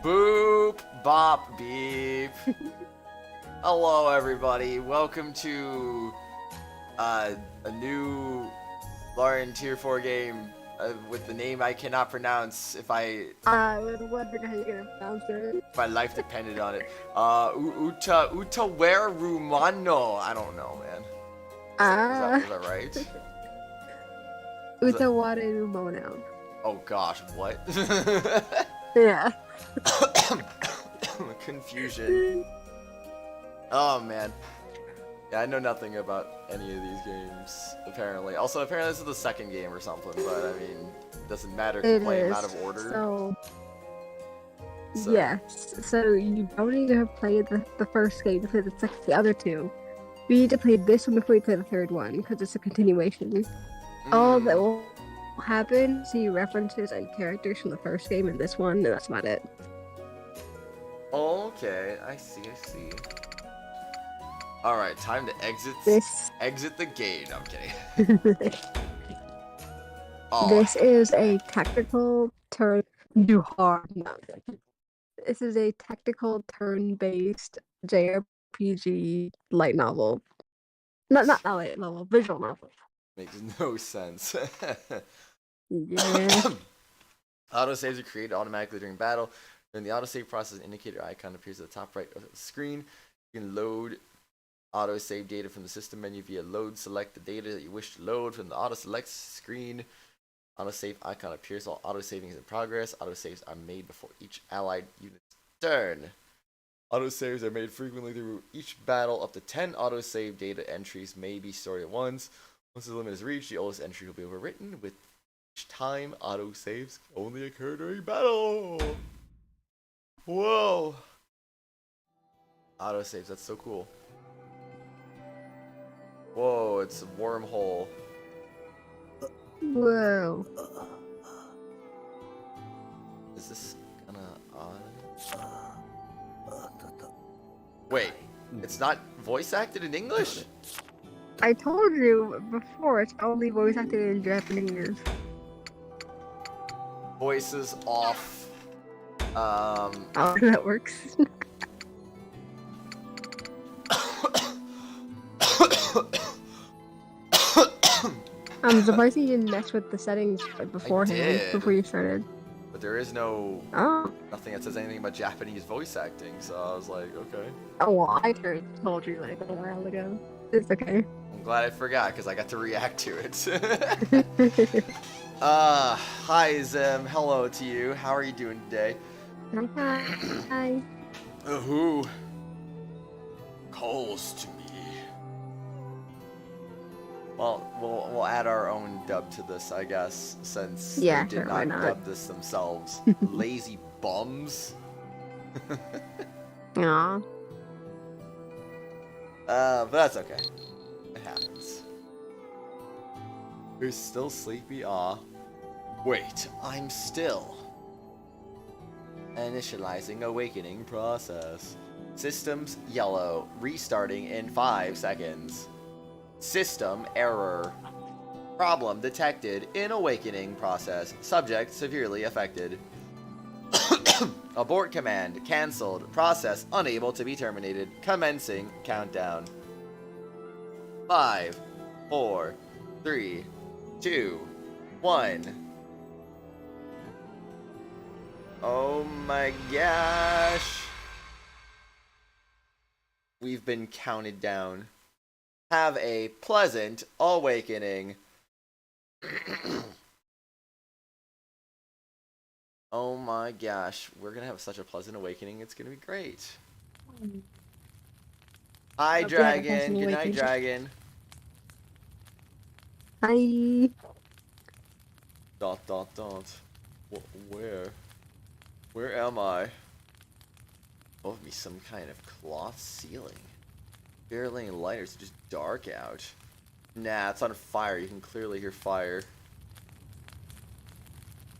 Boop, bop, beep. Hello, everybody. Welcome to a new Lauren Tier 4 game with the name I cannot pronounce if I was wondering how you're gonna pronounce it. my life depended on it. Utawarerumono. I don't know, man. Is that right? Utawarerumono. Oh gosh, what? Yeah. Confusion. Oh man. Yeah, I know nothing about any of these games, apparently. Also, apparently this is the second game or something, but I mean, it doesn't matter if you play them out of order. So, yes. So you don't need to have played the first game to play the other two. You need to play this one before you play the third one, because it's a continuation. All that will happen, see references and characters from the first game in this one, and that's about it. Okay, I see. Alright, time to exit the gate. I'm kidding. This is a tactical turn. This is a tactical turn-based JRPG light novel. Not light novel, visual novel. Makes no sense. Yeah. Autosaves are created automatically during battle. During the autosave process, an indicator icon appears at the top right of the screen. You can load autosave data from the system menu via load. Select the data that you wish to load from the auto-select screen. Autosave icon appears while autosaving is in progress. Autosaves are made before each allied unit's turn. Autosaves are made frequently through each battle. Up to 10 autosave data entries may be stored at once. Once the limit is reached, the oldest entry will be overwritten. With each time, autosaves only occur during battle. Whoa! Autosaves, that's so cool. Whoa, it's a wormhole. Whoa. Is this gonna on? Wait, it's not voice acted in English? I told you before, it's only voice acted in Japanese. Voices off. Oh, that works. I'm surprised you didn't mess with the settings beforehand, before you started. But there is nothing that says anything about Japanese voice acting, so I was like, okay. Oh, well, I told you like a while ago. It's okay. I'm glad I forgot, because I got to react to it. Hi Zim, hello to you. How are you doing today? Hi. Who calls to me? Well, we'll add our own dub to this, I guess, since they did not dub this themselves. Lazy bums. Aww. But that's okay. It happens. You're still sleepy? Aw. Wait, I'm still. Initializing awakening process. Systems yellow. Restarting in 5 seconds. System error. Problem detected in awakening process. Subject severely affected. Abort command cancelled. Process unable to be terminated. Commencing countdown. 5, 4, 3, 2, 1. Oh my gosh. We've been counted down. Have a pleasant awakening. Oh my gosh, we're gonna have such a pleasant awakening, it's gonna be great. Hi, Dragon. Good night, Dragon. Hi. ... Where am I? Oh, me some kind of cloth ceiling. Barely light, or it's just dark out. Nah, it's on fire. You can clearly hear fire.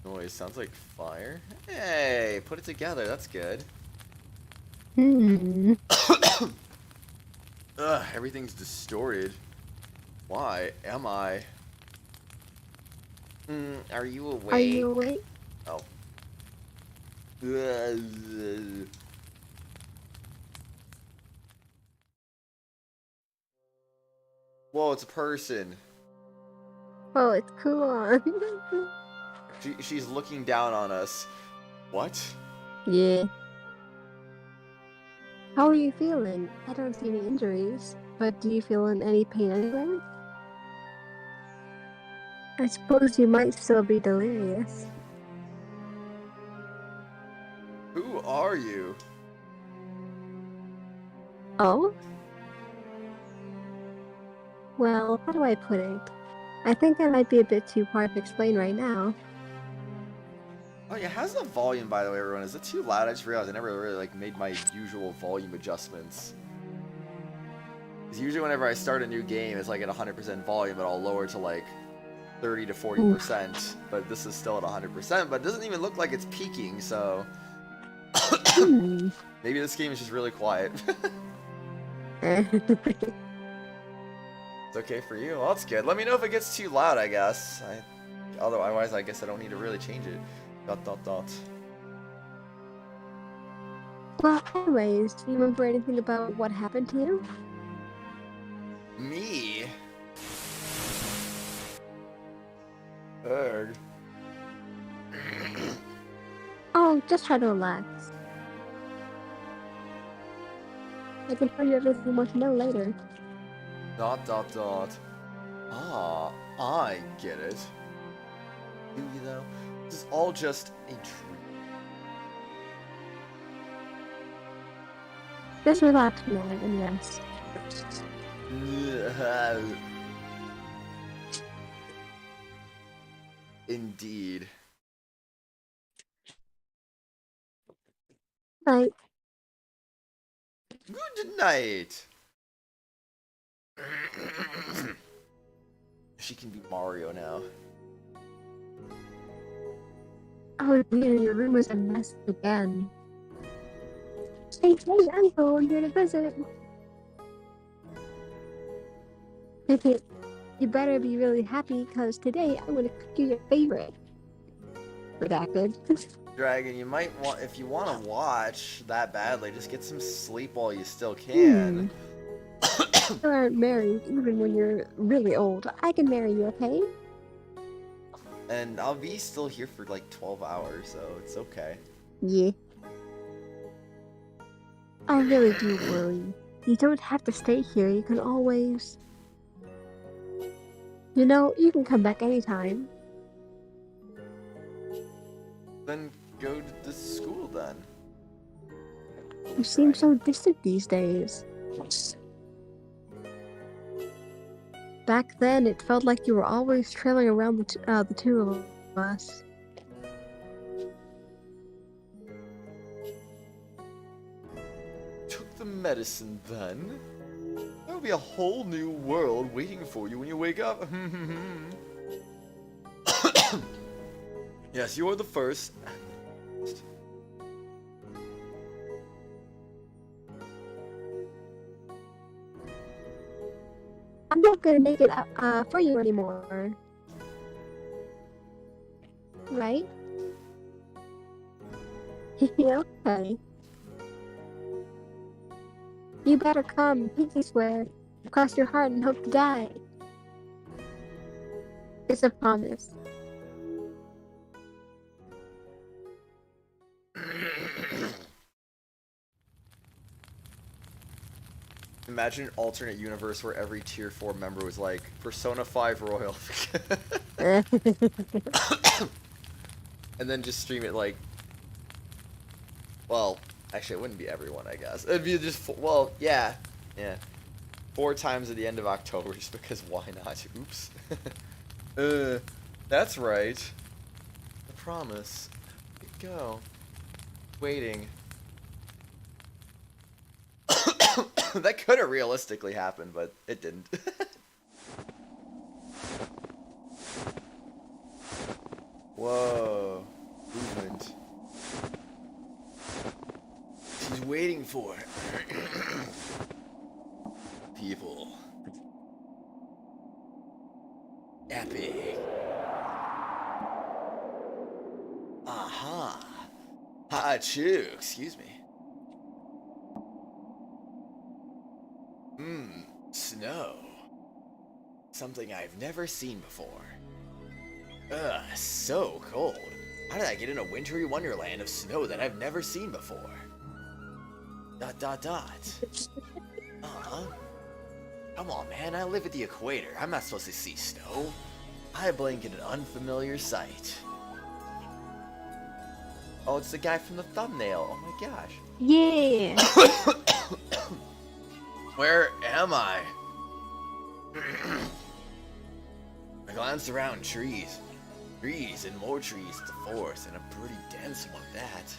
Noise sounds like fire. Hey, put it together. That's good. Ugh, everything's distorted. Why am I? Are you awake? Are you awake? Oh. Whoa, it's a person. Oh, it's cool. She's looking down on us. What? Yeah. How are you feeling? I don't see any injuries, but do you feel in any pain anywhere? I suppose you might still be delirious. Who are you? Oh? Well, how do I put it? I think I might be a bit too hard to explain right now. Oh yeah, how's the volume, by the way, everyone? Is it too loud? I just realized I never really like made my usual volume adjustments. Because usually whenever I start a new game, it's like at 100% volume, but I'll lower to like 30 to 40%. But this is still at 100%, but it doesn't even look like it's peaking, so... Maybe this game is just really quiet. It's okay for you? Well, that's good. Let me know if it gets too loud, I guess. Otherwise, I guess I don't need to really change it. ... Well, anyways, do you remember anything about what happened to you? Me? Ugh. Oh, just try to relax. I can tell you everything you want to know later. ... Ah, I get it. Do you though? This is all just a dream. Just relax a moment and rest. Indeed. Night. Good night. She can be Mario now. Oh dear, your room was a mess again. Hey, Uncle, I'm here to visit. You better be really happy, because today I'm going to cook you your favorite. Redacted. Dragon, you might want, if you want to watch that badly, just get some sleep while you still can. You aren't married, even when you're really old. I can marry you, okay? And I'll be still here for like 12 hours, so it's okay. Yeah. I really do worry. You don't have to stay here. You can always... You know, you can come back anytime. Then go to the school then. You seem so distant these days. Back then, it felt like you were always trailing around the two of us. Took the medicine then? There'll be a whole new world waiting for you when you wake up. Yes, you're the first. I'm not gonna make it for you anymore. Right? Yeah, okay. You better come, pinky swear. Cross your heart and hope to die. It's a promise. Imagine an alternate universe where every tier 4 member was like Persona 5 Royal. And then just stream it like, well, actually it wouldn't be everyone, I guess. It'd be just, well, yeah. 4 times at the end of October, just because why not? Oops. That's right. I promise. Go. Waiting. That could have realistically happened, but it didn't. Whoa. Movement. She's waiting for it. People. Epic. 。Achoo, excuse me. Snow. Something I've never seen before. Ugh, so cold. How did I get in a wintry wonderland of snow that I've never seen before? ... Come on, man, I live at the equator. I'm not supposed to see snow. I blink at an unfamiliar sight. Oh, it's the guy from the thumbnail. Oh my gosh. Yeah. Where am I? I glanced around trees and more trees, the forest, and a pretty dense one at that.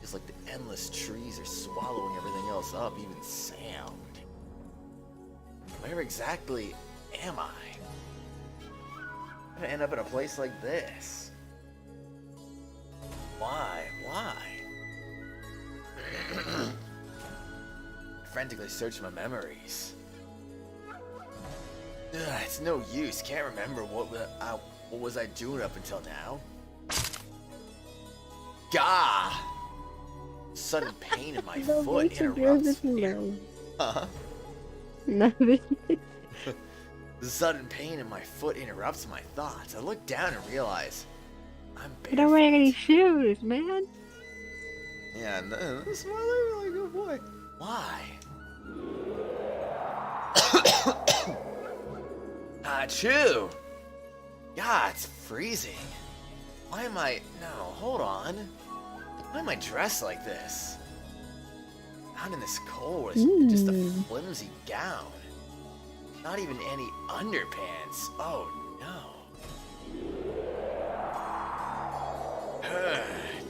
It's like the endless trees are swallowing everything else up, even sound. Where exactly am I? I'm gonna end up in a place like this. Why? I frantically searched my memories. Ugh, it's no use. Can't remember what was I doing up until now. Gah! Sudden pain in my foot interrupts me. Huh? Nothing. The sudden pain in my foot interrupts my thoughts. I look down and realize I'm barefoot. I don't wear any shoes, man. Yeah, and the smiler, like, oh boy. Why? Achoo! God, it's freezing. Why am I... No, hold on. Why am I dressed like this? Not in this cold, it's just a flimsy gown. Not even any underpants. Oh, no.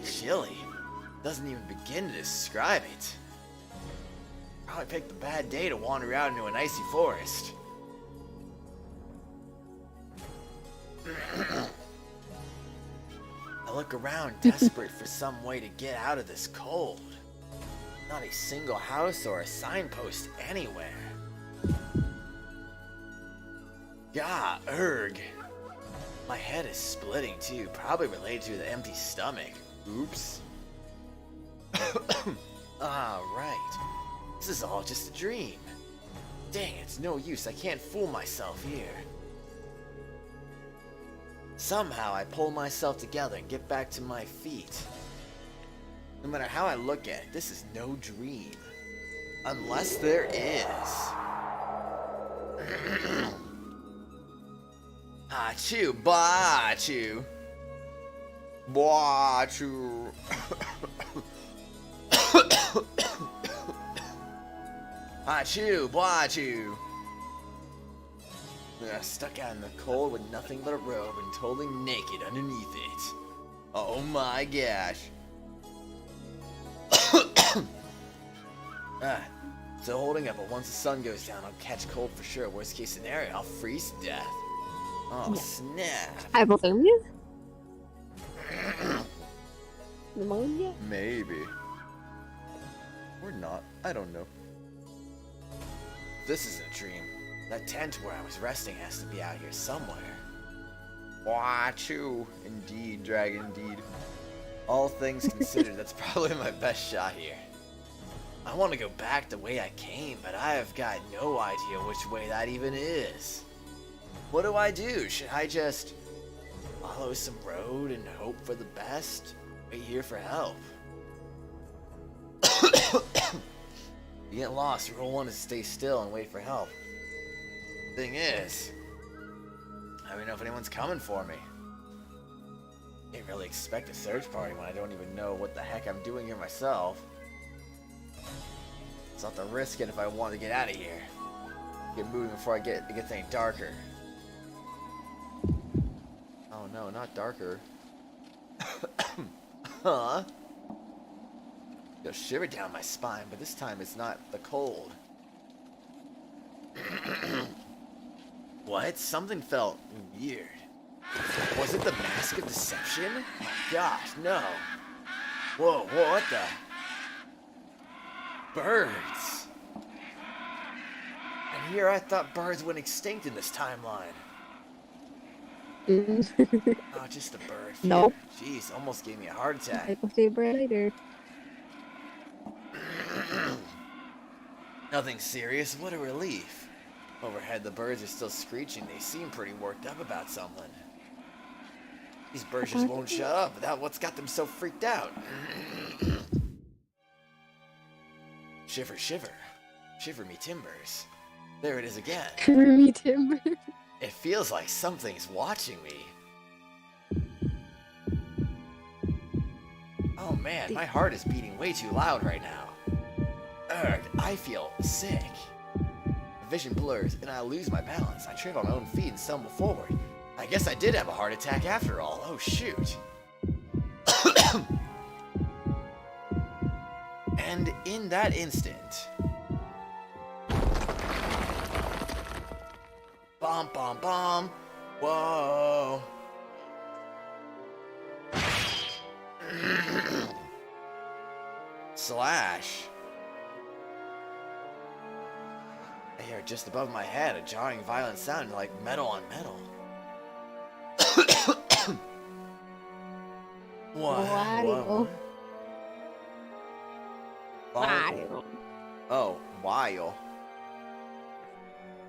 Chilly. Doesn't even begin to describe it. Probably picked a bad day to wander out into an icy forest. I look around, desperate for some way to get out of this cold. Not a single house or a signpost anywhere. Gah, erg. My head is splitting too, probably related to the empty stomach. Oops. Ah, right. This is all just a dream. Dang, it's no use, I can't fool myself here. Somehow I pull myself together and get back to my feet. No matter how I look at it, this is no dream. Unless there is. Achoo, ba-achoo. Ba-achoo. Achoo, ba-achoo. Stuck out in the cold with nothing but a robe and totally naked underneath it. Oh my gosh. So holding up, but once the sun goes down, I'll catch cold for sure. Worst case scenario, I'll freeze to death. Oh, snap. Hypothermia? Pneumonia? Maybe. Or not. I don't know. This isn't a dream. That tent where I was resting has to be out here somewhere. Wachoo. Indeed, dragon, indeed. All things considered, that's probably my best shot here. I want to go back the way I came, but I have got no idea which way that even is. What do I do? Should I just follow some road and hope for the best? Wait here for help. You get lost, rule 1 is stay still and wait for help. Thing is, I don't know if anyone's coming for me. Can't really expect a search party when I don't even know what the heck I'm doing here myself. It's not the risk it if I want to get out of here. Get moving before it gets any darker. Oh no, not darker. Huh? You'll shiver down my spine, but this time it's not the cold. What? Something felt weird. Was it the Mask of Deception? Oh gosh, no. Whoa, what the? Birds. And here I thought birds went extinct in this timeline. Oh, just a bird. Nope. Jeez, almost gave me a heart attack. I will see you later. Nothing serious. What a relief. Overhead, the birds are still screeching. They seem pretty worked up about something. These birds just won't shut up. What's got them so freaked out? Shiver, shiver. Shiver me timbers. There it is again. Shiver me timbers. It feels like something's watching me. Oh man, my heart is beating way too loud right now. Ugh, I feel sick. The vision blurs and I lose my balance. I trip on my own feet and stumble forward. I guess I did have a heart attack after all. Oh shoot. And in that instant... Bom, bom, bom. Whoa. Slash. I hear just above my head a jarring, violent sound like metal on metal. What? Oh, while.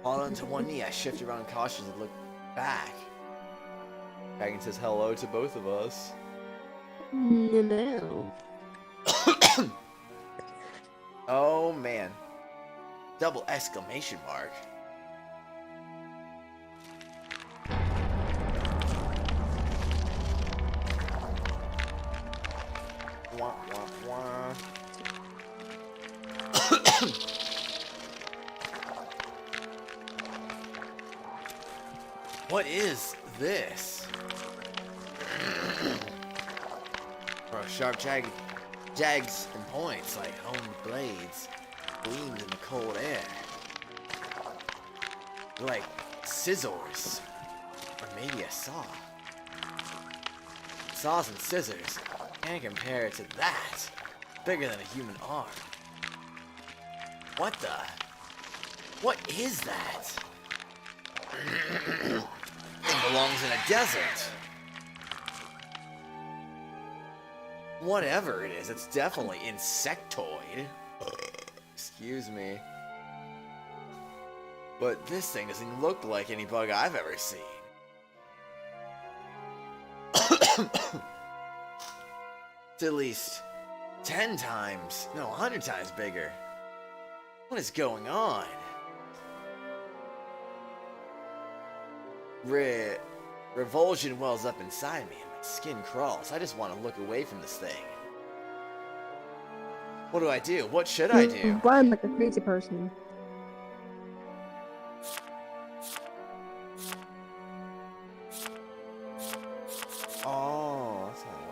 Falling to one knee, I shift around cautiously and look back. Dragon says hello to both of us. No. Oh man. Double exclamation mark. Wah, wah, wah. What is this? Bro, sharp jags and points like honed blades gleamed in the cold air. Like scissors. Or maybe a saw. Saws and scissors. Can't compare to that. Bigger than a human arm. What the? What is that? It belongs in a desert. Whatever it is, it's definitely insectoid. Excuse me. But this thing doesn't look like any bug I've ever seen. It's at least 10 times, no, 100 times bigger. What is going on? Revulsion wells up inside me and my skin crawls. I just want to look away from this thing. What do I do? What should I do? Run like a crazy person. Oh, that's how it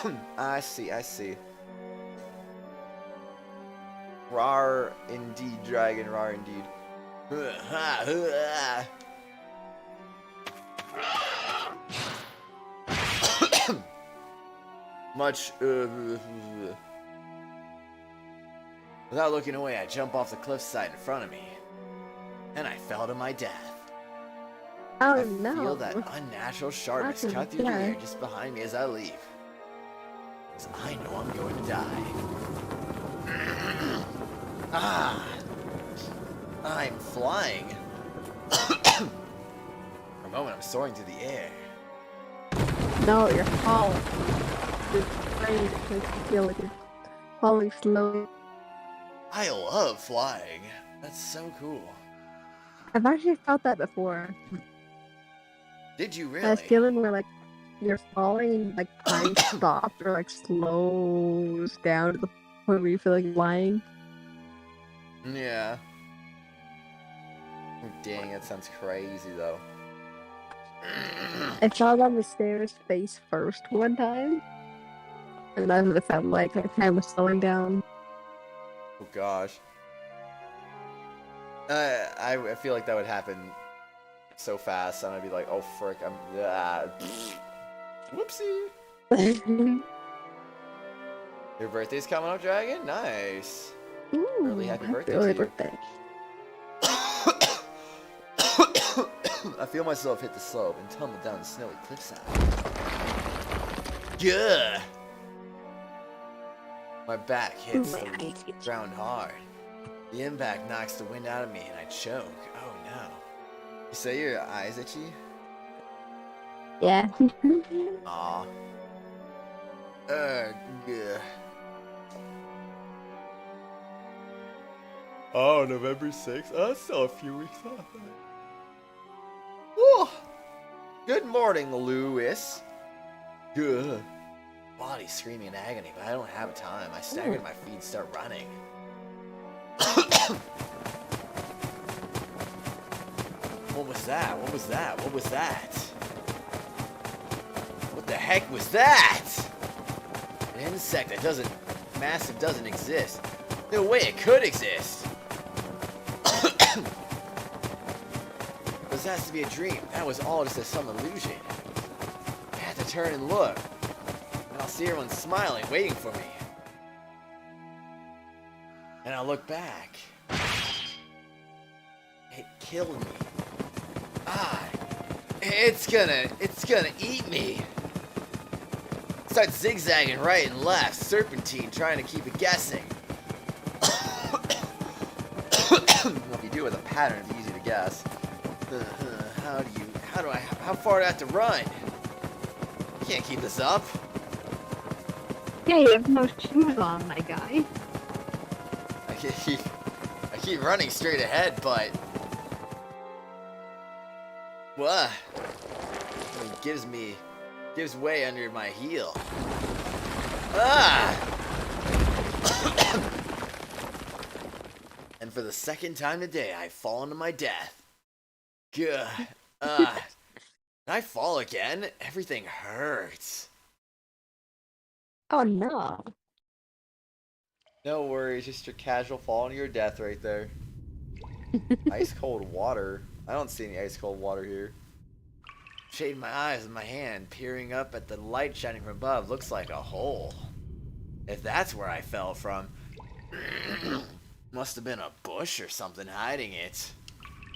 works. I see. Rar indeed, dragon, rar indeed. Much. Without looking away, I jump off the cliffside in front of me, and I fell to my death. Oh I no! feel that unnatural sharpness cut through the air just behind me as I leave. 'Cause I know I'm going to die. I'm flying. For a moment, I'm soaring through the air. No, you're falling. Your brain makes you feel like you're falling slowly. I love flying. That's so cool. I've actually felt that before. Did you really? That feeling where like you're falling and like time stops or like slows down to the point where you feel like flying. Yeah. Dang, that sounds crazy though. I fell down the stairs face first one time, and that's what it felt like. Time was slowing down. Oh gosh. I feel like that would happen so fast, and I'd be like, oh frick, I'm whoopsie. Your birthday's coming up, Dragon? Nice. Ooh, Early happy birthday early to you. birthday. I feel myself hit the slope and tumble down the snowy cliffside. Gah! My back hits the ground hard. The impact knocks the wind out of me and I choke. Oh no. You say your eyes itchy? Yeah. Aw. Gah. Oh, November 6th? Oh, that's still a few weeks off. Whew. Good morning, Lewis. Gah. Body screaming in agony, but I don't have time. I stagger to my feet and start running. What was that? What was that? What was that? What the heck was that? An insect that doesn't exist. No way it could exist. This has to be a dream. That was all just some illusion. I had to turn and look. And I'll see everyone smiling, waiting for me. And I'll look back. It killed me. Ah, it's gonna eat me. Start zigzagging right and left, serpentine, trying to keep it guessing. If you do it with a pattern, it's easy to guess. How far do I have to run? You can't keep this up. Yeah, you have no shoes on, my guy. I keep running straight ahead, but what? It gives way under my heel. Ah! And for the second time today, I've fallen to my death. Gah. Can I fall again? Everything hurts. Oh no. No worries, just your casual fall to your death right there. Ice cold water. I don't see any ice cold water here. Shading my eyes with my hand, peering up at the light shining from above, looks like a hole. If that's where I fell from, must have been a bush or something hiding it.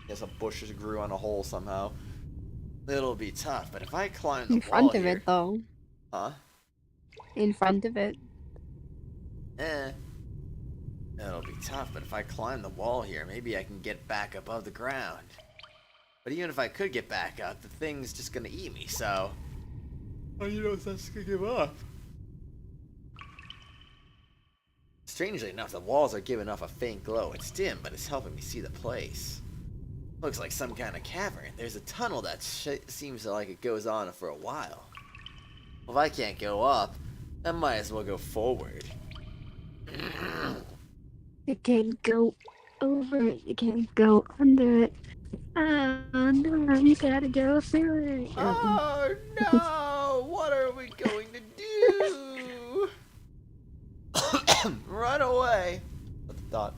Guess a bush just grew on a hole somehow. It'll be tough, but if I climb the wall in front of here, it, though. Huh? In front of it. It'll be tough, but if I climb the wall here, maybe I can get back above the ground. But even if I could get back up, the thing's just gonna eat me, so... Oh, you know, it's just gonna give up. Strangely enough, the walls are giving off a faint glow. It's dim, but it's helping me see the place. Looks like some kind of cavern. There's a tunnel that seems like it goes on for a while. Well, if I can't go up, I might as well go forward. You can't go over it. You can't go under it. Oh no, you gotta go through it. Oh no! What are we going to do? Run away! That's the thought.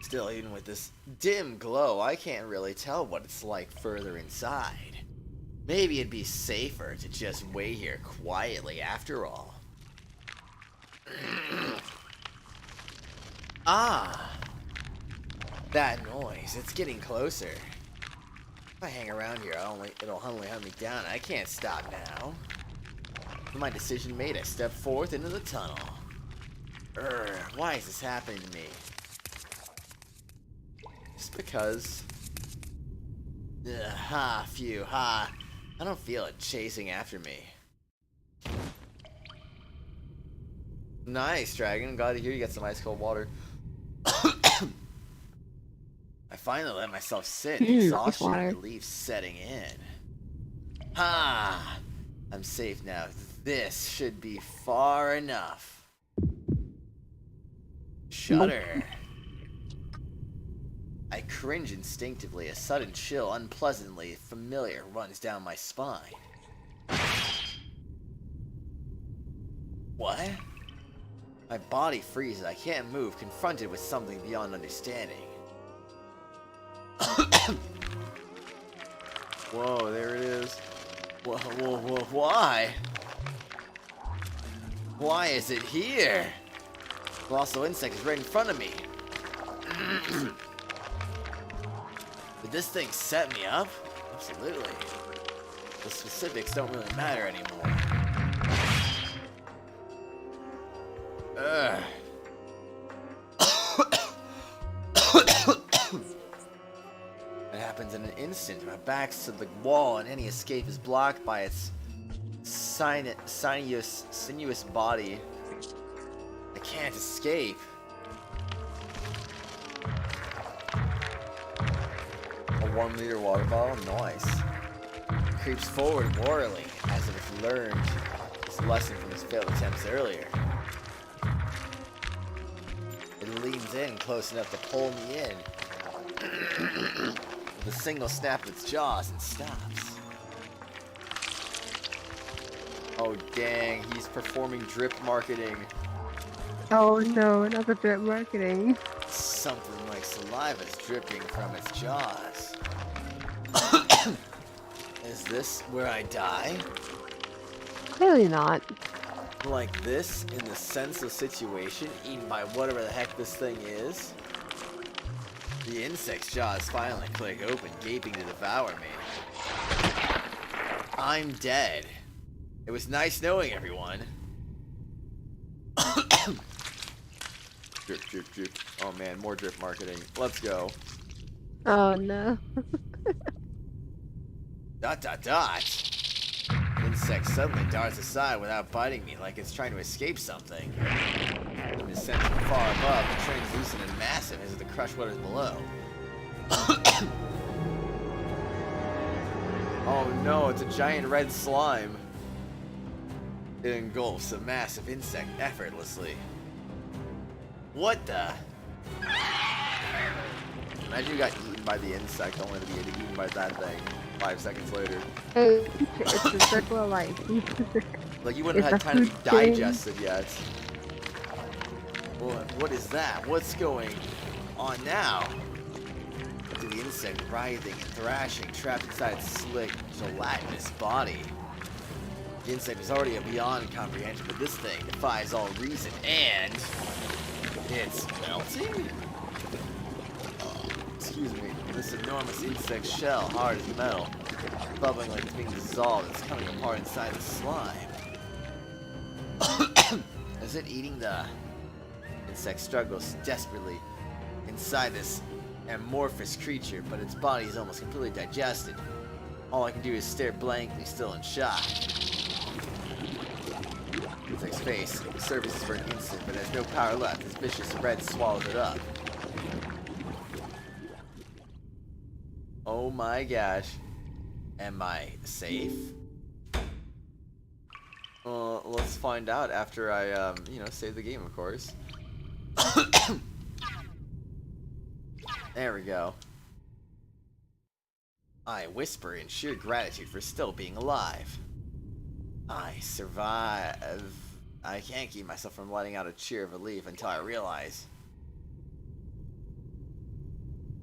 Still, even with this dim glow, I can't really tell what it's like further inside. Maybe it'd be safer to just wait here quietly after all. Ah! That noise, it's getting closer. If I hang around here, it'll only hunt me down. I can't stop now. With my decision made, I step forth into the tunnel. Why is this happening to me? Just because. Phew, I don't feel it chasing after me. Nice, Dragon. I'm glad to hear you got some ice cold water. I finally let myself sit. Exhaustion and relief setting in. I'm safe now. This should be far enough. Shudder. I cringe instinctively. A sudden chill, unpleasantly familiar, runs down my spine. What? My body freezes. I can't move, confronted with something beyond understanding. Whoa, there it is. Whoa, why? Why is it here? The colossal insect is right in front of me. The Did this thing set me up? Absolutely. The specifics don't really matter anymore. Ugh. It happens in an instant. My back's to the wall and any escape is blocked by its sinuous body. I can't escape. A 1 liter water bottle? Nice. It creeps forward warily, as if it's learned its lesson from its failed attempts earlier. It leans in close enough to pull me in. With a single snap of its jaws and stops. Oh dang, he's performing drip marketing. Oh no, another drip marketing. Something like saliva is dripping from its jaws. Is this where I die? Clearly not. Like this, in the senseless situation, eaten by whatever the heck this thing is? The insect's jaws finally click open, gaping to devour me. I'm dead. It was nice knowing everyone. Drip, drip, drip. Oh man, more drip marketing. Let's go. Oh no. Dot dot dot. Insect suddenly darts aside without biting me, like it's trying to escape something. It is sent from far above, the train's loosened and massive as if to crush what is below. Oh no, it's a giant red slime. It engulfs a massive insect effortlessly. What the? Imagine you got eaten by the insect only to be eaten by that thing 5 seconds later. Hey, it's a circle of life. Like you wouldn't have had time to be digested yet. What is that? What's going on now? To the insect writhing and thrashing, trapped inside its slick, gelatinous body. The insect was already beyond comprehension, but this thing defies all reason, and it's melting? Excuse me. This enormous insect shell, hard as metal, bubbling like it's being dissolved, it's coming apart inside the slime. Is it eating the... Insect struggles desperately inside this amorphous creature, but its body is almost completely digested. All I can do is stare blankly, still in shock. Insect's face surfaces for an instant, but has no power left. Its vicious red swallows it up. Oh my gosh. Am I safe? Well, let's find out after I, save the game, of course. There we go. I whisper in sheer gratitude for still being alive. I survive. I can't keep myself from letting out a cheer of relief until I realize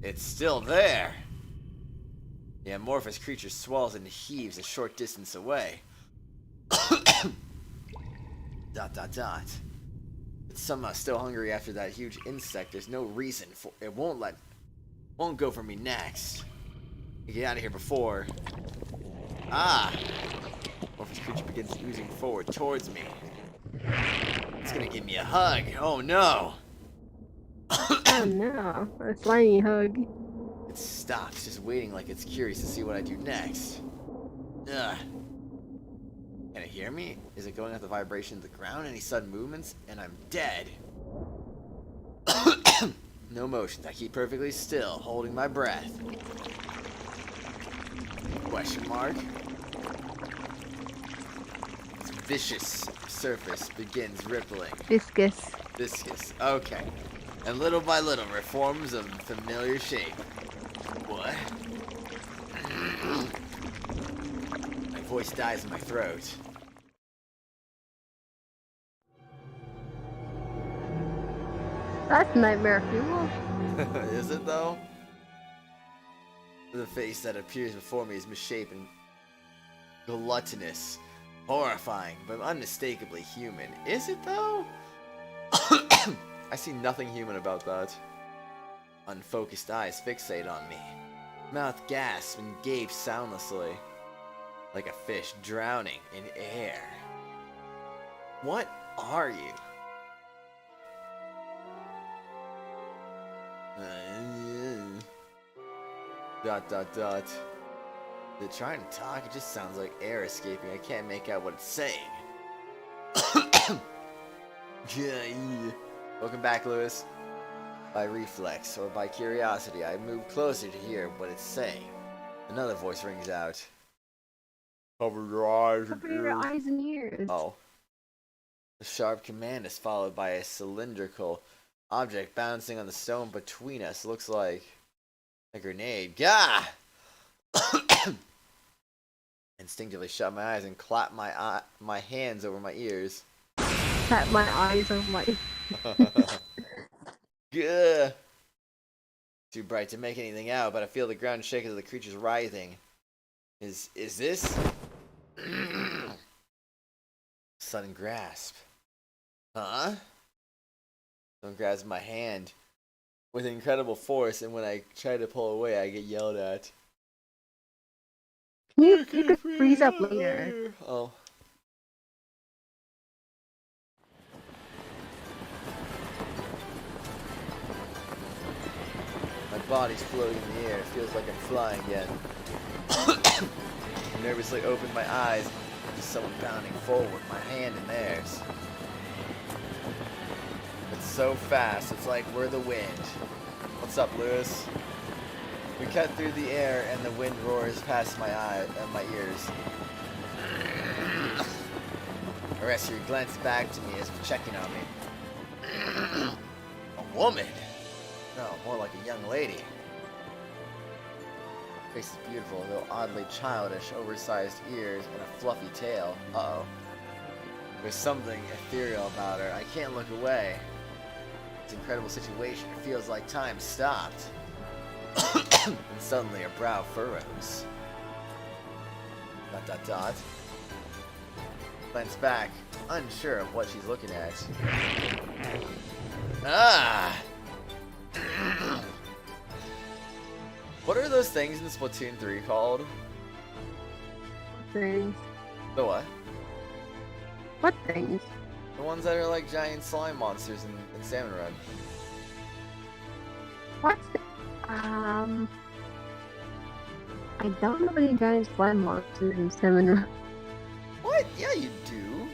it's still there. The amorphous creature swells and heaves a short distance away. Dot dot dot. It's somehow still hungry after that huge insect. There's no reason for it. Won't go for me next. Get out of here before. Ah! Amorphous creature begins oozing forward towards me. It's gonna give me a hug. Oh no! Oh no, a slimy hug. It stops, just waiting like it's curious to see what I do next. Ugh. Can it hear me? Is it going off the vibration of the ground? Any sudden movements? And I'm dead. No motions. I keep perfectly still, holding my breath. Question mark? Its vicious surface begins rippling. Viscous. Viscous. Okay. And little by little reforms a familiar shape. What? My voice dies in my throat. That's nightmare fuel. Is it though? The face that appears before me is misshapen, gluttonous, horrifying, but unmistakably human. Is it though? I see nothing human about that. Unfocused eyes fixate on me. Mouth gasps and gapes soundlessly, like a fish drowning in air. What are you? Dot dot dot. Is it trying to talk? It just sounds like air escaping. I can't make out what it's saying. Welcome back, Lewis. By reflex or by curiosity, I move closer to hear what it's saying. Another voice rings out. Cover your eyes and Cover your eyes and ears. Oh. The sharp command is followed by a cylindrical object bouncing on the stone between us. Looks like a grenade. Gah! Instinctively shut my eyes and clap my hands over my ears. Clap my eyes over my... Gah! Too bright to make anything out, but I feel the ground shake as the creature's writhing. Is this? Sudden grasp. Huh? Someone grabs my hand with incredible force, and when I try to pull away, I get yelled at. You could freeze up later. Oh. My body's floating in the air. It feels like I'm flying again. I nervously open my eyes to someone bounding forward, my hand in theirs. It's so fast, it's like we're the wind. What's up, Lewis? We cut through the air and the wind roars past my my ears. A rescuer glanced back to me as if checking on me. A woman? No, more like a young lady. Her face is beautiful, though oddly childish, oversized ears, and a fluffy tail. Uh-oh. There's something ethereal about her. I can't look away. It's an incredible situation. It feels like time stopped. And suddenly her brow furrows. Dot dot dot. Glance back, unsure of what she's looking at. Ah! What are those things in Splatoon 3 called? Things. The what? What things? The ones that are like giant slime monsters in Salmon Run. What? I don't know any giant slime monsters in Salmon Run. What? Yeah, you do.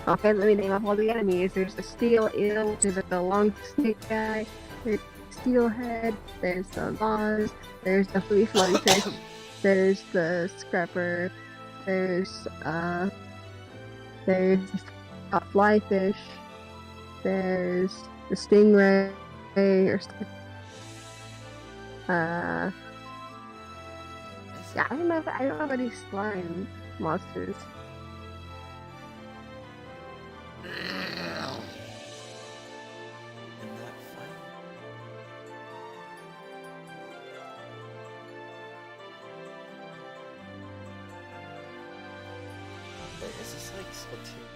Okay, let me name off all the enemies. There's the Steel Eel, which is like the long snake guy. There's Steelhead. There's the Moz. There's the Flea Floaty Fish. There's the Scrapper. There's a Flyfish. There's the Stingray. Yeah, I don't know any slime monsters. In that fight. Wait, is this like Splatoon?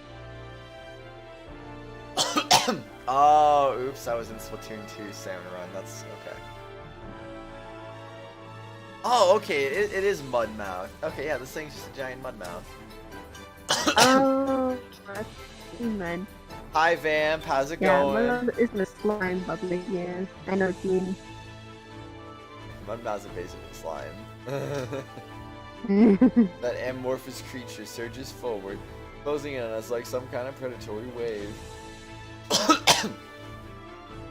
Oh, oops, I was in Splatoon 2 Salmon Run. That's okay. Oh, okay, it is Mudmouth. Okay, yeah, this thing's just a giant Mudmouth. Oh, man. Hi, Vamp, how's it Yeah, going? Mudmouth is the slime bubbly, yeah. I know what you mean. Mudmouth's a basic slime. That amorphous creature surges forward, closing in on us like some kind of predatory wave.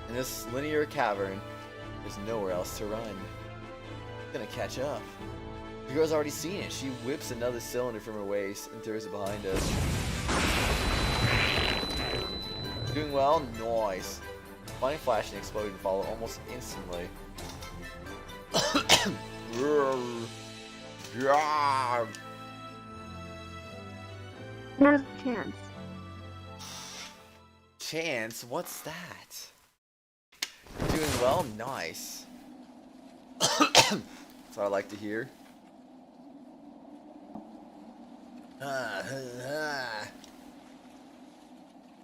In this linear cavern, there's nowhere else to run. It's gonna catch up. The girl's already seen it. She whips another cylinder from her waist and throws it behind us. Doing well? Nice. Flying flash and explode and follow almost instantly. There's a chance. Chance? What's that? Doing well? Nice. That's what I like to hear.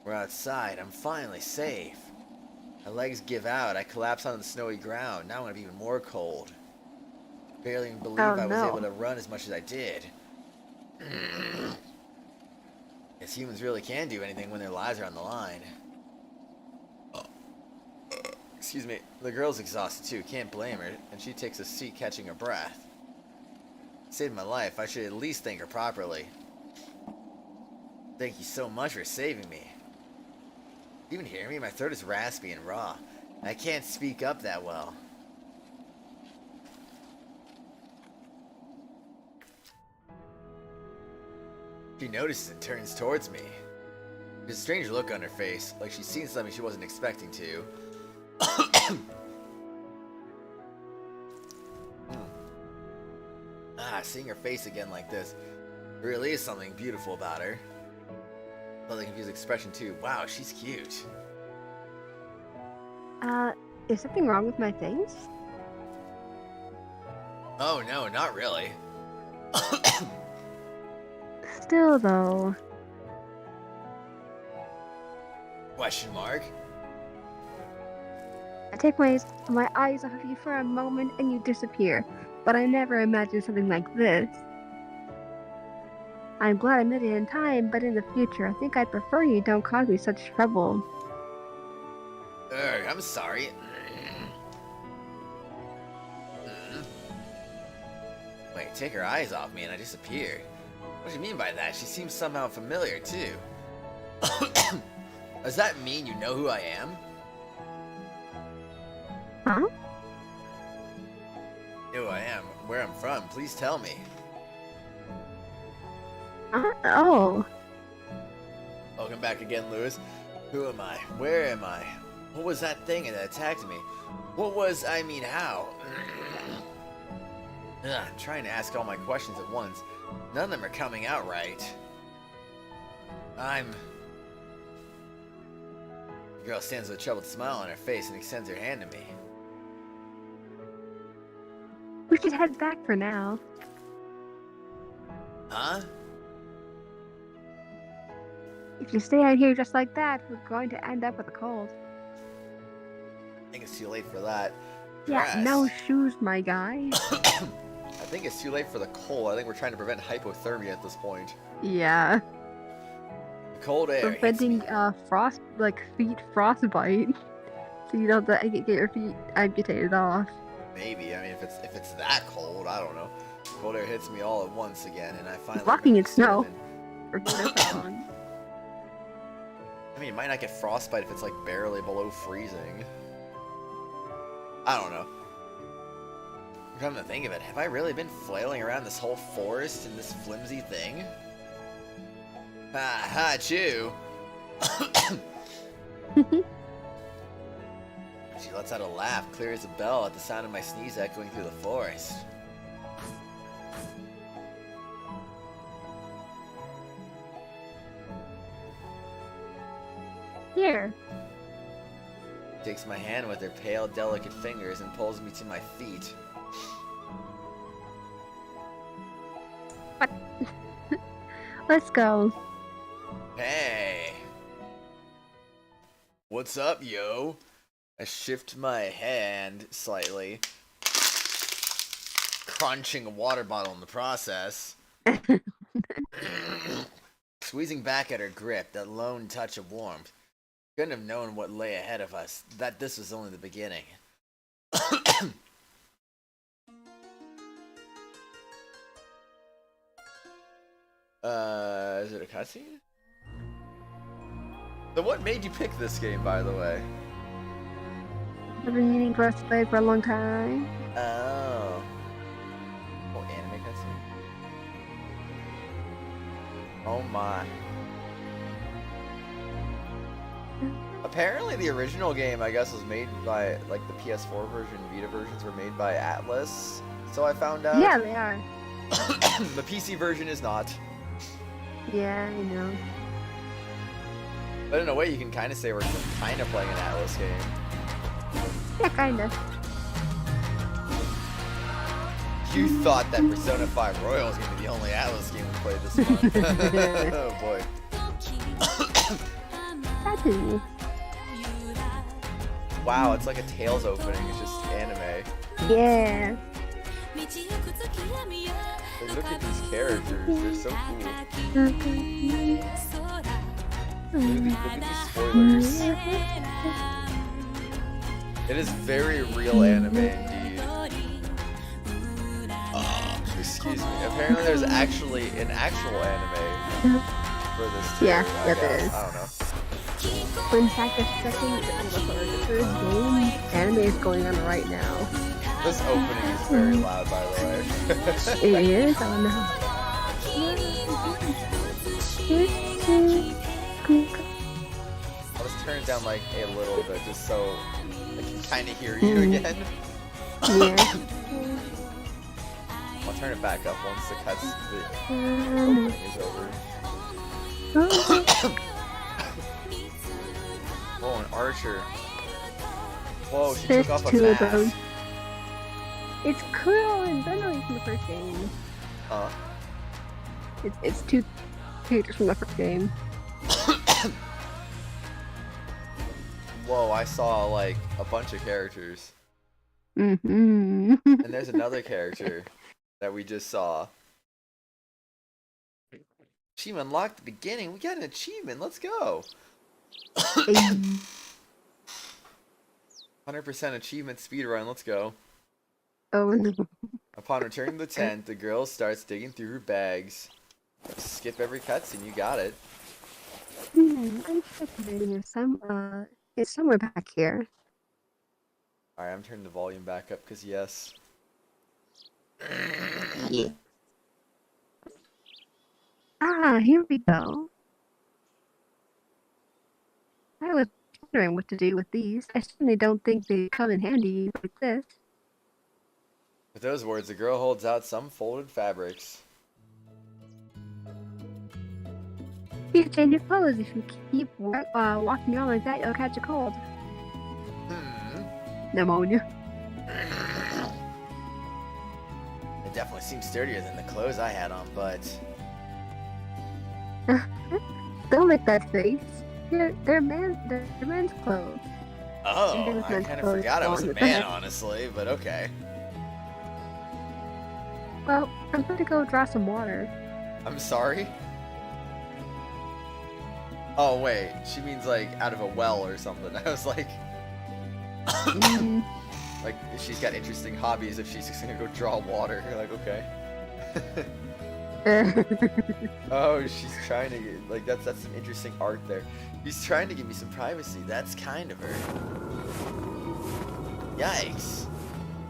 We're outside. I'm finally safe. My legs give out. I collapse onto the snowy ground. Now I'm gonna be even more cold. Barely even believe I was able to run as much as I did. Guess humans really can do anything when their lives are on the line. Excuse me. The girl's exhausted too. Can't blame her. And she takes a seat catching her breath. Saved my life. I should at least thank her properly. Thank you so much for saving me. You even hear me? My throat is raspy and raw. And I can't speak up that well. She notices and turns towards me. There's a strange look on her face, like she's seen something she wasn't expecting to. Seeing her face again like this, there really is something beautiful about her. Love the confused expression too. Wow, she's cute. Is something wrong with my face? Oh no, not really. Still though. Question mark? I take my eyes off of you for a moment and you disappear. But I never imagined something like this. I'm glad I met you in time, but in the future, I think I'd prefer you don't cause me such trouble. I'm sorry. Wait, take her eyes off me and I disappear. What do you mean by that? She seems somehow familiar, too. Does that mean you know who I am? Huh? Who I am, where I'm from, please tell me. Oh. Welcome back again, Lewis. Who am I? Where am I? What was that thing that attacked me? How? I'm trying to ask all my questions at once. None of them are coming out right. The girl stands with a troubled smile on her face and extends her hand to me. We should head back for now. Huh? If you stay out here just like that, we're going to end up with a cold. I think it's too late for that. Yeah, Yes. no shoes, my guy. I think it's too late for the cold. I think we're trying to prevent hypothermia at this point. Yeah. The cold air hits Preventing me. feet frostbite. So you don't have to get your feet amputated off. Maybe. I mean, if it's that cold, I don't know. Cold air hits me all at once again, and I finally. Walking in snow. Seven. Or whatever on. I mean, you might not get frostbite if it's like barely below freezing. I don't know. Come to think of it, have I really been flailing around this whole forest in this flimsy thing? Ha ha, chew. She lets out a laugh, clear as a bell at the sound of my sneeze echoing through the forest. Here. Takes my hand with her pale, delicate fingers and pulls me to my feet. Let's go. Hey! What's up, yo? I shift my hand slightly, crunching a water bottle in the process. Squeezing back at her grip, that lone touch of warmth. Couldn't have known what lay ahead of us, that this was only the beginning. Is it a cutscene? So what made you pick this game, by the way? I've been meaning for us to play for a long time. Oh. Oh, anime cutscene? Oh my. Apparently the original game, I guess, was made by, like, the PS4 version, Vita versions were made by Atlus, so I found out. Yeah, they are. The PC version is not. Yeah, I know. But in a way, you can kind of say we're kind of playing an Atlus game. Yeah, kinda. You thought that Persona 5 Royal was going to be the only Atlus game we played this month. Oh boy. Tattoo. wow, it's like a Tales opening. It's just anime. Yeah. Like, look at these characters. They're so cool. Look at these spoilers. It is very real anime indeed. Excuse me. Apparently there's actually an actual anime for this too. Yeah, I there is. I don't know. But in fact, the first anime is going on right now. This opening is very loud, by the way. It is? Oh no. I'll just turn it down like a little bit just so I can kind of hear you again. Yeah. I'll turn it back up once the opening is over. Oh, an archer. Whoa, she took off a mask. It's cool and generally from the first game. Huh? It's two characters from the first game. Whoa, I saw like a bunch of characters. Mm-hmm. And there's another character that we just saw. Achievement unlocked at the beginning. We got an achievement. Let's go. 100% achievement speedrun. Let's go. Oh no. Upon returning to the tent, the girl starts digging through her bags. Skip every cutscene. You got it. I'm checking it's somewhere back here. Alright, I'm turning the volume back up because yes. Yeah. Ah, here we go. I was wondering what to do with these. I certainly don't think they come in handy like this. With those words, the girl holds out some folded fabrics. You can change your clothes. If you keep walking around like that, you'll catch a cold. Pneumonia. It definitely seems sturdier than the clothes I had on, but... Don't make that face. They're men's clothes. Oh, I kind of forgot I was a man, honestly, but okay. Well, I'm going to go draw some water. I'm sorry? Oh, wait. She means, like, out of a well or something. I was like... Like, she's got interesting hobbies if she's just gonna go draw water. You're like, okay. Oh, she's trying to get... Like, that's some interesting art there. She's trying to give me some privacy. That's kind of her. Yikes.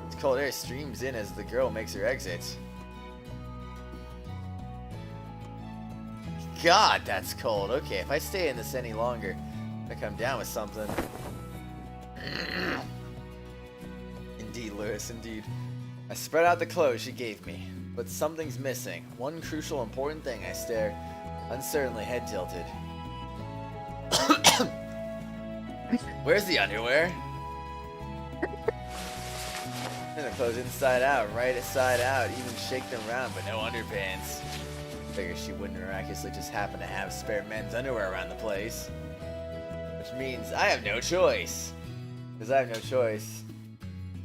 This cold air streams in as the girl makes her exit. God, that's cold. Okay, if I stay in this any longer, I come down with something. Indeed, Lewis, indeed. I spread out the clothes she gave me, but something's missing. One crucial important thing. I stare, uncertainly, head tilted. Where's the underwear? Turn the clothes inside out, right side out, even shake them around, but no underpants. Figure she wouldn't miraculously just happen to have spare men's underwear around the place. Which means I have no choice. Because I have no choice.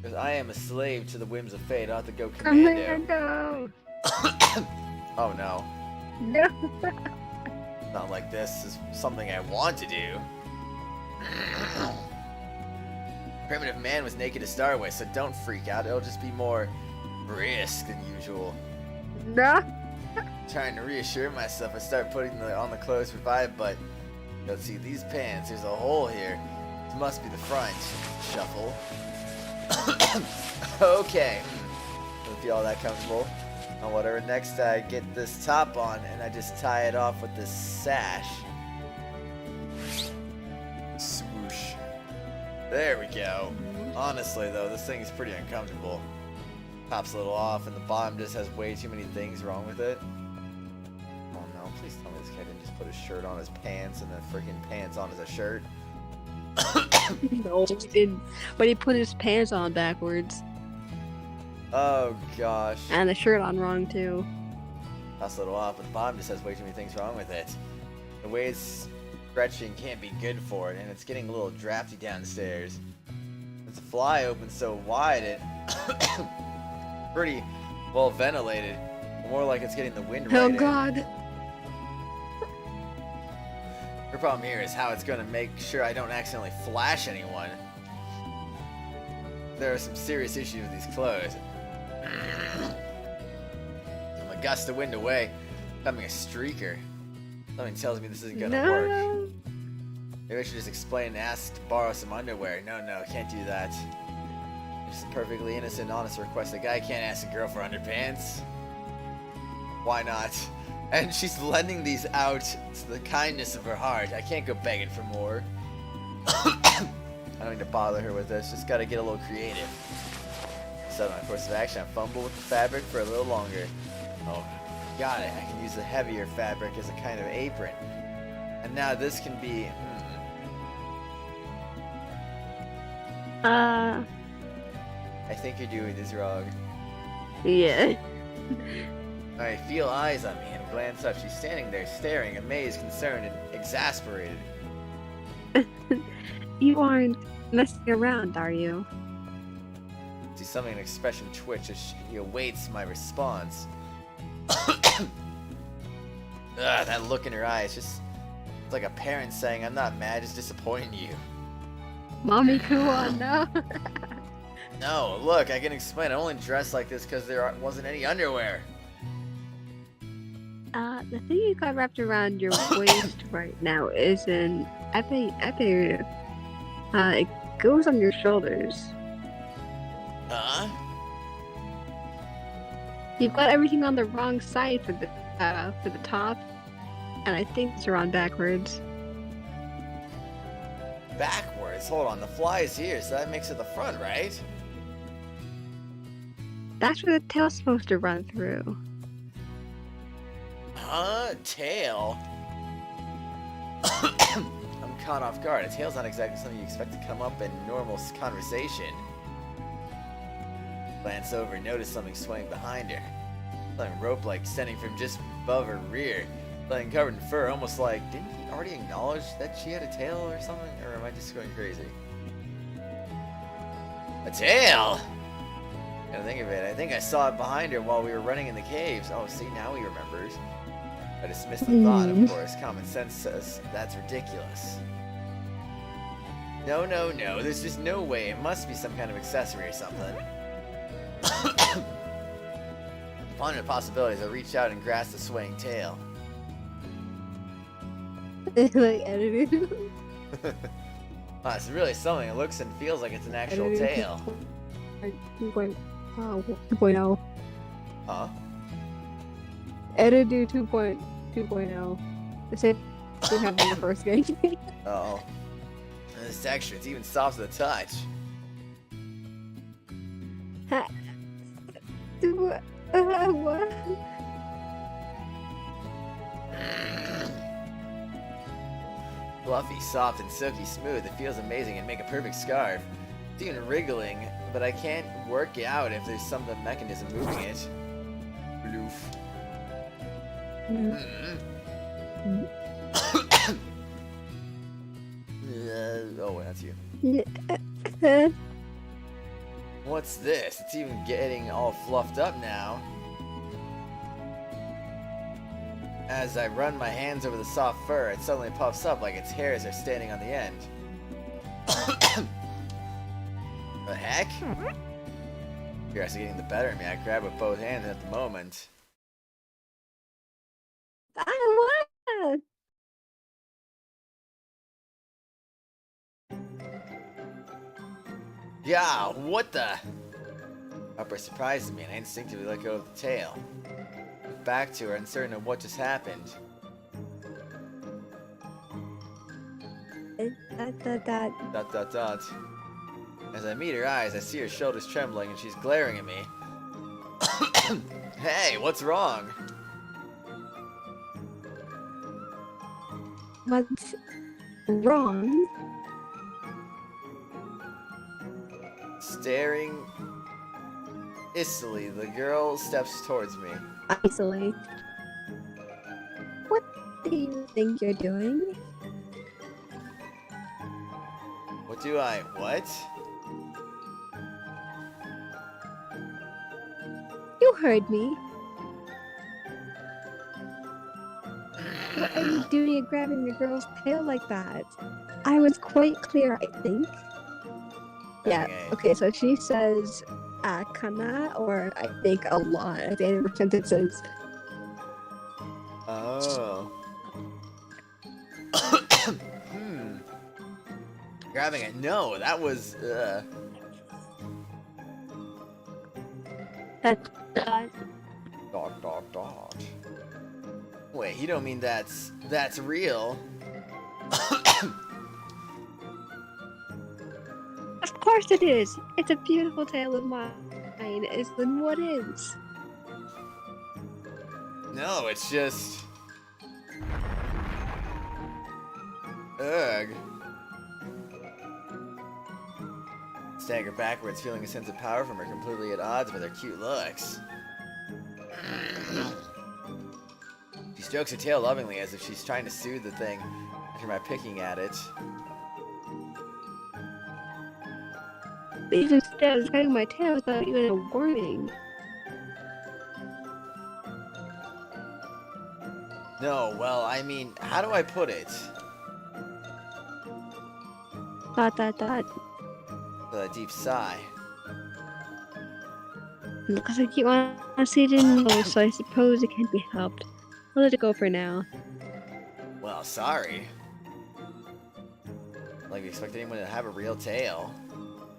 Because I am a slave to the whims of fate. I'll have to go commando. Oh no. No. Not like this is something I want to do. Primitive man was naked to start with, so don't freak out. It'll just be more brisk than usual. No. Trying to reassure myself, I start putting on the clothes for vibe, but let's see, these pants, there's a hole here. This must be the front. Shuffle. Okay. Don't feel all that comfortable. Now whatever, next I get this top on and I just tie it off with this sash. Swoosh. There we go. Honestly though, this thing is pretty uncomfortable. Top's a little off and the bottom just has way too many things wrong with it. Oh no, please tell me this guy didn't just put his shirt on his pants and the freaking pants on as a shirt. No, he didn't. But he put his pants on backwards. Oh gosh. And the shirt on wrong too. Top's a little off, but the bottom just has way too many things wrong with it. The way stretching can't be good for it, and it's getting a little drafty downstairs. Since the fly opens so wide, it pretty well ventilated. More like it's getting the wind right Oh in. God. The problem here is how it's going to make sure I don't accidentally flash anyone. There are some serious issues with these clothes. I'm a gust of wind away, becoming a streaker. Something tells me this isn't going to work. Maybe I should just explain and ask to borrow some underwear. No, can't do that. Just a perfectly innocent, honest request. A guy can't ask a girl for underpants. Why not? And she's lending these out to the kindness of her heart. I can't go begging for more. I don't need to bother her with this. Just gotta get a little creative. So my course of action, I fumble with the fabric for a little longer. Oh, got it. I can use the heavier fabric as a kind of apron. And now this can be... I think you're doing this wrong. Yeah. I feel eyes on me and glance up. She's standing there staring, amazed, concerned, and exasperated. You aren't messing around, are you? See something in expression twitch as she awaits my response. That look in her eyes, it's like a parent saying, I'm not mad, just disappointing you. Mommy, come on now. No, look, I can explain. I only dressed like this because there wasn't any underwear. The thing you got wrapped around your waist right now isn't. I think it goes on your shoulders. Huh? You've got everything on the wrong side for the top, and I think it's around backwards. Backwards? Hold on, the fly is here, so that makes it the front, right? That's where the tail's supposed to run through. Huh? Tail? I'm caught off guard. A tail's not exactly something you expect to come up in normal conversation. Glance over, notice something swaying behind her. Something rope-like extending from just above her rear. Something covered in fur, almost like, didn't he already acknowledge that she had a tail or something? Or am I just going crazy? A tail? Gotta think of it. I think I saw it behind her while we were running in the caves. Oh, see, now he remembers. I dismissed the thought, of course. Common sense says that's ridiculous. No, there's just no way. It must be some kind of accessory or something. Pondering possibilities, I reached out and grasped the swaying tail. Like edited. Wow, it's really something. It looks and feels like it's an actual tail. 2.0. Huh? Edited 2.0. The same thing happened in the first game. Uh-oh. And this texture, it's even soft to the touch. What? Fluffy, soft, and silky smooth. It feels amazing and make a perfect scarf. It's even wriggling, but I can't work it out if there's some mechanism moving it. Bloof. Oh, that's you. What's this? It's even getting all fluffed up now. As I run my hands over the soft fur, it suddenly puffs up like its hairs are standing on the end. The heck? Curiosity getting the better of me. I grab with both hands at the moment. Yeah, what the? Upper surprises me and I instinctively let go of the tail. Back to her, uncertain of what just happened. Dot. As I meet her eyes, I see her shoulders trembling and she's glaring at me. Hey, what's wrong? What's wrong? Staring icily, the girl steps towards me. Icily. What do you think you're doing? What do I... What? You heard me. What are you doing grabbing the girl's tail like that? I was quite clear, I think. Yeah, okay, so she says kana, or I think a lot at the end of her sentences. Oh. Grabbing it. No, that was... That's Dot. Wait, you don't mean that's real? Of course it is. It's a beautiful tale of mine. Is then what is? No, it's just... Ugh. Stagger backwards, feeling a sense of power from her, completely at odds with her cute looks. She strokes her tail lovingly as if she's trying to soothe the thing after my picking at it. Even instead of cutting my tail without even a warning. No, well, I mean, how do I put it? Dot. A deep sigh. Looks like you honestly didn't know, so I suppose it can't be helped. I'll let it go for now. Well, sorry. Like, you expect anyone to have a real tail?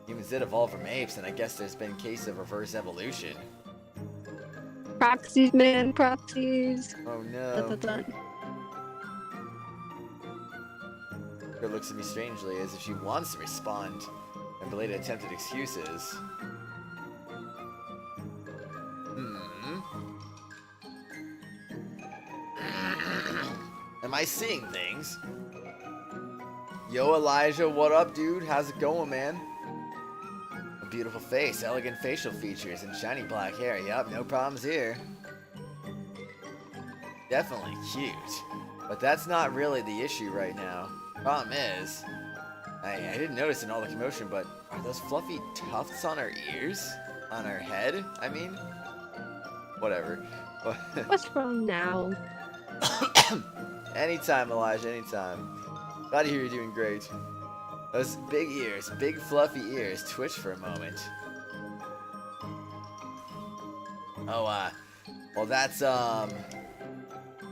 Humans did evolve from apes, and I guess there's been cases of reverse evolution. Proxies, man, proxies. Oh no. Dot. Her looks at me strangely, as if she wants to respond, and belated attempted excuses. Am I seeing things? Yo, Elijah, what up, dude? How's it going, man? A beautiful face, elegant facial features, and shiny black hair. Yup, no problems here. Definitely cute. But that's not really the issue right now. Problem is, I didn't notice in all the commotion, but are those fluffy tufts on her ears? On her head, I mean? Whatever. What's wrong now? Anytime, Elijah, anytime. Glad to hear you're doing great. Those big ears, big fluffy ears, twitched for a moment. Oh, well that's,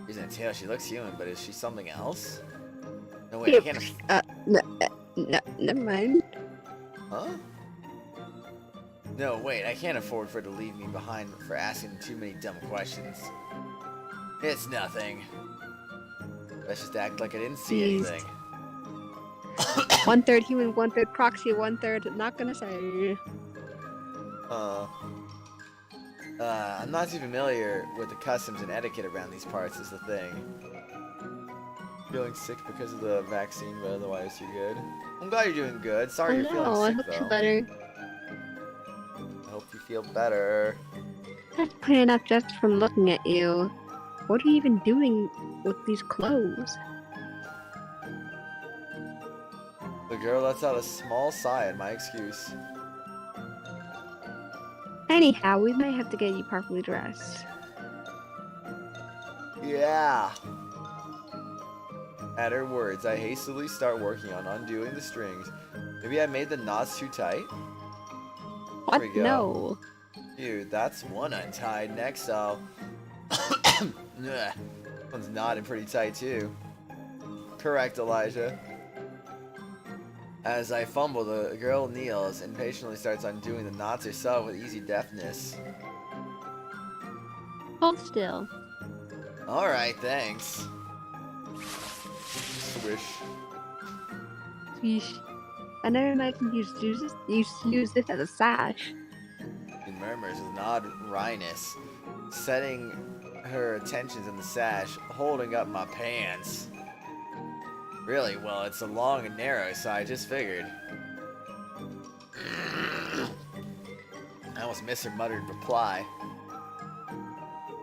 using a tail, she looks human, but is she something else? No, wait, I can't... No, never mind. Huh? No, wait, I can't afford for her to leave me behind for asking too many dumb questions. It's nothing. Let's just act like I didn't see anything. 1/3 human, 1/3 proxy, 1/3 not gonna say. I'm not too familiar with the customs and etiquette around these parts is the thing. Feeling sick because of the vaccine, but otherwise you're good. I'm glad you're doing good. Sorry you're feeling I sick, hope though. you're better. I hope you feel better. That's plain enough just from looking at you. What are you even doing with these clothes? The girl lets out a small sigh at my excuse. Anyhow, we might have to get you properly dressed. Yeah. At her words, I hastily start working on undoing the strings. Maybe I made the knots too tight? What? There we go. No. Dude, that's one untied. Next, I'll... One's knotted pretty tight, too. Correct, Elijah. As I fumble, the girl kneels and patiently starts undoing the knots herself with easy deftness. Hold still. Alright, thanks. Swish. Yeesh. I never imagined you use this as a sash. She murmurs with an odd wryness, setting her attentions in the sash, holding up my pants. Really? Well, it's a long and narrow, so I just figured. I almost missed her muttered reply.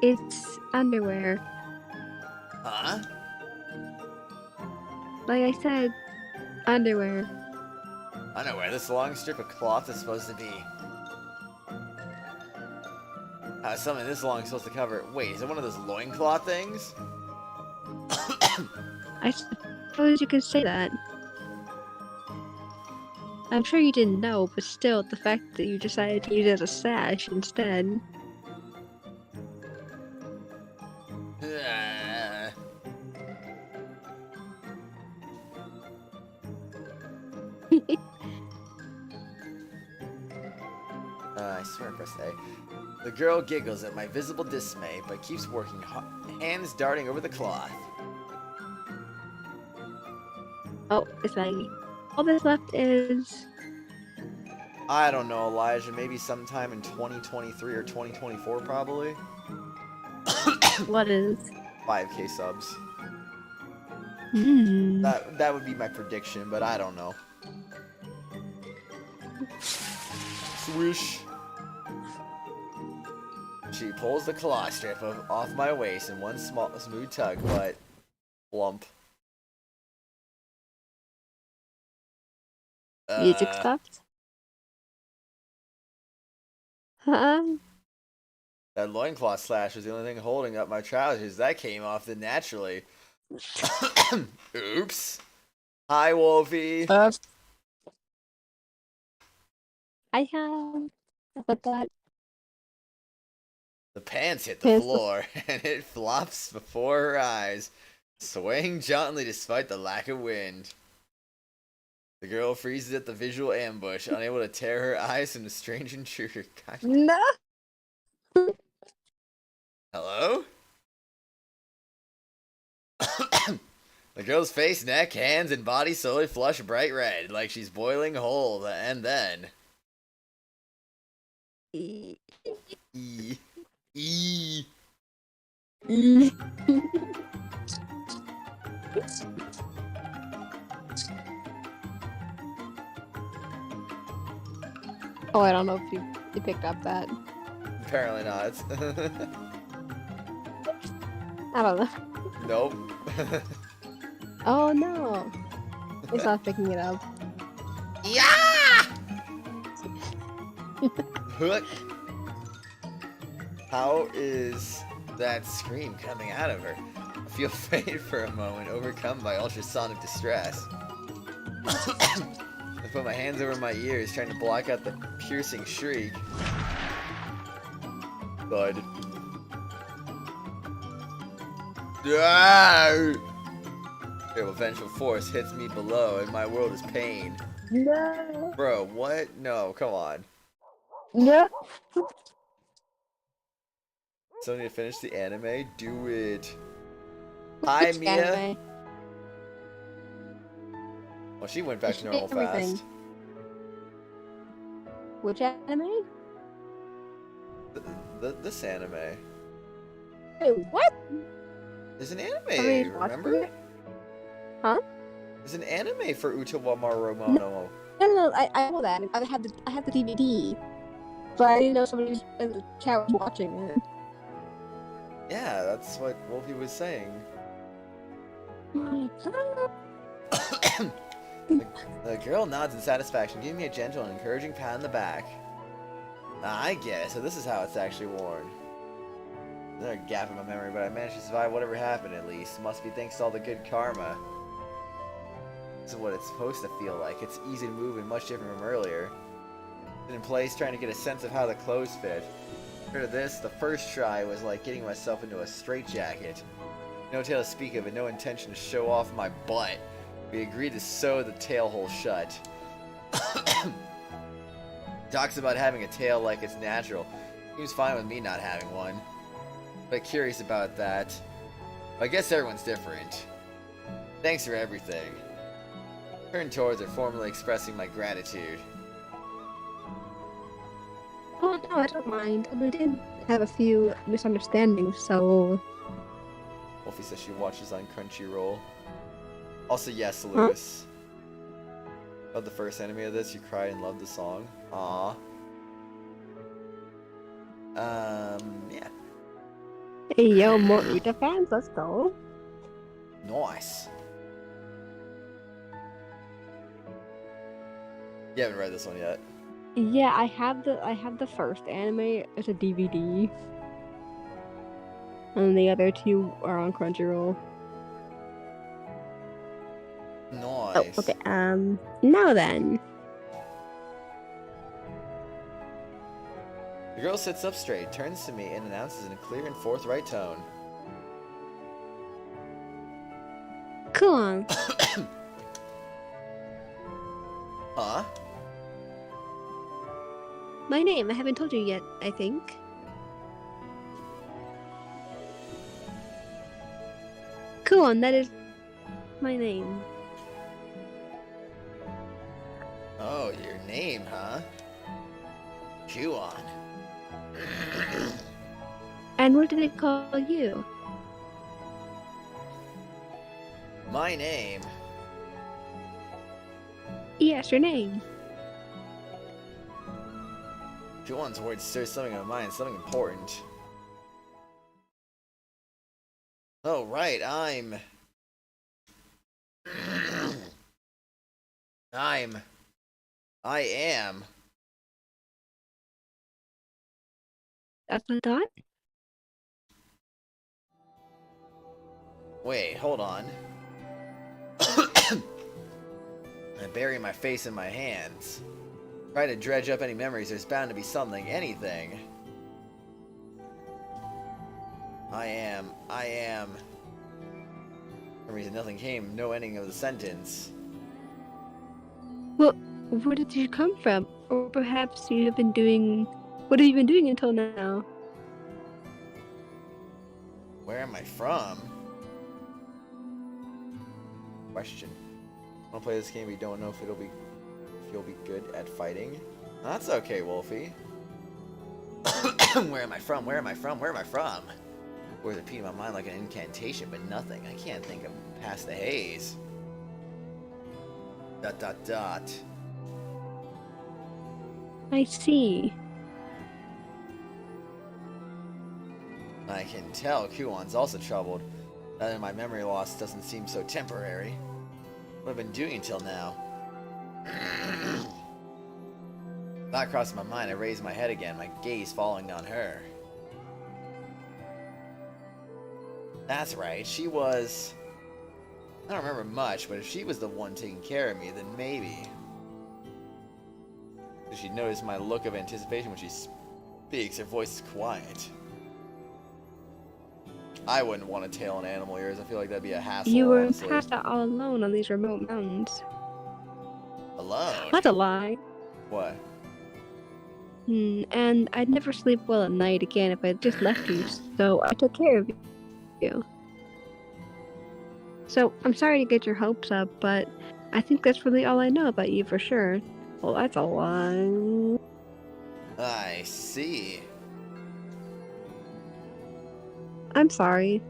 It's underwear. Huh? Like I said, underwear. I know where this long strip of cloth is supposed to be. How is something this long supposed to cover it? Wait, is it one of those loincloth things? I suppose you could say that. I'm sure you didn't know, but still, the fact that you decided to use it as a sash instead. I swear, press A. The girl giggles at my visible dismay, but keeps working, hands darting over the cloth. Oh, it's Maggie. All that's left is... I don't know, Elijah. Maybe sometime in 2023 or 2024, probably. What is? 5K subs. Hmm. That would be my prediction, but I don't know. Swish. She pulls the claw strip off my waist in one smooth tug, but blump. Music stopped? Huh? That loincloth slash was the only thing holding up my trousers. That came off naturally. Oops. Hi, Wolfie. I have... But that... The pants hit the floor, and it flops before her eyes, swaying jauntily despite the lack of wind. The girl freezes at the visual ambush, unable to tear her eyes from the strange intruder. God. No! Hello? The girl's face, neck, hands, and body slowly flush bright red, like she's boiling whole, and then... E. Oh, I don't know if you picked up that. Apparently not. I don't know. Nope. Oh no! It's not picking it up. Yeah! Hook. How is that scream coming out of her? I feel faint for a moment, overcome by ultrasonic distress. I put my hands over my ears, trying to block out the piercing shriek. Thud. A vengeful force hits me below, and my world is pain. No! Bro, what? No, come on. No! So need to finish the anime? Do it. Hi, Mia. Anime? Well, she went back to normal fast. Which anime? This anime. Wait, what? There's an anime, remember? It? Huh? There's an anime for Utawarerumono. No, I know that. I have the DVD, but I didn't know somebody in the chat was watching it. Yeah, that's what Wolfie was saying. The girl nods in satisfaction, giving me a gentle and encouraging pat on the back. I get it, so this is how it's actually worn. There's a gap in my memory, but I managed to survive whatever happened at least. Must be thanks to all the good karma. This is what it's supposed to feel like. It's easy to move and much different from earlier. Been in place trying to get a sense of how the clothes fit. Compared to this, the first try was like getting myself into a straitjacket. No tail to speak of and no intention to show off my butt. We agreed to sew the tail hole shut. Talks about having a tail like it's natural. Seems fine with me not having one. But curious about that. I guess everyone's different. Thanks for everything. Turn towards her, formally expressing my gratitude. Oh no, I don't mind. We did have a few misunderstandings, so... Wolfie says she watches on Crunchyroll. Also, yes, Lewis. Of the first anime of this, you cried and loved the song. Aww. Yeah. Hey yo, more Uta fans, let's go. Nice. You haven't read this one yet. Yeah, I have the first anime as a DVD. And the other two are on Crunchyroll. Nice. Oh, okay. Now then. The girl sits up straight, turns to me, and announces in a clear and forthright tone. Come on. Huh? My name, I haven't told you yet, I think. Kuon, that is my name. Oh, your name, huh? Kuon. And what did it call you? My name. Yes, your name. Kuon's words stir something in my mind, something important. Oh, right, I am. That's what I thought? Wait, hold on. I bury my face in my hands. Try to dredge up any memories, there's bound to be something, anything. I am. For some reason nothing came, no ending of the sentence. Well, where did you come from? Or perhaps you have been doing... What have you been doing until now? Where am I from? Question. Wanna play this game, we don't know if you'll be good at fighting? That's okay, Wolfie. Where am I from? Where am I from? Where am I from? Words repeat in my mind like an incantation, but nothing. I can't think of past the haze. ... I see. I can tell Kuon's also troubled. That my memory loss doesn't seem so temporary. What have I been doing until now? Thought crossed my mind, I raised my head again, my gaze falling on her. That's right, she was... I don't remember much, but if she was the one taking care of me, then maybe... Did she notice my look of anticipation when she speaks? Her voice is quiet. I wouldn't want to tail an animal ears. I feel like that'd be a hassle, You were honestly. passed out all alone on these remote mountains. Alone? That's a lie. What? And I'd never sleep well at night again if I just left you, so I took care of you. So, I'm sorry to get your hopes up, but I think that's really all I know about you for sure. Well, that's a lie. I see. I'm sorry.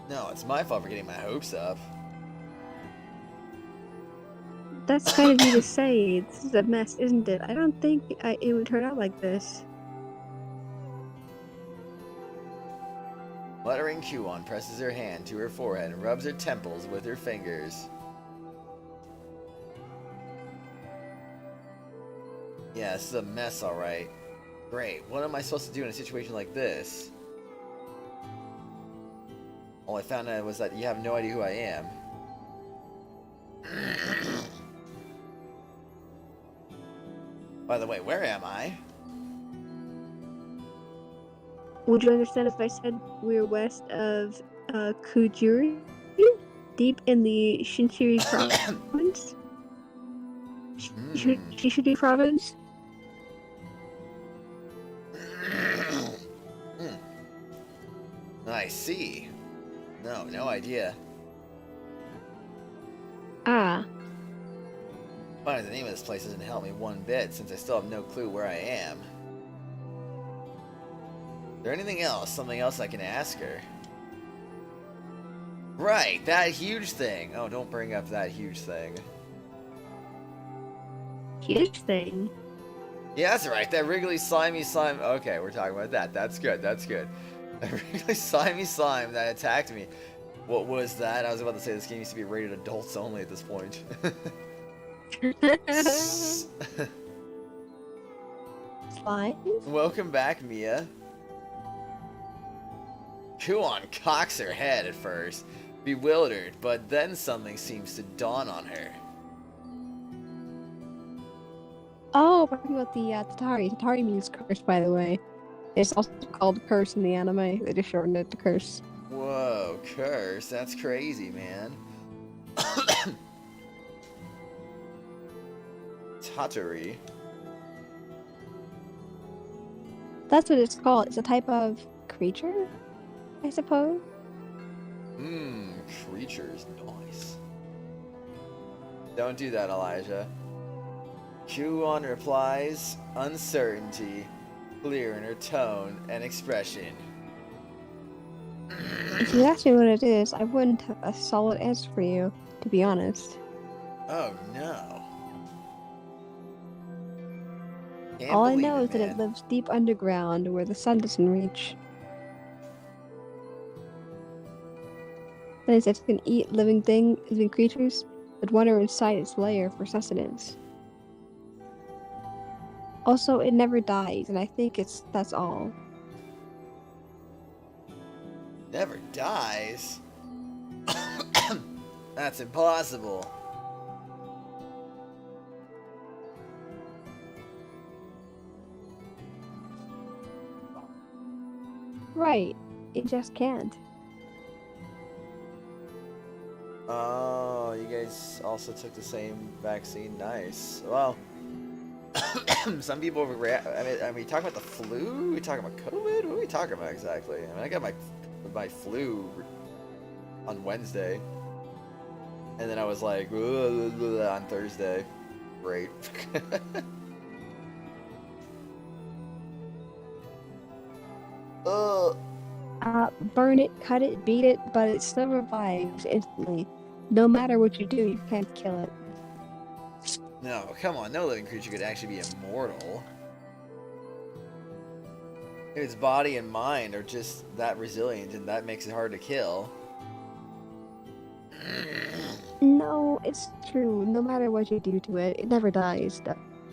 No, it's my fault for getting my hopes up. That's kind of you to say. This is a mess, isn't it? I don't think it would turn out like this. Muttering, Kuon presses her hand to her forehead and rubs her temples with her fingers. Yeah, this is a mess, alright. Great, what am I supposed to do in a situation like this? All I found out was that you have no idea who I am. By the way, where am I? Would you understand if I said we're west of Kujuri? Deep in the Shinchiri province? Shinchiri province? I see. No idea. Ah. Finding the name of this place doesn't help me one bit, since I still have no clue where I am. Is there anything else? Something else I can ask her? Right, that huge thing! Oh, don't bring up that huge thing. Huge thing? Yeah, that's right, that wriggly slimy slime... Okay, we're talking about that. That's good, that's good. That wriggly slimy slime that attacked me. What was that? I was about to say this game used to be rated adults only at this point. Fine. Welcome back, Mia. Kuon cocks her head at first, bewildered, but then something seems to dawn on her. Oh, we're talking about the Tatari. Tatari means curse, by the way. It's also called curse in the anime. They just shortened it to curse. Whoa, curse. That's crazy, man. Tatari. That's what it's called. It's a type of creature, I suppose. Creatures. Nice. Don't do that, Elijah. Kuon replies, uncertainty, clear in her tone and expression. If you asked me what it is, I wouldn't have a solid answer for you, to be honest. Oh no. Can't All I believe know is that man. it lives deep underground where the sun doesn't reach. That is, it can eat living creatures, but wander inside its lair for sustenance. Also, it never dies, and I think that's all. Never dies? That's impossible. Right, it just can't. Oh, you guys also took the same vaccine. Nice. Well, some people overreact. I mean, talking about the flu? We talking about COVID? What are we talking about exactly? I mean, I got my flu on Wednesday, and then I was like on Thursday. Great. Burn it, cut it, beat it, but it still revives instantly. No matter what you do, you can't kill it. No, come on. No living creature could actually be immortal. Its body and mind are just that resilient, and that makes it hard to kill. No, it's true. No matter what you do to it, it never dies.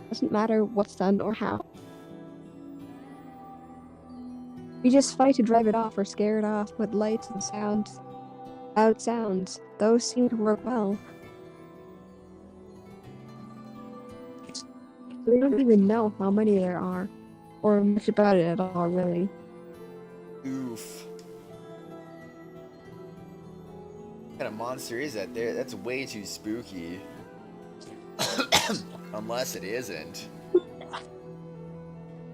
Doesn't matter what's done or how. You just fight to drive it off or scare it off with lights and sounds. Loud sounds. Those seem to work well. We don't even know how many there are, or much about it at all, really. Oof. What kind of monster is that there? That's way too spooky. Unless it isn't.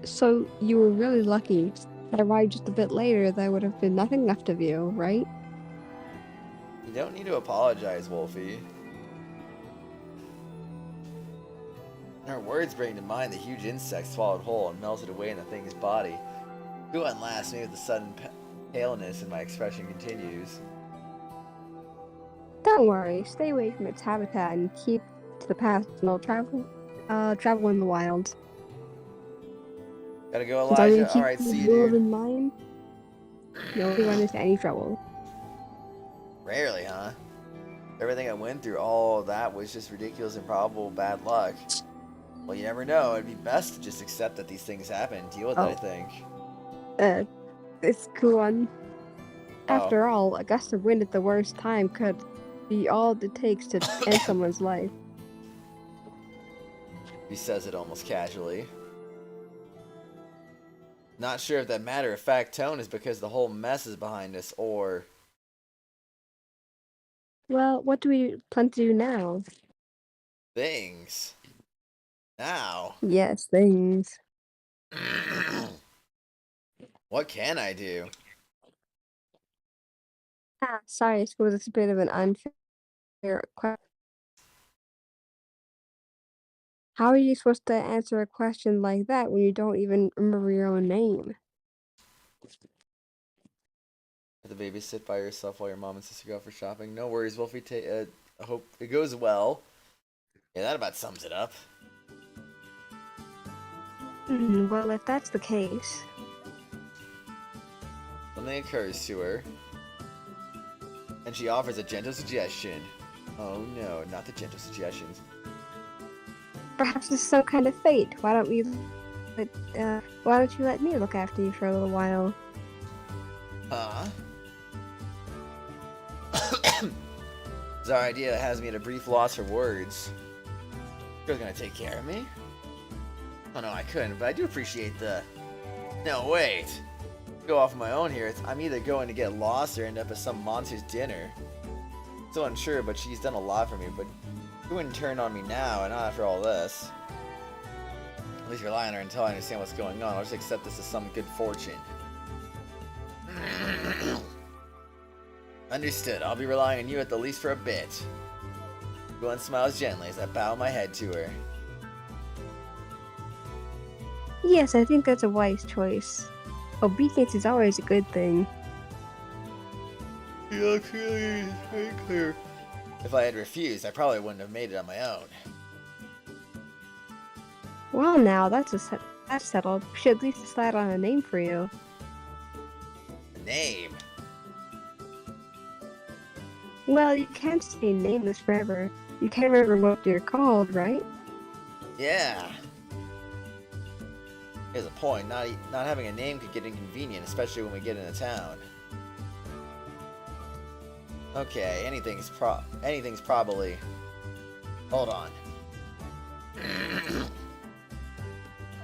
So, you were really lucky. If I arrived just a bit later, there would have been nothing left of you, right? You don't need to apologize, Wolfie. Her words bring to mind the huge insect swallowed whole and melted away in the thing's body. Kuon laughs me with the sudden paleness, and my expression continues. Don't worry, stay away from its habitat and keep to the path and I'll travel in the wild. Gotta go, Since I'm Elijah. gonna keep Alright, these see you, rules dude. in mind, you won't run into any trouble. Rarely, huh? Everything I went through, all that was just ridiculous, improbable, bad luck. Well, you never know. It'd be best to just accept that these things happen and deal with it, I think. It's Kuon. Oh. After all, a gust of wind at the worst time could be all it takes to end someone's life. He says it almost casually. Not sure if that matter-of-fact tone is because the whole mess is behind us, or... Well, what do we plan to do now? things. Now. Yes, things. What can I do? Sorry, I suppose it's a bit of an unfair question. How are you supposed to answer a question like that when you don't even remember your own name? Have the baby sit by yourself while your mom and sister go out for shopping? No worries, Wolfie. I hope it goes well. Yeah, that about sums it up. Well, if that's the case... Something occurs to her. And she offers a gentle suggestion. Oh no, not the gentle suggestions. Perhaps it's some kind of fate. Why don't you let me look after you for a little while? Huh? It's our idea that has me at a brief loss for words. You're gonna take care of me? Oh no, I couldn't, but I do appreciate the... No, wait. Go off on my own here. I'm either going to get lost or end up at some monster's dinner. Still unsure, but she's done a lot for me, but you wouldn't turn on me now, and not after all this. At least rely on her until I understand what's going on. I'll just accept this as some good fortune. Understood. I'll be relying on you at the least for a bit. Gwen smiles gently as I bow my head to her. Yes, I think that's a wise choice. Obedience is always a good thing. Yeah, clearly, very clear. If I had refused, I probably wouldn't have made it on my own. Well, now that's settled. We should at least decide on a name for you. A name? Well, you can't stay nameless forever. You can't remember what you're called, right? Yeah. Here's a point. Not having a name could get inconvenient, especially when we get into town. Okay, anything's probably... Hold on.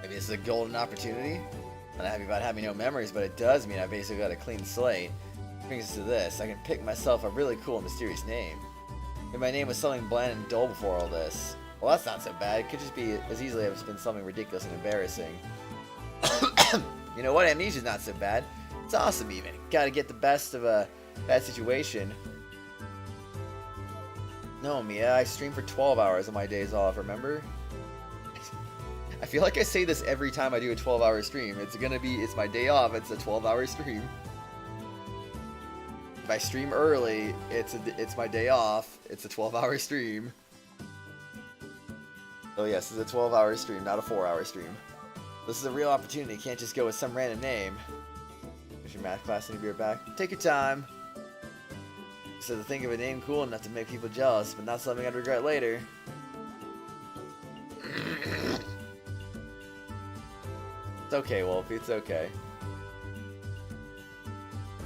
Maybe this is a golden opportunity? I'm not happy about having no memories, but it does mean I basically got a clean slate. Brings us to this. I can pick myself a really cool and mysterious name. If my name was something bland and dull before all this. Well, that's not so bad. It could just be as easily have been something ridiculous and embarrassing. You know what? Amnesia's not so bad. It's awesome even. Gotta get the best of a bad situation. No, Mia, I stream for 12 hours on my days off, remember? I feel like I say this every time I do a 12-hour stream. It's my day off, it's a 12-hour stream. If I stream early, it's my day off, it's a 12-hour stream. So yes, it's a 12-hour stream, not a 4-hour stream. This is a real opportunity, you can't just go with some random name. Is your math class need to be back? Take your time. So to think of a name cool enough to make people jealous, but not something I'd regret later. It's okay, Wolfie, it's okay.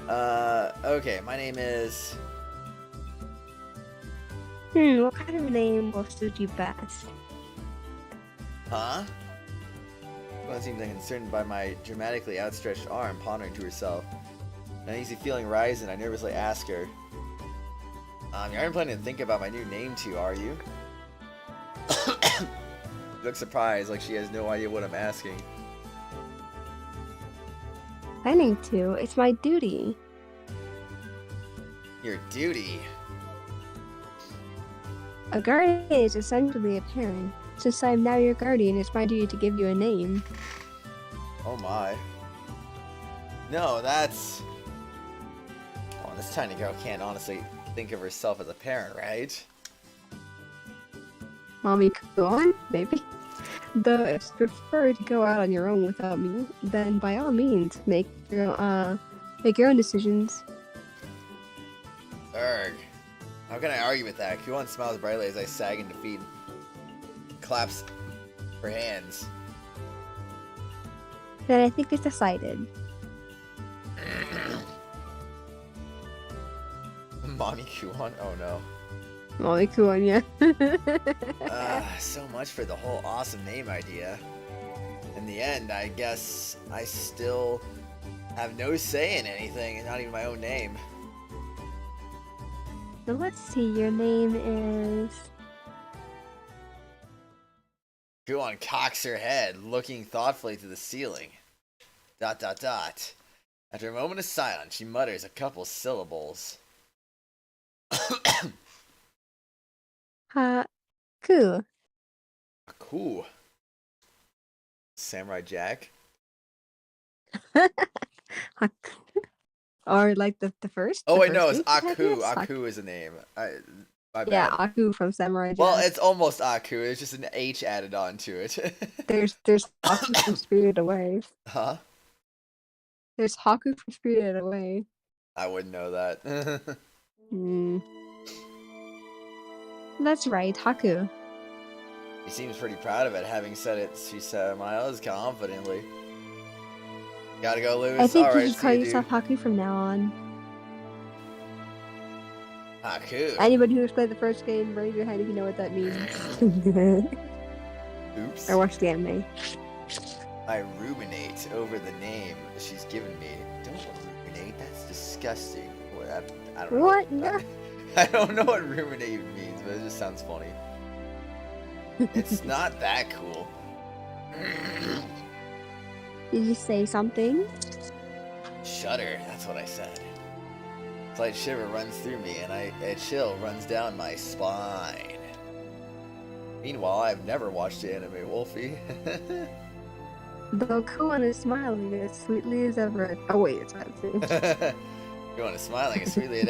Okay, my name is... What kind of name will suit you best? Huh? One seems unconcerned by my dramatically outstretched arm, pondering to herself. An uneasy feeling rises, and I nervously ask her, you aren't planning to think about my new name too, are you? She looks surprised, like she has no idea what I'm asking. Planning to? It's my duty. Your duty? A guardian is essentially a parent. Since I am now your guardian, it's my duty to give you a name. Oh my. No, that's... Oh, this tiny girl can't honestly think of herself as a parent, right? Mommy, go on, maybe. Though if you prefer to go out on your own without me, then by all means, make your own decisions. Erg. How can I argue with that? Kuon smiles brightly as I sag in defeat. Claps her hands. Then I think it's decided. Mommy Kuon? Oh no. Mommy Kuon, yeah. So much for the whole awesome name idea. In the end, I guess I still have no say in anything, and not even my own name. So let's see, your name is... Kuon cocks her head, looking thoughtfully to the ceiling. ... After a moment of silence, she mutters a couple syllables. Cool. Cool. Samurai Jack? Or like the first? Oh the wait, first no, it's name? Aku. Yes, Aku is a name. My bad. Yeah, Aku from Samurai Jack. Well, it's almost Aku. It's just an H added on to it. There's Haku from Spirited Away. Huh? There's Haku from Spirited Away. I wouldn't know that. Hmm. That's right, Haku. He seems pretty proud of it, having said it, she smiles confidently. Gotta go, Lewis. I think you Alright, should call see you, yourself dude. Haku from now on. Haku. Anybody who's played the first game, raise your hand if you know what that means. Oops. I watched the anime. I ruminate over the name she's given me. Don't ruminate, that's disgusting. Well, I don't know. What? No. I don't know what ruminate means, but it just sounds funny. It's not that cool. Did you say something? Shudder, that's what I said. A slight shiver runs through me, and a chill runs down my spine. Meanwhile, I've never watched the anime, Wolfie. Though Kuon is smiling as sweetly as ever. Oh wait, it's not true. Kuon is smiling as sweetly as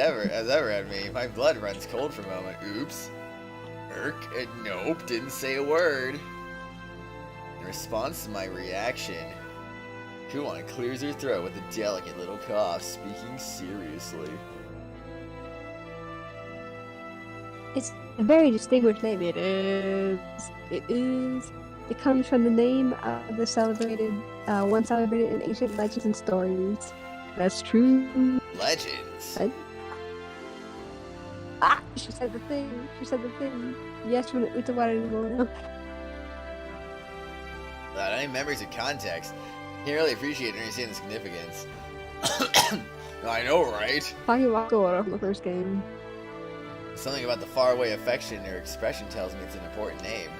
ever at me. My blood runs cold for a moment. Oops. Nope, didn't say a word. In response to my reaction, Kuon clears her throat with a delicate little cough, speaking seriously. It's a very distinguished name. It is. It is. It comes from the name of the one celebrated in ancient legends and stories. That's true. Legends? She said the thing. She said the thing. Yes, from the Utawarerumono. Without any memories of context, can't really appreciate or understand the significance. I know, right? Takiwako from the first game. Something about the faraway affection or expression tells me it's an important name.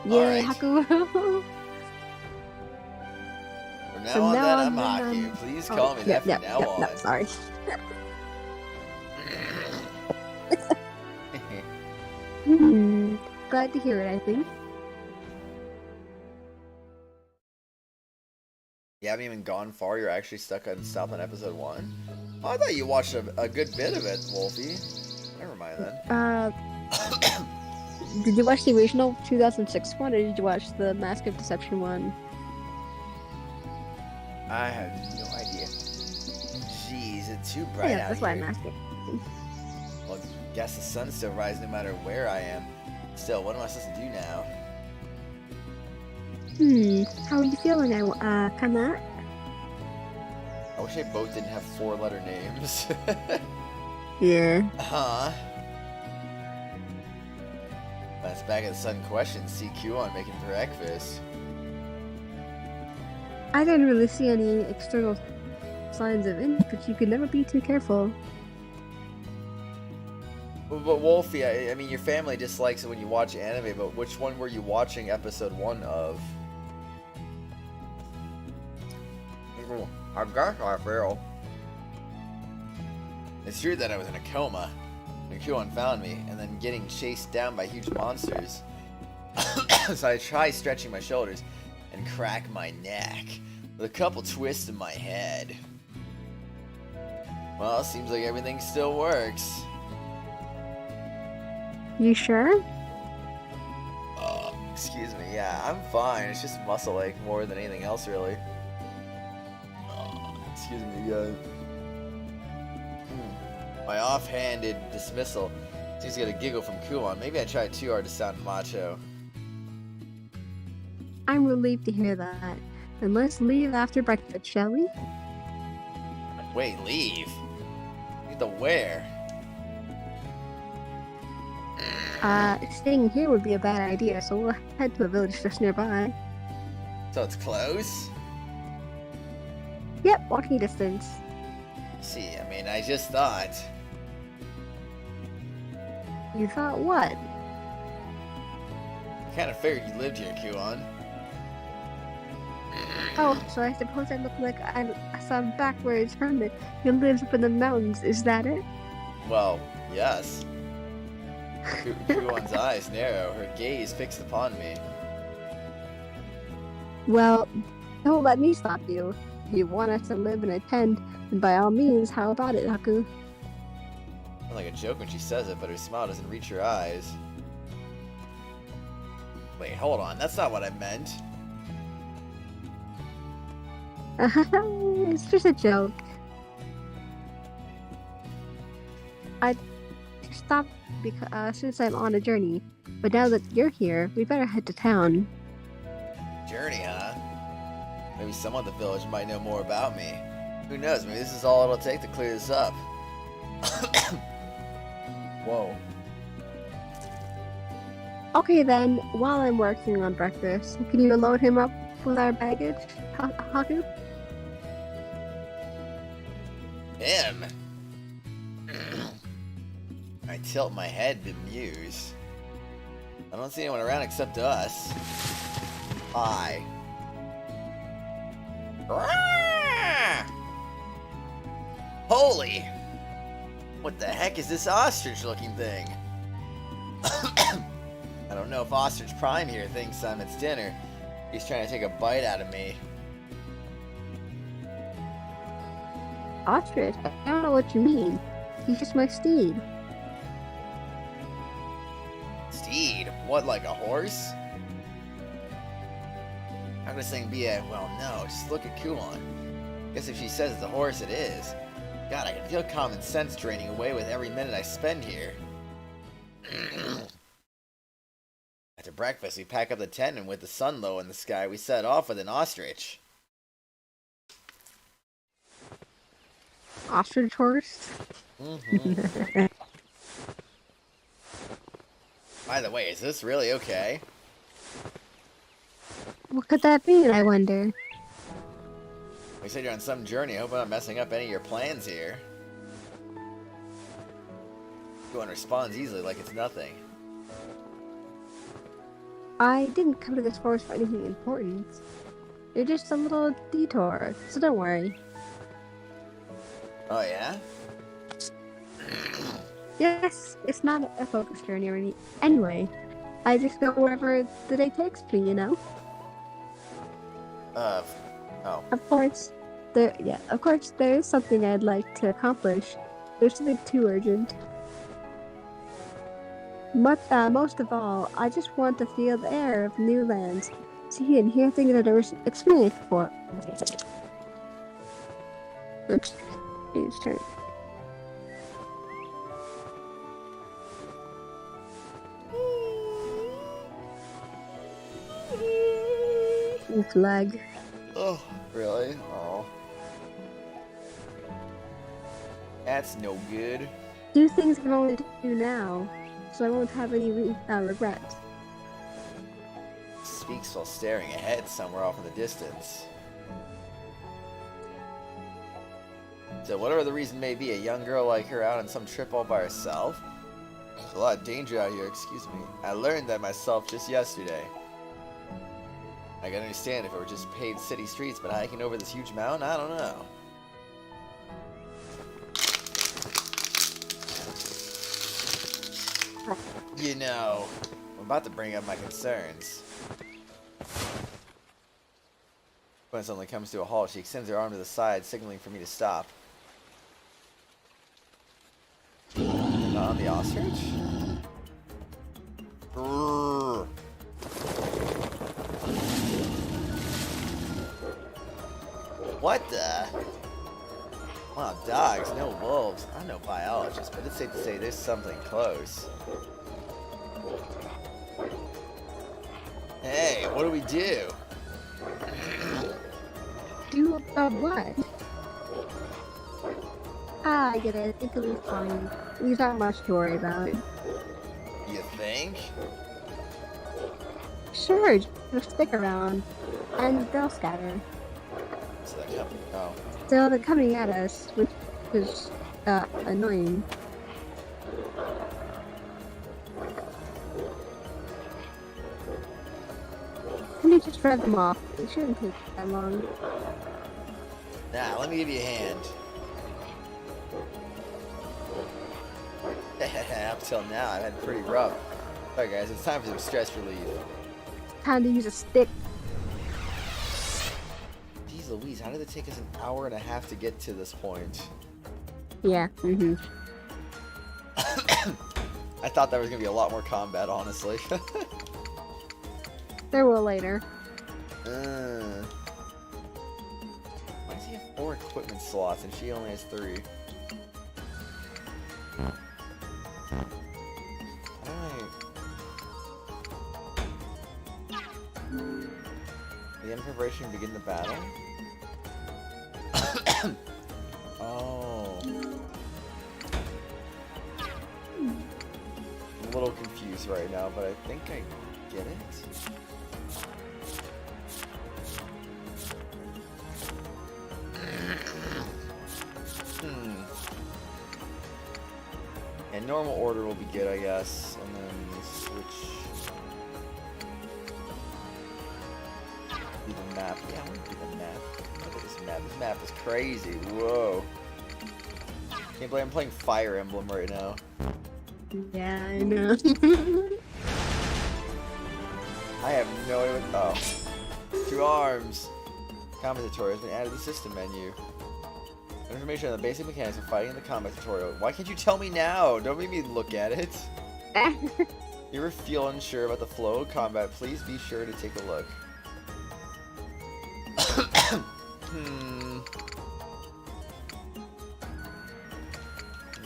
Yay, Alright. Haku. From now on, then, I'm Haku. Please call me that from now on. No, sorry. Glad to hear it, I think. You haven't even gone far, you're actually stopped on episode 1? Oh, I thought you watched a good bit of it, Wolfie. Never mind then. Did you watch the original 2006 one, or did you watch the Mask of Deception one? I have no idea. Jeez, it's too bright out That's why I'm here. asking. Well, I guess the sun still rises no matter where I am. Still, what am I supposed to do now? How are you feeling now, Kana? I wish they both didn't have 4-letter names. Yeah. Huh? That's back at the sun question. CQ on making breakfast. I didn't really see any external signs of it, but you could never be too careful. But Wolfie, I mean, your family dislikes it when you watch anime, but which one were you watching episode 1 of? I guess I feel. It's true that I was in a coma when Kuon found me, and then getting chased down by huge monsters. So I try stretching my shoulders and crack my neck with a couple twists in my head. Well, it seems like everything still works. You sure? Excuse me, yeah, I'm fine. It's just muscle ache more than anything else, really. Excuse me, guys. My offhanded dismissal seems to get a giggle from Kuon. Maybe I tried too hard to sound macho. I'm relieved to hear that. Then let's leave after breakfast, shall we? Wait, leave? Leave to where? Staying here would be a bad idea, so we'll head to a village just nearby. So it's close? Yep, walking distance. See, I mean, I just thought. You thought what? I kind of figured you lived here, Kuon. Oh, so I suppose I look like I'm some backwards hermit who lives up in the mountains, is that it? Well, yes. Kuon's eyes narrow, her gaze fixed upon me. Well, don't let me stop you. If you want us to live in a tent, then by all means, how about it, Haku? Sounds like a joke when she says it, but her smile doesn't reach her eyes. Wait, hold on, that's not what I meant. It's just a joke. I stopped because since I'm on a journey. But now that you're here, we better head to town. Journey, huh? Maybe someone at the village might know more about me. Who knows? Maybe this is all it'll take to clear this up. Whoa. Okay then, while I'm working on breakfast, can you load him up with our baggage, Haku? Him? I tilt my head bemused. I don't see anyone around except us. Hi. Holy! What the heck is this ostrich-looking thing? I don't know if Ostrich Prime here thinks I'm its dinner. He's trying to take a bite out of me. Ostrich? I don't know what you mean. He's just my steed. Steed? What, like a horse? How could this thing be a... well, no, just look at Kulon. Guess if she says it's a horse, it is. God, I can feel common sense draining away with every minute I spend here. After breakfast, we pack up the tent, and with the sun low in the sky, we set off with an ostrich. Ostrich horse? Mm-hmm. By the way, is this really okay? What could that mean, I wonder? We said you're on some journey. I hope I'm not messing up any of your plans here. Everyone responds easily like it's nothing. I didn't come to this forest for anything important. It's just a little detour, so don't worry. Oh, yeah? Yes, it's not a focused journey or anything. Anyway, I just go wherever the day takes me, you know? Oh. Of course, there is something I'd like to accomplish. There's something too urgent. But most of all, I just want to feel the air of new lands, see and hear things I've never experienced before. Oops, it's turn. It's lag. Oh, really? Oh. That's no good. Do things I can only do now, so I won't have any regrets. Speaks while staring ahead somewhere off in the distance. So whatever the reason may be, a young girl like her out on some trip all by herself? There's a lot of danger out here, excuse me. I learned that myself just yesterday. I can understand if it were just paved city streets, but hiking over this huge mountain? I don't know. You know, I'm about to bring up my concerns. When it suddenly comes to a halt, she extends her arm to the side, signaling for me to stop. And on the ostrich? Brrr. What the? Wow, dogs, no wolves. I'm no biologist, but it's safe to say there's something close. Hey, what do we do? Do what? I get it. I think it'll be fine. There's not much to worry about. You think? Sure, just stick around, and they'll scatter. So they're coming. Oh. So they're coming at us, which is annoying. Let me just rev them off. It shouldn't take that long. Nah, let me give you a hand. Up till now, I've had pretty rough. Alright guys, it's time for some stress relief. Time to use a stick. Jeez Louise, how did it take us an hour and a half to get to this point? Yeah, I thought there was going to be a lot more combat, honestly. There will later. Why does he have 4 equipment slots and she only has 3? The end preparation begin the battle? Oh. I'm a little confused right now, but I think I get it. And normal order will be good, I guess, and then switch. Do the map. Yeah, I want to do the map. Look at this map. This map is crazy. Whoa. Can't believe I'm playing Fire Emblem right now. Yeah, I know. I have no idea what. Oh. 2 arms. Combat tutorial has been added to the system menu. Information on the basic mechanics of fighting in the combat tutorial. Why can't you tell me now? Don't make me look at it. You ever feel unsure about the flow of combat? Please be sure to take a look.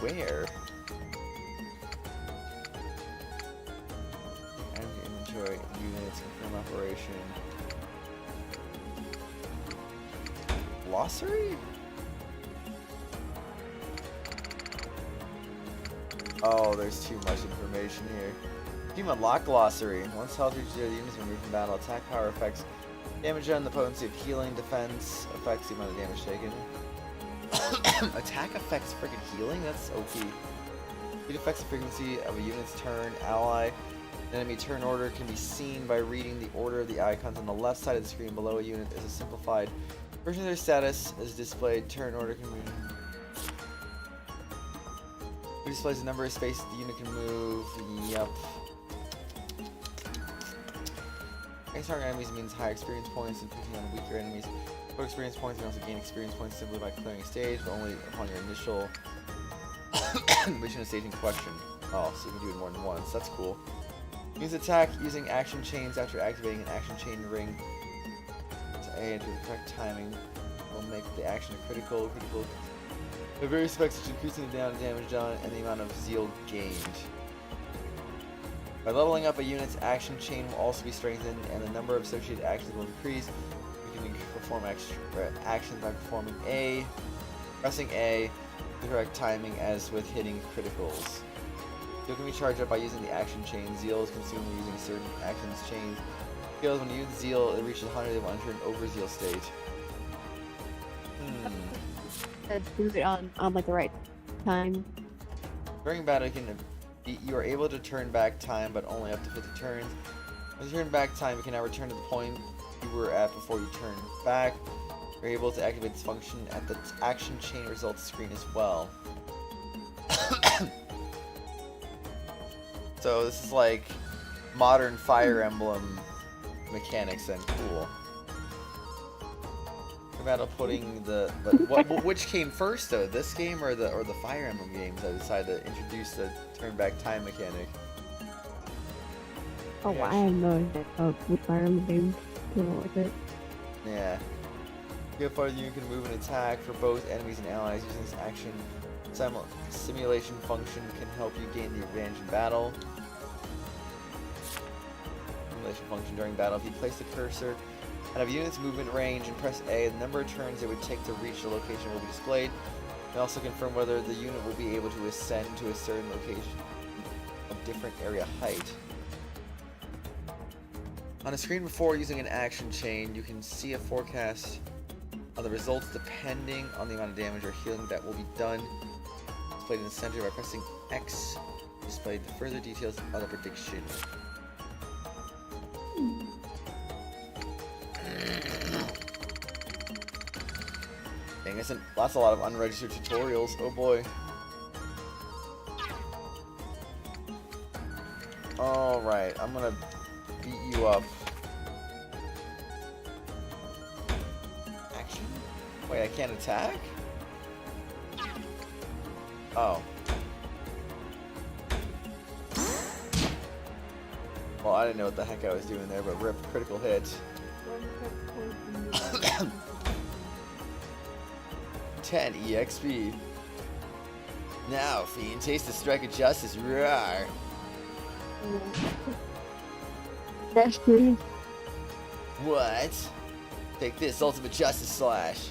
Where? And inventory units, confirm operation. Glossary? Oh, there's too much information here. Team unlock glossary. Once health reaches 0, the units are removed from battle. Attack power effects. Damage on the potency of healing. Defense affects the amount of damage taken. Attack affects freaking healing? That's OP. It affects the frequency of a unit's turn. Ally. Enemy turn order can be seen by reading the order of the icons on the left side of the screen below a unit as a simplified version of their status is displayed. Turn order can be... It displays the number of spaces the unit can move. Yup. Against target enemies means higher experience points and picking on weaker enemies. For experience points, you can also gain experience points simply by clearing a stage, but only upon your initial completion of stage in question. Oh, so you can do it more than once. That's cool. Use attack using action chains after activating an action chain ring. To aid with the correct timing will make the action a critical. The various effects such as increasing the amount of damage done and the amount of zeal gained. By leveling up a unit's action chain will also be strengthened and the number of associated actions will increase. You can perform actions by pressing A, the correct timing as with hitting criticals. Zeal can be charged up by using the action chain. Zeal is consumed when using certain actions chains. Skills when you use Zeal, it reaches 100, they will enter an over-Zeal state. Do it on like the right time. During battle, you are able to turn back time, but only up to 50 turns. As you turn back time, you can now return to the point you were at before you turn back. You're able to activate this function at the action chain results screen as well. So this is like modern Fire Emblem mechanics and cool. About putting the which came first though, this game or the Fire Emblem games that decided to introduce the turn back time mechanic? Oh, yeah, I have no idea which Fire Emblem games deal with it. Yeah. Go far, you can move and attack for both enemies and allies using this action. Simulation function can help you gain the advantage in battle. Simulation function during battle. If you place the cursor out of unit's movement range and press A, the number of turns it would take to reach the location will be displayed. And also confirm whether the unit will be able to ascend to a certain location of different area height. On a screen before using an action chain, you can see a forecast of the results depending on the amount of damage or healing that will be done. Displayed in the center by pressing X. Displayed the further details of the prediction. Dang, that's a lot of unregistered tutorials. Oh boy. Alright, I'm gonna beat you up. Action? Wait, I can't attack? Oh. Well, I didn't know what the heck I was doing there, but rip, critical hit. 10 EXP. Now, fiend, taste the strike of justice. Roar. That's true. What? Take this, ultimate justice slash.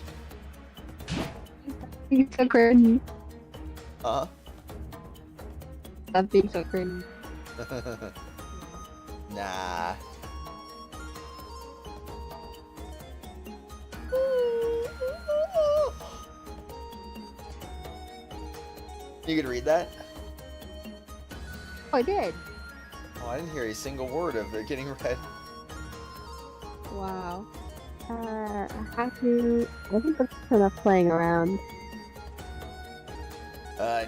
You're so cringy. Huh? Stop being so cringy. Nah. You could read that? Oh, I did. Oh, I didn't hear a single word of it getting read. Wow. I have to. I think that's enough playing around.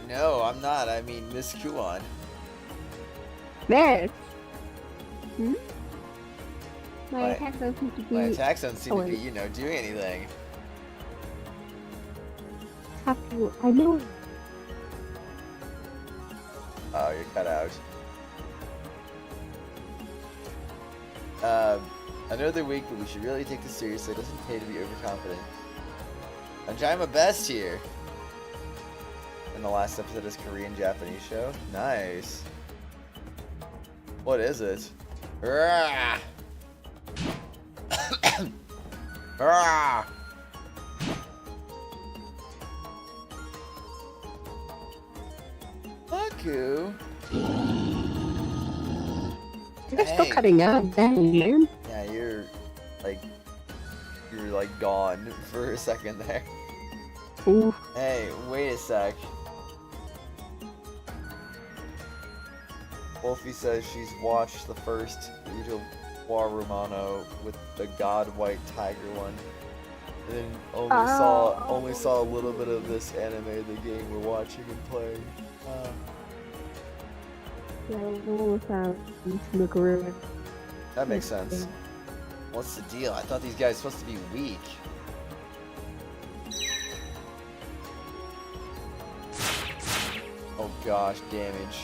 No, I'm not. I mean, Miss Kuon. There. Hmm? My My- attacks don't seem to be. My attacks don't seem Oh, to be, wait. doing anything. Have to. I know. Oh, you're cut out. Another week, but we should really take this seriously. It doesn't pay to be overconfident. I'm trying my best here. In the last episode of this Korean-Japanese show. Nice. What is it? Rah! Rah! Baku? You're still Hey. cutting out. Dang, man. Yeah, you're like gone for a second there. Ooh. Hey, wait a sec. Wolfie says she's watched the first Utawarerumono with the God White Tiger one, and then only saw a little bit of this anime, the game we're watching and playing. Yeah, we'll look around. That makes sense. What's the deal? I thought these guys were supposed to be weak. Oh gosh, damage.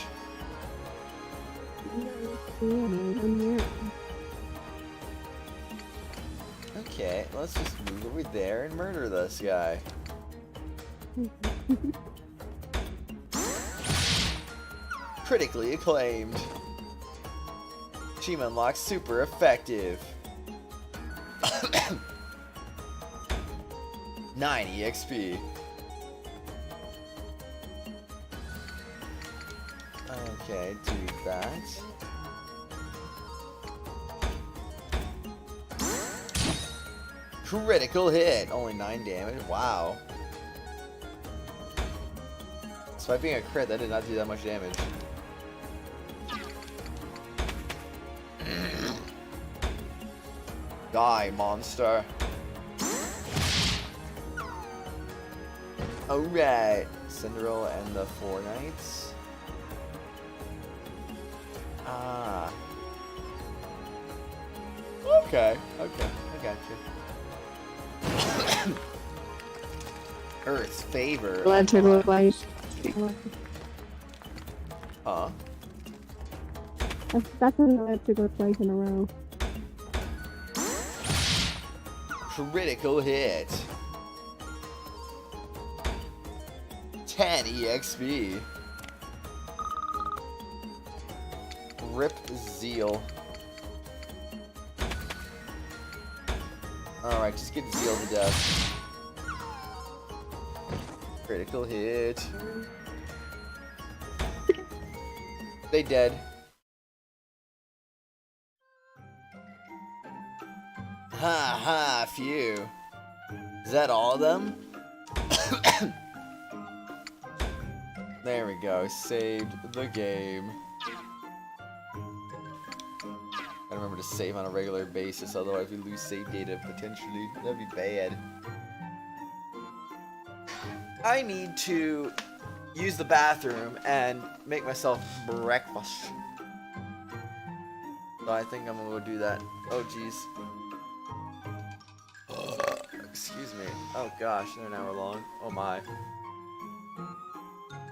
Okay, let's just move over there and murder this guy. Critically acclaimed. Team unlocked super effective. 9 EXP. Okay, do that. Critical hit! Only 9 damage. Wow. Despite being a crit, that did not do that much damage. Die, monster. Alright. Cinderella and the Four Knights. Ah. Okay, I got you. Earth's favor. Electrical device. Huh? That's an electrical twice in a row. Critical hit. 10 EXP. Rip Zeal. Alright, just get Zeal to death. Critical hit. They dead. Ha ha, phew. Is that all of them? There we go, saved the game. Gotta remember to save on a regular basis, otherwise we lose save data potentially. That'd be bad. I need to use the bathroom and make myself breakfast. So I think I'm gonna go do that. Oh jeez. Excuse me. Oh gosh, they're an hour long. Oh my.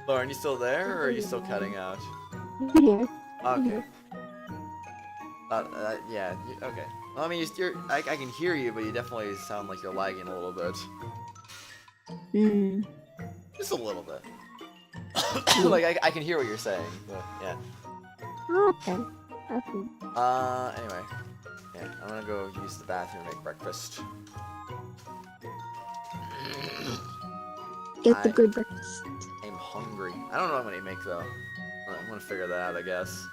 Lauren, you still there, or are you still cutting out? Yeah. Okay. Yeah. Okay. Well, I mean, I can hear you, but you definitely sound like you're lagging a little bit. Mm. Just a little bit. Like I can hear what you're saying, but yeah. Okay. That's good. Anyway. Yeah, I'm gonna go use the bathroom and make breakfast. Get the good breakfast. I'm hungry. I don't know what I'm gonna make though. I'm gonna figure that out, I guess.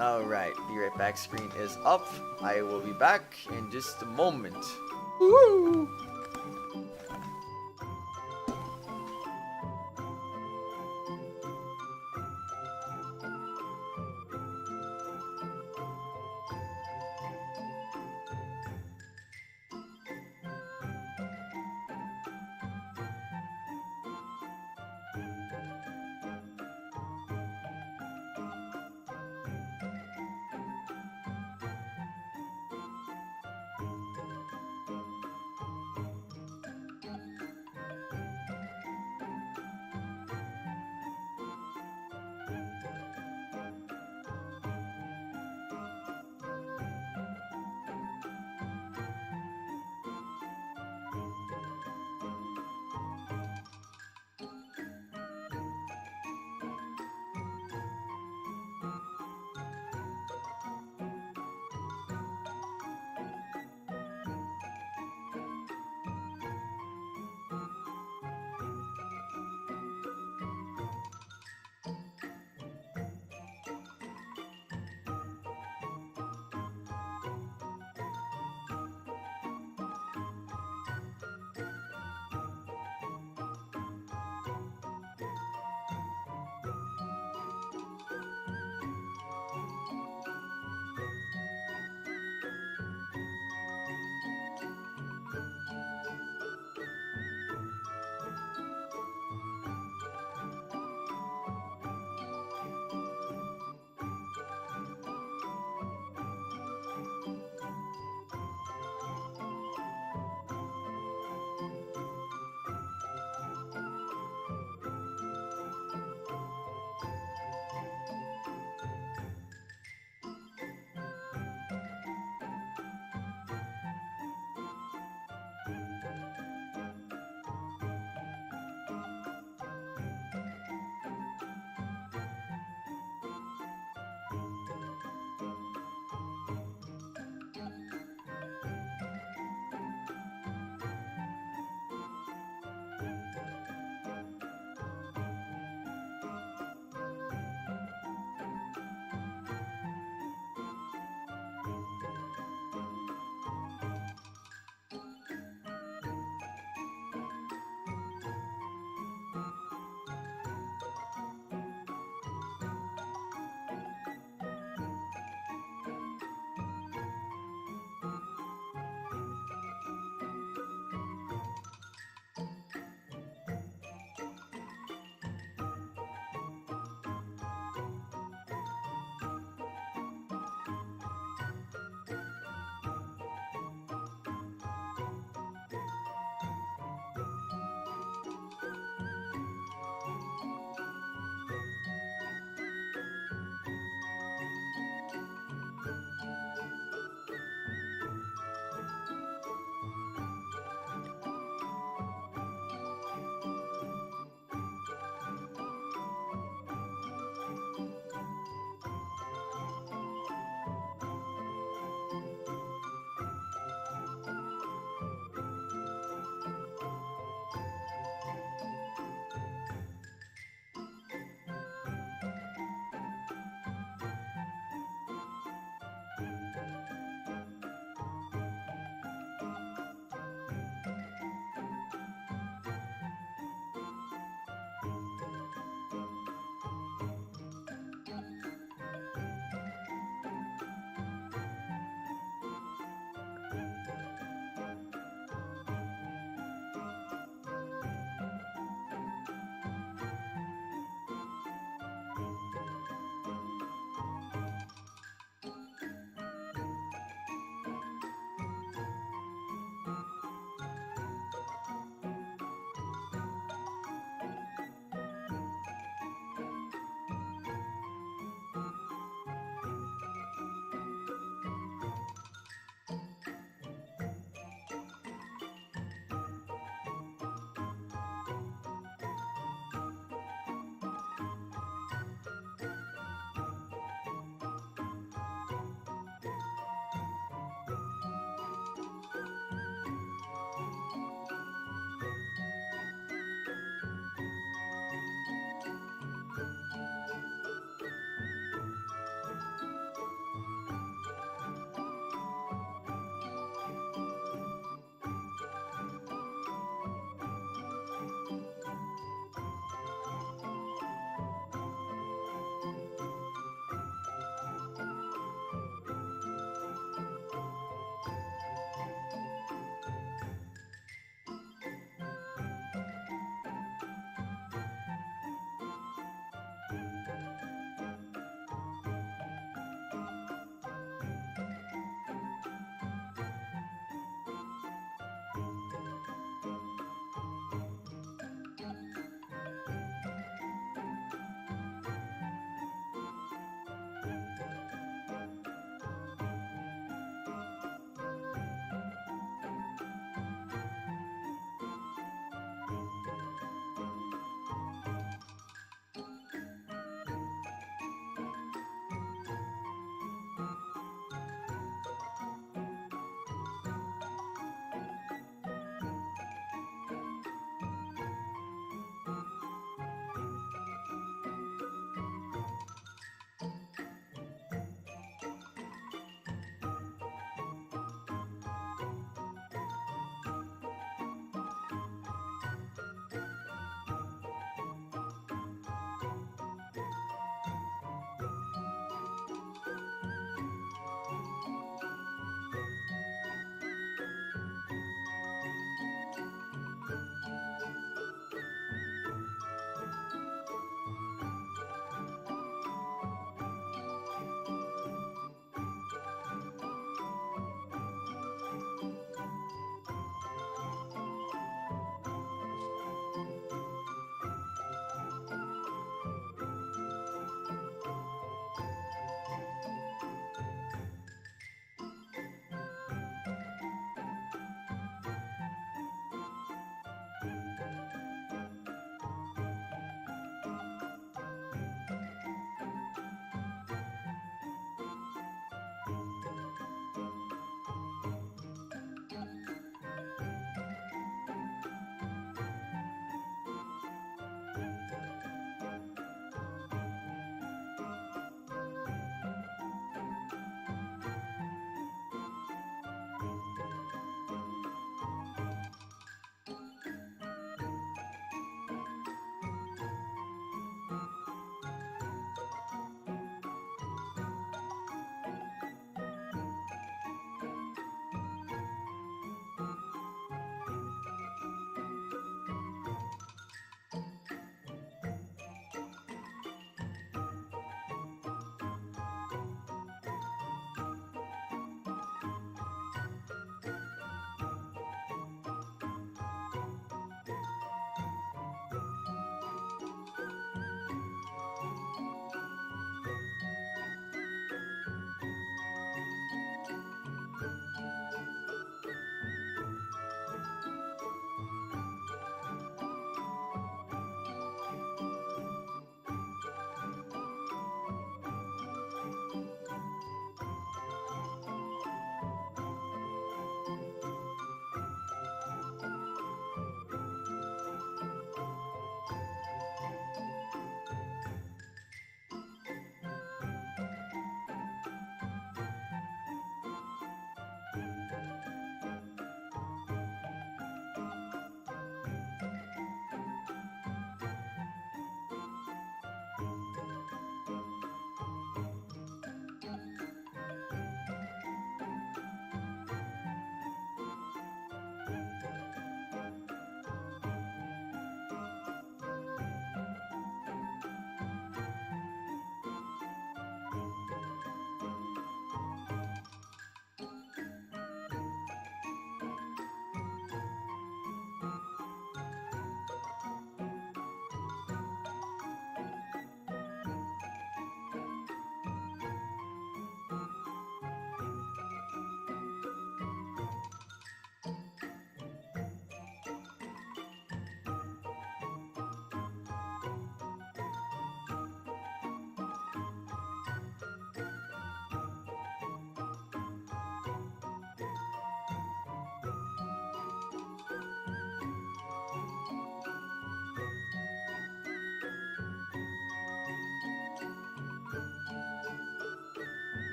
Alright, be right back. Screen is up. I will be back in just a moment. Woo!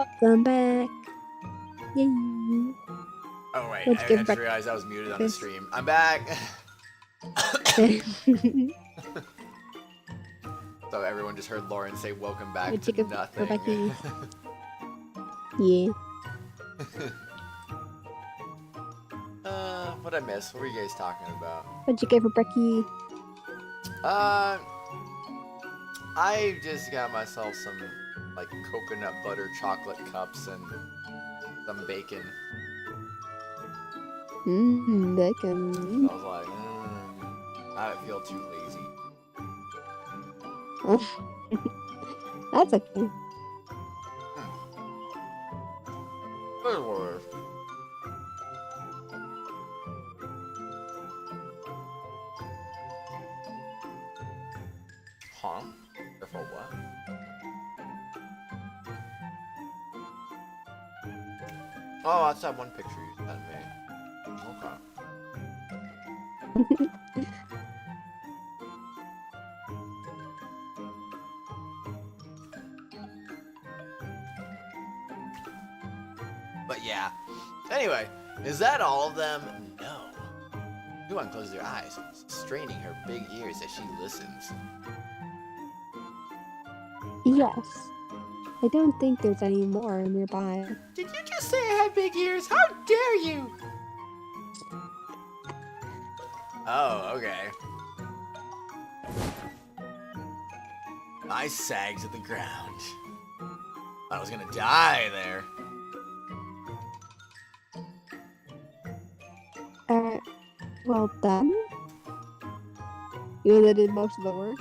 Welcome back. Yay. Oh wait, Let's I get just back realized I was muted on the this. stream. I'm back. So everyone just heard Lauren say welcome back Let's to get nothing. back in. Yeah. What'd I miss? What were you guys talking about? What'd you get for brekkie? I just got myself some like coconut butter chocolate cups and some bacon. Bacon. So I was like, I don't feel too lazy. Oh. That's okay. Good word. Huh? For what? Oh, that's that one picture you sent me. Okay. But yeah. Anyway, is that all of them? No. Everyone closes their eyes, straining her big ears as she listens. Yes. I don't think there's any more nearby. Did you just say I had big ears? How dare you! Oh, okay. I sagged to the ground. I was gonna die there. Well done. You did most of the work.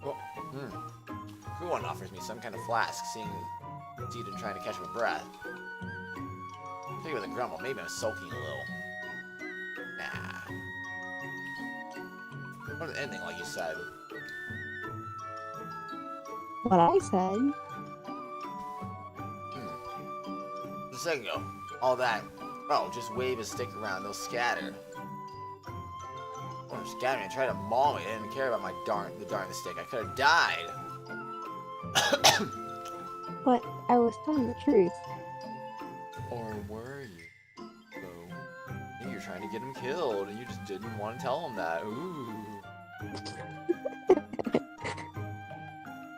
Well, Everyone offers me some kind of flask, seeing Eden trying to catch my breath. I think with a grumble, maybe I'm sulking a little. Nah. Wasn't anything like you said. What I said. A second ago, all that. Oh, just wave a stick around, they'll scatter. Or scattering and try to maul me. I didn't care about the darn stick. I could have died. But I was telling the truth. Or were you? So, maybe you're trying to get him killed, and you just didn't want to tell him that. Ooh.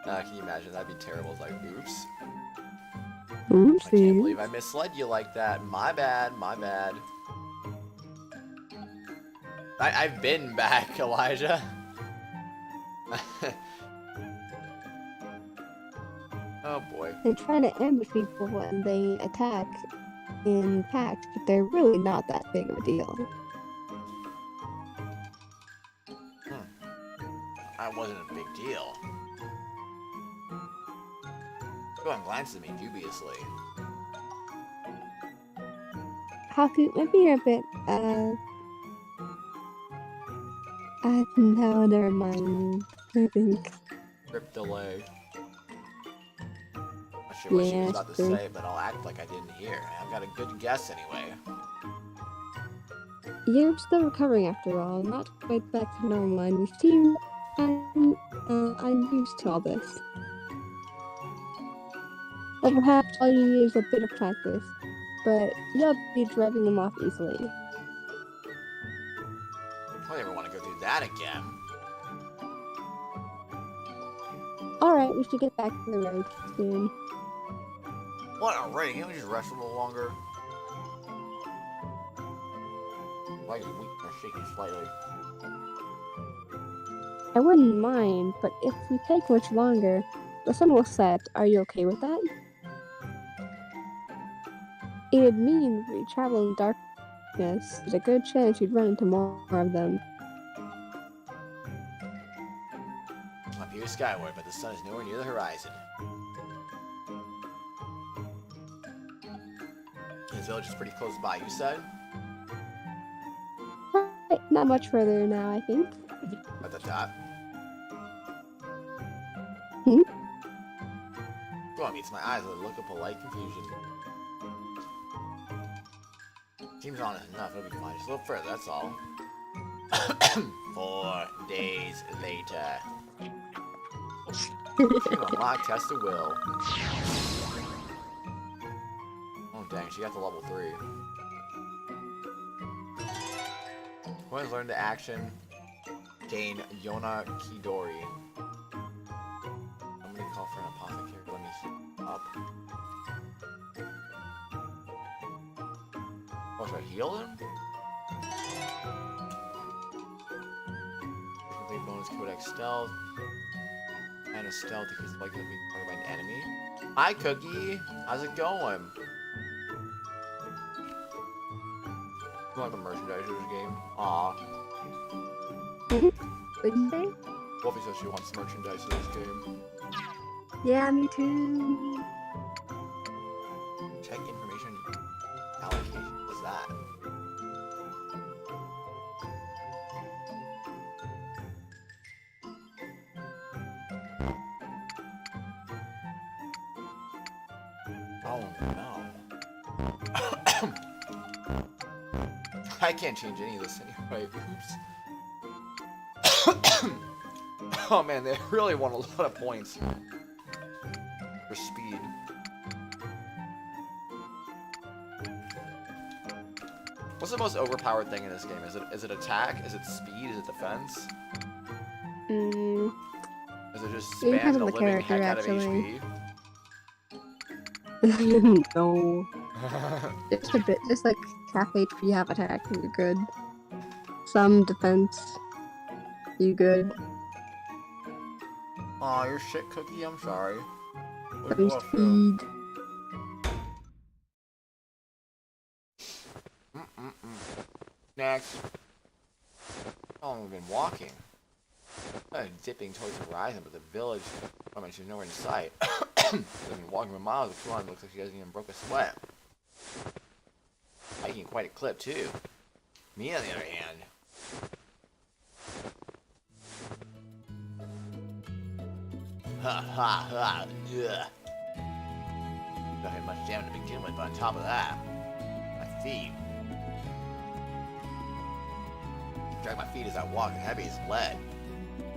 Can you imagine? That'd be terrible. It's like, oops. Oopsie. I can't believe I misled you like that. My bad, my bad. I've been back, Elijah. Oh boy. They try to ambush people when they attack in packs, but they're really not that big of a deal. That wasn't a big deal. Everyone glances at me dubiously. Haku, maybe you're a bit, no, never mind. I think. Rip delay. Not sure what she was about to true. say, but I'll act like I didn't hear. I've got a good guess anyway. You're still recovering after all, not quite back to normal, and you seem I'm used to all this. But perhaps all you need is a bit of practice, but you'll be driving them off easily. I never want to go through that again. Alright, we should get back to the road soon. What already? Can't we just rest a little longer? Why are you weak or shaking slightly? I wouldn't mind, but if we take much longer, the sun will set. Are you okay with that? It would mean we travel in darkness. There's a good chance you'd run into more of them. Up here skyward, but the sun is nowhere near the horizon. This village is pretty close by, you said? Right, not much further now, I think. At the top. Hmm? Go on, meets my eyes with a look of polite confusion. Seems honest enough, it'll be fine. Just a little further, that's all. 4 days later. Unlock test of will. Oh dang, she got to level 3. When learn the action, gain Yona Kidori. I'm gonna call for an apothecary. Let me heal up. Oh, should I heal him? Complete bonus codex stealth. And a stealth because it's likely to be targeted by an enemy. Hi, Cookie. How's it going? You want the merchandise of this game? Aw. What'd you say? Wolfie says she wants merchandise of this game. Yeah, me too. Check information allocation. What's that? Oh no. I can't change any of this anyway. Oops. Oh man, they really want a lot of points for speed. What's the most overpowered thing in this game? Is it attack? Is it speed? Is it defense? Is it just spam the living heck out of HP? No. Just a bit, just like half HP, half attack, you're good. Some defense, you good. Aw, you're shit, Cookie, I'm sorry. Some speed. Next. How long have we been walking? Dipping towards the horizon, but the village, I mean, she's nowhere in sight. I've been walking for miles, but come on, looks like she hasn't even broke a sweat. Hiking quite a clip, too. Me, on the other hand. Ha ha ha, ugh. Don't have much damage to begin with, but on top of that, my feet. Drag my feet as I walk, and heavy as lead.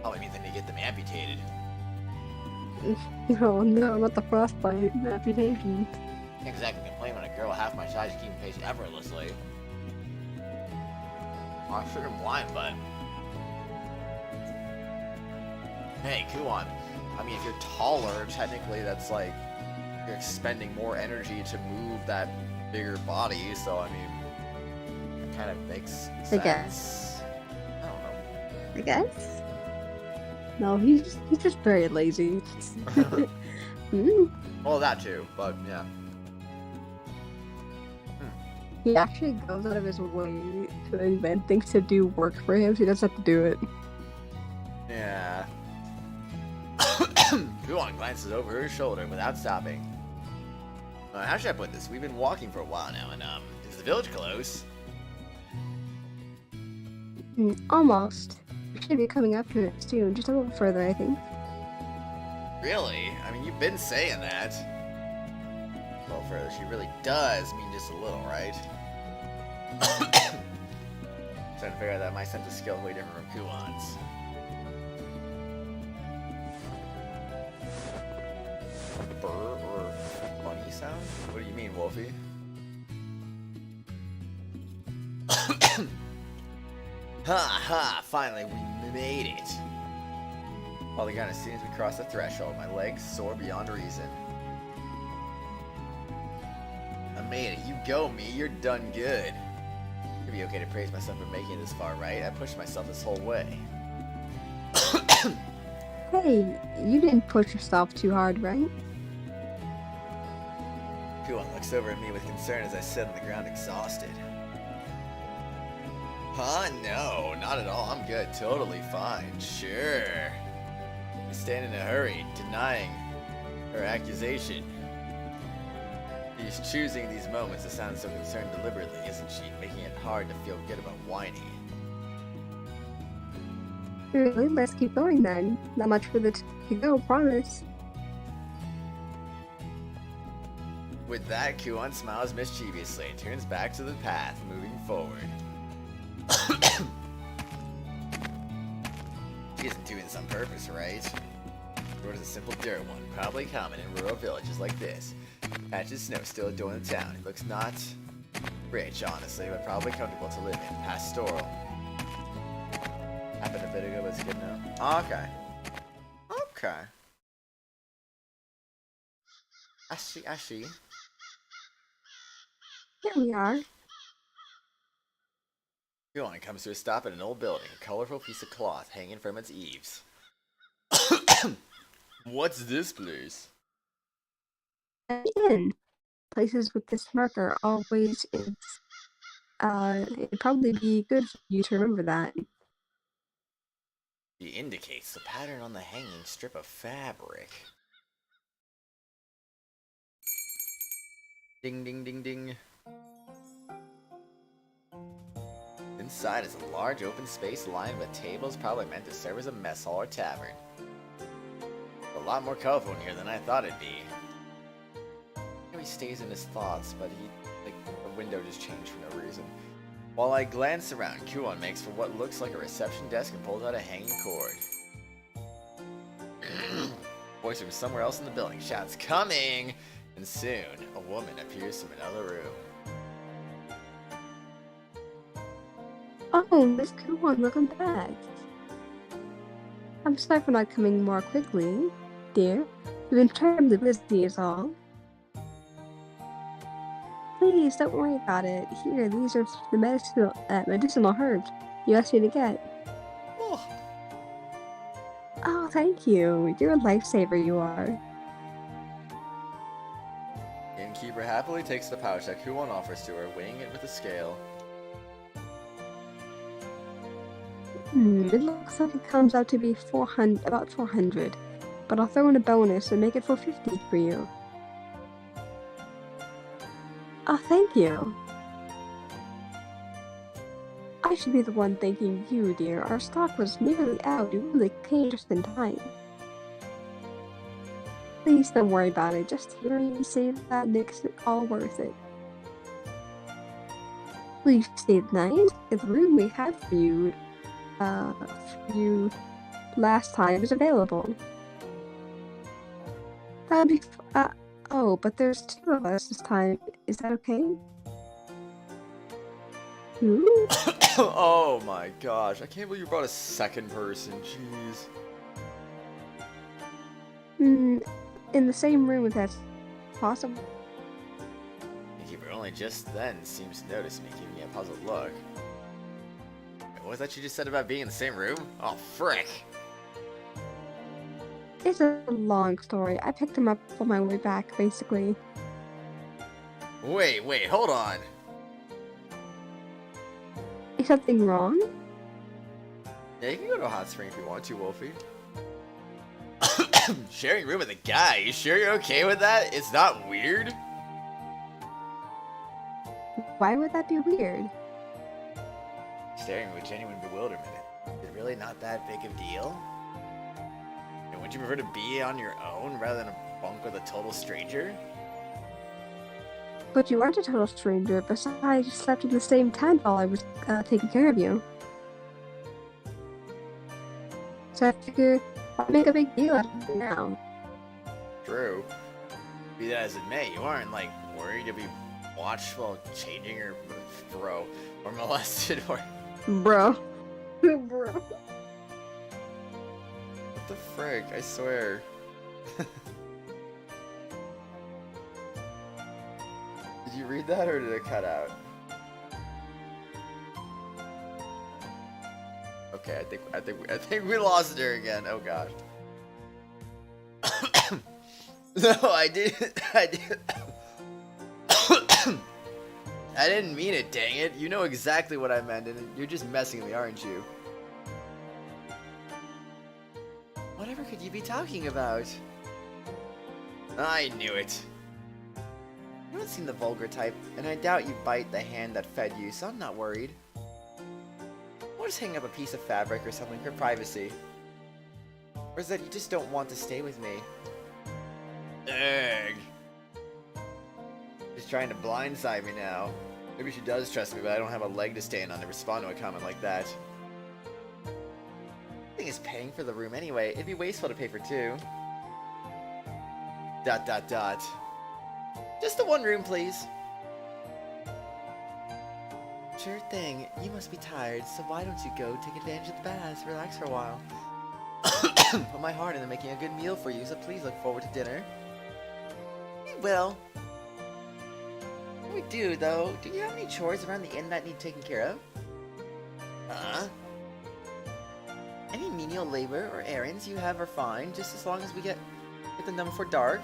Probably means I need to get them amputated. Oh no, not the frostbite, amputation. Can't exactly complain when a girl half my size is keeping pace effortlessly. I'm sure I'm blind, but... Hey, Kuon. I mean, if you're taller, technically that's like... You're expending more energy to move that bigger body, so I mean... It kind of makes sense. I guess. I don't know. I guess? No, he's just very lazy. Well, that too, but yeah. He actually goes out of his way to invent things to do work for him, so he doesn't have to do it. Yeah. Kuon glances over her shoulder without stopping. How should I put this? We've been walking for a while now, and is the village close? Almost. We should be coming up to it soon, just a little further, I think. Really? I mean, you've been saying that. A little further. She really does mean just a little, right? Trying to figure out that my sense of skill is way different from Kuon's. A burr or funny sound? What do you mean, Wolfie? Ha ha! Finally, we made it! All the gun as soon as we cross the threshold, my legs sore beyond reason. I made it. You go, me. You're done good. It'd be okay to praise myself for making it this far, right? I pushed myself this whole way. Hey, you didn't push yourself too hard, right? Kuon looks over at me with concern as I sit on the ground exhausted. Huh? No, not at all. I'm good. Totally fine. Sure. We stand in a hurry, denying her accusation. She's choosing these moments to sound so concerned deliberately, isn't she? Making it hard to feel good about whining. Really? Let's keep going then. Not much further to go, promise. With that, Kuon smiles mischievously and turns back to the path, moving forward. She isn't doing this on purpose, right? Or is a simple dirt one, probably common in rural villages like this. Patches of snow still adorn the town. It looks not rich, honestly, but probably comfortable to live in. Pastoral. Happened a bit ago, but it's good now. Okay. Okay. I see, I see. Here we are. Everyone comes to a stop at an old building, a colorful piece of cloth hanging from its eaves. What's this place? Again, places with this marker always is. It'd probably be good for you to remember that. It indicates the pattern on the hanging strip of fabric. Ding, ding, ding, ding. Inside is a large open space lined with tables probably meant to serve as a mess hall or tavern. A lot more colorful in here than I thought it'd be. He stays in his thoughts, but the window just changed for no reason. While I glance around, Kuon makes for what looks like a reception desk and pulls out a hanging cord. Voice from somewhere else in the building shouts, "Coming!" And soon, a woman appears from another room. Oh, Miss Kuon, welcome back. I'm sorry for not coming more quickly, dear. We've been terribly busy is all. Please, don't worry about it. Here, these are the medicinal herbs you asked me to get. Oh, thank you. You're a lifesaver, you are. Innkeeper happily takes the pouch that Kuon offers to her, weighing it with a scale. It looks like it comes out to be about 400, but I'll throw in a bonus and make it 450 for you. Oh, thank you. I should be the one thanking you, dear. Our stock was nearly out. You really came just in time. Please don't worry about it. Just hearing you say that makes it all worth it. Please stay the night. The room we had for you last time is available. That'd be oh, but there's two of us this time. Is that okay? Ooh. Oh my gosh, I can't believe you brought a second person, jeez. In the same room if that's possible. Innkeeper only just then seems to notice me, giving me a puzzled look. Wait, what was that you just said about being in the same room? Oh, frick! It's a long story. I picked him up on my way back, basically. Wait, hold on! Is something wrong? Yeah, you can go to a hot spring if you want to, Wolfie. Sharing room with a guy, you sure you're okay with that? It's not weird? Why would that be weird? Staring with genuine bewilderment. Is it really not that big of a deal? And would you prefer to be on your own rather than a bunk with a total stranger? But you aren't a total stranger. Besides, you slept in the same tent while I was taking care of you. So I figure I'll make a big deal out of it now. True. Be that as it may, you aren't, like, worried to be watched while changing your bro, or molested, or... Bro. Bro. What the frick? I swear. Did you read that, or did it cut out? Okay, I think we lost her again. Oh gosh. No, I didn't. I didn't mean it, dang it. You know exactly what I meant, and you're just messing with me, aren't you? Whatever could you be talking about? I knew it. You don't seem the vulgar type, and I doubt you bite the hand that fed you, so I'm not worried. We'll just hang up a piece of fabric or something for privacy. Or is that you just don't want to stay with me? Ugh. She's trying to blindside me now. Maybe she does trust me, but I don't have a leg to stand on to respond to a comment like that. The thing is paying for the room anyway. It'd be wasteful to pay for two. Dot dot dot. Just the one room, please. Sure thing. You must be tired, so why don't you go take advantage of the baths, relax for a while. Put my heart into making a good meal for you, so please look forward to dinner. We will. We do, though. Do you have any chores around the inn that need taken care of? Any menial labor or errands you have are fine, just as long as we get them done before dark.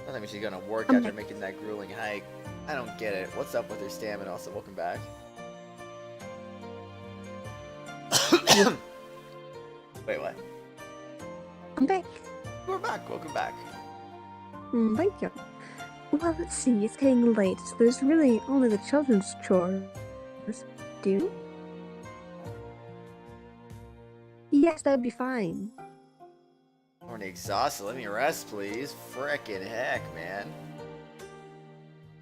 I think she's gonna work after making that grueling hike. I don't get it. What's up with her stamina? Also, welcome back. Wait, what? I'm back. We're back. Welcome back. Thank you. Well, let's see. It's getting late, so there's really only the children's chores. Do you? Yes, that'd be fine. I'm already exhausted. Let me rest, please. Frickin' heck, man.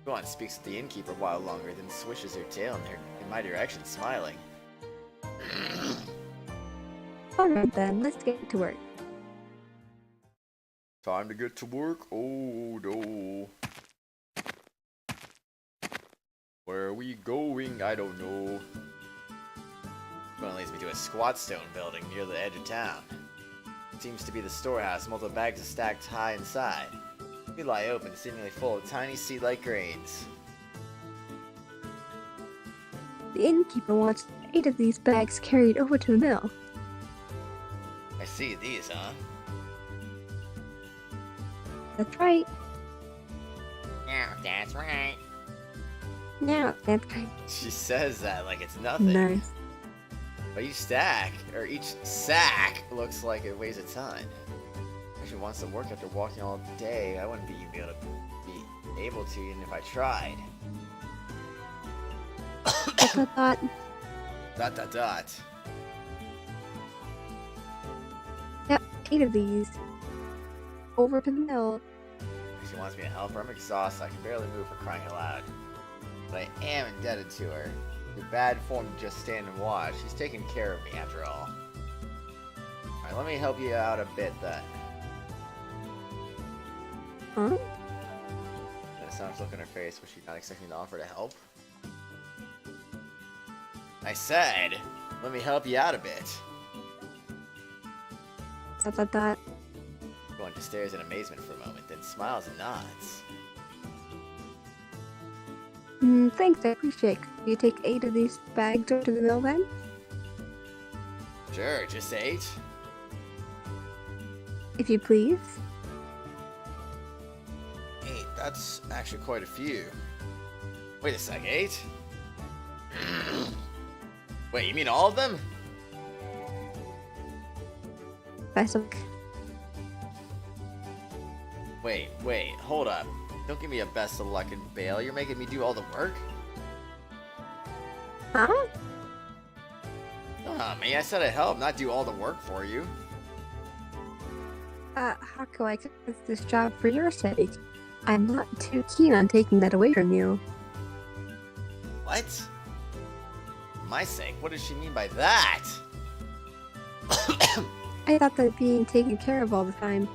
Go on, speaks with the innkeeper a while longer, then swishes her tail in my direction, smiling. Alright then, let's get to work. Time to get to work? Oh no. Where are we going? I don't know. One leads me to a squat stone building near the edge of town. It seems to be the storehouse, multiple bags are stacked high inside. They lie open, seemingly full of tiny seed-like grains. The innkeeper wants 8 of these bags carried over to the mill. I see these, huh? That's right. Yeah, that's right. Now, that's right. She says that like it's nothing. Nice. But each stack, or each sack, looks like it weighs a ton. If she wants to work after walking all day, I wouldn't be able to even if I tried. Dot. Dot dot dot. Yep, 8 of these. Over to the mill. She wants me to help her. I'm exhausted. I can barely move for crying out loud. But I am indebted to her. It's bad form to just stand and watch. She's taking care of me after all. Alright, let me help you out a bit then. Huh? And a soft look on her face. Was she not expecting to offer to help? I said, let me help you out a bit. Dot. Going to stares in amazement for a moment, then smiles and nods. Thanks, I appreciate it. Could you take 8 of these bags over to the mill then? Sure, just 8? If you please. 8, that's actually quite a few. Wait a sec, 8? Wait, you mean all of them? Best of luck. Wait, hold up. Don't give me a best of luck and bail. You're making me do all the work? Huh? Me, I said I'd help, not do all the work for you. How can I accept this job for your sake? I'm not too keen on taking that away from you. What? For my sake, what does she mean by that? I thought that being taken care of all the time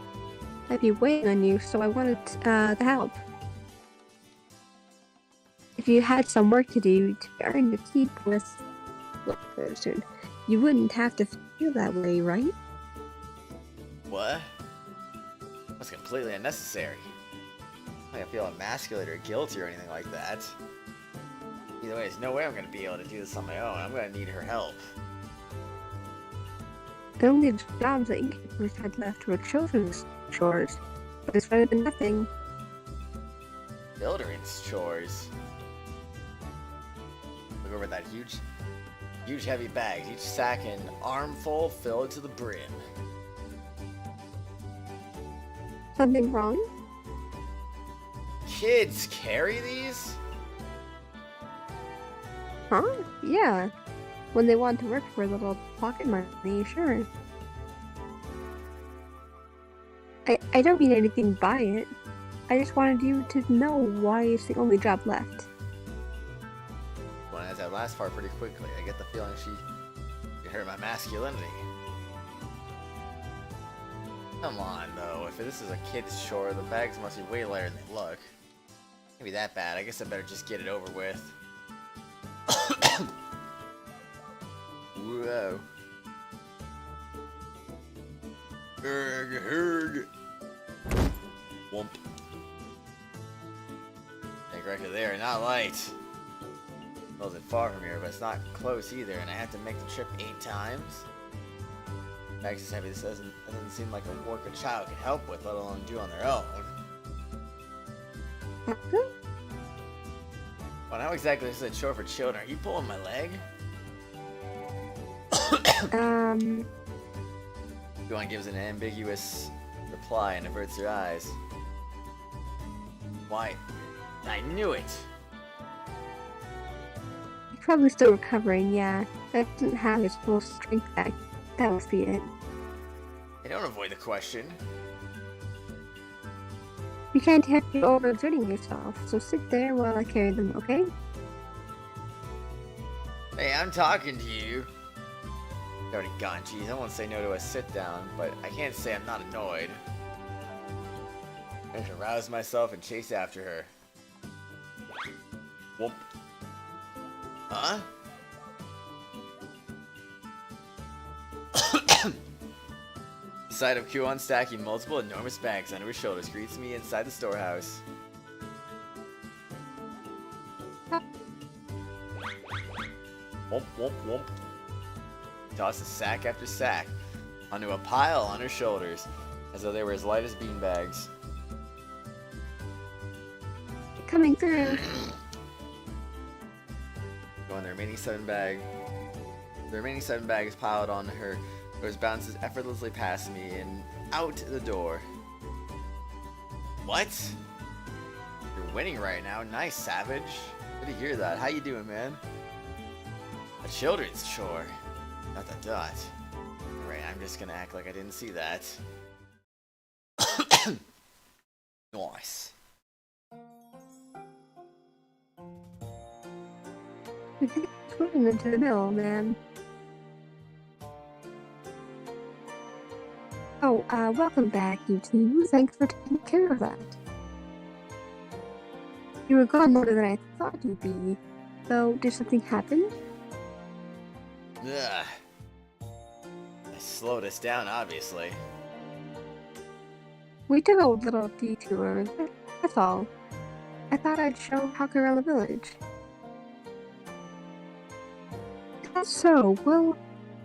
might be weighing on you, so I wanted the help. If you had some work to do to earn your keep with person, you wouldn't have to feel that way, right? What? That's completely unnecessary. I don't feel emasculated or guilty or anything like that. Either way, there's no way I'm going to be able to do this on my own. I'm going to need her help. The only jobs that innkeepers had left were children's chores, but it's better than nothing. Children's chores. Look over that huge heavy bags, each sack an armful filled to the brim. Something wrong? Kids carry these? Huh? Yeah. When they want to work for a little pocket money, sure. I don't mean anything by it. I just wanted you to know why it's the only job left. Well, as that last part pretty quickly, I get the feeling she hurt my masculinity. Come on, though. If this is a kid's chore, the bags must be way lighter than they look. Can't be that bad. I guess I better just get it over with. Whoa. Herg. Whoomp. Take record there, not light. Wasn't far from here, but it's not close either, and I have to make the trip 8 times. Bags as heavy as this doesn't seem like a work a child can help with, let alone do on their own. Well, how exactly is it a chore for children? Are you pulling my leg? Yuan gives an ambiguous reply and averts her eyes. Why? I knew it! He's probably still recovering, yeah. That doesn't have his full strength back. That was the end. Hey, don't avoid the question. You can't have you overexerting yourself, so sit there while I carry them, okay? Hey, I'm talking to you. You already gone, geez. I won't say no to a sit down, but I can't say I'm not annoyed. I should rouse myself and chase after her. Whoop. Huh? The sight of Kuon stacking multiple enormous bags under his shoulders greets me inside the storehouse. Whoop, whoop, whoop. Tosses sack after sack onto a pile on her shoulders, as though they were as light as beanbags. Coming through. Going the remaining 7 bags. The remaining 7 bags piled on her. Rose bounces effortlessly past me and out the door. What? You're winning right now. Nice, Savage. Good to hear that. How you doing, man? A children's chore. Not the dot. Right, I'm just gonna act like I didn't see that. Nice. We think it's going into the mill, man. Oh, welcome back, you two. Thanks for taking care of that. You were gone longer than I thought you'd be. Though, did something happen? Ugh. I slowed us down, obviously. We took a little detour, that's all. I thought I'd show Hawk around the village. So, well,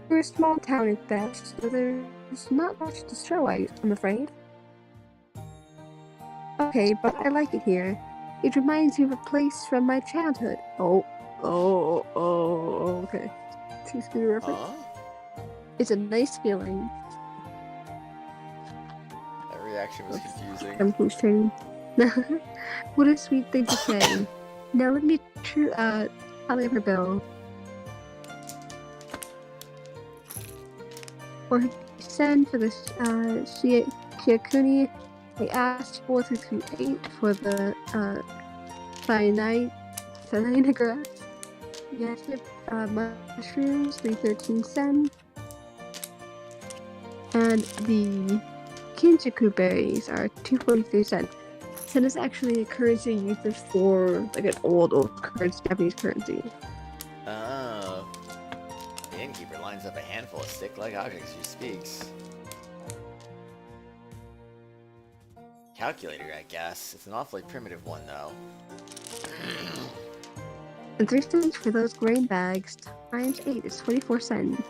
we're a small town at best, so there's not much to show, I'm afraid. Okay, but I like it here. It reminds me of a place from my childhood. Okay. Too scary reference. It's a nice feeling. That reaction was confusing. I'm frustrated. What a sweet thing to say. Now let me tally up her bill. For send for the Shiakuni, I asked 4338 for the cyanide grass. Yes, mushrooms 313 sen. And the Kinjaku berries are 243 sen. Sen is actually a currency used for like an old currency, Japanese currency. Oh. The innkeeper lines up a handful of stick-like objects she speaks. Calculator, I guess. It's an awfully primitive one, though. And 3 cents for those grain bags times 8 is 24 sen.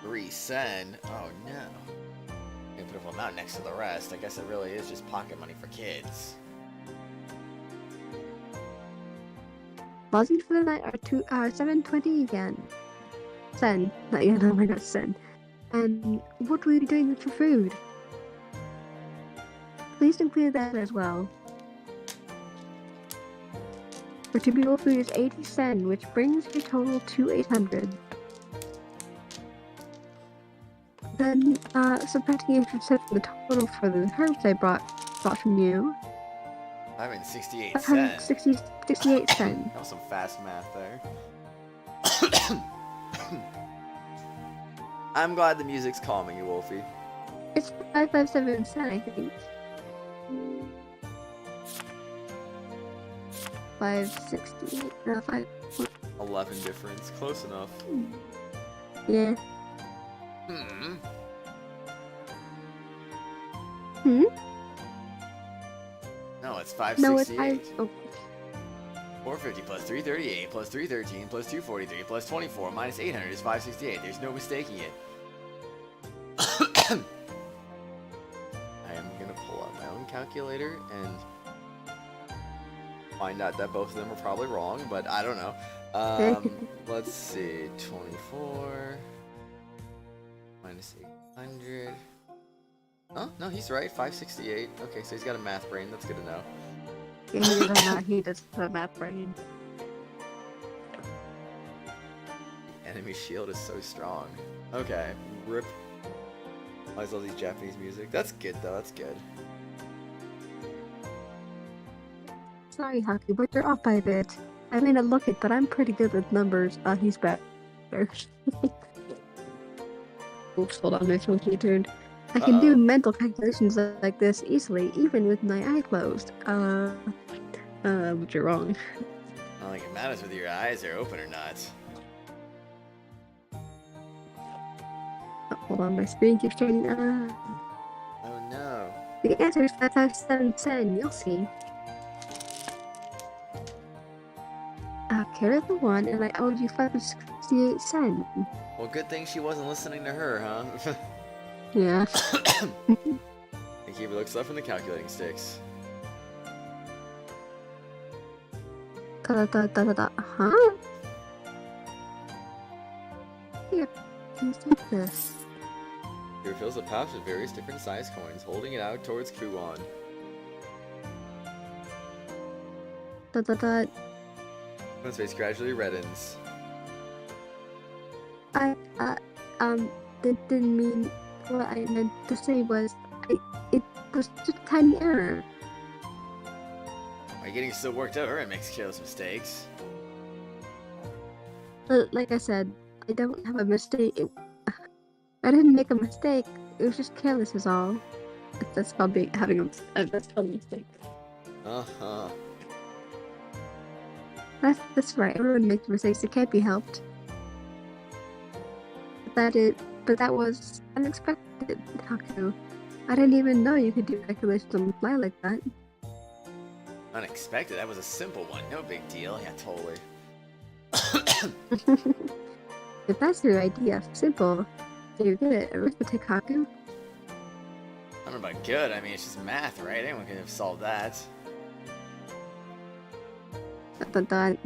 3 sen? Oh no. You put a amount next to the rest. I guess it really is just pocket money for kids. Lodgings for the night are 720 yen. Sen. Not yen, oh my god, sen. And what will you be doing for food? Please include that as well. For typical food is 80 sen, which brings your total to 800. Then, subtracting 8% from the total for the herbs I bought from you. I'm in 68 sen. 68 sen. That was some fast math there. I'm glad the music's calming you, Wolfie. It's 557 cent, I think. 560. No, 5. 11 difference. Close enough. Yeah. Hmm. Hmm? No, it's No, it's 568. 5. Oh. 450 plus 338 plus 313 plus 243 plus 24 minus 800 is 568. There's no mistaking it. I am gonna pull out my own calculator and find out that both of them are probably wrong, but I don't know. Let's see. 24 minus 800. Oh, no, he's right. 568. Okay, so he's got a math brain. That's good to know. Yeah, he does have a math brain. Enemy shield is so strong. Okay, rip. I love these Japanese music. That's good though. That's good. Sorry, Haku, but you're off by a bit. I may not look it, but I'm pretty good with numbers. He's better. Oops, hold on, my phone's returned. I can do mental calculations like this easily, even with my eye closed. But you're wrong. I don't think it matters whether your eyes are open or not. Oh, hold on, my screen keeps turning. Oh no. The answer is 55710. You'll see. Carry the one, and I owed you 568 cents. Well, good thing she wasn't listening to her, huh? Yeah. And keep it looks left from the calculating sticks. Huh? Here, let's do this. He refills a pouch with various different size coins, holding it out towards Kuon. His face gradually reddens. Didn't mean what I meant to say was, it was just a tiny error. Are you getting so worked up? It makes careless mistakes. Like I said, I don't have a mistake. I didn't make a mistake. It was just careless is all. That's called having that's called a mistake. Uh-huh. That's right. Everyone makes mistakes. It can't be helped. But that was unexpected, Haku. I didn't even know you could do calculations on the fly like that. Unexpected? That was a simple one. No big deal. Yeah, totally. If that's your idea, simple. You're good at arithmetic, Haku. I don't know about good. I mean, it's just math, right? Anyone could have solved that. Dun.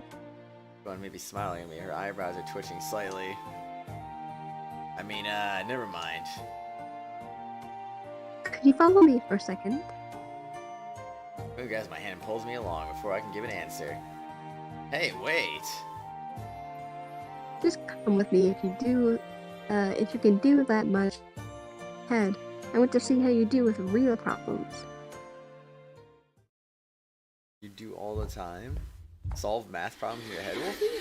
Everyone may be smiling at me. Her eyebrows are twitching slightly. I mean, never mind. Could you follow me for a second? Who grabs my hand and pulls me along before I can give an answer? Hey, wait! Just come with me if you can do that much. Head, I want to see how you do with real problems. You do all the time? Solve math problems in your head, Wolfie?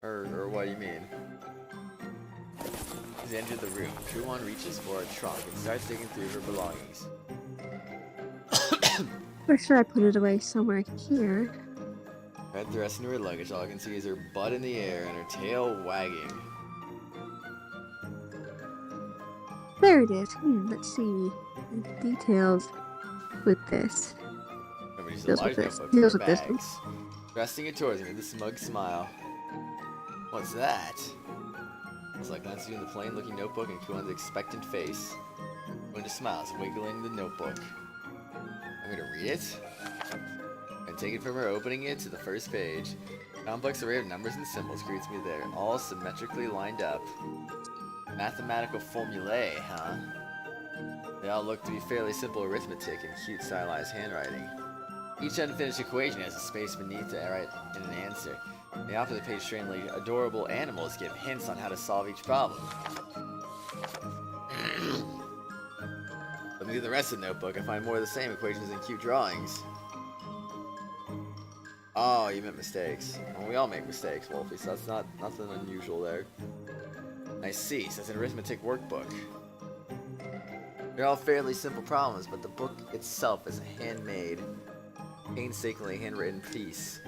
Or what do you mean? As they enter the room, Kuon reaches for a trunk and starts digging through her belongings. For sure I put it away somewhere here. Her head thrusts into her luggage, all I can see is her butt in the air and her tail wagging. There it is. Let's see. Details with this. Somebody's a large notebook in her bags. Thrusting it towards me with a smug smile. What's that? It's like glancing through the plain-looking notebook and Kuon's expectant face. Kuon just smiles, wiggling the notebook. I'm gonna read it. And take it from her, opening it to the first page. A complex array of numbers and symbols greets me there, all symmetrically lined up. Mathematical formulae, huh? They all look to be fairly simple arithmetic and cute stylized handwriting. Each unfinished equation has a space beneath to write in an answer. The opposite page, strangely adorable animals give hints on how to solve each problem. Looking through the rest of the notebook, I find more of the same equations and cute drawings. Oh, you meant mistakes. Well, we all make mistakes, Wolfie, so that's not nothing unusual there. I see, so it's an arithmetic workbook. They're all fairly simple problems, but the book itself is a handmade, painstakingly handwritten piece.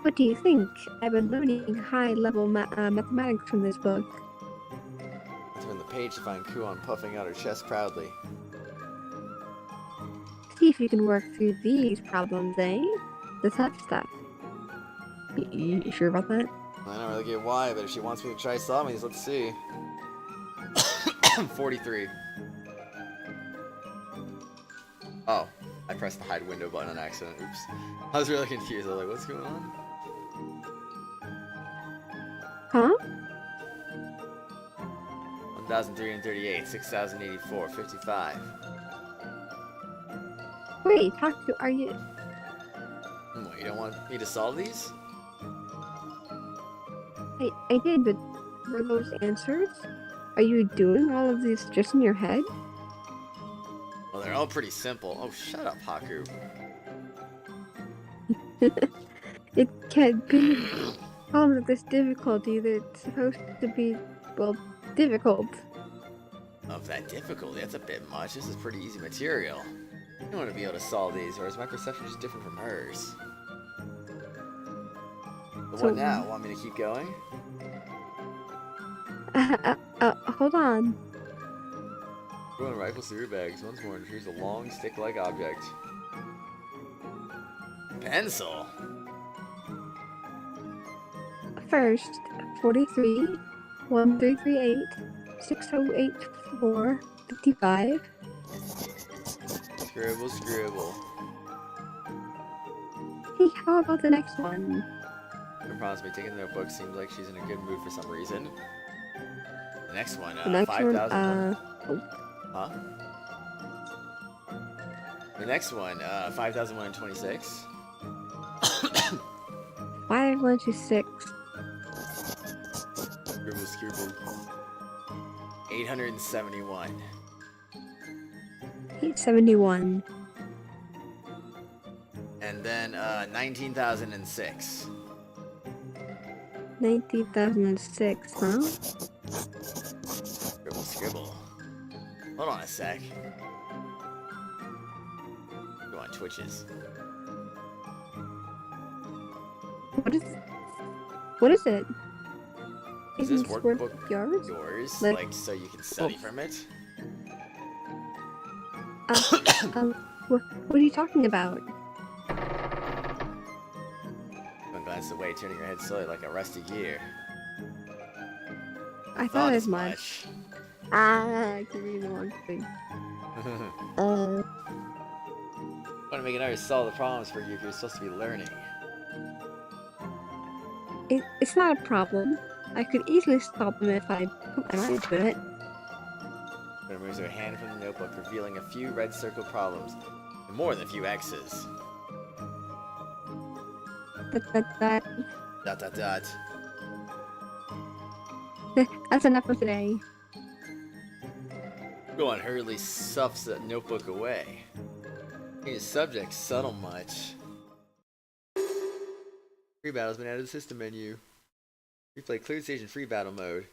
What do you think? I've been learning high-level mathematics from this book. I turn the page to find Kuon puffing out her chest proudly. See if you can work through these problems, eh? The tough stuff. You sure about that? I don't really get why, but if she wants me to try solving these, let's see. 43. Oh, I pressed the hide window button on accident. Oops. I was really confused. I was like, what's going on? Huh? 1,338, 6,084, 55. Wait, are you... What, you don't want me to solve these? I did, but were those answers? Are you doing all of these just in your head? Well, they're all pretty simple. Oh, shut up, Haku. It can't be all of this difficulty that's supposed to be, well, difficult. Of that difficulty, that's a bit much. This is pretty easy material. I don't want to be able to solve these, or is my perception just different from hers? But what now? Want me to keep going? Hold on. Go and rifle through your bags. Once more, and retrieves a long, stick-like object. Pencil? First, 43, 1338, 6084, 55. Scribble, scribble. Hey, how about the next one? I promise me, taking the notebook seems like she's in a good mood for some reason. The next one, The next 5,000. one, Huh? The next one, 5,126. 516. Scribble, scribble. 871. 871. And then, 19,006. 19,006, huh? Scribble, scribble. Hold on a sec. Go on, twitches. What is it? Is this Isn't workbook yours? yours? Like- Like, so you can study from it? What are you talking about? Don't glance away, turning your head slowly like a rusty gear. I thought as much. I keep reading the wrong thing. Want to make another solve the problems for you if you're supposed to be learning. It's not a problem. I could easily stop them if I put my mind to it. She removes her hand from the notebook, revealing a few red circle problems, and more than a few X's. That Dot dot dot. That's enough for today. Go on, hurriedly stuffs that notebook away. Your subject subtle much. Free battle's been added to the system menu. Replay cleared station free battle mode.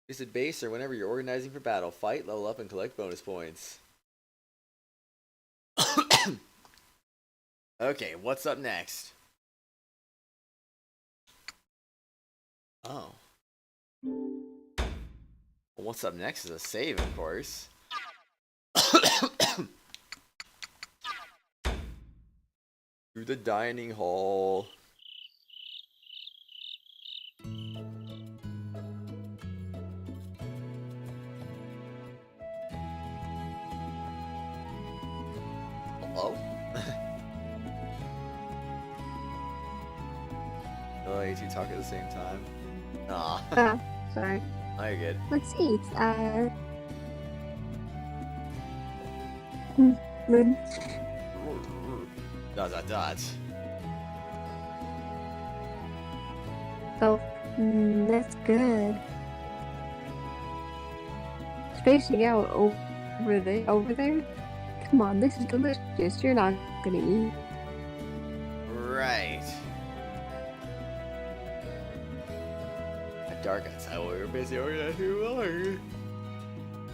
Visit base or whenever you're organizing for battle. Fight, level up, and collect bonus points. Okay, what's up next? Oh. Well, what's up next is a save, of course. Through the dining hall. Hello? Oh, you two talk at the same time. Aw. Sorry. Oh, you're good. Let's eat. Dot dot dot. Oh, that's good. Spacing out over there? Come on, this is delicious. You're not gonna eat. Right. At dark outside while we were busy organizing.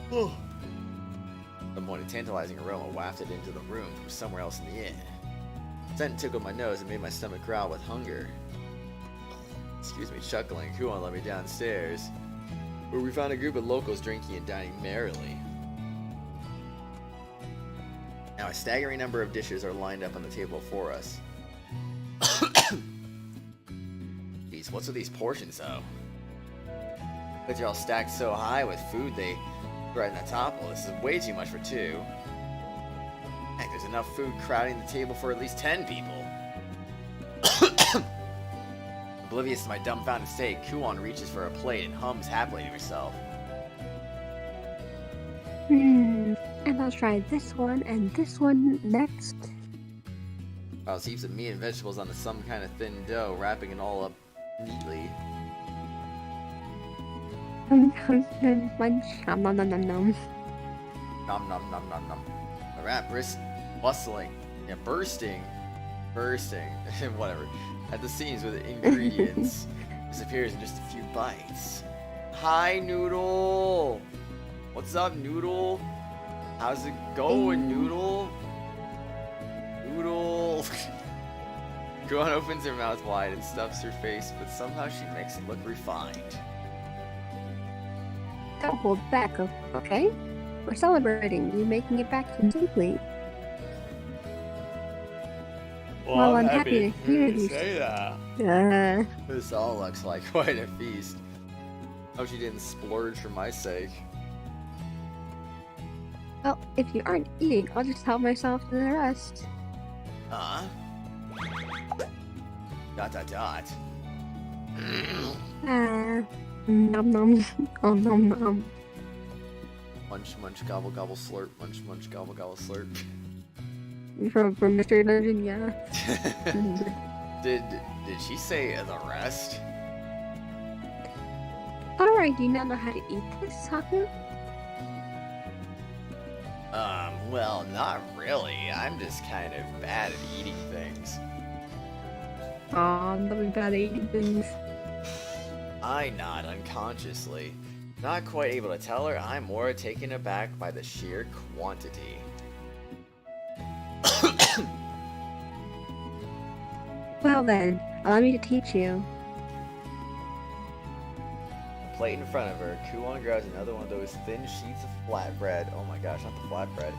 Some point, a tantalizing aroma wafted into the room from somewhere else in the inn. The scent tickled my nose and made my stomach growl with hunger. Excuse me, chuckling, Kuon led me downstairs, where we found a group of locals drinking and dining merrily. Now a staggering number of dishes are lined up on the table for us. Jeez, what's with these portions though? But they're all stacked so high with food they right on the top. Well, this is way too much for two. Heck, there's enough food crowding the table for at least 10 people. Oblivious to my dumbfounded state, Kuon reaches for a plate and hums happily to herself. And I'll try this one and this one next. Piles heaps of meat and vegetables on some kind of thin dough, wrapping it all up neatly. Munch, nom nom nom nom nom. Nom nom nom nom nom. The rat bustling, yeah, bursting, whatever, at the seams with the ingredients, disappears in just a few bites. Hi, Noodle! What's up, Noodle? How's it going, Noodle? Noodle! Kuon opens her mouth wide and stuffs her face, but somehow she makes it look refined. Don't hold back, okay? We're celebrating you making it back so simply. Well, I'm happy to hear you say that. This all looks like quite a feast. Hope she didn't splurge for my sake. Well, if you aren't eating, I'll just help myself to the rest. Huh? ... Nom nom. Oh, nom nom. Munch, munch, gobble, gobble, slurp. Munch, munch, gobble, gobble, slurp. From Mystery Dungeon, yeah. Did she say the rest? Alright, do you not know how to eat this, Haku? Well, not really. I'm just kind of bad at eating things. Aw, I'm really bad at eating things. I nod unconsciously. Not quite able to tell her, I'm more taken aback by the sheer quantity. Well then, allow me to teach you. A plate in front of her, Kuon grabs another one of those thin sheets of flatbread. Oh my gosh, not the flatbread.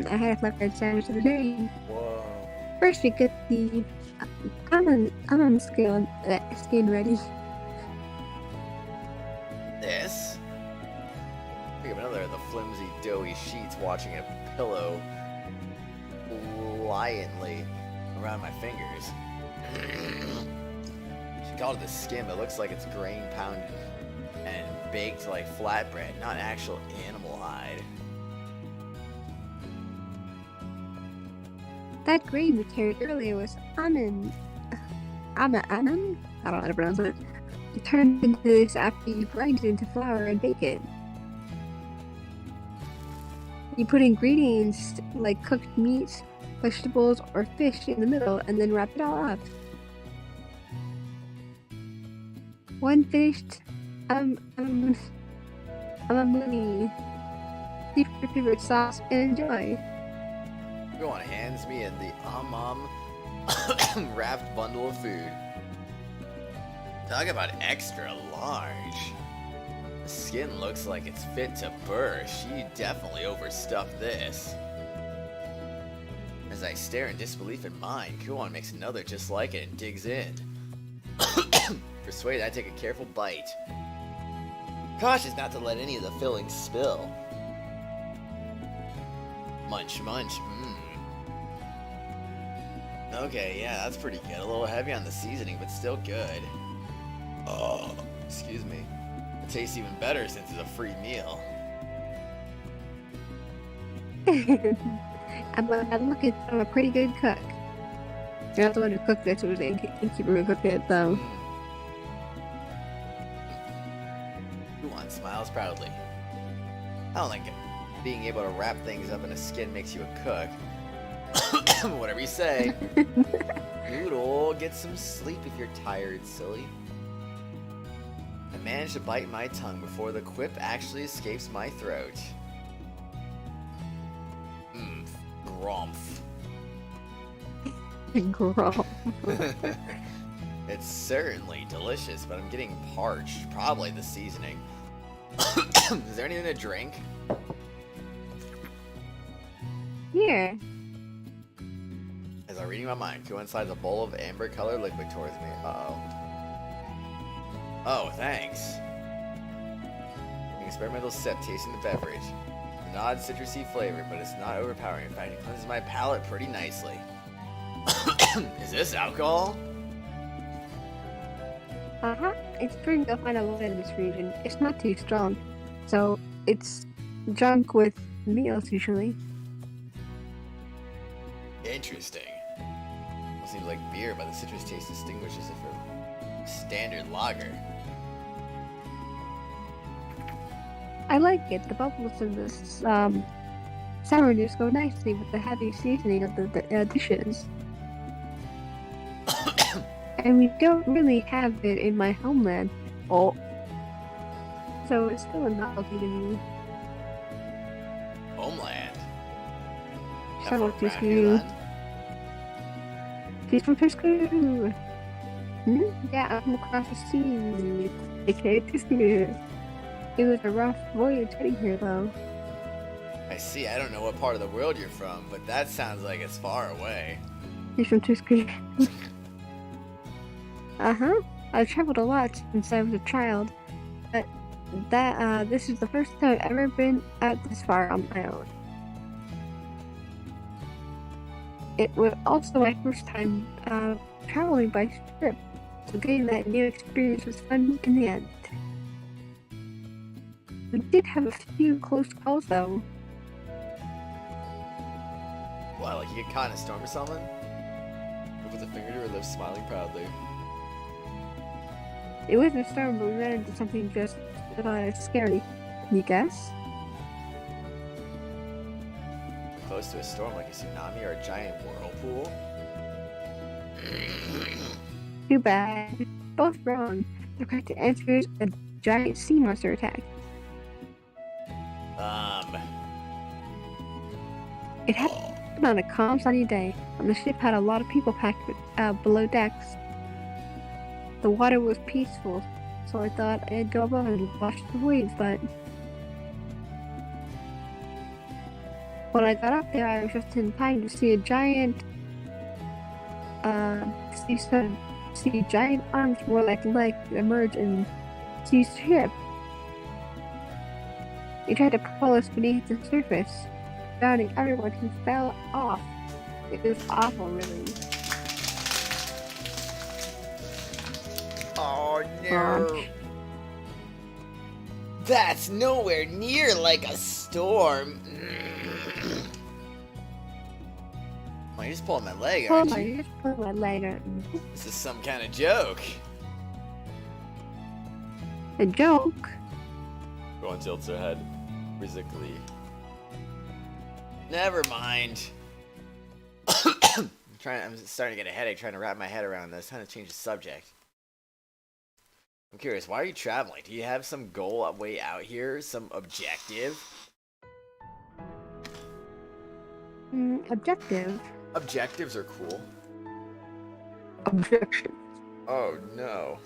I had a flatbread sandwich the other day. Whoa. First we get the almond skin ready. This? Pick up another of the flimsy, doughy sheets, watching a pillow pliantly around my fingers. She called it the skin, but it looks like it's grain pounded and baked like flatbread, not actual animal hide. That grain we carried earlier was almond. I don't know how to pronounce it. You turn into this after you grind it into flour and bake it. You put ingredients like cooked meat, vegetables, or fish in the middle and then wrap it all up. When finished, amamuni. Leave your favorite sauce and enjoy. Kuon hands me in the wrapped bundle of food. Talk about extra large. The skin looks like it's fit to burst. She definitely overstuffed this. As I stare in disbelief in mine, Kuon makes another just like it and digs in. Persuaded, I take a careful bite. Cautious not to let any of the fillings spill. Munch, munch, Okay, yeah, that's pretty good. A little heavy on the seasoning, but still good. Oh, excuse me. It tastes even better since it's a free meal. I'm looking for a pretty good cook. You're not the one who cooked this, it was the innkeeper who cooked it, though. Kuon smiles proudly. I don't think being able to wrap things up in a skin makes you a cook. Whatever you say. Noodle, get some sleep if you're tired, silly. manage to bite my tongue before the quip actually escapes my throat. Grumph. Grumph. It's certainly delicious, but I'm getting parched. Probably the seasoning. Is there anything to drink? Here. As I'm reading my mind, coincides a bowl of amber-colored liquid towards me. Uh-oh. Oh, thanks. An experimental sip, tasting the beverage. An odd citrusy flavor, but it's not overpowering. In fact, it cleanses my palate pretty nicely. Is this alcohol? Uh-huh. It's brewing you'll find a lot in this region. It's not too strong, so it's drunk with meals usually. Interesting. Well, seems like beer, but the citrus taste distinguishes it from standard lager. I like it. The bubbles in this sourness go nicely with the heavy seasoning of the dishes. And we don't really have it in my homeland. Oh. So it's still a novelty to me. Homeland? Shut up, Tisku. She's from Tisku. Yeah, I'm across the sea. Okay, Tisku. It was a rough voyage getting here, though. I see. I don't know what part of the world you're from, but that sounds like it's far away. She's from Tisku. Uh-huh. I've traveled a lot since I was a child, but this is the first time I've ever been out this far on my own. It was also my first time traveling by ship, so getting that new experience was fun in the end. We did have a few close calls, though. Wow, like you get caught in a storm or something? Look with a finger to her lips, smiling proudly. It wasn't a storm, but we ran into something just scary. Can you guess? Close to a storm like a tsunami or a giant whirlpool? Too bad. Both wrong. The correct answer is a giant sea monster attack. It happened on a calm, sunny day, and the ship had a lot of people packed below decks. The water was peaceful, so I thought I'd go above and watch the waves, but when I got up there, I was just in time to see a giant, see giant arms more like legs emerge and seize the ship. He tried to pull us beneath the surface, drowning everyone who fell off. It was awful, really. Oh no! That's nowhere near like a storm. Oh, you're just pulling my leg, aren't you? You're just pulling my leg, aren't you? This is some kind of joke. A joke? Rowan tilts her head quizzically. Never mind. I'm starting to get a headache trying to wrap my head around this. Time to change the subject. I'm curious, why are you traveling? Do you have some goal way out here? Some objective? Objective. Objectives are cool. Objection. Oh no.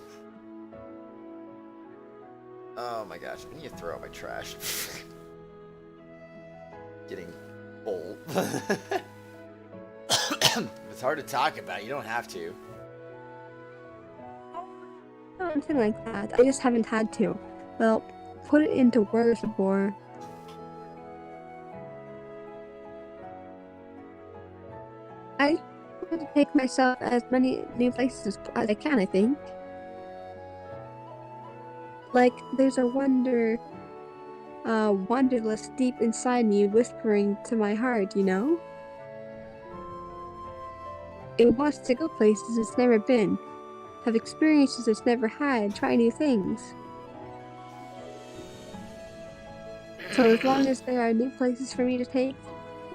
Oh my gosh, I need to throw out my trash. Getting full. It's hard to talk about, you don't have to. Something like that. I just haven't had to. Well, put it into words before. I want to take myself as many new places as I can, I think. Like, there's a wanderlust deep inside me whispering to my heart, you know? It wants to go places it's never been. Have experiences it's never had, try new things. So as long as there are new places for me to take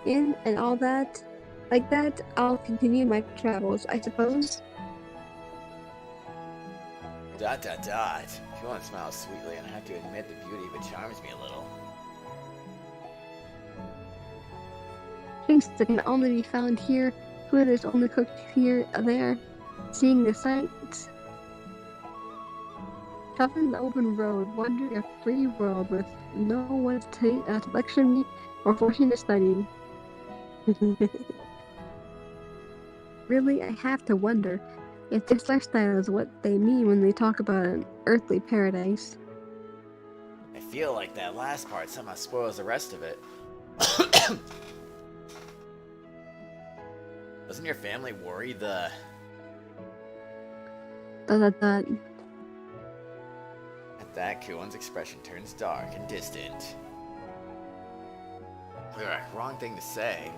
in and all that, like that, I'll continue my travels, I suppose. ... Kuon smiles sweetly, and I have to admit the beauty of it charms me a little. Drinks that can only be found here, food is only cooked here or there, seeing the sights. Traveling the open road, wandering a free world with no one to lecture me or force me to study. Really, I have to wonder if this lifestyle is what they mean when they talk about an earthly paradise. I feel like that last part somehow spoils the rest of it. Doesn't your family worry the... That. At that, Kuon's expression turns dark and distant. Ugh, wrong thing to say.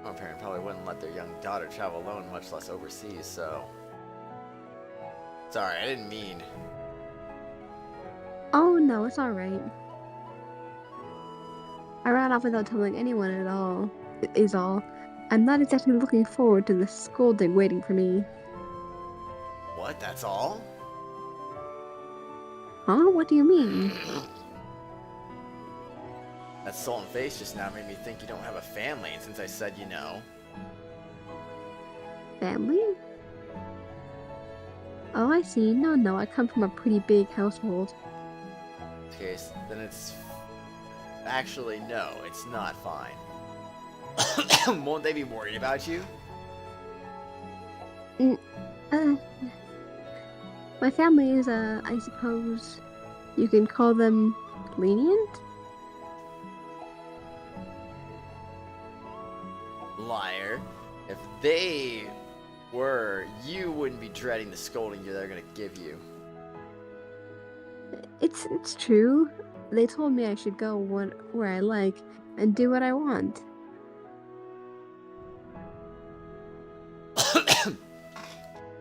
My parent probably wouldn't let their young daughter travel alone, much less overseas, so... Sorry, I didn't mean... Oh no, it's alright. I ran off without telling anyone at all, is all. I'm not exactly looking forward to the scolding waiting for me. What, that's all? Huh? What do you mean? That sullen face just now made me think you don't have a family, and since I said you know... Family? Oh, I see. No, I come from a pretty big household. Okay, then it's... Actually, no, it's not fine. Won't they be worried about you? My family is, I suppose you can call them lenient? Liar. If they were, you wouldn't be dreading the scolding they're gonna give you. It's true. They told me I should go where I like and do what I want.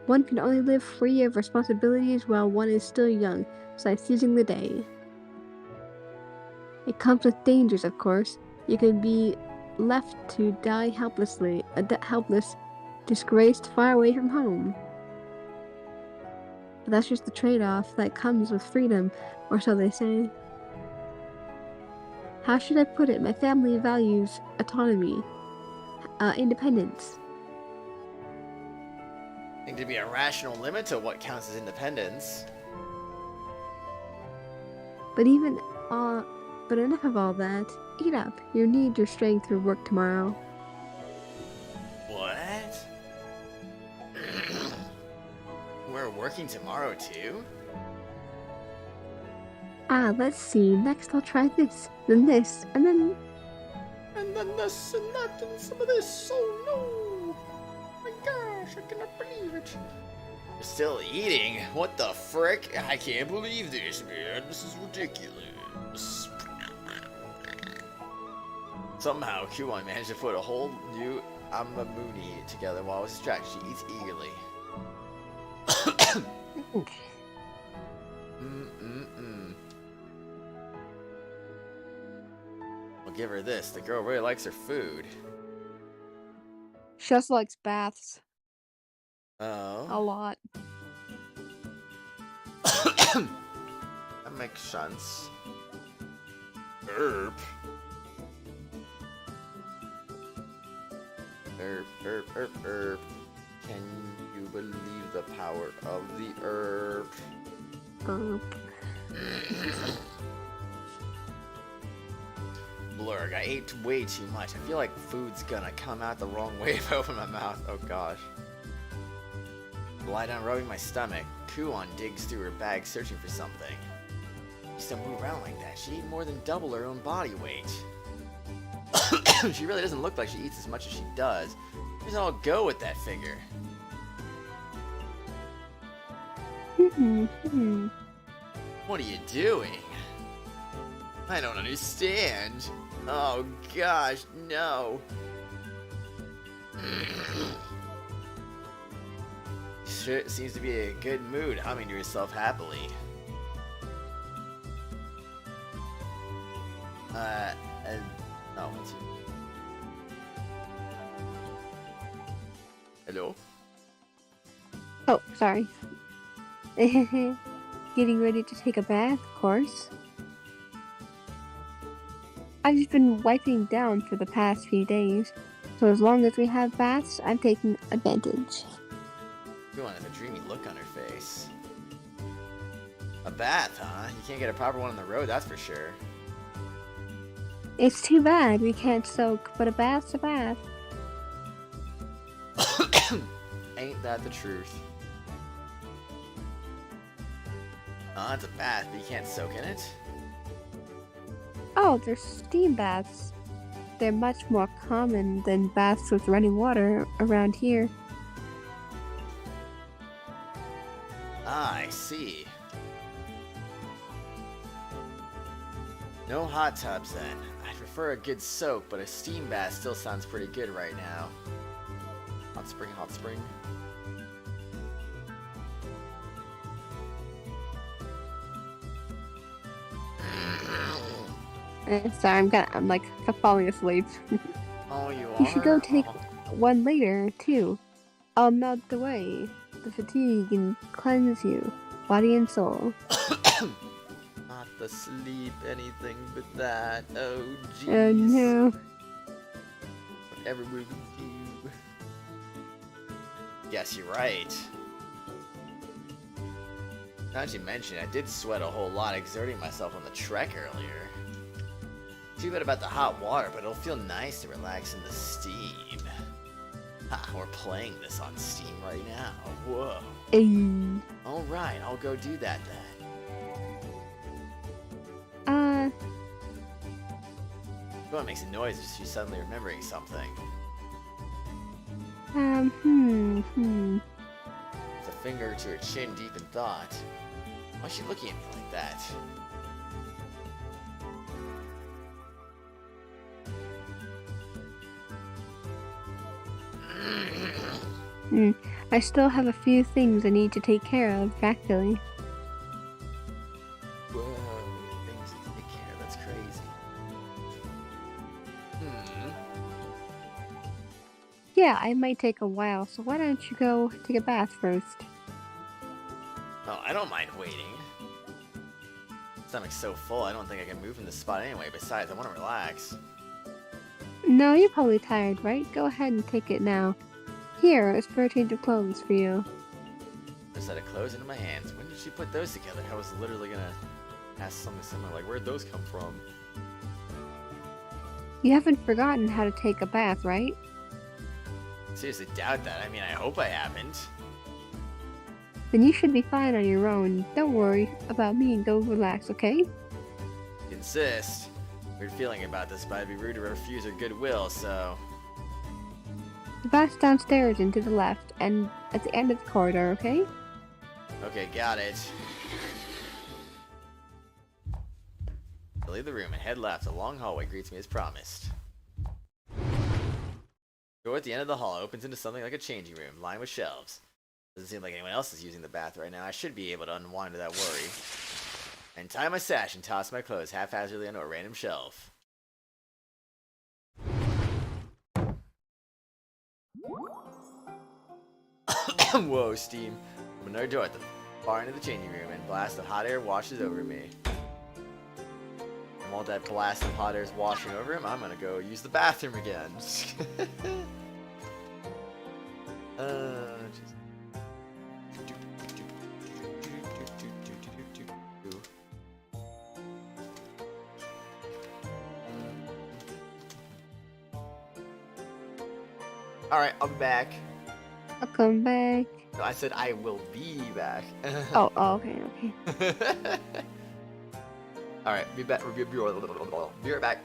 One can only live free of responsibilities while one is still young, so I'm seizing the day. It comes with dangers, of course. You can be left to die helpless, disgraced, far away from home. But that's just the trade-off that comes with freedom, or so they say. How should I put it? My family values autonomy, independence. I think to be a rational limit to what counts as independence. But enough of all that. Eat up. You need your strength for work tomorrow. What? We're working tomorrow too? Let's see. Next I'll try this, then this, and then... And then this and that and some of this. Oh no! My gosh, I cannot believe it. You're still eating? What the frick? I can't believe this, man. This is ridiculous. Somehow, Kuon managed to put a whole new amamuni together while his strategy eats eagerly. I'll give her this. The girl really likes her food. She also likes baths. Oh. A lot. That makes sense. Herb. Herb. Can you believe the power of the herb? Blurg, I ate way too much. I feel like food's gonna come out the wrong way if I open my mouth. Oh gosh. Lie down rubbing my stomach. Kuon digs through her bag searching for something. She used to move around like that. She ate more than double her own body weight. She really doesn't look like she eats as much as she does. Where does it all go with that figure? What are you doing? I don't understand. Oh gosh, no. Sure seems to be a good mood, humming to herself happily. Oh, what's it? Hello? Oh, sorry. getting ready to take a bath, of course. I've just been wiping down for the past few days, so as long as we have baths, I'm taking advantage. Everyone has a dreamy look on her face. A bath, huh? You can't get a proper one on the road, that's for sure. It's too bad we can't soak, but a bath's a bath. Ain't that the truth? It's a bath, but you can't soak in it? Oh, there's steam baths. They're much more common than baths with running water around here. Ah, I see. No hot tubs then. I prefer a good soak, but a steam bath still sounds pretty good right now. Hot spring, hot spring. Sorry, I'm like falling asleep. Oh, you are? You should go take one later, too. I'll melt away the fatigue and cleanse you, body and soul. Not the sleep, anything but that. Oh, jeez. Oh, no. Whatever we would do. Yes, you're right. Now that you mention it, I did sweat a whole lot exerting myself on the trek earlier. Too bad about the hot water, but it'll feel nice to relax in the steam. Ha, we're playing this on Steam right now. Whoa. Hey. Alright, I'll go do that then. Go on, makes a noise as you suddenly remembering something. It's a finger to her chin deep in thought. Why's she looking at me like that? I still have a few things I need to take care of, actually. Whoa, things to take care of, that's crazy. Yeah, I might take a while, so why don't you go take a bath first? Oh, I don't mind waiting. Stomach's so full, I don't think I can move from this spot anyway. Besides, I want to relax. No, you're probably tired, right? Go ahead and take it now. Here, a spare change of clothes for you. A set of clothes into my hands. When did she put those together? I was literally gonna ask something similar, like, where'd those come from? You haven't forgotten how to take a bath, right? Seriously doubt that. I mean, I hope I haven't. Then you should be fine on your own. Don't worry about me and go relax, okay? Insist. Weird feeling about this, but I'd be rude to refuse her goodwill, so... The bath's downstairs and to the left, and at the end of the corridor, okay? Okay, got it. I leave the room and head left. A long hallway greets me as promised. The door at the end of the hall opens into something like a changing room, lined with shelves. Doesn't seem like anyone else is using the bath right now. I should be able to unwind without worry. And tie my sash and toss my clothes haphazardly onto a random shelf. Whoa, steam. Open another door at the far end of the changing room, and blast of hot air washes over me. And while that blast of hot air is washing over him, I'm gonna go use the bathroom again. Alright, I'll be back. I'll come back. No, I said I will be back. Oh, okay. Alright, be back. Be right back.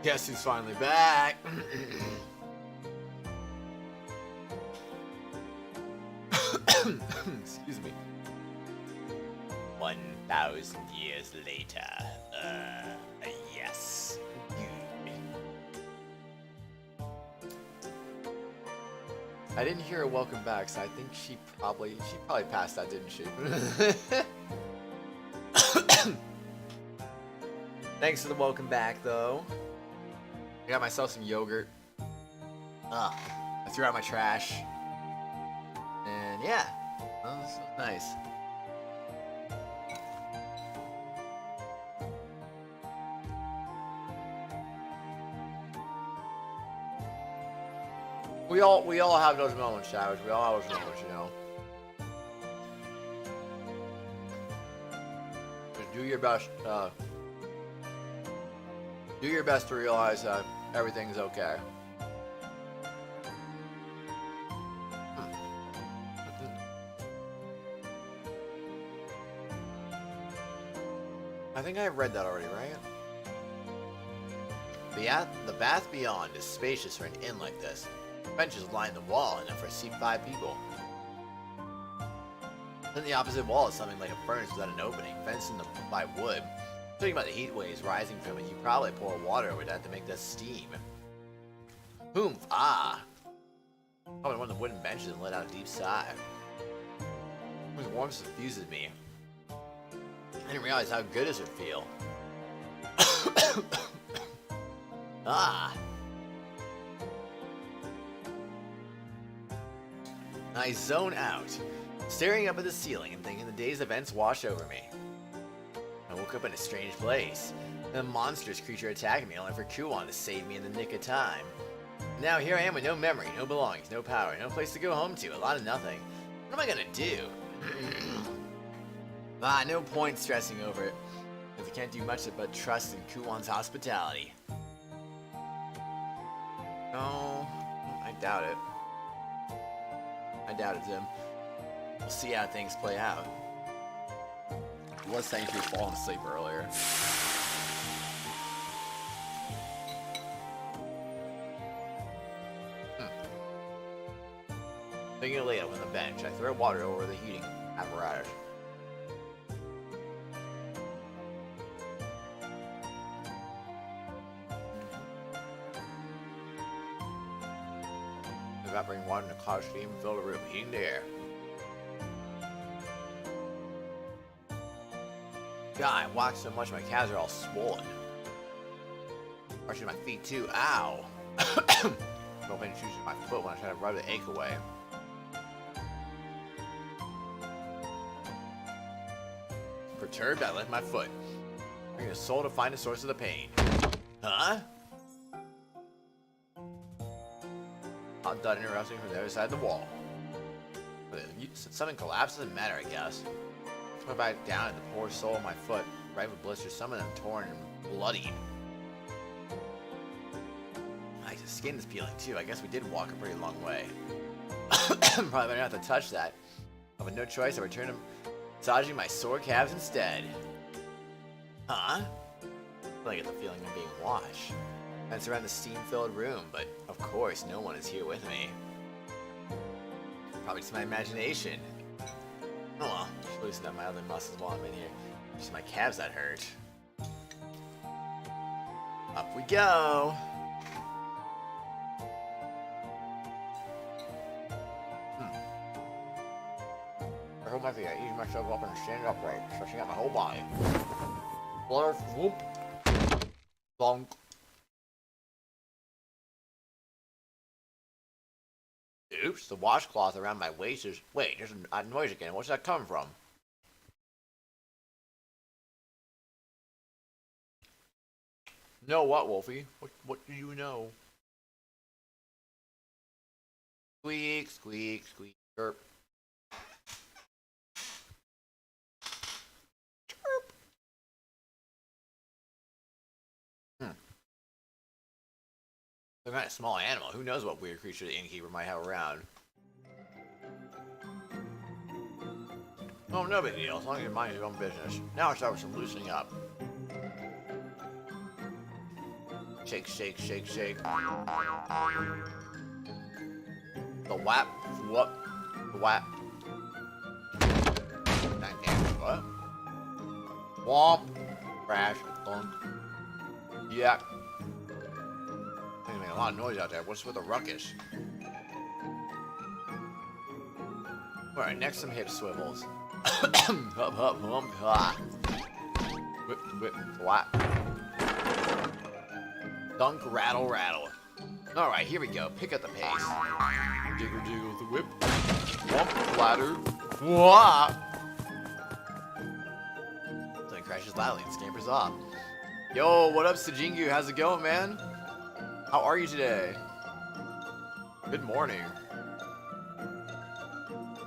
Guess who's finally back? Excuse me. 1,000 years later. Yes. I didn't hear her welcome back, so I think she probably passed out, didn't she? Thanks for the welcome back, though. I got myself some yogurt. I threw out my trash. And yeah, that was nice. We all have those moments, Savage. We all have those moments, you know. Just do your best. Do your best to realize that everything's okay. I think I read that already, right? The bath beyond is spacious for an inn like this. Benches line the wall, enough for a seat 5 people. Then the opposite wall is something like a furnace without an opening, fenced in by wood. Thinking about the heat waves rising from it, you probably pour water over that to make that steam. Oomph! Ah! Probably one of the wooden benches and let out a deep sigh. The warmth suffuses me. I didn't realize how good this would feel. Ah! I zone out, staring up at the ceiling and thinking the day's events wash over me. I woke up in a strange place. A monstrous creature attacked me only for Kuon to save me in the nick of time. Now here I am with no memory, no belongings, no power, no place to go home to, a lot of nothing. What am I gonna do? No point stressing over it, because I can't do much but trust in Kuon's hospitality. No, I doubt it. I doubt it, Tim. We'll see how things play out. I was thank you for falling asleep earlier. Thinking it later on the bench, I throw water over the heating apparatus. Evaporating water in the cloud steam and fill the room, heating the air. God, I walked so much my calves are all swollen. Brushing my feet too, ow! Don't make choosing my foot when I try to rub the ache away. Perturbed, I left my foot. Bringing a soul to find the source of the pain. Huh? Hot dot interrupting from the other side of the wall. Something collapsed, doesn't matter, I guess. I put back down at the poor sole of my foot, right with blisters, some of them torn and bloodied. The skin is peeling too. I guess we did walk a pretty long way. Probably better not to touch that. I have no choice, I return to massaging my sore calves instead. Huh? I get the feeling I'm being washed. Fence around the steam-filled room, but of course no one is here with me. Probably just my imagination. Oh well, just loosen up my other muscles while I'm in here. Just my calves that hurt. Up we go! I hope I think I ease myself up and stand upright, stretching out my whole body. Blur, whoop, bonk. Oops, the washcloth around my waist is... Wait, there's a noise again. What's that coming from? Know what, Wolfie? What do you know? Squeak, squeak, squeak, chirp. Chirp. Some kind of small animal. Who knows what weird creature the innkeeper might have around. Oh, no big deal. As long as you mind your own business. Now it's time for some loosening up. Shake, shake, shake, shake. The whap. What? The whap. What? Womp. Crash. Thunk. Yeah. Making a lot of noise out there. What's with the ruckus? Alright, next some hip swivels. Hup, hup, hump, ha. Whip, whip, flap. Dunk, rattle, rattle. Alright, here we go. Pick up the pace. Digger, jiggle, the whip. Wump, flatter. Wah! Something crashes loudly and scampers off. Yo, what up, Sajingu? How's it going, man? How are you today? Good morning.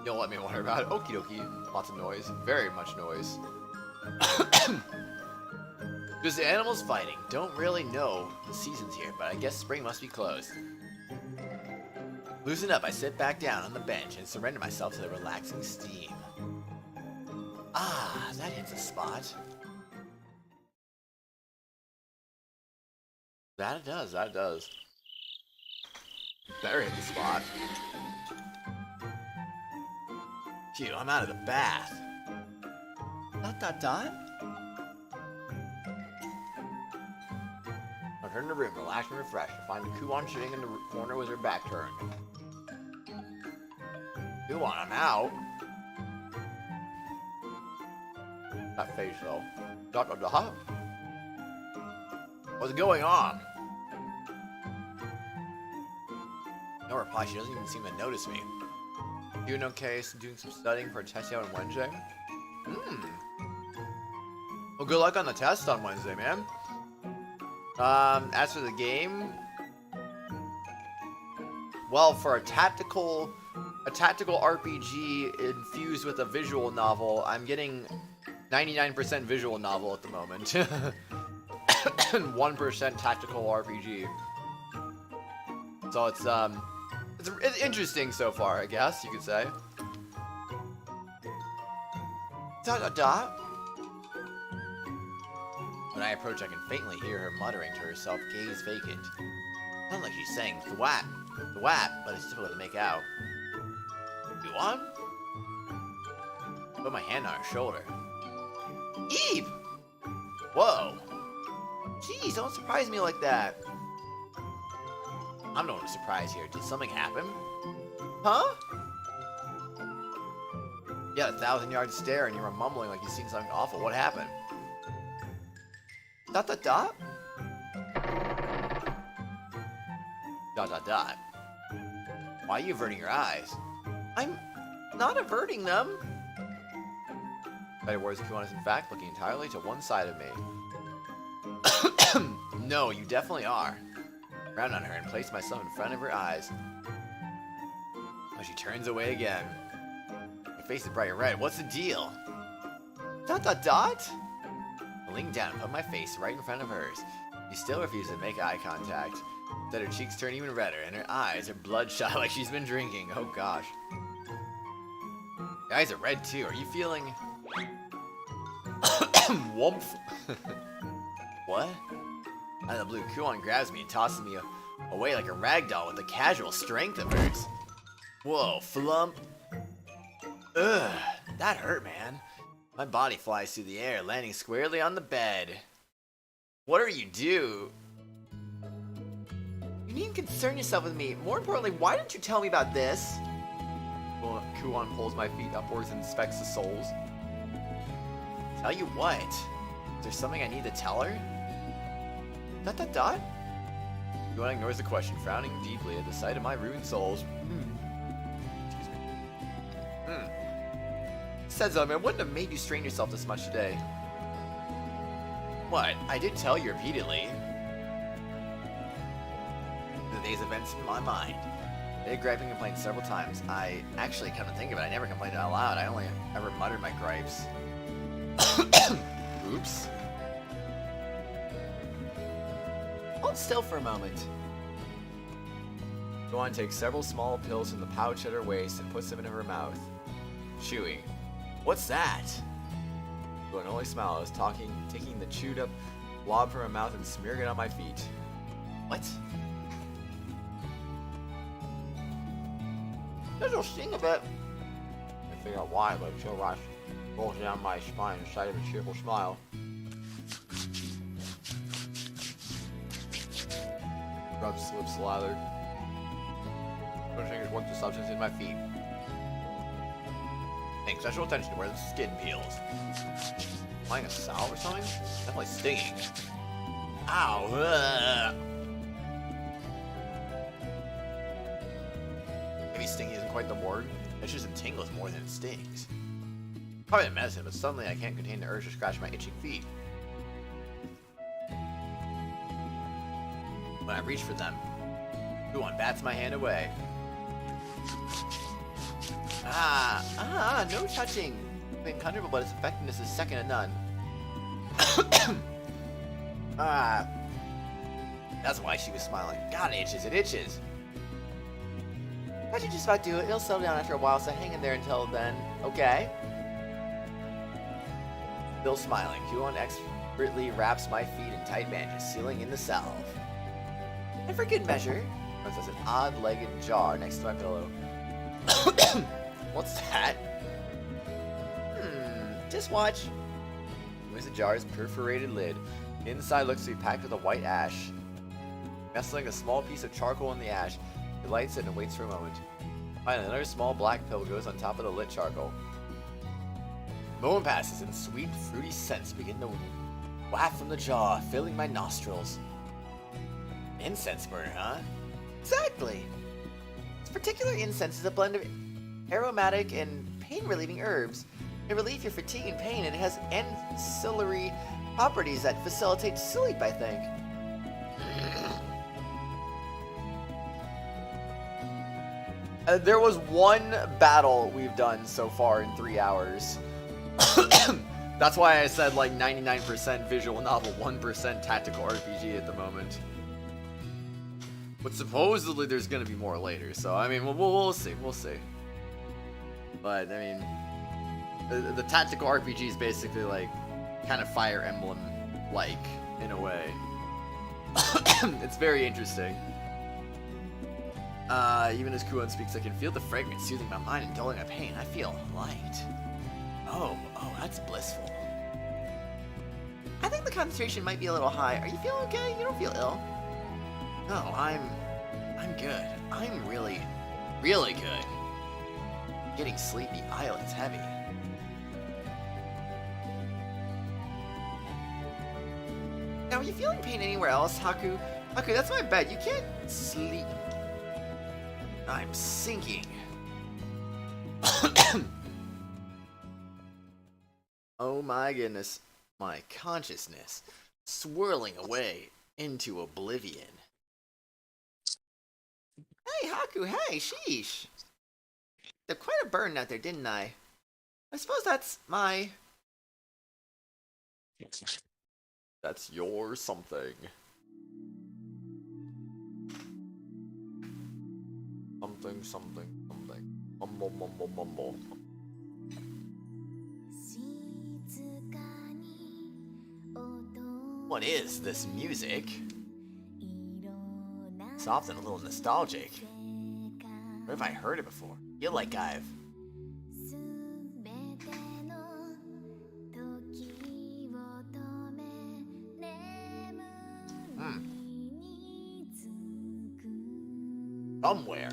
Don't let me wonder about it. Okie dokie. Lots of noise. Very much noise. Just animals fighting. Don't really know the seasons here, but I guess spring must be closed. Loosen up, I sit back down on the bench and surrender myself to the relaxing steam. Ah, that hits a spot. That it does, that it does. Better hit the spot. Phew, I'm out of the bath. Dot dot dot? I turn to the room, relaxed and refreshed, to find Kuon sitting in the corner with her back turned. Kuon, I'm out. That face though. Dot dot dot. What's going on? No reply, she doesn't even seem to notice me. Doing okay, doing some studying for a test out on Wednesday. Well, good luck on the test on Wednesday, man. As for the game, well, for a tactical RPG infused with a visual novel, I'm getting 99% visual novel at the moment. And 1% tactical RPG. So it's interesting so far, I guess you could say. Dot dot dot. When I approach, I can faintly hear her muttering to herself, gaze vacant. Sounds like she's saying thwap, thwap, but it's difficult to make out. You on? Put my hand on her shoulder. Eve! Whoa! Jeez, don't surprise me like that. I'm the one surprised here. Did something happen? Huh? You had a 1,000-yard stare and you were mumbling like you'd seen something awful. What happened? Dot dot dot? Dot dot dot. Why are you averting your eyes? I'm not averting them. Better words, Kuon is in fact looking entirely to one side of me. No, you definitely are. Round on her and place myself in front of her eyes. But she turns away again. Her face is bright red. What's the deal? Dot dot dot? I lean down and put my face right in front of hers. She still refuses to make eye contact. Instead, her cheeks turn even redder and her eyes are bloodshot like she's been drinking. Oh gosh. Your eyes are red too. Are you feeling... Woomph. What? Out of the blue, Kuon grabs me and tosses me away like a rag doll with the casual strength of hers. Whoa, flump. Ugh, that hurt, man. My body flies through the air, landing squarely on the bed. What are you do? You needn't concern yourself with me. More importantly, why didn't you tell me about this? Kuon pulls my feet upwards and inspects the soles. Tell you what? Is there something I need to tell her? Dot dot dot? Kuon ignores the question, frowning deeply at the sight of my ruined soles. Excuse me. Said so, man, wouldn't have made you strain yourself this much today. What? I did tell you repeatedly. The day's events in my mind. I did griping and complain several times. I actually come to think of it, I never complained out loud. I only ever muttered my gripes. Oops. Hold still for a moment. Kuon takes several small pills from the pouch at her waist and puts them into her mouth. Chewing. What's that? Kuon only smiles, taking the chewed up blob from her mouth and smearing it on my feet. What? There's no sting a bit. I figure out why, but chill rush rolls down my spine inside of a cheerful smile. Rub slips lather. My fingers work the substance in my feet. Paying special attention to where the skin peels. Applying a salve or something? Definitely stinging. Ow! Ugh. Maybe stinging isn't quite the word. It just tingles more than it stings. Probably a medicine, but suddenly I can't contain the urge to scratch my itching feet. When I reach for them, Kuon bats my hand away. No touching. It's been comfortable, but its effectiveness is second to none. That's why she was smiling. God, it itches, it itches. That should just about do it. It'll settle down after a while, so hang in there until then. Okay. Still smiling, Kuon expertly wraps my feet in tight bandages, sealing in the salve. And for good measure, there's an odd-legged jar next to my pillow. What's that? Just watch. Moves the jar's perforated lid. The inside looks to be packed with a white ash. Nestling a small piece of charcoal in the ash, it lights it and waits for a moment. Finally, another small black pill goes on top of the lit charcoal. A moment passes and sweet, fruity scents begin to waft from the jar, filling my nostrils. Incense burner, huh? Exactly! This particular incense is a blend of aromatic and pain-relieving herbs. It relieves your fatigue and pain, and it has ancillary properties that facilitate sleep, I think. There was one battle we've done so far in 3 hours. That's why I said like 99% visual novel, 1% tactical RPG at the moment. But supposedly there's gonna be more later, so I mean, we'll see, we'll see. But I mean, the tactical RPG is basically like kind of Fire Emblem-like in a way. It's very interesting. Even as Kuon speaks, I can feel the fragrance soothing my mind and dulling my pain. I feel light. Oh, that's blissful. I think the concentration might be a little high. Are you feeling okay? You don't feel ill. No, I'm good. I'm really, really good. Getting sleepy, eyelids heavy. Now, are you feeling pain anywhere else, Haku? Haku, that's my bed. You can't sleep. I'm sinking. Oh my goodness. My consciousness swirling away into oblivion. Hey, Haku, hey, sheesh. Did quite a burn out there, didn't I? I suppose that's my... That's your something. Something. Mumble, mumble, mumble. What is this music? Soft and a little nostalgic. Where have I heard it before? I feel like I've... Somewhere.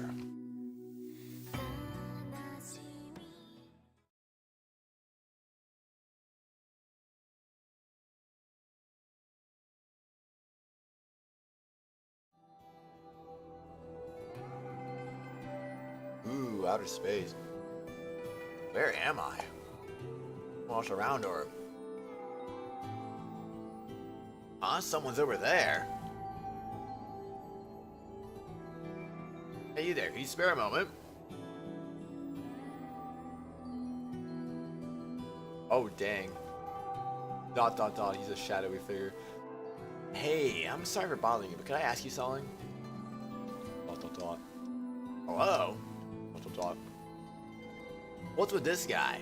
Ooh, outer space. Where am I? Walk around or... Huh? Someone's over there. Hey, you there. Can you spare a moment? Oh, dang. ... He's a shadowy figure. Hey, I'm sorry for bothering you, but can I ask you something? ... Hello? ... What's with this guy?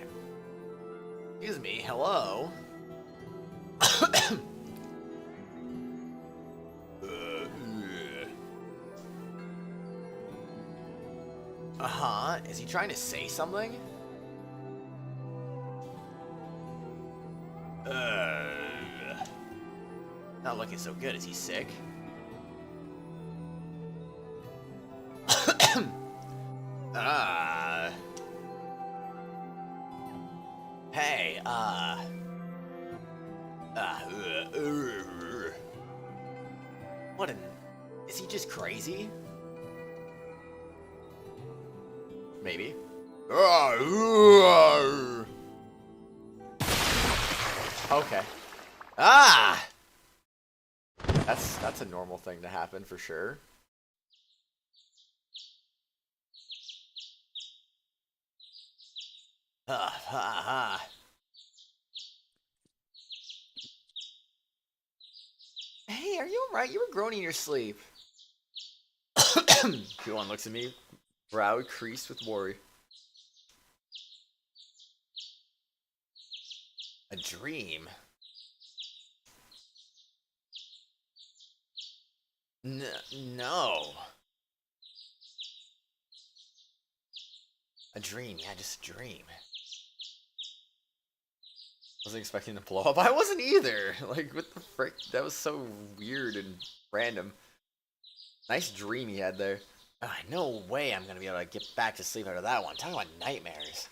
Excuse me, hello? Uh-huh. Is he trying to say something? Not looking so good. Is he sick? Hey, what is he just crazy? Maybe. Okay. Ah! That's a normal thing to happen for sure. Hey, are you alright? You were groaning in your sleep. Kuon looks at me, brow creased with worry. A dream? No. A dream, yeah, just a dream. Wasn't expecting to blow up. I wasn't either. Like, what the frick? That was so weird and random. Nice dream he had there. No way I'm gonna be able to get back to sleep after that one. Talking about nightmares.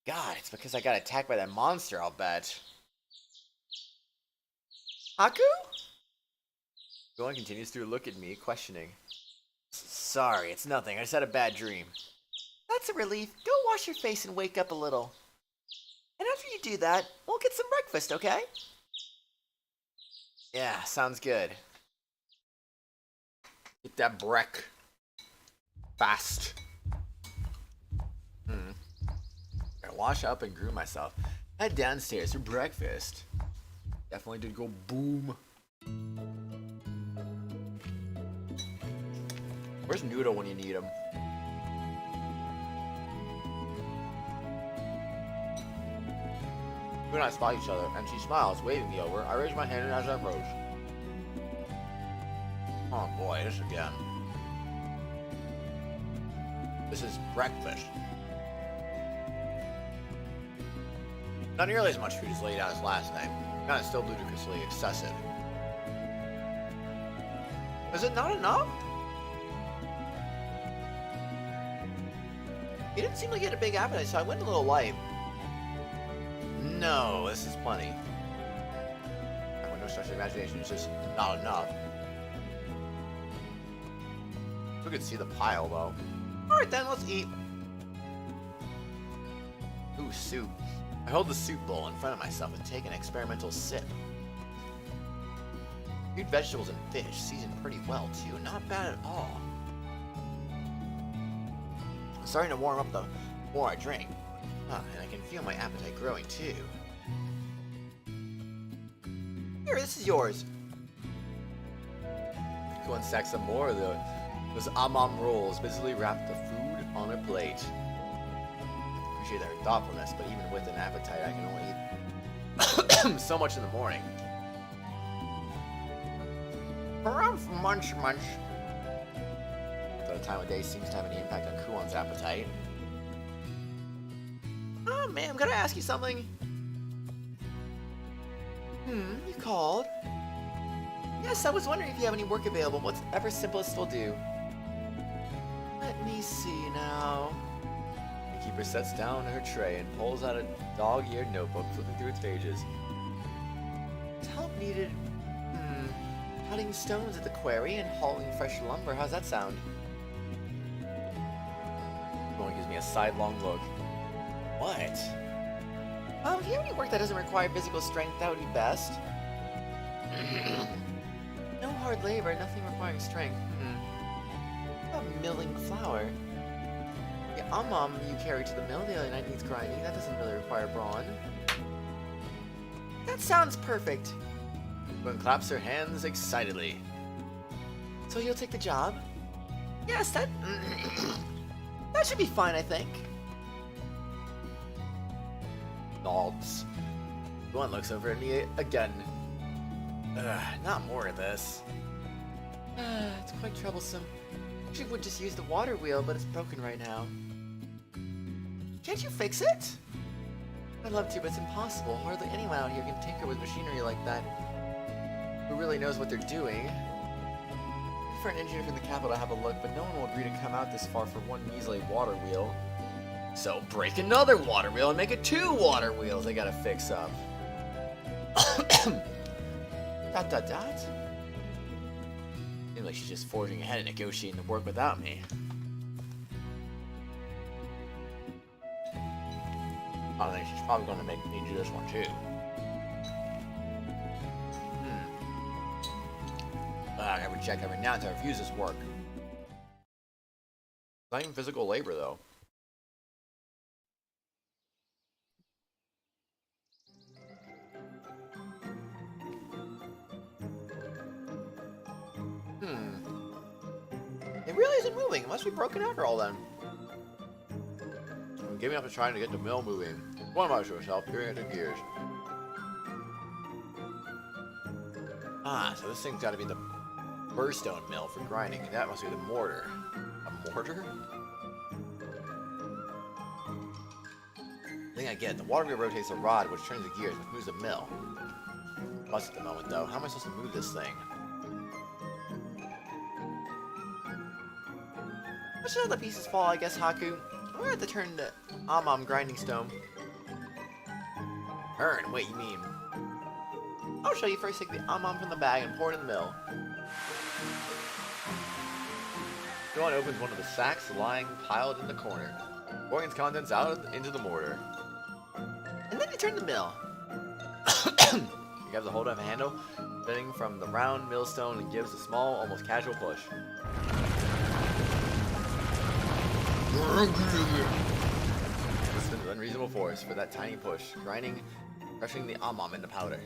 God, it's because I got attacked by that monster, I'll bet. Haku? Gohan continues to look at me, questioning. Sorry, it's nothing. I just had a bad dream. That's a relief. Go wash your face and wake up a little. And after you do that, we'll get some breakfast, okay? Yeah, sounds good. Get that break. Fast. I wash up and groom myself. Head downstairs for breakfast. Definitely did go boom. Where's Noodle when you need him? We and I spot each other, and she smiles, waving me over. I raise my hand as I approach. Oh boy, this again. This is breakfast. Not nearly as much food as laid out as last night. Kinda still ludicrously excessive. Is it not enough? He didn't seem like he had a big appetite, so I went a little light. No, this is plenty. I no stretch of imagination, it's just not enough. We could see the pile though. Alright then, let's eat. Ooh, soup. I hold the soup bowl in front of myself and take an experimental sip. Stewed vegetables and fish, seasoned pretty well too. Not bad at all. I'm starting to warm up the more I drink. And I can feel my appetite growing too. Here, this is yours. Go and stack some more of those amam rolls, busily wrap the food on a plate. Appreciate their thoughtfulness, but even with an appetite, I can only eat so much in the morning. Munch. The time of day seems to have any impact on Kuon's appetite. Oh, ma'am, gotta ask you something. You called? Yes, I was wondering if you have any work available. Whatever simplest will do. Let me see now. The keeper sets down her tray and pulls out a dog-eared notebook, flipping through its pages. Help needed. Cutting stones at the quarry and hauling fresh lumber. How's that sound? Kuon gives me a sidelong look. What? If you have any work that doesn't require physical strength, that would be best. No hard labor, nothing requiring strength. How about milling flour? The amam you carried to the mill the other night needs grinding. That doesn't really require brawn. That sounds perfect. Kuon claps her hands excitedly. So you'll take the job? Yes, that should be fine, I think. Nods. Kuon looks over at me again. Not more of this. It's quite troublesome. She would just use the water wheel, but it's broken right now. Can't you fix it? I'd love to, but it's impossible. Hardly anyone out here can tinker with machinery like that. Who really knows what they're doing? For an engineer from the capital to have a look, but no one will agree to come out this far for one measly water wheel. So break another water wheel and make it 2 water wheels they gotta fix up. Dot. Seems like she's just forging ahead and negotiating the work without me. I think she's probably gonna make me do this one too. I gotta reject every now and then. I refuse this work. Not even physical labor though. It really isn't moving. It must be broken after all then. I'm giving up to trying to get the mill moving. One much to herself, peering at the gears. Ah, so this thing's gotta be the burstone mill for grinding, and that must be the mortar. A mortar? I think I get it. The water wheel rotates a rod, which turns the gears, which moves the mill. Bust at the moment, though. How am I supposed to move this thing? I should let the pieces fall, I guess, Haku. I'm gonna have to turn the grinding stone. Turn? Wait, you mean... I'll show you. First, take the from the bag and pour it in the mill. John opens one of the sacks lying piled in the corner, pouring its contents out into the mortar. And then you turn the mill. He grabs a hold of a handle, spinning from the round millstone, and gives a small, almost casual push. This spins with unreasonable force for that tiny push, grinding, crushing the into powder.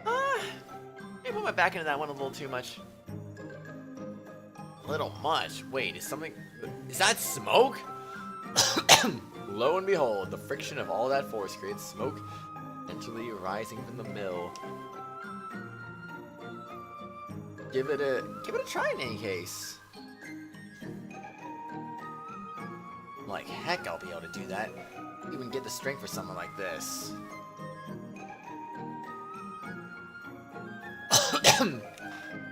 I put my back into that one a little too much. A little much? Wait, is that smoke? Lo and behold, the friction of all that force creates smoke eventually rising from the mill. Give it a try in any case. Like heck, I'll be able to do that. Even get the strength for something like this.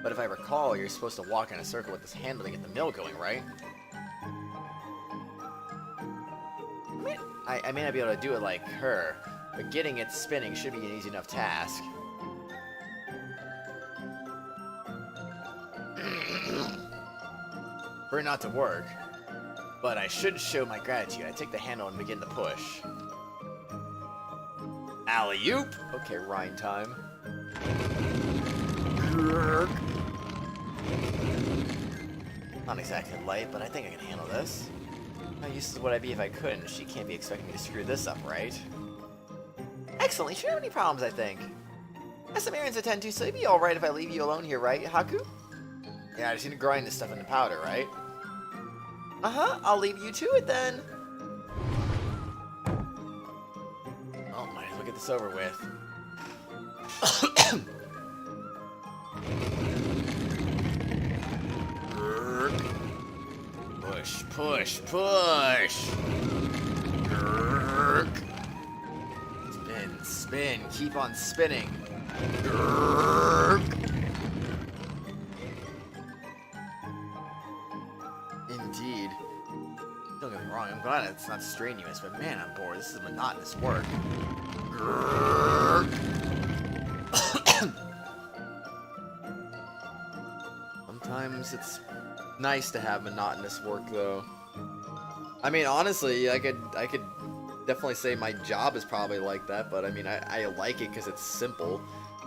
But if I recall, you're supposed to walk in a circle with this handle to get the mill going, right? I may not be able to do it like her, but getting it spinning should be an easy enough task. For it not to work, but I should show my gratitude. I take the handle and begin to push. Alley-oop! Okay, Rhyme time. Not exactly light, but I think I can handle this. How useless would I be if I couldn't? She can't be expecting me to screw this up, right? Excellent, you shouldn't have any problems, I think. I have some errands to attend to, so it'd be alright if I leave you alone here, right, Haku? Yeah, I just need to grind this stuff into powder, right? Uh-huh, I'll leave you to it then. Oh, might as well get this over with. Push, push, push! Spin, spin, keep on spinning. Indeed. Don't get me wrong, I'm glad it's not strenuous, but man, I'm bored. This is monotonous work. Sometimes it's nice to have monotonous work, though. I mean, honestly, I could definitely say my job is probably like that, but I mean, I like it because it's simple.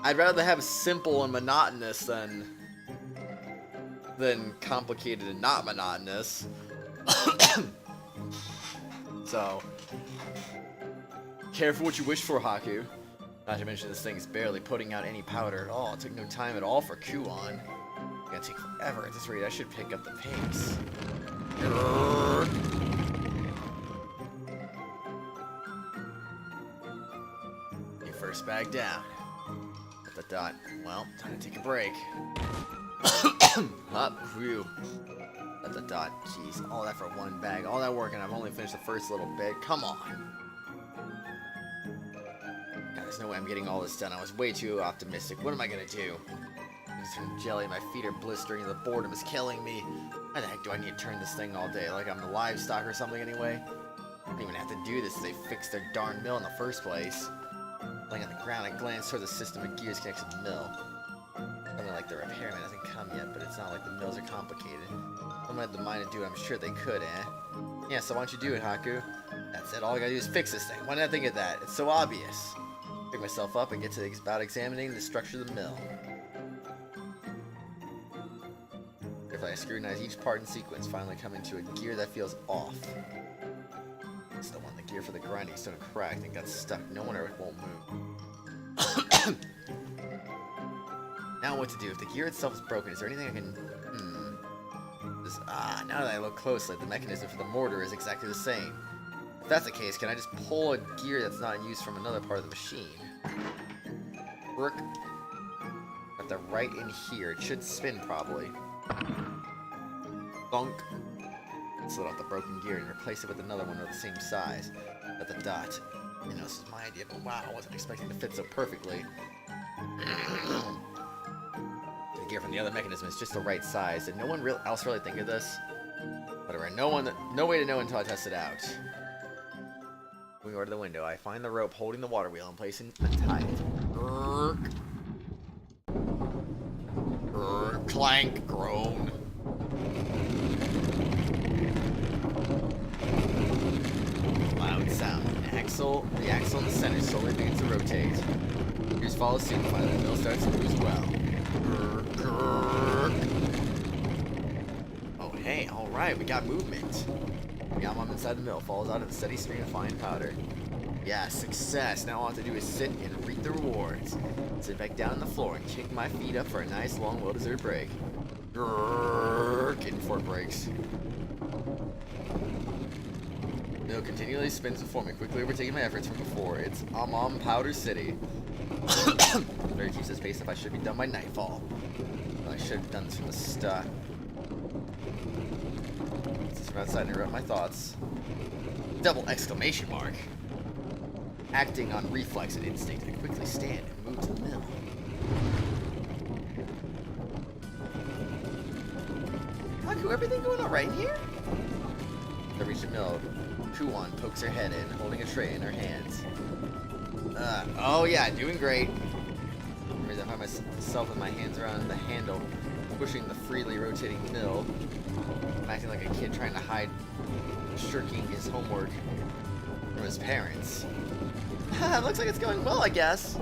I'd rather have simple and monotonous than complicated and not monotonous. So, careful what you wish for, Haku. Not to mention this thing is barely putting out any powder at all. It took no time at all for Kuon. It's gonna take forever at this rate. I should pick up the pace. Your first bag down. Well, time to take a break. Phew. Jeez, all that for one bag. All that work and I've only finished the first little bit. Come on. God, there's no way I'm getting all this done. I was way too optimistic. What am I gonna do? I'm just turning jelly. My feet are blistering. The boredom is killing me. Why the heck do I need to turn this thing all day? Like I'm the livestock or something anyway? I don't even have to do this. They fixed their darn mill in the first place. Laying on the ground, I glance toward the system of gears connected to the mill. Something like the repairman hasn't come yet, but it's not like the mills are complicated. Someone had the mind to do it, I'm sure they could, eh? Yeah, so why don't you do it, Haku? That's it, all I gotta do is fix this thing. Why didn't I think of that? It's so obvious. Pick myself up and get to about examining the structure of the mill. If I scrutinize each part in sequence, finally coming to a gear that feels off. It's the one, the gear for the grinding stone cracked and got stuck. No wonder it won't move. Now what to do? If the gear itself is broken, is there anything I can... now that I look closely, the mechanism for the mortar is exactly the same. If that's the case, can I just pull a gear that's not in use from another part of the machine? Work. Got the right in here. It should spin, probably. Bonk. Slid off the broken gear and replace it with another one of the same size. Got the dot. You know, this is my idea, but wow, I wasn't expecting to fit so perfectly. The gear from the other mechanism is just the right size. Did no one else really think of this? Whatever, no way to know until I test it out. Moving over to the window, I find the rope holding the water wheel in place and untie it. Grrrk. Grrrk. Clank. Groan. Loud sound. The axle in the center slowly begins to rotate. Gears follow suit. Finally, the mill starts to move as well. Grrrk. Oh, hey, alright, we got movement. Now I'm inside the mill, falls out of a steady stream of fine powder. Yeah, success. Now all I have to do is sit and reap the rewards. Sit back down on the floor and kick my feet up for a nice, long, well-deserved break. Grrrr, getting before it breaks. The mill continually spins before me, quickly overtaking my efforts from before. It's Powder City. Better keep this pace if I should be done by nightfall. Well, I should have done this from the start. From outside and interrupt my thoughts. Double exclamation mark. Acting on reflex and instinct, I quickly stand and move to the mill. Haku, everything going all right in here? I reach the mill. Kuon pokes her head in, holding a tray in her hands. Oh yeah, doing great. For some reason I find myself with my hands around the handle, pushing the freely rotating mill. I'm acting like a kid trying to hide shirking his homework from his parents. Looks like it's going well, I guess.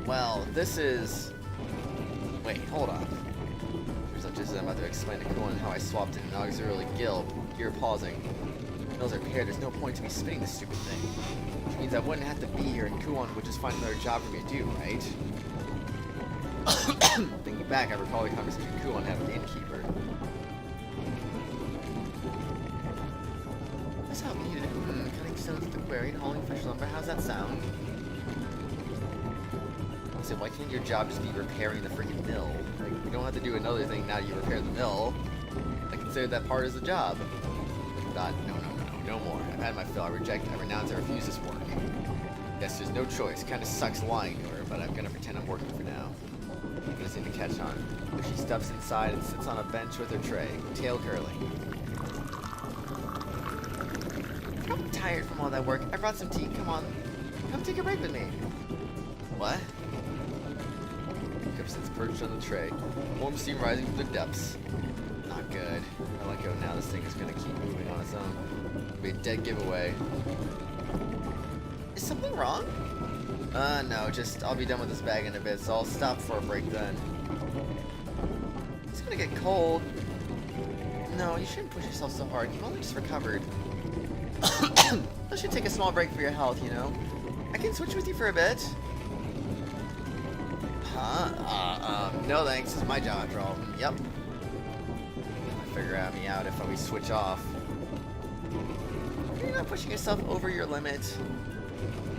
Well, this is... Wait, hold on. Just as I'm about to explain to Kuon how I swapped in an auxiliary gear pausing. Mills are paired, there's no point to me spinning this stupid thing. Which means I wouldn't have to be here and Kuon would just find another job for me to do, right? Thinking back, I recall the conversation Kuon had with the innkeeper. That's how we needed it. Cutting stones at the quarry and hauling fresh lumber. How's that sound? I said, why can't your job just be repairing the freaking mill? Like, you don't have to do another thing now you repair the mill. I consider that part as the job. God, no more. I've had my fill. I renounce, I refuse this work. Guess there's no choice. Kinda sucks lying to her, but I'm gonna pretend I'm working for now. I just need to catch on. So she steps inside and sits on a bench with her tray, tail curling. I'm probably tired from all that work. I brought some tea. Come on. Come take a break with me. What? Cup sits perched on the tray. Warm steam rising from the depths. Not good. If I let go now, this thing is gonna keep moving on its own. It'll be a dead giveaway. Is something wrong? No, just I'll be done with this bag in a bit, so I'll stop for a break then. It's gonna get cold. No, you shouldn't push yourself so hard. You've only just recovered. I should take a small break for your health, you know? I can switch with you for a bit. Huh? No thanks. This is my job, after all. Yep. Figure me out if we switch off. You're not pushing yourself over your limit.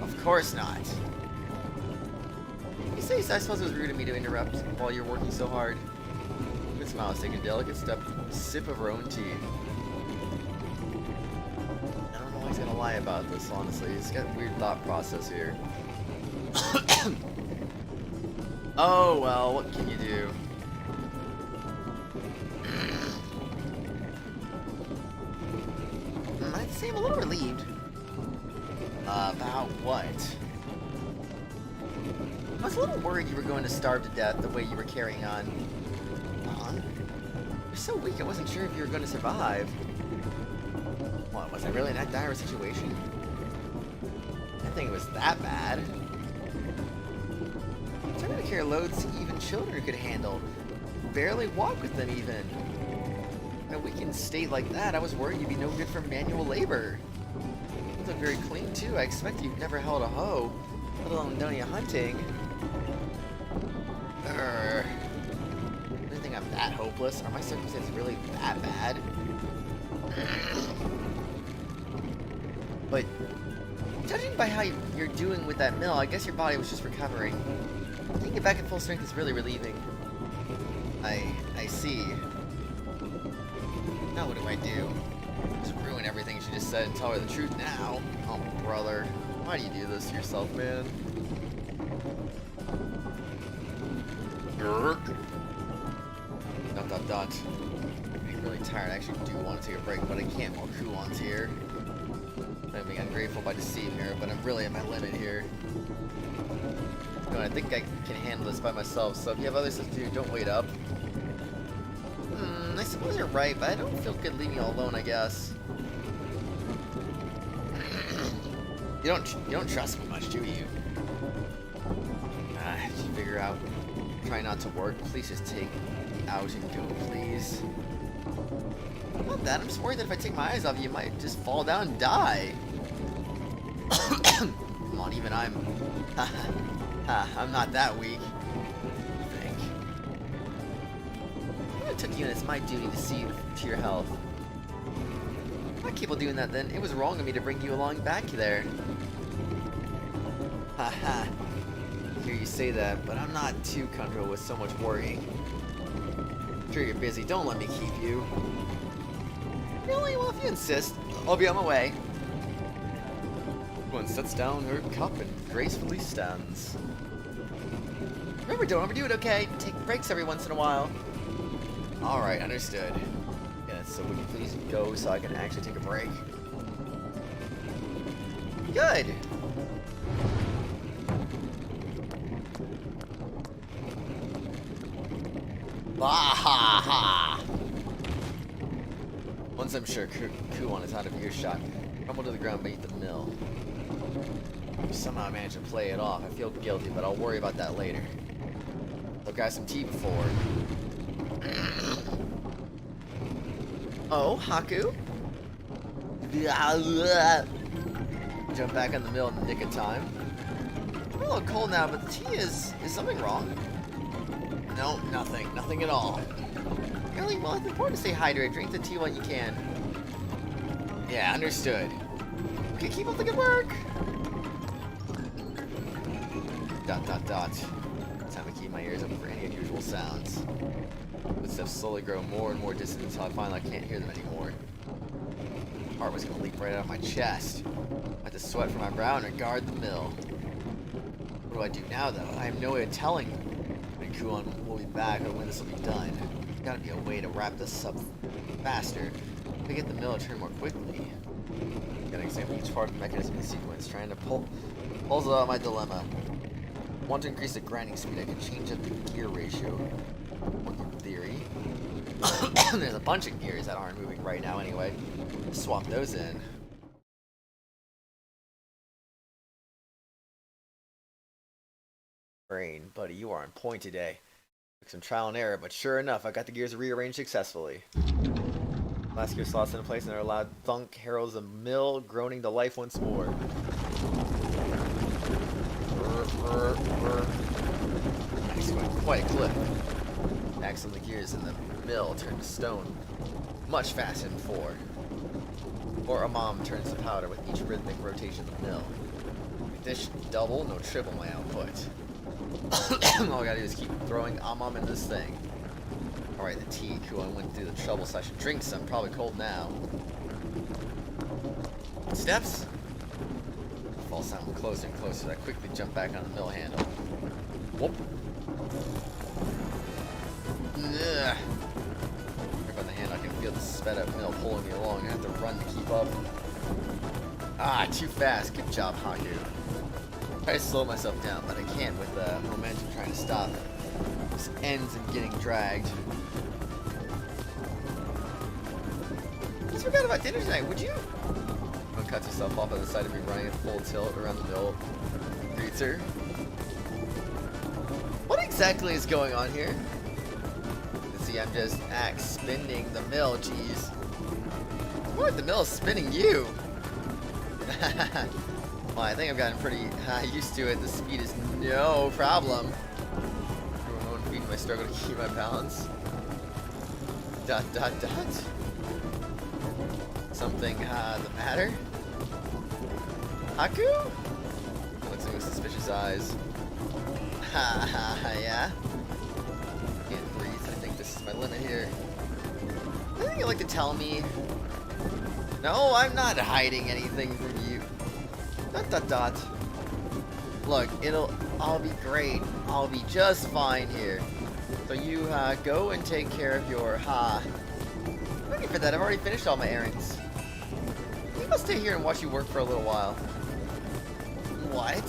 Of course not. You say, I suppose it was rude of me to interrupt while you're working so hard. Good smile, taking a delicate sip of her own tea. I don't know why he's gonna lie about this, honestly. He's got a weird thought process here. Oh, well, what can you do? I'd say I'm a little relieved. About what? I was a little worried you were going to starve to death the way you were carrying on. You're so weak, I wasn't sure if you were going to survive. What, was I really in that dire situation? I didn't think it was that bad. Trying to carry loads even children could handle. Barely walk with them even. In a weakened state like that, I was worried you'd be no good for manual labor. You look very clean too. I expect you've never held a hoe, let alone done any hunting. I don't think I'm that hopeless. Are my circumstances really that bad? But judging by how you're doing with that mill, I guess your body was just recovering. Getting it back in full strength is really relieving. I see. Now what do I do? Just ruin everything she just said and tell her the truth now? Oh, brother. Why do you do this to yourself, man? I'm really tired. I actually do want to take a break, but I can't while Kuon's here. I'm being ungrateful by deceiving her, but I'm really at my limit here. I think I can handle this by myself, so if you have other stuff to do, don't wait up. I suppose you're right, but I don't feel good leaving you all alone, I guess. You don't trust me much, do you? Did you figure out? Try not to work. Please just take me out and go, please. Not that. I'm just worried that if I take my eyes off you, you might just fall down and die. Come on, even I'm not that weak. I think. I took you and it's my duty to see to your health. Why keep on doing that then? It was wrong of me to bring you along back there. Haha. I hear you say that, but I'm not too comfortable with so much worrying. I'm sure you're busy. Don't let me keep you. Really? Well, if you insist, I'll be on my way. One sets down her cup and gracefully stands. Remember, don't overdo it, okay? Take breaks every once in a while. Alright, understood. Yeah, so would you please go so I can actually take a break? Good! Bahaha! Once I'm sure Kuon is out of earshot, crumble to the ground beneath the mill. If somehow I manage to play it off, I feel guilty, but I'll worry about that later. I'll grab some tea before. Oh, Haku? Jump back in the mill in the nick of time. I'm a little cold now, but the tea is something wrong? No, nothing. Nothing at all. Really? Well, it's important to stay hydrated. Drink the tea while you can. Yeah, understood. Okay, keep up the good work. ... Time to keep my ears open for any unusual sounds. Footsteps slowly grow more and more distant until I finally can't hear them anymore. My heart was gonna leap right out of my chest. I had to sweat from my brow and guard the mill. What do I do now, though? I have no way of telling when Kuon will be back or when this will be done. There's gotta be a way to wrap this up faster. To get the mill to turn more quickly. Gotta examine each part of the mechanism in sequence, trying to puzzle out my dilemma. I want to increase the grinding speed. I can change up the gear ratio. In theory. There's a bunch of gears that aren't moving right now anyway. Swap those in. Brain, buddy, you are on point today. Took some trial and error, but sure enough, I got the gears rearranged successfully. Last gear slots into place and their loud thunk heralds the mill groaning to life once more. Nice, going quite a clip. Axle the gears in the mill turned to stone much faster than before. Or a mom turns to powder with each rhythmic rotation of the mill. Condition double, no triple my output. All I gotta do is keep throwing in this thing. Alright, the tea. Cool, I went through the trouble, so I should drink some. Probably cold now. Steps? Fall sound closer and closer. I quickly jump back on the mill handle. Whoop. Ugh. Grip on the hand, I can feel the sped up mill pulling me along. I have to run to keep up. Ah, too fast. Good job, Haku. Try to slow myself down, but I can't with the momentum trying to stop. This ends in getting dragged. I just forgot about dinner tonight, would you? Don't cut yourself off on the side of me running at full tilt around the mill. Greets her. What exactly is going on here? See, I'm just spinning the mill, jeez. What? The mill is spinning you? Well, I think I've gotten pretty used to it. The speed is no problem. Everyone feeding my struggle to keep my balance. Dot dot dot. Something the matter? Haku? Looks like with suspicious eyes. Ha ha ha, yeah. Can't breathe. I think this is my limit here. Anything you'd like to tell me? No, I'm not hiding anything from you. Dot dot dot. Look, I'll be great. I'll be just fine here. So you go and take care of your Ready for that? I've already finished all my errands. I think I'll stay here and watch you work for a little while. What?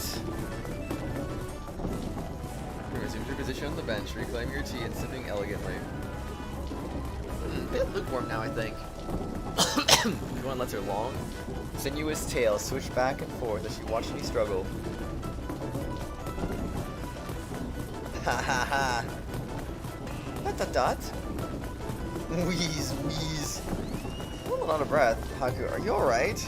Resume your position on the bench, reclaim your tea, and sipping elegantly. A bit lukewarm now, I think. Everyone lets her long, sinuous tail switch back and forth as she watched me struggle. Ha ha ha. Dot dot dot. Wheeze, wheeze. I'm a little out of breath. Haku, are you alright?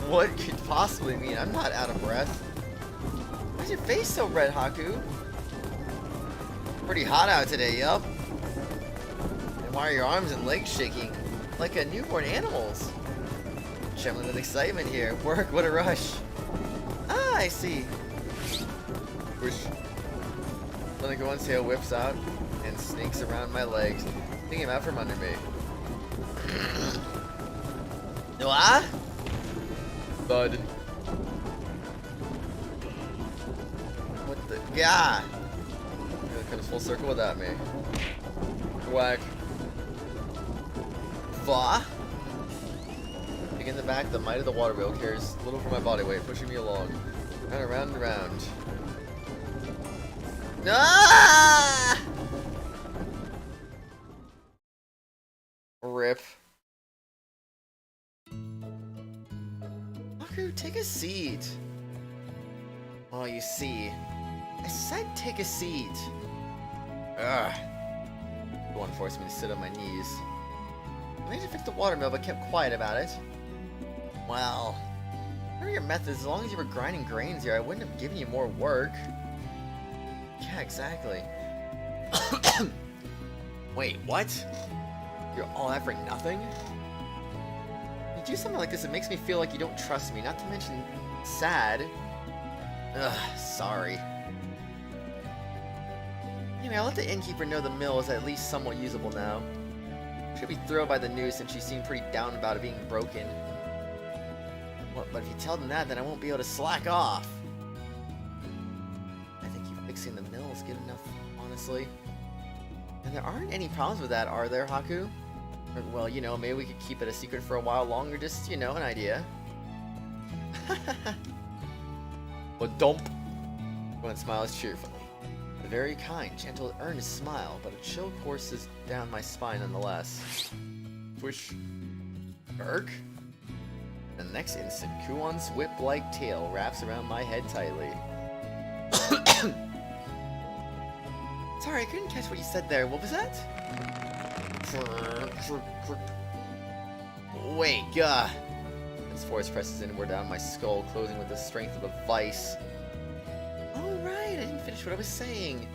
What could possibly mean? I'm not out of breath. Why's your face so red, Haku? Pretty hot out today, yup. And why are your arms and legs shaking? Like a newborn animal's. Trembling with excitement here. Work, what a rush. Ah, I see. Whoosh. Then one's tail whips out and snakes around my legs, picking him out from under me. What? Bud. What the? Yeah! It comes full circle without me. Whack. Va? Begin the back, the might of the water wheel carries little for my body weight, pushing me along. And around and around. Ah! Rip. Haku, take a seat. Oh, you see. I said take a seat. Ugh. No one forced me to sit on my knees. I managed to fix the watermill, but kept quiet about it. Well, whatever your methods, as long as you were grinding grains here, I wouldn't have given you more work. Yeah, exactly. Wait, what? You're all that for nothing? You do something like this, it makes me feel like you don't trust me, not to mention sad. Ugh, sorry. Anyway, I'll let the innkeeper know the mill is at least somewhat usable now. Should be thrilled by the news since she seemed pretty down about it being broken. Well, but if you tell them that, then I won't be able to slack off. I think you fixing the mill is good enough, honestly. And there aren't any problems with that, are there, Haku? Or, well, you know, maybe we could keep it a secret for a while longer, just, you know, an idea. Well, dump. Everyone smiles cheerfully. A very kind, gentle, earnest smile, but a chill courses down my spine nonetheless. Swish. Irk. The next instant, Kuon's whip-like tail wraps around my head tightly. Sorry, I couldn't catch what you said there. What was that? Wait, gah. Its force presses inward down my skull, closing with the strength of a vice. Oh, right, I didn't finish what I was saying.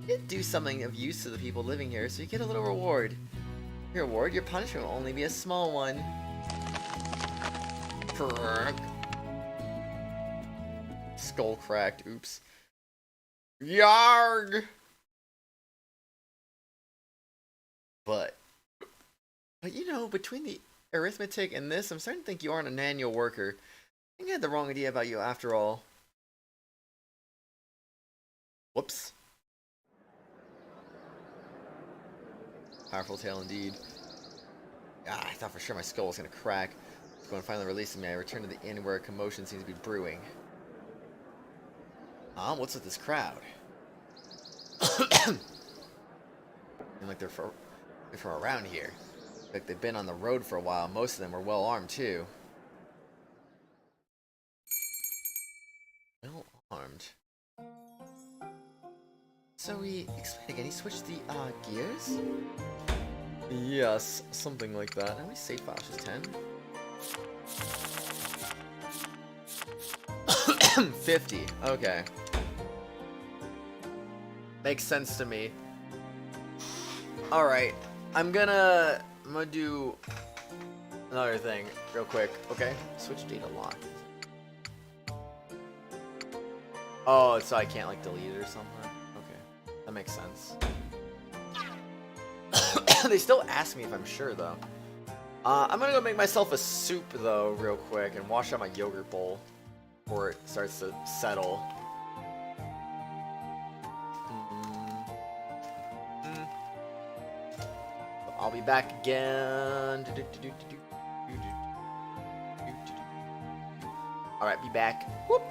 You did do something of use to the people living here, so you get a little reward. Your reward, your punishment will only be a small one. Skull cracked. Oops. Yarg! But you know, between the arithmetic and this, I'm starting to think you aren't an annual worker. I think I had the wrong idea about you after all. Whoops. Powerful tale indeed. Ah, I thought for sure my skull was gonna crack. Going finally releasing me, I returned to the inn where a commotion seems to be brewing. What's with this crowd? Seem like they're from around here. Like they've been on the road for a while. Most of them were well armed too. Well armed. So explain again. He switched the gears. Yes, something like that. How many save files? Just 10. 50. Okay. Makes sense to me. All right. I'm gonna do another thing real quick. Okay. Switch data lock. Oh, so I can't like delete it or something. Okay, that makes sense. They still ask me if I'm sure though. I'm gonna go make myself a soup though real quick and wash out my yogurt bowl before it starts to settle. I'll be back again. Alright, be back. Whoop.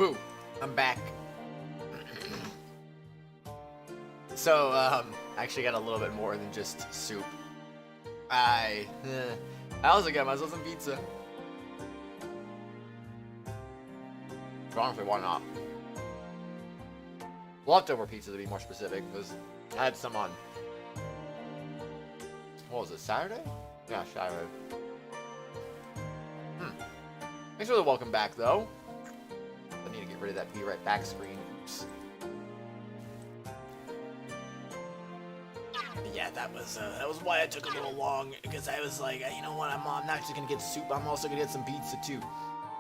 Boo! I'm back. So, actually got a little bit more than just soup. I also got myself some pizza. Honestly, why not? Leftover pizza to be more specific, because I had some on, what was it, Saturday? Yeah, Saturday. Thanks for the welcome back, though. I need to get rid of that be right back screen. Oops. Yeah, that was why it took a little long, because I was like, you know what, I'm not just gonna get soup, I'm also gonna get some pizza too.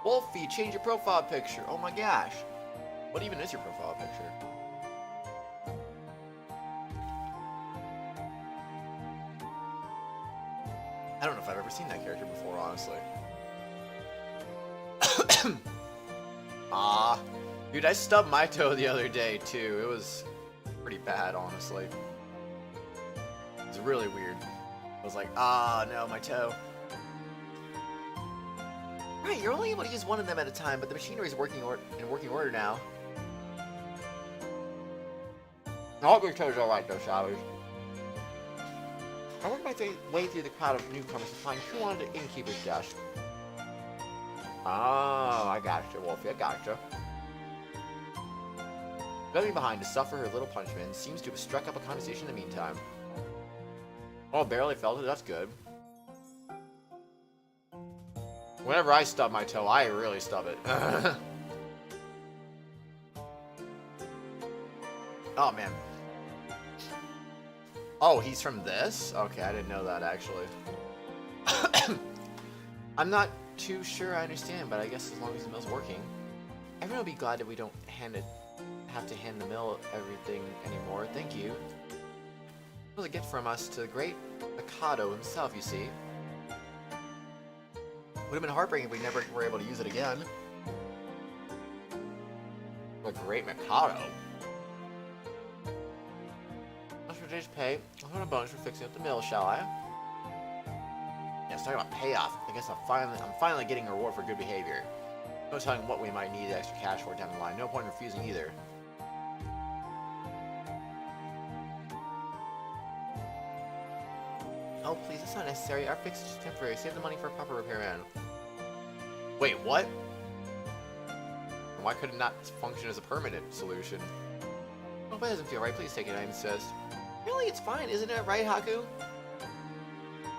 Wolfie, change your profile picture. Oh my gosh. What even is your profile picture? I don't know if I've ever seen that character before, honestly. Dude, I stubbed my toe the other day, too. It was pretty bad, honestly. It was really weird. I was like, no, my toe. Right, you're only able to use one of them at a time, but the machinery is in working order now. All your toes are alright, though, Showers. I worked my way through the crowd of newcomers to find who wanted the innkeeper's desk. Oh, I gotcha, Wolfie, I gotcha. Leaving behind to suffer her little punishment seems to have struck up a conversation in the meantime. Oh, barely felt it, that's good. Whenever I stub my toe, I really stub it. Oh, man. Oh, he's from this? Okay, I didn't know that, actually. I'm not too sure I understand, but I guess as long as the mill's working. Everyone will be glad that we don't have to hand the mill everything anymore. Thank you. It was a gift from us to the great Mikado himself, you see. Would have been heartbreaking if we never were able to use it again. The great Mikado. As for today's pay, I'll have a bonus for fixing up the mill, shall I? Yeah, it's talking about payoff. I guess I'm finally getting a reward for good behavior. No telling what we might need the extra cash for down the line. No point in refusing either. Oh, please, it's not necessary. Our fix is just temporary. Save the money for a proper repairman. Wait, what? Why could it not function as a permanent solution? Oh, if it doesn't feel right, please take it, I insist. Really, it's fine, isn't it, right, Haku?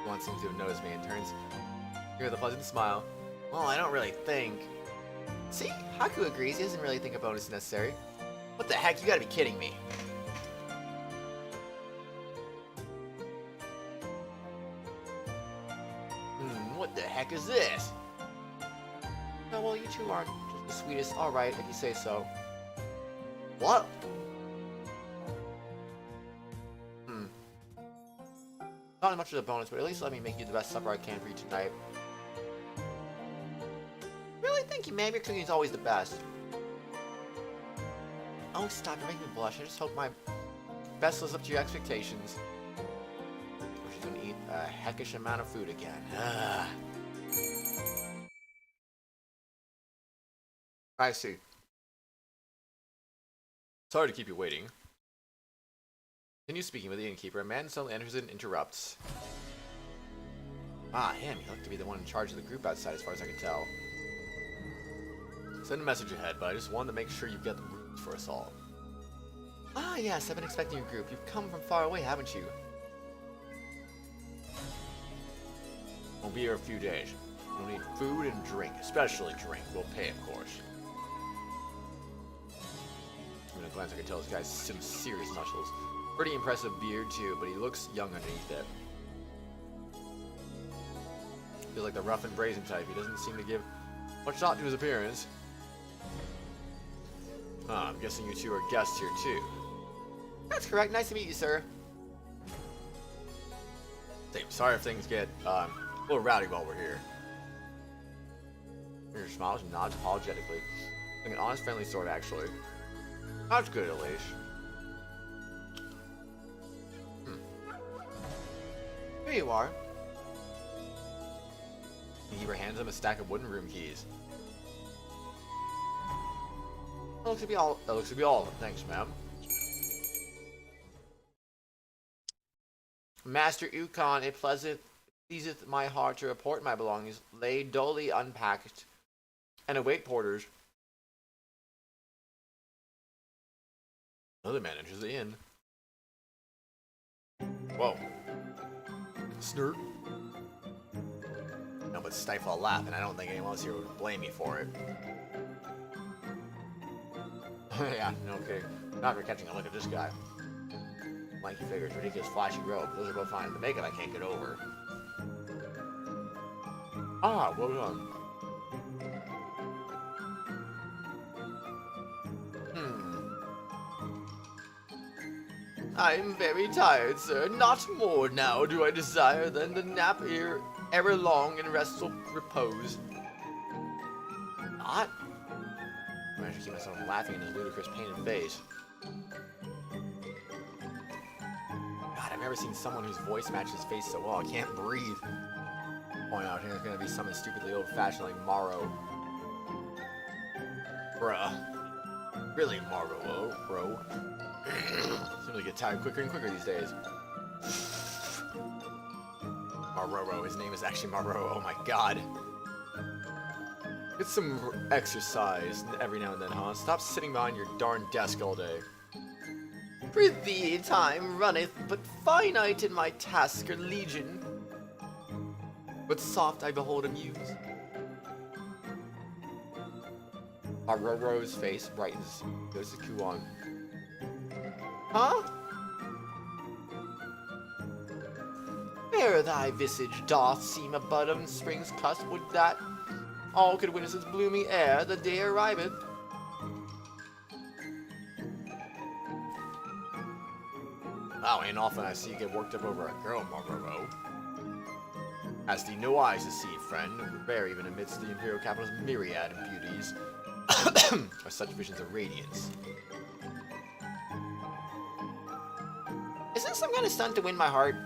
One seems to have noticed me and turns here with a pleasant smile. Well, I don't really think. See, Haku agrees. He doesn't really think a bonus is necessary. What the heck? You gotta be kidding me. What the heck is this? Oh, well, you two aren't just the sweetest. Alright, if you say so. What? Not much of a bonus, but at least let me make you the best supper I can for you tonight. Really? Thank you, ma'am. Your cooking is always the best. Oh, stop. You're making me blush. I just hope my best lives up to your expectations. She's gonna eat a heckish amount of food again. I see. Sorry to keep you waiting. Continue speaking with the innkeeper. A man suddenly enters and interrupts. Ah, him. He looked to be the one in charge of the group outside, as far as I can tell. Send a message ahead, but I just wanted to make sure you get the rooms for us all. Ah, yes. I've been expecting your group. You've come from far away, haven't you? We'll be here a few days. We'll need food and drink, especially drink. We'll pay, of course. At a glance, I can tell this guy's some serious muscles. Pretty impressive beard, too, but he looks young underneath it. Feels like the rough and brazen type. He doesn't seem to give much thought to his appearance. I'm guessing you two are guests here, too. That's correct. Nice to meet you, sir. Sorry if things get a little rowdy while we're here. He smiles and nods apologetically. Like an honest, friendly sort, actually. That's good, at least. Here you are. The keeper hands him a stack of wooden room keys. That looks to be all. That looks to be all of them. Thanks, ma'am. Master Ukon, it pleaseth my heart to report my belongings lay dully unpacked, and await porters. Another man enters the inn. Whoa. Snort. No, but stifle a laugh, and I don't think anyone else here would blame me for it. Yeah, no kidding. Not for catching a look at this guy. Lanky figures, ridiculous flashy robe. Those are both fine. The makeup I can't get over. Ah, well done. I'm very tired, sir. Not more now do I desire than to nap here ever long in restful repose. Not? I managed to keep myself laughing in his ludicrous painted face. God, I've never seen someone whose voice matches his face so well. I can't breathe. Point out here, it's gonna be something stupidly old-fashioned like Morrow. Bruh. Really, Morrow, bro. Seems to get tired quicker and quicker these days. Marroro, his name is actually Marroro, oh my god. Get some exercise every now and then, huh? Stop sitting behind your darn desk all day. Prithee, time runneth, but finite in my task or legion. But soft I behold him use. Marroro's face brightens. Goes to Kuon. Huh? Ere thy visage doth seem a bud of spring's cusp, would that all could witness its blooming air the day arriveth. Wow, ain't often I see you get worked up over a girl, Marroro. Hast thee no eyes to see, friend, rare even amidst the imperial capital's myriad of beauties, are such visions of radiance. Is this some kind of stunt to win my heart?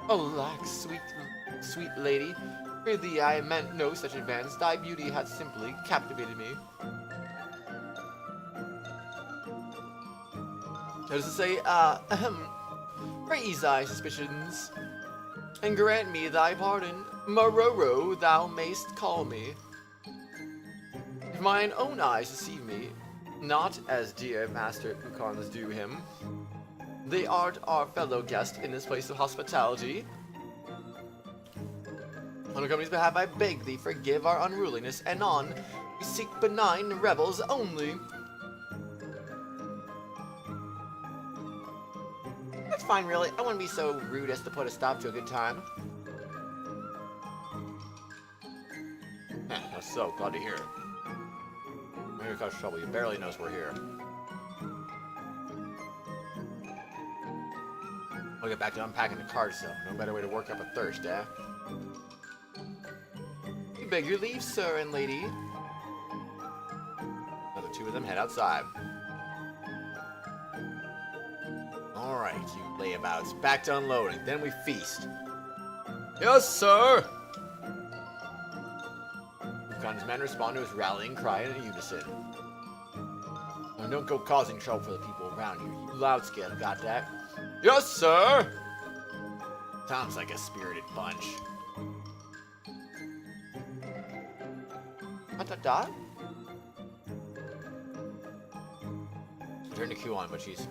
Alack, sweet lady, prithee I meant no such advance. Thy beauty hath simply captivated me. That is to say, raise thy suspicions, and grant me thy pardon. Marroro, thou mayst call me. If mine own eyes deceive me, not as dear Master Ukon's do him, thou art our fellow guest in this place of hospitality. On the company's behalf, I beg thee forgive our unruliness, and on we seek benign rebels only. That's fine, really. I wouldn't be so rude as to put a stop to a good time. That's so glad to hear. Maybe cause trouble. You barely knows we're here. We'll get back to unpacking the card stuff. No better way to work up a thirst, eh? We beg your leave, sir and lady. Another two of them head outside. Alright, you layabouts. Back to unloading. Then we feast. Yes, sir! Ukon's men respond to his rallying cry in unison. Now don't go causing trouble for the people around you. You loud scale, got that? Yes, sir! Sounds like a spirited bunch. Da-da-da? I turn to Kuon, but she's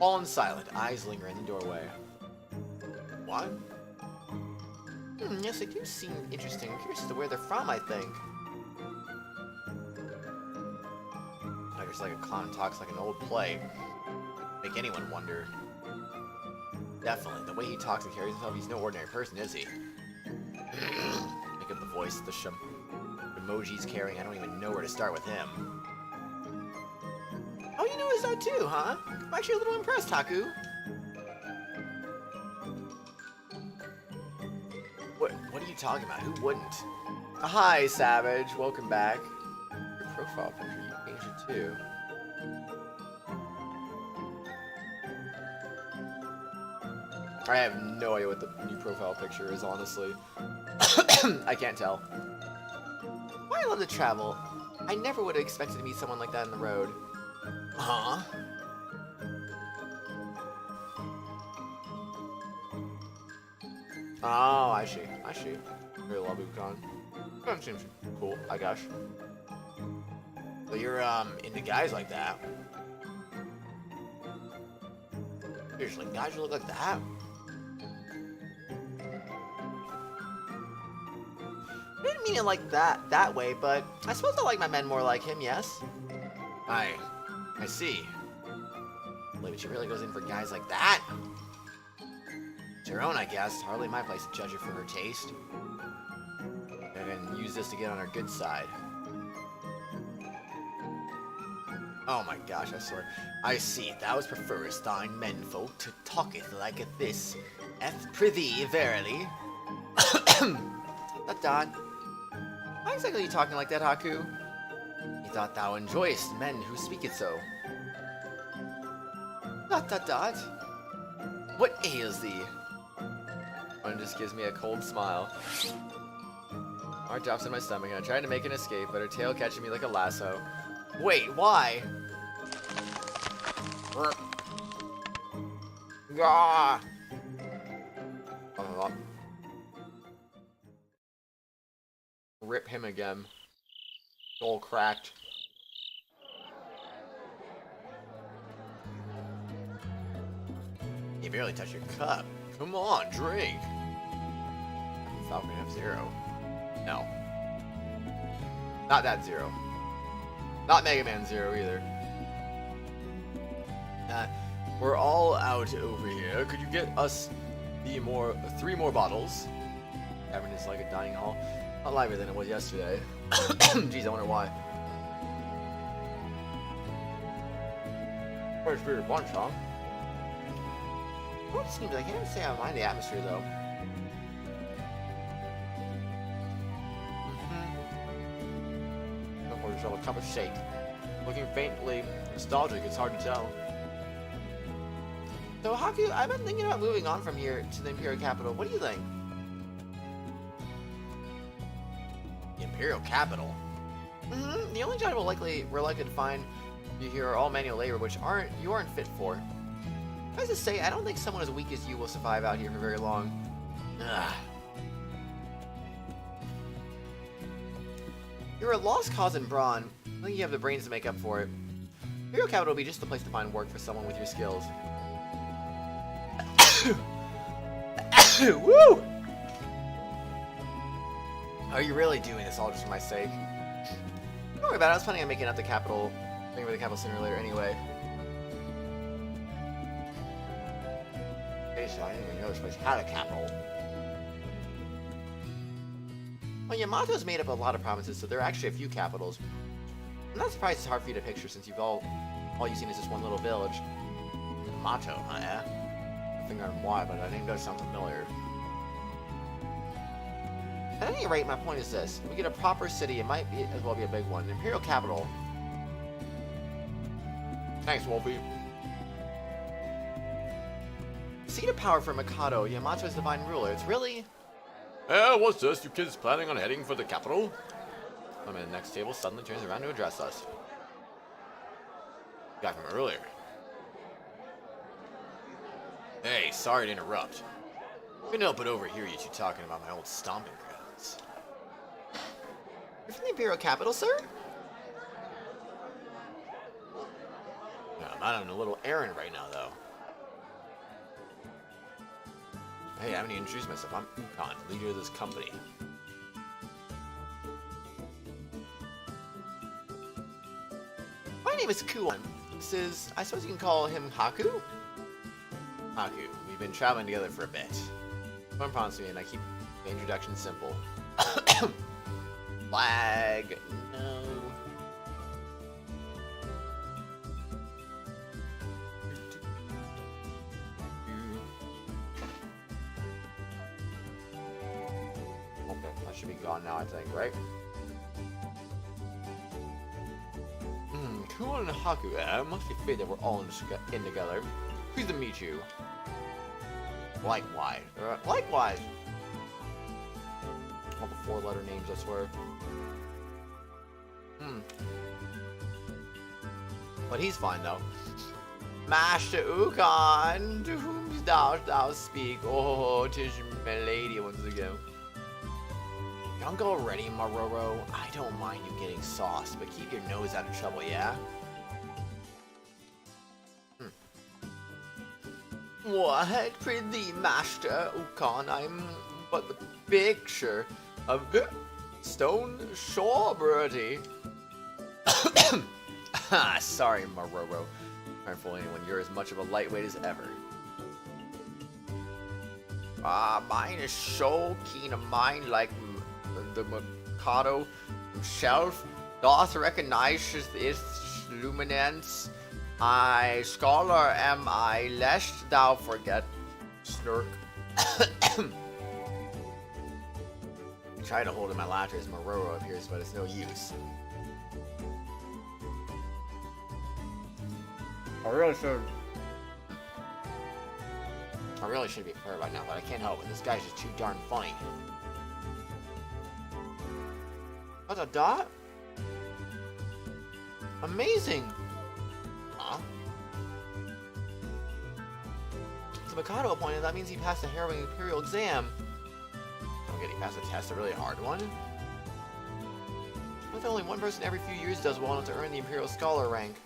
all silent, eyes linger in the doorway. What? Yes, they do seem interesting. I'm curious as to where they're from, I think. Just like a clown talks like an old play. Make anyone wonder. Definitely, the way he talks and carries himself, he's no ordinary person, is he? Make up the voice, the emoji's carrying, I don't even know where to start with him. Oh, you know his art too, huh? I'm actually a little impressed, Haku. What are you talking about? Who wouldn't? Hi, Savage. Welcome back. Your profile picture, you changed it too. I have no idea what the new profile picture is, honestly. I can't tell. Why I love to travel. I never would have expected to meet someone like that on the road. Huh? Oh, I see. I see. Very lovely, Con. That seems cool, I guess. So you're, into guys like that. Seriously, guys who look like that? I didn't mean it like that way, but I suppose I like my men more like him, yes? I see. But she really goes in for guys like that? It's her own, I guess. Hardly my place to judge her for her taste. I can use this to get on her good side. Oh my gosh, I swear. I see, thou preferest thine menfolk to talketh like this. Prithee, verily. Dot. Why exactly are you talking like that, Haku? Methought thou enjoyest men who speaketh so. Dot. What ails thee? One just gives me a cold smile. Heart drops in my stomach, and I tried to make an escape, but her tail catching me like a lasso. Wait, why? Gah! Rip him again. All cracked. You barely touched your cup. Come on, drink. Falcon F-Zero. No. Not that Zero. Not Mega Man Zero either. We're all out over here. Could you get us 3 more bottles? Tavern is like a dining hall. A lot livelier than it was yesterday. Jeez, I wonder why. First beer bunch, huh? Well, it seems like I can't say I don't mind the atmosphere though. Pour yourself a cup of shake. Looking faintly nostalgic, it's hard to tell. So Haku, I've been thinking about moving on from here to the Imperial Capital. What do you think? The Imperial Capital? The only job we're likely to find you here are all manual labor, which you aren't fit for. I was to say, I don't think someone as weak as you will survive out here for very long. Ugh. You're a lost cause in Brawn. I think you have the brains to make up for it. Imperial Capital will be just the place to find work for someone with your skills. Woo! Are you really doing this all just for my sake? Don't worry about it. I was planning on making it the capital sooner or later anyway. Okay, so I didn't even know this place had a capital. Well, Yamato's made up a lot of provinces, so there are actually a few capitals. I'm not surprised it's hard for you to picture since all you've seen is this one little village. Yamato, huh? Yeah? I think on why, but that name does sound familiar. At any rate, my point is this. If we get a proper city, it might as well be a big one. An Imperial Capital. Thanks, Wolfie. Seat of power for Mikado, Yamato's divine ruler. It's really... what's this? You kids planning on heading for the capital? I'm at the next table, suddenly turns around to address us. Guy from earlier. Hey, sorry to interrupt. Couldn't help but overhear you two talking about my old stomping grounds. You're from the Imperial Capital, sir? No, I'm out on a little errand right now, though. Hey, I haven't even introduced myself. I'm Ukon, leader of this company. My name is Kuon. This is, I suppose you can call him Haku? Haku, we've been traveling together for a bit. Don't promise me, and I keep the introduction simple. Flag, no. That should be gone now, I think, right? Kuon and Haku, it must be fate that we're all in together. Pleased to meet you. Likewise. Likewise! All the 4-letter names, I swear. But he's fine though. Master Ukon, to whom thou speak? Oh, 'tis my lady once again. Drunk already, Maroro? I don't mind you getting sauced, but keep your nose out of trouble, yeah? What, prithee, Master Ukon? I'm but the picture of stone shore birdie. Sorry, Maroro. Aren't fooling anyone. You're as much of a lightweight as ever. Mine is so keen of mind, like the Mikado himself. Doth recognize its luminance. I scholar am I, lest thou forget. Snurk. I try to hold in my laughter as Maroro appears, but it's no use. I really should be fair right now, but I can't help it. This guy's just too darn funny. What's a dot? Amazing! Huh? So Mikado appointed, that means he passed the harrowing Imperial exam. Don't get he passed a test, a really hard one. But only one person every few years does well enough to earn the Imperial Scholar rank.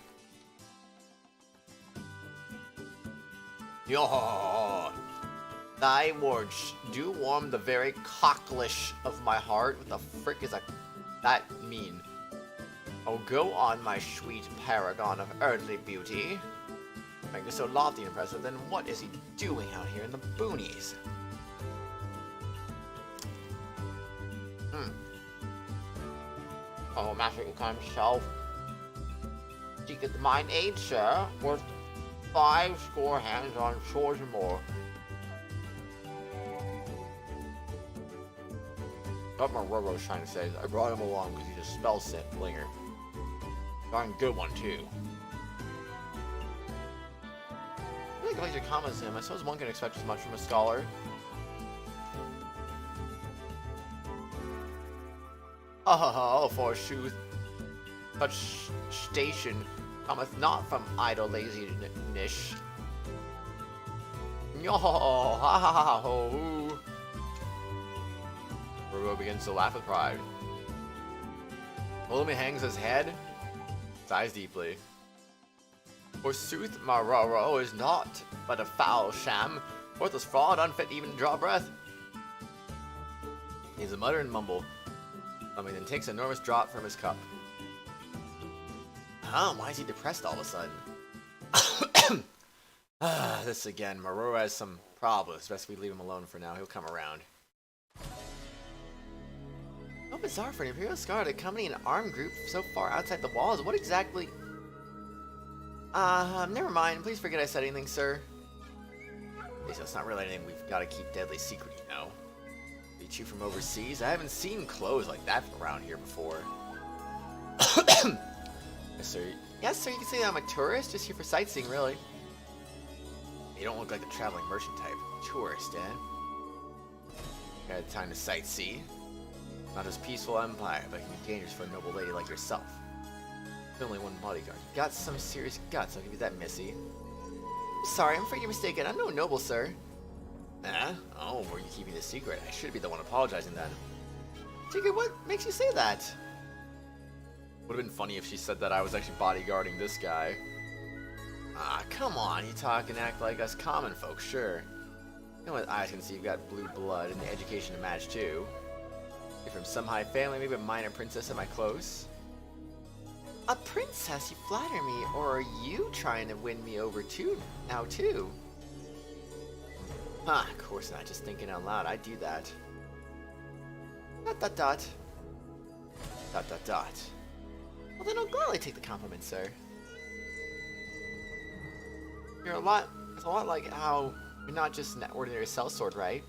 Yo, thy words do warm the very cocklish of my heart. What the frick is that mean? Oh, go on, my sweet paragon of earthly beauty. Make this so lofty and impressive, then what is he doing out here in the boonies? Oh, Master Ukon himself. Seeketh mine aid, sir, worth 50 hands on swords and more. What Maroro was trying to say is I brought him along because he's a spell set flinger. Darn good one too. I really like your comments to him. I suppose one can expect as much from a scholar. Oh, forsooth, such station cometh not from idle laziness. Yo, ha ha ha ho. Maroro begins to laugh with pride. Ulumi hangs his head, sighs deeply. Forsooth, Maroro is not but a foul sham, worthless fraud, unfit even to draw breath. He's a mutter and mumble. Then takes an enormous draught from his cup. Why is he depressed all of a sudden? This again. Maroro has some problems. Best we leave him alone for now. He'll come around. How bizarre for an Imperial Scholar to accompany an armed group so far outside the walls. What exactly? Never mind. Please forget I said anything, sir. Okay, so it's not really anything we've got to keep deadly secret, you know. Reach you from overseas? I haven't seen clothes like that around here before. Yes, sir. Yes, sir, you can say I'm a tourist, just here for sightseeing, really. You don't look like the traveling merchant type. Tourist, eh? Got time to sightsee. Not as peaceful empire, but it can be dangerous for a noble lady like yourself. There's only one bodyguard. You got some serious guts, I'll give you that, missy. I'm sorry, I'm afraid you're mistaken. I'm no noble, sir. Oh, were you keeping this secret? I should be the one apologizing then. Secret, what makes you say that? Would have been funny if she said that I was actually bodyguarding this guy. Come on, you talk and act like us common folks, sure. You know what, eyes can see you've got blue blood and the education to match too. You're from some high family, maybe a minor princess, am I close? A princess, you flatter me, or are you trying to win me over too, now too? Of course not, just thinking out loud, I'd do that. ... Well then I'll gladly take the compliment, sir. It's a lot like how you're not just an ordinary sellsword, right? ...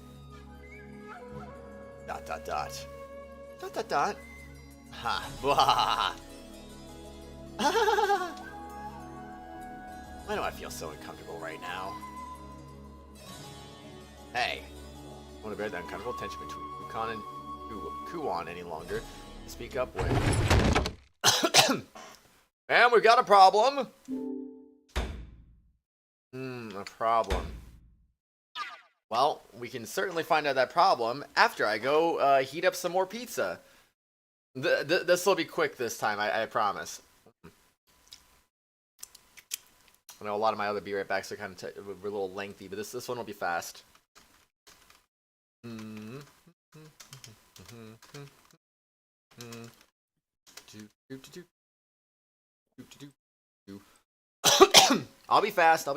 Ha, blah. Why do I feel so uncomfortable right now? Hey, I want to bear that uncomfortable tension between Ukon and Kuon any longer. Speak up when... And we got a problem. A problem. Well, we can certainly find out that problem after I go heat up some more pizza. This will be quick this time, I promise. I know a lot of my other Be Right Backs are kind of were a little lengthy, but this one will be fast. I'll be fast.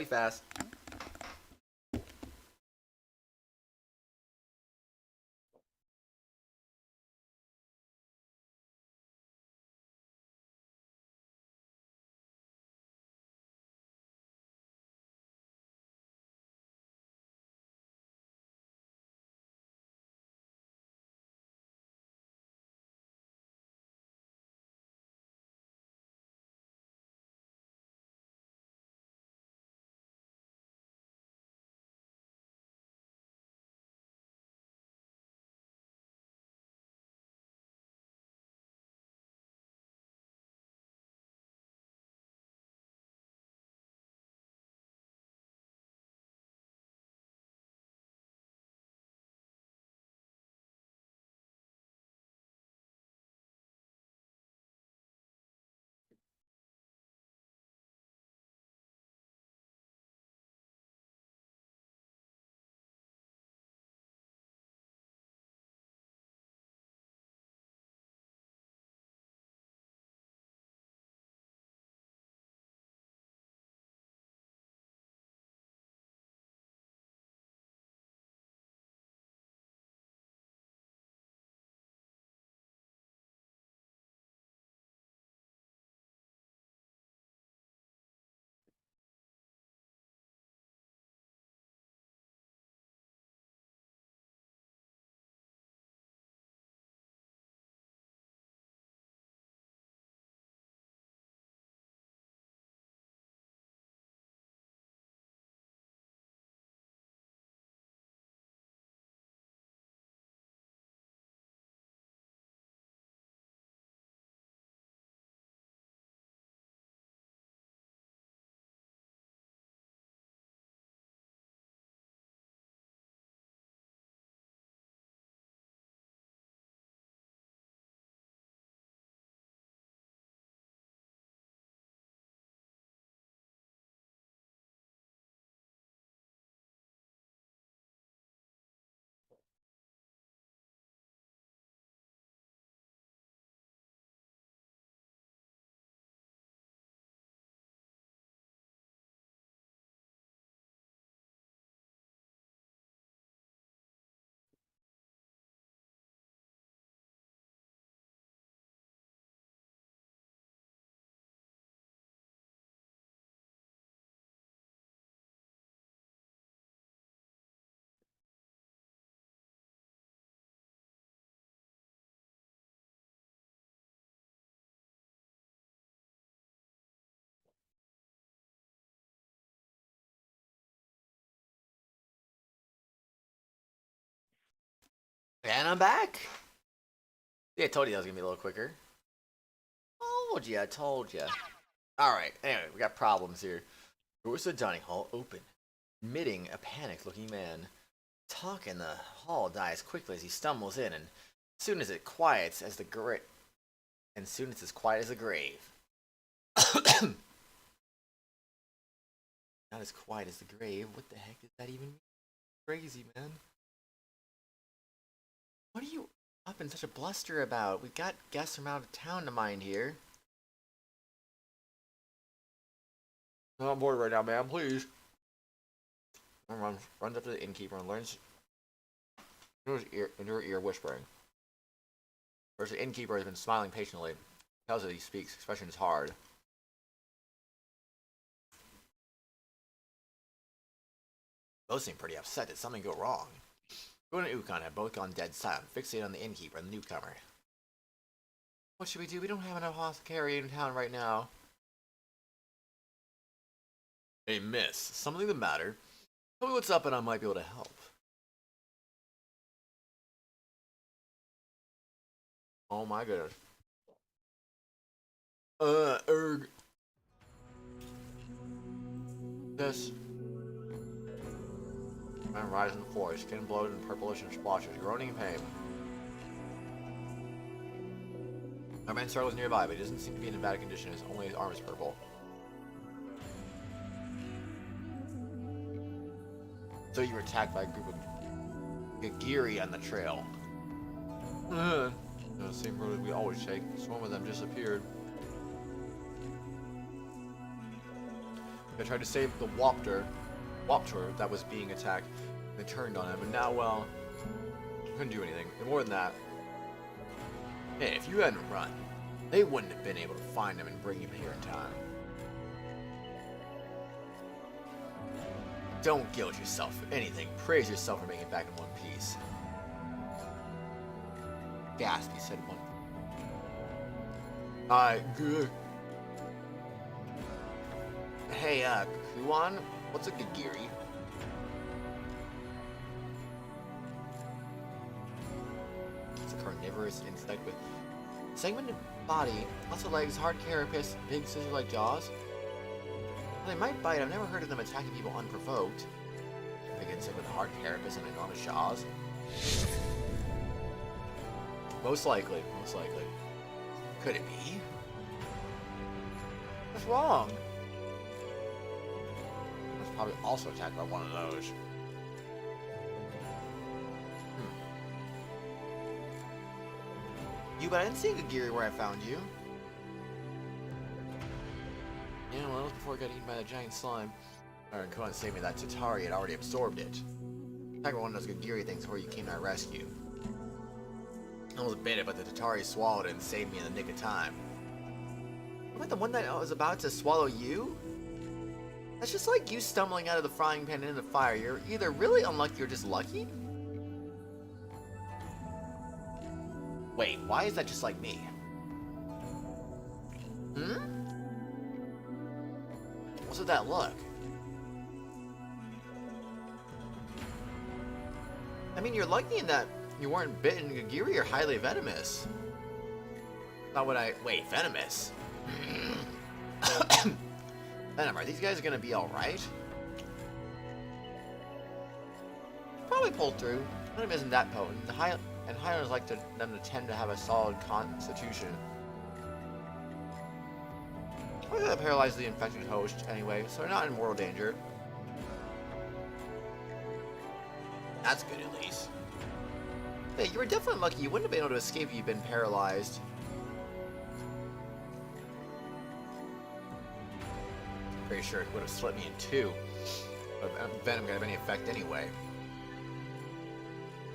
And I'm back. Yeah, I told you that was gonna be a little quicker. I told you. Alright, anyway, we got problems here. Doors to the dining hall open, admitting a panicked-looking man. Talk in the hall dies quickly as he stumbles in, and soon as it quiets as the grave. And soon it's as quiet as the grave. Not as quiet as the grave. What the heck does that even mean? Crazy, man. What are you up in such a bluster about? We've got guests from out of town to mind here. I'm on board right now, ma'am. Please. Runs up to the innkeeper and learns into her ear whispering. Whereas the innkeeper has been smiling patiently. Tells her he speaks. Expression is hard. Both seem pretty upset. Did something go wrong? Go and Ukon have both gone dead silent, fixated on the innkeeper and the newcomer. What should we do? We don't have enough house to carry in town right now. Hey, miss. Something the matter? Tell me what's up and I might be able to help. Oh my goodness. Erg. This. Man rises on the floor, his skin bloated and purplish and splotches, groaning in pain. Our man struggles nearby, but he doesn't seem to be in a bad condition, only his arm is purple. So you were attacked by a group of Gagiri on the trail. The same road we always take. A swarm of them disappeared. I tried to save the Waptor that was being attacked. They turned on him, and now, well, couldn't do anything. And more than that, hey, if you hadn't run, they wouldn't have been able to find him and bring him here in time. Don't guilt yourself for anything. Praise yourself for making it back in one piece. Gasp, he said one. Good. Hey, Kuwan, what's a Gagiri? It's a carnivorous insect with segmented body, lots of legs, hard carapace, big scissor-like jaws. Well, they might bite. I've never heard of them attacking people unprovoked. Big insect with a hard carapace and enormous jaws. Most likely. Could it be? What's wrong? I was probably also attacked by one of those. But I didn't see a Gagiri where I found you. Yeah, well, that was before I got eaten by the giant slime. Alright, come on, save me. That Tatari had already absorbed it. Attack one of those Gagiri things before you came to my rescue. I almost bit it, but the Tatari swallowed it and saved me in the nick of time. Am I the one that was about to swallow you? That's just like you stumbling out of the frying pan into the fire. You're either really unlucky or just lucky? Wait, why is that just like me? What's with that look? I mean, you're lucky in that you weren't bitten. Gagiri are highly venomous. Not what I... Wait, venomous? Venom, are these guys gonna be alright? Probably pull through. Venom isn't that potent. And Highlanders like them to tend to have a solid constitution. We're gonna paralyze the infected host anyway, so they're not in mortal danger. That's good at least. Hey, you were definitely lucky. You wouldn't have been able to escape if you'd been paralyzed. Pretty sure it would have split me in two. But Venom could have any effect anyway.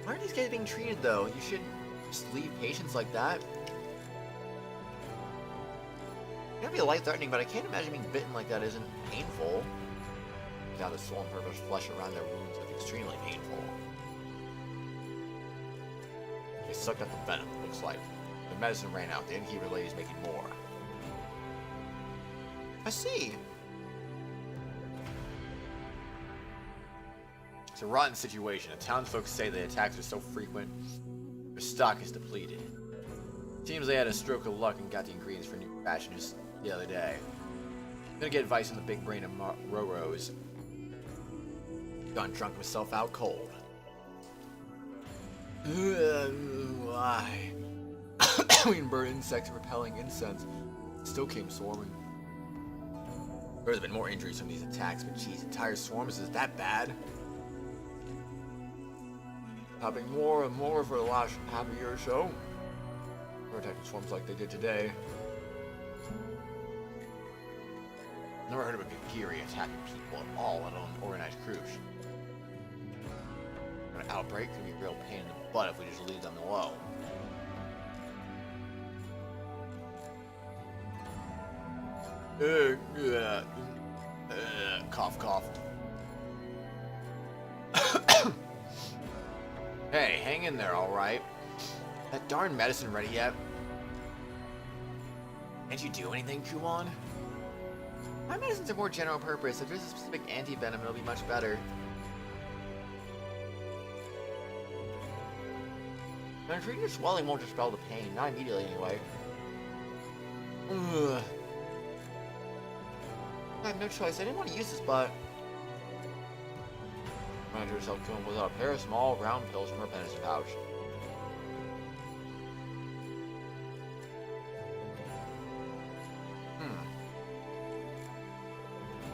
Why are these guys being treated though? You shouldn't just leave patients like that. It might be life-threatening, but I can't imagine being bitten like that isn't painful. Without the swollen purplish flesh around their wounds is extremely painful. They sucked up the venom, it looks like. The medicine ran out. The innkeeper lady's making more. I see. It's a rotten situation. The townsfolk say the attacks are so frequent, their stock is depleted. Seems they had a stroke of luck and got the ingredients for new fashion just the other day. I'm gonna get advice on the big brain of Roro's. Gone drunk myself out cold. Why? Between bird insects and repelling incense, still came swarming. There's been more injuries from these attacks, but geez, entire swarms is that bad? Popping more and more for the last half a year or so. We're attacking swarms like they did today. Never heard of a Gagiri attacking people at all, let alone organized groups. An outbreak could be a real pain in the butt if we just leave them alone. Cough, cough. Hey, hang in there, alright? That darn medicine ready yet? Can't you do anything, Kuwan? My medicines are more general purpose. If there's a specific anti-venom, it'll be much better. And treating your swelling won't dispel the pain, not immediately anyway. Ugh. I have no choice. I didn't want to use this, but find herself killing without a pair of small round pills from her penance pouch.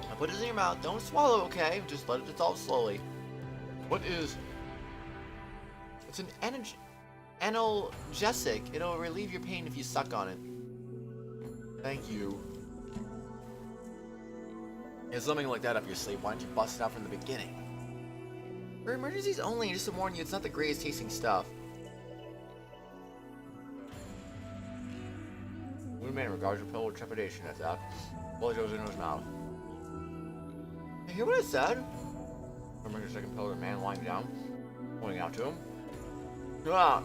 Now put it in your mouth. Don't swallow, okay? Just let it dissolve slowly. What is? It's an analgesic. It'll relieve your pain if you suck on it. Thank you. It's something like that up your sleeve. Why don't you bust it out from the beginning? For emergencies only, just to warn you, it's not the greatest tasting stuff. Woundman regards your pill with trepidation at that. While he goes into his mouth. You hear what I said? Remember your second pill to the man lying down, pointing out to him. Ah,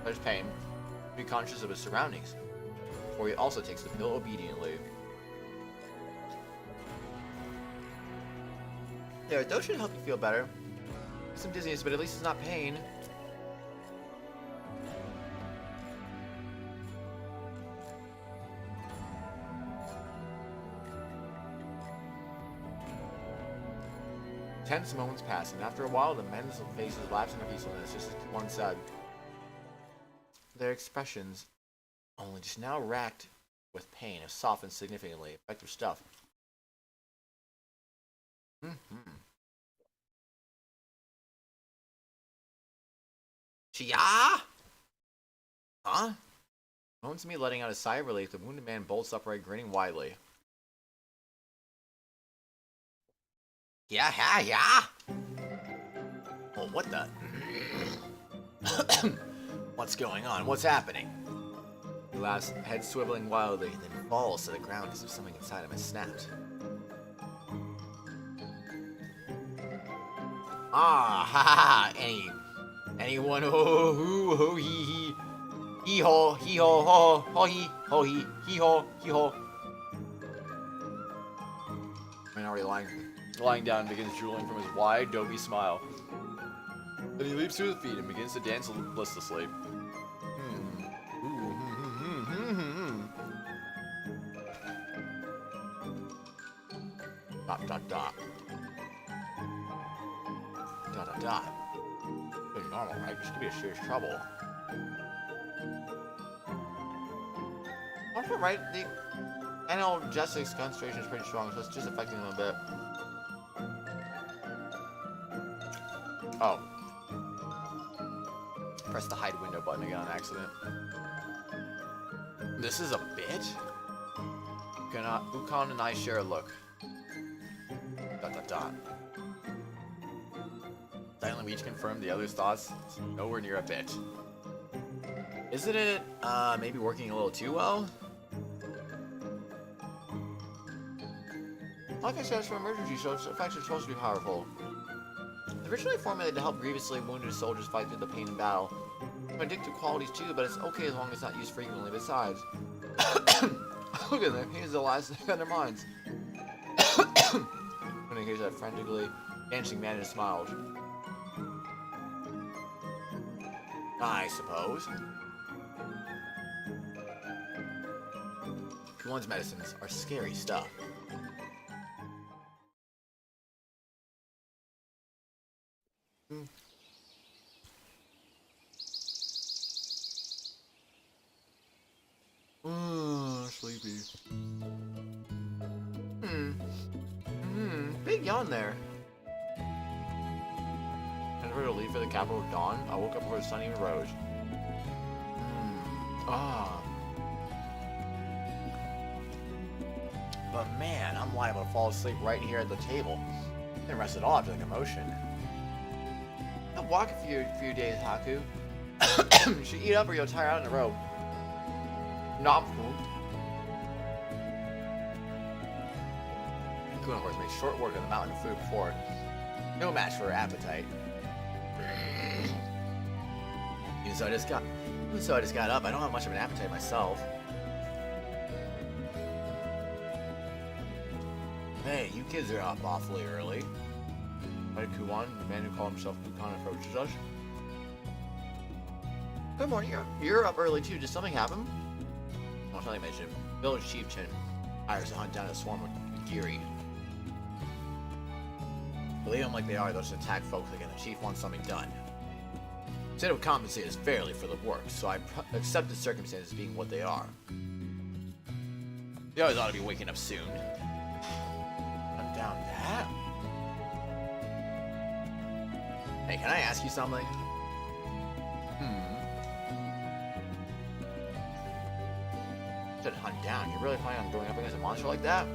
There's pain. Be conscious of his surroundings. Or he also takes the pill obediently. There, those should help you feel better. Some dizziness, but at least it's not pain. Tense moments pass, and after a while, the men's faces lapse into peacefulness, just as one said. Their expressions, only just now racked with pain, have softened significantly. Effective stuff. Chia? Huh? Moments of me letting out a sigh of relief, the wounded man bolts upright, grinning widely. Yeah. Oh, what the? What's going on? What's happening? He laughs, head swiveling wildly, then falls to the ground as if something inside him has snapped. Ah, ha ha! Anyone? Ho, he ho, he ho. Man already lying down and begins drooling from his wide, dopey smile. Then he leaps to his feet and begins to dance listlessly. Dot. Pretty normal, right? This could be a serious trouble. Also, right, the analgesics concentration is pretty strong, so it's just affecting them a bit. Oh. Press the hide window button again on accident. This is a bit? Ukan and I share a look. Dot. Silently, we each confirm the other's thoughts. It's nowhere near a bit. Isn't it, maybe working a little too well? Like I said, it's for emergency, so its effects are supposed to be powerful. Originally formulated to help grievously wounded soldiers fight through the pain in battle. Addictive qualities too, but it's okay as long as it's not used frequently. Besides, look at them, pain is the last thing on their minds. When he hears that frantically dancing man and smiles. I suppose. One's medicines are scary stuff. Sleepy. Big yawn there. And for to leave for the capital at dawn, I woke up before the sun even rose. But man, I'm liable to fall asleep right here at the table. Didn't rest at all after the commotion. I'll walk a few days, Haku. You should eat up or you'll tire out in a row. Nom. Kun, of course, made short work of the mountain of food before. No match for her appetite. Even so I just got up. I don't have much of an appetite myself. Hey, you kids are up awfully early. Right, Kuwan, the man who called himself Kukan, approaches us. Good morning. You're up early too. Did something happen? Well, something mentioned. Village chieftain hires to hunt down a swarm of Giri. Believe them like they are, they'll just attack folks again. The chief wants something done. Instead of compensate us fairly for the work, so I accept the circumstances being what they are. They always ought to be waking up soon. I'm down that. Hey, can I ask you something? Said hunt down. You really planning on going up against a monster like that?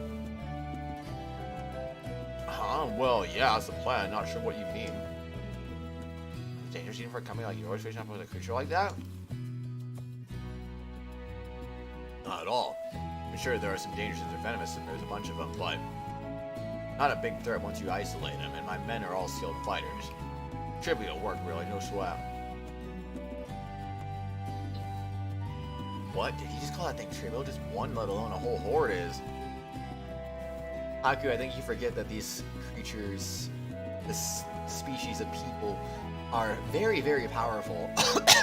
Well, yeah, that's the plan. Not sure what you mean. It's dangerous even for a company like yours facing up with a creature like that? Not at all. I'm sure there are some dangers that are venomous, and there's a bunch of them, but not a big threat once you isolate them, and my men are all skilled fighters. Trivial work, really, no sweat. What? Did he just call that thing trivial? Just one, let alone a whole horde is. Haku, I think you forget that these creatures, this species of people, are very, very powerful.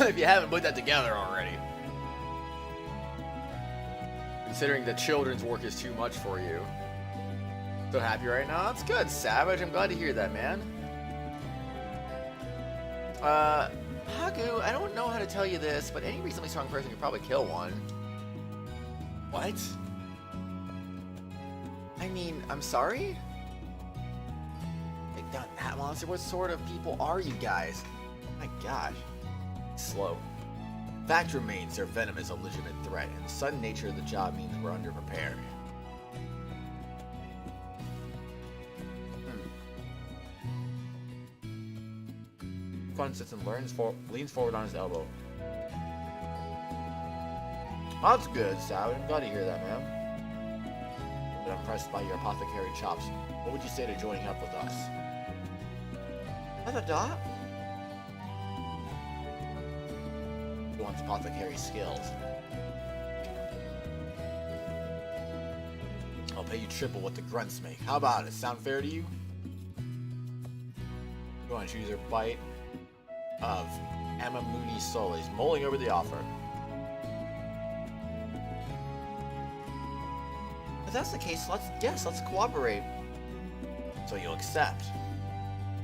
If you haven't put that together already. Considering that children's work is too much for you. So happy right now? That's good, Savage. I'm glad to hear that, man. Haku, I don't know how to tell you this, but any reasonably strong person could probably kill one. What? I mean, I'm sorry? Take down that monster? What sort of people are you guys? My gosh. Slow. Fact remains, their venom is a legitimate threat, and the sudden nature of the job means we're underprepared. Fun sits and leans forward on his elbow. That's good, Sal. I'm glad to hear that, man. But I'm impressed by your apothecary chops. What would you say to joining up with us? What a dot? He wants apothecary skills. I'll pay you triple what the grunts make. How about it? Sound fair to you? You want to choose your bite? Of Emma Mooney's soul. He's mulling over the offer. If that's the case, let's cooperate. So you'll accept.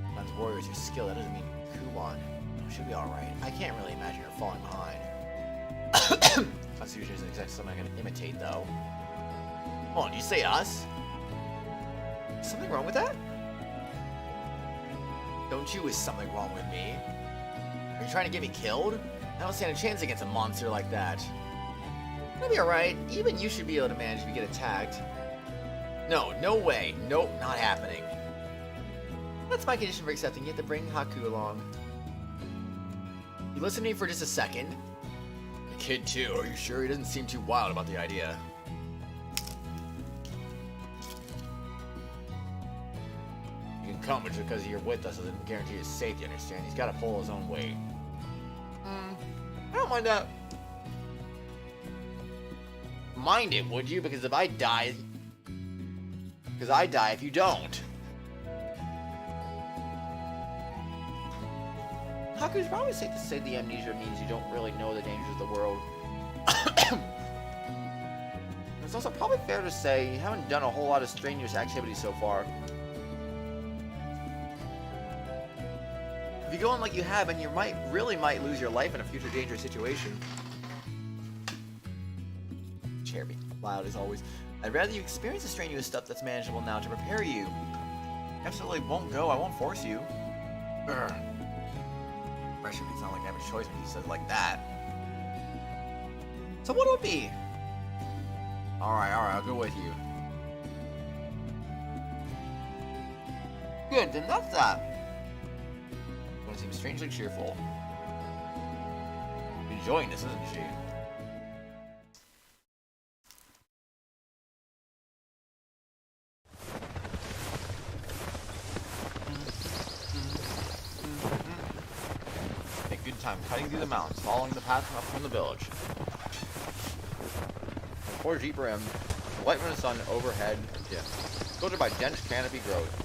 Sometimes warriors are skilled, that doesn't mean Kulon. She'll be alright. I can't really imagine her falling behind. Constitution isn't exactly something I can imitate, though. Hold on, do you say us? Is something wrong with that? Don't you, is something wrong with me? Are you trying to get me killed? I don't stand a chance against a monster like that. It'll be alright. Even you should be able to manage if you get attacked. No, no way. Nope, not happening. That's my condition for accepting. You have to bring Haku along. You listen to me for just a second. The kid too, are you sure? He doesn't seem too wild about the idea. Come, but because you're with us doesn't guarantee his safety, understand? He's got to pull his own weight. I don't mind that. Mind it, would you? Because if I die... Because I die if you don't. Haku's probably safe to say the amnesia means you don't really know the dangers of the world. It's also probably fair to say you haven't done a whole lot of strenuous activities so far. If you go on like you have, and you really might lose your life in a future dangerous situation. Chair being loud as always. I'd rather you experience the strenuous stuff that's manageable now to prepare you. Absolutely won't go. I won't force you. Pressure makes it sound like I have a choice when you said it like that. So what'll it be? Alright, I'll go with you. Good, then that's that. One seems strangely cheerful. Enjoying this, isn't she? Make good time cutting through the mountains, following the path up from the village. Before Jeep Rim, the light from the sun overhead dim, filtered by dense canopy growth.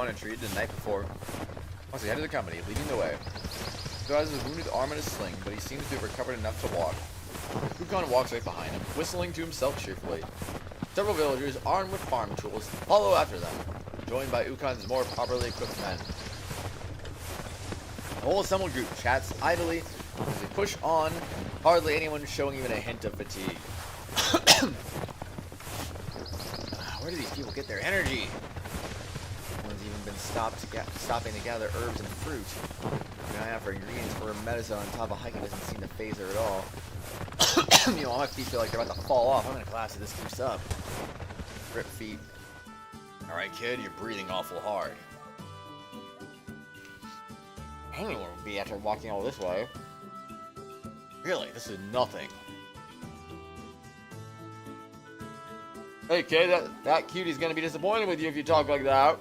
Ukan had treated the night before. Once he headed the company, leading the way. He has his wounded arm in a sling, but he seems to have recovered enough to walk. Ukan walks right behind him, whistling to himself cheerfully. Several villagers, armed with farm tools, follow after them, joined by Ukan's more properly equipped men. The whole assembled group chats idly as they push on, hardly anyone showing even a hint of fatigue. Where do these people get their energy? No one's even been stopping to gather herbs and fruit. Keeping an eye out for ingredients for a medicine on top of hiking doesn't seem to phase her at all. All my feet feel like they're about to fall off. I'm gonna collapse if this keeps up. Rip feet. Alright, kid, you're breathing awful hard. Anyone would be after walking all this way. Really, this is nothing. Hey kid, that cutie's gonna be disappointed with you if you talk like that.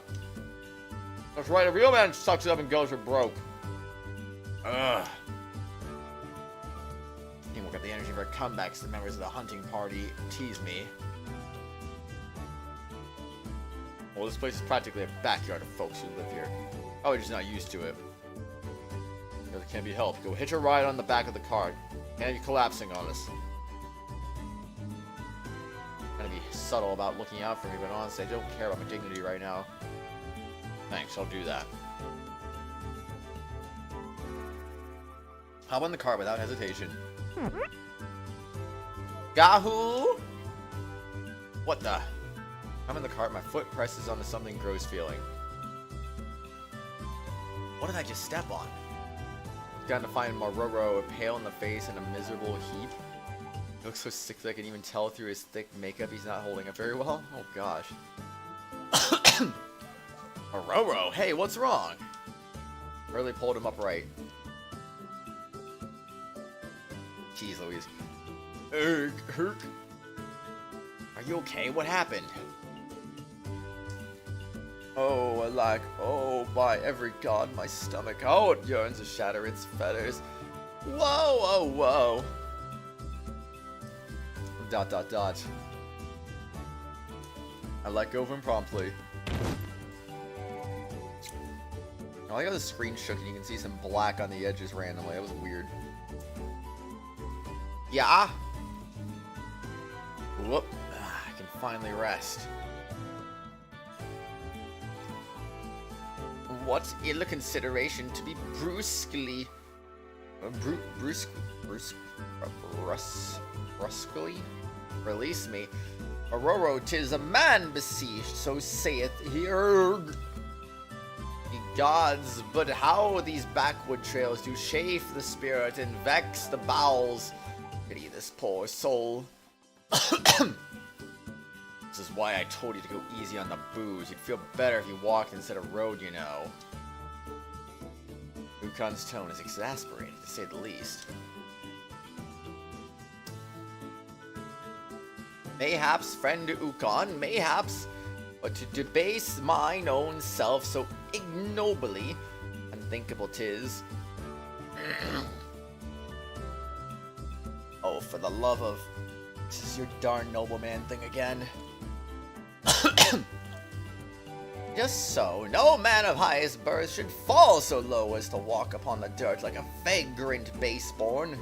That's right, a real man sucks it up and goes for broke. Ugh. Teamwork got the energy for comebacks. The members of the hunting party tease me. Well, this place is practically a backyard of folks who live here. Oh, we're just not used to it. It can't be helped. Go hitch a ride on the back of the cart. Can't be collapsing on us. Gonna be subtle about looking out for me, but honestly, I don't care about my dignity right now. Thanks, I'll do that. Hop on the cart without hesitation. Gahoo! What the? I'm in the cart, my foot presses onto something gross feeling. What did I just step on? Gotten to find Maroro pale in the face and a miserable heap. He looks so sick that I can even tell through his thick makeup he's not holding up very well. Oh gosh. Maroro, hey, what's wrong? Hurley pulled him upright. Jeez Louise. Herc. Are you okay? What happened? Oh, alack. Oh, by every god, my stomach. Oh, it yearns to shatter its fetters. Whoa, whoa, whoa. ... I let go of him promptly. I like how the screen shook and you can see some black on the edges randomly. That was weird. Yeah? Whoop. I can finally rest. What ill consideration to be brusquely release me. Aurora, 'tis a man besieged, so saith he. Ye gods, but how these backwood trails do chafe the spirit and vex the bowels. Pity this poor soul. This is why I told you to go easy on the booze. You'd feel better if you walked instead of rode, you know. Ukan's tone is exasperated, to say the least. Mayhaps, friend Ukan, mayhaps, but to debase mine own self so ignobly, unthinkable 'tis. Oh, for the love of... This is your darn nobleman thing again. Just so, no man of highest birth should fall so low as to walk upon the dirt like a vagrant baseborn.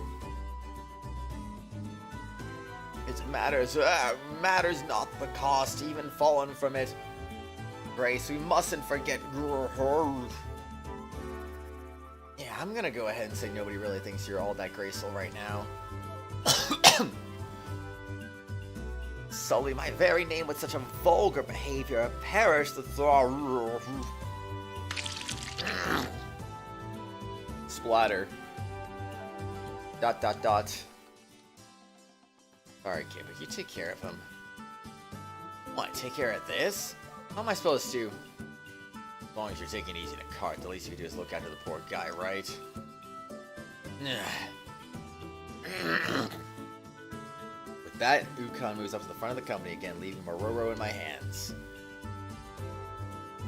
It matters not the cost, even fallen from it. Grace, we mustn't forget. Yeah, I'm gonna go ahead and say nobody really thinks you're all that graceful right now. Sully my very name with such a vulgar behavior. Perish the thought. Splatter. ... Alright, kid, but you take care of him. What, take care of this? How am I supposed to? As long as you're taking it easy in a cart, the least you can do is look after the poor guy, right? With that, Ukan moves up to the front of the company again, leaving Maroro in my hands.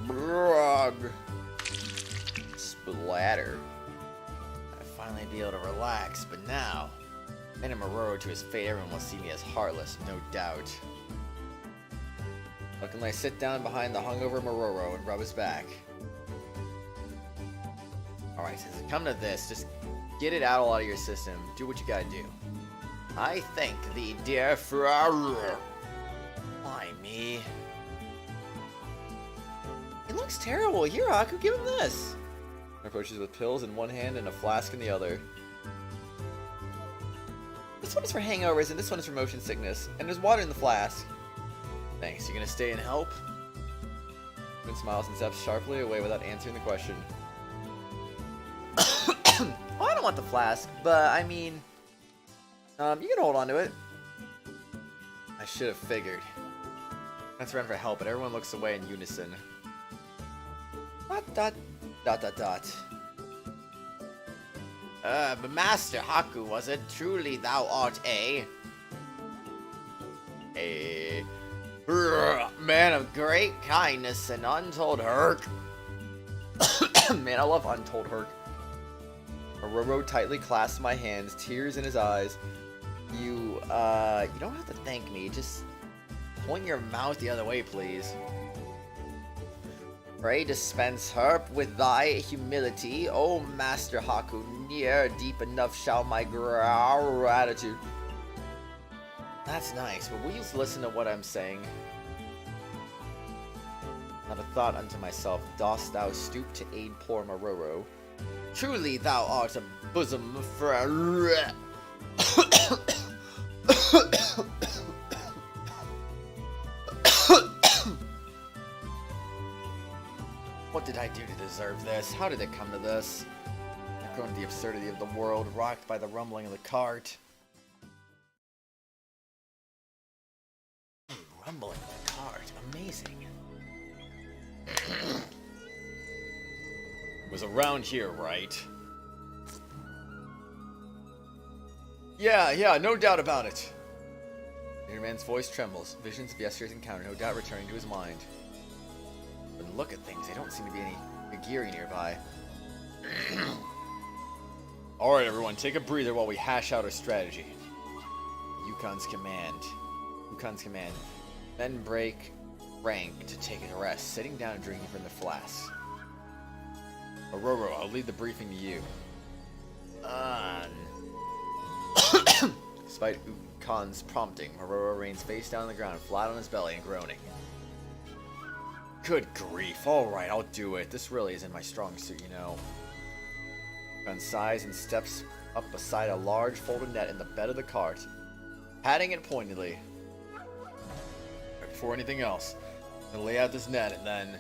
Brog. Splatter. I'd finally be able to relax, but now, and Maroro to his fate, everyone will see me as heartless, no doubt. Looking like sit down behind the hungover Mororo and rub his back. Alright, so come to this. Just get it out of your system. Do what you gotta do. I thank thee, dear Ferrari. Why me? It looks terrible. Here, Aku, give him this. Approaches with pills in one hand and a flask in the other. This one is for hangovers and this one is for motion sickness. And there's water in the flask. Thanks. You gonna stay and help? Moon smiles and steps sharply away without answering the question. Well, I don't want the flask, but I mean, you can hold on to it. I should have figured. That's around for help, but everyone looks away in unison. Dot. But Master Haku, was it truly thou art a man of great kindness and untold hurt? Man, I love untold hurt. Mororo tightly clasps my hands, tears in his eyes. You don't have to thank me. Just point your mouth the other way, please. Pray dispense her with thy humility, O Master Haku. Near deep enough shall my gratitude. That's nice, but will you listen to what I'm saying? Not a thought unto myself, dost thou stoop to aid poor Mororo? Truly thou art a bosom friend. What did I do to deserve this? How did it come to this? I've grown to the absurdity of the world, rocked by the rumbling of the cart. Rumbling of the cart, amazing. Was around here, right? Yeah, no doubt about it. The young man's voice trembles. Visions of yesterday's encounter, no doubt returning to his mind. When look at things, there don't seem to be any Gigiri nearby. Alright everyone, take a breather while we hash out our strategy. Yukon's command. Men break rank to take a rest, sitting down and drinking from the flask. Mororo, I'll leave the briefing to you. Despite Ukon's prompting, Mororo rains face down on the ground, flat on his belly and groaning. Good grief, alright, I'll do it. This really isn't my strong suit, you know. Ukon sighs and steps up beside a large folded net in the bed of the cart, patting it pointedly. Before anything else, I'm gonna lay out this net and then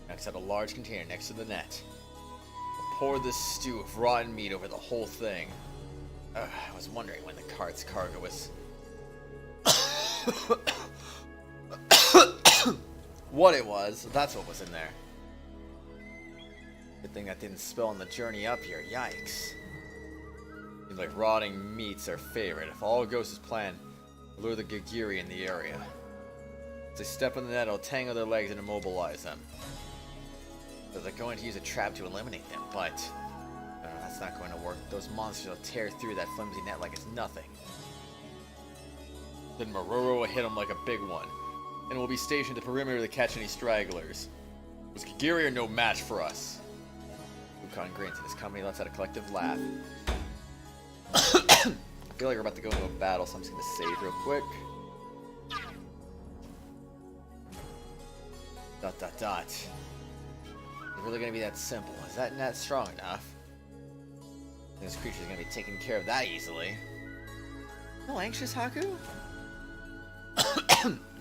next out a large container next to the net. I'll pour this stew of rotten meat over the whole thing. I was wondering when the cart's cargo was what it was. That's what was in there. Good thing that didn't spill on the journey up here. Yikes. Seems like rotting meat's our favorite. If all goes as planned, lure the Gigiri in the area. As they step on the net, it'll tangle their legs and immobilize them. So they're going to use a trap to eliminate them, but that's not going to work. Those monsters will tear through that flimsy net like it's nothing. Then Mororo will hit them like a big one, and we'll be stationed at the perimeter to catch any stragglers. Those Gigiri are no match for us. Ukon grins and his company lets out a collective laugh. I feel like we're about to go into a battle, so I'm just going to save real quick. ... Is it really going to be that simple? Is that net strong enough? This creature's going to be taken care of that easily. No anxious, Haku?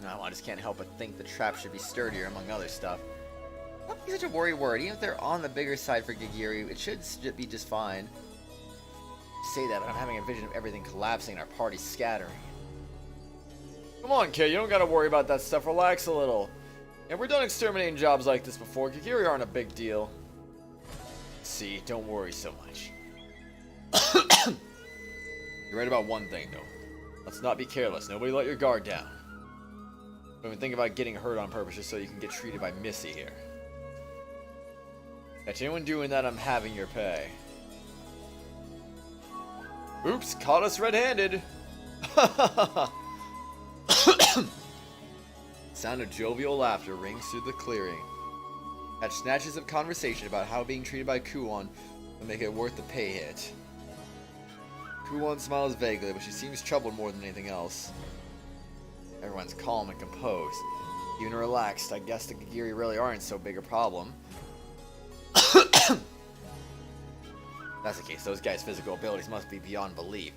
No, I just can't help but think the trap should be sturdier, among other stuff. Not be such a worry word. Even if they're on the bigger side for Gigiri, it should be just fine. Say that, but I'm having a vision of everything collapsing and our party scattering. Come on, kid, you don't gotta worry about that stuff. Relax a little. Yeah, we're done exterminating jobs like this before. Gigiri aren't a big deal. See, don't worry so much. You're right about one thing, though. Let's not be careless. Nobody let your guard down. Don't even think about getting hurt on purpose just so you can get treated by Missy here. Catch anyone doing that, I'm having your pay. Oops, caught us red-handed. sound of jovial laughter rings through the clearing. Catch snatches of conversation about how being treated by Kuon will make it worth the pay hit. Kuon smiles vaguely, but she seems troubled more than anything else. Everyone's calm and composed. Even relaxed, I guess the Gigiri really aren't so big a problem. That's the case, those guys' physical abilities must be beyond belief.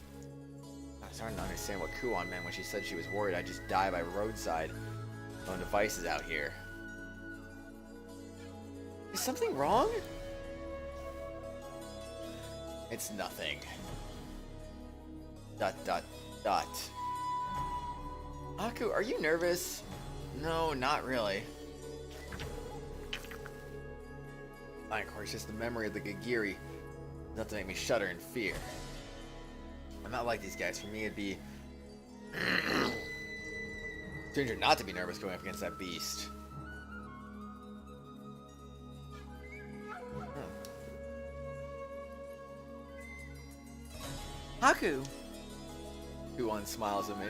I was starting to understand what Kuon meant when she said she was worried I'd just die by roadside. No devices out here. Is something wrong? It's nothing. ... Aku, are you nervous? No, not really. Of course, just the memory of the Gigiri. Enough to make me shudder in fear. I'm not like these guys. For me, it'd be stranger not to be nervous going up against that beast. Haku! Kuon smiles at me.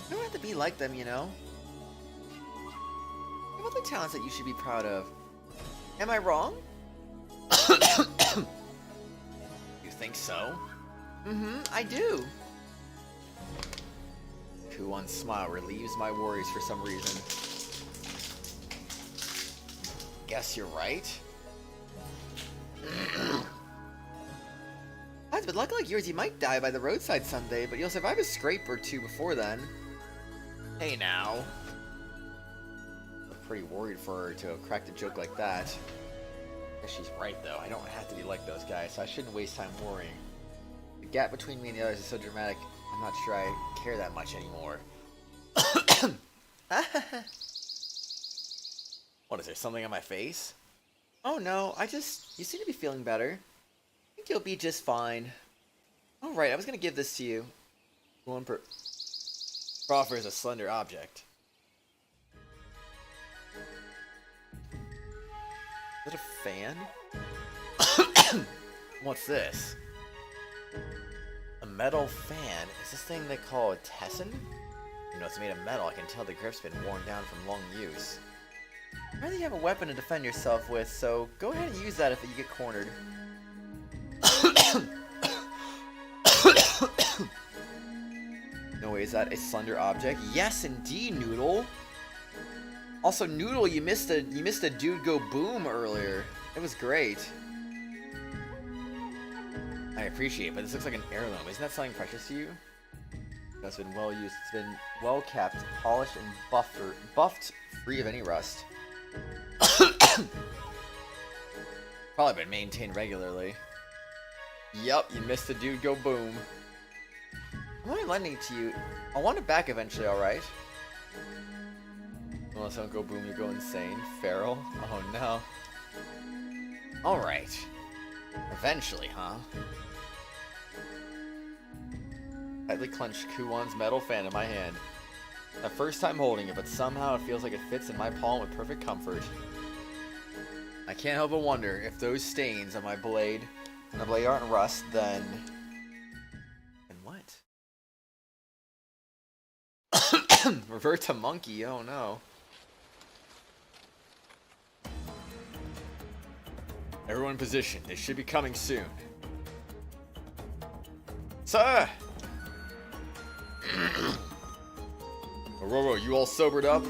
You don't have to be like them, you know. What are the talents that you should be proud of? Am I wrong? You think so? I do. Kuon's smile relieves my worries for some reason. Guess you're right. With luck like yours, you might die by the roadside someday, but you'll survive a scrape or two before then. Hey now. I'm pretty worried for her to have cracked a joke like that. Guess she's right though. I don't have to be like those guys, so I shouldn't waste time worrying. The gap between me and the others is so dramatic, I'm not sure I care that much anymore. What is there, something on my face? Oh no, you seem to be feeling better. I think you'll be just fine. Alright, I was gonna give this to you. One proffers a slender object. Is that a fan? What's this? A metal fan? Is this thing they call a tesson? You know, it's made of metal. I can tell the grip's been worn down from long use. I'd rather you have a weapon to defend yourself with, so go ahead and use that if you get cornered. No way, is that a slender object? Yes, indeed, Noodle. Also, Noodle, you missed a dude go boom earlier. It was great. I appreciate it, but this looks like an heirloom. Isn't that something precious to you? That's been well used. It's been well kept, polished, and buffed, free of any rust. Probably been maintained regularly. Yup, you missed the dude go boom. I'm only lending it to you. I'll want it back eventually, alright? Unless I don't go boom, you go insane. Feral? Oh no. Alright. Eventually, huh? Tightly clenched Kuon's metal fan in my hand. My first time holding it, but somehow it feels like it fits in my palm with perfect comfort. I can't help but wonder if those stains on my blade and the blade aren't rust, then... And what? Revert to monkey, oh no. Everyone in position, they should be coming soon. Sir! Aurora, you all sobered up?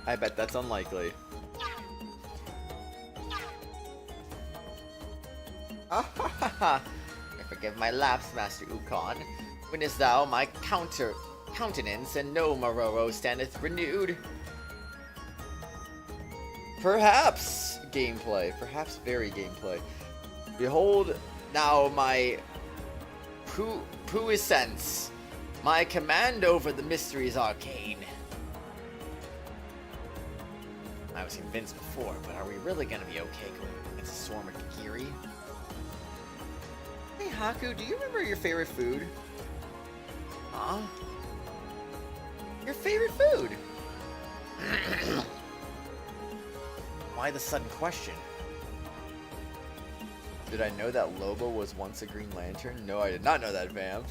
I bet that's unlikely. Forgive my lapse, Master Ukon. Witness thou my countenance, and no Maroro standeth renewed. Perhaps gameplay. Perhaps very gameplay. Behold now my puissance, my command over the mysteries arcane. I was convinced before, but are we really gonna be okay going against a swarm of Gigiri? Hey Haku, do you remember your favorite food? Huh? Your favorite food? Why the sudden question? Did I know that Lobo was once a Green Lantern? No, I did not know that, Vamp.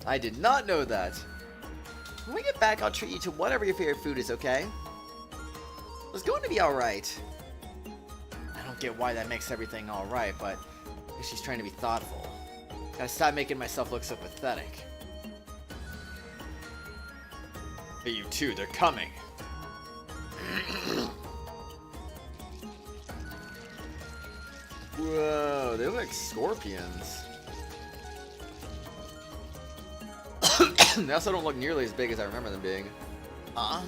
I did not know that. When we get back, I'll treat you to whatever your favorite food is, okay? It's going to be alright. I don't get why that makes everything alright, but I guess she's trying to be thoughtful. Gotta stop making myself look so pathetic. Hey, you two, they're coming. Whoa, they look like scorpions. They also don't look nearly as big as I remember them being. Well,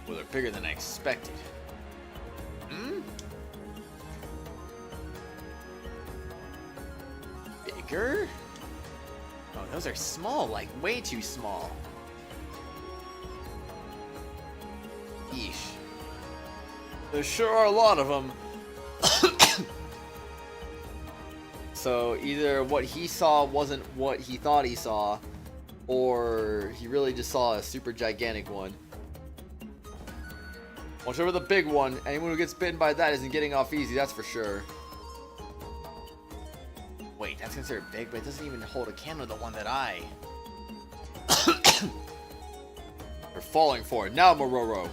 they're bigger than I expected. Bigger? Oh, those are small, like way too small. Yeesh. There sure are a lot of them. So either what he saw wasn't what he thought he saw, or he really just saw a super gigantic one. Watch over the big one. Anyone who gets bitten by that isn't getting off easy, that's for sure. Wait, that's considered big, but it doesn't even hold a candle to the one that I... You're falling for it now, Mororo.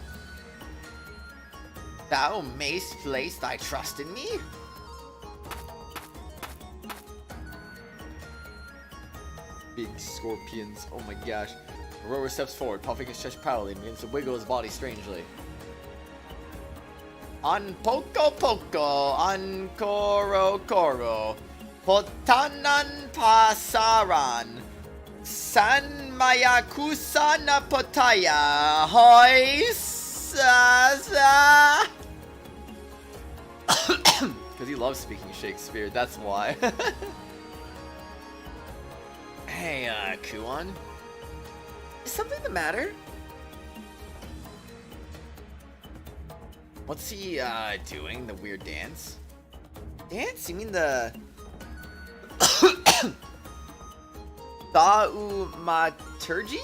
Thou mayst place thy trust in me? Big scorpions, oh my gosh. Mororo steps forward, puffing his chest proudly, and begins to wiggle his body strangely. An poco poco, an koro koro, potanan pasaran, san mayakusa na potaya, hoi sa. Because he loves speaking Shakespeare, that's why. Hey, Kuon. Is something the matter? What's he, doing? The weird dance? Dance? You mean the... Thaumaturgy?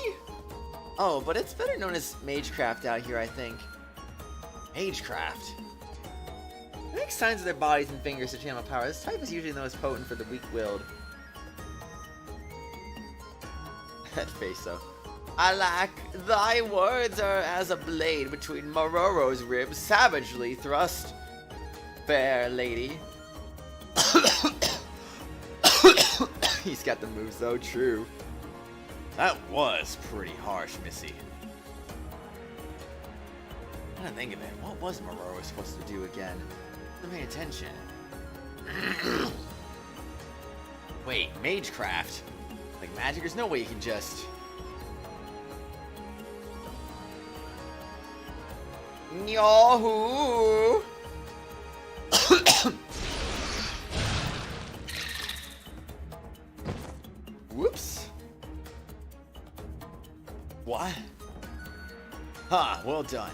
Oh, but it's better known as Magecraft out here, I think. Magecraft? They make signs with their bodies and fingers to channel power. This type is usually the most potent for the weak-willed. That face, though. Alack, thy words are as a blade between Mororo's ribs, savagely thrust, fair lady. He's got the moves, though, true. That was pretty harsh, Missy. I didn't think of it. What was Mororo supposed to do again? I wasn't paying attention. Wait, Magecraft? Like magic? There's no way you can just... Yahoo! Whoops. What? Ha, well done.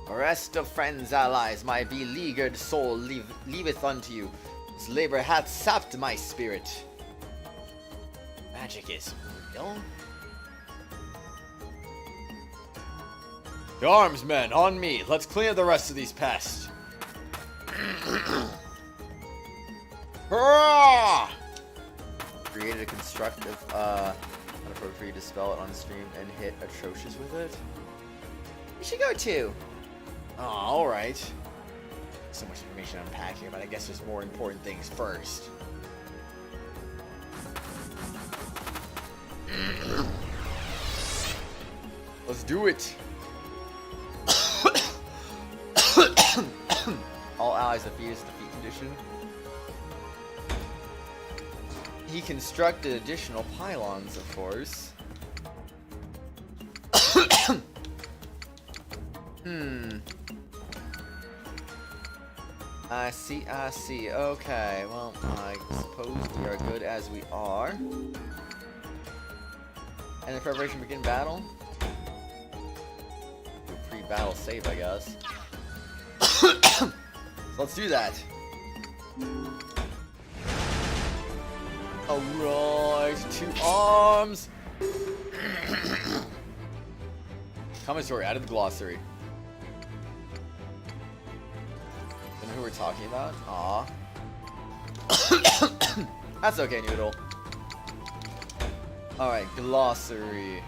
Rest of friends, allies, my beleaguered soul leaveth unto you. This labor hath sapped my spirit. Magic is real? The arms, men, on me. Let's clear the rest of these pests. Hurrah! Created a constructive, unappropriate to spell it on stream and hit atrocious with it. We should go too. Oh, alright. So much information to unpack here, but I guess there's more important things first. Let's do it! All allies defeated is defeat condition. He constructed additional pylons, of course. I see. Okay, well, I suppose we are good as we are. And the preparation begin battle? Do a pre-battle save, I guess. So let's do that. Alright, 2 arms. Common story, added the glossary. Don't know who we're talking about? Aw. That's okay, Noodle. Alright, glossary.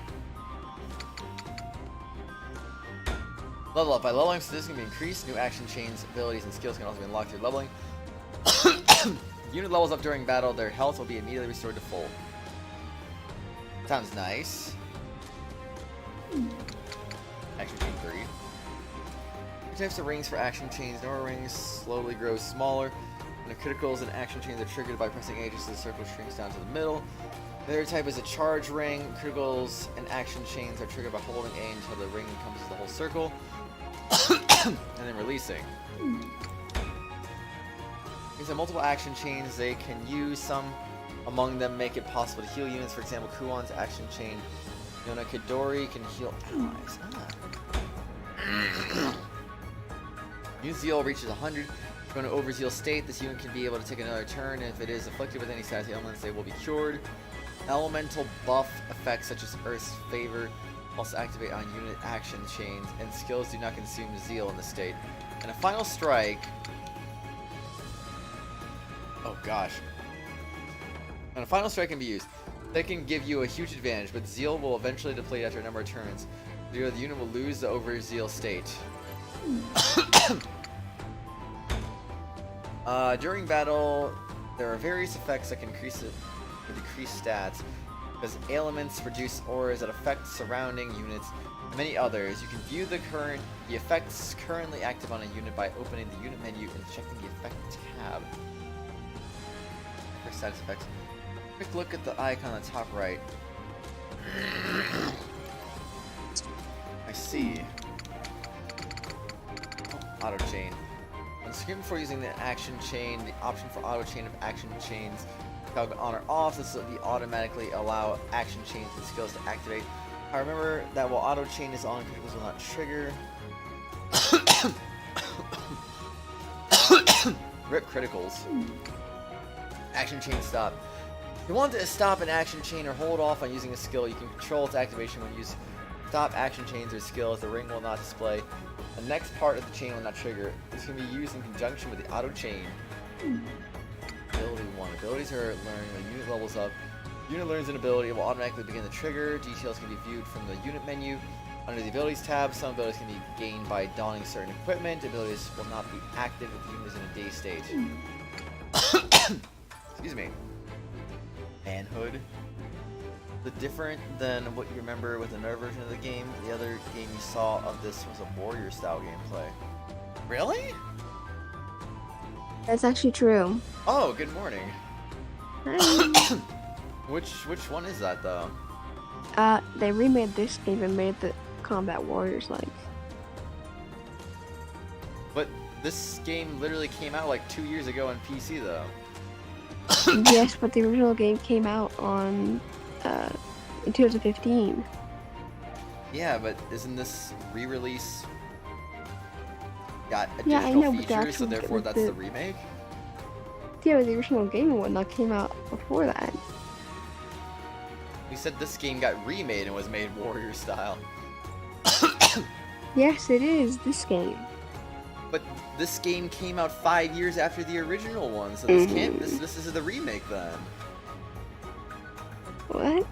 Level up. By leveling, statistics can be increased. New action chains, abilities, and skills can also be unlocked through leveling. Unit levels up during battle, their health will be immediately restored to full. Sounds nice. Action chain 3. Types of rings for action chains. Normal rings slowly grow smaller. When the criticals and action chains are triggered by pressing A, just the circle shrinks down to the middle. The other type is a charge ring. Criticals and action chains are triggered by holding A until the ring encompasses the whole circle. And then releasing. These have multiple action chains they can use. Some among them make it possible to heal units. For example, Kuon's action chain Yona Kidori can heal allies. Unit Zeal reaches 100. If you're in an overzeal state, this unit can be able to take another turn, and if it is afflicted with any status ailments, they will be cured. Elemental buff effects such as Earth's Favor also activate on unit action chains, and skills do not consume Zeal in the state. And a final strike. Oh gosh. And a final strike can be used. That can give you a huge advantage, but Zeal will eventually deplete after a number of turns. The unit will lose the overzeal state. During battle, there are various effects that can increase it or decrease stats. Because ailments produce auras that affect surrounding units, and many others. You can view the effects currently active on a unit by opening the unit menu and checking the effect tab. For status effects, quick look at the icon on the top right. I see. Oh, auto chain. On the screen before using the action chain, the option for auto chain of action chains toggle on or off. This will be automatically allow action chains and skills to activate. I remember that while auto chain is on, criticals will not trigger. Rip criticals. Action chain stop. If you want to stop an action chain or hold off on using a skill, you can control its activation when you use stop action chains or skills. The ring will not display. The next part of the chain will not trigger. This can be used in conjunction with the auto chain. Ability 1. Abilities are learned when unit levels up. Unit learns an ability, it will automatically begin the trigger. Details can be viewed from the unit menu. Under the abilities tab, some abilities can be gained by donning certain equipment. Abilities will not be active if the unit is in a day state. Excuse me. Manhood. The different than what you remember with another version of the game. The other game you saw of this was a warrior style gameplay. Really? That's actually true. Oh, good morning. Hi. Which one is that though? They remade this game and made the Combat Warriors like. But this game literally came out like 2 years ago on PC though. Yes, but the original game came out on in 2015. Yeah, but isn't this re-release got Yeah, I additional know, but the features, so actual- therefore that's the remake? Yeah, the original game and whatnot came out before that. You said this game got remade and was made warrior style. Yes, it is this game. But this game came out 5 years after the original one, so this can't. This is the remake then. What?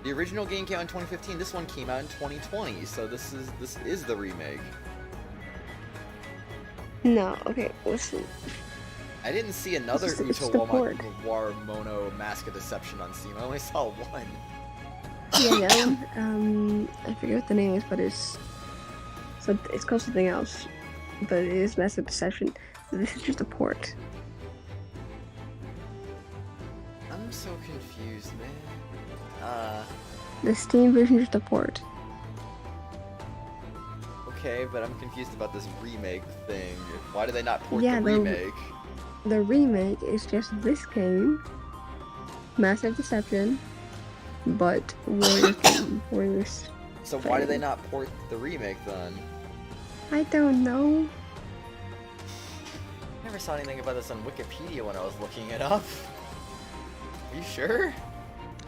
The original game came out in 2015. This one came out in 2020, so this is the remake. No. Okay, listen. I didn't see another It's the port. Utawarerumono Mask of Deception on Steam. I only saw one. Yeah, that one. I forget what the name is, but it's called something else. But it is Mask of Deception. This is just a port. I'm so confused, man. The Steam version is just a port. Okay, but I'm confused about this remake thing. Why do they not port Yeah, the the- remake? The remake is just this game, Mask of Deception, but Warriors game. Warriors. So why do they not port the remake then? I don't know. I never saw anything about this on Wikipedia when I was looking it up. Are you sure?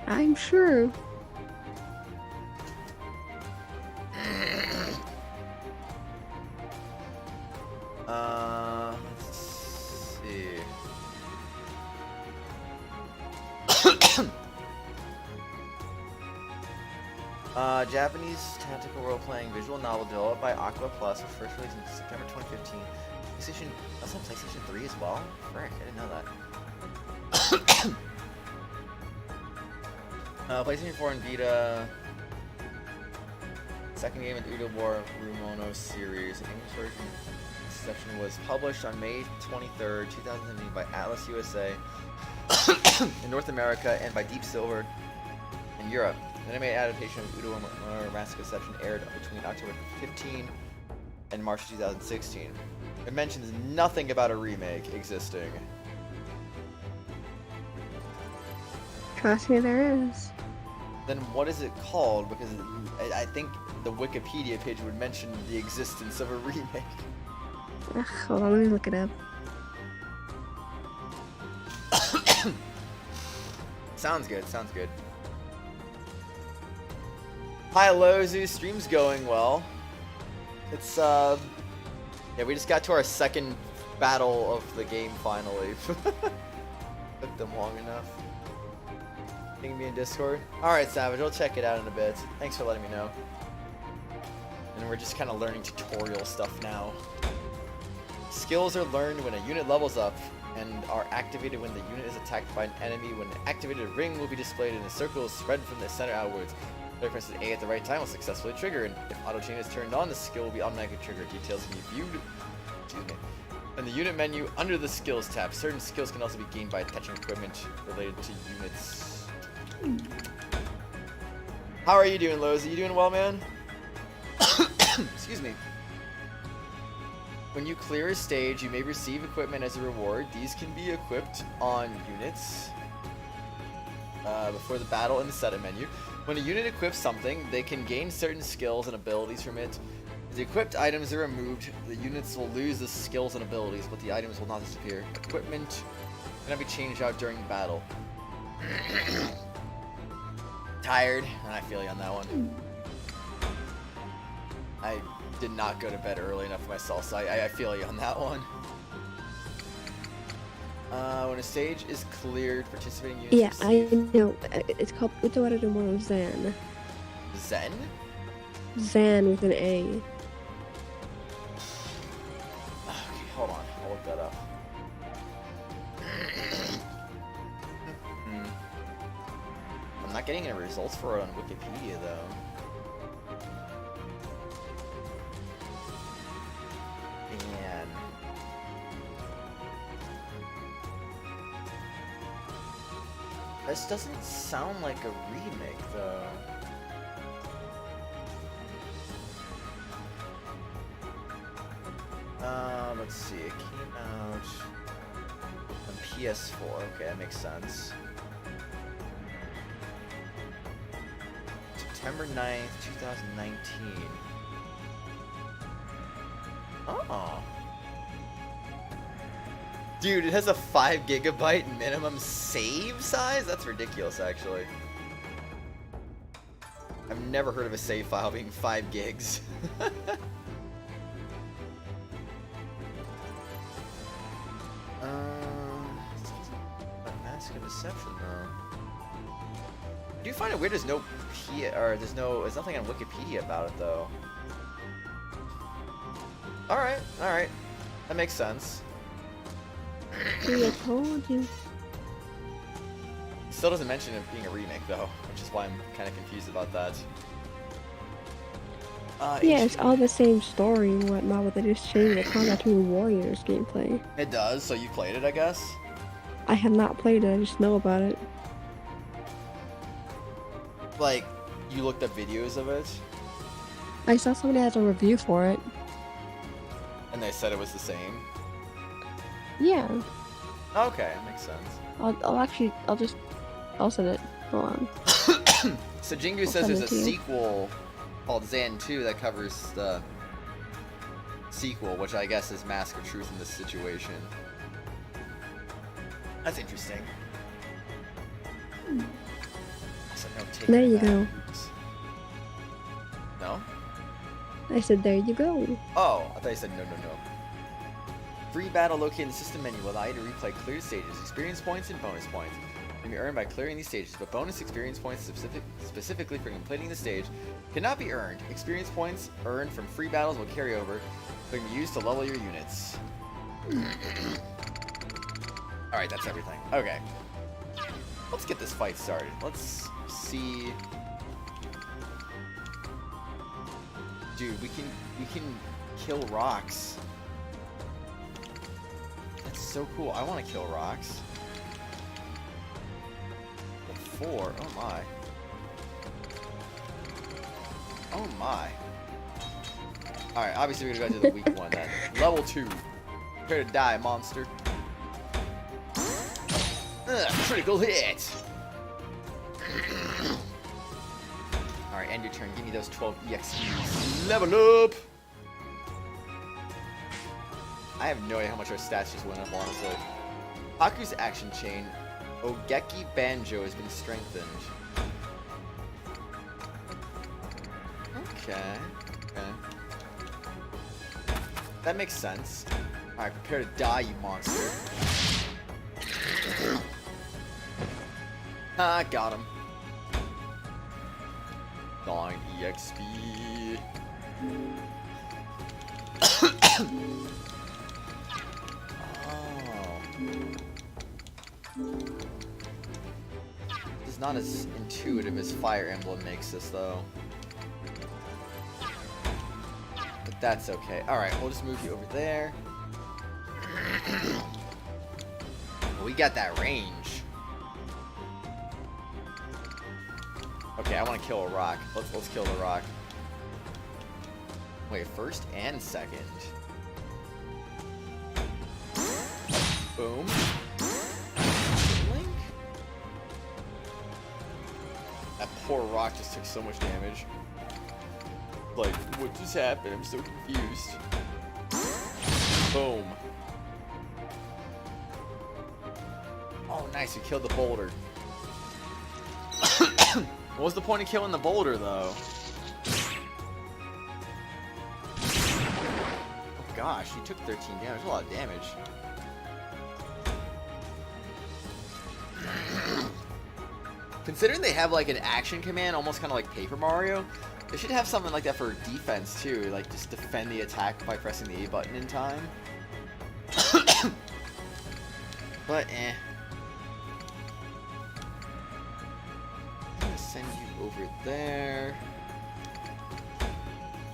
I'm sure. Japanese tactical role-playing visual novel developed by Aquaplus, was first released in September 2015. PlayStation, that's on PlayStation 3 as well? Frick, I didn't know that. PlayStation 4 and Vita. Second game in the Utawarerumono series. The English version section was published on May 23rd, 2008 by Atlus USA in North America and by Deep Silver in Europe. The anime adaptation of Utawarerumono Mask of Deception aired between October 15 and March 2016. It mentions nothing about a remake existing. Trust me, there is. Then what is it called? Because I think the Wikipedia page would mention the existence of a remake. Ugh, hold on, let me look it up. Sounds good, sounds good. Hi Lozu, stream's going well. It's yeah, we just got to our second battle of the game finally. Took them long enough. Ping me in Discord. Alright Savage, I'll check it out in a bit. Thanks for letting me know. And we're just kind of learning tutorial stuff now. Skills are learned when a unit levels up and are activated when the unit is attacked by an enemy. When an activated ring will be displayed in a circle spread from the center outwards. If presses A at the right time will successfully trigger, and if auto chain is turned on, the skill will be automatically triggered. Details can be viewed in the unit menu under the skills tab. Certain skills can also be gained by attaching equipment related to units. How are you doing, Lowe's? Are you doing well, man? Excuse me. When you clear a stage, you may receive equipment as a reward. These can be equipped on units before the battle in the setup menu. When a unit equips something, they can gain certain skills and abilities from it. If the equipped items are removed, the units will lose the skills and abilities, but the items will not disappear. Equipment cannot be changed out during battle. Tired, and I feel you on that one. I did not go to bed early enough myself, so I feel you on that one. When a stage is cleared, participating units Yeah, I know. It's called Utawarerumono Zan. Zen? Zan with an A. Okay, hold on. I'll look that up. I'm not getting any results for it on Wikipedia, though. Man. This doesn't sound like a remake, though. Let's see, it came out on PS4, okay, that makes sense. September 9th, 2019. Oh. Dude, it has a 5 GB minimum save size? That's ridiculous, actually. I've never heard of a save file being 5 gigs. Mask of Deception, though. I do find it weird there's there's nothing on Wikipedia about it, though. Alright. That makes sense. I told you. Still doesn't mention it being a remake, though, which is why I'm kind of confused about that. Yeah, it's all the same story and whatnot, but they just changed the Combat to Warriors gameplay. It does, so you played it, I guess? I have not played it, I just know about it. Like, you looked up videos of it? I saw somebody has a review for it. And they said it was the same? Yeah. Okay, makes sense. I'll send it. Hold on. So Jingu says there's a sequel called Zan 2 that covers the sequel, which I guess is Mask of Truth in this situation. That's interesting. So there you go. No? I said there you go. Oh, I thought you said no. Free battle located in the system menu will allow you to replay cleared stages, experience points, and bonus points. can be earned by clearing these stages, but bonus experience points specifically for completing the stage cannot be earned. Experience points earned from free battles will carry over, but can be used to level your units. Alright, that's everything. Okay. Let's get this fight started. Let's see. Dude, we can kill rocks. That's so cool. I want to kill rocks. Level 4. Oh my. Oh my. Alright, obviously we're gonna go to the weak one then. Level 2. Prepare to die, monster. Critical hit! Alright, end your turn. Give me those 12 EXPs. Level up! I have no idea how much our stats just went up, honestly. Haku's action chain. Ogeki Banjo has been strengthened. Okay. That makes sense. Alright, prepare to die, you monster. Ah, got him. 9 EXP. It's not as intuitive as Fire Emblem makes this, though. But that's okay. Alright, we'll just move you over there. We got that range. Okay, I want to kill a rock. Let's kill the rock. Wait, first and second. Boom. Link. That poor rock just took so much damage. Like, what just happened? I'm so confused. Boom. Oh, nice. You killed the boulder. What was the point of killing the boulder, though? Oh, gosh. You took 13 damage. That's a lot of damage. Considering they have, like, an action command, almost kind of like Paper Mario, they should have something like that for defense, too. Like, just defend the attack by pressing the A button in time. But, eh. Send you over there.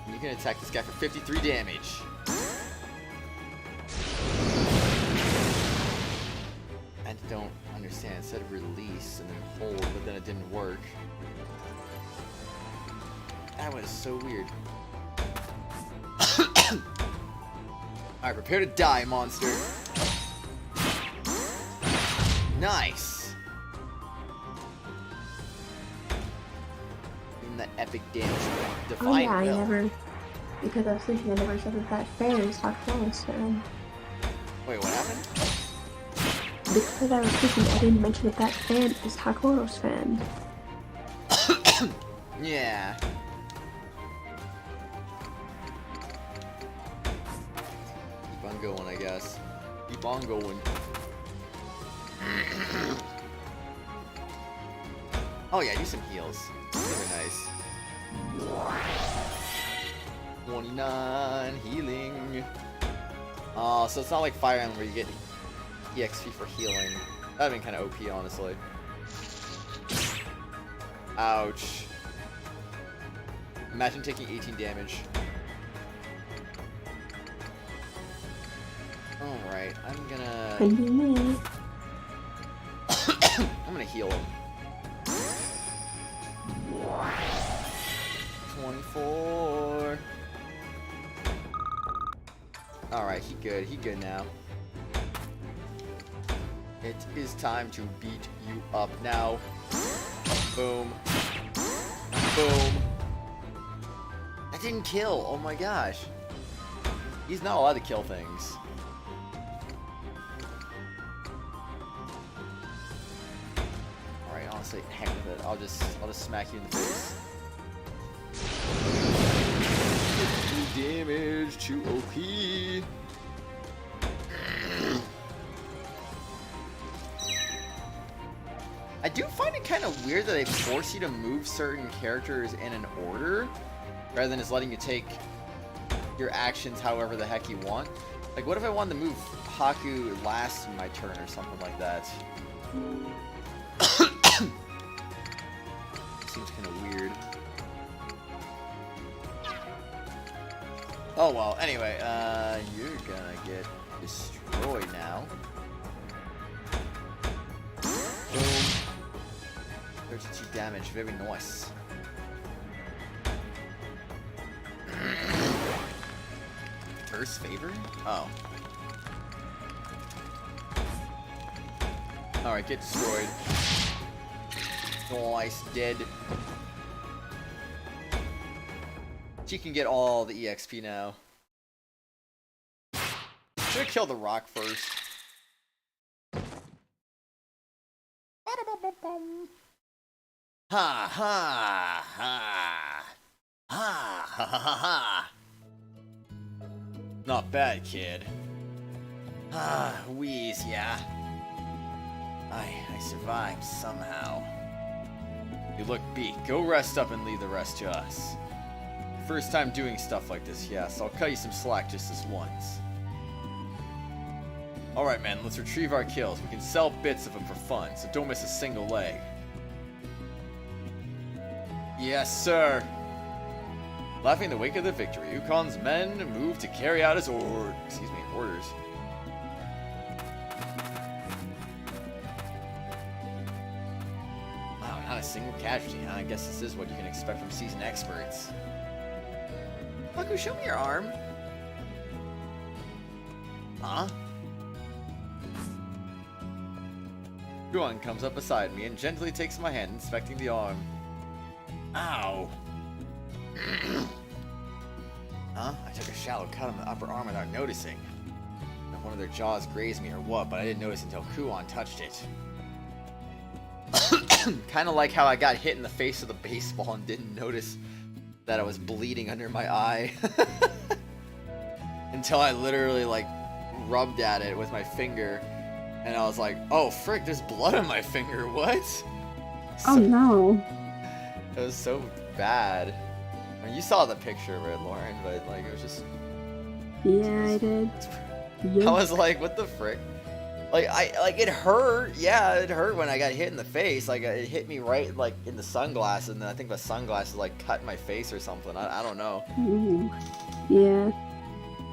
And you can attack this guy for 53 damage. I don't understand. It said release and then hold, but then it didn't work. That was so weird. Alright, prepare to die, monster. Nice. That epic damage. Divine I will. never, because I was sleeping, I never said that fan is Aquaplus fan. Wait, what happened? Because I was sleeping, I didn't mention that fan is Aquaplus fan. Yeah. Keep on going, I guess. Keep on going. Oh yeah, do some heals. Really nice. 29 healing. Oh, so it's not like Fire Emblem where you get EXP for healing. That'd been kind of OP, honestly. Ouch. Imagine taking 18 damage. Alright, I'm gonna... I'm gonna heal him. 24. Alright, he good now. It is time to beat you up now. Boom. Boom. That didn't kill, oh my gosh. He's not allowed to kill things. Alright, honestly, heck with it. I'll just smack you in the face. Damage to OP. kind of weird that they force you to move certain characters in an order, rather than just letting you take your actions however the heck you want. Like, what if I wanted to move Haku last in my turn or something like that? Seems kind of weird. Oh well, anyway, you're gonna get destroyed now. Boom. 32 damage, very nice. First favor? Oh. Alright, get destroyed. Nice, dead. She can get all the EXP now. Should have killed the rock first. Ha ha ha ha ha ha ha. Not bad, kid. Ah, wheeze, yeah. I survived somehow. You look beat. Go rest up and leave the rest to us. First time doing stuff like this, yes. I'll cut you some slack just this once. Alright, man, let's retrieve our kills. We can sell bits of them for fun, so don't miss a single leg. Yes, sir. Laughing in the wake of the victory, Ukon's men moved to carry out his orders. Wow, not a single casualty, huh? I guess this is what you can expect from seasoned experts. Haku, show me your arm. Huh? Guan comes up beside me and gently takes my hand, inspecting the arm. Ow. Huh? I took a shallow cut on the upper arm without noticing. If one of their jaws grazed me or what, but I didn't notice until Kuon touched it. Kinda like how I got hit in the face with a baseball and didn't notice that I was bleeding under my eye. Until I literally, like, rubbed at it with my finger. And I was like, oh, frick, there's blood on my finger, what? Oh no. It was so bad. I mean, you saw the picture of it, Lauren, but, like, it was just... Yeah, I did. Yep. I was like, what the frick? Like, it hurt. Yeah, it hurt when I got hit in the face. Like, it hit me right, like, in the sunglasses, and then I think the sunglasses, like, cut my face or something. I don't know. Ooh. Yeah.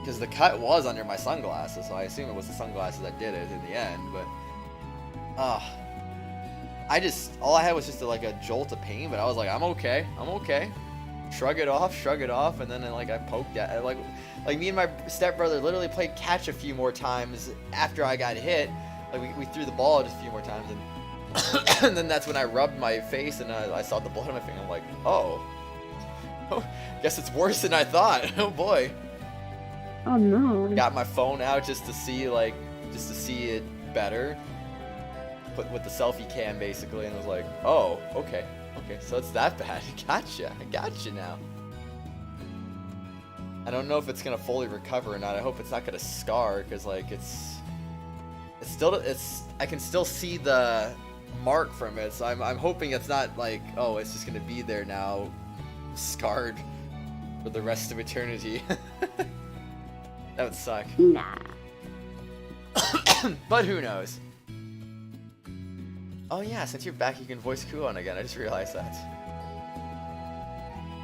Because the cut was under my sunglasses, so I assume it was the sunglasses that did it in the end, but... all I had was just a jolt of pain, but I was like, I'm okay. Shrug it off, and then like I poked at it. Like me and my stepbrother literally played catch a few more times after I got hit. Like we threw the ball just a few more times, and and then that's when I rubbed my face and I saw the blood on my finger. I'm like, oh, guess it's worse than I thought. Oh boy. Oh no. Got my phone out just to see it better. Put with the selfie cam basically, and was like, oh, okay, so it's that bad. I gotcha now. I don't know if it's gonna fully recover or not. I hope it's not gonna scar, because like it's I can still see the mark from it, so I'm hoping it's not like, oh, it's just gonna be there now, scarred for the rest of eternity. That would suck. Nah. But who knows? Oh yeah, since you're back, you can voice Kuon again. I just realized that.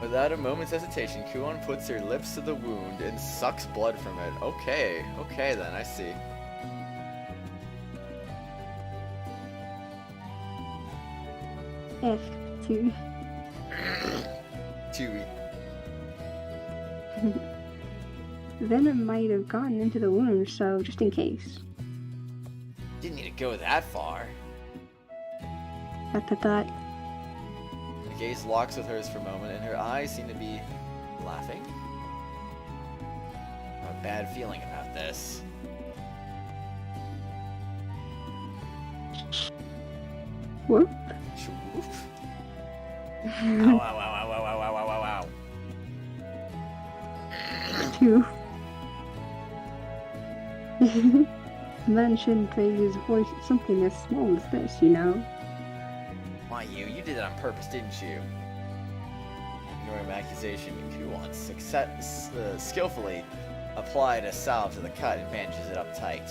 Without a moment's hesitation, Kuon puts her lips to the wound and sucks blood from it. Okay then, I see. F2. Chewy. Venom might have gotten into the wound, so just in case. Didn't need to go that far. Thought. The gaze locks with hers for a moment, and her eyes seem to be laughing. I have a bad feeling about this. Whoop. Whoop. Ow, ow, ow, ow, ow, ow, ow, ow, ow. 2. Man shouldn't raise his voice at something as small as this, you know. My Aw, you did it on purpose, didn't you? Ignoring my accusation, Kuon skillfully applied a salve to the cut and bandages it up tight.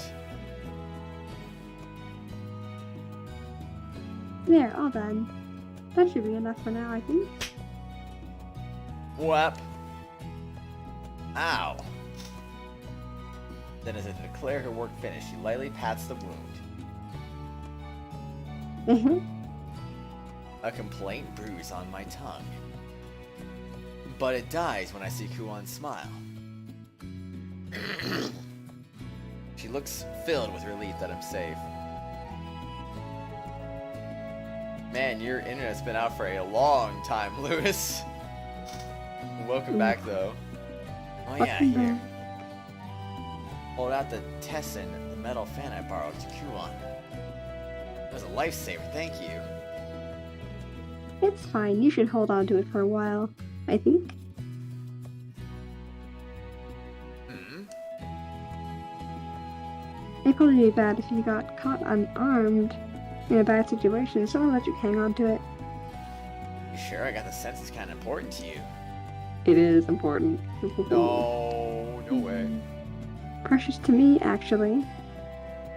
There, all done. That should be enough for now, I think. Whap. Ow. Then, as if to declare her work finished, she lightly pats the wound. A complaint brews on my tongue. But it dies when I see Kuon smile. She looks filled with relief that I'm safe. Man, your internet's been out for a long time, Lewis. Welcome back, though. Oh yeah, here. Hold out the Tessin, the metal fan I borrowed to Kuon. It was a lifesaver, thank you. It's fine. You should hold on to it for a while, I think. It'd probably be bad if you got caught unarmed in a bad situation, so I'll let you hang on to it. You sure? I got the sense it's kind of important to you. It is important. No way. Precious to me, actually.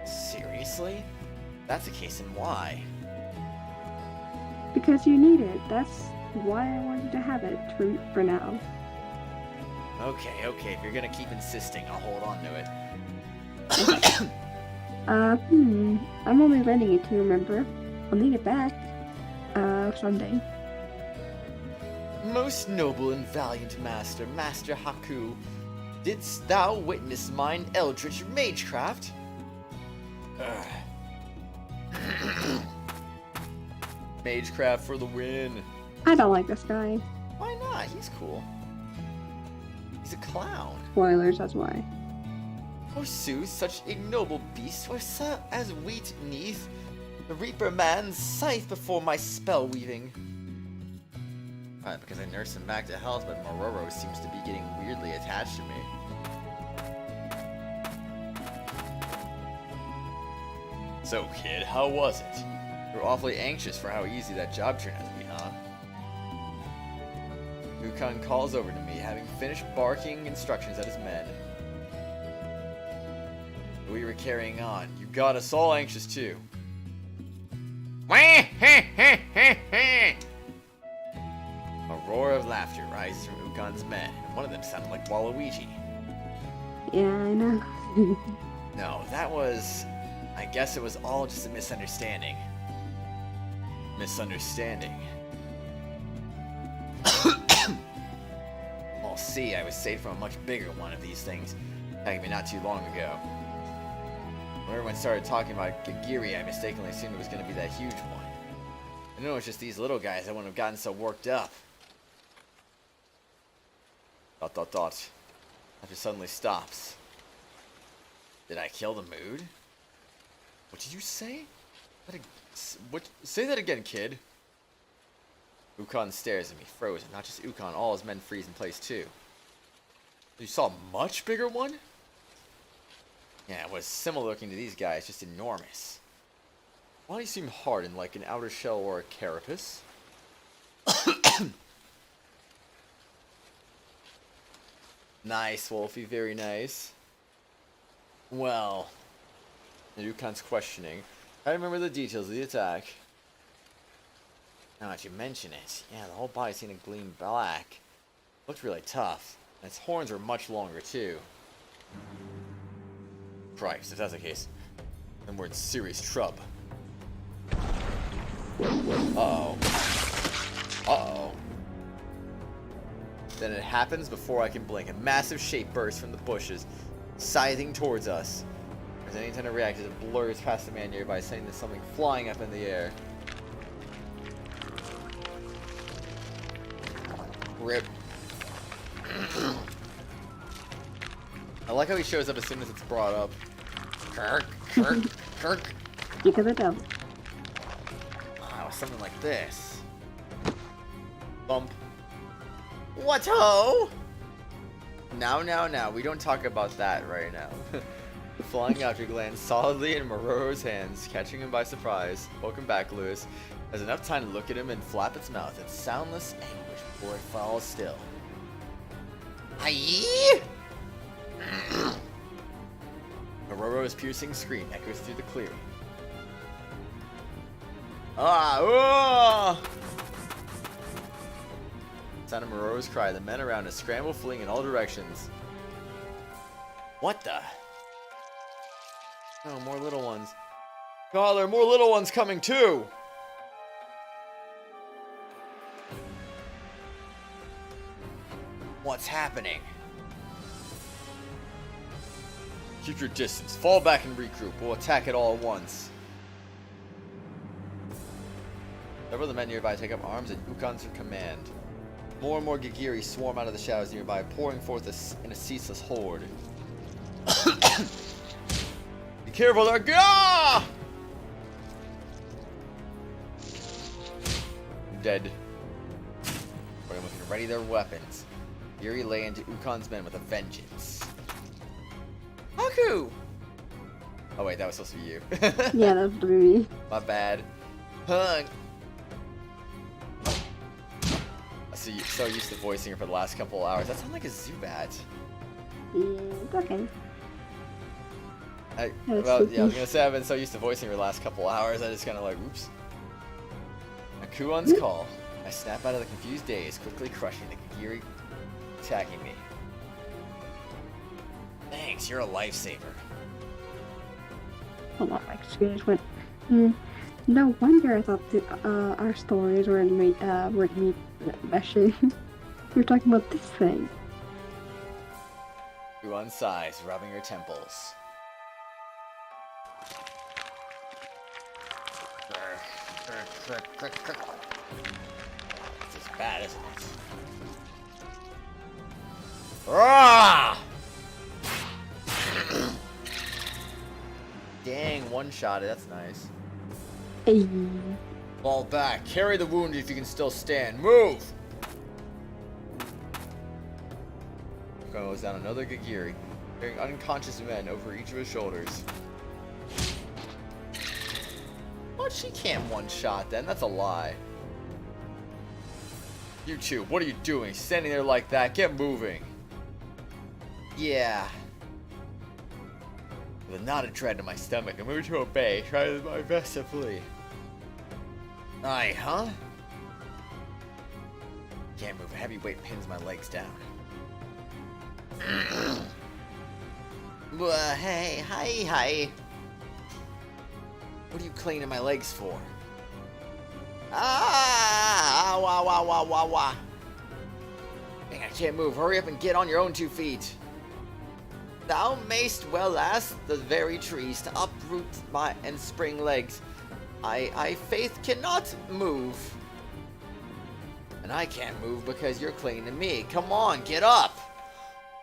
Seriously? That's the case, and why? Because you need it. That's why I wanted to have it for now. Okay, if you're gonna keep insisting, I'll hold on to it. I'm only lending it to you, remember? I'll need it back. Someday. Most noble and valiant master, Master Haku, didst thou witness mine eldritch magecraft? Magecraft for the win. I don't like this guy. Why not? He's cool. He's a clown. Spoilers, that's why. Forsooth, such ignoble beasts were set as wheat neath the Reaper man's scythe before my spell weaving. Because I nursed him back to health, but Mororo seems to be getting weirdly attached to me. So, kid, how was it? You're awfully anxious for how easy that job turned out to be, huh? Ukon calls over to me, having finished barking instructions at his men. We were carrying on. You got us all anxious, too. A roar of laughter rises from Ukon's men, and one of them sounded like Waluigi. Yeah, I know. No, that was... I guess it was all just a misunderstanding. Well, see, I was saved from a much bigger one of these things, attacking me not too long ago. When everyone started talking about Gagiri, I mistakenly assumed it was going to be that huge one. I know it's just these little guys that wouldn't have gotten so worked up. ... After suddenly stops. Did I kill the mood? What did you say? Say that again, kid. Ukon stares at me, frozen. Not just Ukon, all his men freeze in place too. You saw a much bigger one? Yeah, it was similar looking to these guys, just enormous. Why do you seem hardened like an outer shell or a carapace? Nice, Wolfie, very nice. Well, Ukon's questioning. I remember the details of the attack. Now that you mention it, yeah, the whole body seemed to gleam black. Looked really tough. And its horns were much longer, too. Christ, if that's the case, then we're in serious trouble. Uh-oh. Uh-oh. Then it happens before I can blink. A massive shape bursts from the bushes, scything towards us. If there's any time to react, as it blurs past the man nearby, saying there's something flying up in the air. Rip. I like how he shows up as soon as it's brought up. Kirk. Speak of the devil. Oh, something like this. Bump. What-ho? Now. We don't talk about that right now. flying object lands solidly in Mororo's hands, catching him by surprise. Welcome back, Lewis. Has enough time to look at him and flap its mouth in soundless anguish before it falls still. Hi! Mororo's piercing scream echoes through the clearing. Ah! Oh! Sound of Mororo's cry, the men around us scramble, fleeing in all directions. What the? Oh, more little ones. God, there are more little ones coming too! What's happening? Keep your distance. Fall back and regroup. We'll attack it all at once. Several of the men nearby take up arms and Ukons are command. More and more Gigiri swarm out of the shadows nearby, pouring forth in a ceaseless horde. Be careful, they're gah! Dead. Everyone can ready their weapons. Gigiri lay into Ukon's men with a vengeance. Haku! Oh wait, that was supposed to be you. Yeah, that was me. My bad. Hung. So used to voicing her for the last couple of hours. That sounds like a Zubat. Yeah, it's okay. I was gonna say I've been so used to voicing her the last couple of hours. I just kind of like, oops. Akuon's call. I snap out of the confused daze, quickly crushing the Gigiri attacking me. Thanks, you're a lifesaver. A lot of experience went. No wonder I thought our stories were meshing. We were talking about this thing. Akuon sighs, rubbing her temples. This is bad, isn't it? Ah! Dang, one-shotted. That's nice. Hey. Fall back. Carry the wounded if you can still stand. Move! Goes down another Gigiri, carrying unconscious men over each of his shoulders. What? She can't one-shot then. That's a lie. You two, what are you doing? Standing there like that? Get moving. Yeah. With a knot of dread in my stomach, I moved to obey, trying my best to flee. Aye, huh? Can't move. A heavy weight pins my legs down. Hey, hi. What are you cleaning my legs for? Ah! Wah. Dang, I can't move. Hurry up and get on your own 2 feet. Thou mayst well ask the very trees to uproot my and spring legs. I faith cannot move. And I can't move because you're clinging to me. Come on, get up!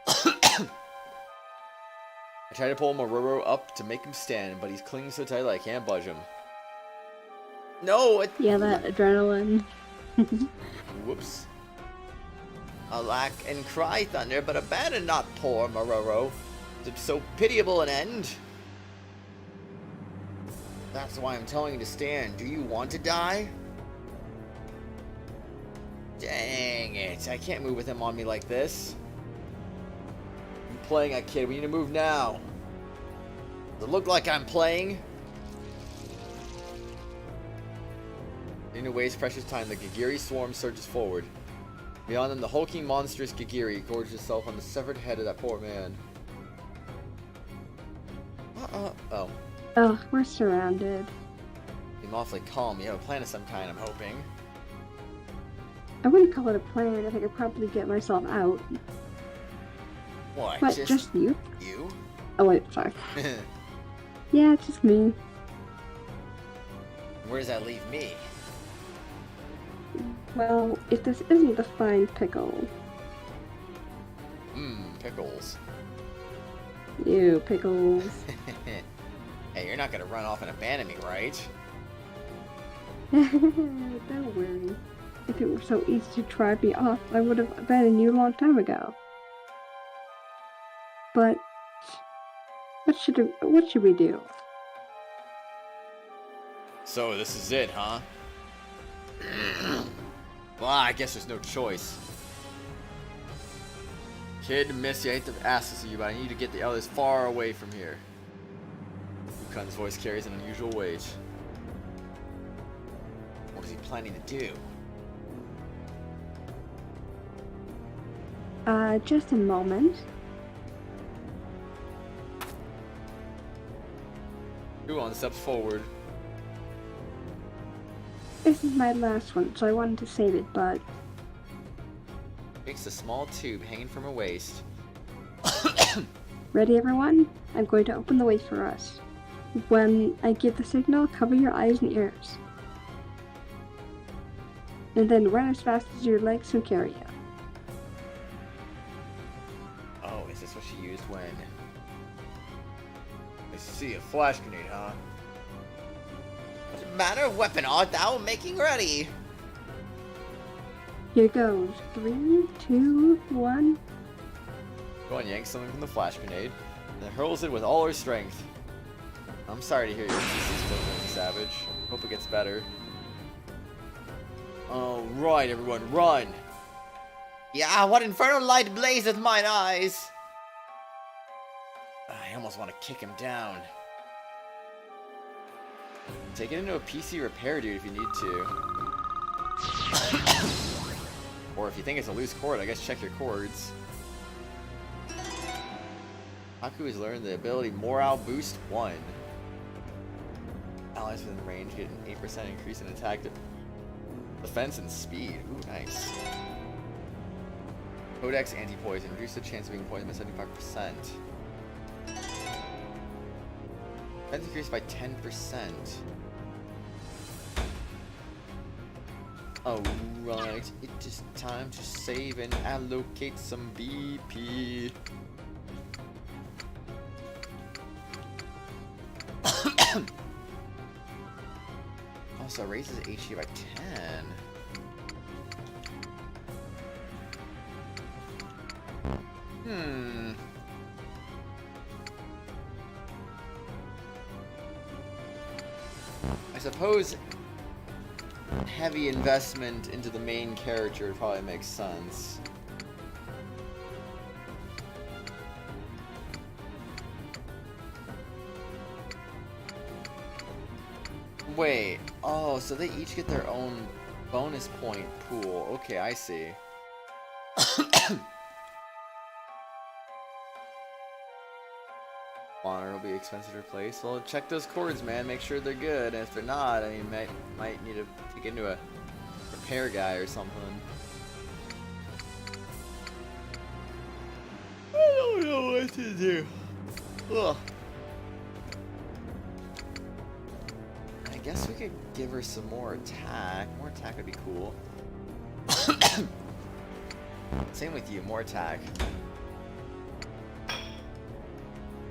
I try to pull Mororo up to make him stand, but he's clinging so tight I can't budge him. No! Yeah, that adrenaline. Whoops. Alack and cry thunder, but abandon not poor Mororo. To so pitiable an end. That's why I'm telling you to stand. Do you want to die? Dang it. I can't move with him on me like this. I'm playing a kid. We need to move now. Does it look like I'm playing? In a waste precious time, the Gigiri swarm surges forward. Beyond them, the hulking, monstrous Gigiri gorges itself on the severed head of that poor man. Oh. Oh, we're surrounded. Seem awfully calm. You have a plan of some kind, I'm hoping. I wouldn't call it a plan. I think I'd probably get myself out. What? What, just you? You? Oh wait, sorry. Yeah, it's just me. Where does that leave me? Well, if this isn't the fine pickle. Pickles. Ew, pickles. Hey, you're not gonna run off and abandon me, right? Don't worry. If it were so easy to drive me off, I would have abandoned you a long time ago. But What should we do? So this is it, huh? Well, I guess there's no choice. Kid, miss you, I hate to ask this of you, but I need to get the others far away from here. Ukan's voice carries an unusual weight. What is he planning to do? Just a moment. Ukan steps forward. This is my last one, so I wanted to save it, but... Takes a small tube hanging from her waist. Ready, everyone? I'm going to open the way for us. When I give the signal, cover your eyes and ears. And then run as fast as your legs can carry you. Oh, is this what she used when... I see, a flash grenade, huh? What manner of weapon art thou making ready? Here goes. 3, 2, 1. Ukan yanks something from the flash grenade, and hurls it with all her strength. I'm sorry to hear your thesis, Filthy Savage. Hope it gets better. Alright, everyone, run! Yeah, what infernal light blazeth mine eyes! I almost want to kick him down. Take it into a PC repair dude if you need to. Or if you think it's a loose cord, I guess check your cords. Haku has learned the ability Morale Boost 1. Allies within range get an 8% increase in attack defense and speed. Ooh, nice. Codex Anti-Poison. Reduce the chance of being poisoned by 75%. Defense increased by 10%. Alright, it is time to save and allocate some BP. Also raises HP by 10. I suppose heavy investment into the main character probably makes sense. Wait, oh, so they each get their own bonus point pool. Okay, I see. Honor will be expensive to replace. Well, check those cords, man. Make sure they're good. And if they're not, I mean, might need to get into a repair guy or something. I don't know what to do. Ugh. I guess we could give her some more attack. More attack would be cool. Same with you. More attack.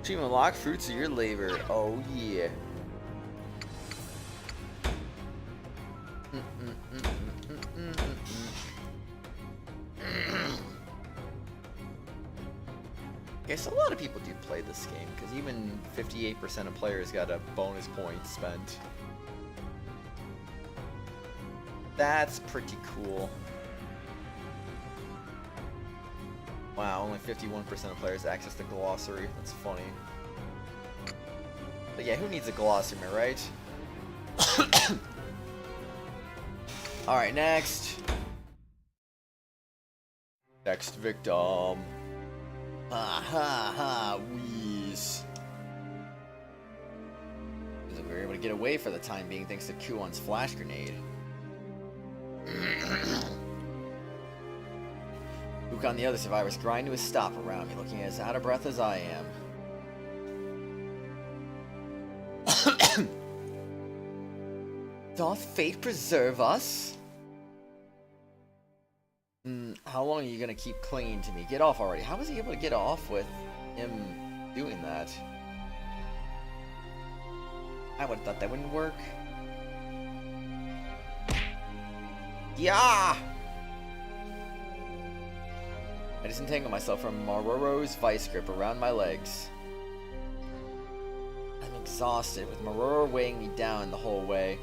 To unlock fruits of your labor. Oh yeah. Okay, so a lot of people do play this game because even 58% of players got a bonus point spent. That's pretty cool. Wow, only 51% of players access the glossary. That's funny. But yeah, who needs a glossary, right? Alright, next. Next victim. Ha ha ha, wheeze. We were able to get away for the time being thanks to Kuon's flash grenade. Ukan and the other survivors grind to a stop around me, looking as out of breath as I am. Doth fate preserve us? How long are you gonna keep clinging to me? Get off already. How was he able to get off with him doing that? I would have thought that wouldn't work. Yeah! I disentangle myself from Maroro's vice grip around my legs. exhausted, with Marora weighing me down the whole way.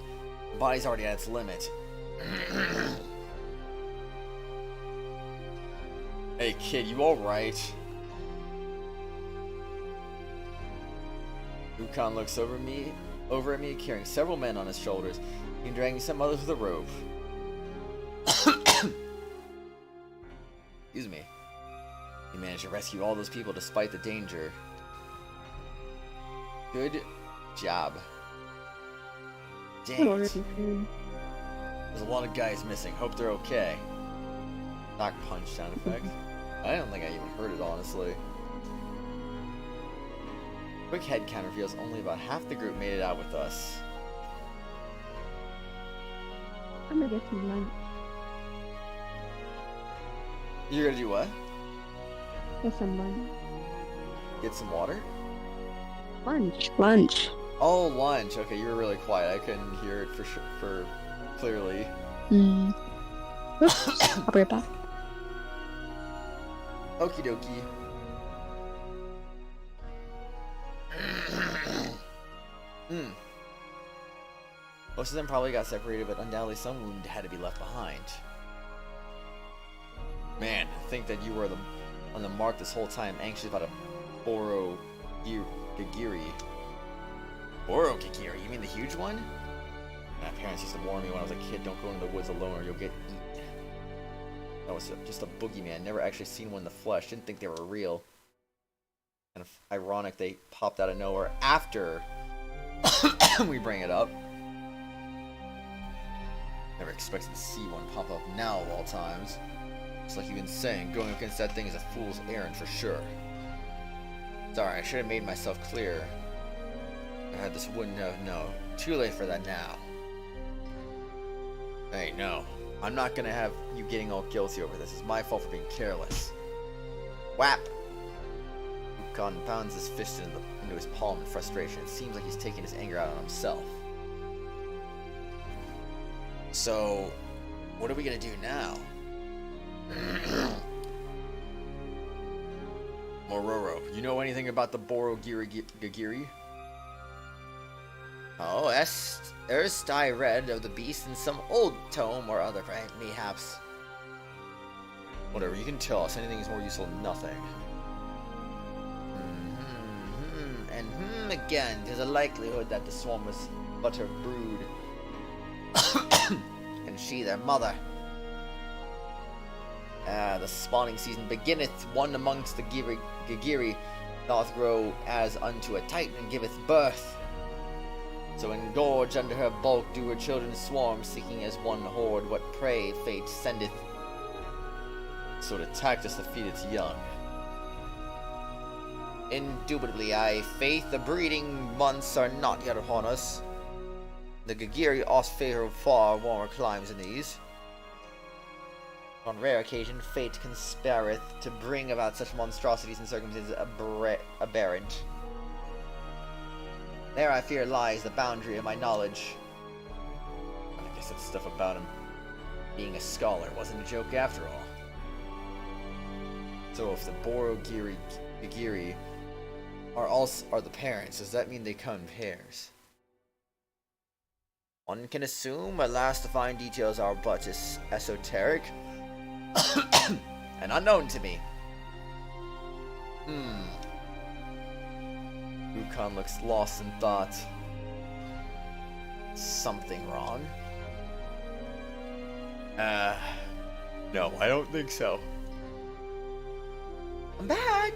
My body's already at its limit. Hey kid, you alright? Ukan looks over at me, carrying several men on his shoulders, and dragging some others with a rope. Excuse me. He managed to rescue all those people despite the danger. Good job. Dang it. There's a lot of guys missing. Hope they're okay. Knock punch sound effect. I don't think I even heard it, honestly. Quick head count reveals only about half the group made it out with us. I'm gonna get some lunch. You're gonna do what? Get some lunch. Get some water? Lunch. Oh, lunch. Okay, you were really quiet. I couldn't hear it for clearly. I'll be right back. Okie dokie. Most of them probably got separated, but undoubtedly some wound had to be left behind. Man, to think that you were on the mark this whole time, anxious about a Borogiri. Borogiri? You mean the huge one? My parents used to warn me when I was a kid, don't go into the woods alone or you'll get eaten. That was just a boogeyman, never actually seen one in the flesh, didn't think they were real. Kind of ironic they popped out of nowhere after we bring it up. Never expected to see one pop up now of all times. It's like you've been saying, going against that thing is a fool's errand for sure. Sorry, I should have made myself clear. I had this wouldn't have, no. Too late for that now. Hey, no. I'm not gonna have you getting all guilty over this. It's my fault for being careless. Whap! Ukan pounds his fist into his palm in frustration. It seems like he's taking his anger out on himself. So, what are we gonna do now? Mororo, you know anything about the Borogiri? Oh, erst I read of the beast in some old tome or other, mayhaps. Whatever, you can tell us. Anything is more useful than nothing. And again, there's a likelihood that the swarm was but her brood. And she their mother. The spawning season beginneth. One amongst the Gigiri doth grow as unto a titan and giveth birth. So engorged under her bulk do her children swarm, seeking as one horde what prey fate sendeth. So to Tactus to feed its young. Indubitably, I faith the breeding months are not yet upon us. The Gigiri oft favor far warmer climes than these. On rare occasion, fate conspireth to bring about such monstrosities and circumstances aberrant. There, I fear, lies the boundary of my knowledge. I guess that stuff about him being a scholar wasn't a joke after all. So if the Borogiri are the parents, does that mean they come in pairs? One can assume, alas, the fine details are but esoteric and unknown to me. Ukan looks lost in thought. Something wrong? No, I don't think so. I'm back!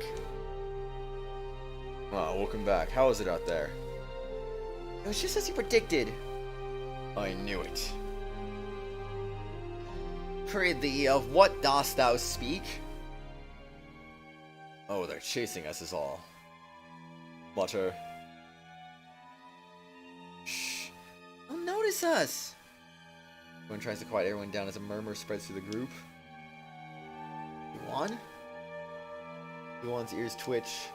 Oh, welcome back. How is it out there? It was just as you predicted. I knew it. Prithee, of what dost thou speak? Oh, they're chasing us is all. Mutter. Shh. Don't notice us. Everyone tries to quiet everyone down as a murmur spreads through the group. Yuan? Yuan's ears twitch.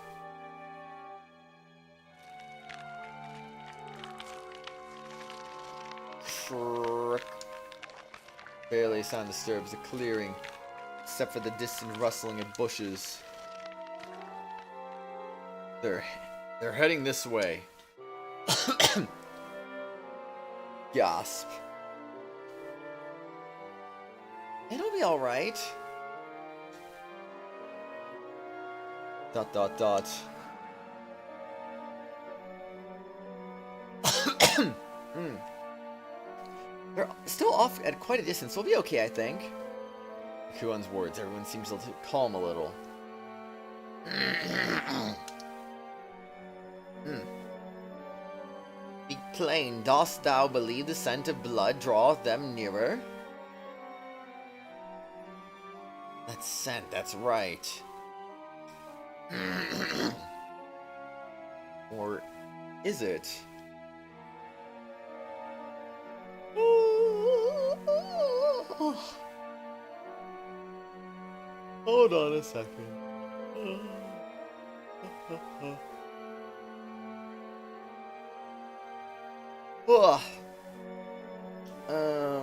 Barely a sound disturbs the clearing, except for the distant rustling of bushes. They're heading this way. Gasp. It'll be alright. Dot dot dot. They're still off at quite a distance. We'll be okay, I think. Kuon's words. Everyone seems to calm a little. Be plain. Dost thou believe the scent of blood draweth them nearer? That scent, that's right. Or is it? Hold on a second.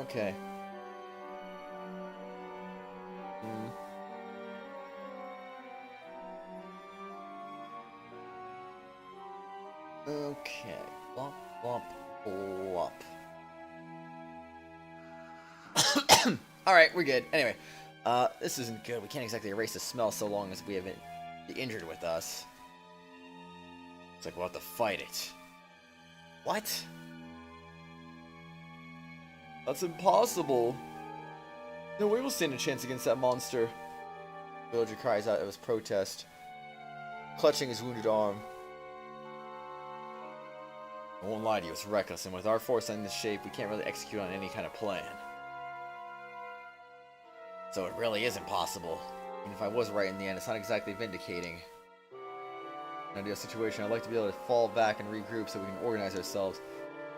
Okay. Okay. Blop, blop, blop. Alright, we're good. Anyway, this isn't good. We can't exactly erase the smell so long as we haven't been injured with us. It's like we'll have to fight it. What? That's impossible. No way we'll stand a chance against that monster. The villager cries out of his protest, clutching his wounded arm. I won't lie to you, it's reckless, and with our force in this shape, we can't really execute on any kind of plan. So it really is impossible. Even if I was right in the end, it's not exactly vindicating. In an ideal situation, I'd like to be able to fall back and regroup so we can organize ourselves.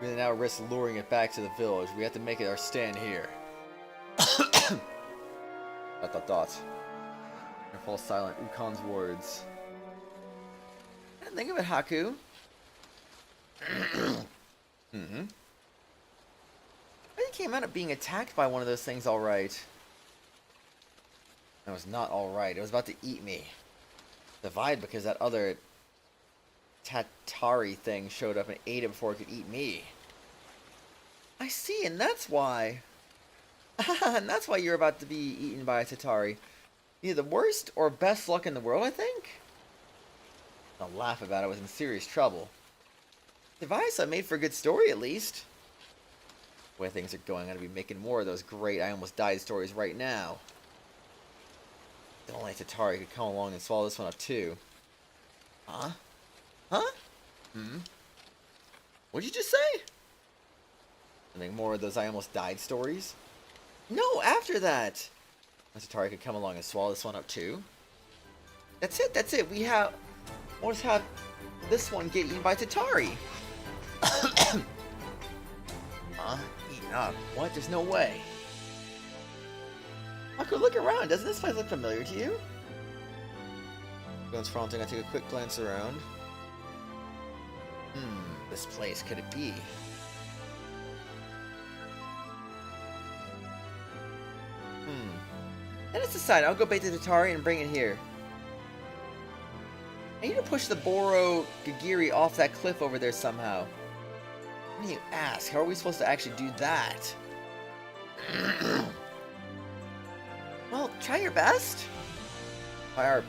We now risk luring it back to the village. We have to make it our stand here. Dot. And fall silent. Ukon's words. I didn't think of it, Haku. But he came out of being attacked by one of those things alright. It was not alright. It was about to eat me. Divide because that other Tatari thing showed up and ate it before it could eat me. I see, and that's why. And that's why you're about to be eaten by a Tatari. Either the worst or best luck in the world, I think. I'll laugh about it. I was in serious trouble. Device I made for a good story, at least. The way things are going, I'm going to be making more of those great I almost died stories right now. If only Tatari could come along and swallow this one up, too. Huh? Huh? What'd you just say? To make more of those I almost died stories? No, after that! Tatari could come along and swallow this one up, too. That's it. We'll just have this one get eaten by Tatari. Huh? Eaten up? What? There's no way. Marco, look around. Doesn't this place look familiar to you? Guns fronting, I take a quick glance around. This place, could it be? And it's decided. I'll go bait the Tatari and bring it here. I need to push the Boro Gagiri off that cliff over there somehow. When you ask, how are we supposed to actually do that? Well, try your best. But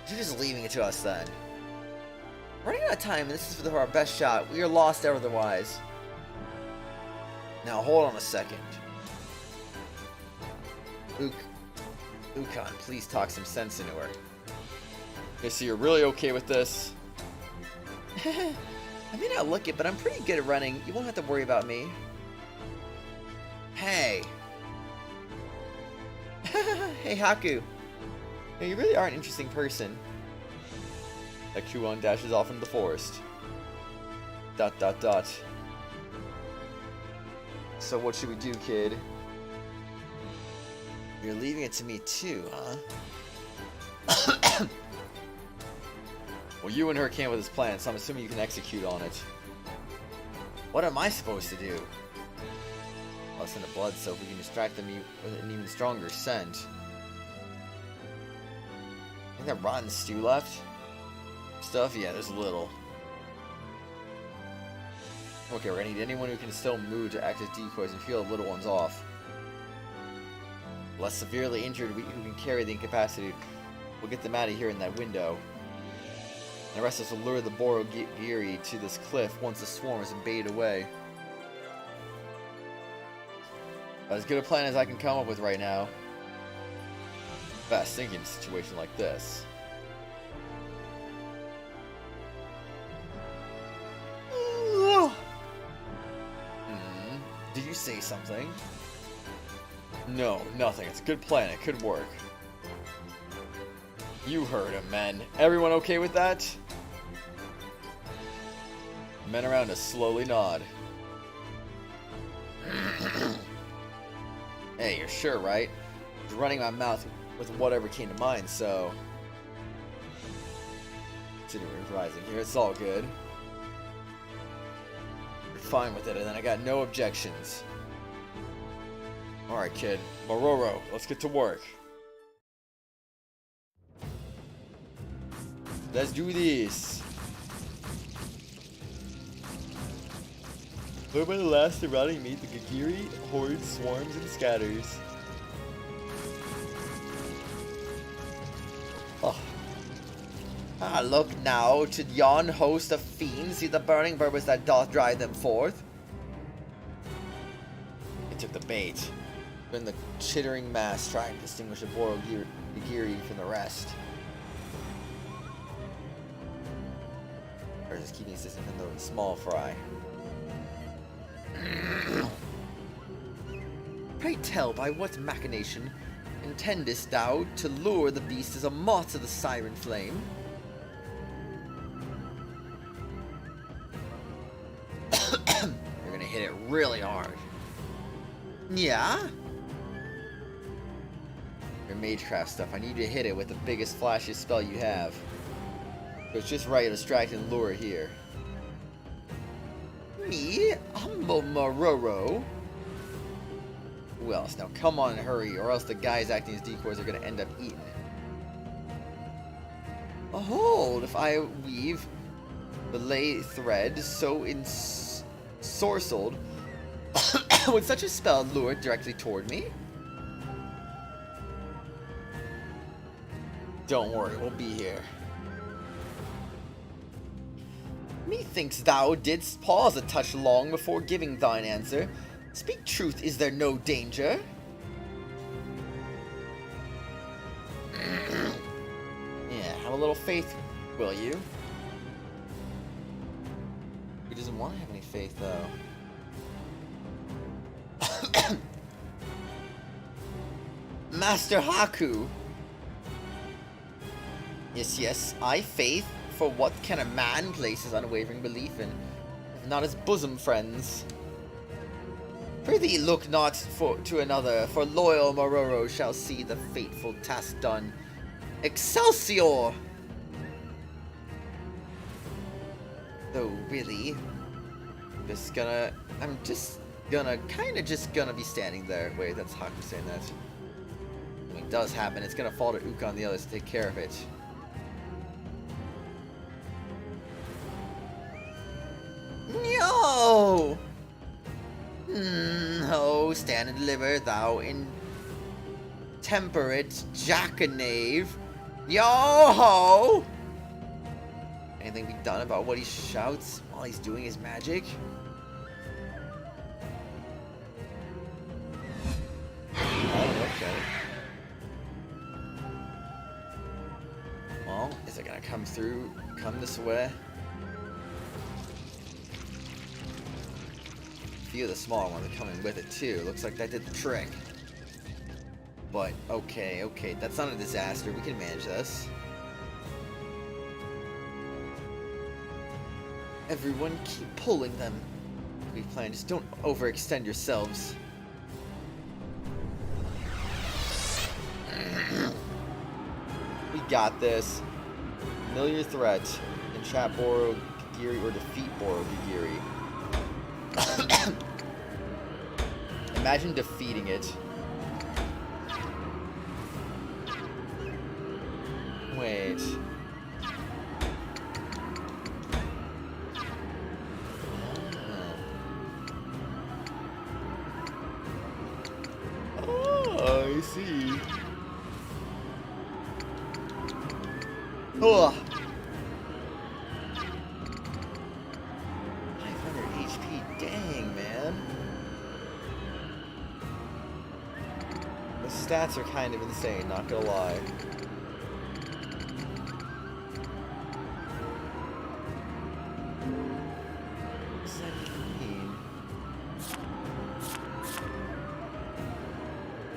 you're just leaving it to us then. Running out of time, and this is for our best shot. We are lost otherwise. Now hold on a second. Ukon, please talk some sense into her. Okay, so you're really okay with this? I may not look it, but I'm pretty good at running. You won't have to worry about me. Hey. Hey, Haku. Now, you really are an interesting person. That Kuon dashes off into the forest. ... So what should we do, kid? You're leaving it to me too, huh? Well, you and her came with this plan, so I'm assuming you can execute on it. What am I supposed to do? I'll send a blood soap. We can distract them with an even stronger scent. Think that rotten stew left? Stuff? Yeah, there's a little. Okay, we're gonna need anyone who can still move to act as decoys and feel the little ones off. Less severely injured who can carry the incapacity. We'll get them out of here in that window. And the rest of us will lure the Borogiri to this cliff once the swarm is baited away. As good a plan as I can come up with right now. Best thinking in a situation like this. Did you say something? No, nothing. It's a good plan. It could work. You heard him, men. Everyone okay with that? Men around us slowly nod. Hey, you're sure, right? I was running my mouth with whatever came to mind, so... Continuing improvising here, it's all good. You're fine with it, and then I got no objections. Alright, kid. Mororo, let's get to work. Let's do this. Where by the last surrounding meet, the Gagiri horde swarms and scatters. Oh. Ah, look now, to yon host of fiends, see the burning purpose that doth drive them forth. It took the bait. When the chittering mass trying to distinguish the Borogiri from the rest. Or just keeping system in the small fry. Pray tell, by what machination intendest thou to lure the beast as a moth to the siren flame? You're gonna hit it really hard. Yeah? Your magecraft stuff. I need you to hit it with the biggest, flashiest spell you have. So it's just right to distract and lure it here. Me? I'm Mororo. Who else? Now come on and hurry, or else the guys acting as decoys are gonna end up eaten. Behold, if I weave the lay thread so ensorcelled, would such a spell lure it directly toward me? Don't worry, we'll be here. Methinks thou didst pause a touch long before giving thine answer. Speak truth, is there no danger? Yeah, have a little faith, will you? He doesn't want to have any faith, though. Master Haku! Yes, I faith. For what can a man place his unwavering belief in, if not his bosom friends? Prithee, look not to another, for loyal Mororo shall see the fateful task done. Excelsior! Though really, I'm just gonna be standing there. Wait, that's Haku saying that. When it does happen, it's gonna fall to Uka and the others to take care of it. No! No, stand and deliver, thou intemperate jackanave. Yo-ho! Anything be done about what he shouts while he's doing his magic? Oh, okay. Well, is it gonna come this way? A few of the smaller ones are coming with it too. Looks like that did the trick. But, okay, that's not a disaster. We can manage this. Everyone keep pulling them. We plan, just don't overextend yourselves. We got this. Familiar threat. Entrap Borogiri or defeat Borogiri. Imagine defeating it. Wait. Ugh. 500 HP, dang, man. The stats are kind of insane, not gonna lie.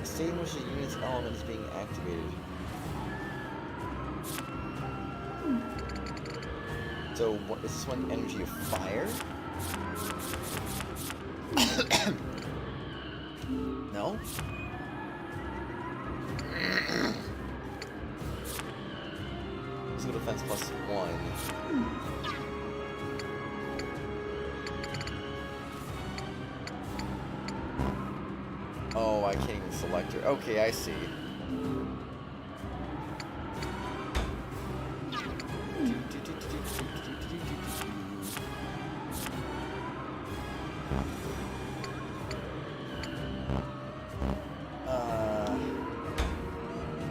The state in which the unit's element is being activated. So, what, is this one energy of fire? No? Physical defense plus 1. Oh, I can't even select her. Okay, I see.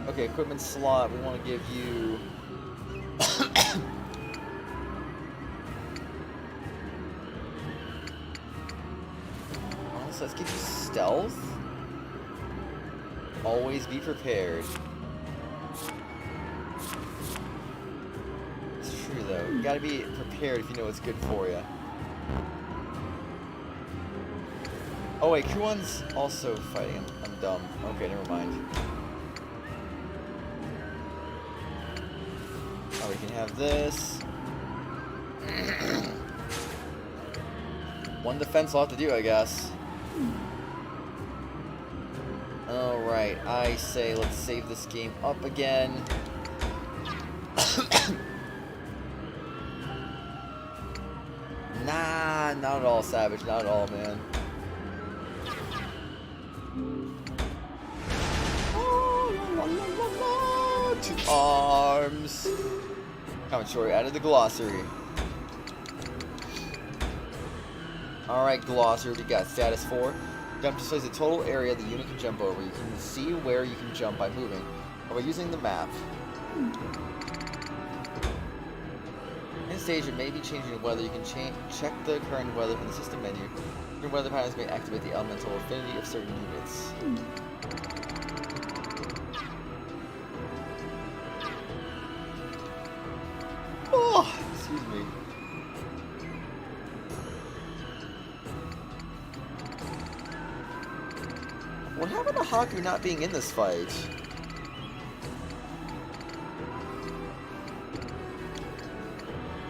Okay, equipment slot, we want to give you... So let's give you stealth. Always be prepared. It's true though, you gotta be prepared if you know what's good for you. Oh wait, crew one's also fighting. I'm dumb. Okay, never mind. Oh, we can have this. One defense I'll have to do, I guess. Alright, I say let's save this game up again. Nah, not at all, Savage. Not at all, man. To arms. Commentary added the glossary. Alright, glossary, we got status 4. Jump displays the total area the unit can jump over. You can see where you can jump by moving or by using the map. In stage, it may be changing the weather. You can check the current weather from the system menu. Different weather patterns may activate the elemental affinity of certain units. Oh, excuse me. What happened to Hockey not being in this fight?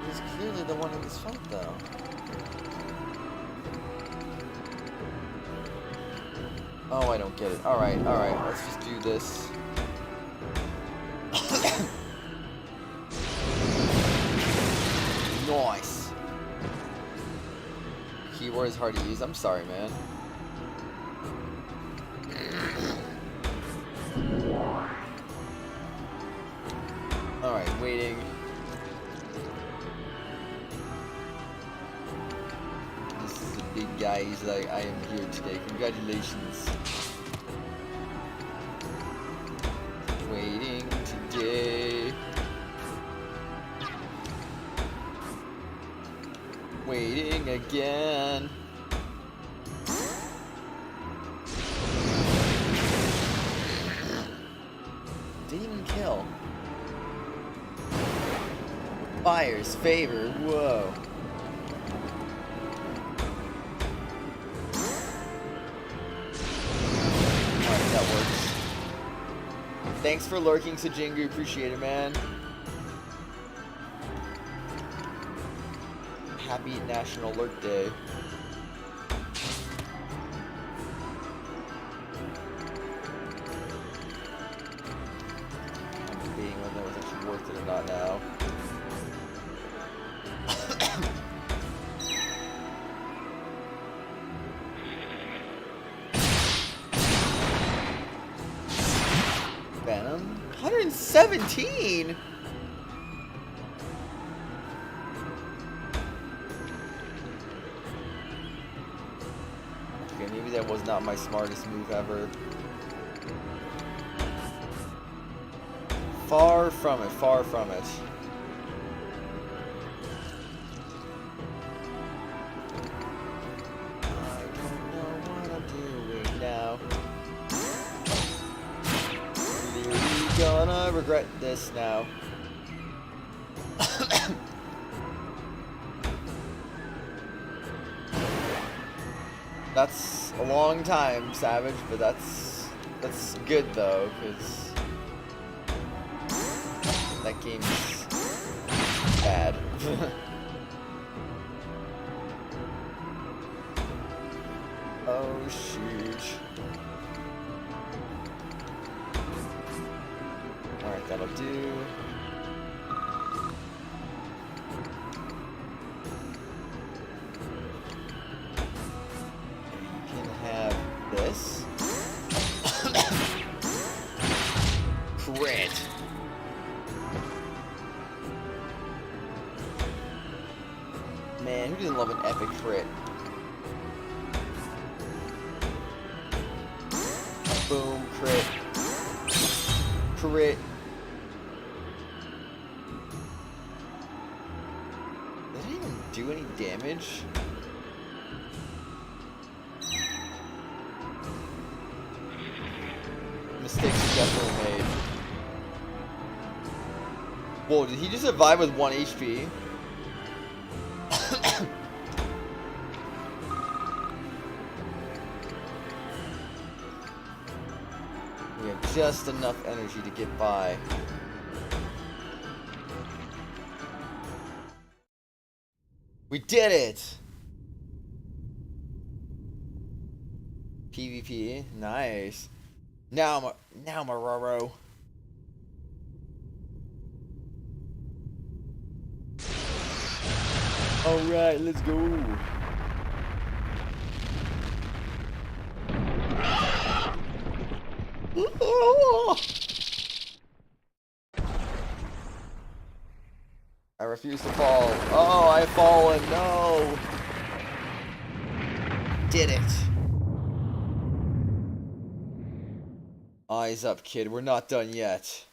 He's clearly the one in this fight, though. Oh, I don't get it. Alright, let's just do this. Nice! Keyboard is hard to use. I'm sorry, man. Alright, waiting. This is the big guy. He's like, I am here today. Congratulations. Waiting today. Waiting again. Didn't even kill. Fire's favor, whoa. Alright, that works. Thanks for lurking, Sajingu. Appreciate it, man. Happy National Alert Day. I'm debating whether that was actually worth it or not now. Venom? 117? Okay, maybe that was not my smartest move ever. Far from it, far from it. I don't know what I'm doing now. Really gonna regret this now. That's a long time, Savage, but that's good though, because that game's bad. Oh shoot. Alright, that'll do. This. Crit. Man, who doesn't love an epic crit? Boom, crit. Crit. Did it even do any damage? Mistakes are definitely made. Whoa, did he just survive with 1 HP? We have just enough energy to get by. We did it! PvP, nice. Now, Maroro. All right, let's go. I refuse to fall. Oh, I've fallen. No. Did it. Eyes up, kid. We're not done yet.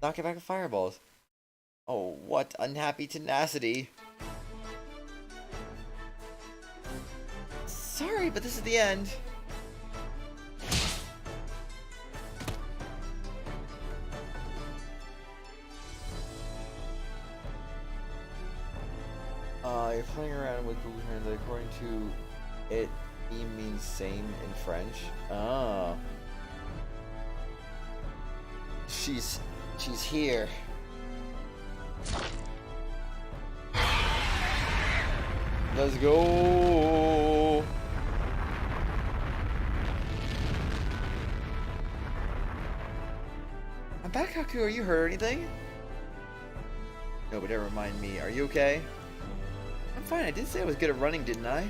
Knock it back with fireballs. Oh, what unhappy tenacity. Sorry, but this is the end. You're playing around with Google Translate according to it. E means same in French. Oh. She's here. Let's go. I'm back, Haku. Are you hurt or anything? No, but never mind me. Are you okay? I'm fine. I did say I was good at running, didn't I?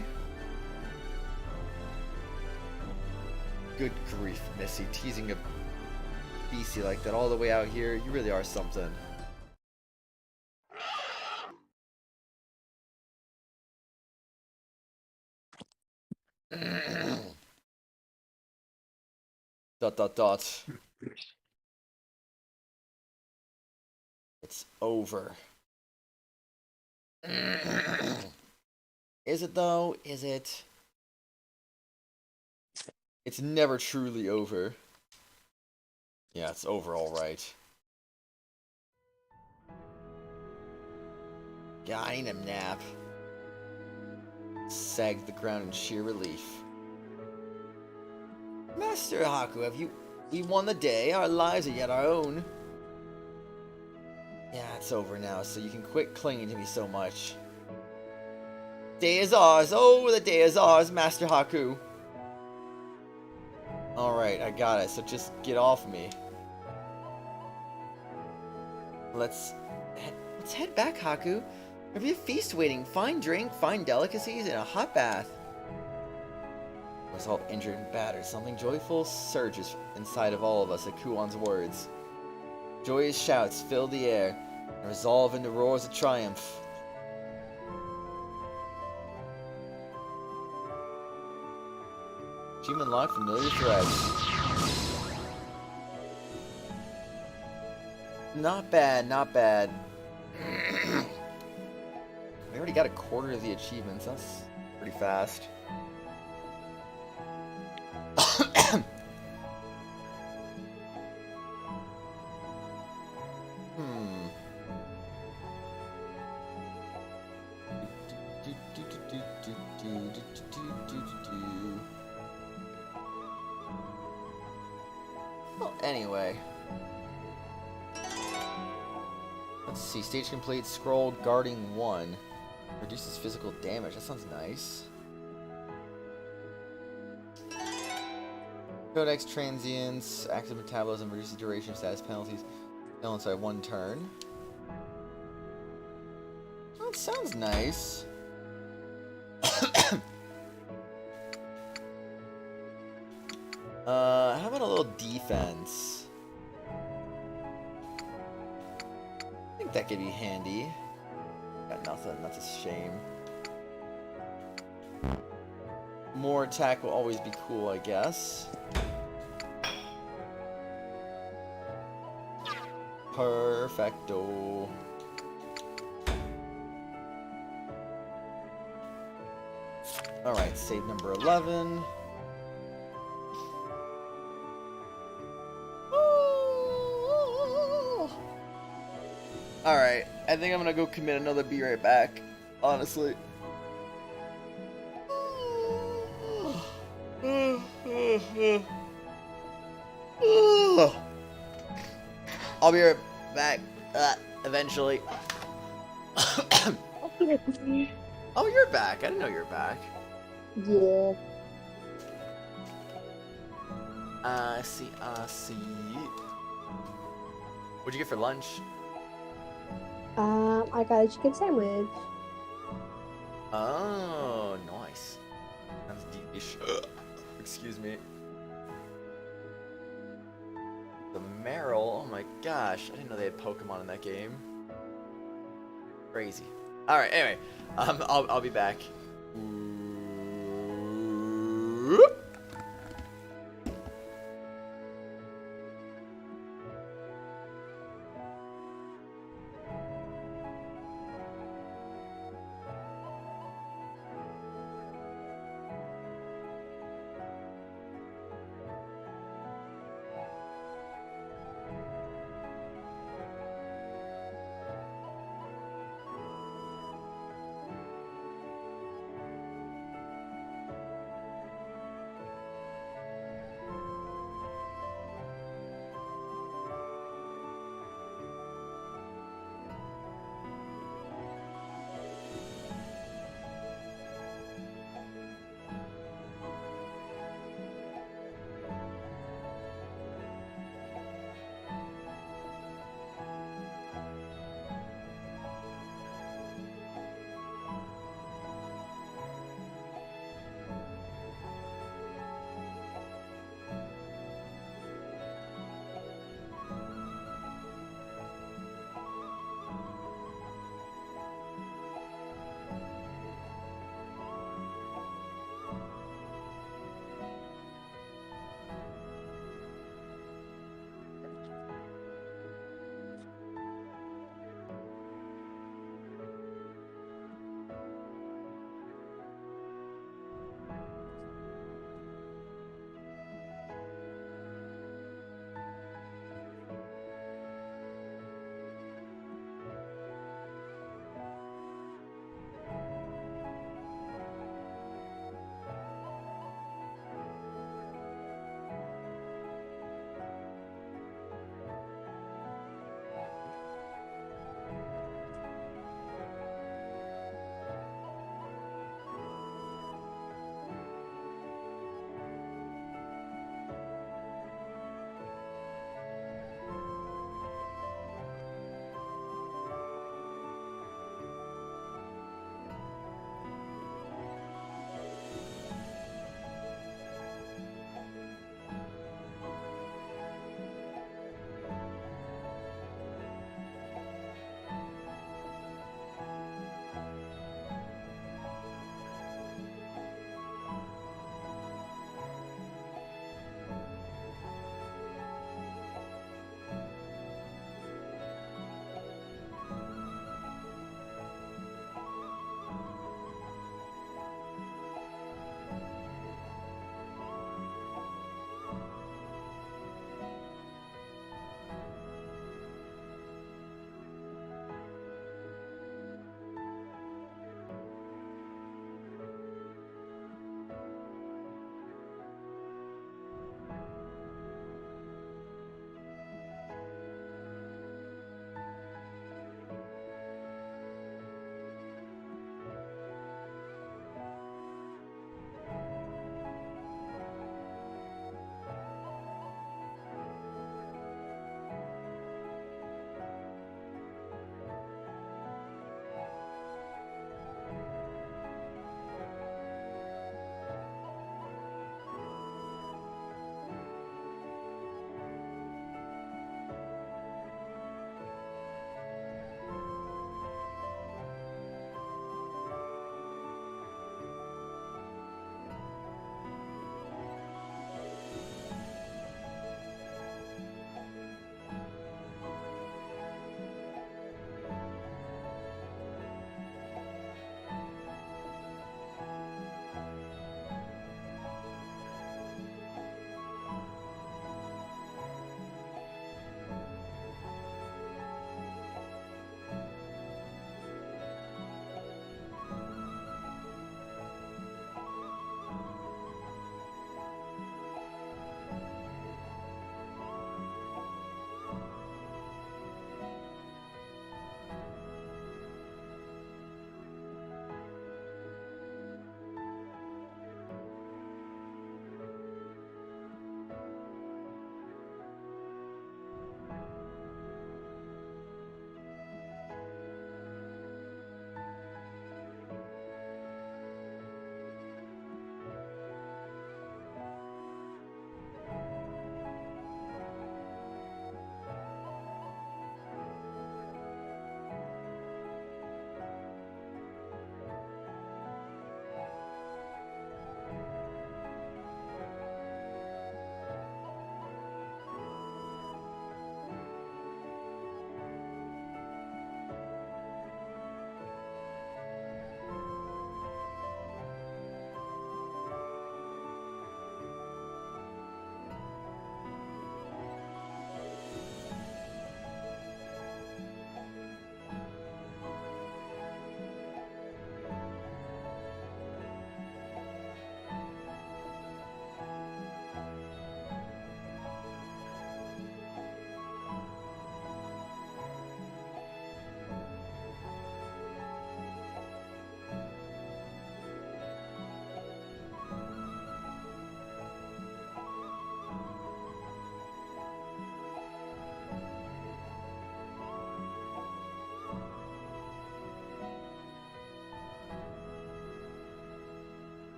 Good grief, Missy. Teasing a beastie like that all the way out here. You really are something. Dot dot dot. It's over. Is it though? Is it? It's never truly over. Yeah, it's over alright. Yeah, I need a nap. Sagged the ground in sheer relief. Master Haku, we won the day? Our lives are yet our own. Yeah, it's over now, so you can quit clinging to me so much. Day is ours! Oh, the day is ours, Master Haku! Alright, I got it, so just get off me. Let's head back, Haku. There'll be a feast waiting. Fine drink, fine delicacies, and a hot bath. I was all injured and battered. Something joyful surges inside of all of us at Kuon's words. Joyous shouts fill the air and resolve into roars of triumph. Achievement unlocked, familiar threats. Not bad, not bad. We already got a quarter of the achievements. That's pretty fast. Well, anyway. Let's see. Stage complete. Scroll guarding 1. Reduces physical damage. That sounds nice. Codex transients. Active metabolism. Reduces duration of status penalties. Kill inside 1 turn. That sounds nice. How about a little defense? I think that could be handy. Got nothing, that's a shame. More attack will always be cool, I guess. Perfecto. Alright, save number 11. Alright, I think I'm gonna go commit another Be Right Back, honestly. I'll be right back, eventually. Oh, you're back. I didn't know you were back. Yeah. I see. What'd you get for lunch? I got a chicken sandwich. Oh, nice. Sounds delish. Excuse me. The Meryl. Oh my gosh, I didn't know they had Pokemon in that game. Crazy. All right. Anyway, I'll be back.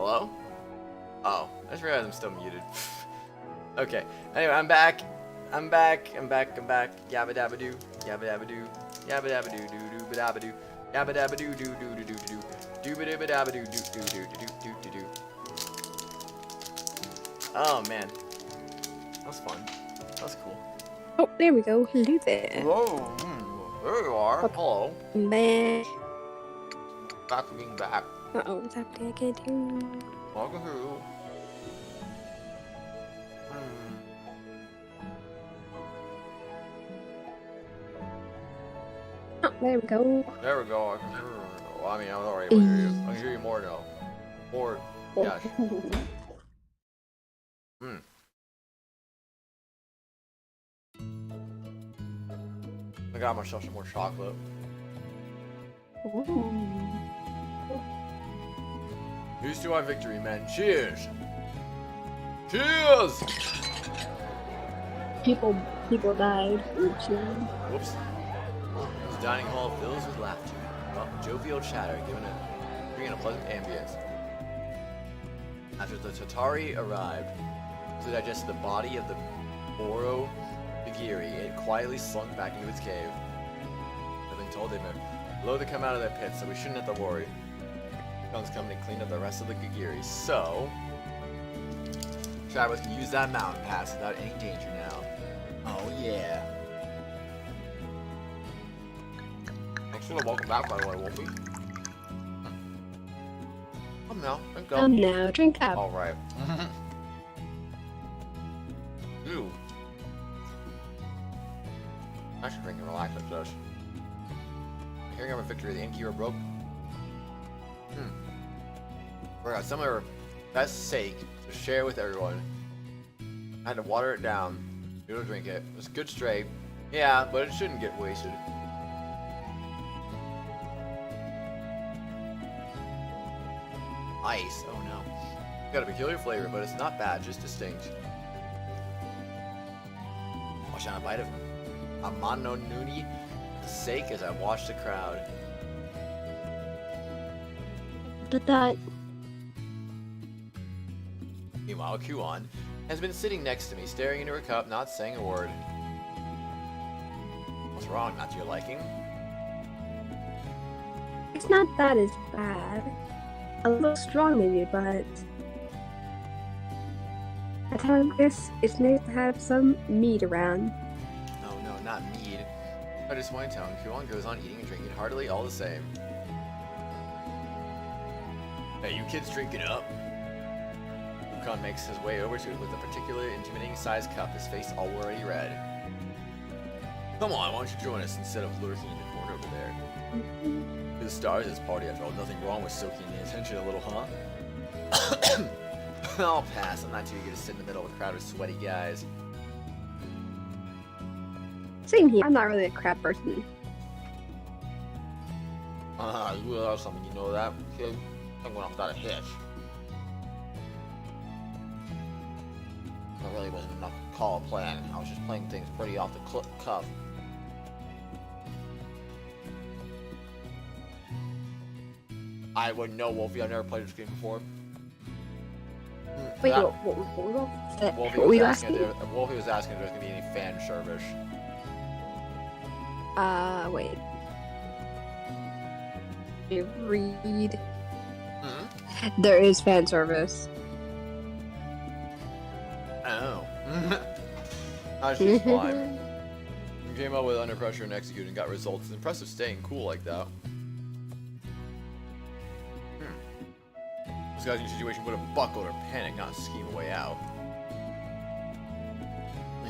Hello? Oh, I just realized I'm still muted. Okay. Anyway, I'm back. I'm back. Yabba dabba doo. Yabba dabba doo. Yabba dabba doo doo doo ba dabba doo. Yabba dabba doo doo doo doo doo doo. Dooba dabba dabba doo doo doo doo doo doo doo. Oh man. That was fun. That was cool. Oh, there we go. Hello there. Whoa. There you are. Hello. Man. Back from being back. Uh-oh, what's happening? I can't hear you. Welcome through. Oh, there we go. There we go. I can hear you. Well, I mean, I was already able to hear you. I can hear you more now. More. Yeah. I got myself some more chocolate. Here's to our victory, men. Cheers! Cheers! People died. Oops, yeah. Whoops. The dining hall fills with laughter. Jovial chatter, bringing a pleasant ambience. After the Tatari arrived to digest the body of the Oro Nagiri, it quietly slunk back into its cave. I've been told they've been loath to come out of their pits, so we shouldn't have to worry. Guns coming to clean up the rest of the Gigiri, so Travis can use that mountain pass without any danger now. Oh yeah. Thanks for the welcome back, by the way, Wolfie. Come now, drink up. Now, drink up. Alright. Ooh. I should drink and relax like this. Hearing of a victory, the innkeeper broke. For some of her best sake to share with everyone. I had to water it down. Be able to drink it. It's good straight. Yeah, but it shouldn't get wasted. Ice. Oh no. It's got a peculiar flavor, but it's not bad, just distinct. Wash down a bite of Amano Nuni for the sake as I watched the crowd. But that. Meanwhile, Kuon has been sitting next to me, staring into her cup, not saying a word. What's wrong? Not to your liking? It's not that as bad. A little strong maybe, but at times like this, it's nice to have some meat around. Oh no, not mead. I just wine tone. Kuon goes on eating and drinking heartily all the same. Hey, you kids drink it up. Kuon makes his way over to it with a particularly intimidating sized cup, his face already red. Come on, why don't you join us instead of lurking in the corner over there? To the stars this party after all, nothing wrong with soaking the attention a little, huh? I'll pass, I'm not too eager to sit in the middle of a crowd of sweaty guys. Same here. I'm not really a crab person. You will have something, you know that, kid? I'm going off without a hitch. That really wasn't enough to call a plan. I was just playing things pretty off the cuff. I wouldn't know, Wolfie. I've never played this game before. Wait, That- what Wolfie were was you asking asking? if Wolfie was asking if there's gonna be any fan service. Wait. You read. There is fan service. Oh. That's just fine. You came up with under pressure and executed and got results. It's impressive staying cool like that. This guy's in a situation would have buckled or panicked, not scheme a way out.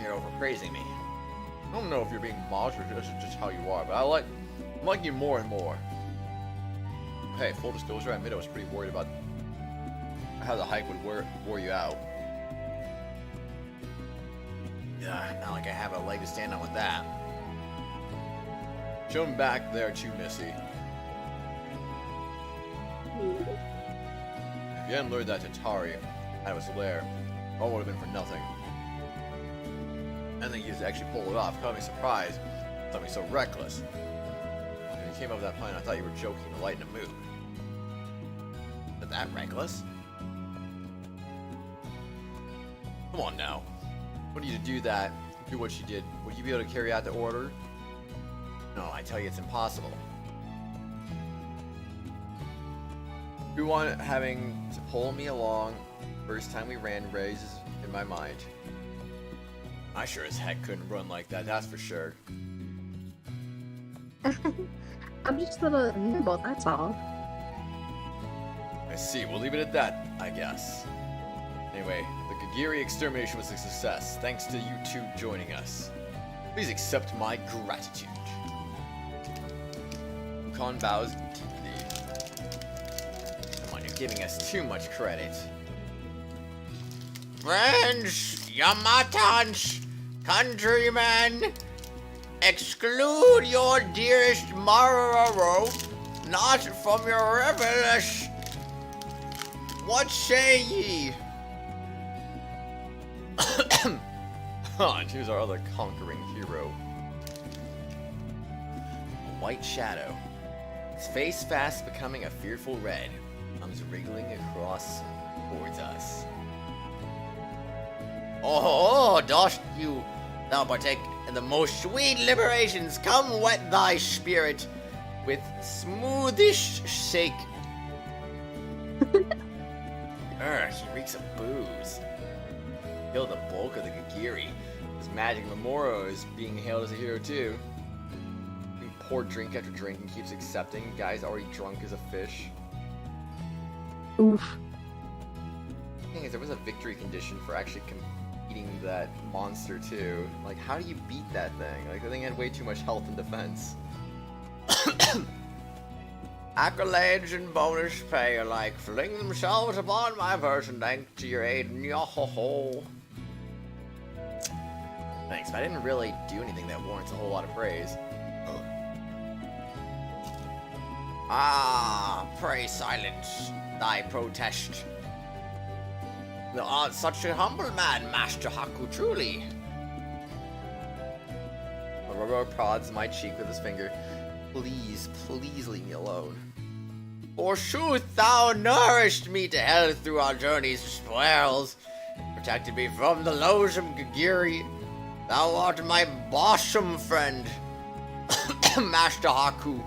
You're overpraising me. I don't know if you're being modest or this is just how you are, but I'm like you more and more. Hey, full disclosure, I admit I was pretty worried about how the hike would wore you out. Yeah, not like I have a leg to stand on with that. Show him back there too, Missy. If you hadn't lured that Tatari out of its lair, all would have been for nothing. I think you actually pulled it off. Caught me surprised. Thought me so reckless. When you came up with that plan, I thought you were joking to lighten the mood. But that reckless? come on now. I want you to do that, do what you did. Would you be able to carry out the order? No, I tell you it's impossible. You want having to pull me along first time we ran raises in my mind. I sure as heck couldn't run like that, that's for sure. I'm just a little nimble, that's all. I see, we'll leave it at that, I guess. Anyway, the Gagiri extermination was a success, thanks to you two joining us. Please accept my gratitude. Ukon bows deeply. Come on, you're giving us too much credit. Friends, Yamatans, countrymen, exclude your dearest Maroro, not from your revelish. What say ye? Choose our other conquering hero. A white shadow. His face fast becoming a fearful red. Comes wriggling across towards us. Oh, dost thou partake in the most sweet liberations? Come wet thy spirit with smoothish shake. He reeks of booze. Kill the bulk of the Gagiri. His magic Memoro is being hailed as a hero too. He poured drink after drink and keeps accepting. Guy's already drunk as a fish. Oof. The thing is, there was a victory condition for actually beating that monster too. Like, how do you beat that thing? Like, the thing had way too much health and defense. Accolades and bonus pay alike fling themselves upon my person thanks to your aid. Yo-ho-ho. Thanks, but I didn't really do anything that warrants a whole lot of praise. Ah, pray silence thy protest. Thou art such a humble man, Master Haku, truly. Aurora prods my cheek with his finger. Please, please leave me alone. Forsooth, thou nourished me to health through our journey's spoils, protected me from the loathsome Gagiri. Thou art my bosom friend, Master Haku.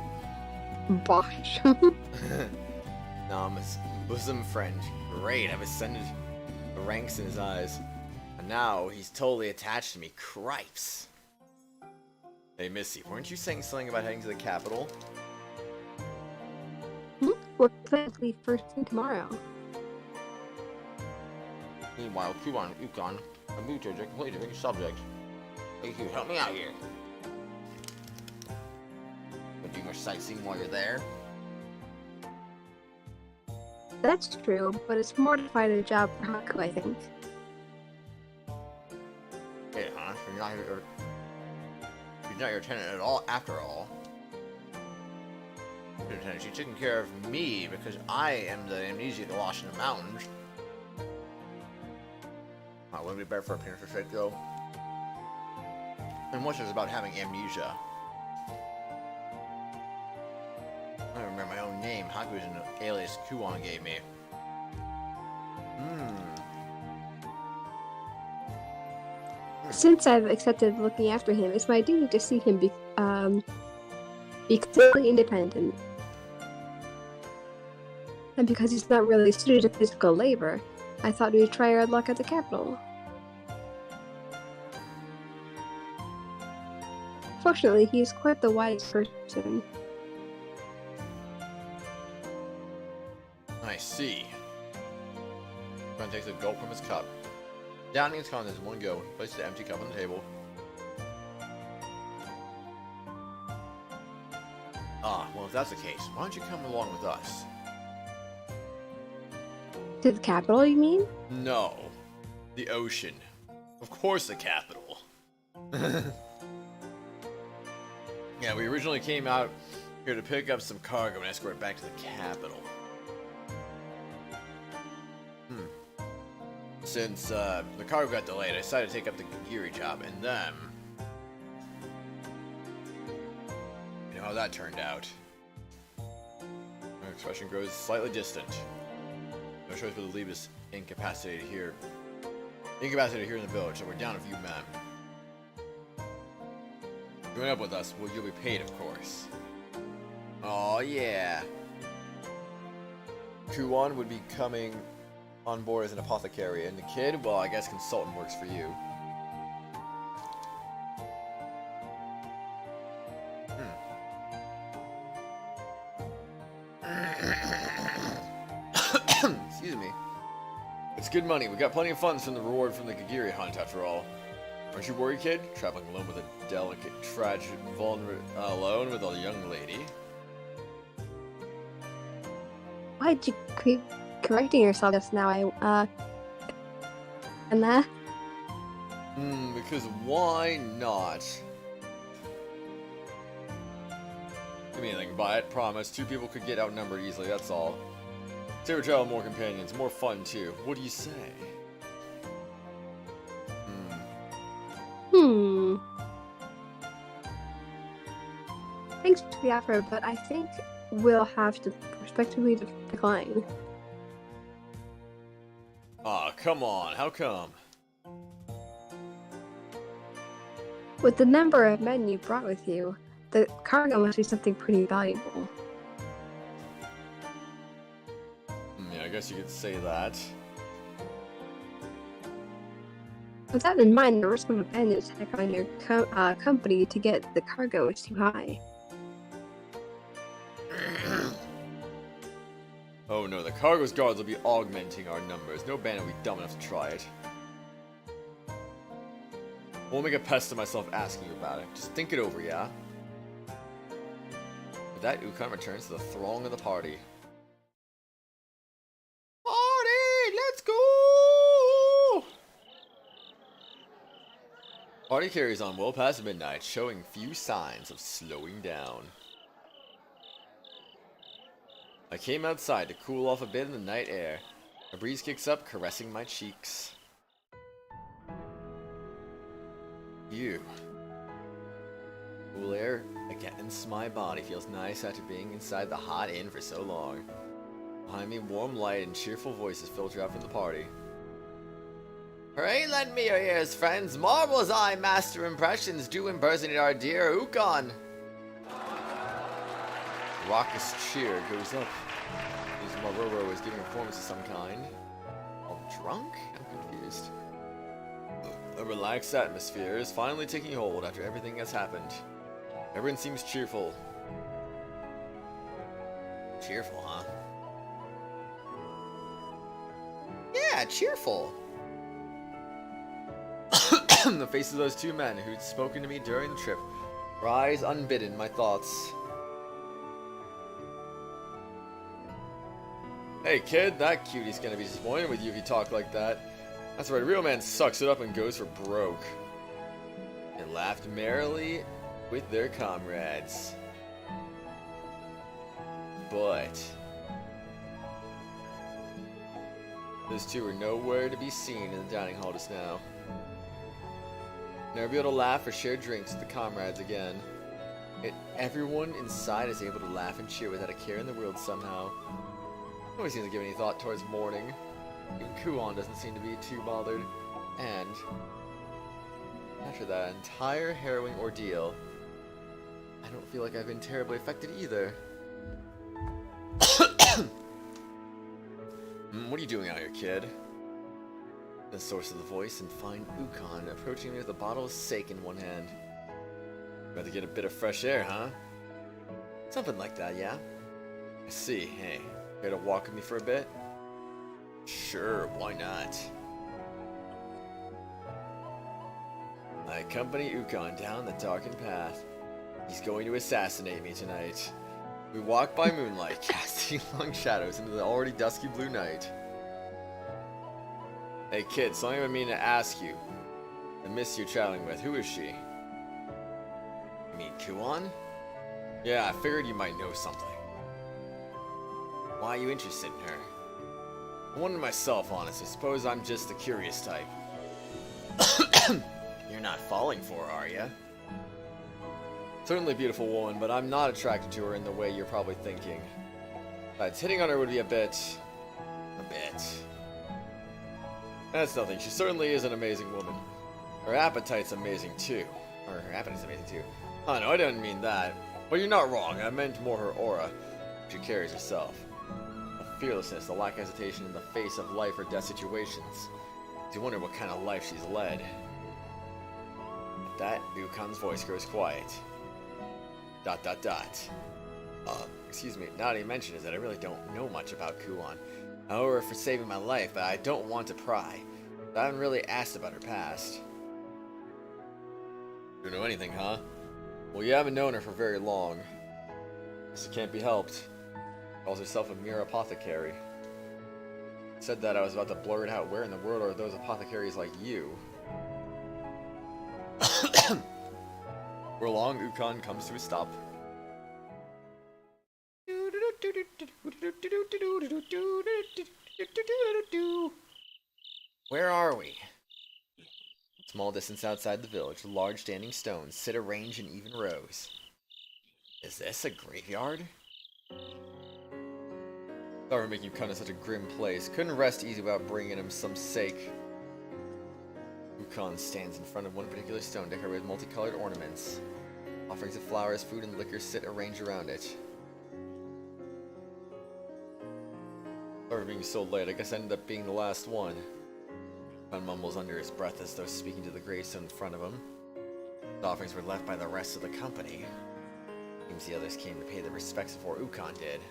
Bosom? No, I'm his bosom friend. Great, I've ascended the ranks in his eyes. And now he's totally attached to me. Cripes. Hey, Missy, weren't you saying something about heading to the capital? We're planning to leave first thing tomorrow. Meanwhile, Kuban, Ukon, and Muto are completely different subject. Hey, you help me out here. But do more sightseeing while you're there? That's true, but it's more to find a job for Haku, I think. Hey, huh? She's not your tenant at all, after all. She's taking care of me because I am the amnesia lost in the mountains. Wouldn't it be better for a parent's sake, though? And what's this about having amnesia? I don't remember my own name. Haku is an alias Kuwan gave me. Since I've accepted looking after him, it's my duty to see him be completely independent. And because he's not really suited to physical labor, I thought we'd try our luck at the capital. Fortunately, he is quite the wise person. I see. Ron takes a gulp from his cup. Downing his contents in one go, places the empty cup on the table. Ah, well, if that's the case, why don't you come along with us? To the capital, you mean? No. The ocean. Of course the capital. Yeah, we originally came out here to pick up some cargo and escort it back to the capital. Since the cargo got delayed, I decided to take up the Gagiri job, and then... You know how that turned out. My expression grows slightly distant. No choice but to leave us incapacitated here. Incapacitated here in the village, so we're down a few men. Join up with us, well, you'll be paid, of course. Oh yeah. Kuwan would be coming on board as an apothecary, and the kid, well, I guess consultant works for you. Excuse me. It's good money. We got plenty of funds from the reward from the Gagiri hunt, after all. Aren't you worried, kid? Traveling alone with a delicate, tragic, alone with a young lady. Why'd you keep correcting yourself just now? And that? Because why not? I mean, I can buy it, promise. 2 people could get outnumbered easily, that's all. Say we travel more companions, more fun too. What do you say? Thanks for the offer, but I think we'll have to respectfully decline. Aw, come on. How come? With the number of men you brought with you, the cargo must be something pretty valuable. Yeah, I guess you could say that. With that in mind, the risk of a bandit attack on your company to get the cargo is too high. Oh no, the cargo's guards will be augmenting our numbers. No bandit will be dumb enough to try it. Won't make a pest of myself asking you about it. Just think it over, yeah? With that, Ukon returns to the throng of the party. Party! Let's go! Party carries on well past midnight, showing few signs of slowing down. I came outside to cool off a bit in the night air. A breeze kicks up, caressing my cheeks. You. Cool air against my body feels nice after being inside the hot inn for so long. Behind me, warm light and cheerful voices filter out from the party. Hooray, lend me your ears, friends. Marvel's Eye Master Impressions do impersonate our dear Ukon. Raucous cheer goes up. This Maroro is giving a performance of some kind. All drunk? I'm confused. A relaxed atmosphere is finally taking hold after everything has happened. Everyone seems cheerful. Cheerful, huh? Yeah, cheerful. The faces of those 2 men who'd spoken to me during the trip rise unbidden in my thoughts. Hey kid, that cutie's gonna be disappointed with you if you talk like that. That's right, a real man sucks it up and goes for broke. They laughed merrily with their comrades. But those 2 were nowhere to be seen in the dining hall just now. Never be able to laugh or share drinks with the comrades again. Yet everyone inside is able to laugh and cheer without a care in the world somehow. Nobody seems to give any thought towards mourning. Even Kuon doesn't seem to be too bothered. And after that entire harrowing ordeal, I don't feel like I've been terribly affected either. What are you doing out here, kid? The source of the voice and find Ukon approaching me with a bottle of sake in one hand. About to get a bit of fresh air, huh? Something like that, yeah? I see. Hey, care to walk with me for a bit? Sure, why not? I accompany Ukon down the darkened path. He's going to assassinate me tonight. We walk by moonlight, casting long shadows into the already dusky blue night. Hey kid, something I've been meaning to ask you. The miss you're traveling with, who is she? You mean Kuon? Yeah, I figured you might know something. Why are you interested in her? I wonder myself, honestly. Suppose I'm just the curious type. You're not falling for her, are you? Certainly a beautiful woman, but I'm not attracted to her in the way you're probably thinking. Besides, hitting on her would be a bit... That's nothing. She certainly is an amazing woman. Her appetite's amazing too. Or her appetite's amazing too. Oh no, I didn't mean that. But you're not wrong. I meant more her aura. She carries herself. The fearlessness, the lack of hesitation in the face of life or death situations. You wonder what kind of life she's led. At that, Ukon's voice grows quiet. ... Excuse me, now that you mention is that I really don't know much about Kuon. I owe her for saving my life, but I don't want to pry. I haven't really asked about her past. You don't know anything, huh? Well, you haven't known her for very long. Guess it can't be helped. Calls herself a mere apothecary. Said that I was about to blurt out, where in the world are those apothecaries like you? Where long Ukon comes to a stop. Where are we? Small distance outside the village, large standing stones sit arranged in even rows. Is this a graveyard? Sorry for making you come to such a grim place. Couldn't rest easy without bringing him some sake. Ukon stands in front of one particular stone decorated with multicolored ornaments. Offerings of flowers, food, and liquor sit arranged around it. Sorry for being so late. I guess I ended up being the last one. Ukon mumbles under his breath as though speaking to the gravestone in front of him. The offerings were left by the rest of the company. Seems the others came to pay their respects before Ukon did.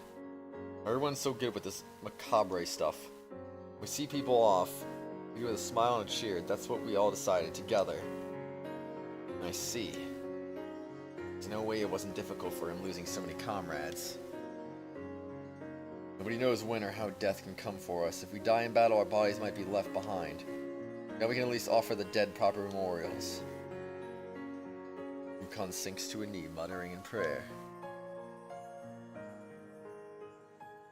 Everyone's so good with this macabre stuff. We see people off. We do with a smile and a cheer. That's what we all decided together. I see. There's no way it wasn't difficult for him losing so many comrades. Nobody knows when or how death can come for us. If we die in battle, our bodies might be left behind. Now we can at least offer the dead proper memorials. Ukon sinks to a knee, muttering in prayer.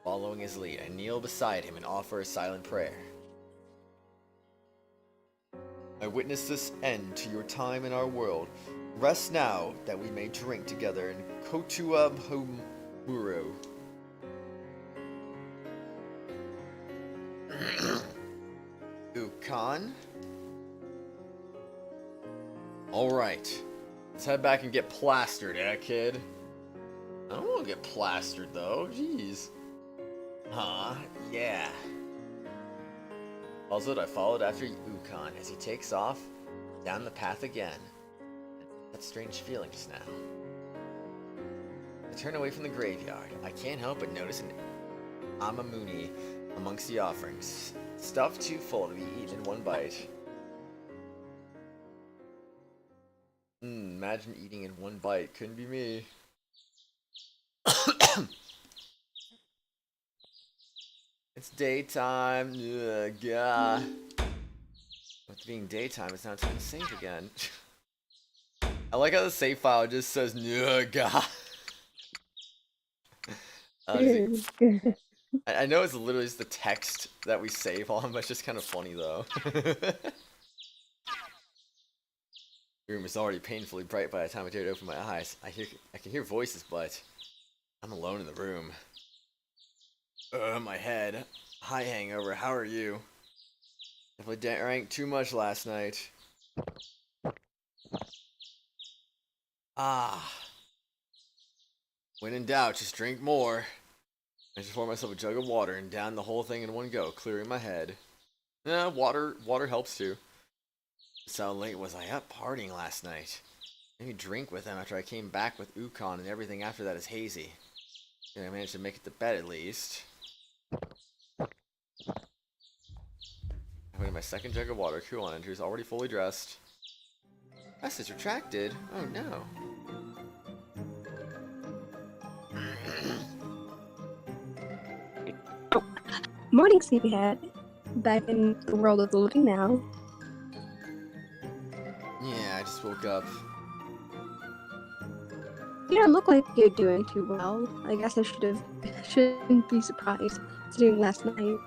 Following his lead, I kneel beside him and offer a silent prayer. I witness this end to your time in our world. Rest now, that we may drink together in Utawarerumono. Ukon? Alright. Let's head back and get plastered, kid? I don't want to get plastered, though. Jeez. Huh? Yeah. Puzzled, I followed after Ukon as he takes off down the path again. That strange feeling just now. I turn away from the graveyard. I can't help but notice an amamuni amongst the offerings. Stuff too full to be eaten in one bite. Imagine eating in one bite. Couldn't be me. It's daytime. Ugh, God. With being daytime, it's now time to save again. I like how the save file just says "Ugh, God." I know it's literally just the text that we save on, but it's just kind of funny though. The room is already painfully bright by the time I dare to open my eyes. I can hear voices, but I'm alone in the room. My head. Hi, hangover. How are you? Definitely drank too much last night. When in doubt, just drink more. I just pour myself a jug of water and down the whole thing in one go, clearing my head. Water helps too. Just how late was I up partying last night? Maybe drink with him after I came back with Ukon, and everything after that is hazy. I managed to make it to bed at least. I put in my second jug of water. Kuon enters, already fully dressed. Message retracted. Oh no. Morning, sleepyhead. Back in the world of the living now. Yeah, I just woke up. You don't look like you're doing too well. I guess I shouldn't be surprised, considering last night.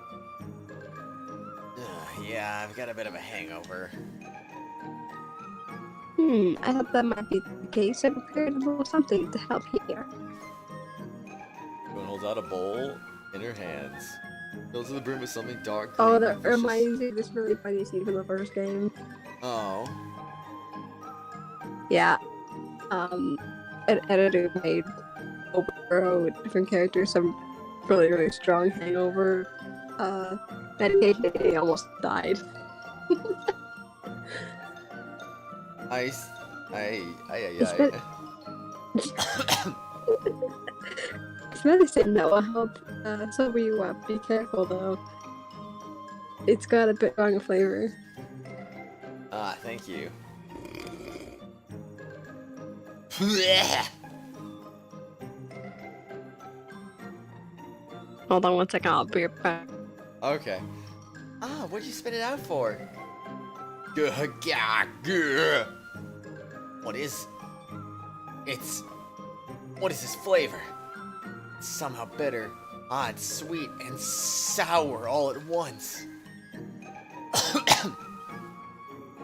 Yeah, I've got a bit of a hangover. I thought that might be the case. I prepared a little something to help here. Kuon holds out a bowl in her hands. Fills the room with something dark. Oh, green, that vicious. reminds me of this really funny scene from the first game. Oh. Yeah. An editor made over different characters some really, really strong hangover medication, and he almost died. It's been- It's medicine that will help sober you up. Be careful though. It's got a bit strong flavor. Ah, thank you. Hold on one second, I'll be right back. Okay. Ah, what'd you spit it out for? What is... What is this flavor? It's somehow bitter, odd, sweet, and sour all at once.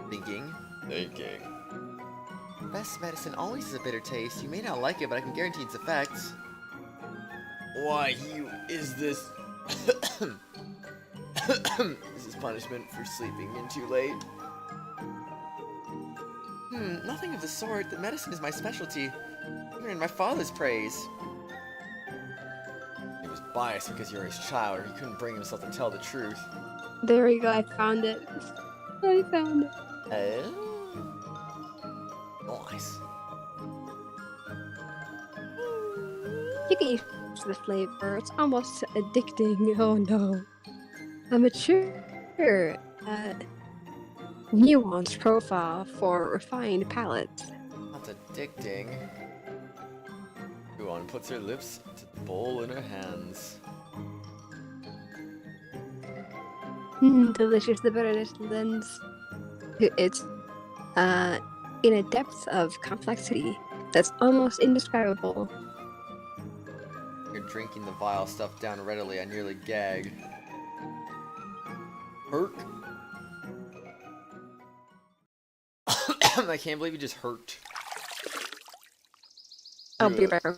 Thinking. Best medicine always has a bitter taste. You may not like it, but I can guarantee its effects. Why, is this... Is this punishment for sleeping in too late? Nothing of the sort. The medicine is my specialty. Even in my father's praise. He was biased because you're his child, or he couldn't bring himself to tell the truth. There we go, I found it. I found it. Nice. You get used to the flavor. It's almost addicting. Oh no. A mature, nuanced profile for refined palates. Not addicting. Guan puts her lips to the bowl in her hands. Delicious. The bitterness lends. It's in a depth of complexity that's almost indescribable. You're drinking the vile stuff down readily. I nearly gagged. Hurt. I can't believe you just hurt. I'll be right back.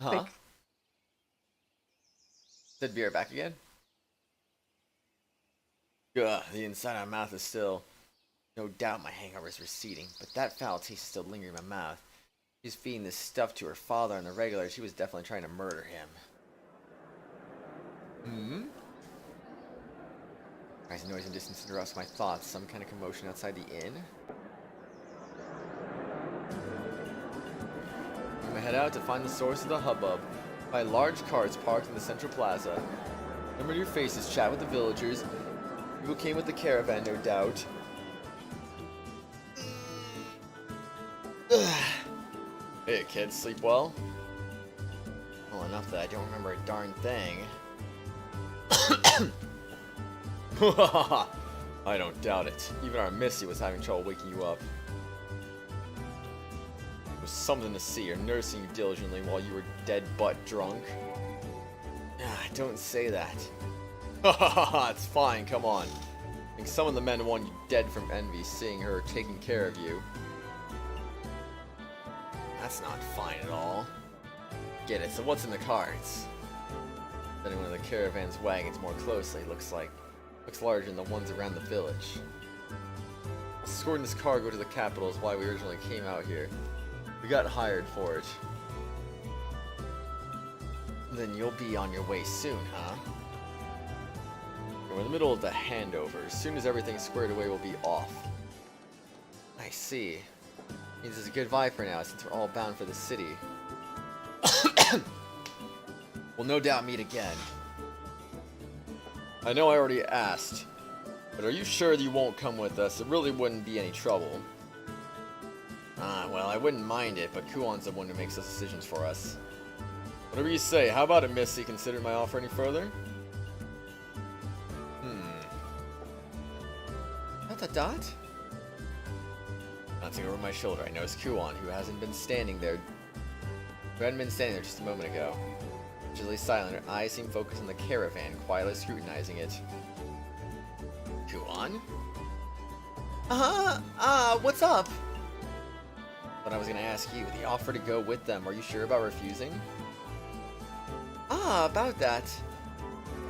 Huh? Said be right back again? Ugh, the inside of my mouth is still... No doubt my hangover is receding, but that foul taste is still lingering in my mouth. She's feeding this stuff to her father on the regular. She was definitely trying to murder him. Rising noise and distance interrupts my thoughts. Some kind of commotion outside the inn. I'm gonna head out to find the source of the hubbub. By large carts parked in the central plaza. Remember your faces, chat with the villagers. People came with the caravan, no doubt. Hey kids, sleep well? Well, enough that I don't remember a darn thing. I don't doubt it. Even our Missy was having trouble waking you up. It was something to see her nursing you diligently while you were dead butt drunk. Don't say that. It's fine, come on. I think some of the men want you dead from envy seeing her taking care of you. That's not fine at all. Get it, so what's in the carts? Studying one of the caravan's wagons more closely, looks larger than the ones around the village. Escorting this cargo to the capital is why we originally came out here. We got hired for it. Then you'll be on your way soon, huh? We're in the middle of the handover. As soon as everything's squared away, we'll be off. I see. Means it's a good vibe for now, since we're all bound for the city. We'll no doubt meet again. I know I already asked, but are you sure that you won't come with us? It really wouldn't be any trouble. Well, I wouldn't mind it, but Kuon's the one who makes those decisions for us. Whatever you say, how about it, Missy? Consider my offer any further? Dot? Glancing over my shoulder, I noticed Kuon, who hadn't been standing there just a moment ago. Visually silent, her eyes seemed focused on the caravan, quietly scrutinizing it. Kuon? What's up? But I was gonna ask you, the offer to go with them, are you sure about refusing? About that.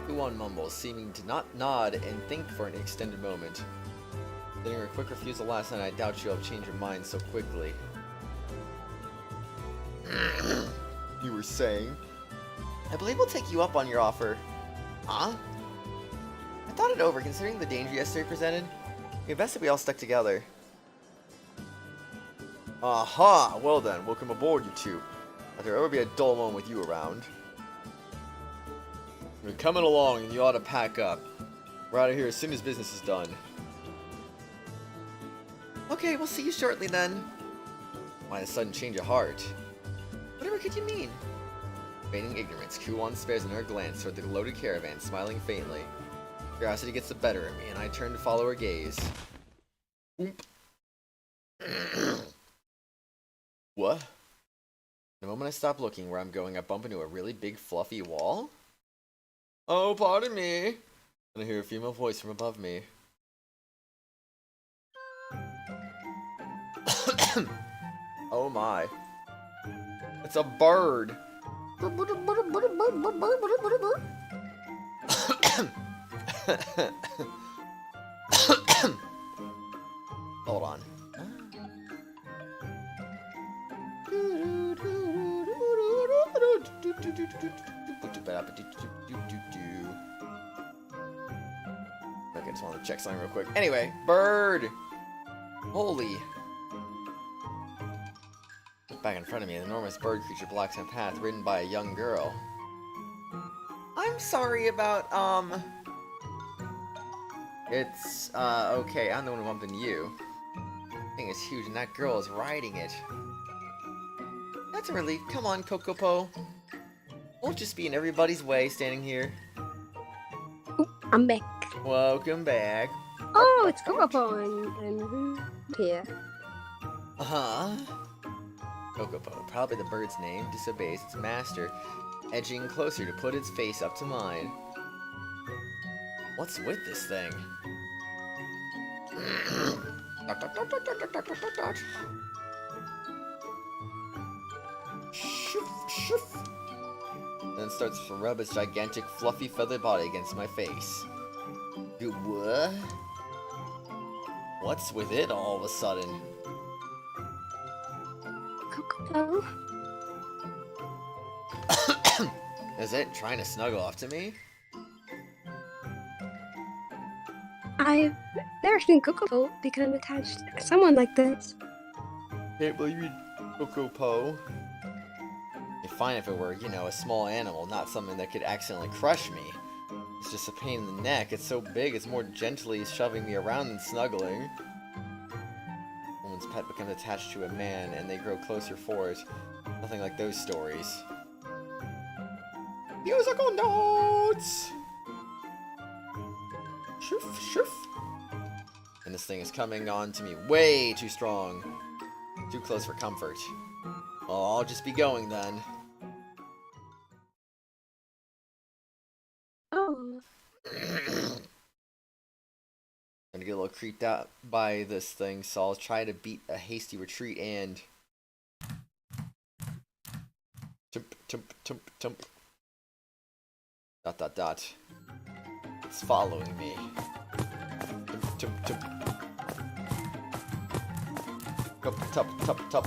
Kuon mumbles, seeming to not nod and think for an extended moment. Getting her quick refusal last night, I doubt you'll change your mind so quickly. You were saying? I believe we'll take you up on your offer. Huh? I thought it over, considering the danger yesterday presented. It'd be best if we all stuck together. Aha! Well then, welcome aboard, you two. Let there ever be a dull moment with you around. We're coming along, and you ought to pack up. We're out of here as soon as business is done. Okay, we'll see you shortly then. Why the sudden change of heart? Whatever could you mean? Feigning ignorance, Kuon spares an inert glance toward the loaded caravan, smiling faintly. Curiosity gets the better of me, and I turn to follow her gaze. Oomp. What? The moment I stop looking where I'm going, I bump into a really big fluffy wall? Oh, pardon me. And I hear a female voice from above me. Oh my. It's a bird. Hold on. Okay, just wanted to check something real quick. Anyway, bird! Holy. Back in front of me, an enormous bird creature blocks my path, ridden by a young girl. I'm sorry about, It's, okay, I'm the one who bumped into you. The thing is huge, and that girl is riding it. That's a relief. Come on, Kokopo. Won't just be in everybody's way standing here. Oop, I'm back. Welcome back. Oh, it's Kokopo and here. Uh-huh. Kokopo, probably the bird's name, disobeys its master, edging closer to put its face up to mine. What's with this thing? Shoof, shoof. Then starts to rub its gigantic, fluffy, feathered body against my face. Do what? What's with it all of a sudden? Kokopo? Is it trying to snuggle off to me? I've never seen Kokopo become attached to someone like this. Can't believe you, Kokopo. It'd be fine if it were, you know, a small animal, not something that could accidentally crush me. It's just a pain in the neck. It's so big, it's more gently shoving me around than snuggling. Woman's pet becomes attached to a man, and they grow closer for it. Nothing like those stories. Musical notes! Shoof, shoof. And this thing is coming on to me way too strong. Too close for comfort. Well, I'll just be going then. Oh. I'm gonna get a little creeped out by this thing, so I'll try to beat a hasty retreat and... Tump, tump, tump, tump. Dot, dot, dot. It's following me. Tump, tump, tump. Tup, tup, tup, tup.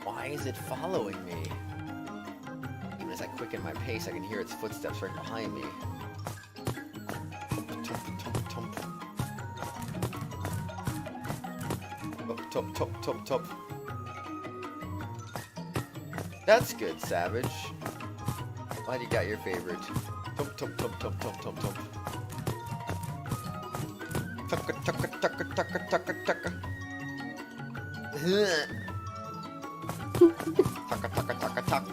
Why is it following me? Even as I quicken my pace, I can hear its footsteps right behind me. Tump, tump, tump. Tup, tup, tup, tup, tup. That's good, Savage. Glad you got your favorite. Tump, tump, tump, tump, tump, tump, tump. Tucka, tucka, tucka, tucka, tucka, tucka. Tucka, tucka, tucka, tuck.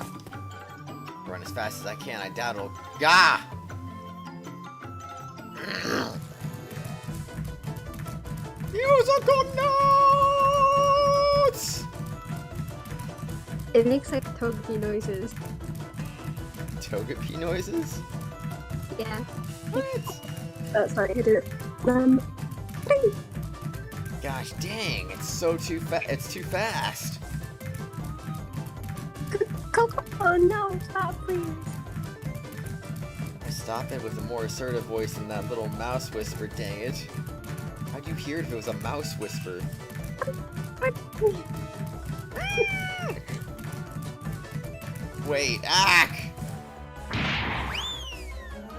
Run as fast as I can. I doubt it'll. Gah! Musical notes! It makes like togepi noises. Togepi noises? Yeah. What? Oh, sorry, I did it. Gosh dang, it's so too it's too fast. Kokopo, no, stop, please. Stop it with a more assertive voice than that little mouse whisper, dang it. How'd you hear it if it was a mouse whisper? Wait,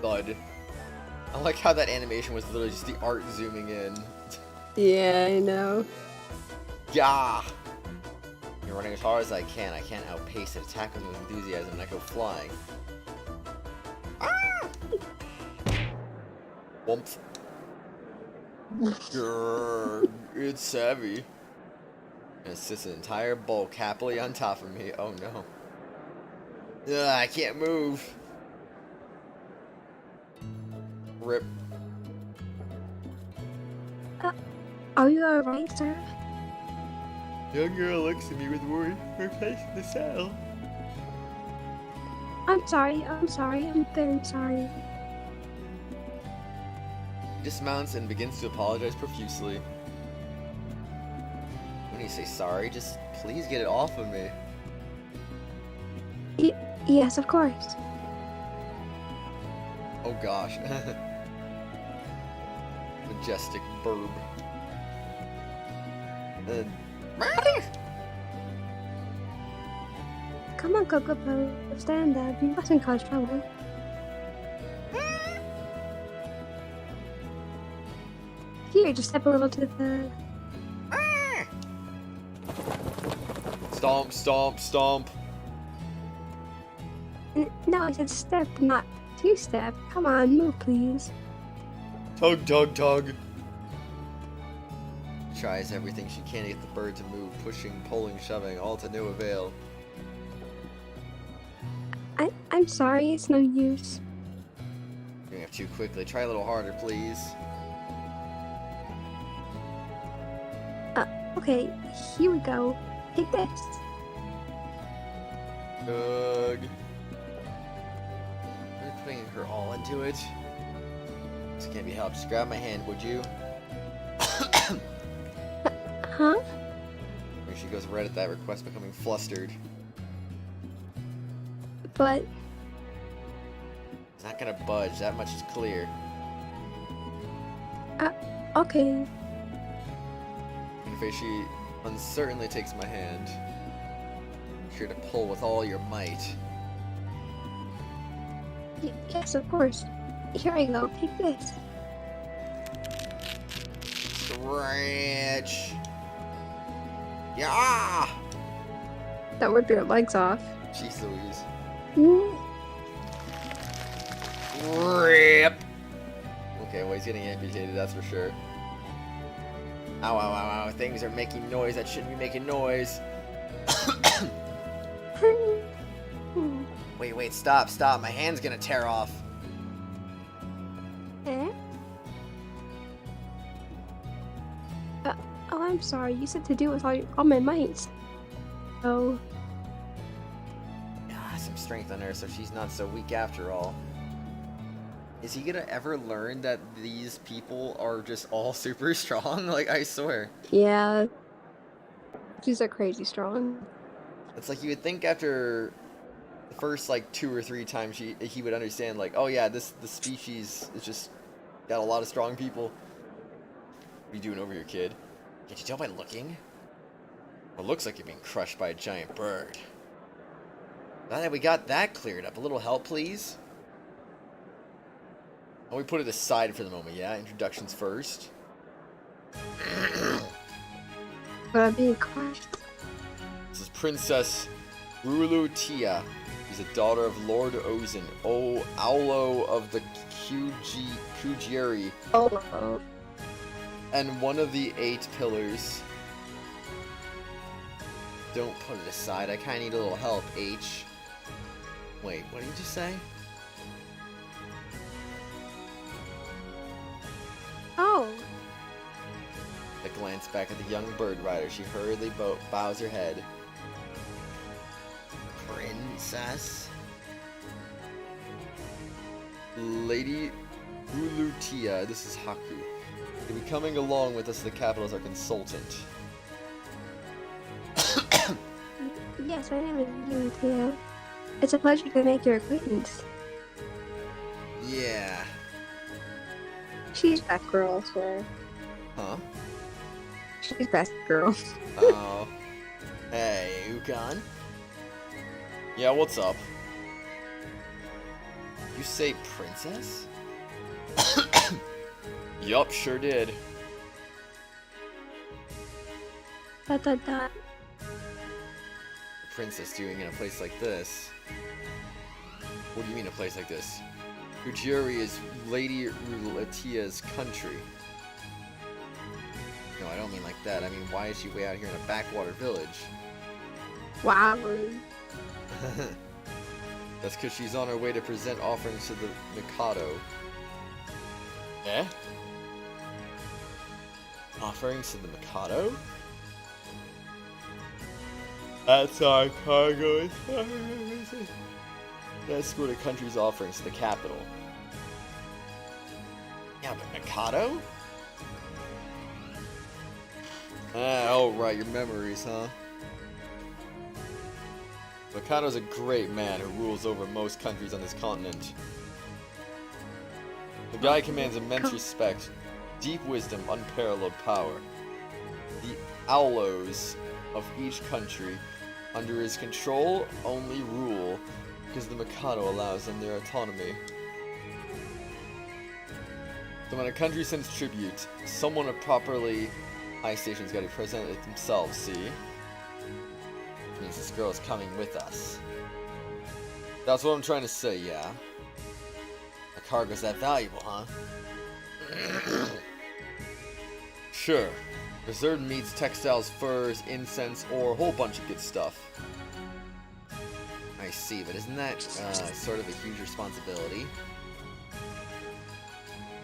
Thud. I like how that animation was literally just the art zooming in. Yeah, I know. Gah! You're running as hard as I can. I can't outpace it. Attack with enthusiasm and I go flying. Whoomph. Grrr, it's savvy. And it sits an entire bulk happily on top of me. Oh no. Ugh, I can't move. Rip. Are you alright, sir? Young girl looks at me with worry. We're placing the saddle. I'm sorry, I'm very sorry. He dismounts and begins to apologize profusely. When you say sorry, just please get it off of me. Yes, of course. Oh gosh. Majestic burb. Come on, Coco, stand up. You mustn't cause trouble. Here, just step a little to the... Stomp, stomp, stomp. No, I said step, not two-step. Come on, move, please. Tug, tug, tug. Tries everything she can to get the bird to move, pushing, pulling, shoving, all to no avail. I'm sorry, it's no use. You're going up too quickly. Try a little harder, please. Okay, here we go. Take this. Ugh. I'm putting her all into it. This can't be helped. Just grab my hand, would you? Huh? And she goes right at that request, becoming flustered. But... It's not gonna budge, that much is clear. Okay. In face, she uncertainly takes my hand. Be sure to pull with all your might. Yes, of course. Here I go. Take this. Stretch. Yeah. That would be your legs off. Jeez Louise. Mm. Rip. Okay, well he's getting amputated, that's for sure. Ow, ow, ow, ow. Things are making noise that shouldn't be making noise. Wait, stop. My hand's gonna tear off. Eh? Oh, I'm sorry. You said to do it with all my might. Oh. Some strength on her, so she's not so weak after all. Is he gonna ever learn that these people are just all super strong? Like, I swear. Yeah. She's are crazy strong. It's like you would think after the first like 2 or 3 times he would understand, like, oh yeah, the species is just got a lot of strong people. What are you doing over here, kid? Can't you tell by looking? Well, it looks like you're being crushed by a giant bird. Now that we got that cleared up, a little help, please? And we put it aside for the moment, yeah? Introductions first. But I'm being crushed. This is Princess Rulutia. She's a daughter of Lord Ozin, Aulo of the Kujiri, Oh. and one of the 8 pillars. Don't put it aside. I kind of need a little help, H. Wait, what did you just say? Oh. I glance back at the young bird rider. She hurriedly bows her head. Princess? Lady Rulutia, this is Haku. You'll be coming along with us to the capital as our consultant. Yes, my name is Utawarerumono. It's a pleasure to make your acquaintance. Yeah. She's that girl, I swear. Huh? She's best girl. Oh. Hey, Ukon. Yeah, what's up? You say princess? Yup, sure did. Dot dot dot. The princess doing in a place like this? What do you mean a place like this? Ujiri is Lady Ruletia's country. No, I don't mean like that. I mean, why is she way out here in a backwater village? Wow. That's because she's on her way to present offerings to the Mikado. Eh? Offerings to the Mikado? That's our cargo. Escort a country's offerings to the capital. Yeah, but Mikado? Oh right, your memories, huh? Mikado's a great man who rules over most countries on this continent. The guy commands immense respect, deep wisdom, unparalleled power. The Aulos of each country, under his control, only rule because the Mikado allows them their autonomy. So when a country sends tribute, someone of properly high station's got to present it themselves, see? Which means this girl is coming with us. That's what I'm trying to say, yeah? The cargo's that valuable, huh? Sure. Reserved meats, textiles, furs, incense, or a whole bunch of good stuff. I see, but isn't that sort of a huge responsibility?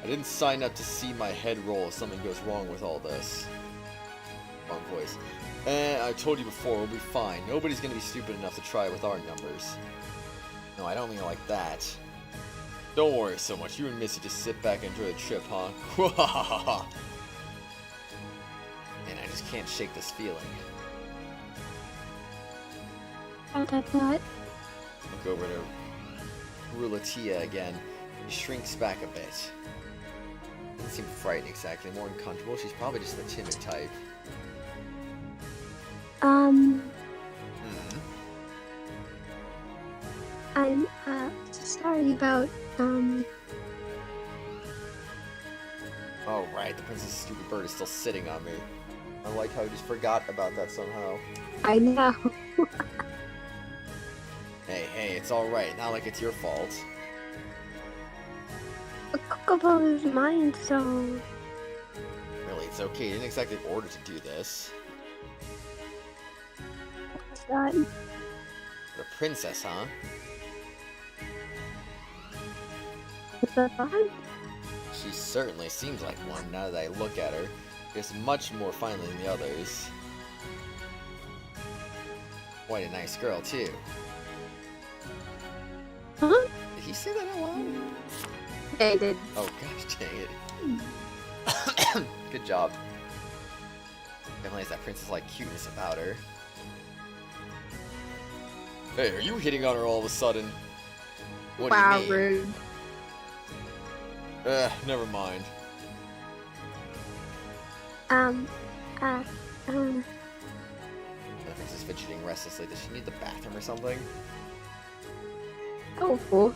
I didn't sign up to see my head roll if something goes wrong with all this. Wrong voice. I told you before, we'll be fine. Nobody's gonna be stupid enough to try with our numbers. No, I don't mean it like that. Don't worry so much. You and Missy just sit back and enjoy the trip, huh? Man, I just can't shake this feeling. Dot dot dot. Look over to Ruletia again. He shrinks back a bit. Doesn't seem frightened exactly, more uncomfortable. She's probably just the timid type. I'm sorry about Oh right, the princess's stupid bird is still sitting on me. I like how I just forgot about that somehow. I know. Hey, it's alright. Not like it's your fault. The Kokobo is mine, so Really, it's okay. You didn't exactly order to do this. it's not. The princess, huh? Is that fine? She certainly seems like one now that I look at her. Just much more finely than the others. Quite a nice girl, too. Huh? Did he say that out loud? Yeah, I did. Oh gosh dang it. Good job. Definitely has that princess-like cuteness about her. Hey, are you hitting on her all of a sudden? What Wow, do you mean? rude. Never mind. Um, The princess fidgeting restlessly. Does she need the bathroom or something? oh,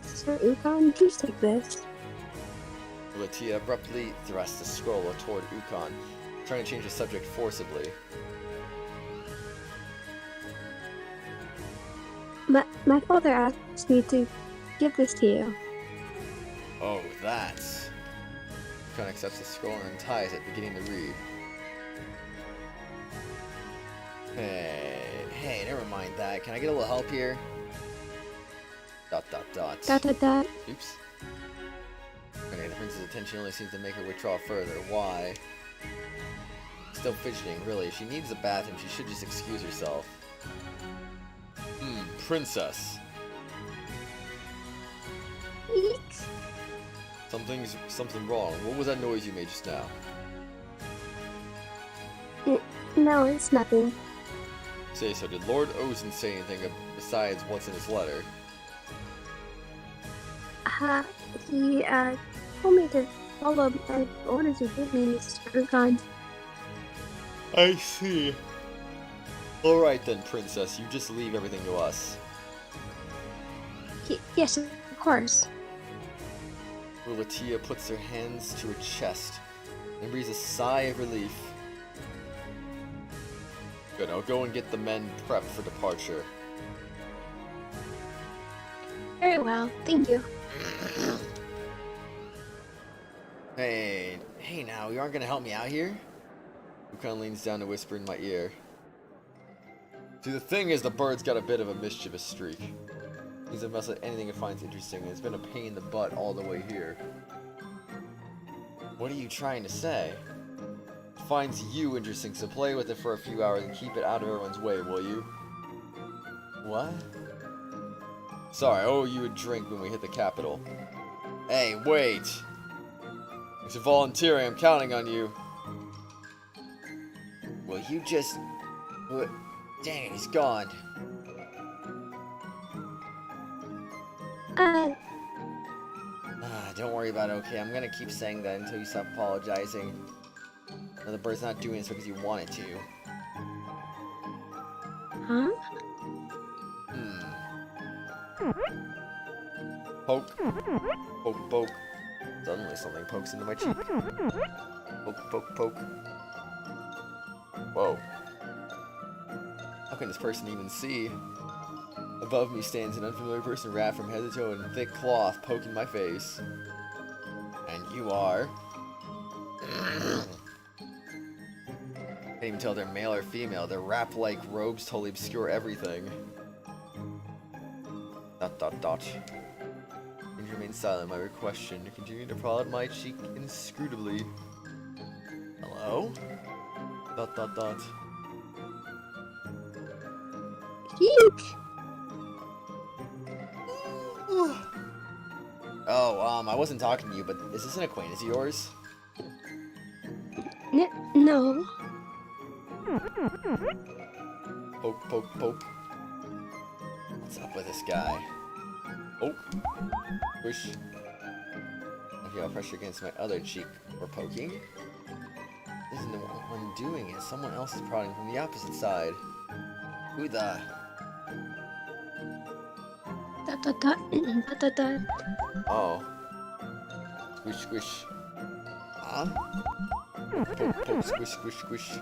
Sir Ukon, please take this. Latia abruptly thrusts the scroll toward Ukon, trying to change the subject forcibly. My father asked me to give this to you. Oh, that. Ukon accepts the scroll and unties it, beginning to read. Hey, never mind that. Can I get a little help here? ... Dot dot dot. Oops. Okay, the princess's attention only seems to make her withdraw further. Why? Still fidgeting, really. If she needs a bathroom, she should just excuse herself. Princess. Eeks. Something wrong. What was that noise you made just now? No, it's nothing. Say so. Did Lord Ozen say anything besides what's in his letter? He told me to follow the orders he gave me certain times. I see. Alright then, princess, you just leave everything to us. Yes, of course. Rulatia puts her hands to her chest and breathes a sigh of relief. Good, I'll go and get the men prepped for departure. Very well, thank you. Hey now, you aren't gonna help me out here? Ukon leans down to whisper in my ear. See, the thing is, the bird's got a bit of a mischievous streak. He's a mess at anything it finds interesting, and it's been a pain in the butt all the way here. What are you trying to say? It finds you interesting, so play with it for a few hours and keep it out of everyone's way, will you? What? Sorry, I owe you a drink when we hit the capital. Hey, wait! Thanks for volunteering, I'm counting on you. Well, you just... What? Dang it, he's gone. Don't worry about it, okay? I'm gonna keep saying that until you stop apologizing. Now, the bird's not doing this because you want it to. Huh? Poke. Poke, poke. Suddenly something pokes into my cheek. Poke, poke, poke. Whoa. How can this person even see? Above me stands an unfamiliar person wrapped from head to toe in thick cloth, poking my face. And you are... Can't even tell if they're male or female. Their wrap-like robes totally obscure everything. ... And you remain silent. My question. You continue to prod my cheek inscrutably. Hello? ... Eek! Oh, I wasn't talking to you, but is this an acquaintance of yours? No. Poke, poke, poke. What's up with this guy? Oh. Push. I feel pressure against my other cheek. Or poking? This isn't the one doing it. Someone else is prodding from the opposite side. Who the... Oh. Squish, squish. Huh? Poke, poke, squish, squish, squish.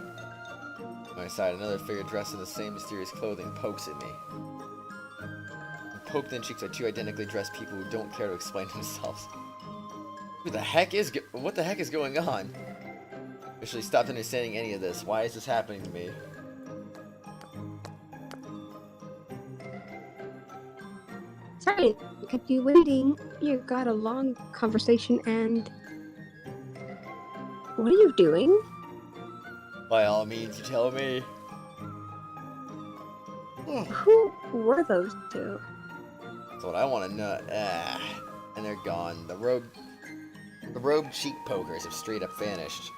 On my side, another figure dressed in the same mysterious clothing pokes at me. Poked in cheeks are two identically dressed people who don't care to explain themselves. What the heck is going on? I actually stopped understanding any of this. Why is this happening to me? Sorry, kept you waiting. You got a long conversation and... What are you doing? By all means, you tell me. Who were those two? That's what I want to know. And they're gone. The robe cheek pokers have straight up vanished.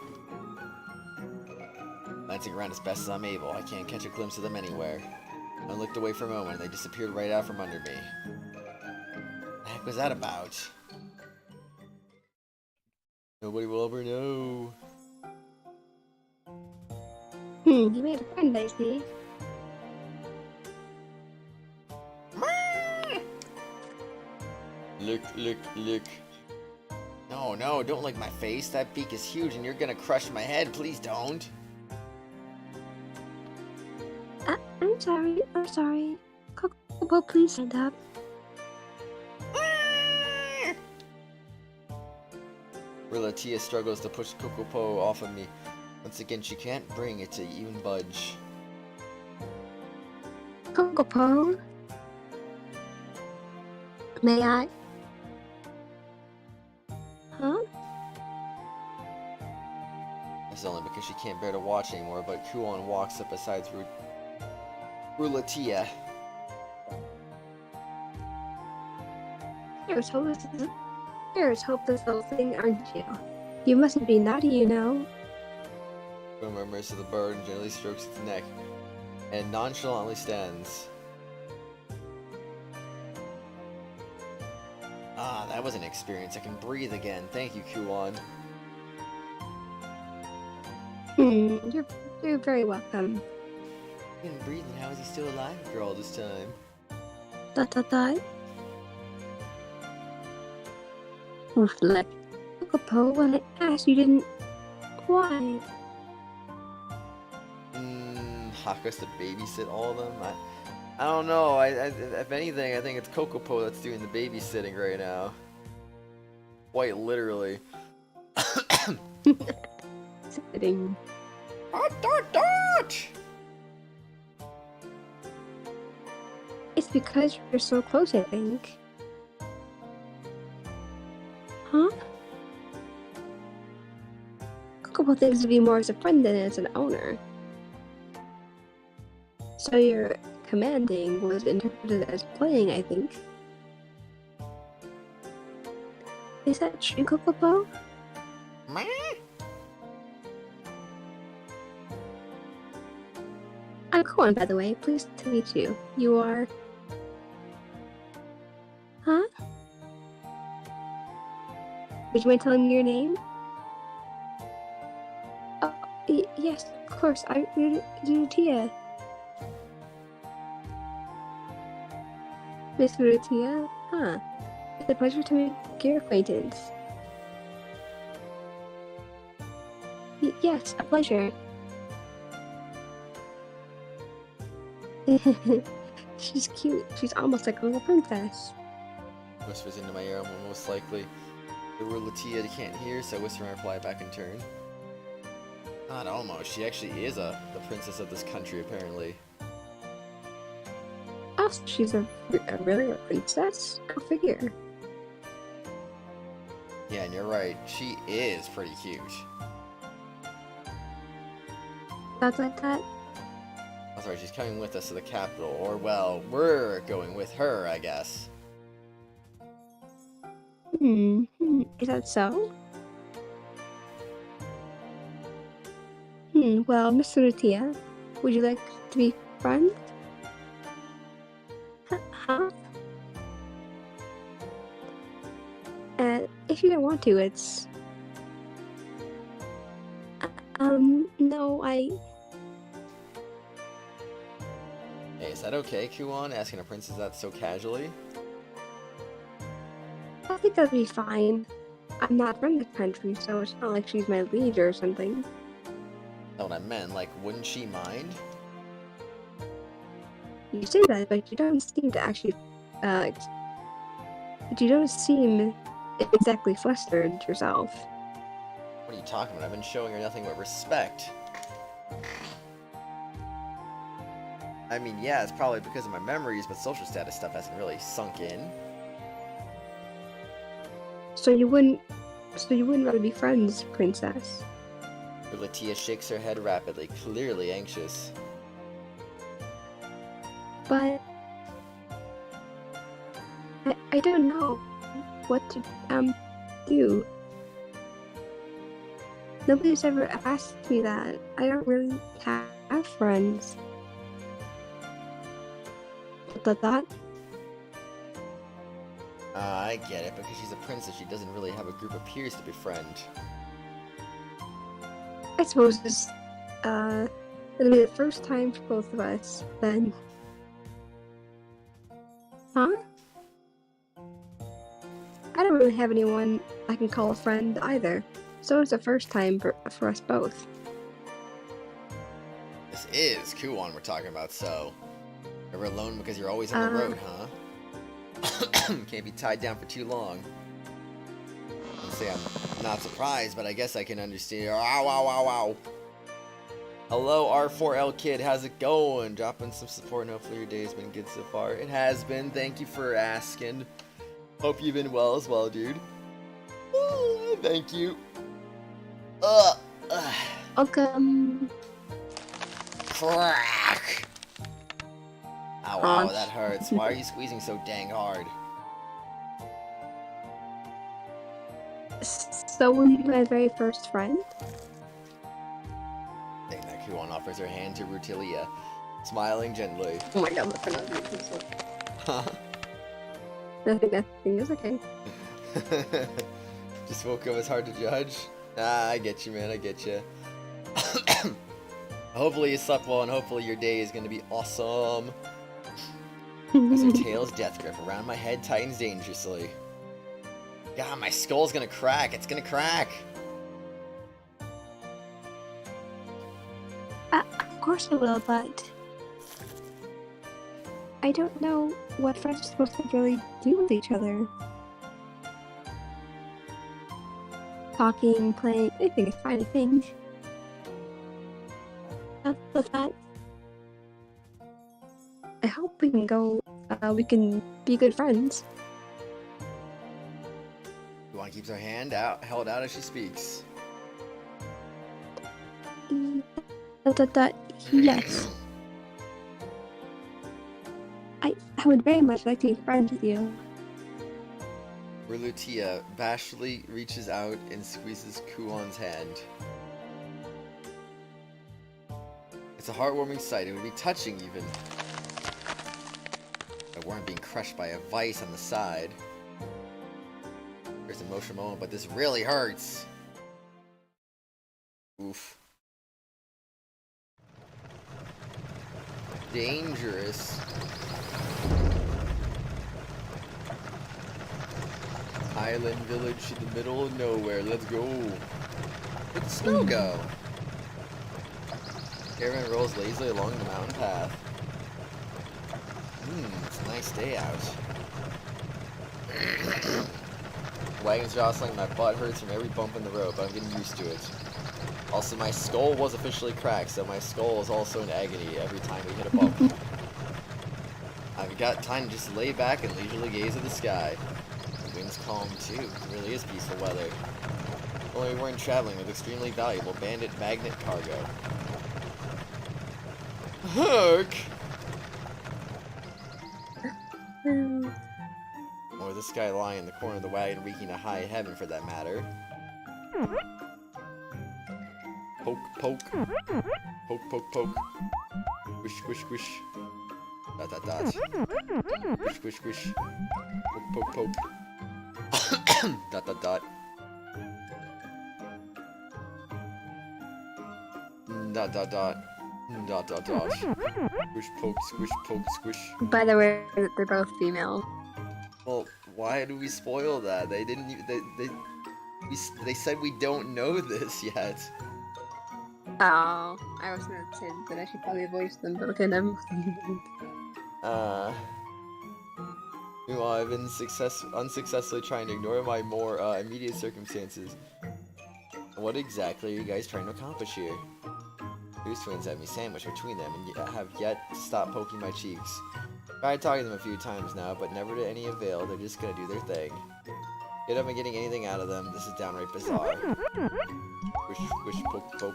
Glancing around as best as I'm able, I can't catch a glimpse of them anywhere. I looked away for a moment and they disappeared right out from under me. What the heck was that about? Nobody will ever know. You made a friend, I see. Look, look, look. No, don't lick my face. That beak is huge and you're gonna crush my head. Please don't. I'm sorry. Coco, please stand up. Rulatia struggles to push Kokopo off of me. Once again, she can't bring it to even budge. Coco, may I? Huh? It's only because she can't bear to watch anymore, but Kuon walks up beside Rulatia. You're a hopeless little thing, aren't you? You mustn't be naughty, you know. Kuon murmurs to the bird and gently strokes its neck, and nonchalantly stands. Ah, that was an experience. I can breathe again. Thank you, Kuon. You're very welcome. He can breathe, and how is he still alive after all this time? Dot. Reflect. Kokopo, when I asked, you didn't. Why? Hakus to babysit all of them? I don't know. If anything, I think it's Kokopo that's doing the babysitting right now. Quite literally. Sitting. It's because you're so close, I think. Huh? Kokopo thinks of you more as a friend than as an owner. So your commanding was interpreted as playing, I think. Is that true, Kokopo? Meh? I'm Koan, by the way. Pleased to meet you. You are... Huh? Would you mind telling me your name? Oh, yes, of course. I'm Rutia. Miss Rutia? Huh. It's a pleasure to make your acquaintance. Yes, a pleasure. She's cute. She's almost like a little princess. Whispers into my ear, most likely. The word Latia can't hear, so I whisper and reply back in turn. Not almost. She actually is the princess of this country, apparently. Oh, so she's really a princess? Go figure. Yeah, and you're right. She is pretty cute. That's like that? Oh, sorry, she's coming with us to the capital. Or, well, we're going with her, I guess. Is that so? Well, Mr. Rutia, would you like to be friends? Huh? If you don't want to, it's... no, Hey, is that okay, Kuon? Asking a princess that so casually? I think that'd be fine. I'm not from the country, so it's not like she's my liege or something. That's what I meant. Like, wouldn't she mind? You say that, but you don't seem to actually, but you don't seem exactly flustered yourself. What are you talking about? I've been showing her nothing but respect. I mean, yeah, it's probably because of my memories, but social status stuff hasn't really sunk in. So you wouldn't rather be friends, princess? Latia shakes her head rapidly, clearly anxious. But I don't know what to do. Nobody's ever asked me that. I don't really have friends. That? I get it. Because she's a princess, she doesn't really have a group of peers to befriend. I suppose it's it'll be the first time for both of us then. Huh? I don't really have anyone I can call a friend either, so it's the first time for us both. This is Kuon we're talking about, so... Ever alone because you're always on the road, huh? Can't be tied down for too long. I'd say I'm not surprised, but I guess I can understand. Ow, ow, ow, ow. Hello, R4L Kid. How's it going? Dropping some support, and hopefully your day's been good so far. It has been. Thank you for asking. Hope you've been well as well, dude. Thank you. Welcome. Crack. Ow, ow, that hurts. Why are you squeezing so dang hard? So were you my very first friend? Dang, that Kuon offers her hand to Rutilia, smiling gently. Oh my god, the pronunciation. Nothing is okay. Just woke up, it's hard to judge. Ah, I get you, man, I get you. Hopefully you slept well, and hopefully your day is gonna be awesome. As her tail's death grip around my head tightens dangerously. God, my skull's gonna crack, it's gonna crack! Of course I will, but I don't know what friends are supposed to really do with each other. Talking, playing, anything is fine, I think. After that, I hope we can be good friends. Yuan keeps her hand held out as she speaks. Yes. I would very much like to be friends with you. Rilutia bashfully reaches out and squeezes Kuon's hand. It's a heartwarming sight. It would be touching, even. If I weren't being crushed by a vice on the side. There's an emotional moment, but this really hurts. Oof. Dangerous. Island village in the middle of nowhere. Let's go. Where'd the snow go? Caravan rolls lazily along the mountain path. It's a nice day out. Wagon's jostling, my butt hurts from every bump in the road, but I'm getting used to it. Also, my skull was officially cracked, so my skull is also in agony every time we hit a bump. I've got time to just lay back and leisurely gaze at the sky. The wind's calm too. It really is peaceful weather. Only we weren't traveling with extremely valuable bandit magnet cargo. Hook! Or this guy lying in the corner of the wagon reeking to high heaven for that matter. Poke, poke. Poke, poke, poke. Squish, squish, squish. Dot, dot, dot. Squish, squish, squish. Poke, poke, poke. Dot, dot, dot. Dot, dot, dot. Dot, dot, dot. Squish, poke, squish, poke, squish. By the way, they're both female. Well, why do we spoil that? They didn't. They said we don't know this yet. Oh, I was gonna say that I should probably voice them, but okay, never Meanwhile, I've been unsuccessfully trying to ignore my more immediate circumstances. What exactly are you guys trying to accomplish here? These twins have me sandwiched between them and have yet to stop poking my cheeks. Tried talking to them a few times now, but never to any avail. They're just gonna do their thing. Yet I haven't getting anything out of them. This is downright bizarre. Squish, squish, poke, poke.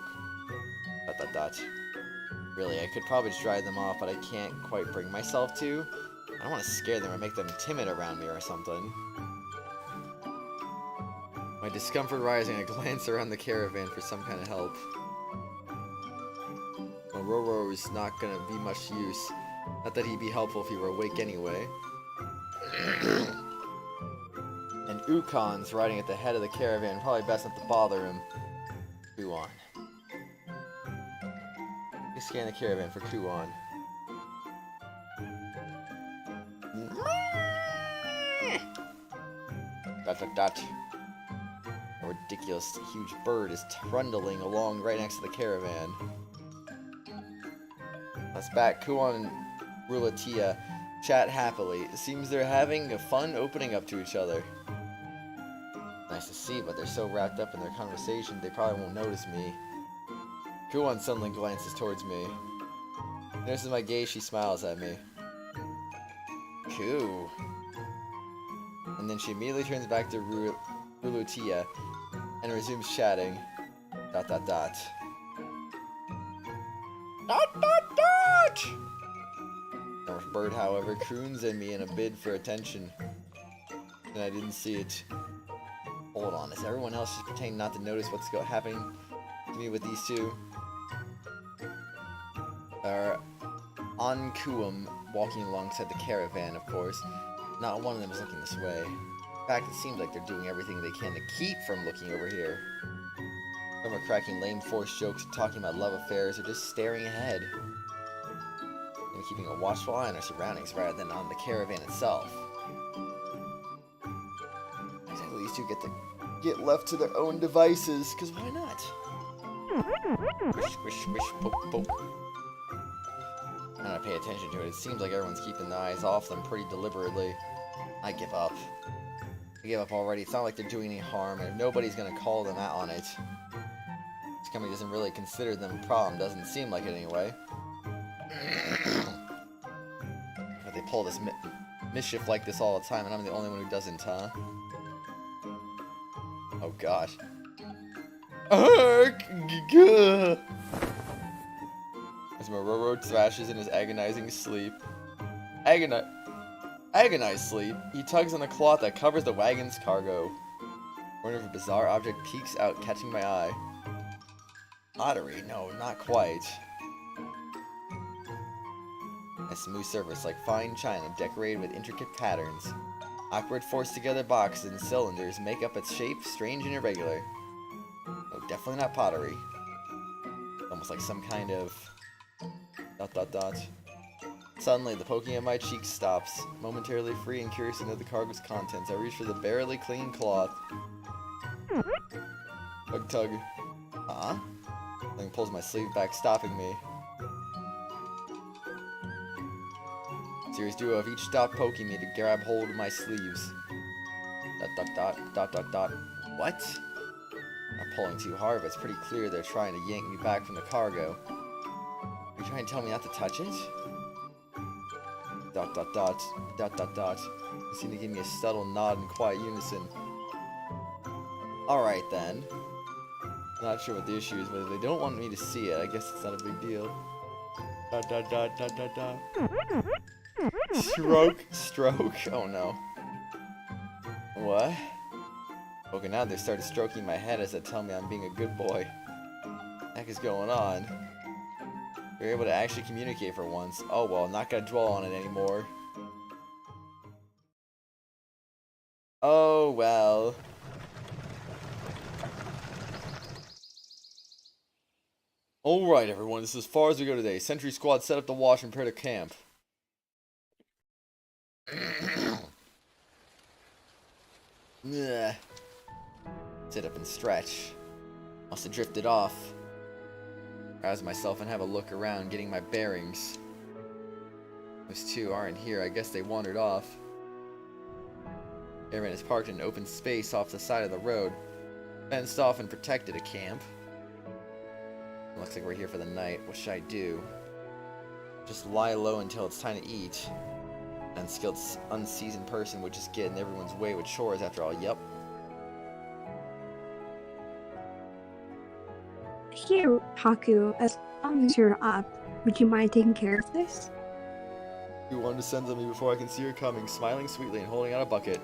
Dot, dot, dot. Really, I could probably just drive them off, but I can't quite bring myself to. I don't want to scare them or make them timid around me or something. My discomfort rising, I glance around the caravan for some kind of help. Well, Roro is not gonna be much use. Not that he'd be helpful if he were awake anyway. And Ukon's riding at the head of the caravan. Probably best not to bother him. Kuon. You scan the caravan for Kuon. Dot dot dot. A ridiculous huge bird is trundling along right next to the caravan. That's back. Kuon and Rilutia chat happily. It seems they're having a fun opening up to each other. Nice to see, but they're so wrapped up in their conversation they probably won't notice me. Kuon suddenly glances towards me. Notices my gaze, she smiles at me. Cool. And then she immediately turns back to Rilutia and resumes chatting. Dot dot dot. Dot dot dot! Our bird, however, croons at me in a bid for attention. And I didn't see it. Hold on, is everyone else just pretending not to notice what's happening to me with these two? Ankuum walking alongside the caravan, of course. Not one of them is looking this way. In fact, it seems like they're doing everything they can to keep from looking over here. Some are cracking lame forced jokes and talking about love affairs or just staring ahead. And keeping a watchful eye on our surroundings rather than on the caravan itself. Exactly, these two get left to their own devices, because why not? Squish, squish, squish, poke, poke. I don't pay attention to it. It seems like everyone's keeping their eyes off them pretty deliberately. I give up. I give up already. It's not like they're doing any harm, and if nobody's gonna call them out on it. This company doesn't really consider them a problem. Doesn't seem like it anyway. But they pull this mischief like this all the time, and I'm the only one who doesn't, huh? Oh gosh. As Mororo thrashes in his agonizing sleep. Agonized sleep? He tugs on the cloth that covers the wagon's cargo. A corner of a bizarre object peeks out, catching my eye. Pottery? No, not quite. A smooth surface like fine china decorated with intricate patterns. Awkward forced-together boxes and cylinders make up its shape, strange and irregular. No, definitely not pottery. Almost like some kind of... ... Suddenly, the poking at my cheek stops. Momentarily free and curious to know the cargo's contents, I reach for the barely clean cloth. Tug tug. Huh? Something pulls my sleeve back, stopping me. Serious duo of each stopped poking me to grab hold of my sleeves. ... What? I'm pulling too hard, but it's pretty clear they're trying to yank me back from the cargo. Are you trying to tell me not to touch it? ... They seem to give me a subtle nod in quiet unison. Alright then. Not sure what the issue is, but if they don't want me to see it, I guess it's not a big deal. ... Stroke? Oh no. What? Okay, now they started stroking my head as they tell me I'm being a good boy. What the heck is going on? We're able to actually communicate for once. Oh well, not gonna dwell on it anymore. Oh well. Alright everyone, this is as far as we go today. Sentry squad set up the watch and prepare to camp. Sit up and stretch. Must have drifted off. Rouse myself and have a look around, getting my bearings. Those two aren't here. I guess they wandered off. Airman is parked in an open space off the side of the road. Fenced off and protected a camp. Looks like we're here for the night. What should I do? Just lie low until it's time to eat. An unskilled, unseasoned person would just get in everyone's way with chores after all. Yup. Here, Haku, as long as you're up, would you mind taking care of this? You one descends on me before I can see her coming, smiling sweetly and holding out a bucket. ...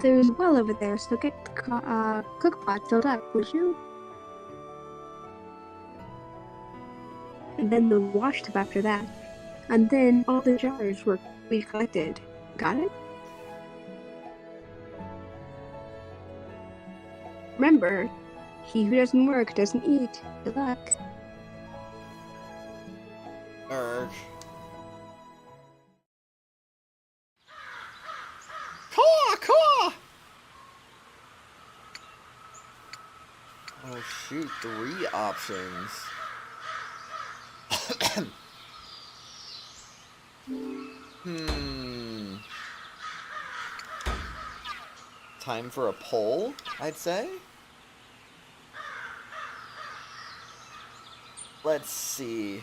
There's a well over there, so get the cookpot filled up, would you? And then the wash tub after that. And then all the jars were we collected. Got it? Remember, he who doesn't work doesn't eat. Good luck. Erg. Caw! Caw! Oh shoot, 3 options. Time for a poll, I'd say. Let's see.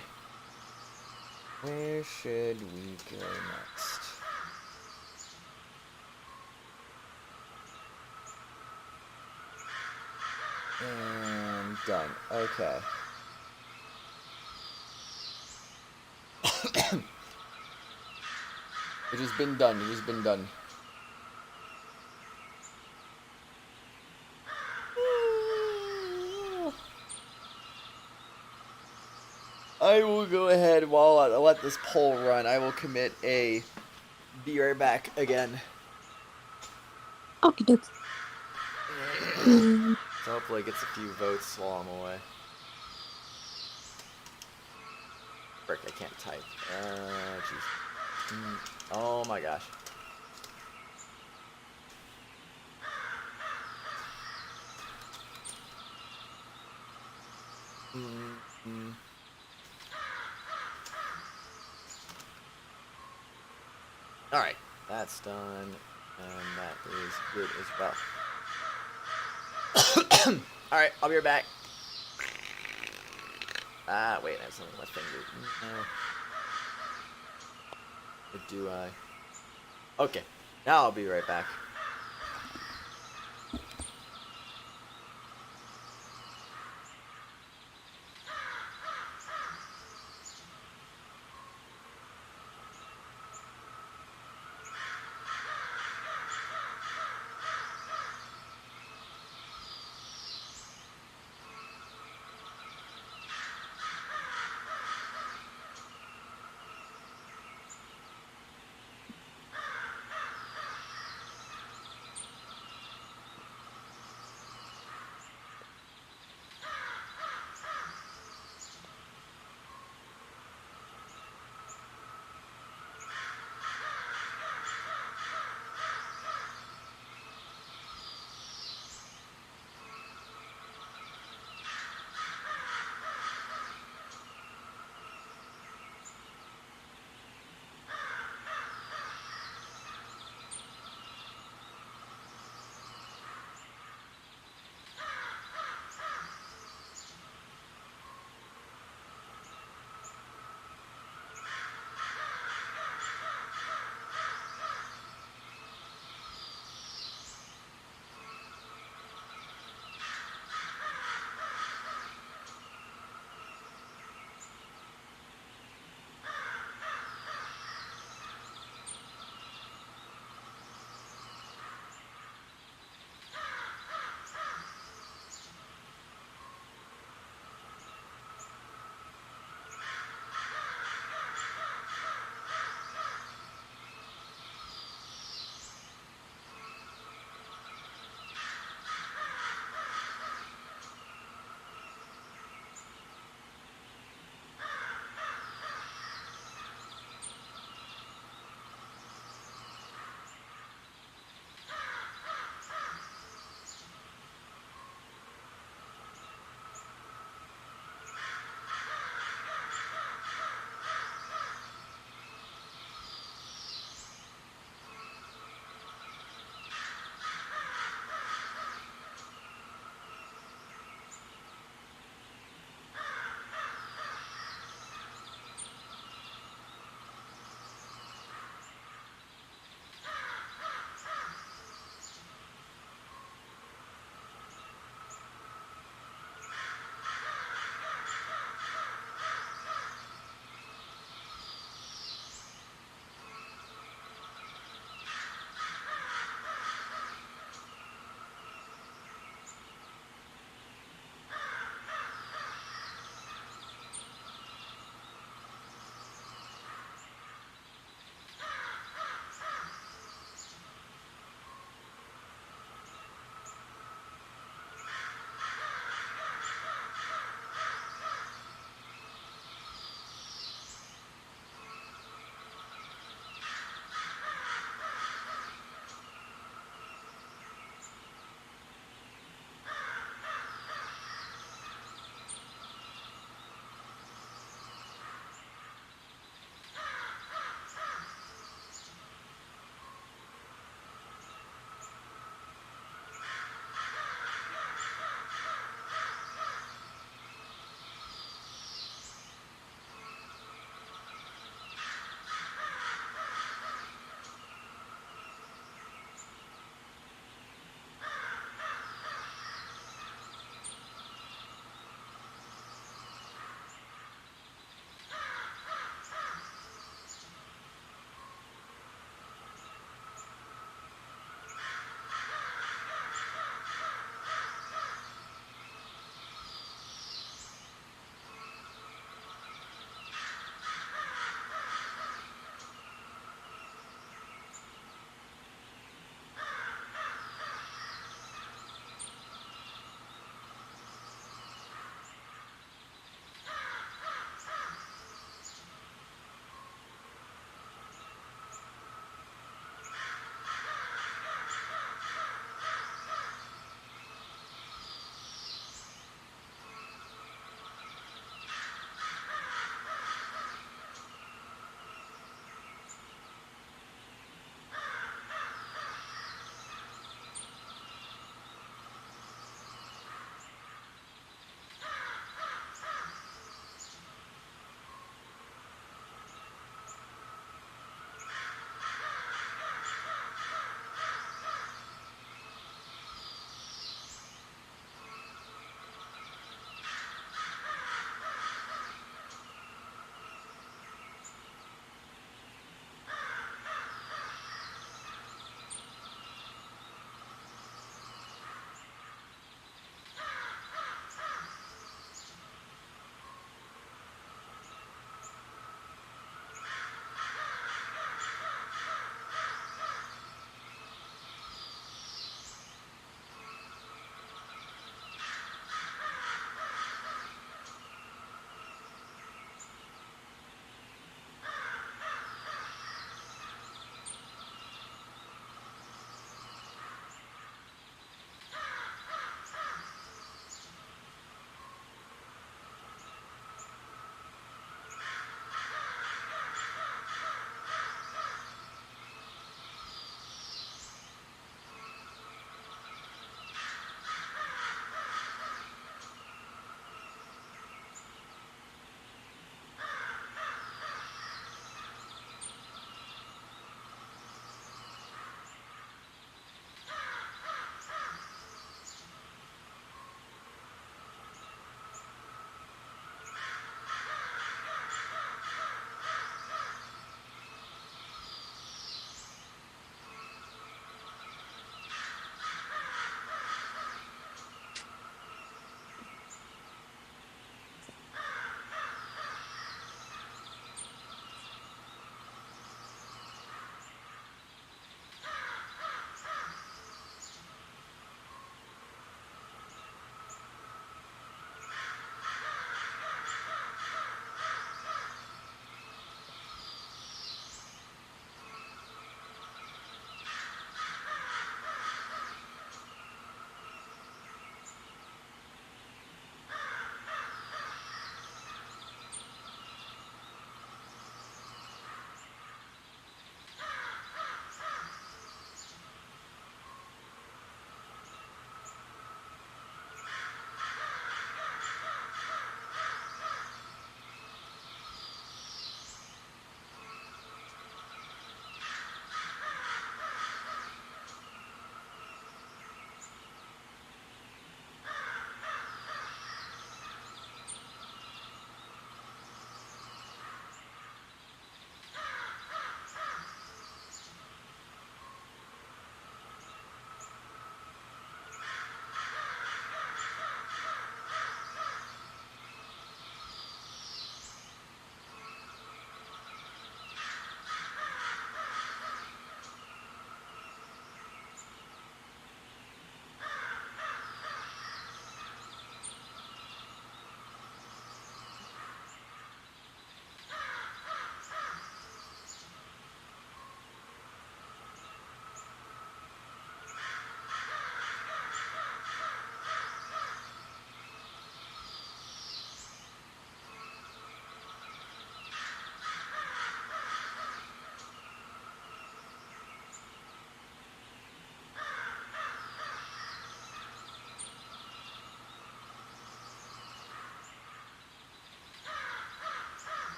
Where should we go next? And done. Okay. It has been done. It has been done. I will go ahead while I let this poll run. I will commit a be right back again. Okay, dokes. So hopefully it gets a few votes while I'm away. Frick, I can't type. Jeez. Oh my gosh. Alright, that's done, and that is good as well. Alright, I'll be right back. Ah, wait, I have something on my finger. No. Or do I? Okay, now I'll be right back.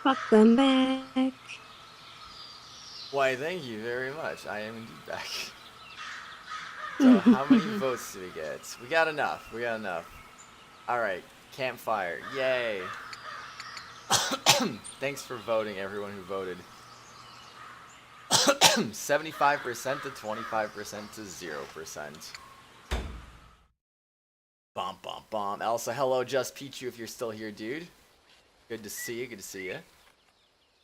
Welcome back. Why, thank you very much. I am indeed back. So, how many votes did we get? We got enough. We got enough. Alright, campfire. Yay. Thanks for voting, everyone who voted. 75% to 25% to 0%. Bom, bom, bom. Elsa, hello, Just Pichu, if you're still here, dude. Good to see you, good to see you.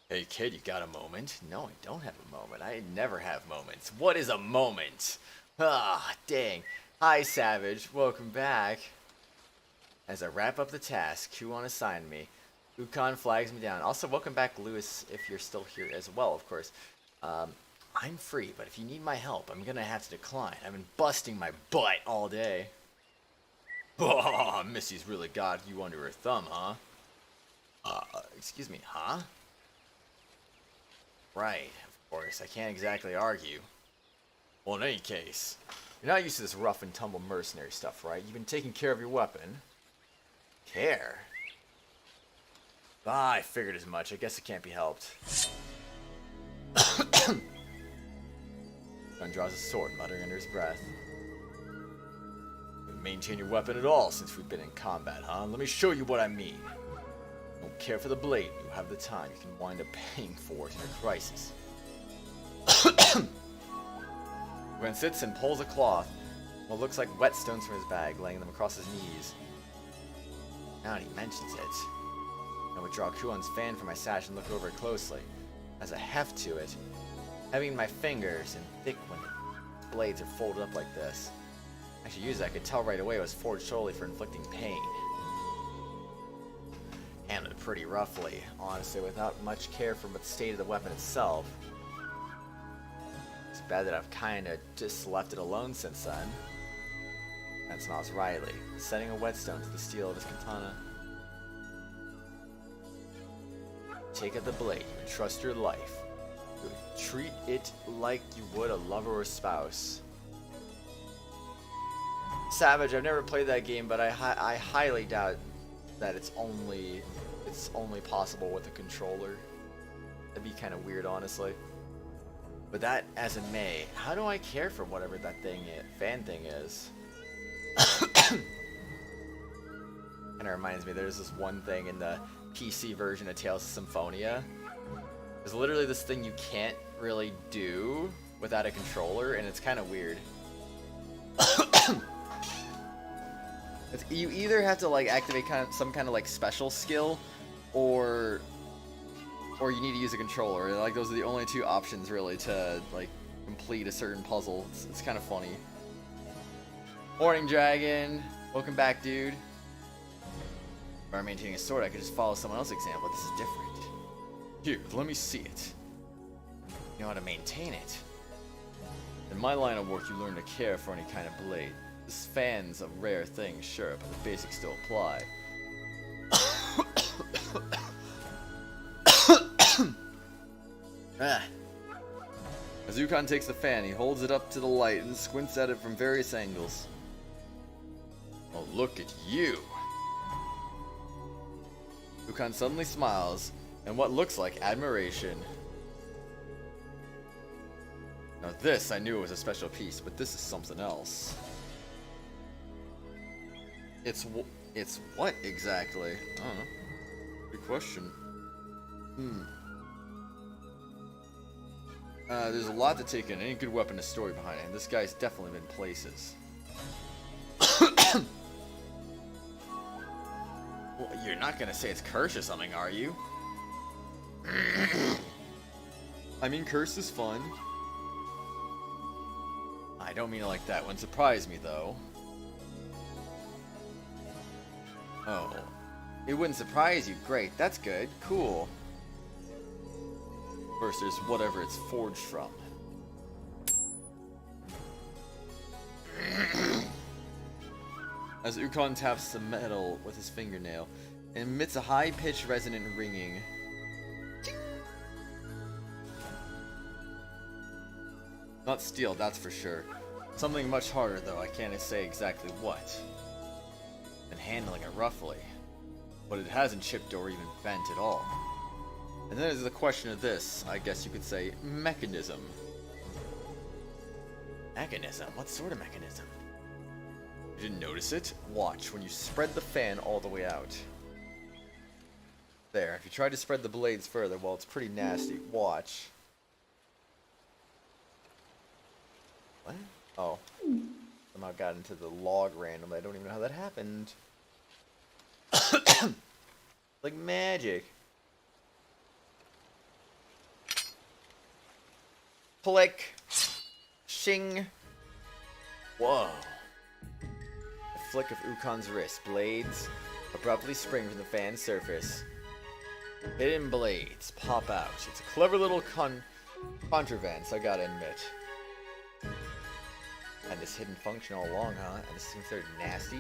Hey, kid, you got a moment? No, I don't have a moment. I never have moments. What is a moment? Ah, dang. Hi, Savage. Welcome back. As I wrap up the task, who wanna assign me? Ukon flags me down. Also, welcome back, Lewis, if you're still here as well, of course. I'm free, but if you need my help, I'm gonna have to decline. I've been busting my butt all day. Oh, Missy's really got you under her thumb, huh? Excuse me, huh? Right, of course, I can't exactly argue. Well, in any case, you're not used to this rough and tumble mercenary stuff, right? You've been taking care of your weapon. Care? Ah, I figured as much. I guess it can't be helped. Gun draws his sword, muttering under his breath. You maintain your weapon at all since we've been in combat, huh? Let me show you what I mean. Don't care for the blade. You have the time. You can wind up paying for it in a crisis. Gwen sits and pulls a cloth, what looks like whetstones from his bag, laying them across his knees. Now that he mentions it, I withdraw Kuon's fan from my sash and look over it closely. It has a heft to it, heavy in my fingers and thick when its blades are folded up like this. I should use it. I could tell right away it was forged solely for inflicting pain. Handled it pretty roughly, honestly, without much care for the state of the weapon itself. It's bad that I've kinda just left it alone since then. That smiles wryly, setting a whetstone to the steel of his katana. Take out the blade and trust your life. You would treat it like you would a lover or spouse. Savage, I've never played that game, but I highly doubt that it's only possible with a controller. That'd be kind of weird, honestly. But that as it may, how do I care for whatever that fan thing is? Kinda reminds me, there's this one thing in the PC version of Tales of Symphonia. There's literally this thing you can't really do without a controller, and it's kind of weird. You either have to like activate some kind of like special skill, or you need to use a controller. And, like, those are the only two options really to like complete a certain puzzle. It's kind of funny. Morning, Dragon. Welcome back, dude. If I were maintaining a sword, I could just follow someone else's example. This is different. Here, let me see it. You know how to maintain it. In my line of work, you learn to care for any kind of blade. This fan's a rare thing, sure, but the basics still apply. As Ukon takes the fan, he holds it up to the light and squints at it from various angles. Oh, look at you! Ukon suddenly smiles, and what looks like admiration. Now this, I knew it was a special piece, but this is something else. It's what exactly? I don't know. Good question. There's a lot to take in. Any good weapon, a story behind it, and this guy's definitely been places. Well, you're not gonna say it's cursed or something, are you? I mean, curse is fun. I don't mean it like that. Wouldn't surprise me, though. Oh. It wouldn't surprise you. Great. That's good. Cool. First, there's whatever it's forged from. As Ukon taps the metal with his fingernail, it emits a high-pitched resonant ringing. Not steel, that's for sure. Something much harder, though. I can't say exactly what. Been handling it roughly, but it hasn't chipped or even bent at all. And then there's the question of this, I guess you could say, mechanism. Mechanism? What sort of mechanism? You didn't notice it? Watch, when you spread the fan all the way out. There, if you try to spread the blades further, well, it's pretty nasty. Watch. What? Oh. Somehow got into the log randomly. I don't even know how that happened. Like magic. Click. Shing. Whoa. A flick of Ukon's wrist. Blades abruptly spring from the fan's surface. Hidden blades pop out. It's a clever little contrivance, I gotta admit. And this hidden function all along, huh? And this seems sort of nasty.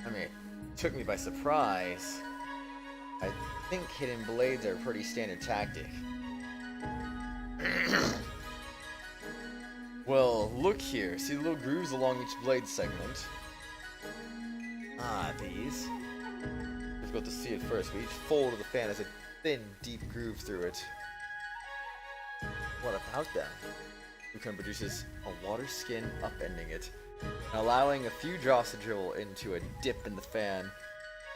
I mean, it took me by surprise. I think hidden blades are a pretty standard tactic. Well, look here. See the little grooves along each blade segment? Ah, these. Difficult to see at first, but each fold of the fan has a thin, deep groove through it. What about them? Ukon produces a water skin, upending it, and allowing a few drops to dribble into a dip in the fan.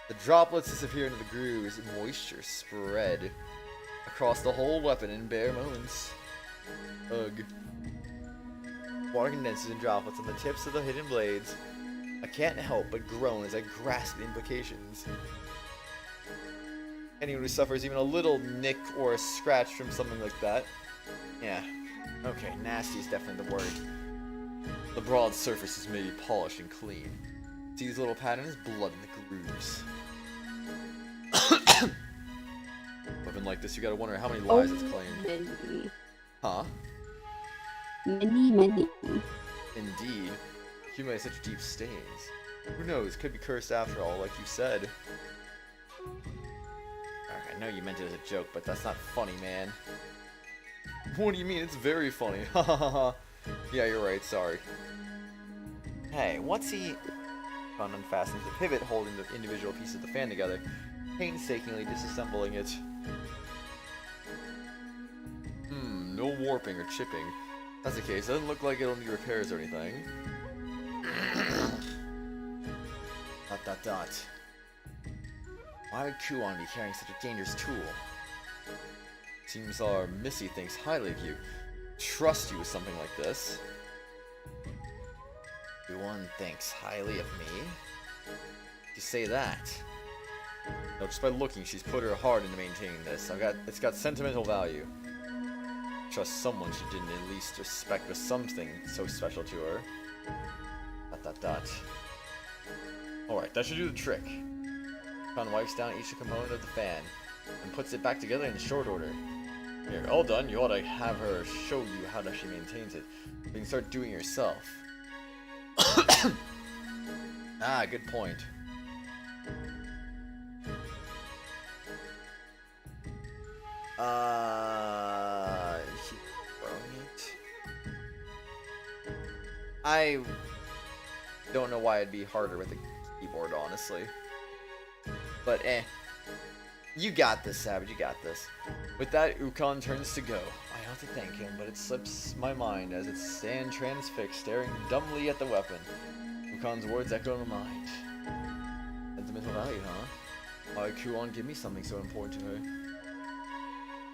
The droplets disappear into the grooves, and moisture spread across the whole weapon in bare moments. Ugh. Water condenses in droplets on the tips of the hidden blades. I can't help but groan as I grasp the implications. Anyone who suffers even a little nick or a scratch from something like that. Yeah. Okay, nasty is definitely the word. The broad surfaces may be polished and clean. See these little patterns? Blood in the grooves. Weapon like this, you gotta wonder how many lives it's claimed. Many. Huh? Many. Indeed. Human has such deep stains. Who knows? Could be cursed after all, like you said. I know you meant it as a joke, but that's not funny, man. What do you mean? It's very funny. Ha ha ha ha. Yeah, you're right. Sorry. Hey, what's he? Con unfastens the pivot holding the individual pieces of the fan together, painstakingly disassembling it. No warping or chipping. If that's the case. It doesn't look like it'll need repairs or anything. Dot. Why would Kuon be carrying such a dangerous tool? Seems our Missy thinks highly of you. Trust you with something like this. Kuon thinks highly of me? You say that? No, just by looking, she's put her heart into maintaining this. It's got sentimental value. Trust someone she didn't at least respect with something so special to her. Dot. Alright, that should do the trick. Con wipes down each component of the fan and puts it back together in short order. Here, all done. You ought to have her show you how she maintains it. You can start doing it yourself. Ah, good point. Keep throwing it. I don't know why it'd be harder with a keyboard, honestly. But you got this, Savage, you got this. With that, Ukon turns to go. I ought to thank him, but it slips my mind as it stands transfixed, staring dumbly at the weapon. Ukon's words echo in my mind. Sentimental value, huh? Why would Kuon give me something so important to her?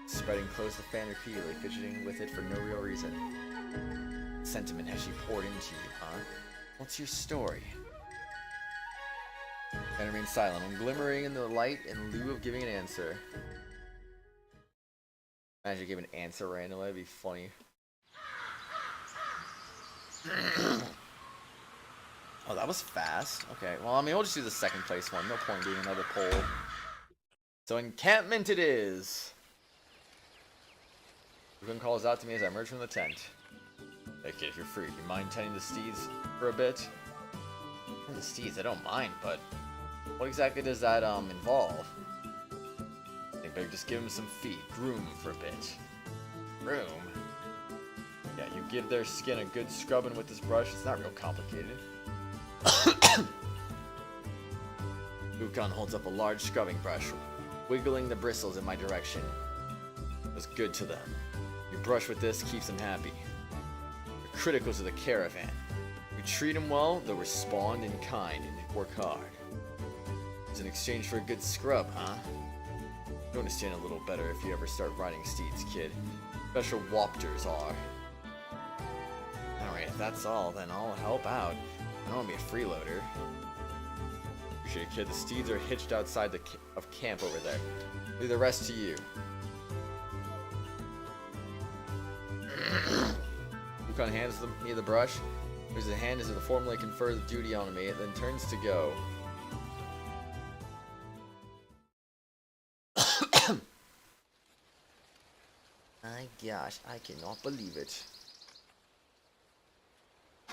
Spreading close the fan repeatedly, fidgeting with it for no real reason. Sentiment has she poured into you, huh? What's your story? And remain silent. I'm glimmering in the light in lieu of giving an answer. Imagine give an answer randomly, that'd be funny. Oh, that was fast. Okay, well, I mean, we'll just do the second place one. No point doing another poll. So, encampment it is. Ruben calls out to me as I emerge from the tent. Hey kid, if you're free, do you mind tending the steeds for a bit? The steeds, I don't mind, but what exactly does that involve? I think better just give them some feed, groom them for a bit. Groom? Yeah, you give their skin a good scrubbing with this brush. It's not real complicated. Ukon holds up a large scrubbing brush. wiggling the bristles in my direction. It was good to them. You brush with this, keeps them happy. They're critical to the caravan. We treat them well, they'll respond in kind and work hard. It's in exchange for a good scrub, huh? You'll understand a little better if you ever start riding steeds, kid. Special wapters are. Alright, if that's all, then I'll help out. I don't want to be a freeloader. Appreciate it, kid. The steeds are hitched outside of camp over there. Leave the rest to you. Yukon hands me the brush. Raises a hand as if to formally confer the duty on me, then turns to go. My gosh, I cannot believe it.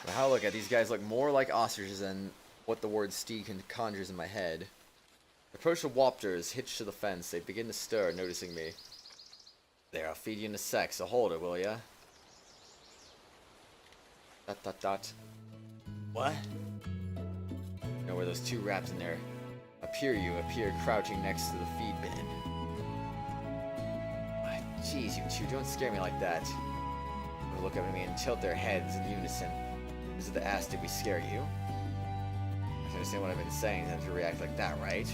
But how I look at these guys look more like ostriches than what the word steed conjures in my head. I approach the wapters, hitched to the fence. They begin to stir, noticing me. There, I'll feed you in a sec, so hold it, will ya? Dot dot dot. What? You know where those two raps in there appear crouching next to the feed bin. Jeez, you two, don't scare me like that. They look up at me and tilt their heads in unison. Is it the ass did we scare you? I can understand what I've been saying and to react like that, right?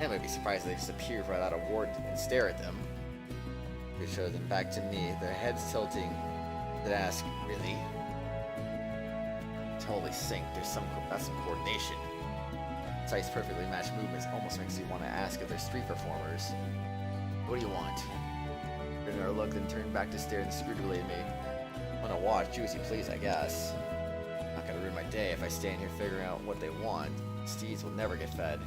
I might be surprised if they just appear right out of ward and stare at them. They show them back to me, their heads tilting. They ask, really? Totally sync. That's some coordination. Tice perfectly matched movements almost makes you want to ask if they're street performers. What do you want? Turn our look, then turn back to stare inscrutably at me. I want to watch, do as you please, I guess. Not gonna ruin my day if I stand here figuring out what they want. Steeds will never get fed.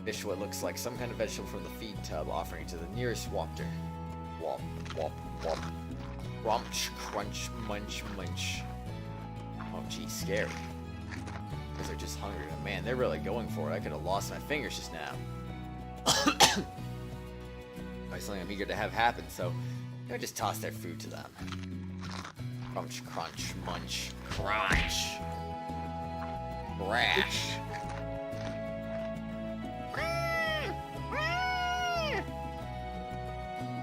Fish what looks like some kind of vegetable from the feed tub, offering it to the nearest wapter. Wop, wop, wop. Crunch, crunch, munch, munch. Oh, gee, scary. Because they're just hungry. But man, they're really going for it. I could have lost my fingers just now. Something I'm eager to have happen, so I just toss their food to them. Crunch, crunch, munch, crunch. Crash.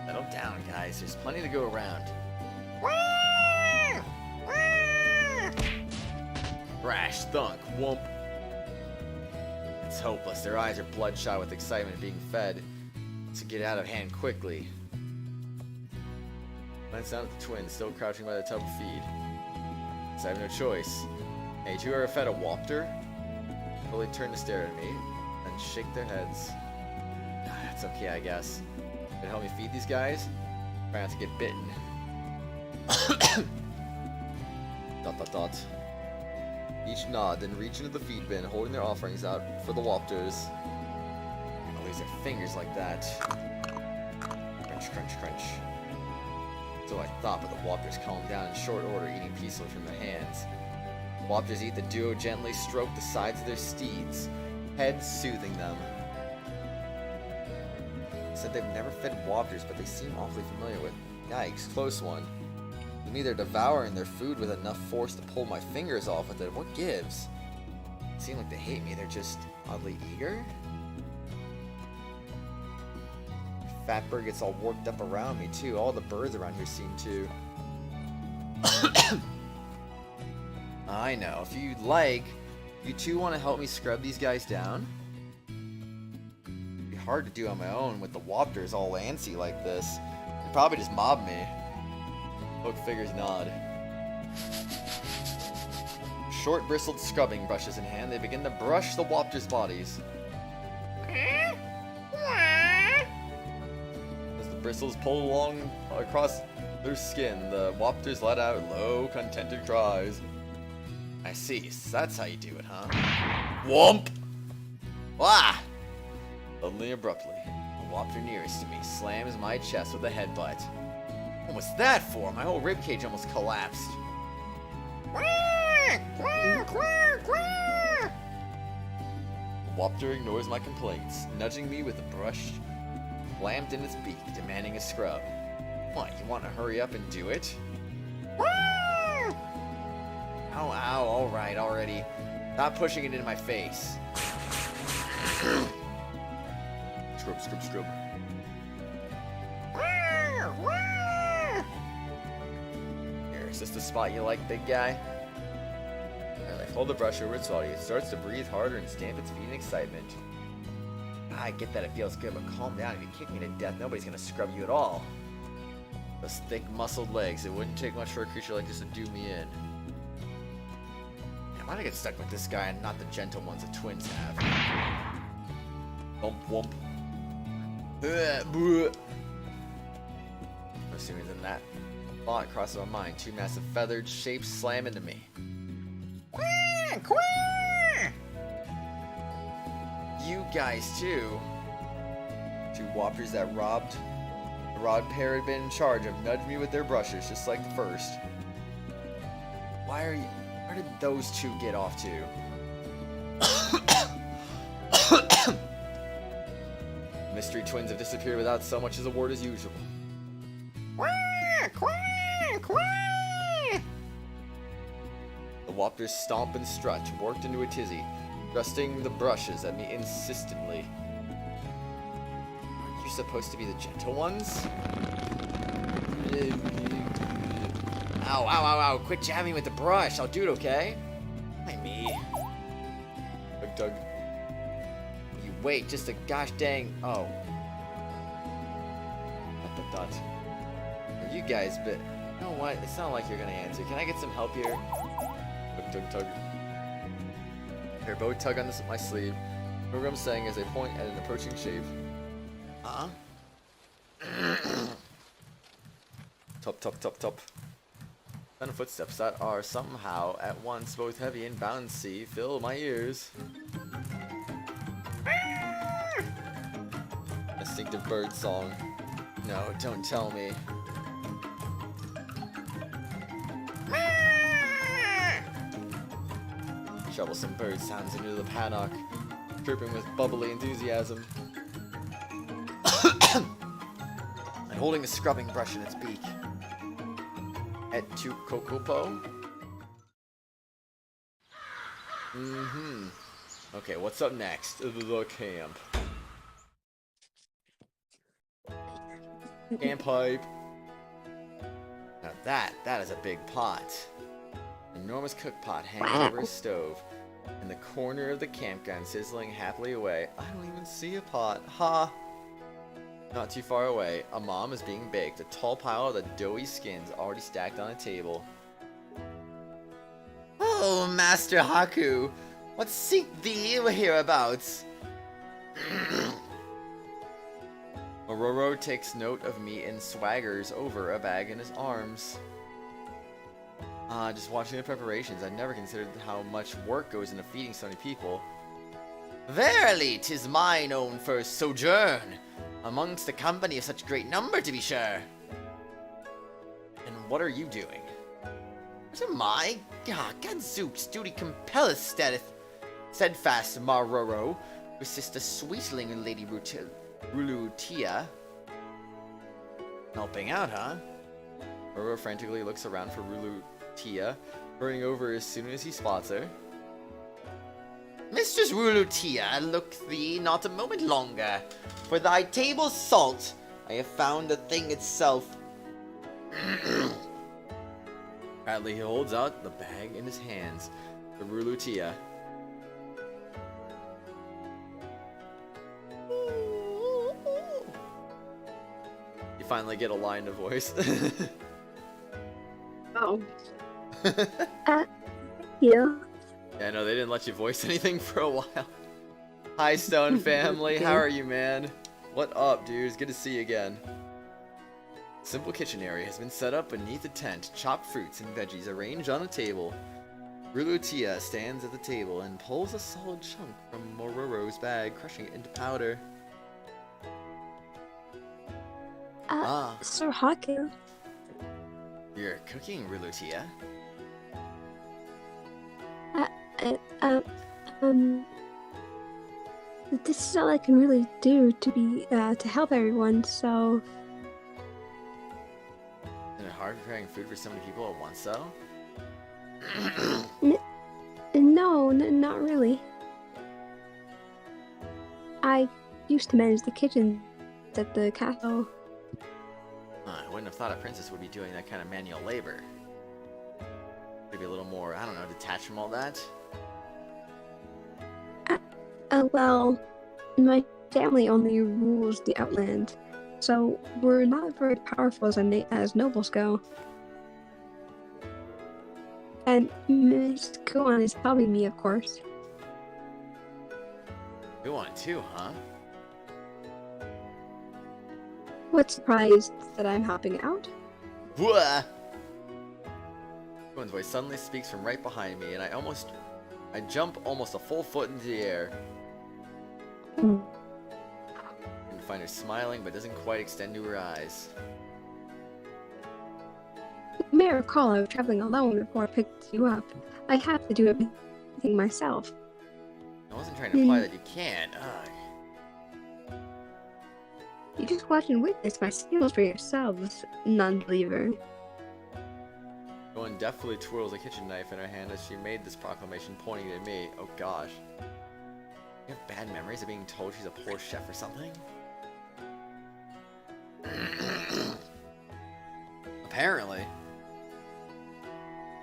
Settle down, guys. There's plenty to go around. Crash, thunk, whoomp. It's hopeless. Their eyes are bloodshot with excitement being fed. To get out of hand quickly. Glanced down at the twins, still crouching by the tub of feed. So I have no choice. Hey, two are fed a wapter. Slowly turn to stare at me, then shake their heads. That's okay, I guess. Can help me feed these guys? Try not to get bitten. Dot dot dot. Each nod, then reach into the feed bin, holding their offerings out for the wapters. Their fingers like that. Crunch, crunch, crunch. So I thought, but the wapters calmed down in short order, eating peacefully from their hands. Wapters eat the duo gently, stroke the sides of their steeds, heads soothing them. Said they've never fed wapters, but they seem awfully familiar with. Yikes, close one. To me, they're devouring their food with enough force to pull my fingers off with it. What gives? It seems like they hate me. They're just oddly eager. Fat bird gets all worked up around me too. All the birds around here seem to. I know. If you'd like, you two want to help me scrub these guys down? It'd be hard to do on my own with the wapters all antsy like this. They'd probably just mob me. Oak figures nod. Short bristled scrubbing brushes in hand, they begin to brush the wapters' bodies. Bristles pull along across their skin. The wapters let out low, contented cries. I see. So that's how you do it, huh? Whomp! Wah! Suddenly, abruptly, the wapter nearest to me slams my chest with a headbutt. What was that for? My whole ribcage almost collapsed. The wapter ignores my complaints, nudging me with a brush clamped in its beak, demanding a scrub. What, you want to hurry up and do it? Ow, ow, alright, already. Stop pushing it into my face. scrub, scrub, scrub. Here, is this the spot you like, big guy? Alright, hold the brush over its body. It starts to breathe harder and stamp its feet in excitement. I get that it feels good, but calm down. If you kick me to death, nobody's gonna scrub you at all. Those thick, muscled legs. It wouldn't take much for a creature like this to do me in. Why'd I get stuck with this guy and not the gentle ones the twins have? Womp womp. No sooner than that thought crosses my mind. Two massive feathered shapes slam into me. You guys too. Two whoppers that robbed. The rod pair had been in charge of nudged me with their brushes, just like the first. Where did those two get off to? Mystery twins have disappeared without so much as a word as usual. The whoppers stomp and strut, worked into a tizzy, thrusting the brushes at me insistently. Aren't you supposed to be the gentle ones? Ow, ow, ow, ow, quit jabbing with the brush, I'll do it, okay? Why me? Tug. You wait, just a gosh dang, oh. Dot. You guys, but, you know what, it's not like you're gonna answer. Can I get some help here? Tug, tug. Here, both tug on this with my sleeve. Remember what I'm saying as I point at an approaching shape. Top, top, top, top. Then footsteps that are somehow at once both heavy and bouncy fill my ears. Distinctive bird song. No, don't tell me. Troublesome bird sounds into the paddock, chirping with bubbly enthusiasm. And holding a scrubbing brush in its beak. Et tu kokopo? Okay, what's up next? The camp. Camp hype. Now that is a big pot. An enormous cook pot hangs over a stove. In the corner of the campground, sizzling happily away. I don't even see a pot. Ha! Not too far away, a mom is being baked. A tall pile of the doughy skins already stacked on a table. Oh, Master Haku! What seek thee hereabouts? Mororo takes note of me and swaggers over a bag in his arms. Just watching the preparations, I'd never considered how much work goes into feeding so many people. Verily, 'tis mine own first sojourn, amongst a company of such great number, to be sure. And what are you doing? What am I? Gadzooks, duty compelleth steadfast Maroro, assist a sweetling Lady Rulutia. Helping out, huh? Maroro frantically looks around for Rulutia, hurrying over as soon as he spots her. Mistress Rulutia, look thee not a moment longer. For thy table's salt, I have found the thing itself. Proudly he holds out the bag in his hands to Rulutia. You finally get a line of voice. Oh. Yeah. Yeah, no, they didn't let you voice anything for a while. Hi, Stone family. How are you, man? What up, dude? It's good to see you again. Simple kitchen area has been set up beneath a tent. Chopped fruits and veggies arranged on a table. Rulutia stands at the table and pulls a solid chunk from Mororo's bag, crushing it into powder. Sir Haku. You're cooking, Rulutia? This is all I can really do to help everyone, so... Isn't it hard preparing food for so many people at once, though? No, not really. I used to manage the kitchen at the castle. I wouldn't have thought a princess would be doing that kind of manual labor. Maybe a little more, I don't know, detached from all that. Well, my family only rules the outland, so we're not very powerful as nobles go. And Miss Kuon is helping me, of course. You want it too, huh? What's surprised that I'm helping out? Whoa! Kuon's voice suddenly speaks from right behind me, and I jump almost a full foot into the air. Mm. And find her smiling, but doesn't quite extend to her eyes. You may recall I was traveling alone before I picked you up. I have to do everything myself. I wasn't trying to imply that you can't. Ugh. You just watch and witness my skills for yourselves, non-believer. Kuon deftly twirls a kitchen knife in her hand as she made this proclamation, pointing at me. Oh gosh. You have bad memories of being told she's a poor chef or something? Apparently.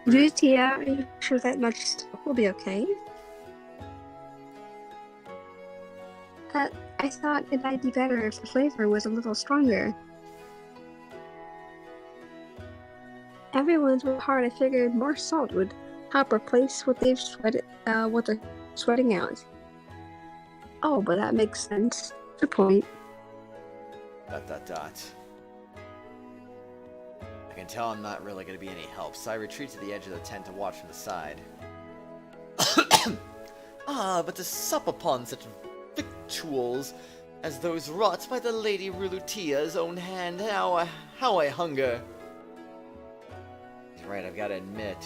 Lucia, are you sure that much stuff will be okay? I thought it might be better if the flavor was a little stronger. Everyone's worked hard. I figured more salt would help replace what they're sweating out. Oh, but that makes sense. Good point. ... I can tell I'm not really going to be any help, so I retreat to the edge of the tent to watch from the side. But to sup upon such victuals as those wrought by the Lady Rulutia's own hand, how I hunger. He's right, I've got to admit.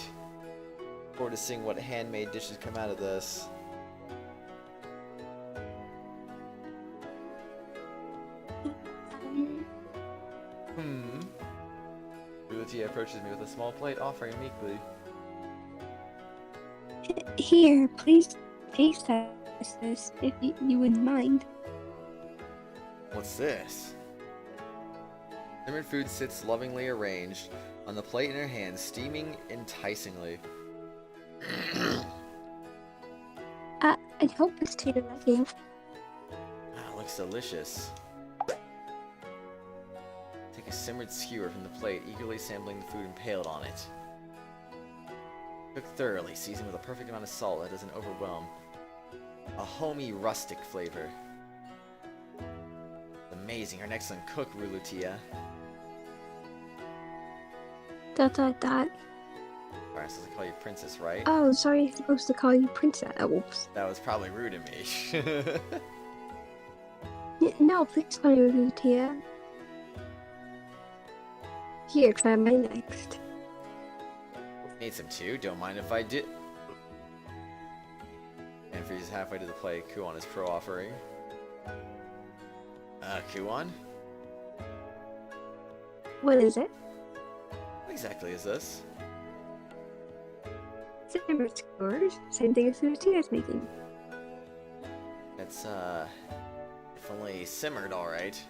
Forward to seeing what handmade dishes come out of this. Rulutia approaches me with a small plate, offering meekly. Here, please taste this, if you wouldn't mind. What's this? Simmered food sits lovingly arranged on the plate in her hand, steaming enticingly. I hope this tasted like you. Wow, looks delicious. Take a simmered skewer from the plate, eagerly sampling the food impaled on it. Cook thoroughly, seasoned with a perfect amount of salt that doesn't overwhelm. A homey, rustic flavor. Amazing, you're an excellent cook, Rulutia. ... Alright, so I call you Princess, right? Oh, sorry, I'm supposed to call you Princess. Oops. That was probably rude of me. No, please call me Lutia. Here, try mine next. Need some too, don't mind if I do. And freezes halfway to the plate, Kuon is pro-offering. Kuon? What is it? What exactly is this? Simmered skewers. Same thing as Lutia's making. It's, definitely simmered, alright.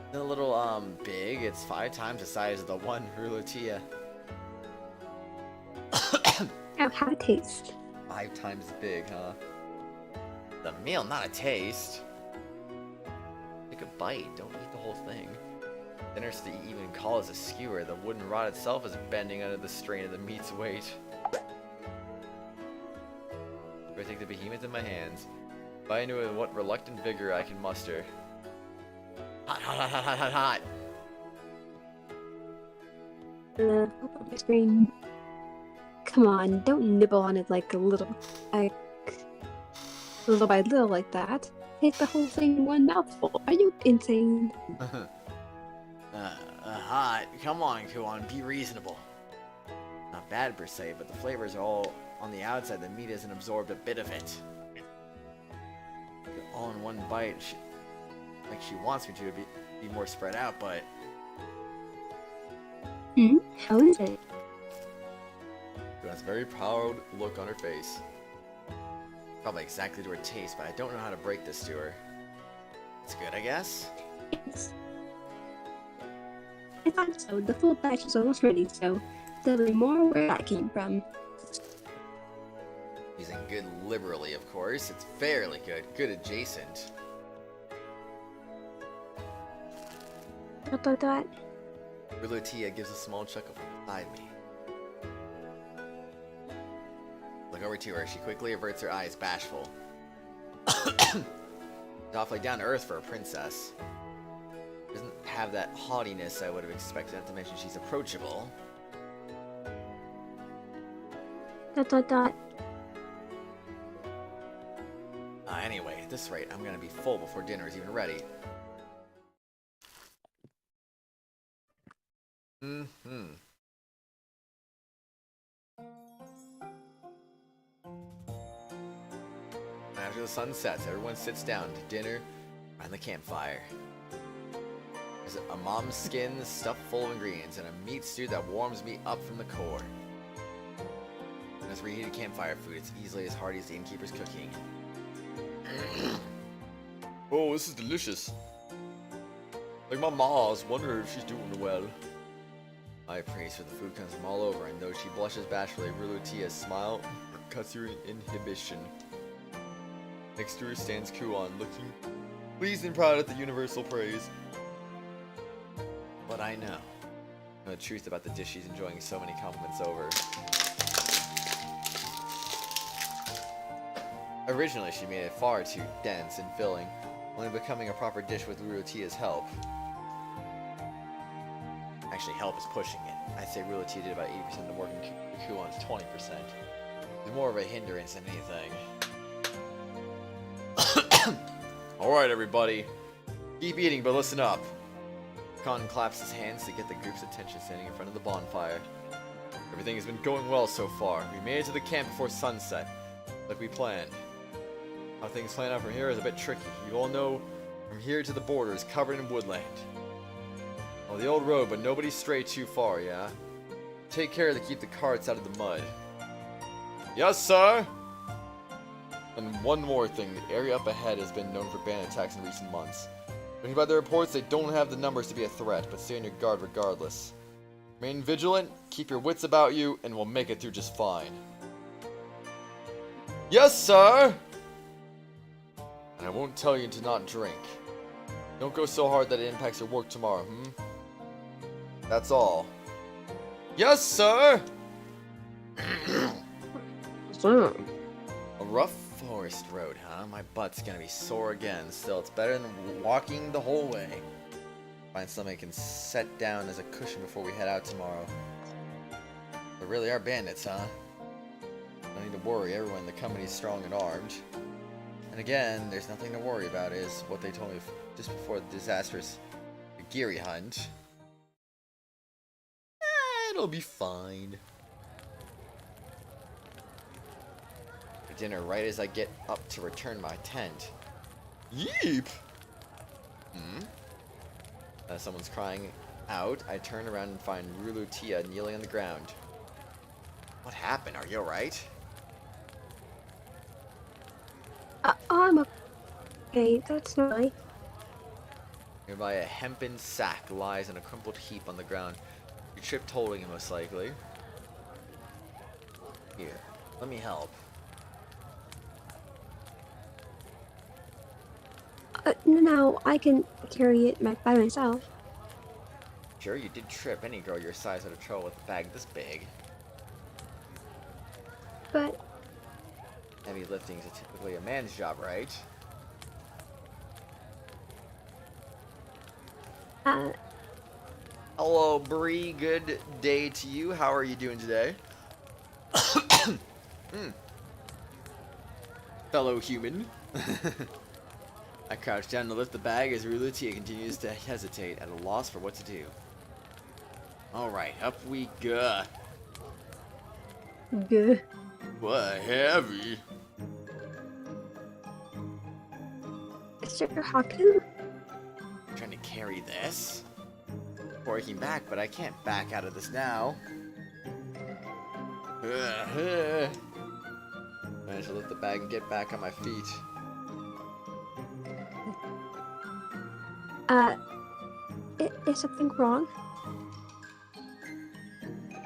It's a little, big. It's 5 times the size of the one Rulutia. Now, have a taste. 5 times as big, huh? The meal, not a taste. Take a bite, don't eat the whole thing. Dinner's to even call as a skewer. The wooden rod itself is bending under the strain of the meat's weight. I take the behemoth in my hands. Bite into it with what reluctant vigor I can muster. Hot, hot, hot, hot, hot, hot, hot. The screen. Come on, don't nibble on it like little by little like that. Take the whole thing in one mouthful. Are you insane? Hot. Come on, Kuon, be reasonable. Not bad per se, but the flavors are all on the outside. The meat hasn't absorbed a bit of it. All in one bite. Like she wants me to be more spread out, but... How is it? She has a very proud look on her face. Probably exactly to her taste, but I don't know how to break this to her. It's good, I guess? I thought so. The full batch is almost ready, so tell me more where that came from. Using good liberally, of course. It's fairly good. Good adjacent. Dot. Rulotia gives a small chuckle from beside me. Look over to her. She quickly averts her eyes, bashful. Awfully down to earth for a princess. Doesn't have that haughtiness I would have expected, not to mention she's approachable. Dot. Anyway, at this rate, I'm gonna be full before dinner is even ready. After the sun sets, everyone sits down to dinner around the campfire. There's a mom's skin stuffed full of ingredients and a meat stew that warms me up from the core. And as reheated campfire food, it's easily as hearty as the innkeeper's cooking. Oh, this is delicious. Like my ma's, wonder if she's doing well. My praise for the food comes from all over, and though she blushes bashfully, Rulutia's smile cuts through inhibition. Next to her stands Kuon, looking pleased and proud at the universal praise. But I know the truth about the dish she's enjoying so many compliments over. Originally, she made it far too dense and filling, only becoming a proper dish with Rulutia's help. Actually, help is pushing it. I'd say Rulotia did about 80% of the work and Kuon's 20%. It's more of a hindrance than anything. Alright, everybody. Keep eating, but listen up. Khan claps his hands to get the group's attention standing in front of the bonfire. Everything has been going well so far. We made it to the camp before sunset, like we planned. How things plan out from here is a bit tricky. You all know from here to the border is covered in woodland. Oh, the old road, but nobody stray too far, yeah? Take care to keep the carts out of the mud. Yes, sir! And one more thing, the area up ahead has been known for band attacks in recent months. Judging by the reports, they don't have the numbers to be a threat, but stay on your guard regardless. Remain vigilant, keep your wits about you, and we'll make it through just fine. Yes, sir! And I won't tell you to not drink. Don't go so hard that it impacts your work tomorrow, That's all. Yes, sir! So, A rough forest road, huh? My butt's gonna be sore again. Still, it's better than walking the whole way. Find something I can set down as a cushion before we head out tomorrow. There really are bandits, huh? No need to worry, everyone in the company is strong and armed. And again, there's nothing to worry about, is what they told me just before the disastrous Giri hunt. It'll be fine. For dinner right as I get up to return my tent. Yeep! As someone's crying out, I turn around and find Rulutia kneeling on the ground. What happened? Are you alright? I'm okay. That's nice. Nearby, a hempen sack lies in a crumpled heap on the ground. You tripped holding it, most likely. Here, let me help. No, I can carry it by myself. Sure, you did trip. Any girl your size would have trouble with a bag this big. But Heavy lifting is typically a man's job, right? Hello, Bree. Good day to you. How are you doing today? Fellow human. I crouch down to lift the bag as Rulutia continues to hesitate, at a loss for what to do. Alright, up we go. good. What heavy? Mr. Haku? Trying to carry this? Working back, but I can't back out of this now. Managed to lift the bag and get back on my feet. Is something wrong?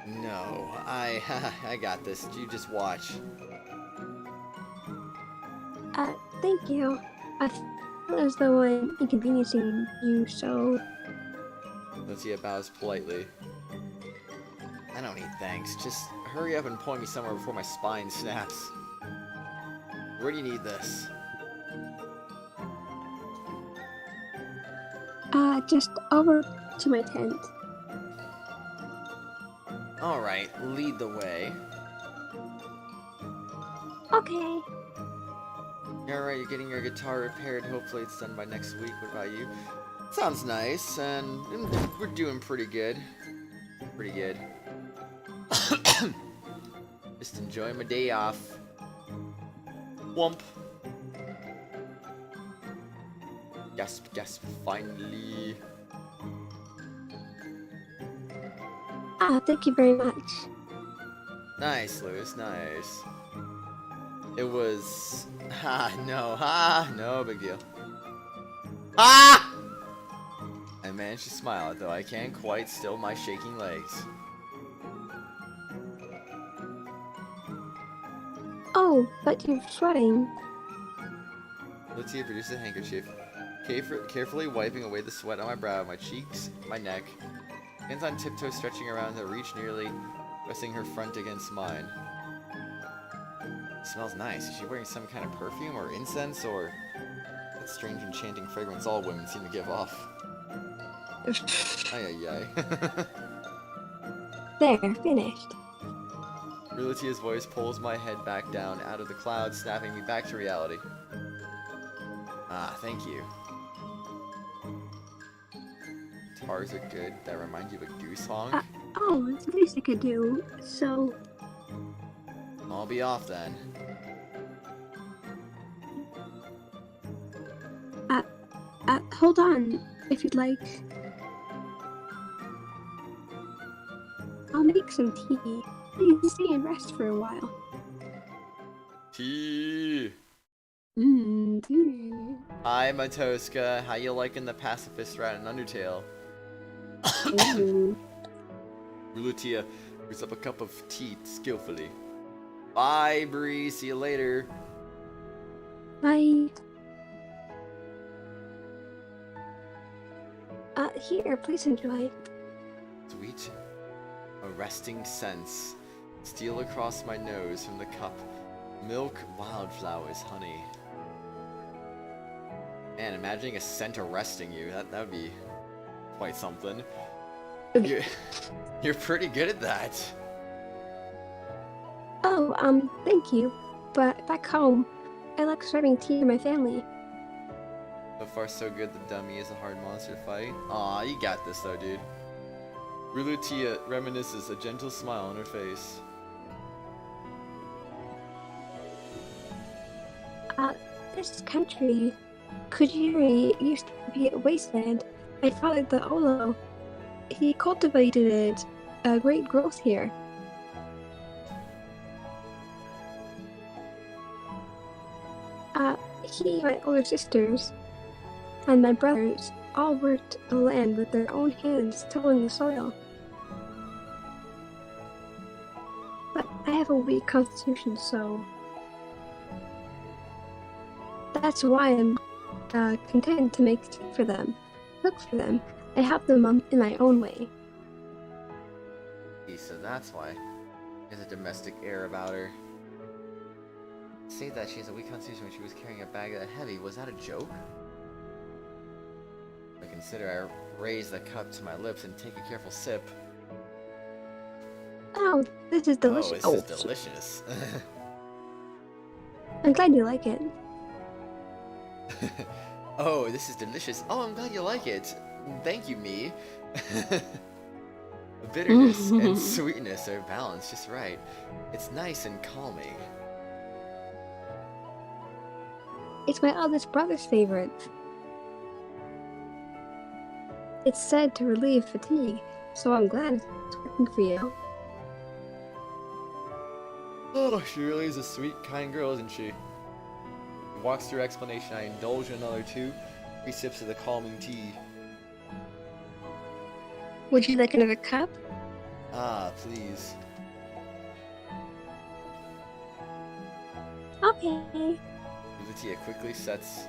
No, I got this. You just watch. Thank you. I feel as though I'm inconveniencing you, so... Lucia bows politely. I don't need thanks. Just hurry up and point me somewhere before my spine snaps. Where do you need this? Just over to my tent. Alright, lead the way. Okay. Alright, you're getting your guitar repaired. Hopefully it's done by next week. What about you? Sounds nice, and we're doing pretty good. Pretty good. Just enjoying my day off. Whomp. Gasp, gasp, finally. Thank you very much. Nice, Lewis, nice. It was... no big deal. Ah! I managed to smile, though I can't quite still my shaking legs. Oh, but you're sweating. Lucia produced a handkerchief, carefully wiping away the sweat on my brow, my cheeks, my neck. Hands on tiptoe stretching around her reach, nearly resting her front against mine. Smells nice. Is she wearing some kind of perfume or incense or that strange enchanting fragrance all women seem to give off? Ay. There, finished. Lutia's voice pulls my head back down out of the clouds, snapping me back to reality. Ah, thank you. Guitars are good. That remind you of a goose honk? Oh, it's the least I could do, so... I'll be off then. Hold on, if you'd like. I'll make some tea. You can stay and rest for a while. Tea! Tea. Hi, Matoska. How you liking the pacifist rat in Undertale? Lutia brings up a cup of tea skillfully. Bye, Bree. See you later. Bye. Here, please enjoy. Sweet, arresting scents steal across my nose from the cup. Milk, wildflowers, honey. Man, imagining a scent arresting you, that would be quite something. You're pretty good at that. Oh, thank you. But back home, I like serving tea to my family. So far so good, the dummy is a hard monster to fight. Aw, you got this though, dude. Rulutia reminisces, a gentle smile on her face. This country, Kujiri, used to be a wasteland. My father, the Olo, he cultivated great growth here. He, my older sisters, and my brothers all worked the land with their own hands, tilling the soil. But I have a weak constitution, so that's why I'm content to make tea for them, cook for them, and help them in my own way. So that's why there's a domestic air about her. Say that she has a weak constitution when she was carrying a bag that heavy. Was that a joke? I consider I raise the cup to my lips and take a careful sip. Oh, this is delicious. Oh, this is delicious. I'm glad you like it. Oh, this is delicious. Oh, I'm glad you like it. Thank you, me. Bitterness and sweetness are balanced just right. It's nice and calming. It's my eldest brother's favorite. It's said to relieve fatigue, so I'm glad it's working for you. Oh, she really is a sweet, kind girl, isn't she? He walks through explanation. I indulge in another 3 sips of the calming tea. Would you like another cup? Ah, please. Okay. Lucia quickly sets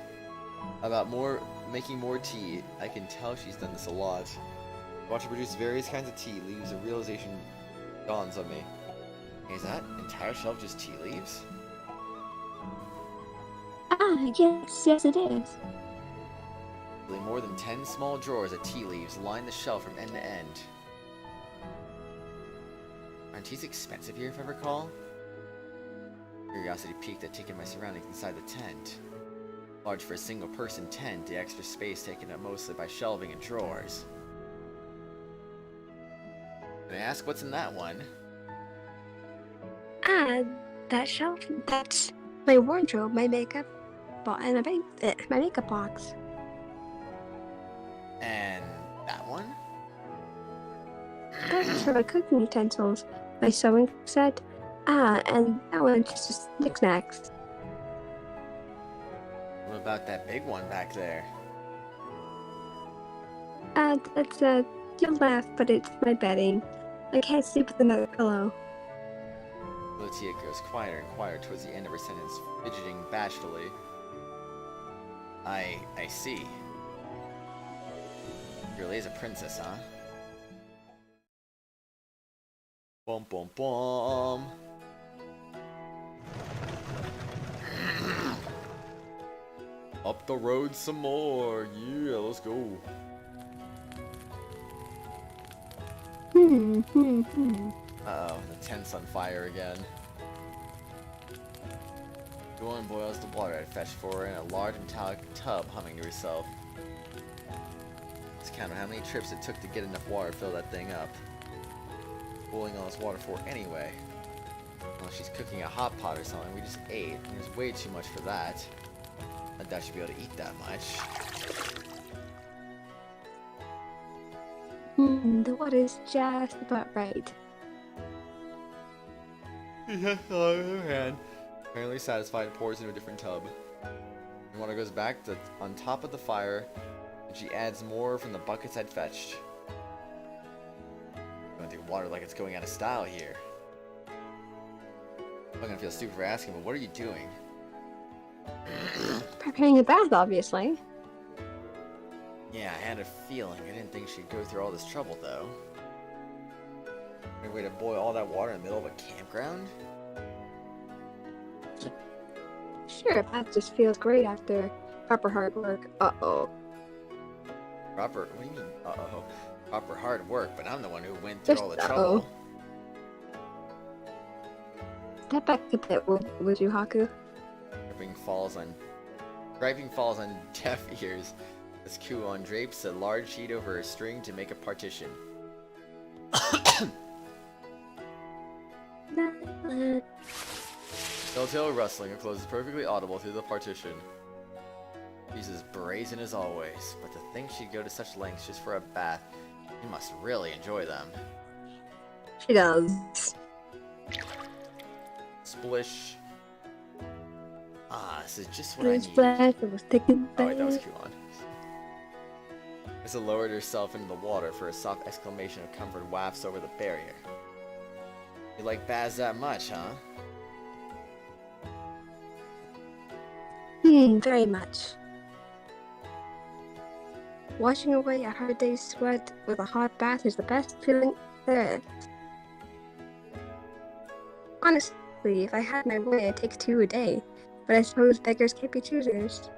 about making more tea. I can tell she's done this a lot. Watch her produce various kinds of tea leaves. A realization dawns on me. Is that entire shelf just tea leaves? Ah, yes it is. More than 10 small drawers of tea leaves line the shelf from end to end. Aren't teas expensive here, if I recall? Curiosity piqued at taking my surroundings inside the tent. Large for a single person tent, the extra space taken up mostly by shelving and drawers. Can I ask what's in that one? Ah, that shelf, that's my wardrobe, my makeup, and my makeup box. And that one? That's for my cooking utensils, my sewing set. Ah, and that one's just knickknacks. What about that big one back there? That's you'll laugh, but it's my bedding. I can't sleep with another pillow. Lucia grows quieter and quieter towards the end of her sentence, fidgeting bashfully. I see. You really is a princess, huh? Bum bum bum. Up the road some more. Yeah, let's go. Uh-oh, the tent's on fire again. Dawn boils the water I fetched for her in a large metallic tub, humming to herself. Let's count how many trips it took to get enough water to fill that thing up. Boiling all this water for anyway. Unless she's cooking a hot pot or something we just ate, and there's way too much for that. I doubt she'd be able to eat that much. The water's just about right. Yeah, on her hand. Apparently satisfied, pours into a different tub. The water goes back to on top of the fire, and she adds more from the buckets I'd fetched. Going through water like it's going out of style here. I'm gonna feel stupid for asking, but what are you doing? Preparing a bath, obviously. Yeah, I had a feeling. I didn't think she'd go through all this trouble, though. Any way to boil all that water in the middle of a campground? Sure, a bath just feels great after proper hard work. Uh-oh. Proper? What do you mean, uh-oh? Proper hard work, but I'm the one who went through Just all the trouble. Step back a bit, would you, Haku? Griping falls on deaf ears as Kuon drapes a large sheet over her string to make a partition. Telltale rustling of clothes is perfectly audible through the partition. She's as brazen as always, but to think she'd go to such lengths just for a bath, you must really enjoy them. She does. Splish. Ah, this is just what I It was need. black, it was thick and Oh wait, that was bad. Kuon. Issa lowered herself into the water for a soft exclamation of comfort wafts over the barrier. You like baths that much, huh? Very much. Washing away a hard day's sweat with a hot bath is the best feeling there is. Honestly, if I had my way, I'd take 2 a day. But I suppose beggars can't be choosers.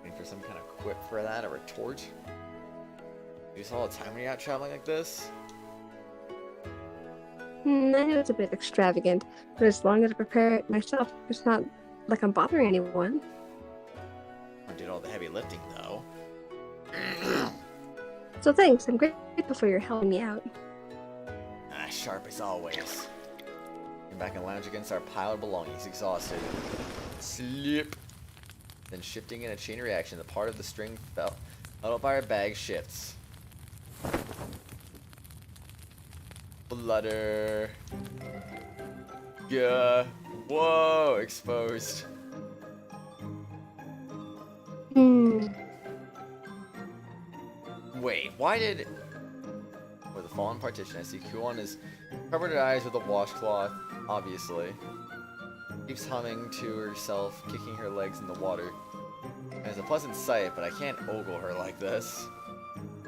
Waiting for some kind of quip for that, a retort? You use all the time when you're out traveling like this? I know it's a bit extravagant, but as long as I prepare it myself, it's not like I'm bothering anyone. I did all the heavy lifting, though. So thanks, I'm grateful for your helping me out. Ah, sharp as always. Came back and lounge against our pile of belongings, exhausted. Slip. Then shifting in a chain reaction, the part of the string fell. Held up by our bag shifts. Flutter. Yeah. Whoa, exposed. Wait, why did... With a fallen partition, I see Kuon is covered her eyes with a washcloth, obviously. Keeps humming to herself, kicking her legs in the water. And it's a pleasant sight, but I can't ogle her like this.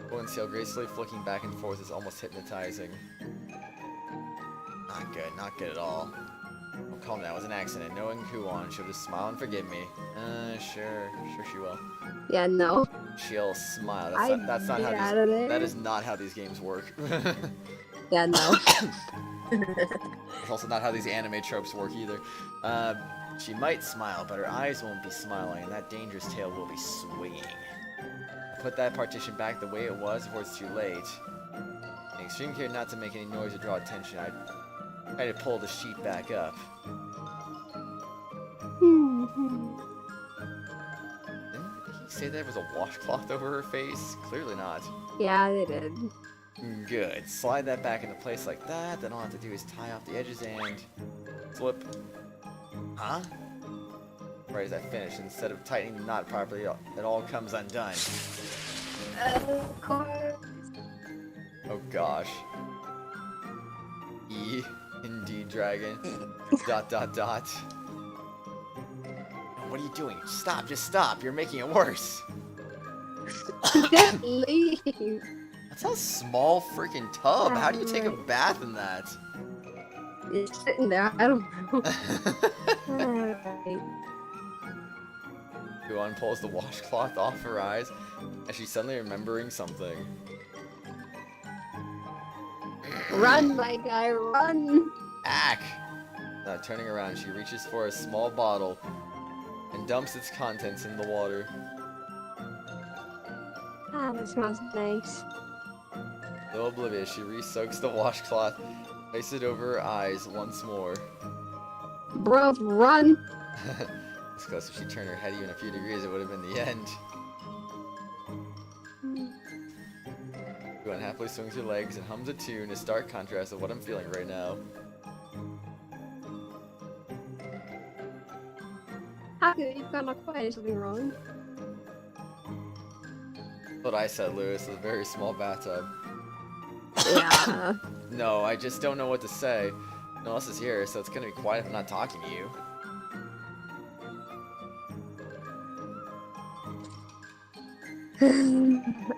Kuon's tail gracefully flicking back and forth is almost hypnotizing. Not good at all. Oh, calm down, it was an accident. Knowing Kuon, she'll just smile and forgive me. Sure she will. Yeah, no. She'll smile. That is not how these games work. Yeah, no. It's also not how these anime tropes work either. She might smile, but her eyes won't be smiling, and that dangerous tail will be swinging. I put that partition back the way it was before it's too late. In extreme care not to make any noise or draw attention, I try to pull the sheet back up. Didn't he say there was a washcloth over her face? Clearly not. Yeah, they did. Good. Slide that back into place like that. Then all I have to do is tie off the edges and flip. Huh? Right as I finish, instead of tightening the knot properly, it all comes undone. Of course. Oh gosh. E. Indeed, dragon. ... What are you doing? Stop, just stop. You're making it worse. Just leave. That's a small freaking tub. How do you take a bath in that? It's sitting there. I don't know. Alright. Kuon pulls the washcloth off her eyes as she's suddenly remembering something. Run, my guy, run! Ack! Turning around, she reaches for a small bottle and dumps its contents in the water. Ah, that smells nice. Though oblivious, she re-soaks the washcloth, places it over her eyes once more. Bro, run! It's close. If she turned her head even a few degrees, it would have been the end. Kuon happily swings her legs and hums a tune, a stark contrast of what I'm feeling right now. How could you've gone all quiet? Is something wrong? That's what I said, Lewis. It's a very small bathtub. Yeah. No, I just don't know what to say. No one else is here, so it's gonna be quiet if I'm not talking to you.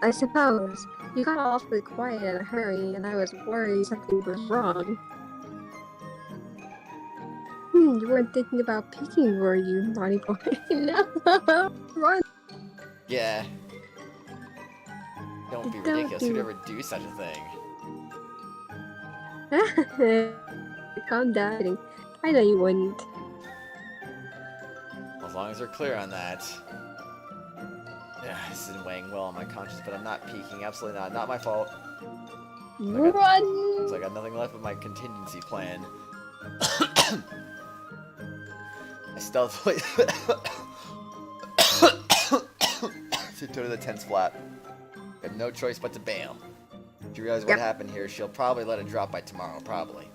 I suppose. You got awfully quiet in a hurry, and I was worried something was wrong. You weren't thinking about peeking, were you, naughty boy? No! Run! Yeah. Don't be ridiculous. Who'd ever do such a thing? Calm down. I know you wouldn't. As long as we're clear on that. This isn't weighing well on my conscience, but I'm not peeking. Absolutely not. Not my fault. Run! So I got nothing left of my contingency plan. I stealthily tiptoe to the tent's flap. I have no choice but to bail. If she realizes what happened here, she'll probably let it drop by tomorrow, probably.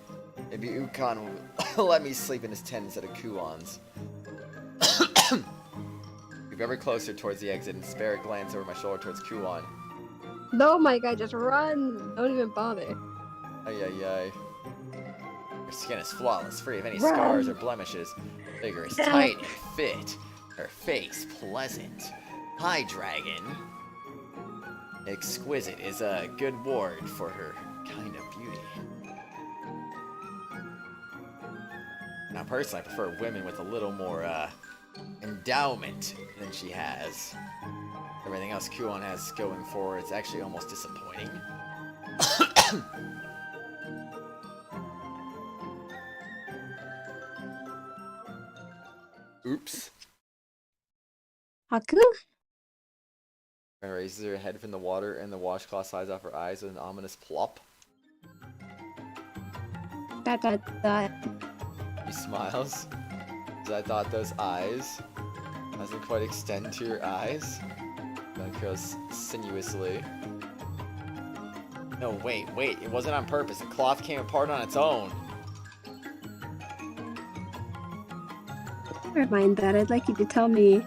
Maybe Ukon will let me sleep in his tent instead of Kuon's. Move ever closer towards the exit and spare a glance over my shoulder towards Kuon. No, my guy, just run! Don't even bother. Ay. Her skin is flawless, free of any scars or blemishes. Vigorous, tight, and fit. Her face pleasant. Hi, dragon. Exquisite is a good word for her kind of beauty. Now, personally, I prefer women with a little more, endowment than she has. Everything else Kuon has going for it's actually almost disappointing. Oops. Haku? And raises her head from the water and the washcloth slides off her eyes with an ominous plop. That. He smiles. As I thought those eyes doesn't quite extend to your eyes. Then curls sinuously. No, wait. It wasn't on purpose. The cloth came apart on its own. Never mind that. I'd like you to tell me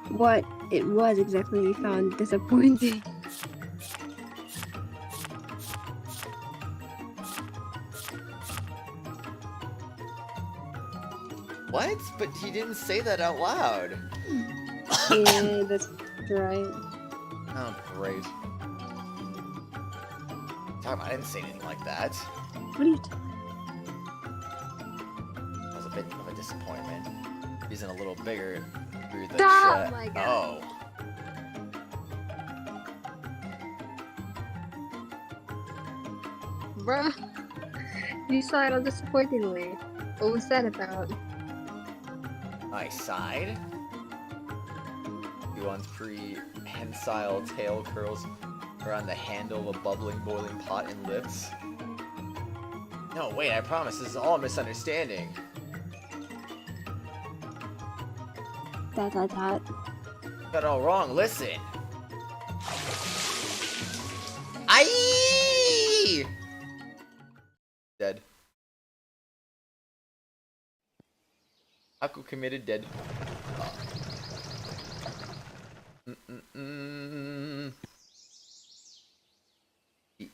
what it was exactly you found disappointing. What? But he didn't say that out loud. Yeah, that's right. Oh, great. Talk about, I didn't say anything like that. What are you talking That was a bit of a disappointment. He's in a little bigger through the Oh my god. Oh. Bruh. You sighed all disappointingly. What was that about? I sighed. Yuan's prehensile tail curls around the handle of a bubbling, boiling pot and lips. No, wait, I promise, this is all a misunderstanding. That. Got it all wrong, listen. Aye! Dead. Aku committed dead.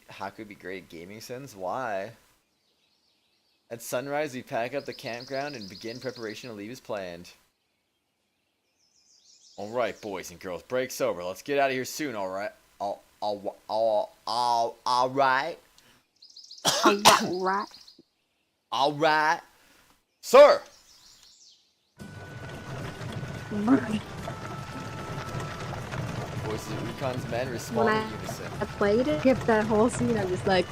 Haku be great at gaming sins? Why? At sunrise, we pack up the campground and begin preparation to leave as planned. Alright, boys and girls, break's over. Let's get out of here soon, alright? Alright? Right. Alright? Sir! Voices of Ukon's men respond When in unison. I played it, kept that whole scene, I'm just like...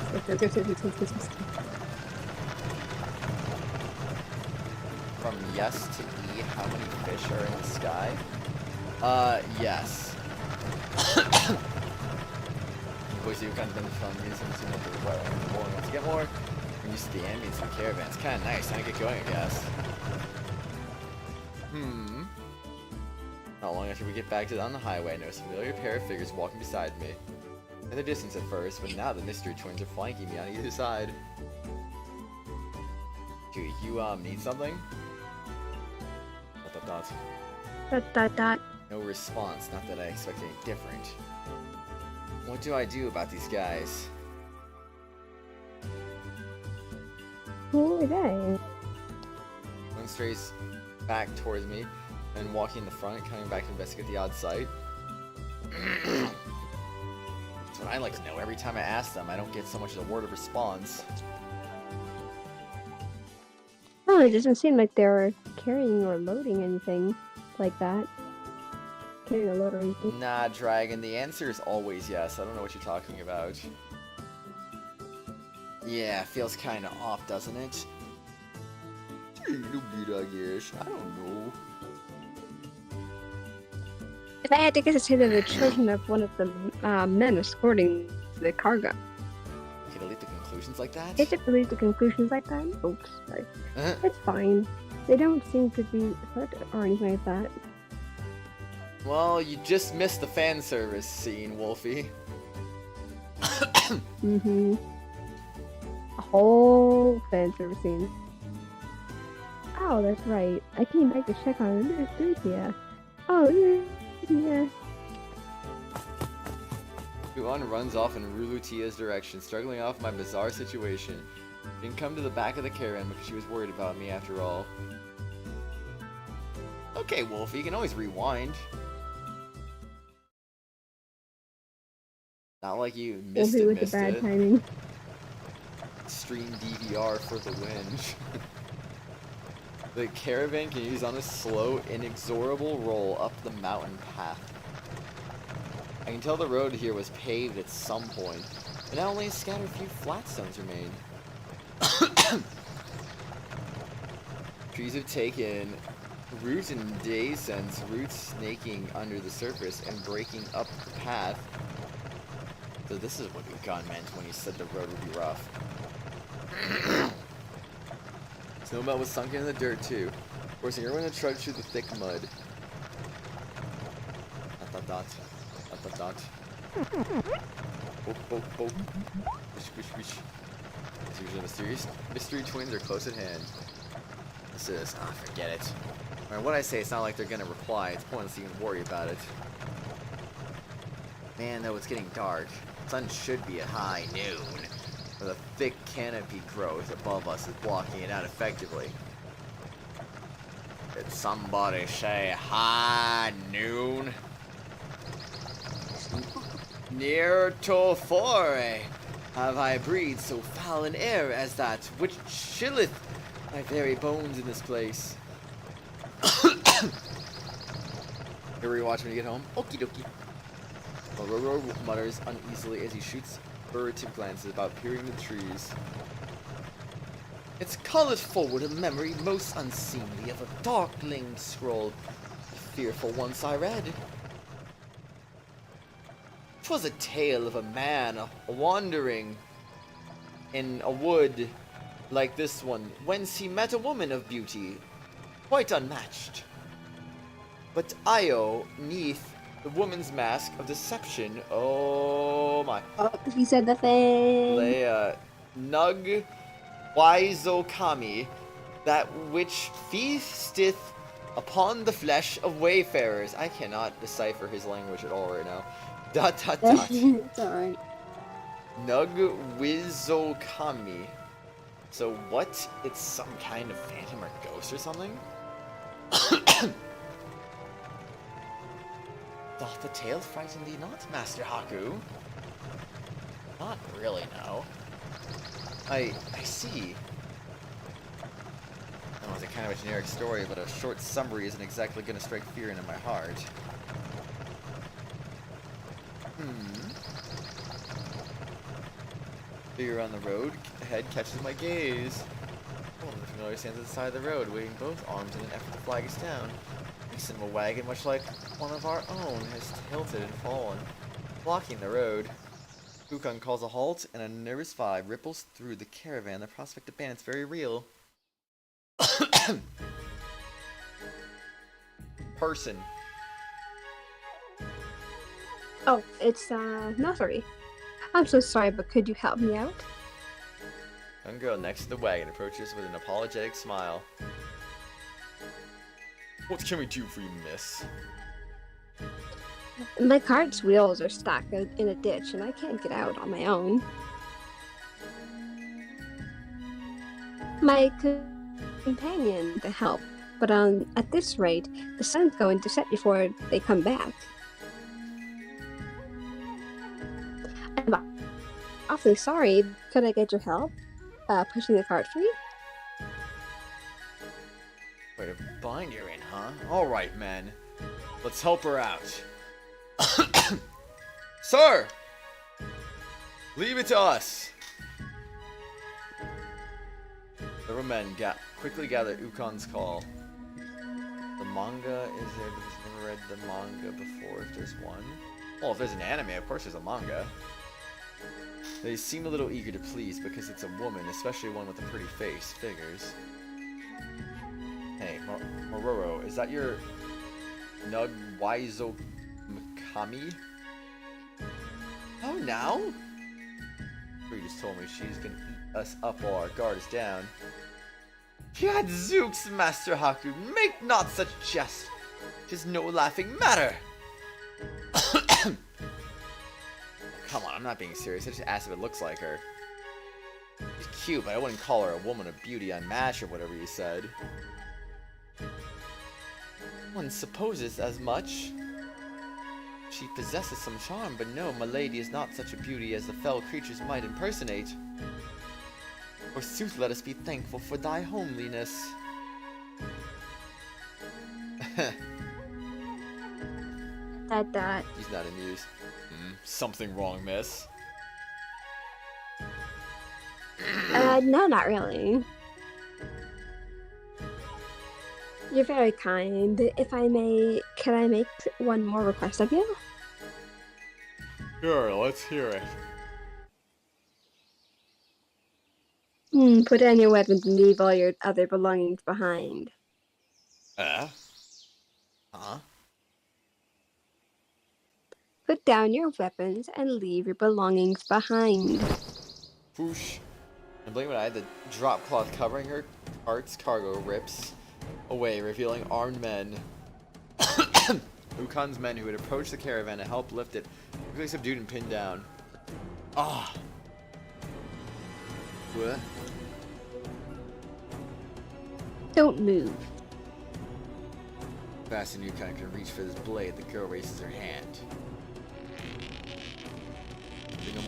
From yes to E, how many fish are in the sky? Yes. Voices of Ukon's men respond in unison to once you get more, we're used to the ambience of the caravan. It's kinda nice. Time to get going, I guess. Not long after we get back on the highway, I notice a familiar pair of figures walking beside me. In the distance at first, but now the mystery twins are flanking me on either side. Dude, you need something? Dot. No response, not that I expected any different. What do I do about these guys? Who are they? One strays back towards me, and walking in the front, coming back to investigate the odd sight. That's what I like to know. Every time I ask them, I don't get so much as a word of response. Oh, it doesn't seem like they're carrying or loading anything like that. Carrying a load or anything. Nah, Dragon, the answer is always yes. I don't know what you're talking about. Yeah, feels kinda off, doesn't it? A little bit, I guess. I don't know. If I had to guess, I'd say they're the children of one of the men escorting the cargo. Okay, to lead to conclusions like that? Is it really the conclusions like that? Oops, sorry. It's fine. They don't seem to be hurt or anything like that. Well, you just missed the fan service scene, Wolfie. Mm-hmm. A whole fan service scene. Oh, that's right. I came back to check on Lucia. Oh, yeah. Yuan runs off in Rulutia's direction, struggling off my bizarre situation. Didn't come to the back of the caravan because she was worried about me after all. Okay, Wolfie, you can always rewind. Not like you missed Wolfie it, with missed the bad it. timing. Stream DVR for the win. The caravan continues on a slow, inexorable roll up the mountain path. I can tell the road here was paved at some point, but now only a scattered few flat stones remain. Trees have taken root in days since, roots snaking under the surface and breaking up the path. So this is what Ukan meant when he said the road would be rough. Snowmelt was sunken in the dirt too, forcing everyone to trudge through the thick mud. Dot. Boop. Wish. As usual, mysterious mystery twins are close at hand. This is, forget it. Alright, what I say, it's not like they're gonna reply. It's pointless to even worry about it. Man, though, it's getting dark. The sun should be at high noon. But a thick canopy growth above us is blocking it out effectively. Did somebody say high noon? Near to 4 have I breathed so foul an air as that which chilleth my very bones in this place. Here we watch when you get home. Okie dokie. Mororo mutters uneasily as he shoots furtive glances about peering the trees. It's calleth forward a memory most unseemly of a darkling scroll, fearful once I read. 'Twas a tale of a man wandering in a wood like this one, whence he met a woman of beauty, quite unmatched. But Io, neath the woman's mask of deception, oh my. Oh, he said the thing. Leia, Nug Waizokami, that which feasteth upon the flesh of wayfarers. I cannot decipher his language at all right now. ... It's alright. Nug Wizokami. So what? It's some kind of phantom or ghost or something? Doth the tale frighten thee not, Master Haku? Not really, no. I see. That was a kind of a generic story, but a short summary isn't exactly gonna strike fear into my heart. Figure on the road ahead catches my gaze. Oh, the familiar stands at the side of the road, waving both arms in an effort to flag us down. A cinema wagon, much like one of our own, has tilted and fallen, blocking the road. Ukon calls a halt, and a nervous vibe ripples through the caravan. The prospect of bandits very real. Person. Oh, it's Notary. I'm so sorry, but could you help me out? Young girl next to the wagon approaches with an apologetic smile. What can we do for you, miss? My cart's wheels are stuck in a ditch, and I can't get out on my own. My companion to help, but at this rate, the sun's going to set before they come back. I'm awfully sorry. Could I get your help pushing the cart for you? Way to bind her in, huh? Alright, men. Let's help her out. Sir! Leave it to us! Several men quickly gather Ukon's call. The manga is there because I've never read the manga before, if there's one. Well, if there's an anime, of course there's a manga. They seem a little eager to please because it's a woman, especially one with a pretty face. Figures. Hey, Mororo, is that your Nug Waizo Mikami? Oh, now? She just told me she's gonna eat us up while our guard is down. Gadzooks, Master Haku, make not such jest. 'Tis no laughing matter. Come on, I'm not being serious. I just asked if it looks like her. She's cute, but I wouldn't call her a woman of beauty unmatched or whatever you said. One supposes as much. She possesses some charm, but no, my lady is not such a beauty as the fell creatures might impersonate. Forsooth, let us be thankful for thy homeliness. That. He's not amused. Something wrong, miss? No, not really. You're very kind. If I may, can I make one more request of you? Sure, let's hear it. Put down your weapons and leave all your other belongings behind. Huh? Put down your weapons and leave your belongings behind. Whoosh. And blame it, I had the drop cloth covering her cart's cargo rips. away, revealing armed men. Ukon's men who had approached the caravan to help lift it quickly subdued and pinned down. Ah. What? Don't move. Fast and Ukon can reach for this blade, the girl raises her hand.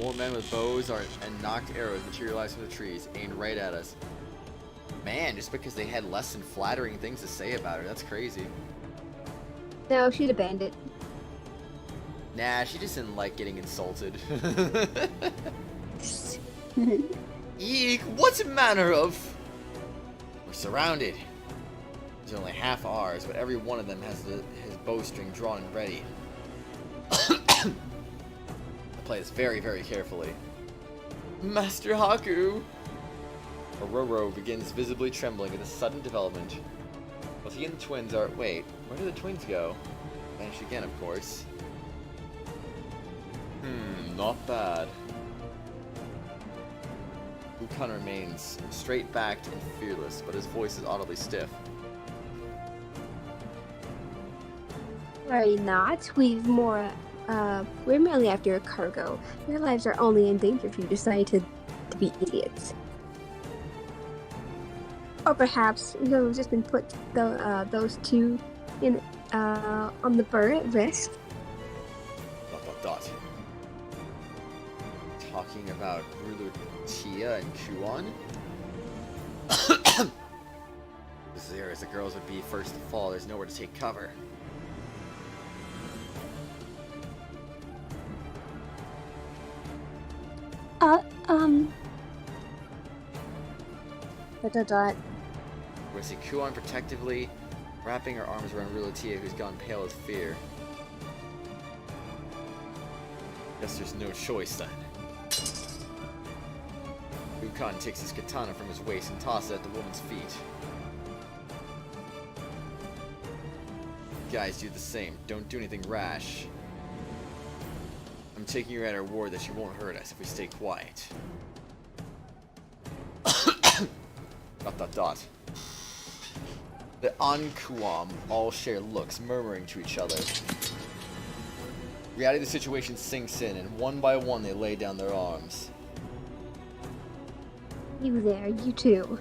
More men with bows and knocked arrows materialize from the trees, aimed right at us. Man, just because they had less than flattering things to say about her, that's crazy. No, she's a bandit. Nah, she just didn't like getting insulted. Eek, what manner of... We're surrounded. There's only half ours, but every one of them has his bowstring drawn and ready. Play this very, very carefully. Master Haku! Ororo begins visibly trembling at the sudden development. Both he and the twins are... Wait, where did the twins go? Vanish again, of course. Not bad. Ukon remains straight-backed and fearless, but his voice is audibly stiff. Worry not. We're merely after a cargo. Your lives are only in danger if you decide to be idiots. Or perhaps you've just been put those two in on the bird at risk. ... Talking about ruler Tia and Kuon? This is as the girls would be first to fall. There's nowhere to take cover. We see Kuon protectively wrapping her arms around Rulatia, who's gone pale with fear. Guess there's no choice then. Ukon takes his katana from his waist and tosses it at the woman's feet. Guys, do the same. Don't do anything rash. I'm taking her at her word that she won't hurt us if we stay quiet. ... The Ankuam all share looks, murmuring to each other. Reality of the situation sinks in, and one by one they lay down their arms. You there, you too.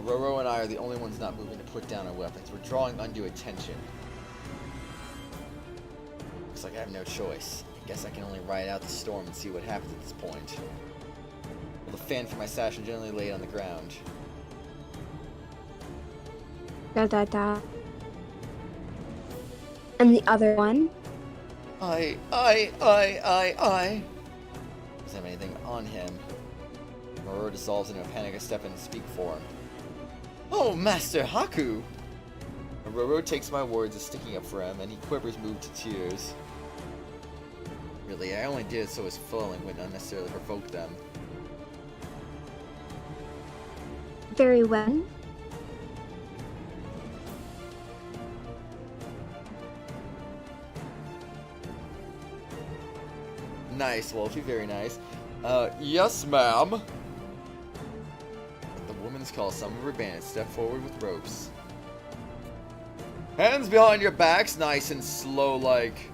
Ororo and I are the only ones not moving to put down our weapons. We're drawing undue attention. Looks like I have no choice. I guess I can only ride out the storm and see what happens at this point. Well, the fan for my sash and generally lay it on the ground. ... And the other one? I doesn't have anything on him. Ororo dissolves into a panic. I step in and speak for him. Oh, Master Haku! Ororo takes my words as sticking up for him, and he quivers, moved to tears. Really, I only did it so his falling wouldn't unnecessarily provoke them. Very well. Nice, Wolfie, very nice. Yes, ma'am. At the woman's call, some of her bandits step forward with ropes. Hands behind your backs, nice and slow like.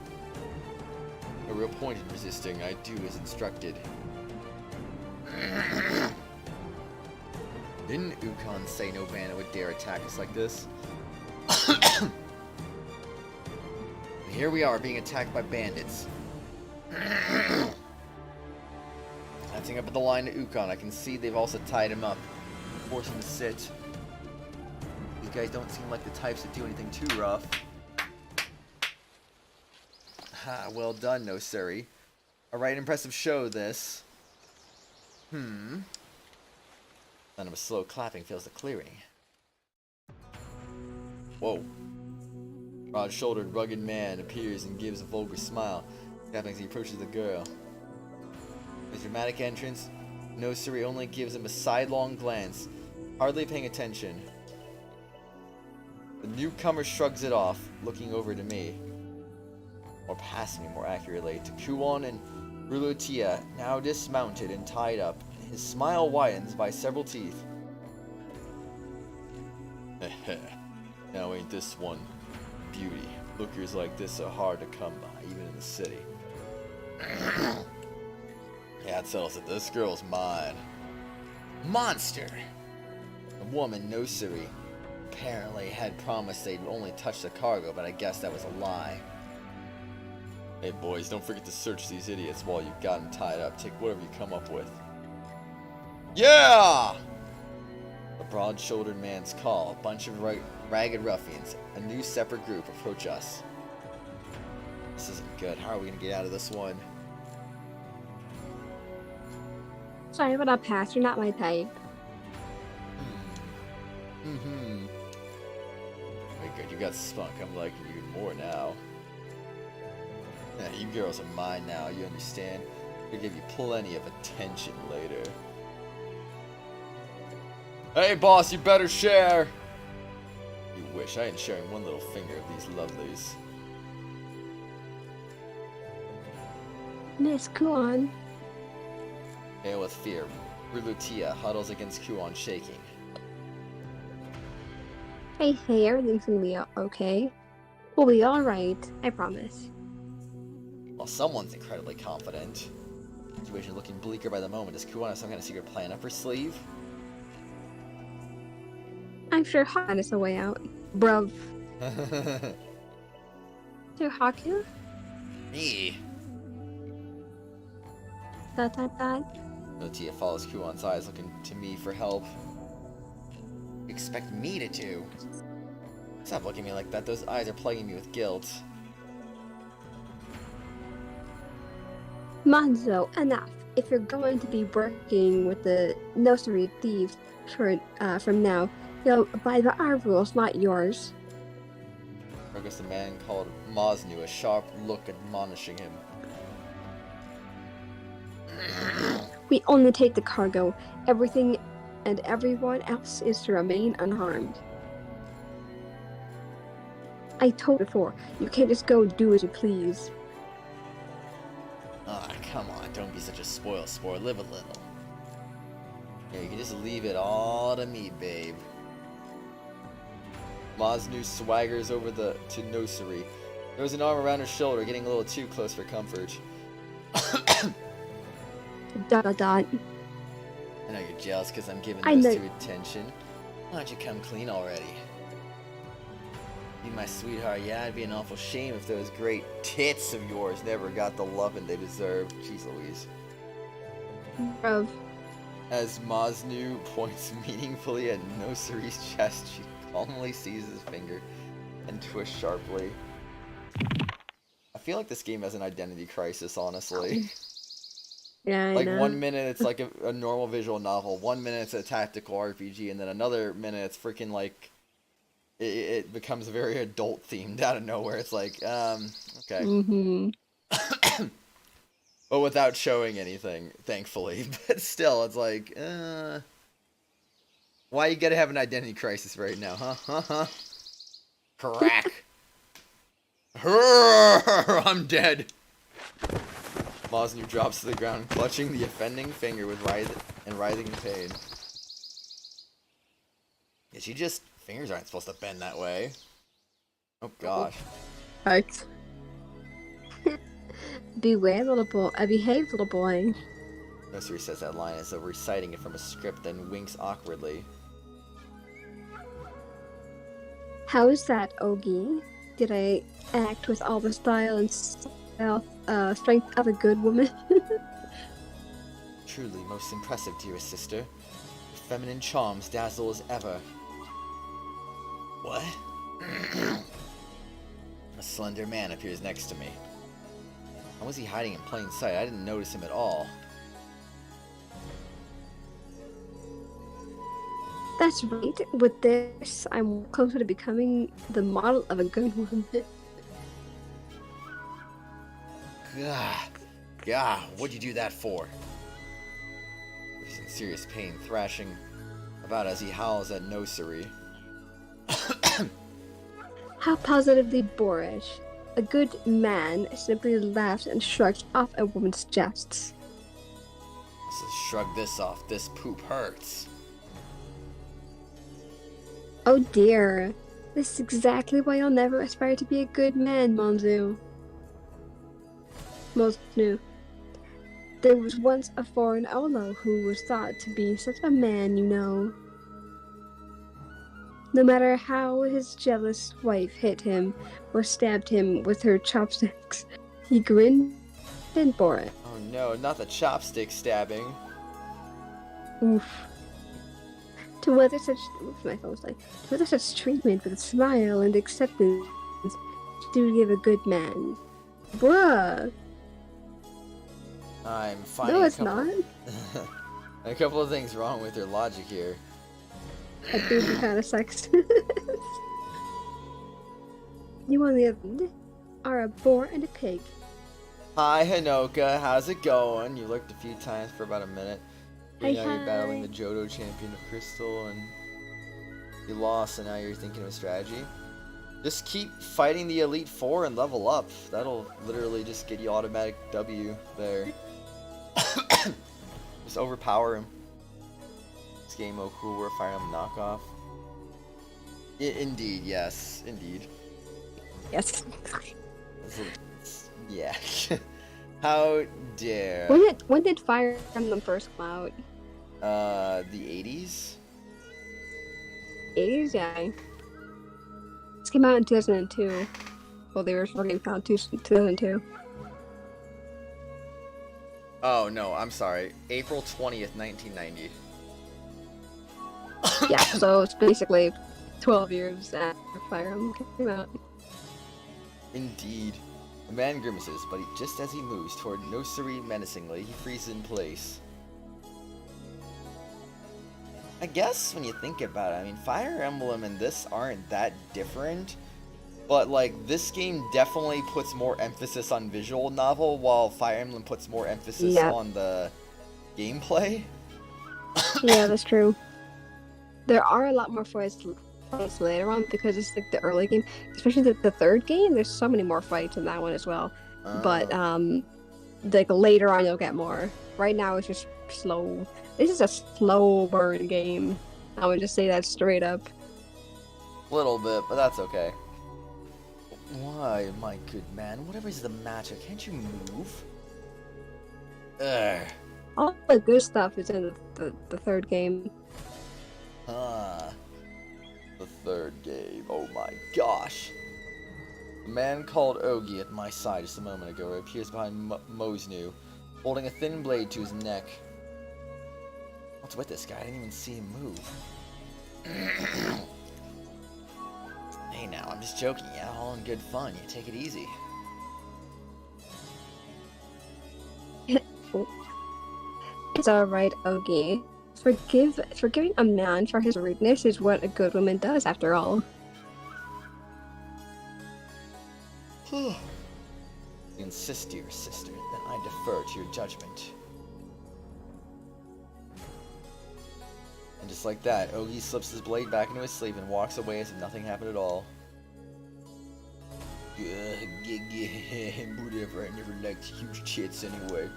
No real point in resisting, I do as instructed. Didn't Ukon say no bandit would dare attack us like this? And here we are being attacked by bandits. Glancing up at the line to Ukon, I can see they've also tied him up, forced him to sit. These guys don't seem like the types that do anything too rough. Ha, well done, no siree. A right impressive show, this. Sound of a slow clapping fills the clearing. Whoa. Broad-shouldered, rugged man appears and gives a vulgar smile, tapping as he approaches the girl. His dramatic entrance, no siree only gives him a sidelong glance, hardly paying attention. The newcomer shrugs it off, looking over to me. Or past me, more accurately, to Kuon and Rulutia, now dismounted and tied up. His smile widens by several teeth. Now ain't this one beauty? Lookers like this are hard to come by, even in the city. Yeah, it settles it. This girl's mine. Monster! The woman, Nosuri, apparently had promised they'd only touch the cargo, but I guess that was a lie. Hey boys, don't forget to search these idiots while you've got them tied up. Take whatever you come up with. Yeah! A broad-shouldered man's call. A bunch of ragged ruffians. A new separate group approach us. This isn't good. How are we gonna get out of this one? Sorry, but I'll pass. You're not my type. Very good. You got spunk. I'm liking you even more now. Yeah, you girls are mine now. You understand? I'll give you plenty of attention later. Hey, boss, you better share. You wish I ain't sharing one little finger of these lovelies. Miss Kuon. Pale with fear, Rulutia huddles against Kuon, shaking. Hey, everything's gonna be okay. We'll be alright, I promise. Well, someone's incredibly confident. Situation looking bleaker by the moment. Does Kuon have some kind of secret plan up her sleeve? I'm sure Han is a way out. Bruv. To Haku? Me. Dot. Rulutia follows Kuon's eyes, looking to me for help. You expect me to do? Stop looking at me like that. Those eyes are plaguing me with guilt. Manzo, enough. If you're going to be working with the Nosuri thieves from now, you'll abide by our rules, not yours. Rugus, the man called Mosnu, a sharp look admonishing him. We only take the cargo. Everything and everyone else is to remain unharmed. I told you before, you can't just go do as you please. Ah, come on, don't be such a spoil sport. Live a little. Yeah, you can just leave it all to me, babe. Mosnu swaggers over to Nosuri. Throws an arm around her shoulder, getting a little too close for comfort. Dot. I know you're jealous because I'm giving I those know. two attention. Why don't you come clean already? You my sweetheart, yeah, it'd be an awful shame if those great tits of yours never got the loving they deserve. Jeez Louise. Bruv. As Mosnu points meaningfully at Nosuri's chest, she calmly seizes his finger and twists sharply. I feel like this game has an identity crisis, honestly. Yeah, I Like, know. 1 minute it's like a normal visual novel, 1 minute it's a tactical RPG, and then another minute it's freaking like... It becomes very adult themed out of nowhere. It's like, okay. Mm-hmm. But without showing anything, thankfully. But still, it's like, why you gotta have an identity crisis right now, huh? Crack. I'm dead. Mosnu drops to the ground, clutching the offending finger with writhing in pain. Is she just... Fingers aren't supposed to bend that way. Oh gosh. Right. Beware, little boy. Behave, little boy. Nosuri says that line as though reciting it from a script, then winks awkwardly. How is that, Ogi? Did I act with all the style and strength of a good woman? Truly most impressive, dearest sister. Your feminine charms dazzle as ever. What? A slender man appears next to me. How was he hiding in plain sight? I didn't notice him at all. That's right. With this, I'm closer to becoming the model of a good woman. Gah, what'd you do that for? He's in serious pain, thrashing about as he howls at Nosuri. How positively boorish. A good man simply laughs and shrugs off a woman's jests. So shrug this off. This poop hurts. Oh dear. This is exactly why I'll never aspire to be a good man, Monzu. Mosnu. There was once a foreign Olo who was thought to be such a man, you know. No matter how his jealous wife hit him or stabbed him with her chopsticks, he grinned and bore it. Oh no, not the chopstick stabbing. Oof. To weather such treatment with a smile and acceptance to give a good man. Bruh. I'm finding No, it's not. a couple of things wrong with your logic here. I think you're kind of sexist. You, on the other hand, are a boar and a pig. Hi, Hanoka. How's it going? You looked a few times for about a minute. Hi, You're battling hi. the Johto champion of Crystal, and you lost, and now you're thinking of a strategy. Just keep fighting the Elite Four and level up. That'll literally just get you automatic W there. Just overpower him. This game, oh cool, we're a Fire Emblem knockoff. Indeed, yes, indeed. Yes. Yeah. How dare. When did Fire Emblem first come out? The 80s? 80s? Yeah. This came out in 2002. Well, the original game came out in 2002. Oh, no, I'm sorry. April 20th, 1990. Yeah, so it's basically 12 years after Fire Emblem came out. Indeed. The man grimaces, but just as he moves toward Nosuri menacingly, he freezes in place. I guess when you think about it, I mean, Fire Emblem and this aren't that different, but like, this game definitely puts more emphasis on visual novel, while Fire Emblem puts more emphasis on the gameplay. Yeah, that's true. There are a lot more fights later on because it's like the early game, especially the third game. There's so many more fights in that one as well. But like later on you'll get more. Right now it's just slow. This is a slow burn game. I would just say that straight up. A little bit, but that's okay. Why, my good man? Whatever is the matter? Can't you move? Ugh. All the good stuff is in the third game. The third game. Oh my gosh. The man called Ogi at my side just a moment ago appears behind Mosnu, holding a thin blade to his neck. What's with this guy? I didn't even see him move. Hey now, I'm just joking, yeah? All in good fun. You take it easy. It's alright, Ogi. Forgiving a man for his rudeness is what a good woman does, after all. You insist, dear sister, then I defer to your judgment. And just like that, Ogi slips his blade back into his sleeve and walks away as if nothing happened at all. Whatever, I never liked huge tits anyway.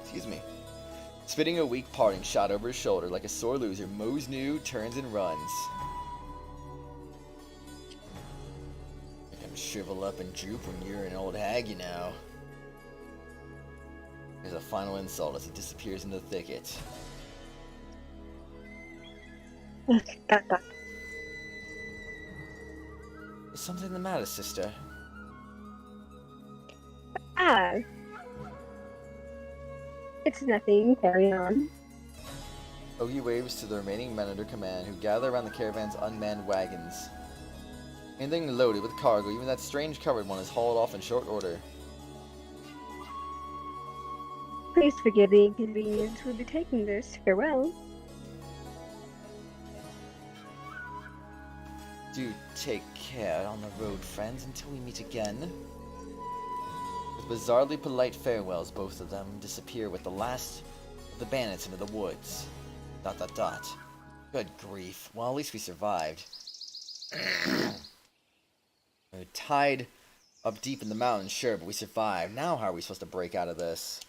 Excuse me. Spitting a weak parting shot over his shoulder like a sore loser, Mosnu turns and runs. Make him shrivel up and droop when you're an old hag, you know. There's a final insult as he disappears in the thicket. Is something the matter, sister? It's nothing. Carry on. Ogi waves to the remaining men under command, who gather around the caravan's unmanned wagons. Anything loaded with cargo, even that strange covered one, is hauled off in short order. Please forgive the inconvenience. We'll be taking this. Farewell. Do take care on the road, friends, until we meet again. With bizarrely polite farewells, both of them disappear with the last of the bandits into the woods. ... Good grief. Well, at least we survived. We're tied up deep in the mountains, sure, but we survived. Now how are we supposed to break out of this?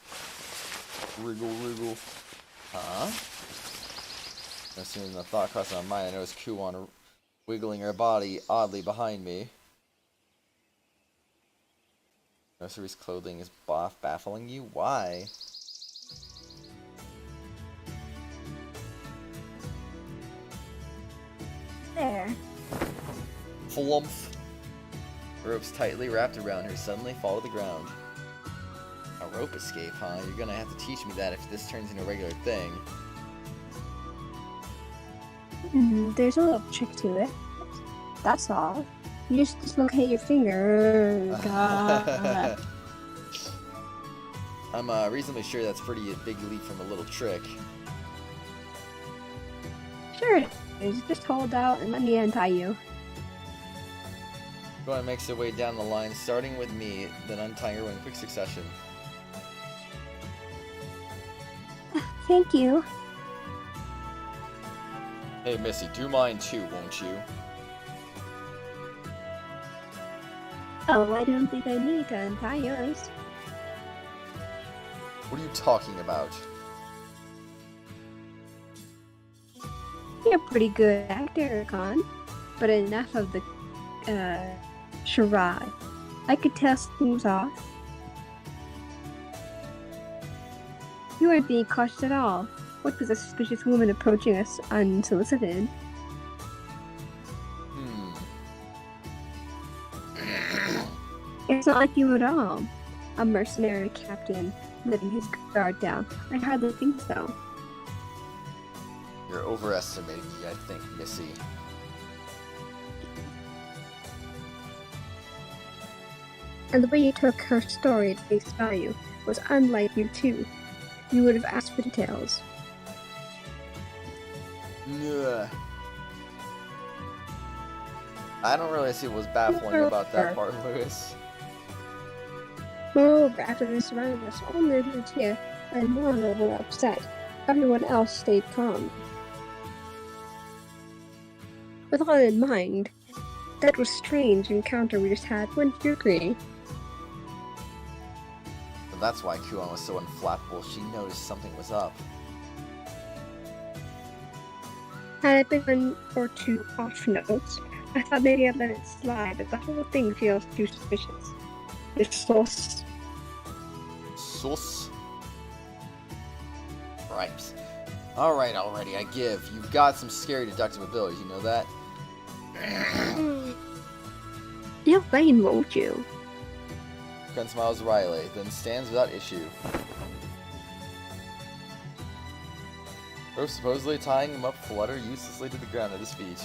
Wriggle, wriggle. Huh? As soon as the thought crossed my mind, I noticed Kuon wiggling her body oddly behind me. Nursery's clothing is baffling you? Why? There. Flump. Ropes tightly wrapped around her suddenly fall to the ground. A rope escape, huh? You're gonna have to teach me that if this turns into a regular thing. There's a little trick to it. That's all. You just dislocate your finger. God. I'm reasonably sure that's pretty big leap from a little trick. Sure it is. Just hold out and let me untie you. Kuon makes her way down the line, starting with me, then untying her in quick succession. Thank you. Hey, Missy, do mine too, won't you? Oh, I don't think I need to untie yours. What are you talking about? You're a pretty good actor, Con. But enough of the, charade. I could tell something off. You weren't being cautious at all. What was a suspicious woman approaching us unsolicited? It's not like you at all. A mercenary captain letting his guard down. I hardly think so. You're overestimating me, I think, Missy. And the way you took her story at face value was unlike you too. You would have asked for details. Ugh. I don't really see what was baffling about that part, Lewis. Moreover, after this surrounded us, only Lucia and Mono were upset. Everyone else stayed calm. With all in mind, that was strange encounter we just had. Wouldn't you agree? But that's why Kuon was so unflappable. She noticed something was up. Had it been one or two off notes, I thought maybe I'd let it slide, but the whole thing feels too suspicious. It's sus. Sus. Right. Alright, already, I give. You've got some scary deductive abilities, you know that? You'll blame, won't you? Kuon smiles wryly, then stands without issue. Rope supposedly tying him up flutter uselessly to the ground at his feet.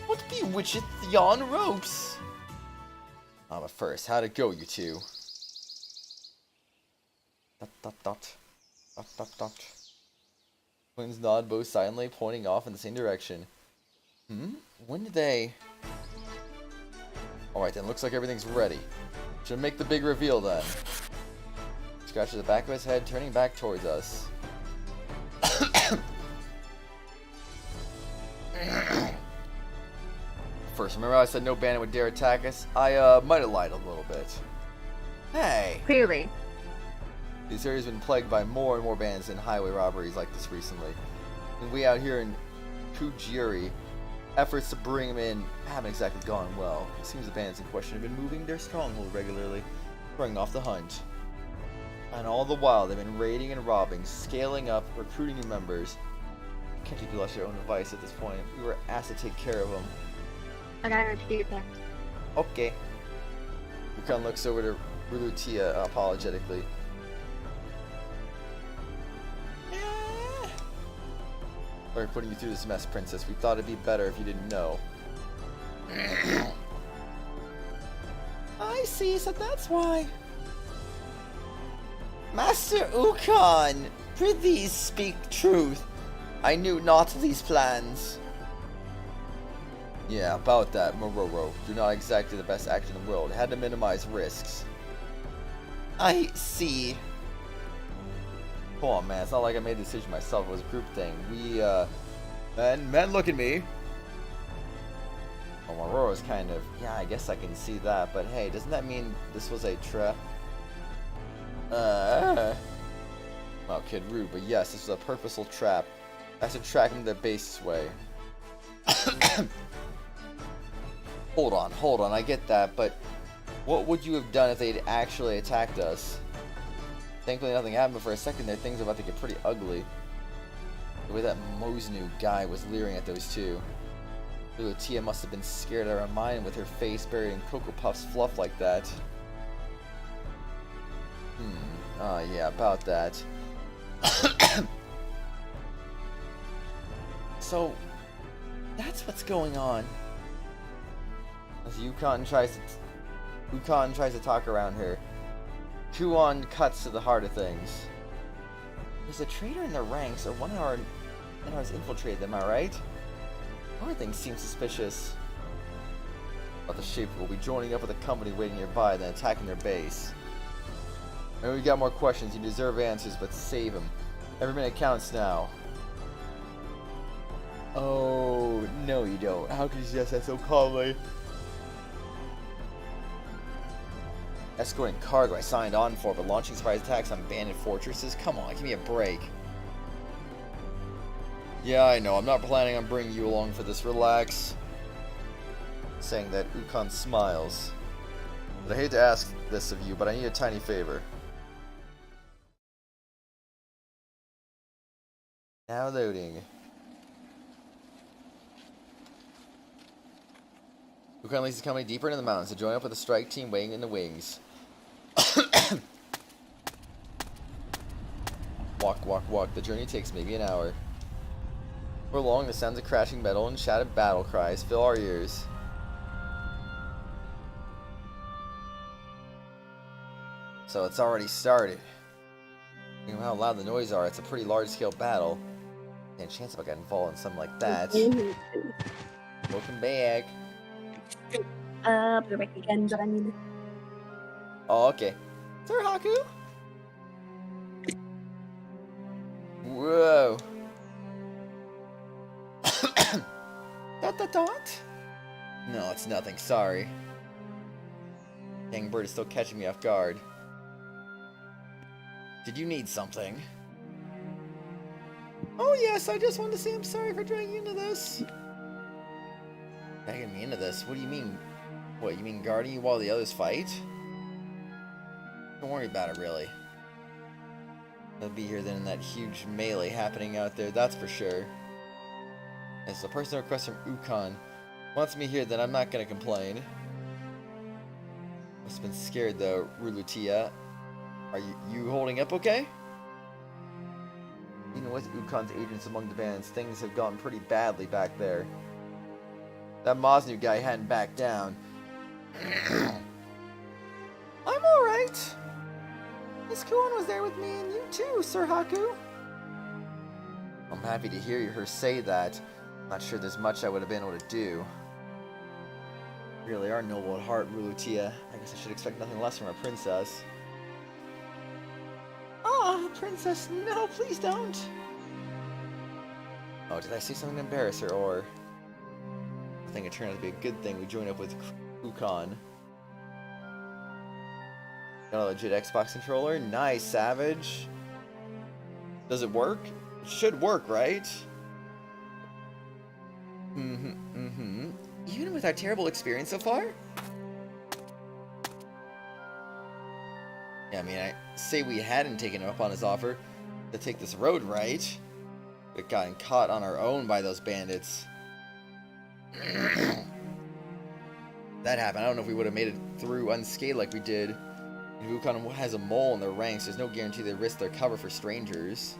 What bewitcheth yon ropes? Ah, but first, how'd it go, you two? Dot dot dot. Dot dot dot. Twins nod both silently, pointing off in the same direction. When did they... Alright then, looks like everything's ready. Should make the big reveal then. Scratches the back of his head, turning back towards us. First, remember I said no bandit would dare attack us? I might have lied a little bit. Hey! Clearly. This area's been plagued by more and more bandits and highway robberies like this recently. And we out here in Kujiri, efforts to bring them in haven't exactly gone well. It seems the bandits in question have been moving their stronghold regularly, throwing off the hunt. And all the while, they've been raiding and robbing, scaling up, recruiting new members. Can't you do less your own advice at this point? We were asked to take care of them. I gotta repeat that. Okay. Kuon looks over to Rulutia apologetically. Sorry putting you through this mess, Princess. We thought it'd be better if you didn't know. I see, so that's why. Master Ukon, prithee speak truth. I knew not these plans. Yeah, about that, Mororo. You're not exactly the best actor in the world. Had to minimize risks. I see. Come on, man. It's not like I made the decision myself. It was a group thing. We, men, look at me. Well, Mororo's kind of, yeah, I guess I can see that. But hey, doesn't that mean this was a trap? Well, Kid Rude, but yes, this was a purposeful trap. I should track them their base this way. Hold on, I get that, but what would you have done if they'd actually attacked us? Thankfully nothing happened, but for a second there, things were about to get pretty ugly. The way that Mosnu guy was leering at those two. Little Tia must have been scared out of her mind with her face buried in Cocoa Puff's fluff like that. Yeah, about that. So, that's what's going on. As Yukon tries to talk around her, Kuon cuts to the heart of things. There's a traitor in their ranks, or one of ours infiltrated them, am I right? Everything seems suspicious. But the Shaper will be joining up with a company waiting nearby, then attacking their base. I know you got more questions, you deserve answers, but save them. Every minute counts now. Oh, no you don't. How could you suggest that so calmly? Escorting cargo I signed on for, but launching surprise attacks on bandit fortresses? Come on, give me a break. Yeah, I know, I'm not planning on bringing you along for this, relax. Saying that, Ukon smiles. But I hate to ask this of you, but I need a tiny favor. Now loading. Ukon leads the company deeper into the mountains to join up with the strike team waiting in the wings. Walk. The journey takes maybe an hour. For long, the sounds of crashing metal and shouted battle cries fill our ears. So it's already started. You know how loud the noise are, it's a pretty large-scale battle. And a chance if I got involved in something like that. Welcome back. I'll be back again, but I mean... Oh, okay. Sir Haku? Whoa. Dot? No, it's nothing, sorry. Dang bird is still catching me off guard. Did you need something? Oh yes, I just wanted to say I'm sorry for dragging you into this. Dragging me into this? What do you mean? What, you mean guarding you while the others fight? Don't worry about it, really. I'll be here then in that huge melee happening out there, that's for sure. As the personal request from Ukon wants me here, then I'm not gonna complain. Must have been scared though, Rulutia. Are you holding up okay? Even with Ukon's agents among the bands, things have gone pretty badly back there. That Mosnu guy hadn't backed down. I'm alright. Miss Kuon was there with me and you too, Sir Haku. I'm happy to hear her say that. Not sure there's much I would have been able to do. You really are noble at heart, Rulutia. I guess I should expect nothing less from a princess. Ah, princess, no, please don't. Oh, did I say something to embarrass her, or... I think it turned out to be a good thing we joined up with Ukon. Got a legit Xbox controller? Nice, Savage. Does it work? It should work, right? Even with our terrible experience so far? Yeah, I mean, I say we hadn't taken him up on his offer to take this road, right? We'd gotten caught on our own by those bandits. That happened. I don't know if we would have made it through unscathed like we did. If Wukon has a mole in their ranks, there's no guarantee they risk their cover for strangers.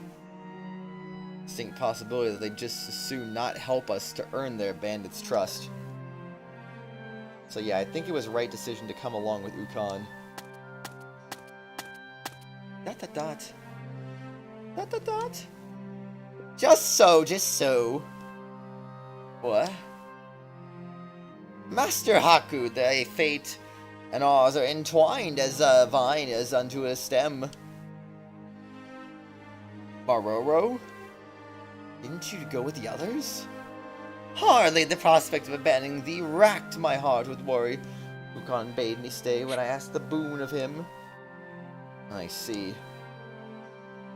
Distinct possibility that they'd just as soon not help us to earn their bandits' trust. So yeah, I think it was the right decision to come along with Ukon. Dot. Just so. What? Master Haku, thy fate and ours are entwined as a vine is unto a stem. Maroro? Didn't you go with the others? Hardly the prospect of abandoning thee racked my heart with worry. Ukon bade me stay when I asked the boon of him. I see.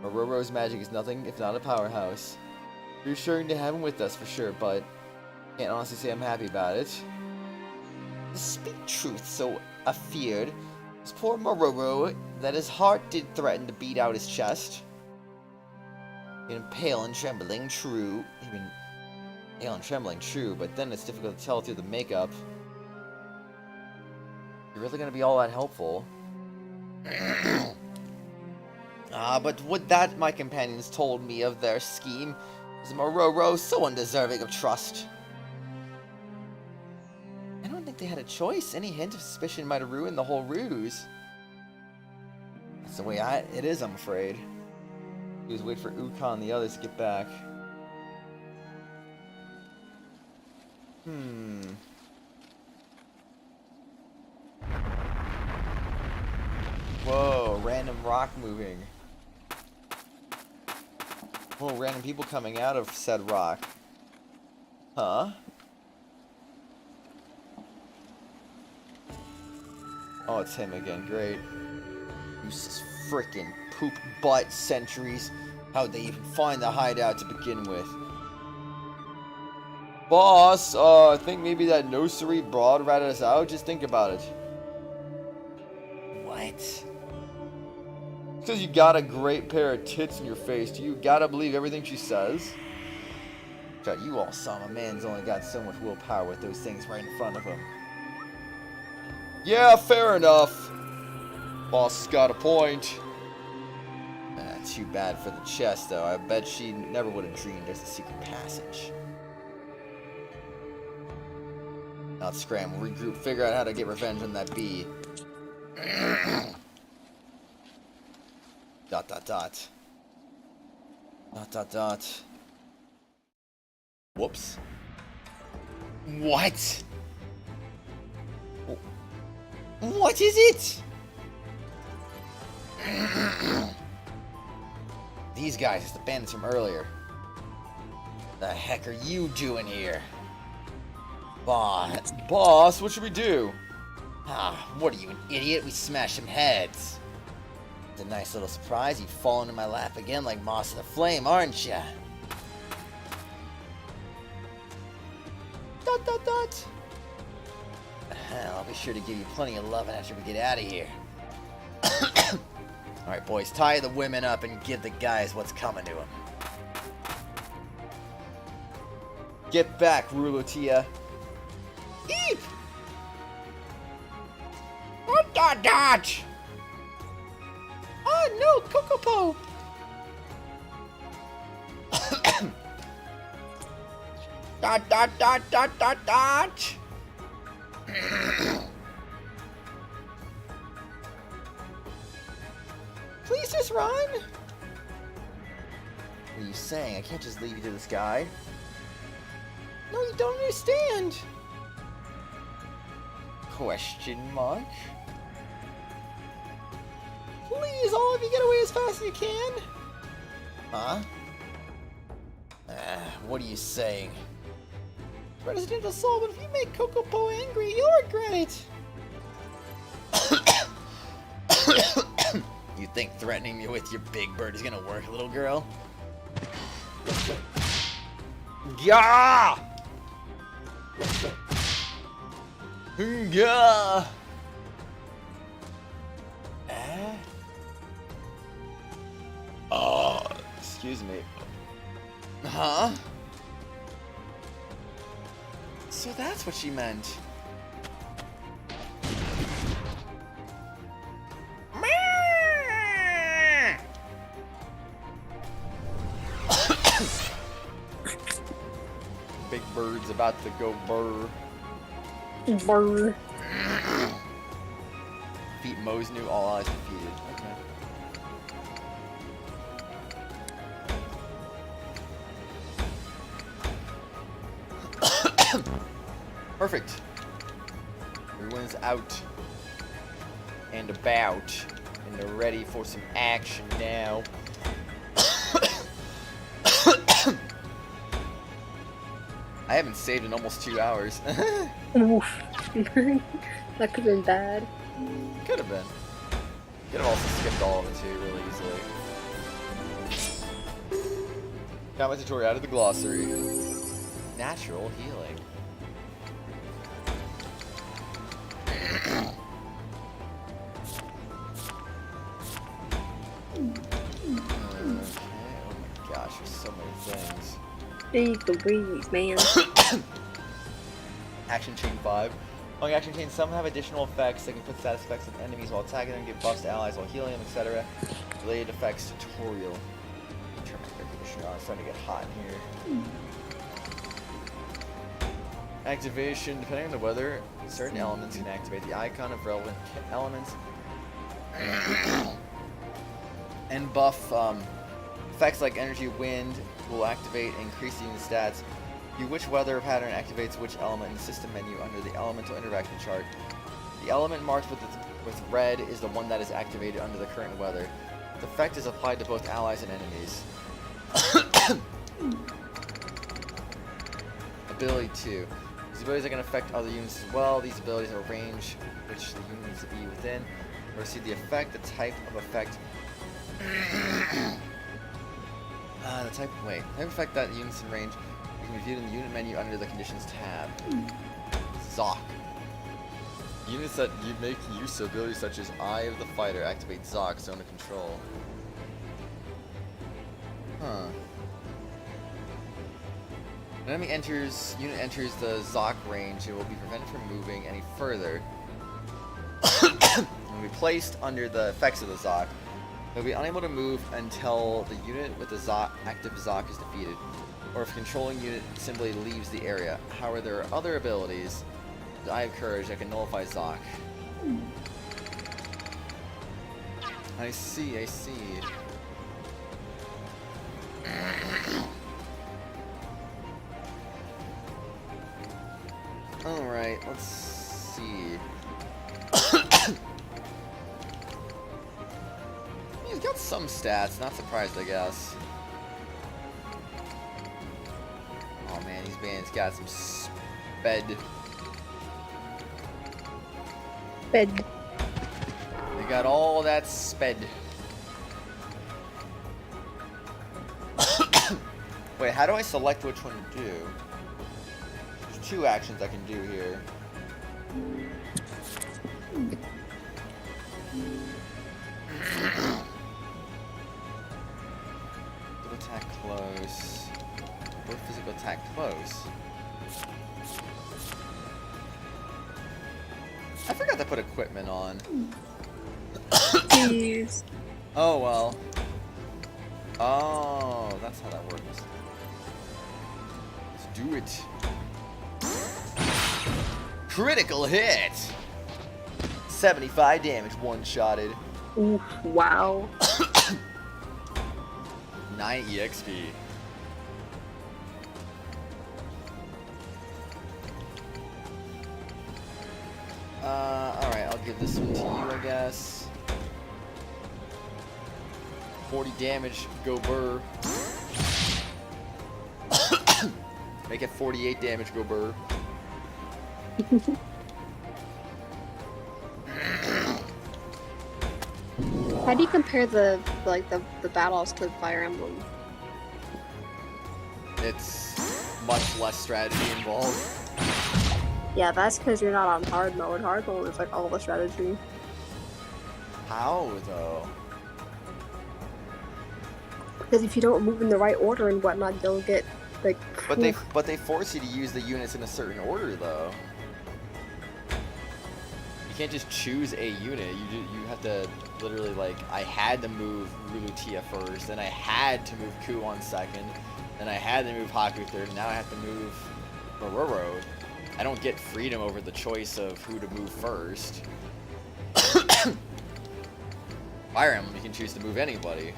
Maroro's magic is nothing if not a powerhouse. Reassuring to have him with us for sure, but can't honestly say I'm happy about it. To speak truth, so afeared, was poor Mororo, that his heart did threaten to beat out his chest. Even pale and trembling, true. But then it's difficult to tell through the makeup. You're really gonna be all that helpful. But would that my companions told me of their scheme is Mororo so undeserving of trust. I don't think they had a choice. Any hint of suspicion might have ruined the whole ruse. That's the way it is, I'm afraid. We just wait for Uka and the others to get back. Whoa, random rock moving. Whoa, random people coming out of said rock. Huh? Oh, it's him again. Great. Useless frickin' poop butt sentries. How'd they even find the hideout to begin with? Boss, I think maybe that nursery broad ratted us out. Just think about it. What? Because you got a great pair of tits in your face, you gotta believe everything she says? God, you all saw my man's only got so much willpower with those things right in front of him. Yeah, fair enough. Boss has got a point. Too bad for the chest, though. I bet she never would have dreamed there's a secret passage. Now let's scramble, regroup, figure out how to get revenge on that bee. Dot dot dot. Dot dot dot. Whoops. What? What is it? These guys, it's the bandits from earlier. The heck are you doing here? Boss, what should we do? What are you, an idiot? We smash some heads. It's a nice little surprise. You've fallen in my lap again like moss in the flame, aren't ya? Dot dot dot. I'll be sure to give you plenty of loving after we get out of here. Alright, boys, tie the women up and give the guys what's coming to them. Get back, Rulotia. Eep! What dot dot? Oh no, Kokopo! Dot dot dot dot dot dot! Please just run! What are you saying? I can't just leave you to this guy. No, you don't understand! Question mark? Please, all of you get away as fast as you can! Huh? What are you saying? President Assault, but if you make Kokopo angry, you'll regret it! You think threatening me with your big bird is gonna work, little girl? Gah! Gah! Excuse me. Huh? So that's what she meant. Big bird's about to go burr. Brr. Feet Mosnu, all eyes defeated. Okay. Perfect. Everyone's out and about, and they're ready for some action now. I haven't saved in almost 2 hours. Oof. That could have been bad. Could have been. Could have also skipped all of it too, really easily. Got my tutorial out of the glossary. Natural healing. Okay, oh my gosh, there's so many things. Jeez Louise, man. Action Chain 5. Among Action Chains, some have additional effects. They can put status effects on enemies while attacking them, give buffs to allies while healing them, etc. Related effects tutorial. Turn my air conditioner on. It's starting to get hot in here. Activation. Depending on the weather, certain elements can activate the icon of relevant elements. And buff effects like energy, wind will activate, increasing the stats. Which weather pattern activates which element in the system menu under the elemental interaction chart. The element marked with red is the one that is activated under the current weather. The effect is applied to both allies and enemies. Ability 2. These abilities are going to affect other units as well. These abilities are range which the unit needs to be within. We'll see the effect, the type of effect. The type of effect that units in range can be viewed in the unit menu under the conditions tab. Zoc. Units that you make use of abilities such as Eye of the Fighter activate Zoc, zone of control. Huh. When enemy unit enters the Zoc range, it will be prevented from moving any further. It will be placed under the effects of the Zoc. It will be unable to move until the unit with the active Zoc is defeated, or if controlling unit simply leaves the area. However, there are other abilities, the Eye of Courage, that can nullify Zoc. I see. Alright, let's see. He's got some stats, not surprised, I guess. Oh man, these bands got some sped. Bed. They got all that sped. Wait, how do I select which one to do? There's 2 actions I can do here. Physical attack close. Or physical attack close. I forgot to put equipment on. Jeez. Oh well. Oh, that's how that works. Let's do it. Critical hit! 75 damage, one-shotted. Oof, wow. 9 EXP. Alright, I'll give this one to you, I guess. 40 damage, go burr. Make it 48 damage, go burr. How do you compare the battles to Fire Emblem? It's much less strategy involved. Yeah, that's because you're not on hard mode. Hard mode is like all the strategy. How though? Because if you don't move in the right order and whatnot, you'll get like. But they force you to use the units in a certain order though. You can't just choose a unit. You have to literally like. I had to move Lulutia first, then I had to move Kuon second, then I had to move Haku third, and now I have to move Mororo. I don't get freedom over the choice of who to move first. Fire Emblem, you can choose to move anybody.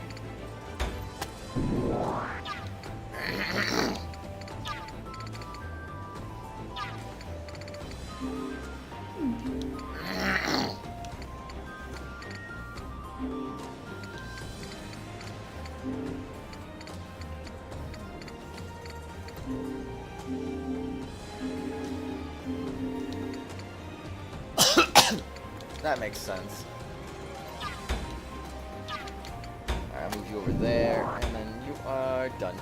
That makes sense. Alright, I'll move you over there, and then you are done.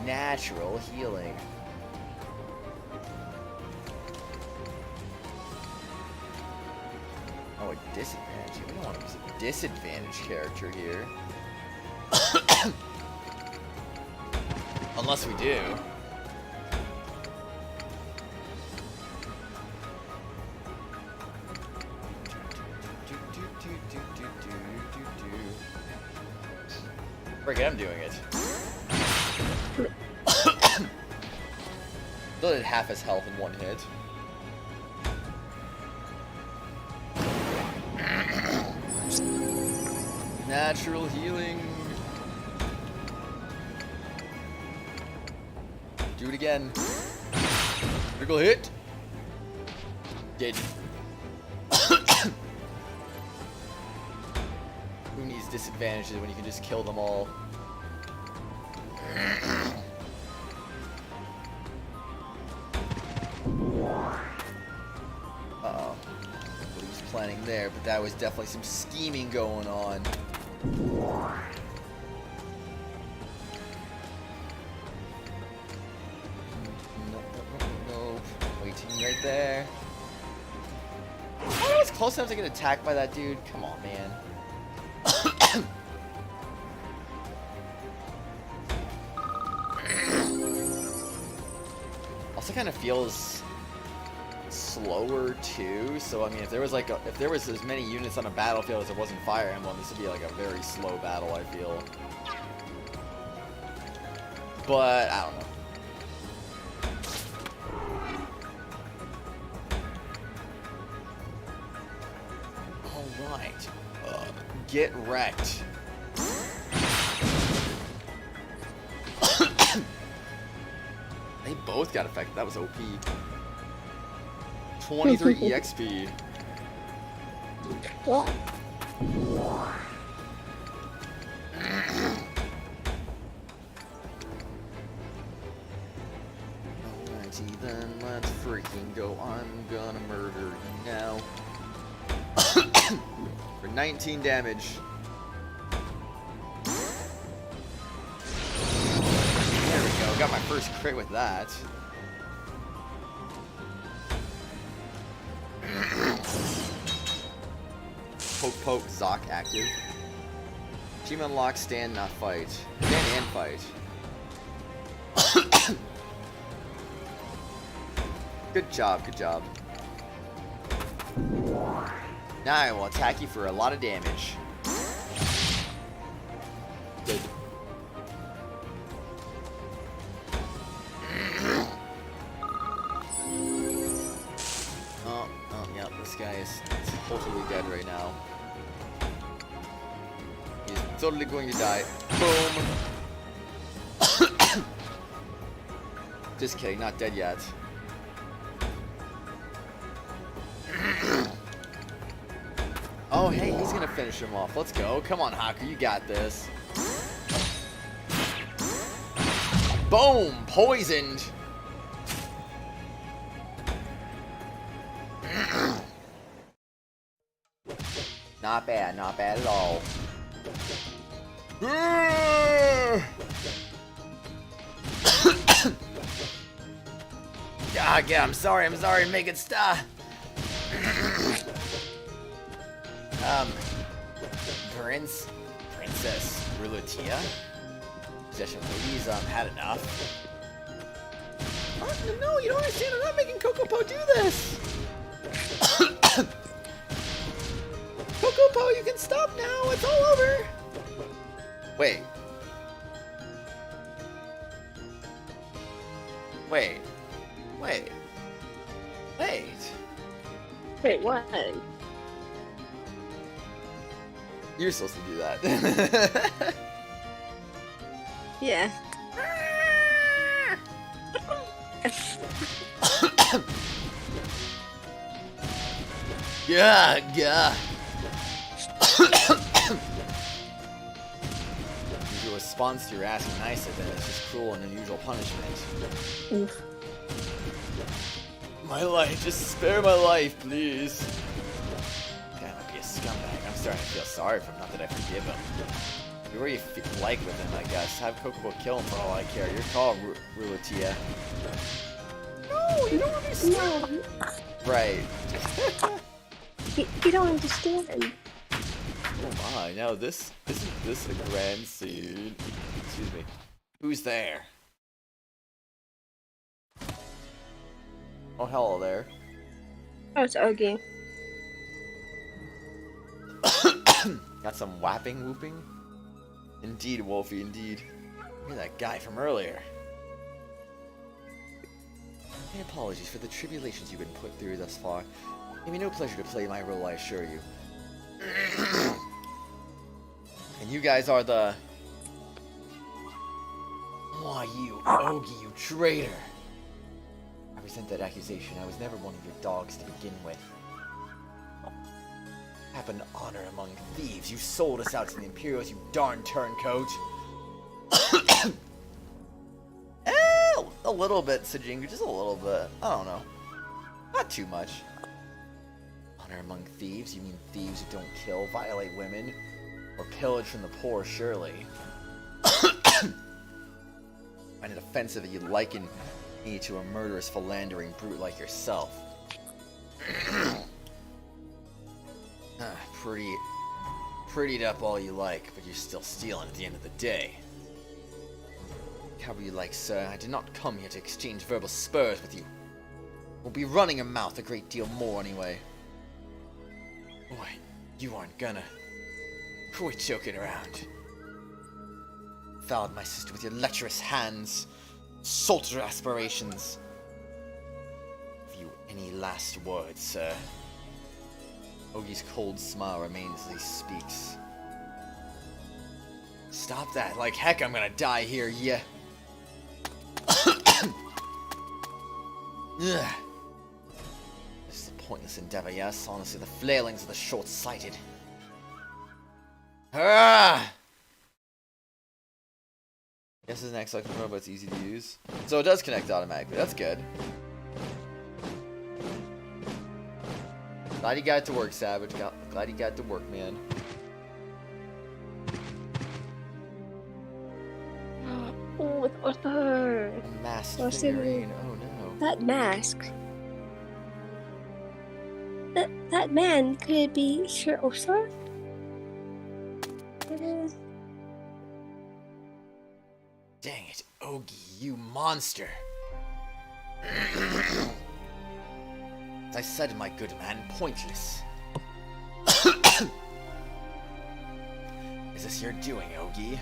Natural healing. Oh, a disadvantage. We don't want to use a disadvantage character here. Unless we do. Frick, I'm doing it. Still did half his health in one hit. Natural healing. Do it again. Critical hit. Dead. Who needs disadvantages when you can just kill them all? Uh-oh. What he was planning there, but that was definitely some scheming going on. No. Waiting right there. Oh, I was close enough to get attacked by that dude. Come on, man. Also kind of feels slower too, so I mean if there was as many units on a battlefield as there was in Fire Emblem, this would be like a very slow battle, I feel. But I don't know. Alright. Get wrecked. They both got affected. That was OP. 23 EXP. What? Alrighty then, let's freaking go. I'm gonna murder you now. For 19 damage. There we go. Got my first crit with that. Poke, Zoc active. Achievement unlock, stand, not fight. Stand and fight. Good job, good job. Now I will attack you for a lot of damage. Good. Oh, yeah, this guy is totally dead right now. He's totally going to die. Boom! Just kidding, not dead yet. Oh, hey, he's gonna finish him off. Let's go. Come on, Haku, you got this. Boom! Poisoned! Not bad at all. Yeah, I'm sorry, make it stop. Princess Rulatia? Possession ladies, had enough. No, you don't understand, I'm not making Kokopo do this! Kokopo, you can stop now, it's all over! Wait. Wait, what? You're supposed to do that. Yeah. Yeah. Your response to your asking nicely, then it's just cruel and unusual punishment. Oof. My life, just spare my life, please. God, I might be a scumbag. I'm starting to feel sorry for him, not that I forgive him. Do where you like with him, I guess. Have Kokobo kill him for all I care. You're called Rulatia. No, you don't understand. Right. You don't understand. Oh my, now isn't this a grand scene? Excuse me. Who's there? Oh, hello there. Oh, it's Ogie. Got some whapping whooping? Indeed, Wolfie, indeed. You're that guy from earlier. My apologies for the tribulations you've been put through thus far. It gave me no pleasure to play my role, I assure you. And you guys are the... Why, you Ogie, you traitor! I resent that accusation. I was never one of your dogs to begin with. Happened to honor among thieves. You sold us out to the Imperials, you darn turncoat. A little bit, Sajingu, just a little bit. I don't know. Not too much. Honor among thieves? You mean thieves who don't kill, violate women, or pillage from the poor, surely? Find it offensive that you liken me to a murderous, philandering brute like yourself. Prettied up all you like, but you're still stealing at the end of the day. However you like, sir. I did not come here to exchange verbal spurs with you. We'll be running your mouth a great deal more anyway. Boy, you aren't gonna. Quit joking around. Fouled my sister with your lecherous hands. Insulted her aspirations. Have you any last words, sir? Ogie's cold smile remains as he speaks. Stop that. Like heck, I'm gonna die here, yeah. Ugh. This is a pointless endeavor, yes? Honestly, the flailings of the short-sighted. Ah! Guess it's an X-Like controller, but it's easy to use. So it does connect automatically. That's good. Glad you got it to work, Savage. Glad you got it to work, man. Oh, what's her? A masked What's figurine. Oh no. That mask. That man, could it be Shirosa? It is. Dang it, Ogie, you monster. As I said, my good man, pointless. Is this your doing, Ogie?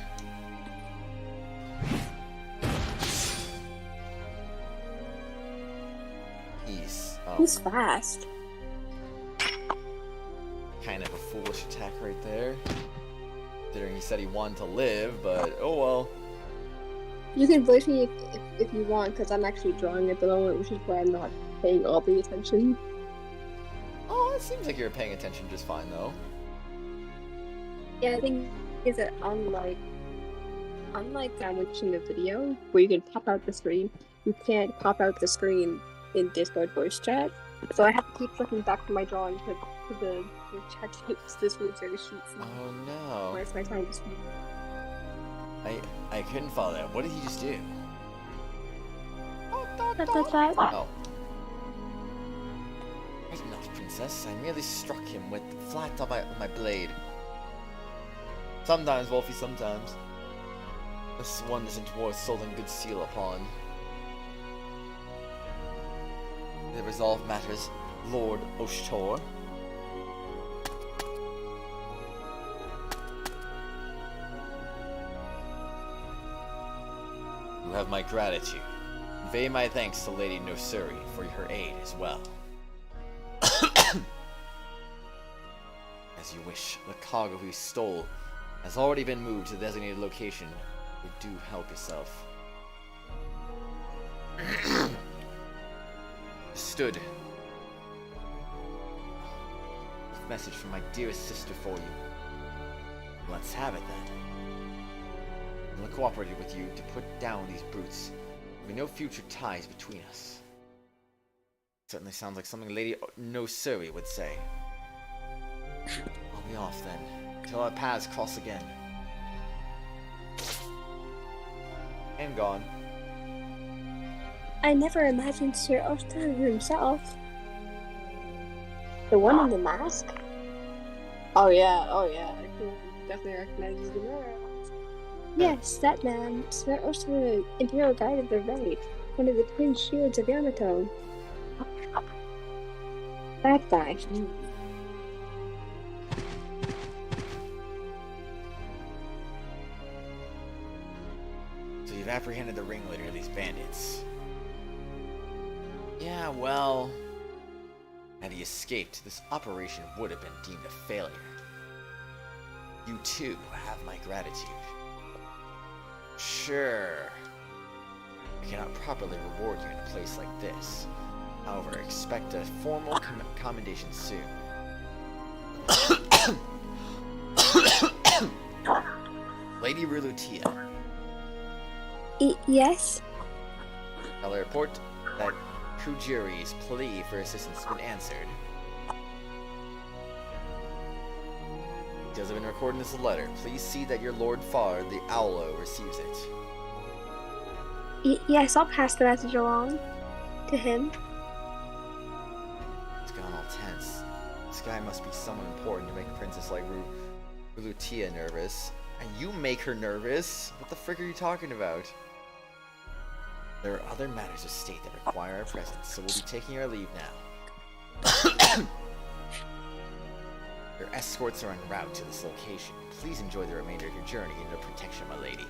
He's fast. Kind of a foolish attack right there. Considering he said he wanted to live, but oh well. You can voice me if you want, because I'm actually drawing at the moment, which is why I'm not paying all the attention. Oh, it seems like you're paying attention just fine, though. Yeah, I think is that unlike watching the video, where you can pop out the screen, you can't pop out the screen in Discord voice chat. So I have to keep flicking back to my drawing to the chat tapes this week or the sheets. Oh no. Where's my time to speak? I couldn't follow that. What did he just do? That. Oh. Right enough, princess. I merely struck him with flat on my blade. Sometimes, Wolfie, sometimes. This one isn't worth solding good seal upon. The resolve matters, Lord Oshtor. You have my gratitude. Convey my thanks to Lady Nosuri for her aid as well. As you wish. The cargo we stole has already been moved to the designated location. So do help yourself. Stood. A message from my dearest sister for you. Let's have it then. I'll cooperate with you to put down these brutes. There'll be no future ties between us. Certainly sounds like something Lady Nosuri would say. I'll be off then, until our paths cross again. And gone. I never imagined Sir Ostan himself. The one in the mask? Oh yeah. I can definitely recognize the man. Yes, that man. Sir Ostan, Imperial Guide of the Raid. One of the twin shields of Yamato. That guy. So you've apprehended the ringleader of these bandits. Yeah, well... Had he escaped, this operation would have been deemed a failure. You too have my gratitude. Sure. I cannot properly reward you in a place like this. However, expect a formal commendation soon. Lady Rulutia. Yes? I'll report that Kujiri's plea for assistance has been answered. Details have been recorded in this letter. Please see that your Lord Far, the Owlo, receives it. Yes, I'll pass the message along to him. It's gone all tense. This guy must be someone important to make a princess like Rulutia nervous. And you make her nervous? What the frick are you talking about? There are other matters of state that require our presence, so we'll be taking our leave now. Your escorts are en route to this location. Please enjoy the remainder of your journey in your protection, my lady.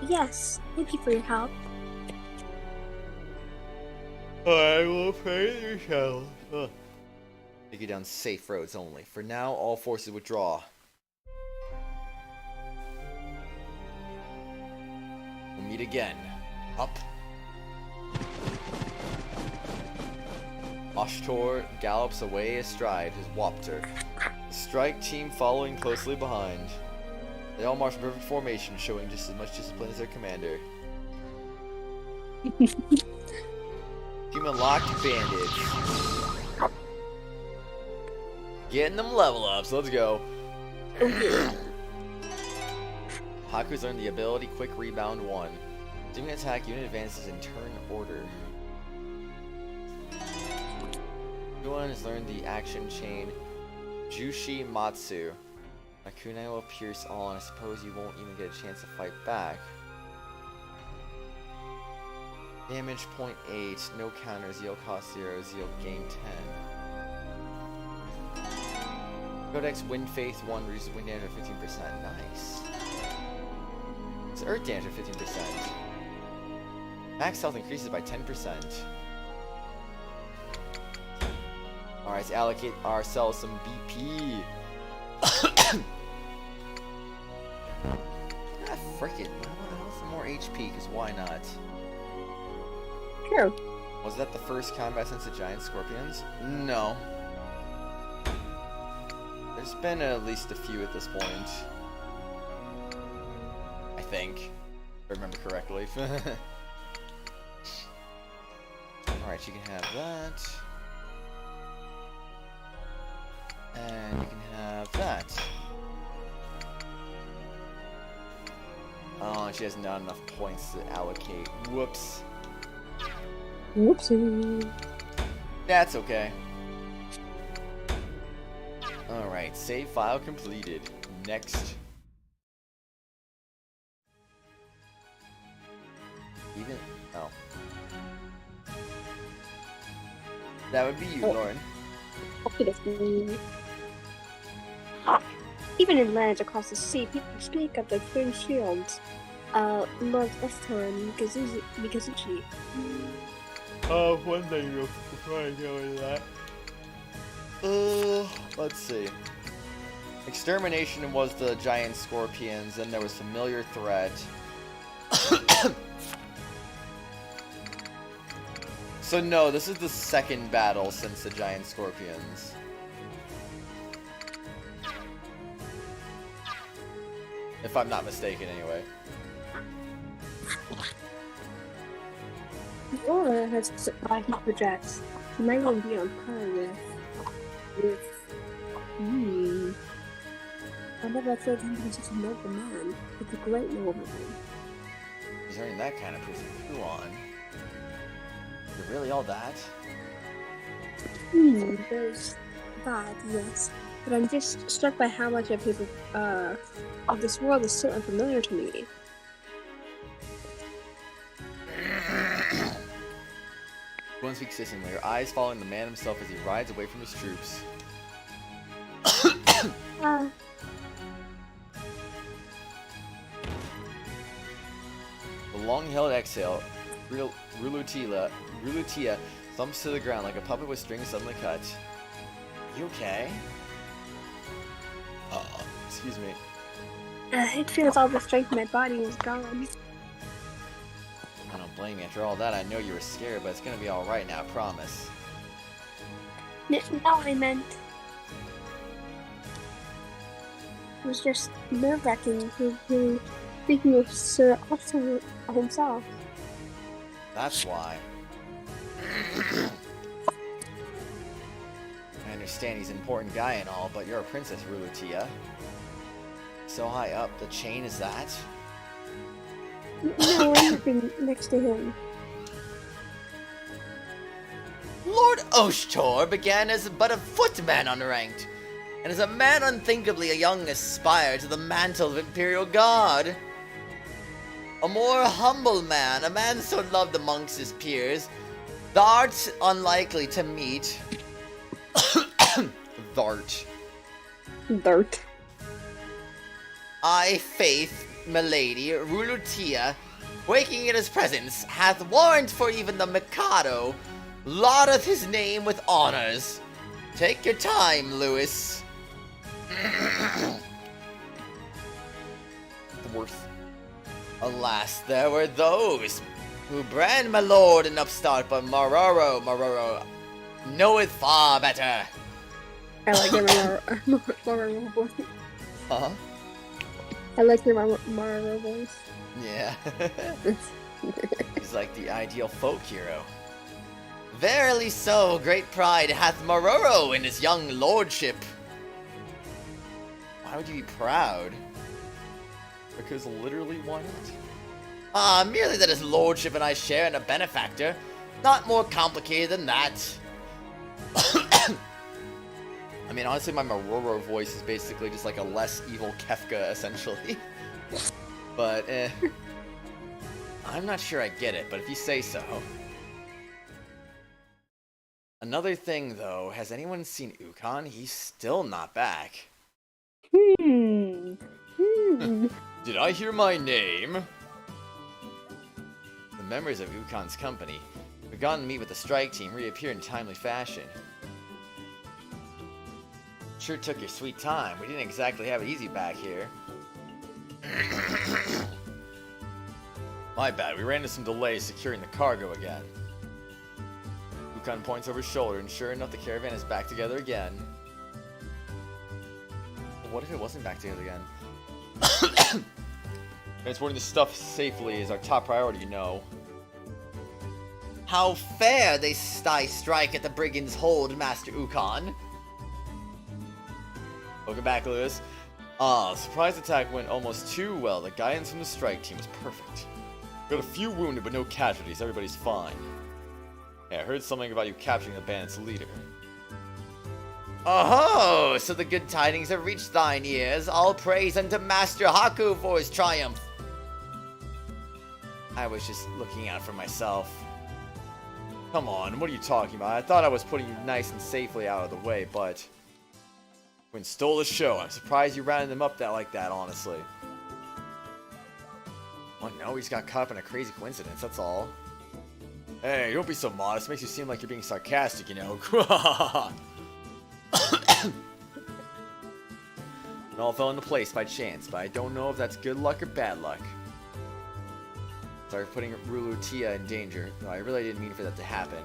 Yes, thank you for your help. I will pray you shall. Take you down safe roads only. For now, all forces withdraw. We'll meet again. Up. Ashtor gallops away astride his Waptor. The strike team following closely behind. They all march in perfect formation, showing just as much discipline as their commander. Team unlocked bandits. Getting them level ups, let's go. Haku's learned the ability Quick Rebound 1. Doing an attack, unit advances in turn order. Yuan has learned the action chain Jushi Matsu. My kunai will pierce all, and I suppose you won't even get a chance to fight back. Damage 0.8, no counters, Zeal cost 0, Zeal gain 10. Codex Wind Faith 1 reduces wind damage by 15%. Nice. It's earth damage by 15%. Max health increases by 10%. Alright, let's allocate ourselves some BP. Frick it. I want some more HP, because why not? True. Was that the first combat since the giant scorpions? No. There's been at least a few at this point. I think. If I remember correctly. Alright, you can have that. And you can have that. Oh, she has not enough points to allocate. Whoops. Whoopsie. That's okay. Alright, save file completed. Next. Even... oh. That would be you, Lauren. Even in lands across the sea, people speak of the twin shields. Lord Estor and Mikazuchi. One thing before I go into that. Let's see. Extermination was the giant scorpions, then there was familiar threat. So no, this is the second battle since the giant scorpions. If I'm not mistaken, anyway. Laura has survived the projects. She might even be on par with I never thought him was such a noble man. It's a great nobleman. He's earning that kind of prison. Go on. Is it really all that? There's that, yes. But I'm just struck by how much of people of this world is still unfamiliar to me. One speaks hissingly, her eyes following the man himself as he rides away from his troops. The long-held exhale, Rulutia thumps to the ground like a puppet with strings suddenly cut. You okay? Excuse me. It feels all the strength in my body is gone. I don't blame you. After all that, I know you were scared, but it's gonna be alright now, I promise. No, I meant... It was just nerve-wracking speaking of Sir Otto himself. That's why. I understand he's an important guy and all, but you're a princess, Rulutia. So high up, the chain is that? No, I'm looking next to him. Lord Oshtor began as but a footman unranked, and as a man unthinkably a young aspire to the mantle of Imperial Guard. A more humble man, a man so loved amongst his peers, thou'rt unlikely to meet. Thart. Dart. I, faith, milady, Rulutia, waking in his presence, hath warrant for even the Mikado, laudeth his name with honors. Take your time, Lewis. Worth. Alas, there were those who brand my lord an upstart, but Maroro knoweth far better. I like your Maroro voice. Huh? I like your Maroro voice. Yeah. He's like the ideal folk hero. Verily so, great pride hath Maroro in his young lordship. Why would you be proud? Because literally, why not? Ah, merely that his lordship and I share in a benefactor. Not more complicated than that. I mean, honestly, my Maroro voice is basically just like a less evil Kefka, essentially. But, I'm not sure I get it, but if you say so. Another thing, though, has anyone seen Ukon? He's still not back. Did I hear my name? The members of Ukon's company, who've gone to meet with the strike team, reappeared in timely fashion. Sure took your sweet time. We didn't exactly have it easy back here. My bad, we ran into some delays securing the cargo again. Ukon points over his shoulder, and sure enough, the caravan is back together again. What if it wasn't back together again? Transporting the stuff safely is our top priority, you know. How fair they strike at the brigand's hold, Master Ukon. Welcome back, Lewis. Surprise attack went almost too well. The guidance from the strike team was perfect. Got a few wounded, but no casualties. Everybody's fine. Hey, I heard something about you capturing the bandit's leader. Oh, so the good tidings have reached thine ears. All praise unto Master Haku for his triumph. I was just looking out for myself. Come on, what are you talking about? I thought I was putting you nice and safely out of the way, but... When stole the show, I'm surprised you rounded them up like that, honestly. Oh no, he's got caught up in a crazy coincidence, that's all. Hey, don't be so modest. It makes you seem like you're being sarcastic, you know. It all fell into place by chance, but I don't know if that's good luck or bad luck. Sorry for putting Rulutia in danger. No, I really didn't mean for that to happen.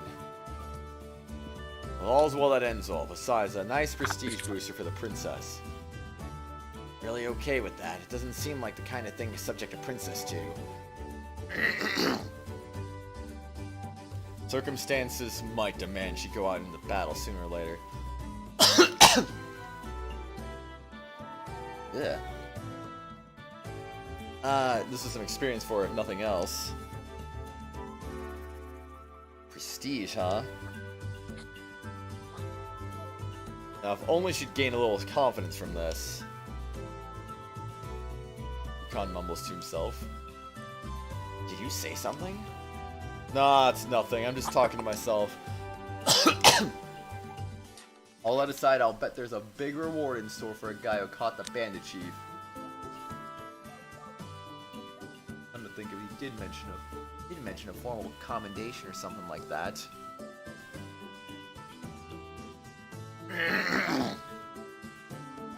Well, all's well that ends all. Besides, a nice prestige booster for the princess. Really okay with that. It doesn't seem like the kind of thing to subject a princess to. Circumstances might demand she go out into battle sooner or later. Yeah. This is some experience for it, if nothing else. Prestige, huh? Now, if only she'd gain a little confidence from this. Khan mumbles to himself. Did you say something? Nah, it's nothing. I'm just talking to myself. All that aside, I'll bet there's a big reward in store for a guy who caught the bandit chief. I'm to think if he did mention a formal commendation or something like that.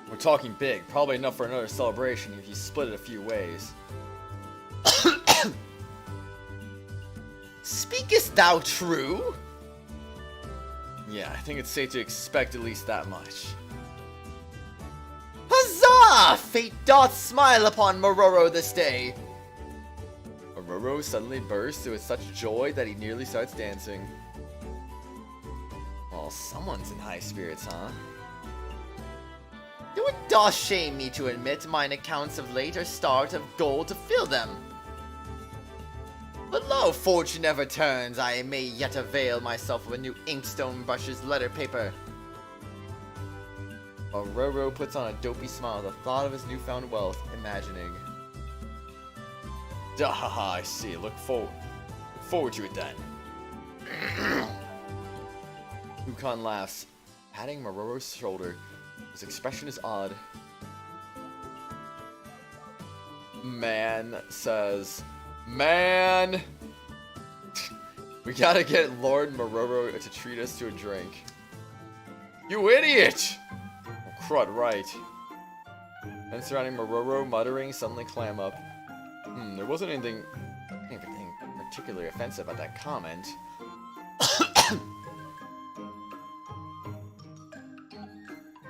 We're talking big, probably enough for another celebration if you split it a few ways. Speakest thou true? Yeah, I think it's safe to expect at least that much. Huzzah! Fate doth smile upon Mororo this day. Mororo suddenly bursts with such joy that he nearly starts dancing. Well, someone's in high spirits, huh? It doth shame me to admit mine accounts of late are starved of gold to fill them. But lo, fortune never turns, I may yet avail myself of a new inkstone brush's letter paper. Mororo puts on a dopey smile at the thought of his newfound wealth, imagining. Dahaha, I see. Look forward to it then. Ukon laughs, patting Mororo's shoulder. His expression is odd. Man says, man! We gotta get Lord Mororo to treat us to a drink. You idiot! Oh, crud, right. Men surrounding Mororo, muttering, suddenly clam up. There wasn't anything particularly offensive about that comment.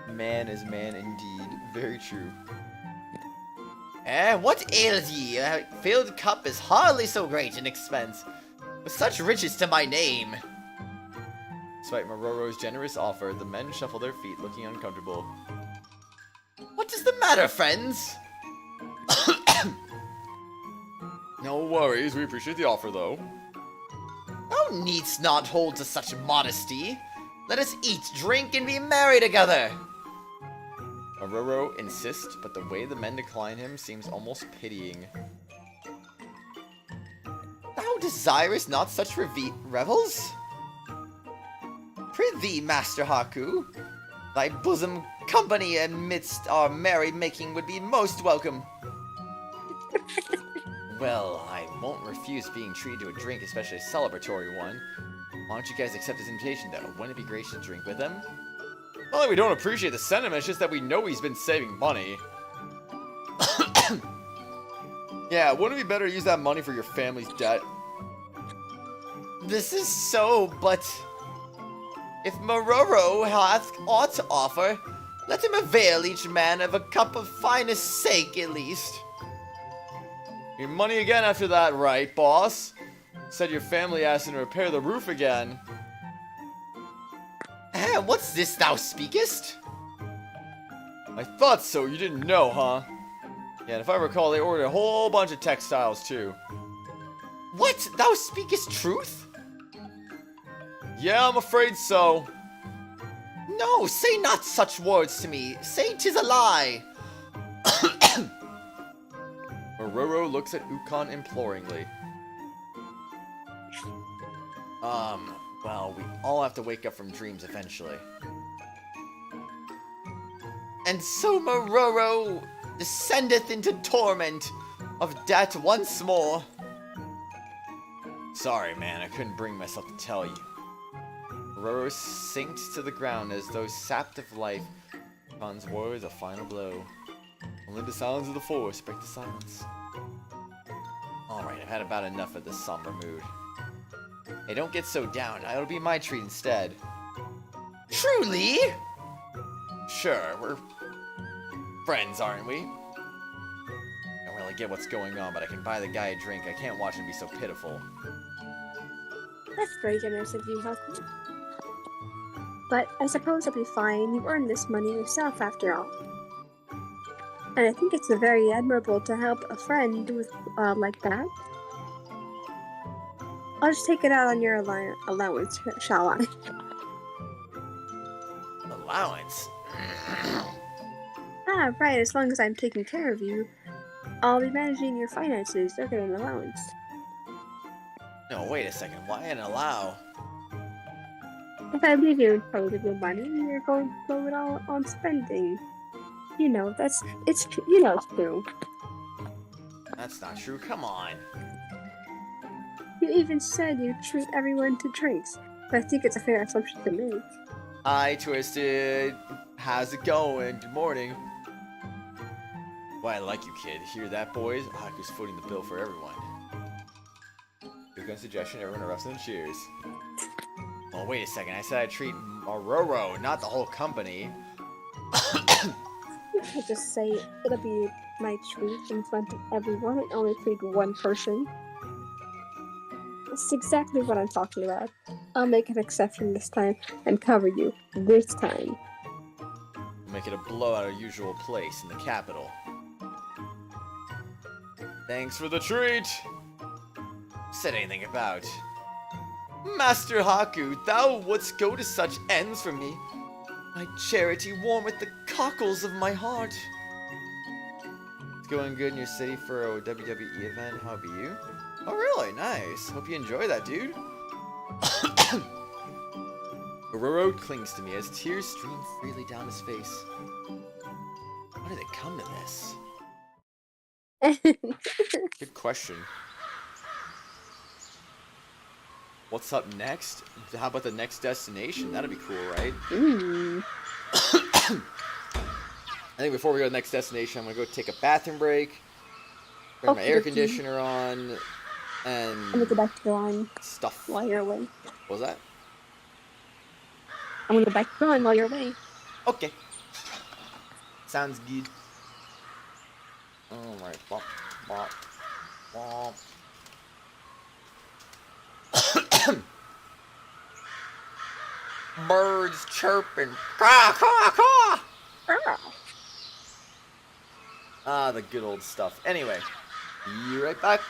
Man is man indeed. Very true. What ails ye? A filled cup is hardly so great in expense, with such riches to my name. Despite Mororo's generous offer, the men shuffle their feet, looking uncomfortable. What is the matter, friends? No worries, we appreciate the offer, though. Thou needst not hold to such modesty. Let us eat, drink, and be merry together. Mororo insists, but the way the men decline him seems almost pitying. Thou desirest not such revels? Prithee, Master Haku, thy bosom company amidst our merry-making would be most welcome. Well, I won't refuse being treated to a drink, especially a celebratory one. Why don't you guys accept his invitation, though? Wouldn't it be gracious to drink with him? Not that we don't appreciate the sentiment, it's just that we know he's been saving money. Yeah, wouldn't it be better to use that money for your family's debt? This is so, but... if Mororo hath aught to offer, let him avail each man of a cup of finest sake, at least. Your money again after that, right, boss? Said your family asked him to repair the roof again. What's this thou speakest? I thought so, you didn't know, huh? Yeah, and if I recall, they ordered a whole bunch of textiles, too. What? Thou speakest truth? Yeah, I'm afraid so. No, say not such words to me. Say 'tis a lie. Mororo looks at Ukon imploringly. Well, we all have to wake up from dreams eventually. And so Mororo descendeth into torment of debt once more. Sorry, man, I couldn't bring myself to tell you. Mororo sinks to the ground as though sapped of life. Ukon's words a final blow. Only the sounds of the forest break the silence. Alright, I've had about enough of this somber mood. Hey, don't get so down. It'll be my treat instead. Truly? Sure, we're friends, aren't we? I don't really get what's going on, but I can buy the guy a drink. I can't watch him be so pitiful. That's very generous of you, Haku. But I suppose I'll be fine. You earned this money yourself, after all. And I think it's very admirable to help a friend with like that. I'll just take it out on your allowance, shall I? Allowance? Ah, right, as long as I'm taking care of you, I'll be managing your finances. They'll get an allowance. No, wait a second. Why an allow? If I leave you in charge of your money, you're going to blow it all on spending. You know, it's true. That's not true. Come on. You even said you treat everyone to drinks, but I think it's a fair assumption to make. Hi, Twisted. How's it going? Good morning. Why, I like you, kid. Hear that, boys? Haku's footing the bill for everyone. Here comes suggestion. Everyone erupts and cheers. Well, wait a second. I said I'd treat Mororo, not the whole company. You could just say it'll be my treat in front of everyone and only treat one person. That's exactly what I'm talking about. I'll make an exception this time and cover you this time. We'll make it a blowout at our usual place in the capital. Thanks for the treat! Said anything about. Master Haku, thou wouldst go to such ends for me. My charity warmeth the cockles of my heart. It's going good in your city for a WWE event. How about you? Oh, really? Nice. Hope you enjoy that, dude. Mororo clings to me as tears stream freely down his face. How did it come to this? Good question. What's up next? How about the next destination? That'd be cool, right? I think before we go to the next destination, I'm gonna go take a bathroom break, turn my air conditioner on, and I'm gonna go back to the line stuff. while you're away. What was that? I'm gonna go back to the line while you're away. Okay. Sounds good. Alright. Bop, bop, bop. Birds chirping. Caw, caw, caw. Ah, the good old stuff. Anyway, be right back.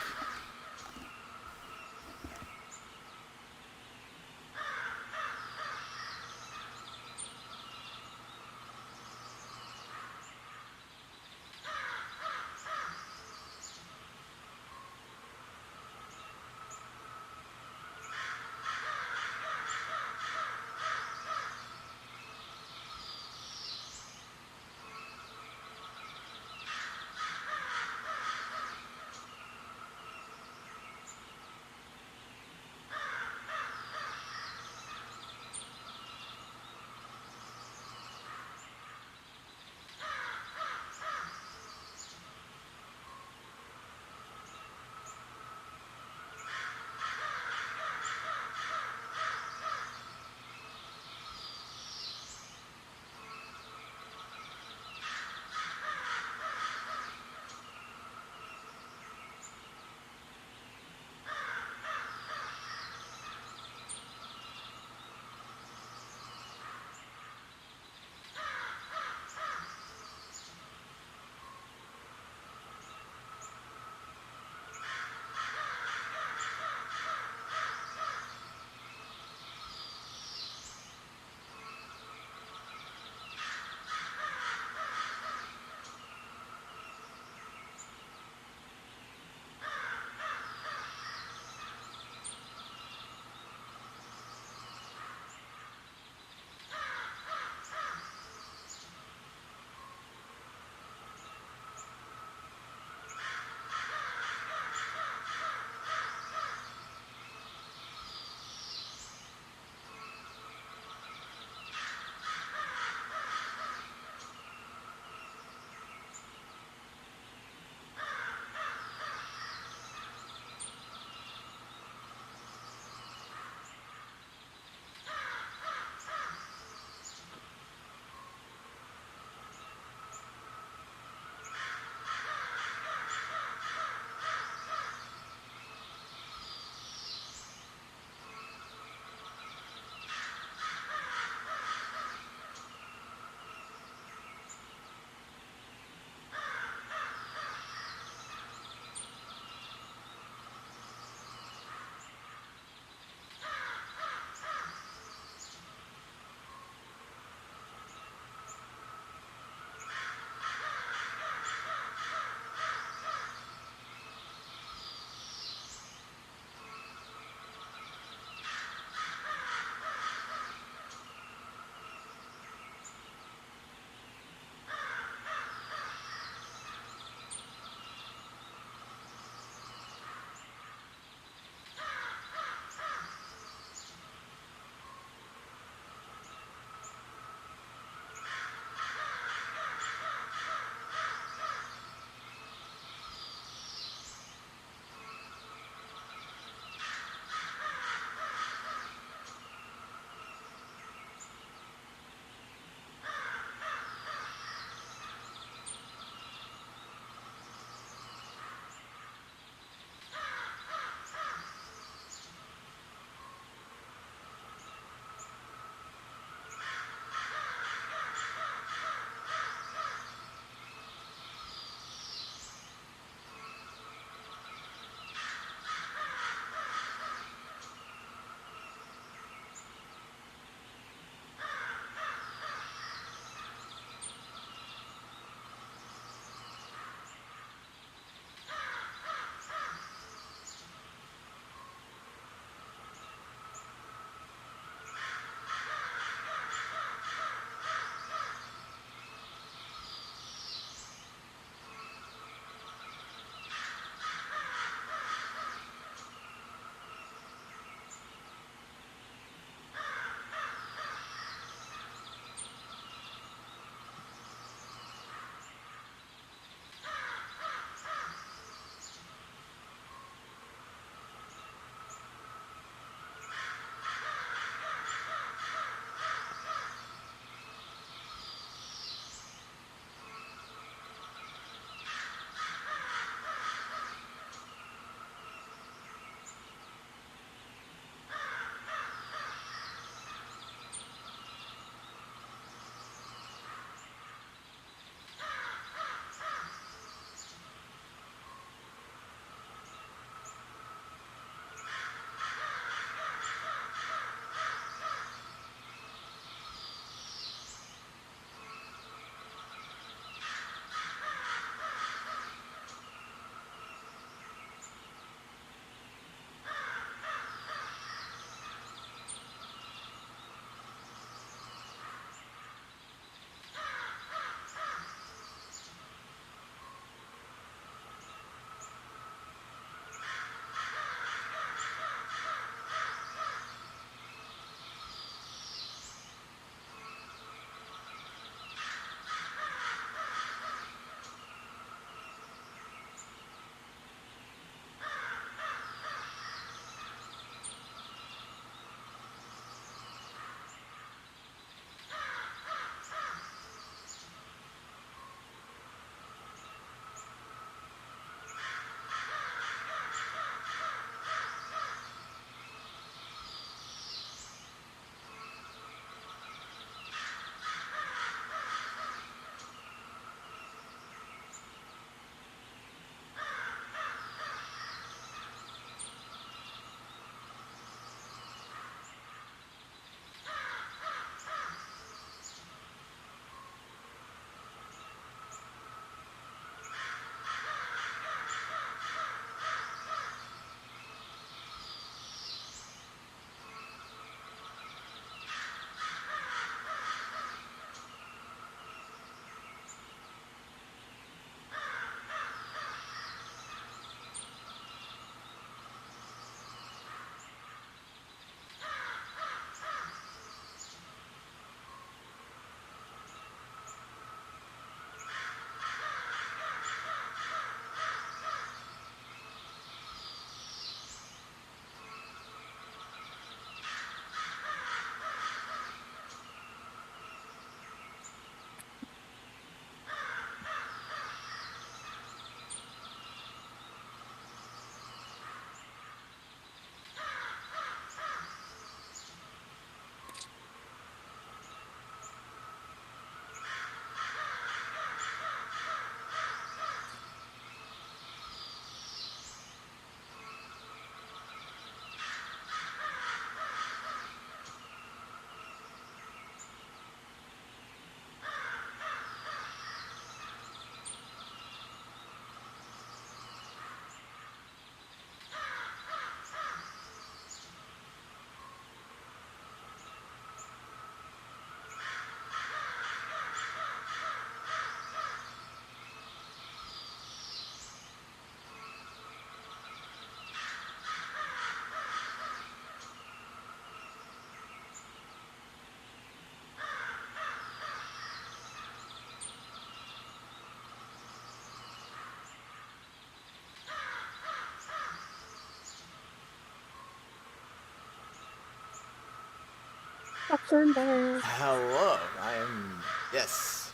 Welcome back. Hello, I am. Yes.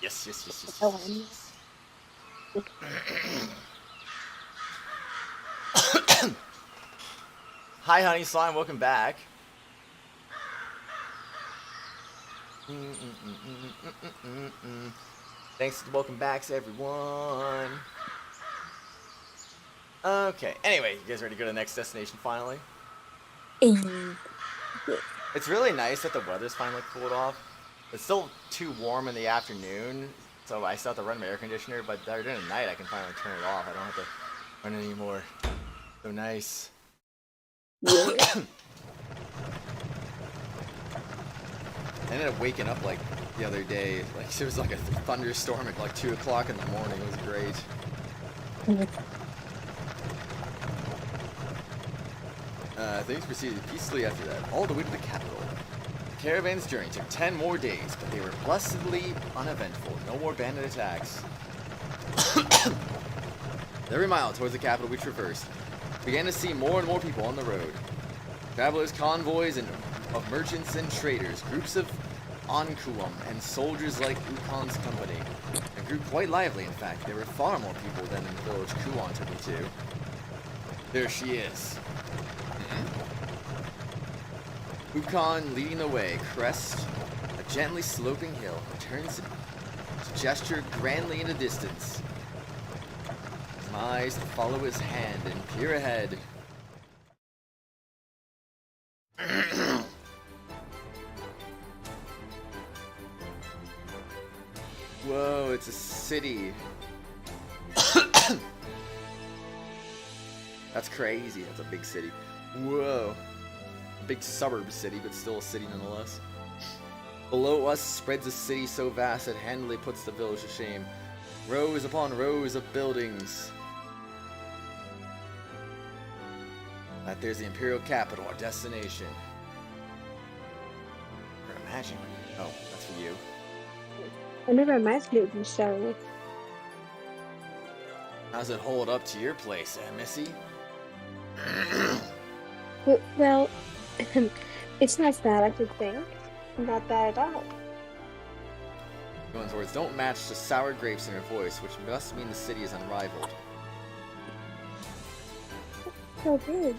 Yes. Oh, Hi, Honey Slime, welcome back. Thanks, welcome back to everyone. Okay, anyway, you guys ready to go to the next destination finally? It's really nice that the weather's finally cooled off. It's still too warm in the afternoon, so I still have to run my air conditioner, but during the night I can finally turn it off. I don't have to run anymore. So nice. yeah. I ended up waking up like the other day, like there was like a thunderstorm at like 2 o'clock in the morning. It was great. Things proceeded peacefully after that, all the way to the capital. The caravan's journey took 10 more days, but they were blessedly uneventful. No more bandit attacks. Every mile towards the capital we traversed, we began to see more and more people on the road. Travelers, convoys, and of merchants and traders, groups of Onkuum and soldiers like Ukon's company. It grew quite lively, in fact. There were far more people than in the village Kuon took me to. There she is. Ukon leading the way, crest a gently sloping hill, turns to gesture grandly in the distance. My eyes follow his hand and peer ahead. Whoa, it's a city. That's crazy. That's a big city. Whoa. A big suburb city, but still a city nonetheless. Below us spreads a city so vast it handily puts the village to shame. Rows upon rows of buildings. That there's the Imperial capital, our destination. Imagine. Oh, that's for you. I never imagined you so. How's it hold up to your place, Missy? Well, it's not bad, I should think. Not bad at all. Going's words don't match the sour grapes in her voice, which must mean the city is unrivaled. So big.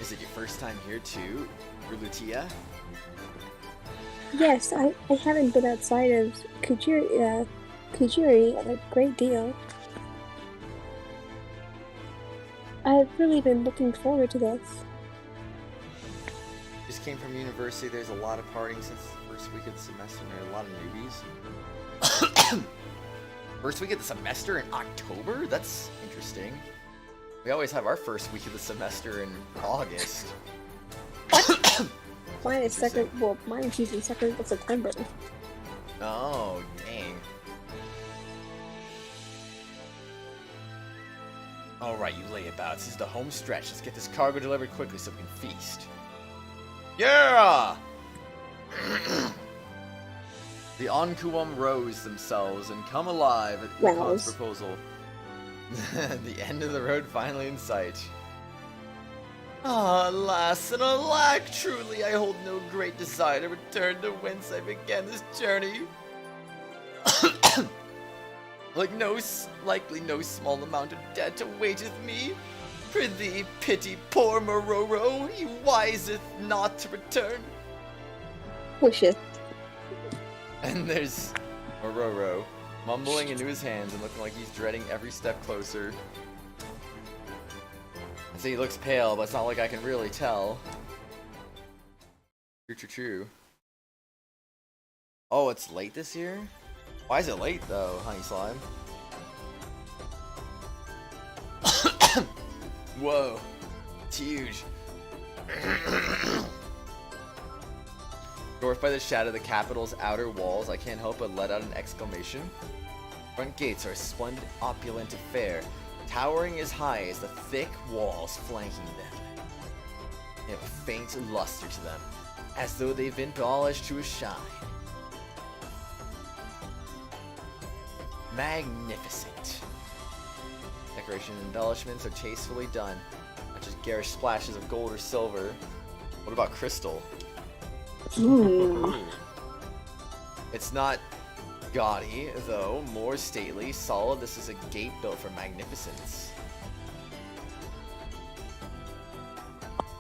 Is it your first time here too, Rulutia? Yes, I haven't been outside of Kujiri a great deal. I've really been looking forward to this. Just came from university, there's a lot of partying since the first week of the semester, and there are a lot of newbies. First week of the semester in October? That's interesting. We always have our first week of the semester in August. Mine is second, well, mine's usually second of September. Oh, dang. Alright, you layabouts, this is the home stretch. Let's get this cargo delivered quickly so we can feast. Yeah! The Onkuum rose themselves and come alive at Ukon's proposal. The end of the road finally in sight. Ah, alas and alack, truly I hold no great desire to return to whence I began this journey. Likely no small amount of debt awaiteth me. Prithee, pity poor Mororo, he wiseth not to return. Oh shit. And there's Mororo, mumbling into his hands and looking like he's dreading every step closer. I say he looks pale, but it's not like I can really tell. True. Oh, it's late this year? Why is it late though, Honey Slime? Whoa, it's huge. Dwarfed by the shadow of the capital's outer walls, I can't help but let out an exclamation. Front gates are a splendid, opulent affair, towering as high as the thick walls flanking them. They have a faint luster to them, as though they've been polished to a shine. Magnificent. Decoration and embellishments are tastefully done. A just garish splashes of gold or silver. What about crystal? Ooh. It's not gaudy, though. More stately, solid. This is a gate built for magnificence.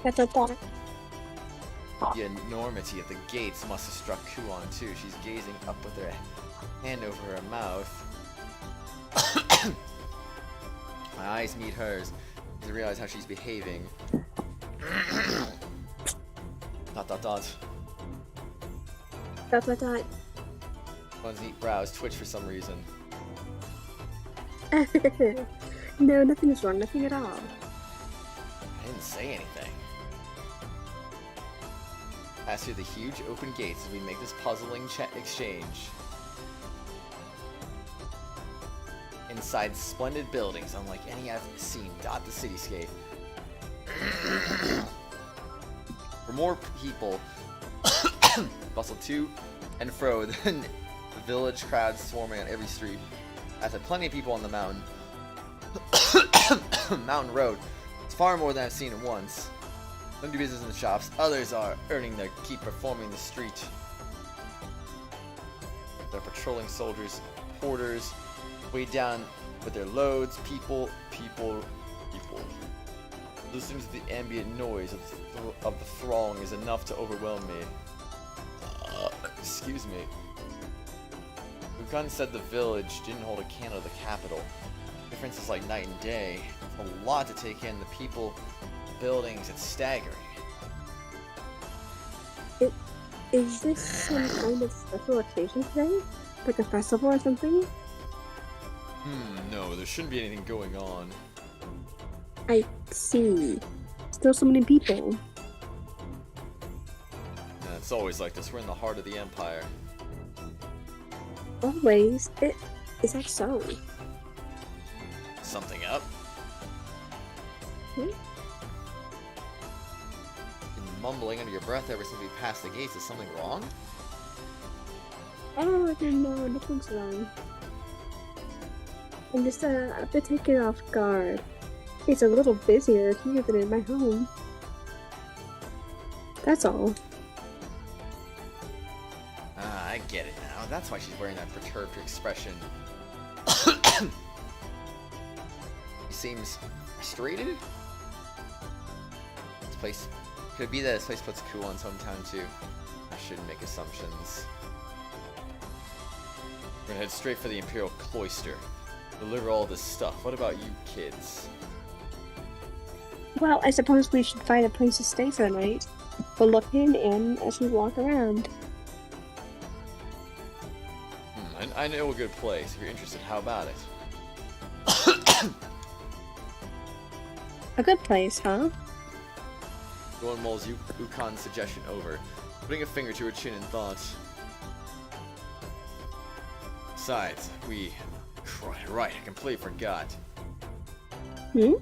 That's a thought. The enormity of the gates must have struck Kuon too. She's gazing up with her hand over her mouth. My eyes meet hers. I realize how she's behaving. Dot dot dot. Dot dot dot. One's neat brows twitch for some reason. No, nothing is wrong. Nothing at all. I didn't say anything. Pass through the huge open gates as we make this puzzling exchange. Inside splendid buildings, unlike any I've seen, dot the cityscape. For more people bustle to and fro than the village crowds swarming on every street. I've had plenty of people on the mountain. Mountain Road. It's far more than I've seen it once. Some do business in the shops, others are earning their keep performing the street. They're patrolling soldiers, porters, way down with their loads, people. Listening to the ambient noise of the throng is enough to overwhelm me. Excuse me. Ukan said the village didn't hold a candle to the capital. The difference is like night and day. It's a lot to take in. The people, the buildings, it's staggering. Is this some kind of special occasion today? Like a festival or something? No, there shouldn't be anything going on. I see. Still so many people. Yeah, it's always like this. We're in the heart of the Empire. Always. Is that so? Something up? Hmm? Been mumbling under your breath ever since we passed the gates. Is something wrong? Oh, no, nothing's wrong. I'm just a bit taken off guard. It's a little busier here than in my home. That's all. Ah, I get it now. That's why she's wearing that perturbed expression. He seems frustrated? This place... Could it be that this place puts Kuon's hometown too? I shouldn't make assumptions. We're gonna head straight for the Imperial Cloister. Deliver all this stuff. What about you kids? Well, I suppose we should find a place to stay for the night. We'll look in as we walk around. I know a good place. If you're interested, how about it? A good place, huh? Gohan mulls Ukan's suggestion over, putting a finger to her chin in thought. Besides, right, I completely forgot. Hmm?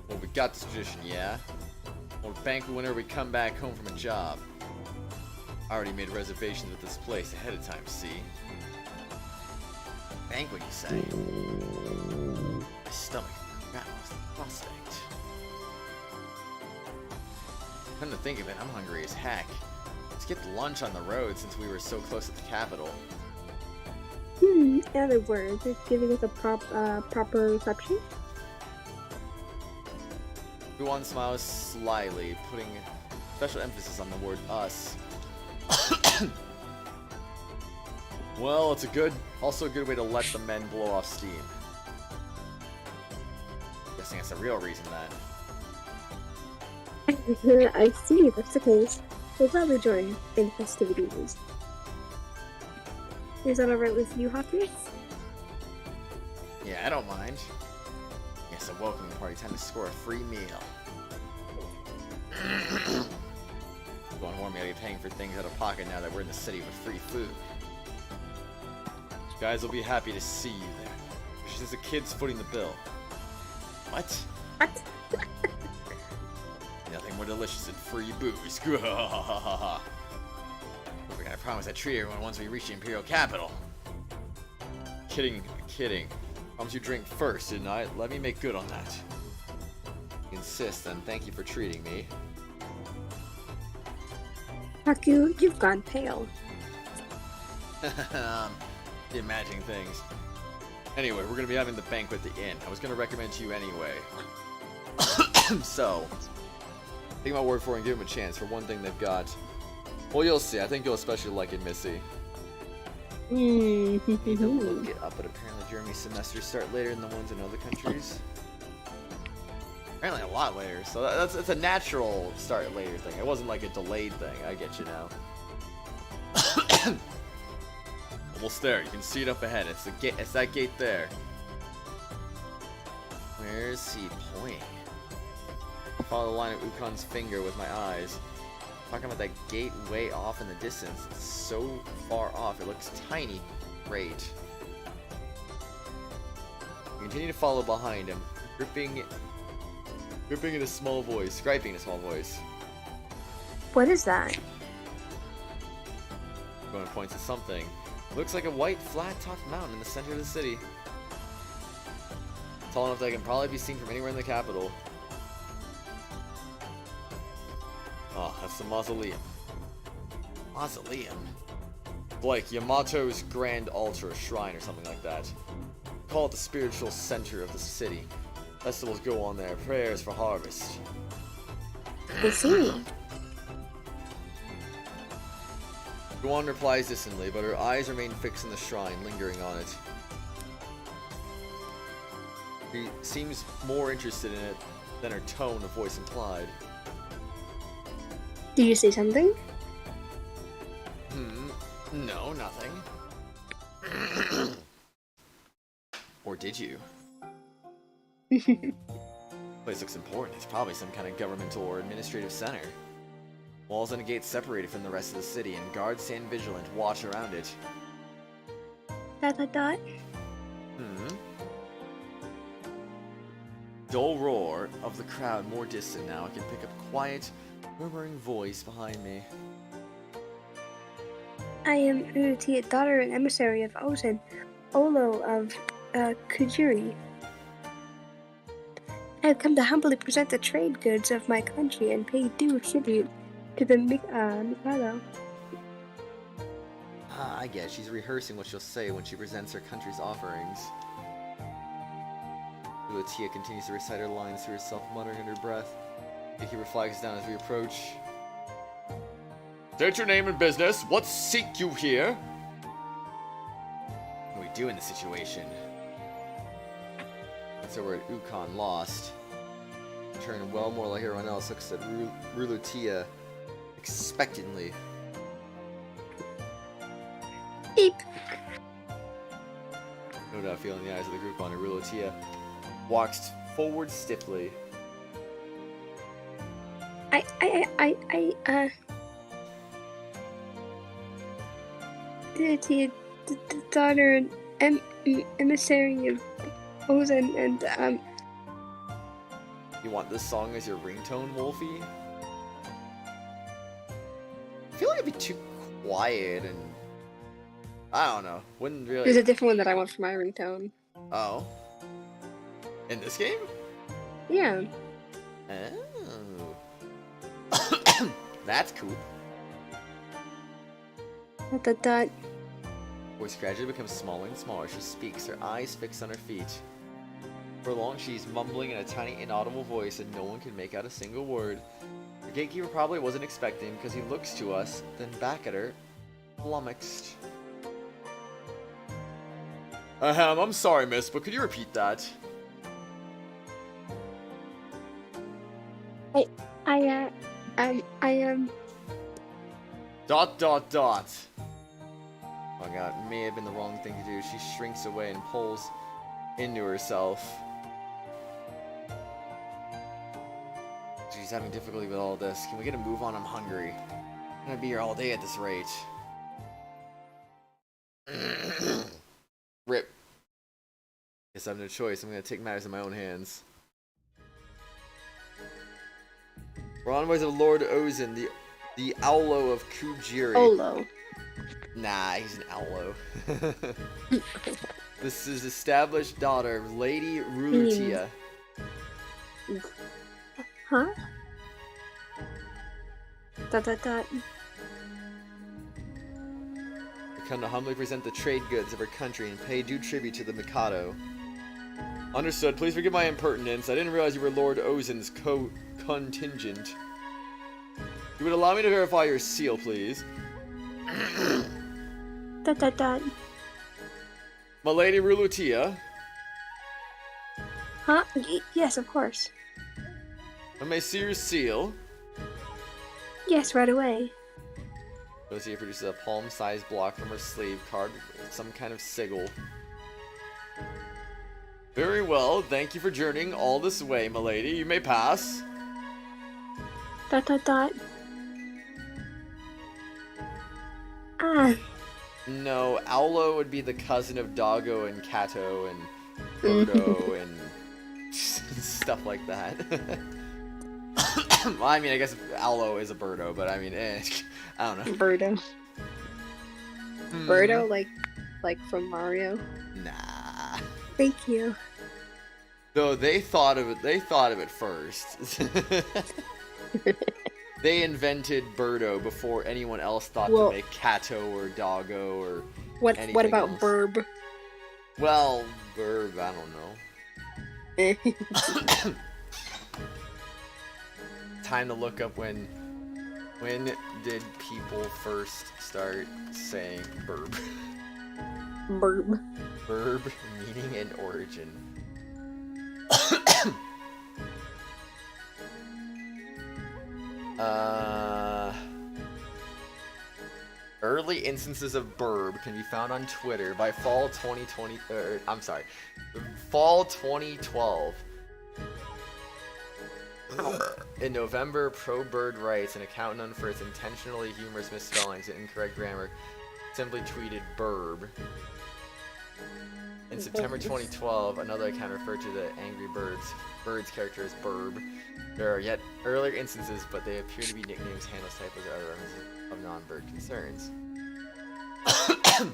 Well, we got this tradition, yeah? We'll banquet whenever we come back home from a job. I already made reservations at this place ahead of time, see? Banquet, you say? My stomach growls at the prospect. Come to think of it, I'm hungry as heck. Let's get lunch on the road since we were so close at the capital. In other words, it's giving us a proper reception? Guan smiles slyly, putting special emphasis on the word us. Well, it's also a good way to let the men blow off steam. Guessing that's the real reason then. I see, that's the case. We'll probably join in festivities. Is that alright with you, Hopkins? Yeah, I don't mind. Yes, a welcoming party, time to score a free meal. Don't warn me I'll be paying for things out of pocket now that we're in the city with free food. You guys will be happy to see you there. She says the kid's footing the bill. What? What? Nothing more delicious than free booze. We're gonna promise that treat everyone once we reach the Imperial capital. Kidding. Promised you drink first, didn't I? Let me make good on that. Insist, and thank you for treating me. Haku, you've gone pale. Imagining things. Anyway, we're gonna be having the banquet at the inn. I was gonna recommend to you anyway. So, take my word for it and give them a chance. For one thing, they've got. Well, you'll see. I think you'll especially like it, Missy. Need to look it up, but apparently Germany's semesters start later than the ones in other countries. Apparently a lot later, so that's a natural start later thing. It wasn't like a delayed thing. I get you now. Almost there. You can see it up ahead. It's the gate. It's that gate there. Where's he pointing? I follow the line of Ukon's finger with my eyes. Talking about that gate way off in the distance. It's so far off. It looks tiny. Great. I continue to follow behind him, gripping in a small voice, griping in a small voice. What is that? Going to point to something. It looks like a white, flat-topped mountain in the center of the city. Tall enough that it can probably be seen from anywhere in the capital. Oh, that's the mausoleum. Mausoleum? Like Yamato's grand altar or shrine or something like that. Call it the spiritual center of the city. Festivals go on there, prayers for harvest. I see. Guan replies distantly, but her eyes remain fixed on the shrine, lingering on it. She seems more interested in it than her tone of voice implied. Did you say something? No, nothing. Or did you? Place looks important. It's probably some kind of governmental or administrative center. Walls and a gate separated from the rest of the city, and guards stand vigilant, watch around it. ... Dull roar of the crowd more distant now. I can pick up quiet, murmuring voice behind me. I am Utawarerumono, daughter and emissary of Ozen, Olo of Kujiri. I have come to humbly present the trade goods of my country and pay due tribute to the Mikado. Ah, I get it. She's rehearsing what she'll say when she presents her country's offerings. Utawarerumono continues to recite her lines to herself, muttering under her breath. Gatekeeper flags down as we approach. State your name and business. What seek you here? What do we do in this situation? So we're at Ukon, lost. Turn well more like everyone else, looks at Utawarerumono expectantly. Beep. No doubt feeling the eyes of the group on her, Utawarerumono walks forward stiffly. The daughter and emissary of Ozen and You want this song as your ringtone, Wolfie? I feel like it'd be too quiet and I don't know. Wouldn't really. There's a different one that I want for my ringtone. Oh. In this game? Yeah. Oh. That's cool. Dot. Voice gradually becomes smaller and smaller. She speaks, her eyes fixed on her feet. For long, she's mumbling in a tiny, inaudible voice, and no one can make out a single word. The gatekeeper probably wasn't expecting because he looks to us, then back at her, flummoxed. I'm sorry, miss, but could you repeat that? I am. ... Dot. Oh god, it may have been the wrong thing to do. She shrinks away and pulls into herself. She's having difficulty with all this. Can we get a move on? I'm hungry. I'm gonna be here all day at this rate. Rip. Guess I have no choice. I'm gonna take matters in my own hands. We're envoys of Lord Ozen, the Owlo of Kujiri. Olo. Nah, he's an Owlo. This is established daughter of Lady Rulutia. Huh? Dot dot dot. We come to humbly present the trade goods of our country and pay due tribute to the Mikado. Understood. Please forgive my impertinence. I didn't realize you were Lord Ozen's contingent. You would allow me to verify your seal, please? Dot dot dot. My Lady Rulutia. Huh? Yes, of course. I may see your seal. Yes, right away. Rulutia produces a palm-sized block from her sleeve, carved with some kind of sigil. Very well, thank you for journeying all this way, my lady. You may pass. Dot dot dot. Ah. No, Aulo would be the cousin of Doggo and Kato and Birdo and stuff like that. Well, I mean, I guess Aulo is a Birdo, but I mean, I don't know. Birdo. Birdo, like from Mario. Nah. Thank you. No, they thought of it first. They invented Birdo before anyone else thought to make Kato or Doggo or anything What about else. Burb? Well, Burb, I don't know. Time to look up when did people first start saying Burb? Burb. Burb, meaning and origin. Early instances of Burb can be found on Twitter by fall 2020. Fall 2012. In November, ProBird writes, an account known for its intentionally humorous misspellings and incorrect grammar, simply tweeted Burb. In September 2012, another account referred to the Angry Birds character as Burb. There are yet earlier instances, but they appear to be nicknames, handles, typos, or other references of non-bird concerns. I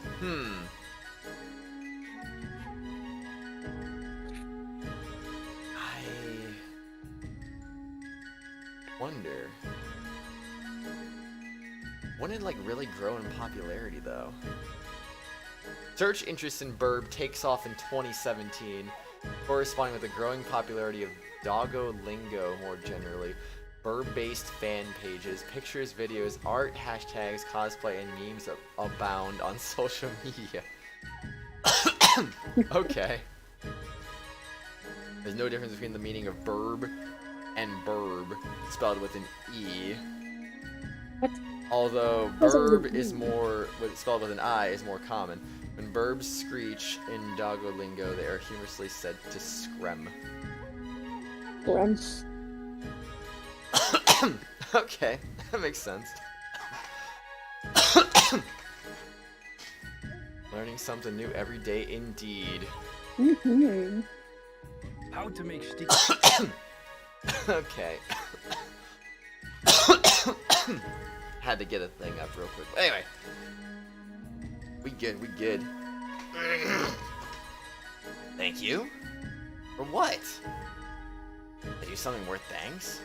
wonder. When did really grow in popularity though? Search interest in Burb takes off in 2017, corresponding with the growing popularity of Doggo lingo more generally. Burb-based fan pages, pictures, videos, art, hashtags, cosplay, and memes abound on social media. Okay. There's no difference between the meaning of burb and burb, spelled with an E. What? Although burb is spelled with an I, is more common. When burbs screech in Doggo lingo, they are humorously said to screm. Grunts. Okay, that makes sense. Learning something new every day, indeed. Mm-hmm. How to make sticky. Okay. Had to get a thing up real quick. Anyway. We good. Thank you? For what? I do something worth thanks?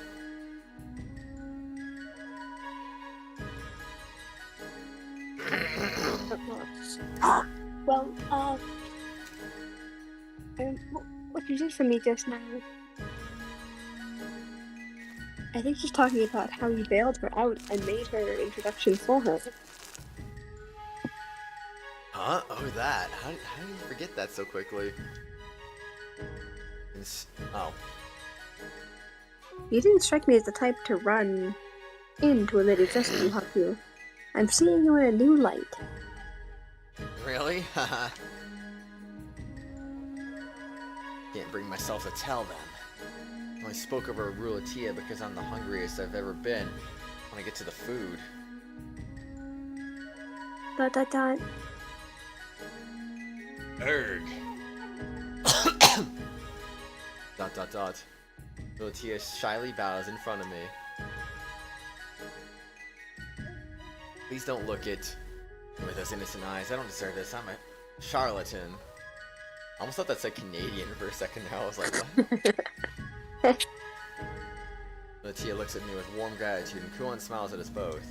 Well, what you did for me just now, I think she's talking about how you bailed her out and made her introduction for her. Huh? Oh, that. How did you forget that so quickly? Oh. You didn't strike me as the type to run into a lady just to help you. I'm seeing you in a new light. Really? Haha. Can't bring myself to tell them. I only spoke over Rulatia because I'm the hungriest I've ever been. When I get to the food. Dot dot dot. Erg. Dot dot dot. Rulatia shyly bows in front of me. Please don't look with those innocent eyes. I don't deserve this. I'm a charlatan. I almost thought that said Canadian for a second there. I was like, what? Tia looks at me with warm gratitude, and Kuon smiles at us both.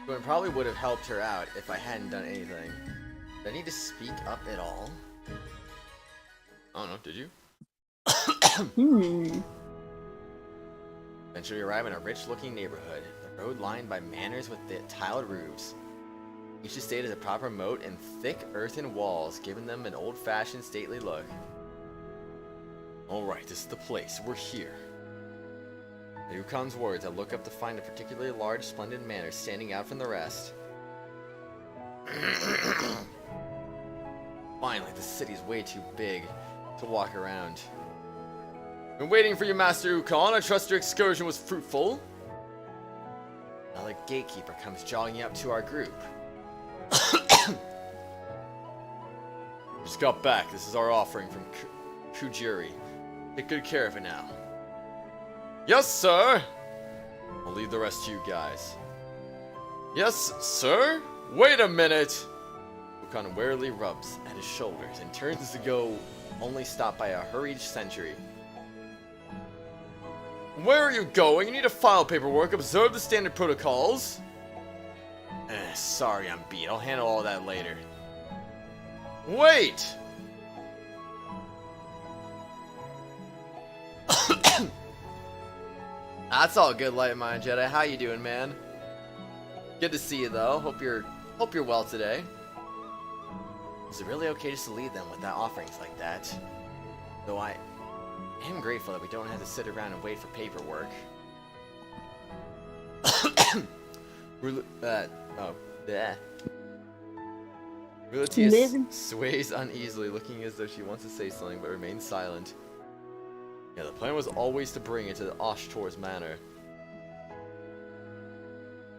Kuon probably would have helped her out if I hadn't done anything. Did I need to speak up at all? I don't know, did you? Eventually arrive in a rich-looking neighborhood. The road lined by manors with tiled roofs. Each estate has a proper moat and thick earthen walls, giving them an old-fashioned, stately look. Alright, this is the place. We're here. At Ukon's words, I look up to find a particularly large, splendid manor standing out from the rest. Finally, the city's way too big to walk around. Been waiting for you, Master Ukon. I trust your excursion was fruitful. Now the gatekeeper comes jogging up to our group. Just got back. This is our offering from Kujiri. Take good care of it now. Yes, sir! I'll leave the rest to you guys. Yes, sir? Wait a minute! Ukon warily rubs at his shoulders and turns to go, only stopped by a hurried sentry. Where are you going? You need to file paperwork, observe the standard protocols. Sorry, I'm beat. I'll handle all that later. Wait! That's all good, Light Mind Jedi. How you doing, man? Good to see you, though. Hope you're well today. Is it really okay just to leave them without offerings like that? Though I am grateful that we don't have to sit around and wait for paperwork. Rulatia sways uneasily, looking as though she wants to say something but remains silent. Yeah, the plan was always to bring it to the Oshtor's manor.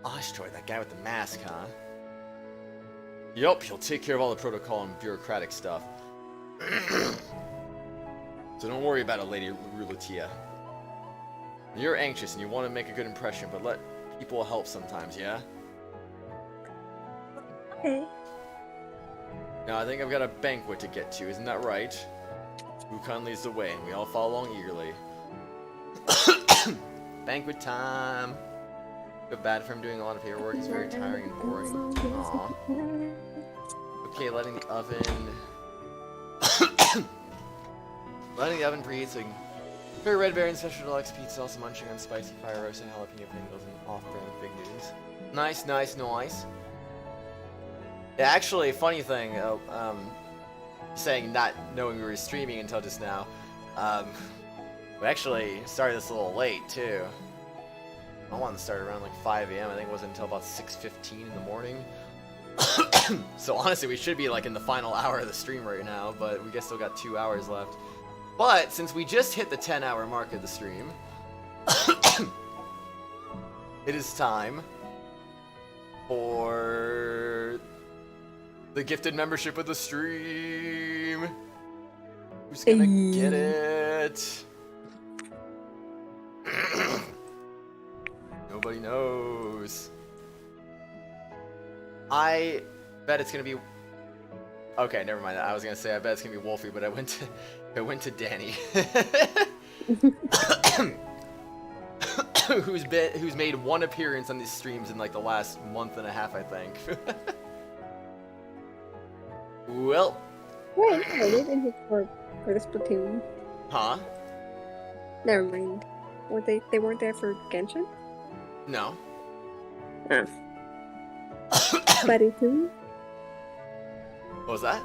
Oshtor, that guy with the mask, huh? Yup, he'll take care of all the protocol and bureaucratic stuff. So don't worry about it, Lady Rulatia. You're anxious and you want to make a good impression, but let people help sometimes, yeah? Okay. Now I think I've got a banquet to get to, isn't that right? Ukon leads the way, and we all follow along eagerly. Banquet time! Feel bad for him doing a lot of paperwork, it's very tiring and boring. Aww. Okay, letting the oven... letting the oven breathe so we can prepare Red Baron special deluxe pizza, also munching on spicy fire roast and jalapeno pringles and off-brand fig Newtons. Nice, nice, nice. Yeah, actually, funny thing, saying not knowing we were streaming until just now, we actually started this a little late, too. I wanted to start around like 5 AM, I think it wasn't until about 6:15 in the morning. So honestly, we should be like in the final hour of the stream right now, but we guess still got 2 hours left. But, since we just hit the 10-hour mark of the stream, it is time for the gifted membership of the stream. Who's gonna get it? Nobody knows. I bet it's gonna be... Okay, never mind. I was gonna say I bet it's gonna be Wolfie, but I went to Danny. who's made one appearance on these streams in like the last month and a half, I think. Well. Wait, no, they didn't hit for the Splatoon. Huh? Never mind. Were they weren't there for Genshin? No. Ah. Splatoon? What was that?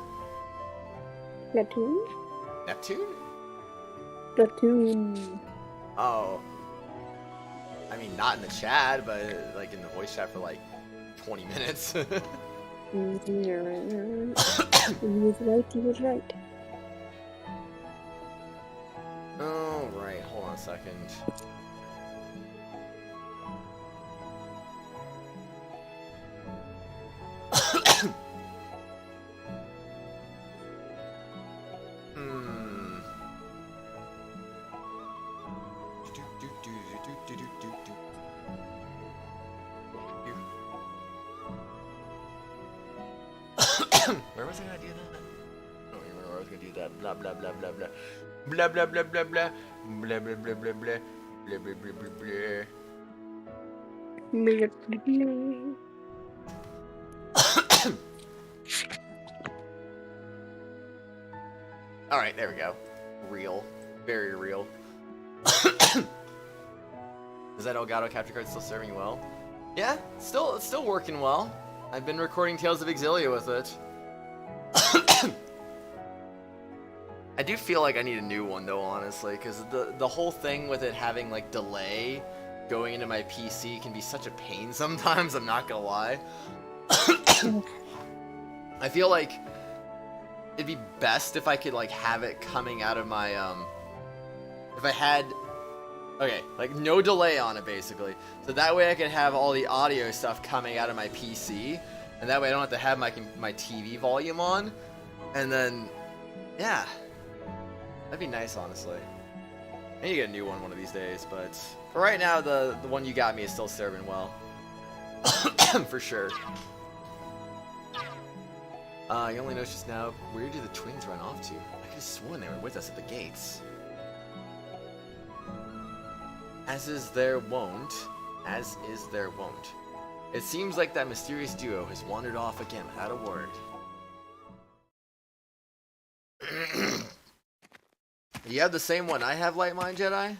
Splatoon? Neptune? Splatoon. Oh. I mean, not in the chat, but like in the voice chat for like 20 minutes. You're right. He was right. Oh, right. Hold on a second. Where was I gonna do that? I don't was gonna do that. Blah blah blah blah blah. Blah blah blah blah blah. Blah blah blah blah blah. Blah blah blah blah blah. Alright, there we go. Real. Very real. Is that Elgato capture card still serving you well? Yeah, it's still working well. I've been recording Tales of Exilia with it. I do feel like I need a new one though, honestly, because the whole thing with it having like delay going into my PC can be such a pain sometimes, I'm not gonna lie. I feel like it'd be best if I could like have it coming out of my if I had like no delay on it basically, so that way I could have all the audio stuff coming out of my PC, and that way I don't have to have my TV volume on, and then yeah, that'd be nice, honestly. I need to get a new one of these days, but for right now the one you got me is still serving well. For sure. You only noticed just now, where did the twins run off to? I could have sworn they were with us at the gates. As is their wont. It seems like that mysterious duo has wandered off again without a word. You have the same one I have, Light Mind Jedi?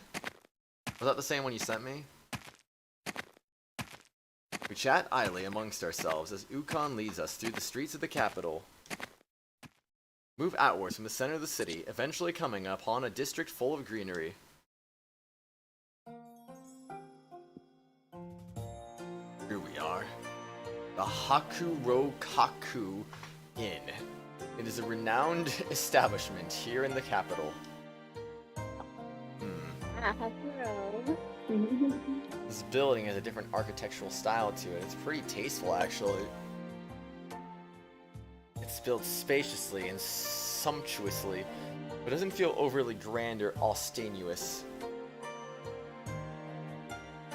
Was that the same one you sent me? We chat idly amongst ourselves as Ukon leads us through the streets of the capital. Move outwards from the center of the city, eventually coming upon a district full of greenery. Here we are. The Hakurokaku Inn. It is a renowned establishment here in the capital. This building has a different architectural style to it. It's pretty tasteful, actually. It's built spaciously and sumptuously, but doesn't feel overly grand or ostensious.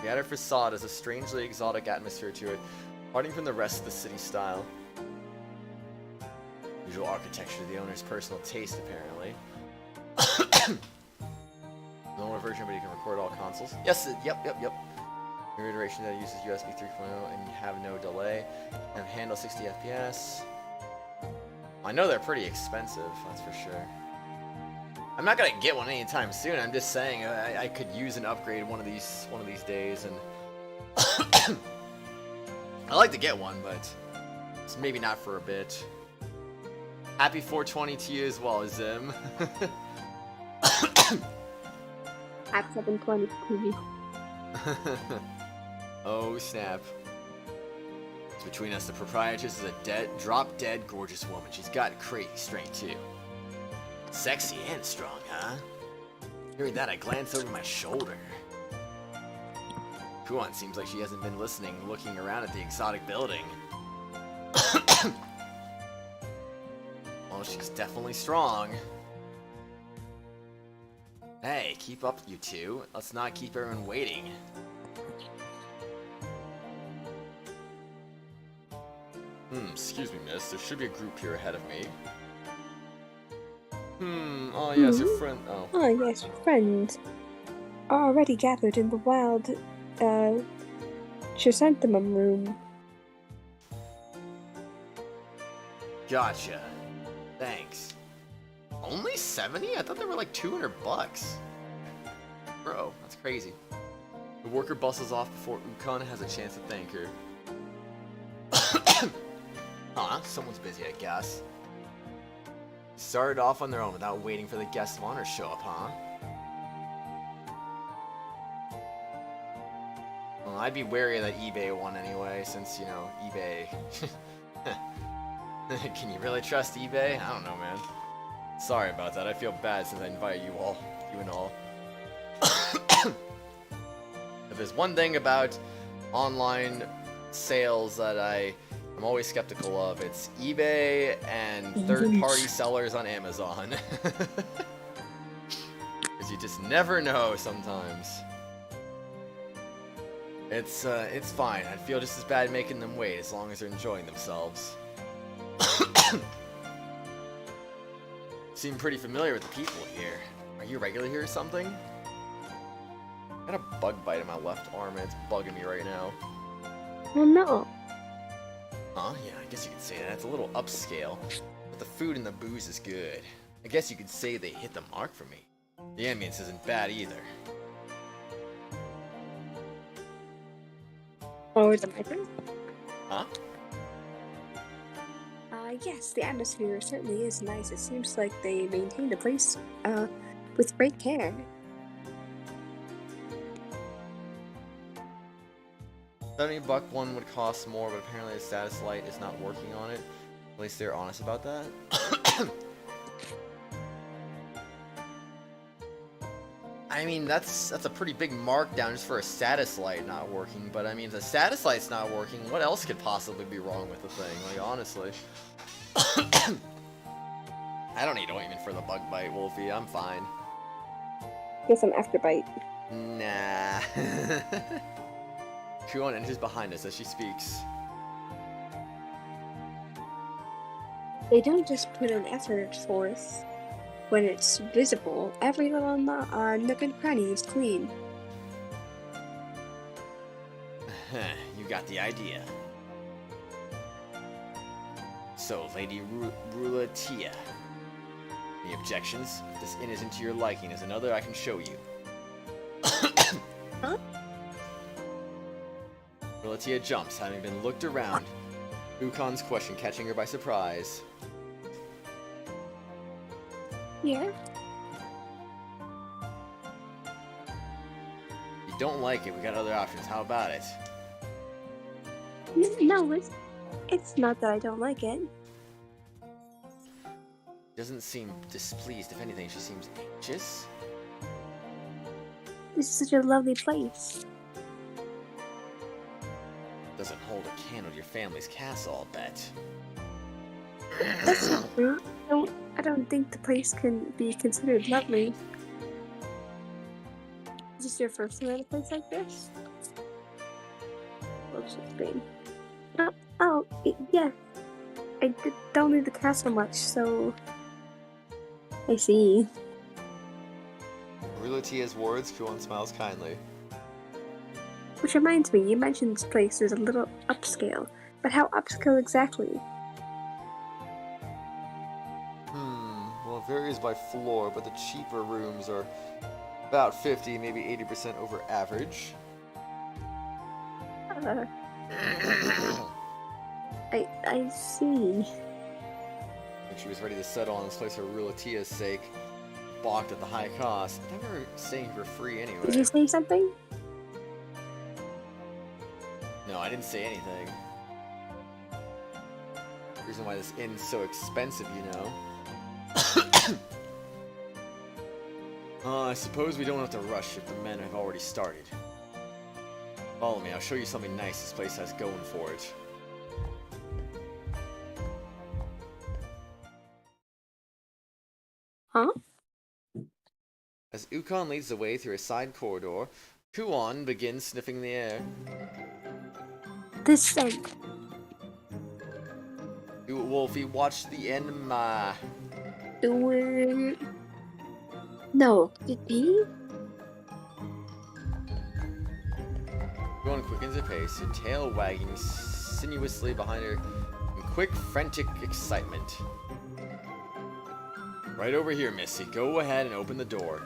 The outer facade has a strangely exotic atmosphere to it, parting from the rest of the city style. Usual architecture, the owner's personal taste, apparently. No more version, but you can record all consoles. Yes, yep. New iteration that uses USB 3.0 and have no delay. And handle 60 FPS. I know they're pretty expensive, that's for sure. I'm not gonna get one anytime soon. I'm just saying I could use an upgrade one of these days, and I'd like to get one, but it's maybe not for a bit. Happy 420 to you as well, Zim. At 720 TV. Oh snap. It's between us, the proprietress is a drop-dead gorgeous woman. She's got crazy strength too. Sexy and strong, huh? Hearing that, I glance over my shoulder. Kuan seems like she hasn't been listening, looking around at the exotic building. Well, she's definitely strong. Hey, keep up, you two. Let's not keep everyone waiting. Excuse me, miss. There should be a group here ahead of me. Oh yes, your friend. Oh. Oh yes, your friends are already gathered in the wild, chrysanthemum room. Gotcha. Thanks. Only 70? I thought they were like $200. Bro, that's crazy. The worker bustles off before Ukon has a chance to thank her. Huh, someone's busy, I guess. Started off on their own without waiting for the guests of honor to show up, huh? Well, I'd be wary of that eBay one anyway, since, you know, eBay... Can you really trust eBay? I don't know, man. Sorry about that. I feel bad since I invited you and all. If there's one thing about online sales that I'm always skeptical of, it's eBay and third-party sellers on Amazon. Because you just never know sometimes. It's fine. I'd feel just as bad making them wait as long as they're enjoying themselves. seem pretty familiar with the people here. Are you regular here or something? I got a bug bite in my left arm and it's bugging me right now. Well, no. Huh? Yeah, I guess you could say that. It's a little upscale, but the food and the booze is good. I guess you could say they hit the mark for me. The ambience isn't bad either. Oh, is it my turn? Huh? Yes, the atmosphere certainly is nice. It seems like they maintain the place, with great care. $70 one would cost more, but apparently the status light is not working on it. At least they're honest about that. I mean, that's a pretty big markdown just for a status light not working, but I mean, if the status light's not working, what else could possibly be wrong with the thing? Like, honestly. I don't need ointment for the bug bite, Wolfie. I'm fine. Get some afterbite. Nah. Kuon enters behind us as she speaks. They don't just put an effort forth when it's visible. Every little nook and cranny is clean. You got the idea. So, Lady Rulatia. Any objections? If this inn isn't to your liking, there's another I can show you. Huh? Rulatia jumps, having been looked around. Ukon's question catching her by surprise. Yeah? If you don't like it, we got other options. How about it? No, it's not that I don't like it. Doesn't seem displeased. If anything, she seems anxious. This is such a lovely place. Doesn't hold a candle to your family's castle, I'll bet. That's not true. I don't think the place can be considered lovely. Is this your first time at a place like this? Whoops, it's green. Yeah. Don't leave the castle much, so... I see. Rulatia's words, Kuon smiles kindly. Which reminds me, you mentioned this place is a little upscale. But how upscale exactly? Well, it varies by floor, but the cheaper rooms are about 50, maybe 80% over average. I see. When she was ready to settle on this place for Rulatia's sake, balked at the high cost. I thought we were staying for free anyway. Did you say something? No, I didn't say anything. The reason why this inn's so expensive, you know. I suppose we don't have to rush if the men have already started. Follow me, I'll show you something nice this place has going for it. Huh? As Ukon leads the way through a side corridor, Kuon begins sniffing the air. This scent. Wolfie, watch the enema. No, did he? Kuon quickens her pace, her tail wagging sinuously behind her in quick, frantic excitement. Right over here, Missy. Go ahead and open the door.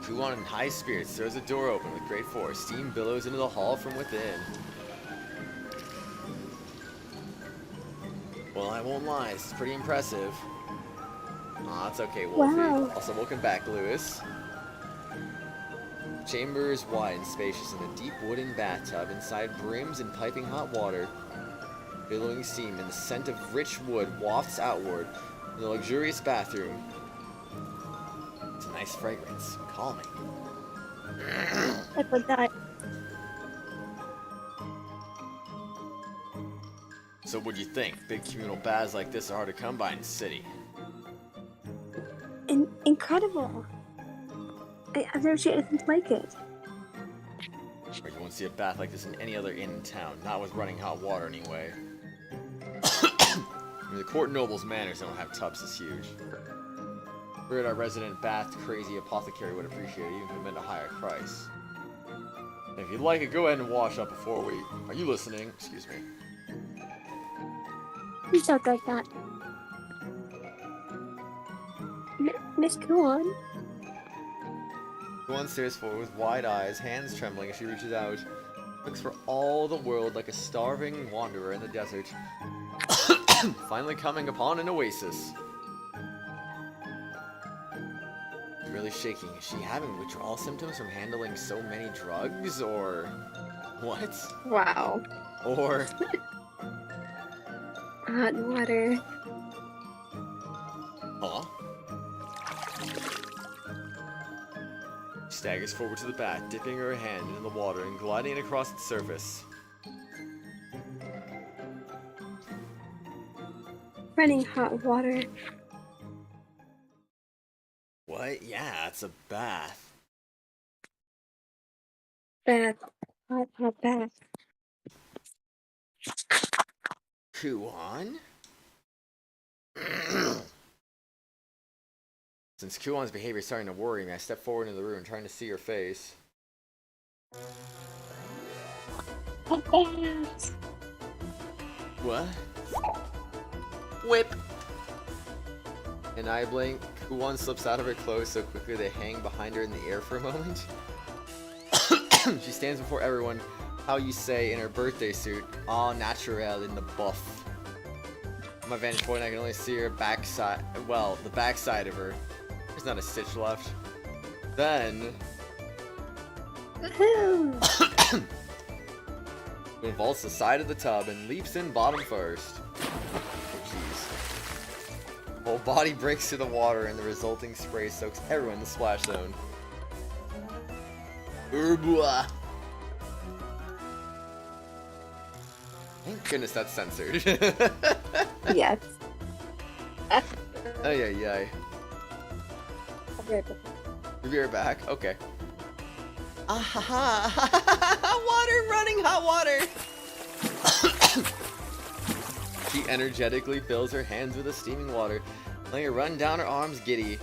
Kuon in high spirits throws the door open with great force. Steam billows into the hall from within. Well, I won't lie, this is pretty impressive. Aw, it's okay, Wolfie. Wow. Also, welcome back, Lewis. The chamber is wide and spacious, and a deep wooden bathtub inside brims in piping hot water. Billowing steam and the scent of rich wood wafts outward from the luxurious bathroom. It's a nice fragrance, calming. I forgot. So what'd you think? Big communal baths like this are hard to come by in the city. Incredible. I've never seen anything like it. Are you won't see a bath like this in any other inn in town. Not with running hot water, anyway. I mean, the court noble's manors don't have tubs this huge. We're at our resident bath crazy apothecary would appreciate it, even if it meant a higher price. And if you'd like it, go ahead and wash up before we... Are you listening? Excuse me. You talk like that. Miss Kuon. Kuon stares forward with wide eyes, hands trembling as she reaches out. Looks for all the world like a starving wanderer in the desert. Finally coming upon an oasis. Really shaking. Is she having withdrawal symptoms from handling so many drugs, or what? Wow. Or Hot water. huh? She staggers forward to the bath, dipping her hand into the water and gliding across its surface. Running hot water. What? Yeah, it's a bath. Bath. Hot bath. Kuon? Since Kuon's behavior is starting to worry me, I step forward into the room trying to see her face. Hot bath. What? Whip. An eye blink, Kuon slips out of her clothes so quickly they hang behind her in the air for a moment. She stands before everyone, how you say, in her birthday suit, all natural in the buff. From my vantage point, I can only see her backside, well, the backside of her. There's not a stitch left. Then... Woohoo! She vaults the side of the tub and leaps in bottom first. Oh, jeez. Whole body breaks through the water and the resulting spray soaks everyone in the splash zone. Urbua. Thank goodness that's censored. Yes. Ay ay ay. We'll be right back. Okay. Ah water running, hot water! She energetically fills her hands with the steaming water, letting it run down her arms giddy.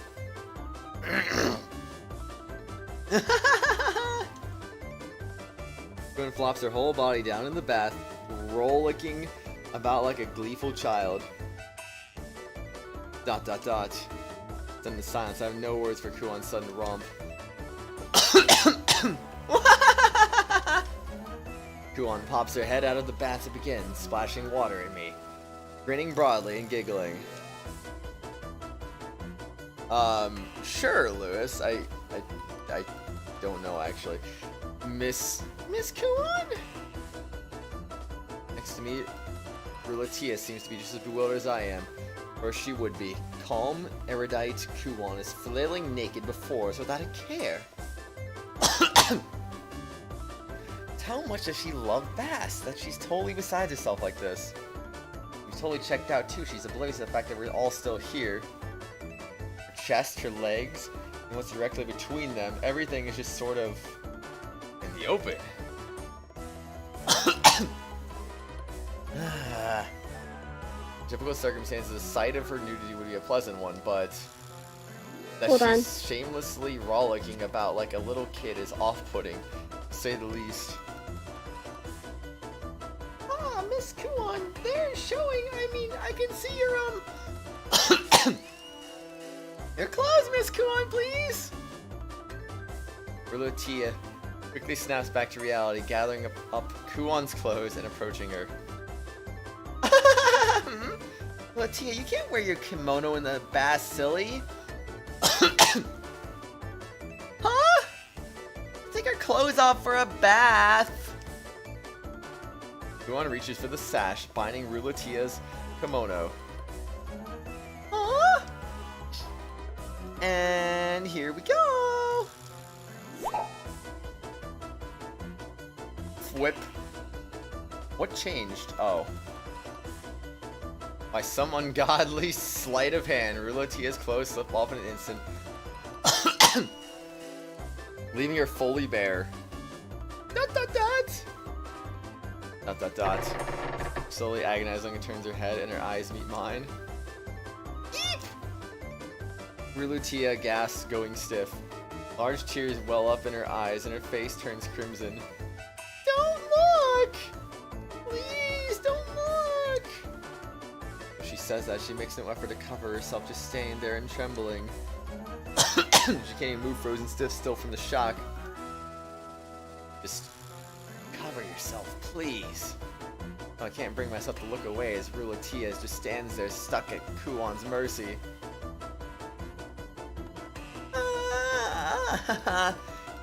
Gwen flops her whole body down in the bath, rollicking about like a gleeful child. ... Then the silence, I have no words for Kuon's sudden romp. Kuon pops her head out of the bath to begin, splashing water at me, grinning broadly and giggling. Sure, Lewis. I don't know actually. Miss Kuon? Next to me, Rulatia seems to be just as bewildered as I am. Or she would be. Calm, erudite Kuon is flailing naked before us without a care. How much does she love baths that she's totally beside herself like this? She's totally checked out too. She's oblivious to the fact that we're all still here. Her chest, her legs, and what's directly between them, everything is just sort of in the open. Typical circumstances, the sight of her nudity would be a pleasant one, but that she's shamelessly rollicking about like a little kid is off-putting, to say the least. Ah, Miss Kuon, they're showing. I mean, I can see your your clothes, Miss Kuon, please. Rulatia quickly snaps back to reality, gathering up Kuon's clothes and approaching her. Latia, you can't wear your kimono in the bath, silly. Huh? Take our clothes off for a bath. Kuon reaches for the sash, binding Rulatia's kimono. Huh? And here we go. Whip. What changed? Oh. By some ungodly sleight of hand, Rulatia's clothes slip off in an instant, leaving her fully bare. Dot dot dot. Slowly agonizing, turns her head and her eyes meet mine. Eep! Rulutia gasps, going stiff. Large tears well up in her eyes and her face turns crimson. Don't look! Please, don't look! She says that she makes no effort to cover herself, just staying there and trembling. She can't even move, frozen stiff still from the shock. Just cover yourself, please. I can't bring myself to look away as Rulutia just stands there stuck at Kuon's mercy.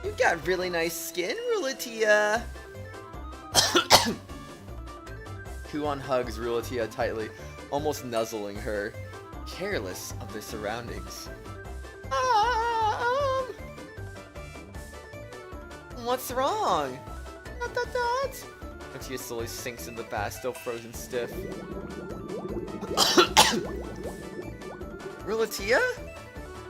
You've got really nice skin, Rulutia. Kuon hugs Rulutia tightly, almost nuzzling her, careless of their surroundings. What's wrong? Dot dot dot. Rulutia slowly sinks in the bath, still frozen stiff. Rulutia?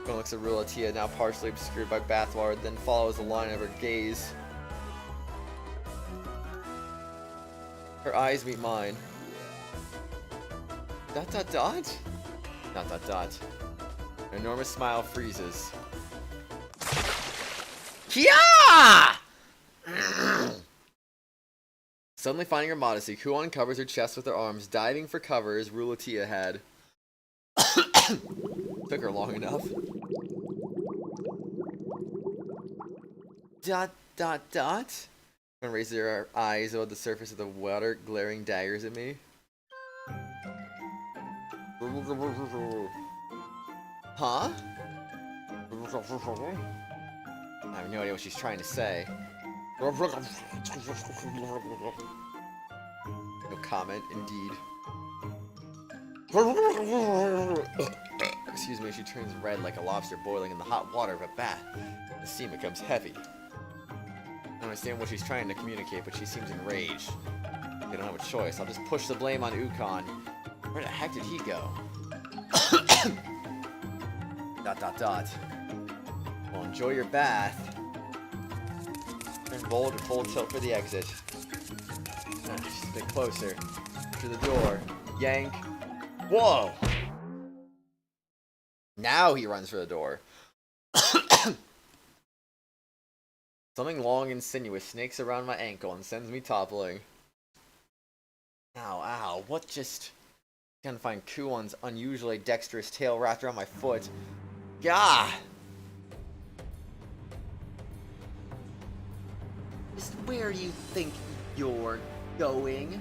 Kuon looks at Rulutia, now partially obscured by bathwater, then follows the line of her gaze. Her eyes meet mine. Dot dot dot? Dot dot dot. Her enormous smile freezes. Kia! Suddenly finding her modesty, Kuon covers her chest with her arms, diving for cover as Rulutia had. Took her long enough. Dot dot dot. Kuon raises her eyes above the surface of the water, glaring daggers at me. Huh? I have no idea what she's trying to say. No comment, indeed. Excuse me, she turns red like a lobster boiling in the hot water of a bath. The steam becomes heavy. I don't understand what she's trying to communicate, but she seems enraged. They don't have a choice. I'll just push the blame on Ukon. Where the heck did he go? Dot dot dot. Well, enjoy your bath. Turn bold and full tilt for the exit. Just a bit closer. To the door. Yank. Whoa! Now he runs for the door. Something long and sinuous snakes around my ankle and sends me toppling. Ow, ow, what just... Can't find Kuon's unusually dexterous tail wrapped around my foot. Gah! Just where you think you're going?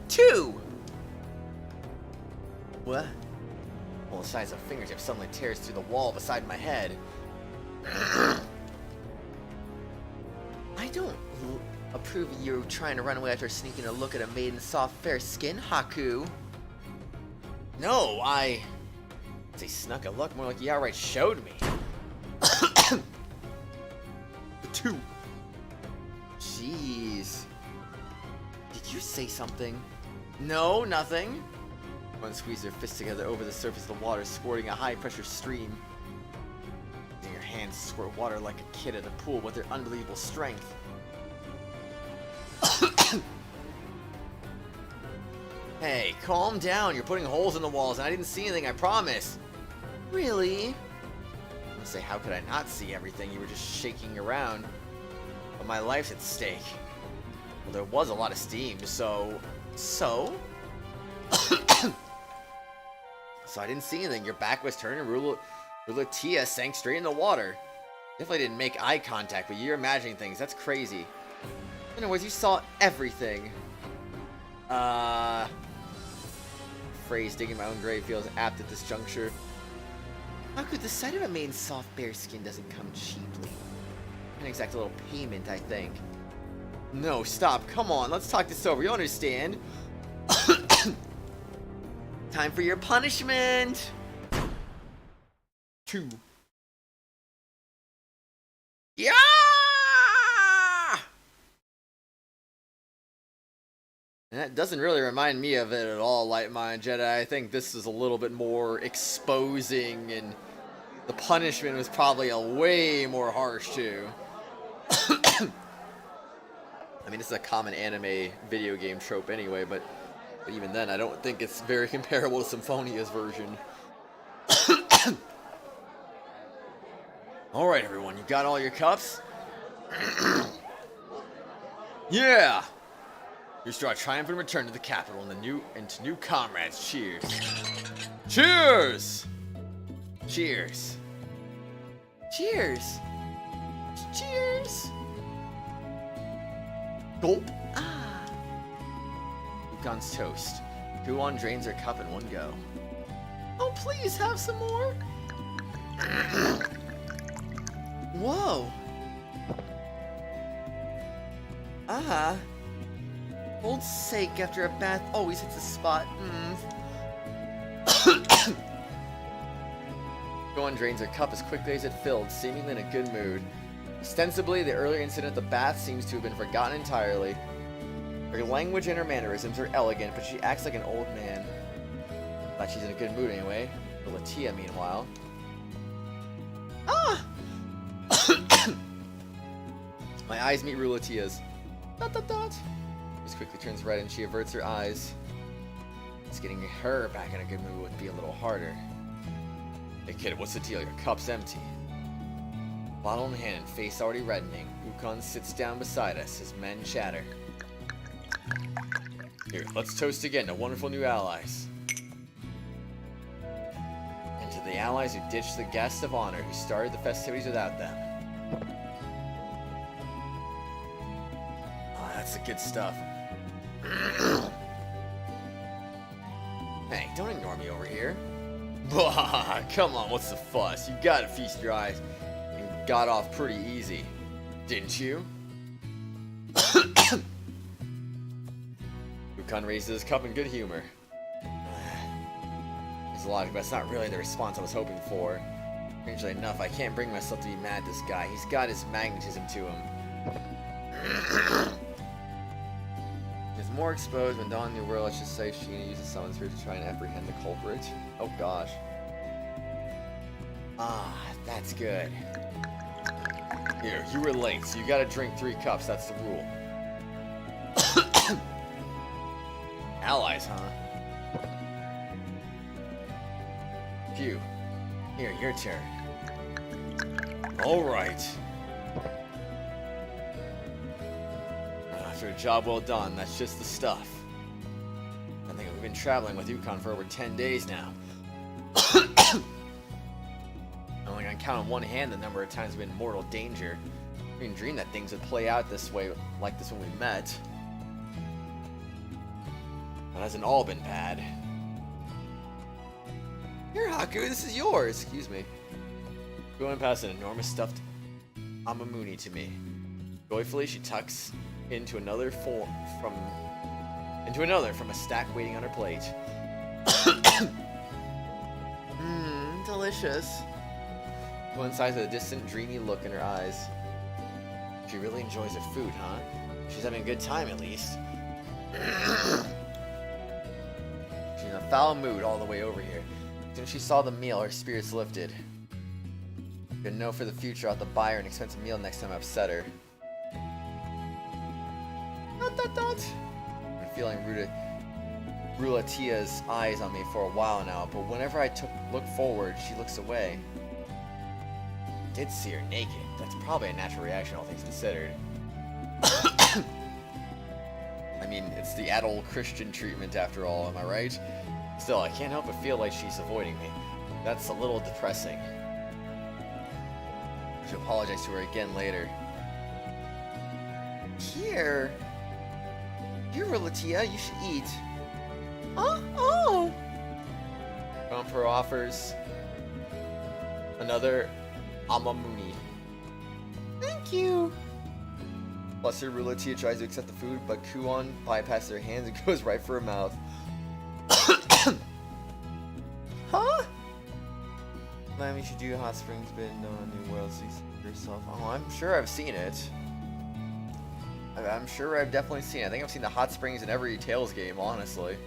Two! What? Well, the size of a fingertip suddenly tears through the wall beside my head. I don't approve of you trying to run away after sneaking a look at a maiden's soft, fair skin, Haku. No, I say snuck a look, more like you outright showed me. Two. Jeez. Did you say something? No, nothing. One squeezed their fists together over the surface of the water, squirting a high-pressure stream. Using your hands to squirt water like a kid at a pool with their unbelievable strength. Hey, calm down. You're putting holes in the walls, and I didn't see anything, I promise. Really? I say, how could I not see everything? You were just shaking around. But my life's at stake. Well, there was a lot of steam, so... So I didn't see anything. Your back was turned and Rulutia sank straight in the water. Definitely didn't make eye contact, but you're imagining things. That's crazy. In other words, you saw everything. Phrase digging my own grave feels apt at this juncture. How could the sight of a maiden's soft bare skin doesn't come cheaply? An exact little payment, I think. No, stop. Come on, let's talk this over. You understand? Time for your punishment! 2. Yeah! And that doesn't really remind me of it at all, Light Mind Jedi. I think this is a little bit more exposing, and the punishment was probably a way more harsh, too. I mean, it's a common anime video game trope anyway, but even then, I don't think it's very comparable to Symphonia's version. Alright, everyone, you got all your cups? Yeah! Here's to our triumphant return to the capital and to new comrades. Cheers. Cheers! Cheers. Cheers. Cheers. Gulp. Ah. Ukon's toast. Kuon drains her cup in one go. Oh, please have some more. Whoa. Ah. Old sake, after a bath always hits the spot. Kuon drains her cup as quickly as it filled, seemingly in a good mood. Ostensibly, the earlier incident at the bath seems to have been forgotten entirely. Her language and her mannerisms are elegant, but she acts like an old man. But she's in a good mood anyway. Latia, meanwhile. Ah! My eyes meet Rulatia's. Dot dot dot. She quickly turns red and she averts her eyes. It's getting her back in a good mood would be a little harder. Hey kid, what's the deal? Your cup's empty. Bottle in hand and face already reddening, Ukon sits down beside us as men chatter. Here, let's toast again to wonderful new allies. And to the allies who ditched the guests of honor who started the festivities without them. Ah, that's the good stuff. Hey, don't ignore me over here. Come on, what's the fuss? You gotta feast your eyes. You got off pretty easy, didn't you? Ukon raises his cup in good humor. There's a logic, but it's not really the response I was hoping for. Strangely enough, I can't bring myself to be mad at this guy. He's got his magnetism to him. He's more exposed when Dawn in the world, let's just say Sheena uses summon spirit to try and apprehend the culprit. Oh gosh. Ah, that's good. Here, you were late, so you gotta drink 3 cups, that's the rule. Allies, huh? Phew. Here, your turn. Alright. After a job well done, that's just the stuff. I think we've been traveling with Ukon for over 10 days now. I only can count on one hand the number of times we've been in mortal danger. I didn't dream that things would play out this way, like this when we met. It hasn't all been bad. Here, Haku, this is yours. Excuse me. Going past an enormous stuffed Amamuni to me. Joyfully, she tucks into another from a stack waiting on her plate. Delicious. Coincides with a distant, dreamy look in her eyes. She really enjoys her food, huh? She's having a good time, at least. She's in a foul mood all the way over here. As soon as she saw the meal, her spirits lifted. Good to know for the future I'll have to buy her an expensive meal next time I upset her. I've been feeling Rulatia's eyes on me for a while now, but whenever I look forward, she looks away. I did see her naked. That's probably a natural reaction, all things considered. I mean, it's the adult Christian treatment after all, am I right? Still, I can't help but feel like she's avoiding me. That's a little depressing. I should apologize to her again later. Here, Rulatia, you should eat. Oh! Bumper offers another Amamuni. Thank you. Flustered, Rulatia tries to accept the food, but Kuon bypasses her hands and goes right for her mouth. Huh? Miami should do Hot Springs, but no New World sees yourself. Oh, I'm sure I've seen it. I'm sure I've definitely seen it. I think I've seen the hot springs in every Tales game, honestly.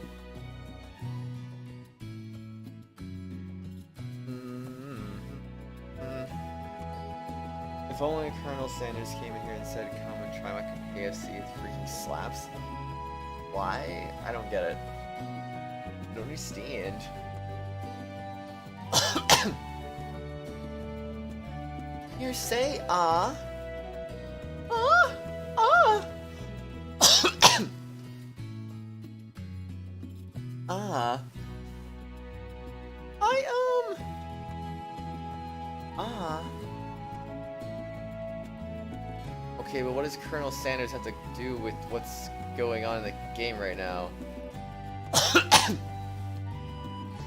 If only Colonel Sanders came in here and said, "Come and try my KFC freaking slaps. Why? I don't get it. I don't understand. Here, say ah. Ah! Ah! Ah. Ah. Okay, but what does Colonel Sanders have to do with what's going on in the game right now?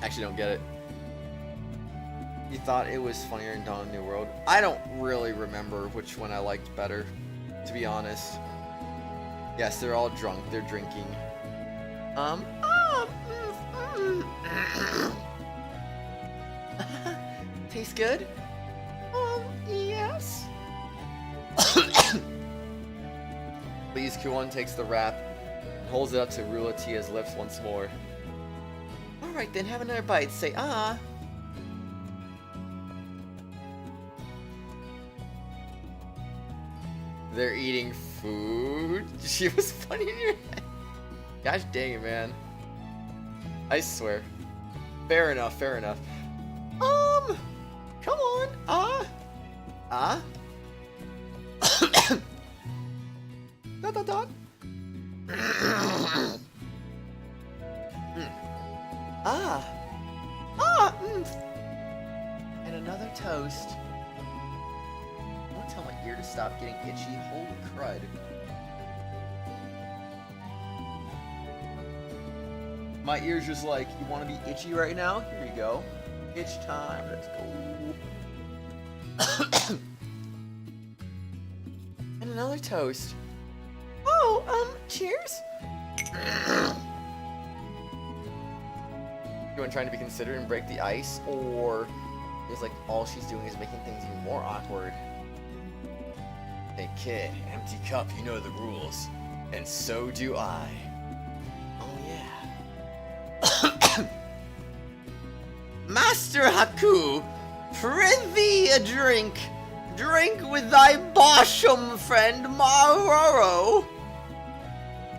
Actually, don't get it. You thought it was funnier in Dawn of the New World? I don't really remember which one I liked better, to be honest. Yes, they're all drunk. They're drinking. Tastes good? Yes. Please, Kuon takes the wrap and holds it up to Rulatia's lips once more. Alright then, have another bite. Say ah. They're eating food? She was funny in your head. Gosh dang it, man. I swear. Fair enough, fair enough. Come on. Ah? Dot dot dot. And another toast. Don't tell my ear to stop getting itchy. Holy crud. My ear's just like, you want to be itchy right now? Here you go. Itch time. Let's go. And another toast. Oh, cheers. You want trying to be considerate and break the ice, or it's like all she's doing is making things even more awkward? Hey kid, empty cup, you know the rules. And so do I. Oh yeah. Master Haku, prithee a drink. Drink with thy bosham friend Maroro.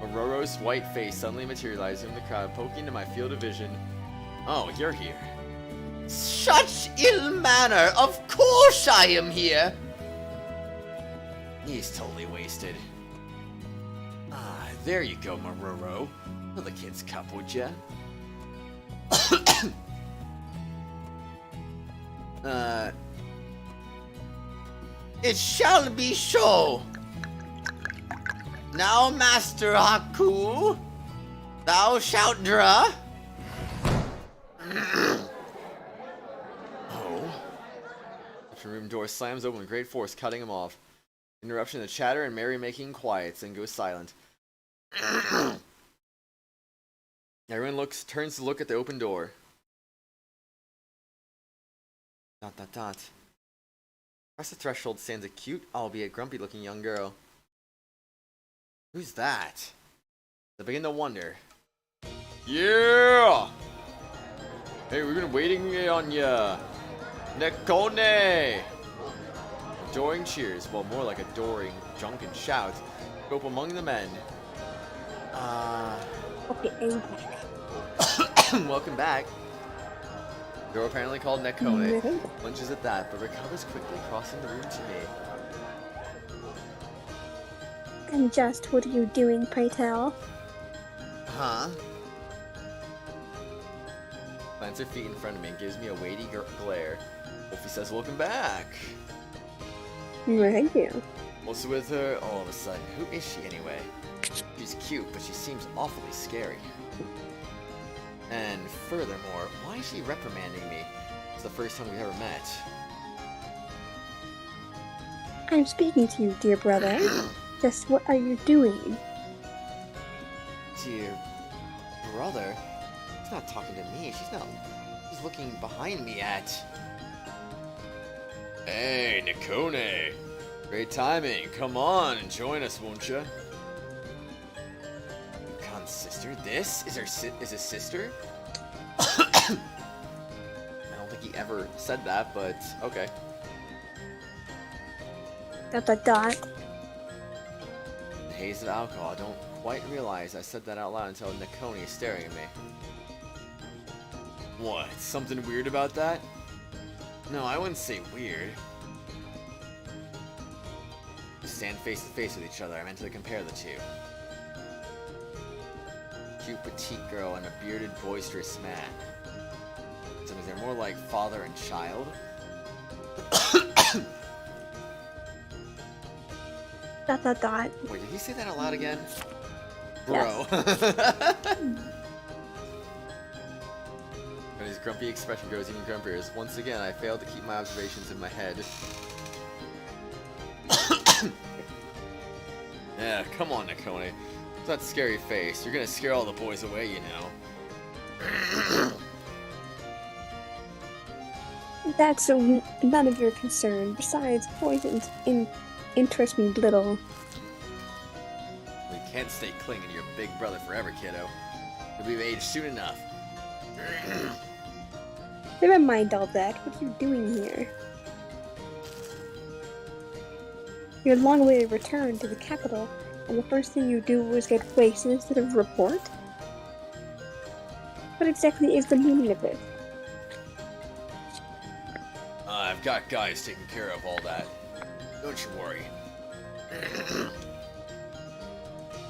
Maroro's white face suddenly materialized in the crowd, poking into my field of vision. Oh, you're here. Such ill manner! Of course I am here! He's totally wasted. Ah, there you go, Maroro. Fill the kid's cup, would ya? It shall be so. Now, Master Haku, thou shalt draw. Oh. The room door slams open with great force, cutting him off. Interruption of the chatter and merry-making quiets, and goes silent. Everyone turns to look at the open door. Dot dot dot. Across the threshold stands a cute, albeit grumpy-looking young girl. Who's that? I begin to wonder. Yeah! Hey, we've been waiting on ya. Nekone! Adoring cheers, well, more like adoring drunken shout, go up among the men. Okay. Welcome back. The girl apparently called Nekone lunges at that, but recovers quickly, crossing the room to me. And just what are you doing, pray tell? Huh? Plants her feet in front of me and gives me a weighty glare. Wolfie says, welcome back. Thank you. What's with her all of a sudden? Who is she anyway? She's cute, but she seems awfully scary. And furthermore, why is she reprimanding me? It's the first time we've ever met. I'm speaking to you, dear brother. Just what are you doing? Dear brother? She's not talking to me. She's looking behind me at... Hey, Nekone. Great timing. Come on and join us, won't ya? Yukon's sister? This is his sister? I don't think he ever said that, but okay. Dot dot dot. haze of alcohol. I don't quite realize I said that out loud until Nakoni is staring at me. What? Something weird about that? No, I wouldn't say weird. We stand face to face with each other. I meant to compare the two. Cute petite girl and a bearded boisterous man. So is there more like father and child? Dot dot dot. Wait, did he say that out loud again? Bro. And his grumpy expression grows even grumpier as once again I failed to keep my observations in my head. Yeah, come on, Nakone. It's that scary face. You're gonna scare all the boys away, you know. That's none of your concern. Besides, poisons interest me little. We can't stay clinging to your big brother forever, kiddo. You'll be of age soon enough. Never mind all that. What are you doing here? You're a long way to return to the capital, and the first thing you do is get wasted instead of report? What exactly is the meaning of it? I've got guys taking care of all that. Don't you worry.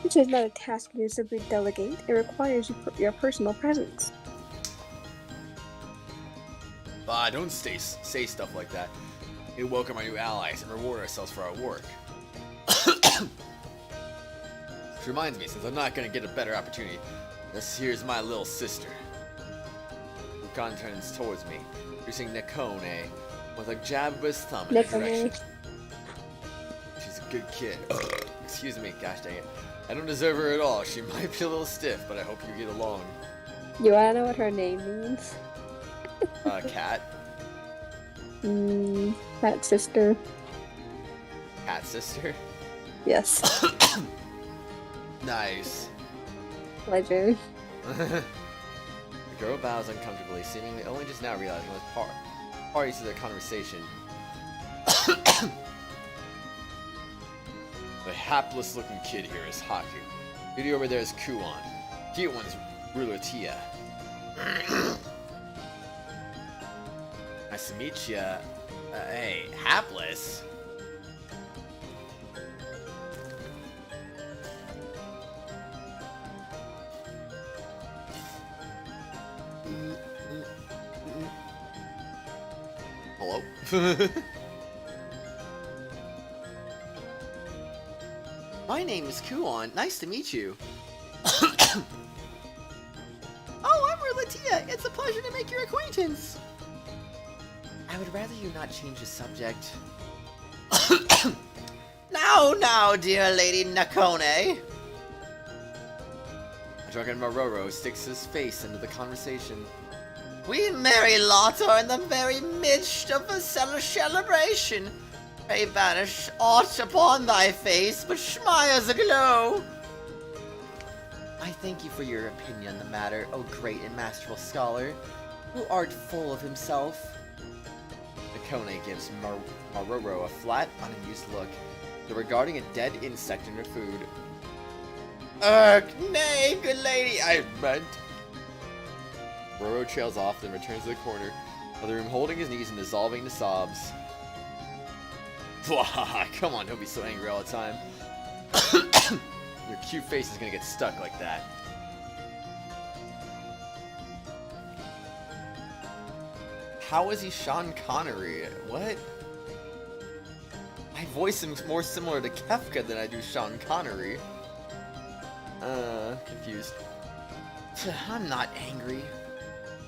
This is not a task you simply delegate. It requires your personal presence. Don't say stuff like that. We welcome our new allies and reward ourselves for our work. Which reminds me, since I'm not going to get a better opportunity, here's my little sister. Ukon turns towards me, producing Nakone with a jab of his thumb in her direction. She's a good kid. Excuse me, gosh dang it. I don't deserve her at all. She might be a little stiff, but I hope you get along. You wanna know what her name means? Cat? Cat sister. Cat sister? Yes. Nice. Pleasure. The girl bows uncomfortably, seemingly only just now realizing what party to their conversation. The hapless looking kid here is Haku. Beauty over there is Kuon. Cute one's Rulatia. Nice to meet ya. Hey, hapless? Hello? My name is Kuon. Nice to meet you. Oh, I'm Rulatia. It's a pleasure to make your acquaintance. I would rather you not change the subject. Now, dear Lady Nakone. A drunken Maroro sticks his face into the conversation. We merry lot are in the very midst of a celebration. Pray banish aught upon thy face but smiles aglow. I thank you for your opinion on the matter, O great and masterful scholar, who art full of himself. Nakone gives Maroro a flat, unamused look, regarding a dead insect in her food. Nay, good lady, I meant. Maroro trails off, then returns to the corner of the room, holding his knees and dissolving into sobs. Come on, don't be so angry all the time. Your cute face is gonna get stuck like that. How is he Sean Connery? What? I voice him more similar to Kefka than I do Sean Connery. Confused. I'm not angry.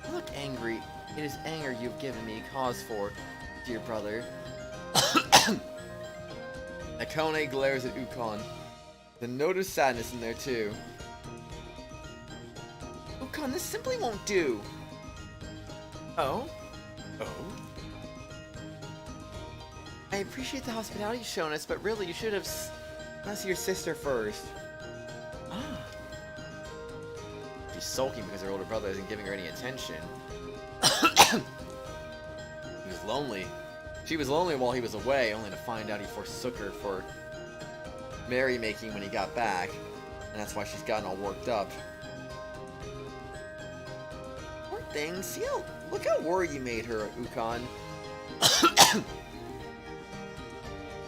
You look angry. It is anger you've given me cause for, dear brother. Nakone glares at Ukon. The note of sadness in there too. Ukon, this simply won't do. Oh? Oh? I appreciate the hospitality you've shown us, but really you should have gone to see your sister first. Ah. She's sulking because her older brother isn't giving her any attention. He was lonely. She was lonely while he was away, only to find out he forsook her for merrymaking when he got back, and that's why she's gotten all worked up. Poor thing, look how worried you made her, Ukon.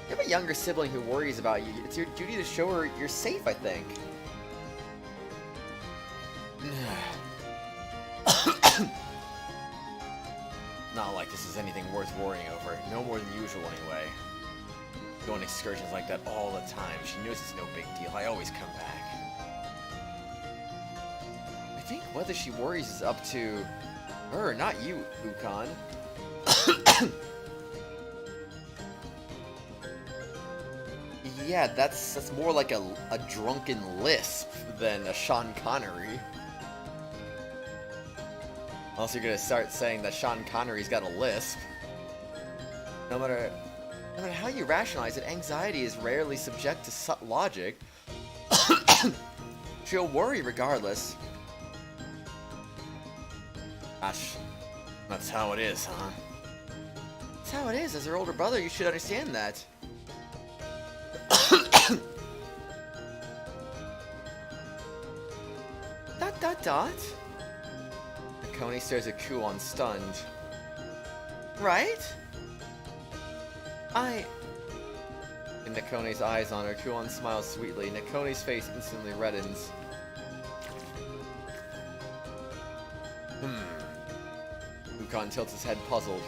You have a younger sibling who worries about you. It's your duty to show her you're safe, I think. Not like this is anything worth worrying over. No more than usual, anyway. Go on excursions like that all the time. She knows it's no big deal. I always come back. I think whether she worries is up to her, not you, Ukon. Yeah, that's more like a drunken lisp than a Sean Connery. Unless you're gonna start saying that Sean Connery's got a lisp. No matter how you rationalize it, anxiety is rarely subject to logic. She'll worry regardless. Gosh, that's how it is, huh? That's how it is. As her older brother, you should understand that. Dot. Nakone stares at Kuon, stunned. Right? In Nakone's eyes on her, Kuon smiles sweetly. Nakone's face instantly reddens. Ukon tilts his head, puzzled.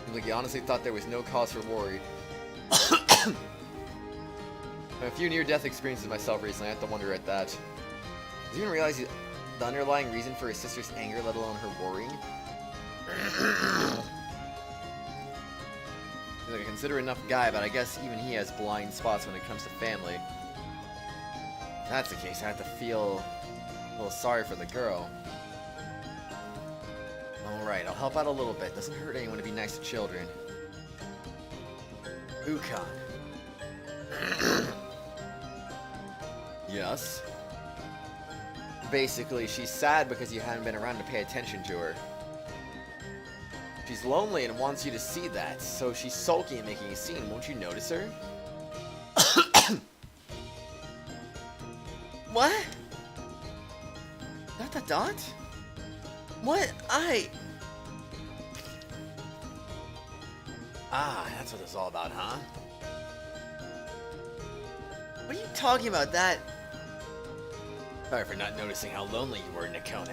Seems like he honestly thought there was no cause for worry. I have a few near-death experiences myself recently. I have to wonder at that. Does he even realize the underlying reason for his sister's anger, let alone her worrying? He's like a considerate enough guy, but I guess even he has blind spots when it comes to family. If that's the case, I have to feel a little sorry for the girl. Alright, I'll help out a little bit. Doesn't hurt anyone to be nice to children. Ukon. Yes? Basically, she's sad because you haven't been around to pay attention to her. She's lonely and wants you to see that, so she's sulky and making a scene. Won't you notice her? What? Dot? What? That's what it's all about, huh? What are you talking about, that? Sorry for not noticing how lonely you were, Nakone.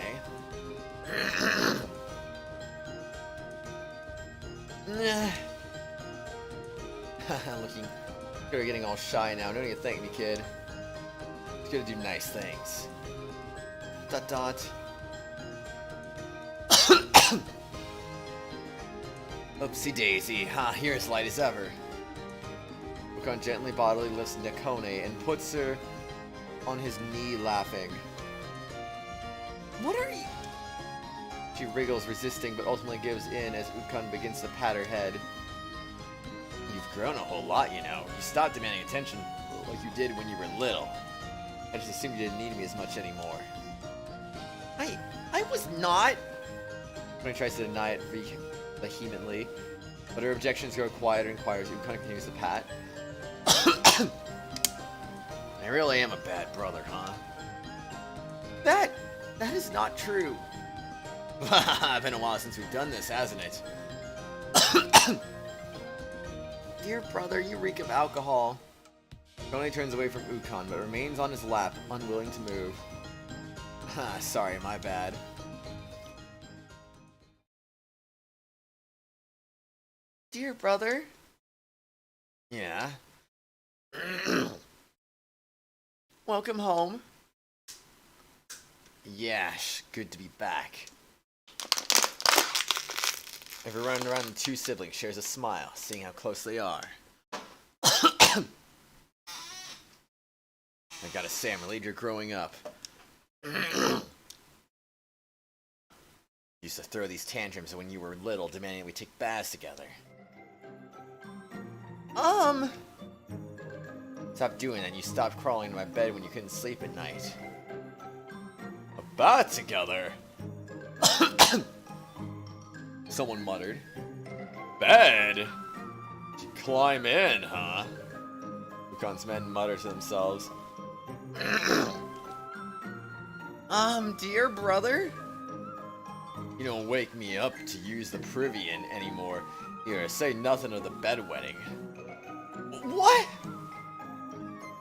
You're getting all shy now. Don't even thank me, kid. Just gonna do nice things. Dot. Oopsie daisy. You're as light as ever. Ukon gently bodily lifts Nakone and puts her on his knee, laughing. What are you? She wriggles, resisting, but ultimately gives in as Ukon begins to pat her head. You've grown a whole lot, you know. You stopped demanding attention like you did when you were little. I just assumed you didn't need me as much anymore. I was not. When he tries to deny it vehemently, but her objections grow quieter and quieter as Ukon continues to pat. I really am a bad brother, huh? That is not true. It's been a while since we've done this, hasn't it? Dear brother, you reek of alcohol. Nakone turns away from Ukon, but remains on his lap, unwilling to move. Sorry, my bad. Dear brother? Yeah? Welcome home. Yeah, good to be back. Everyone around the two siblings shares a smile, seeing how close they are. I gotta say, I'm relieved you're growing up. Used to throw these tantrums when you were little, demanding we take baths together. Stop doing that. You stopped crawling into my bed when you couldn't sleep at night. A bath together? Someone muttered. Bed? You climb in, huh? Ukon's men mutter to themselves. Dear brother? You don't wake me up to use the Privian anymore. Here, say nothing of the bedwetting. What?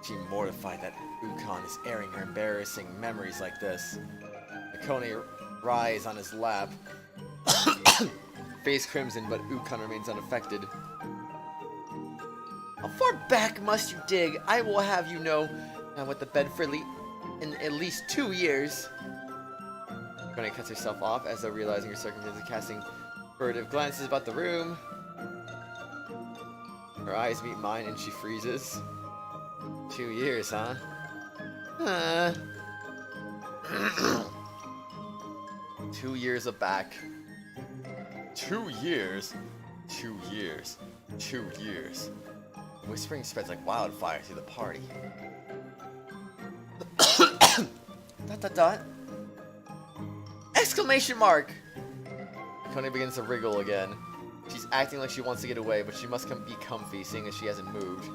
She mortified that Ukon is airing her embarrassing memories like this. Nakone writhes on his lap. Face crimson, but Ukon remains unaffected. How far back must you dig? I will have you know I'm with the bed for in at least 2 years. Nakone cuts herself off as though realizing her circumstances, casting furtive glances about the room. Her eyes meet mine and she freezes. 2 years, huh? 2 years of back. 2 years? 2 years. 2 years. Whispering spreads like wildfire through the party. ... Exclamation mark! Nakone begins to wriggle again. She's acting like she wants to get away, but she must be comfy, seeing as she hasn't moved.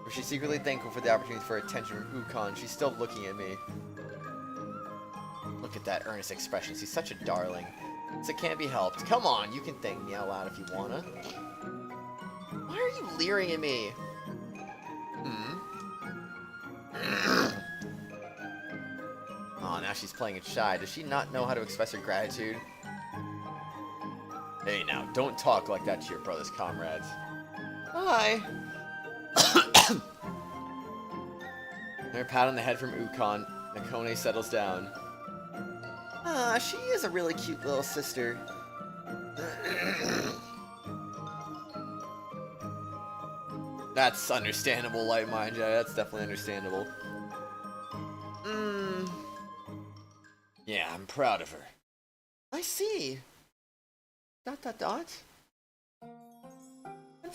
But she's secretly thankful for the opportunity for attention from Ukon. She's still looking at me. Look at that earnest expression. She's such a darling. So it can't be helped. Come on, you can thank me out loud if you wanna. Why are you leering at me? Oh, now she's playing it shy. Does she not know how to express her gratitude? Hey now, don't talk like that to your brother's comrades. Hi. Her pat on the head from Ukon, Nakone settles down. She is a really cute little sister. That's understandable, Light Mind. Yeah, that's definitely understandable. Yeah, I'm proud of her. I see. ... Once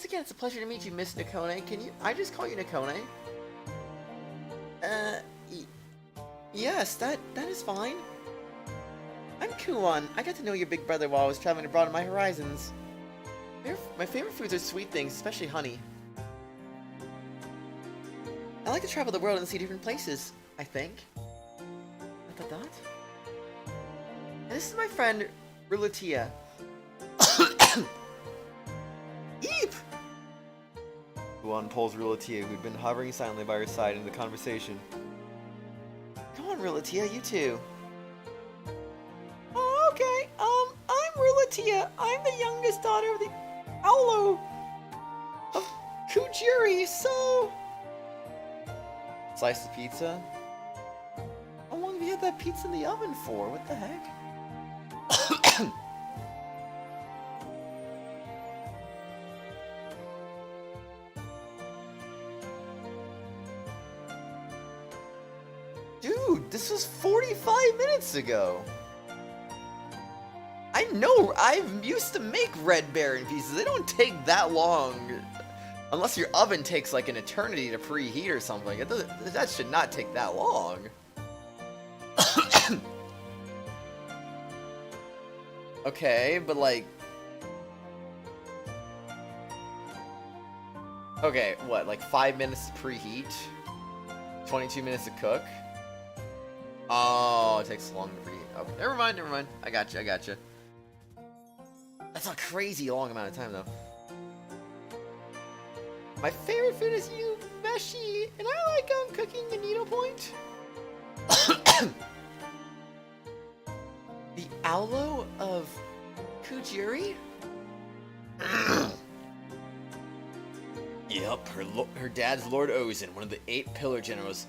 again, it's a pleasure to meet you, Miss Nakone. Can I just call you Nakone? Yes, that is fine. I'm Kuon. I got to know your big brother while I was traveling abroad on my horizons. My favorite foods are sweet things, especially honey. I like to travel the world and see different places, I think. ... And this is my friend, Rulatia. Eep! Kuon pulls Rulatia, who'd been hovering silently by her side, into the conversation. Come on, Rulatia, you too. Oh, okay. I'm Rulatia. I'm the youngest daughter of the Aulo of Kujiri, so... Slice of pizza? How long have you had that pizza in the oven for? What the heck? Dude, this was 45 minutes ago! I know, I'm used to make Red Baron pieces. They don't take that long. Unless your oven takes like an eternity to preheat or something. That should not take that long. Okay, but like... Okay, what, like 5 minutes to preheat? 22 minutes to cook? Oh, it takes long to preheat. Oh, never mind. I got you. That's a crazy long amount of time, though. My favorite food is meshi, and I like cooking the needlepoint. The Aulo of Kujiri? Yep, her dad's Lord Ozen, one of the 8 Pillar Generals,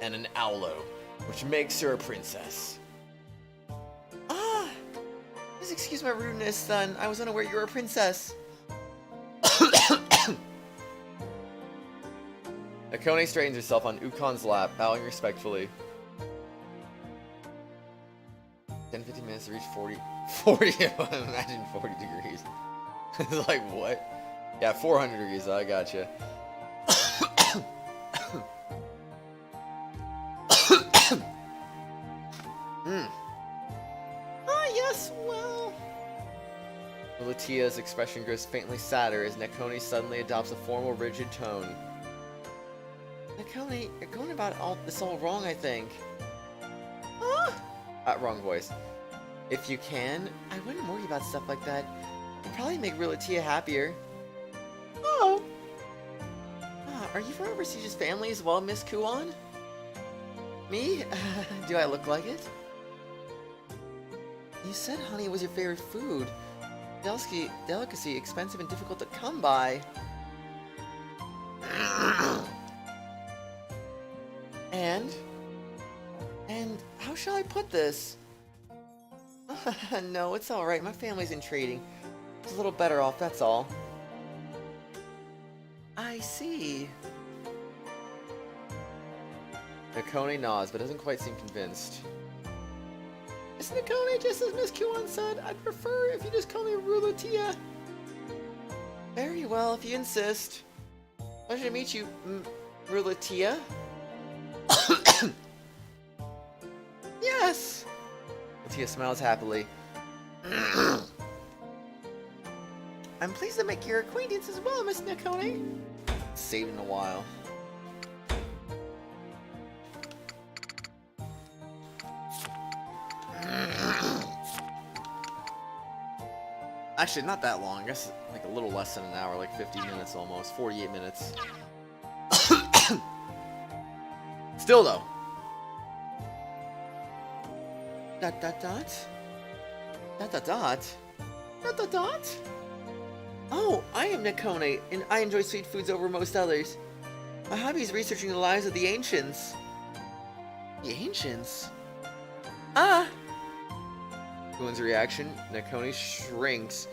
and an Aulo, which makes her a princess. Please excuse my rudeness, son. I was unaware you were a princess. Nakone straightens herself on Ukon's lap, bowing respectfully. 10-15 minutes to reach 40. Imagine 40 degrees. It's like, what? Yeah, 400 degrees, I gotcha. Yes, well... Latia's expression grows faintly sadder as Nakone suddenly adopts a formal, rigid tone. Nakone, you're going about all this all wrong, I think. Wrong voice. If you can, I wouldn't worry about stuff like that. It'd probably make Rilatia happier. Oh! Are you from Overseas' family as well, Miss Kuon? Me? Do I look like it? You said honey was your favorite food. Delicacy, expensive and difficult to come by. And how shall I put this? No, it's alright. My family's in trading. It's a little better off, that's all. I see. Nakone nods, but doesn't quite seem convinced. Miss Nakone, just as Miss Kuon said, I'd prefer if you just call me Rilatia. Very well, if you insist. Pleasure to meet you, Rilatia. Yes! Rilatia smiles happily. I'm pleased to make your acquaintance as well, Miss Nakone. Saved in a while. Actually, not that long. I guess like a little less than an hour, like 50 minutes almost. 48 minutes. Still though. Dot dot dot. Dot dot dot. Dot dot dot. Oh, I am Nakone, and I enjoy sweet foods over most others. My hobby is researching the lives of the ancients. The ancients? Ah! Kuon's reaction, Nakone shrinks,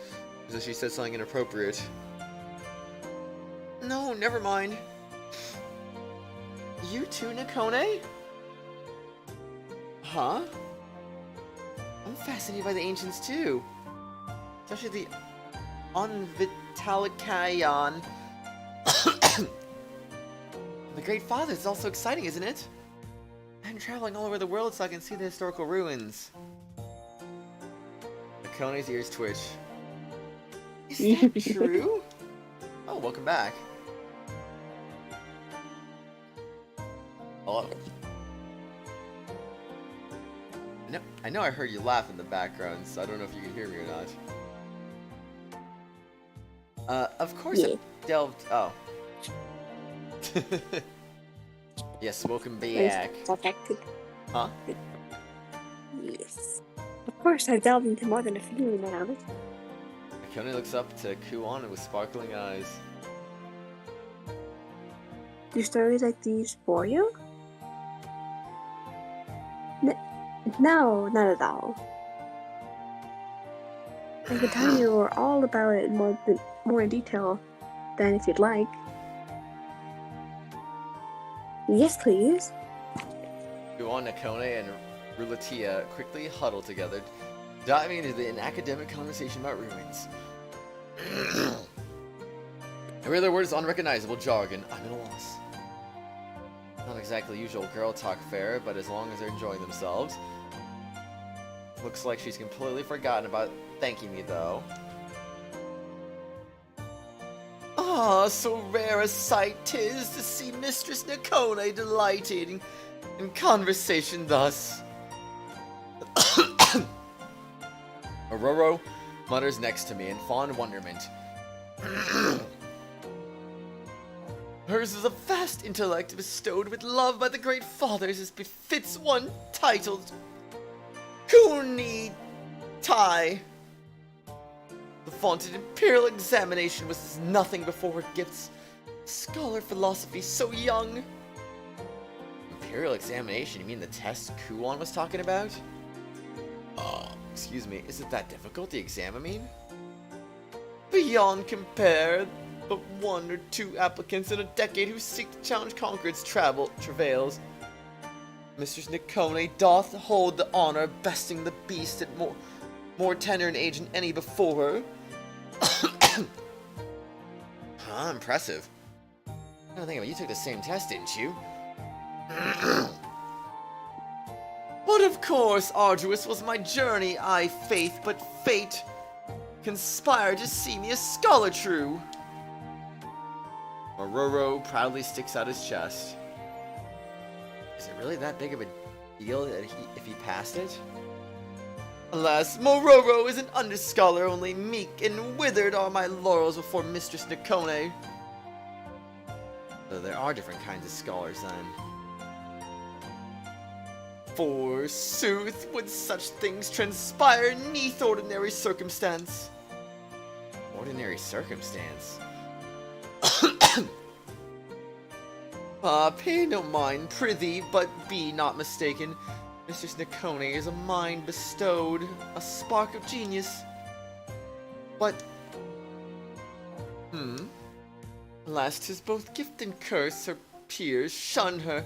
as if she said something inappropriate. No, never mind. You too, Nakone? Huh? I'm fascinated by the ancients too. Especially the Onvitalikayan. The Great Father is also exciting, isn't it? I'm traveling all over the world so I can see the historical ruins. Nakone's ears twitch. Is that true? Oh, welcome back. Hello. I know I heard you laugh in the background, so I don't know if you can hear me or not. Of course I delved... Oh. Yes, welcome back. Huh? Yes. Of course, I've delved into more than a few now. Nakone looks up to Kuon with sparkling eyes. Do stories like these bore you? No, not at all. I can tell you all about it more in detail than if you'd like. Yes, please. Kuon, Nakone, and Rilatia quickly huddle together, diving into an academic conversation about ruins. Every other word is unrecognizable jargon. I'm at a loss. Not exactly usual girl talk fare, but as long as they're enjoying themselves. Looks like she's completely forgotten about thanking me, though. Ah, so rare a sight 'tis to see Mistress Nakone delighted in conversation thus. Ororo mutters next to me in fond wonderment. Hers is a vast intellect bestowed with love by the great fathers as befits one titled Kuni Tai. The vaunted imperial examination was nothing before her gifts. Scholar philosophy so young. Imperial examination? You mean the test Kuon was talking about? Excuse me, is it that difficult, the exam, I mean? Beyond compare, but one or two applicants in a decade who seek to challenge Concord's travails. Mistress Nakone doth hold the honor of besting the beast at more tender in age than any before her. Huh, impressive. I don't think about it, you took the same test, didn't you? But of course, arduous was my journey, I faith, but fate conspired to see me a scholar true. Ororo proudly sticks out his chest. Is it really that big of a deal that if he passed it? Alas, Mororo is an underscholar, only meek and withered are my laurels before Mistress Nakone. So there are different kinds of scholars then. Forsooth, would such things transpire neath ordinary circumstance? Ordinary circumstance? Pay no mind, prithee, but be not mistaken. Mistress Nakone is a mind bestowed, a spark of genius. But, alas, 'tis both gift and curse. Her peers shun her,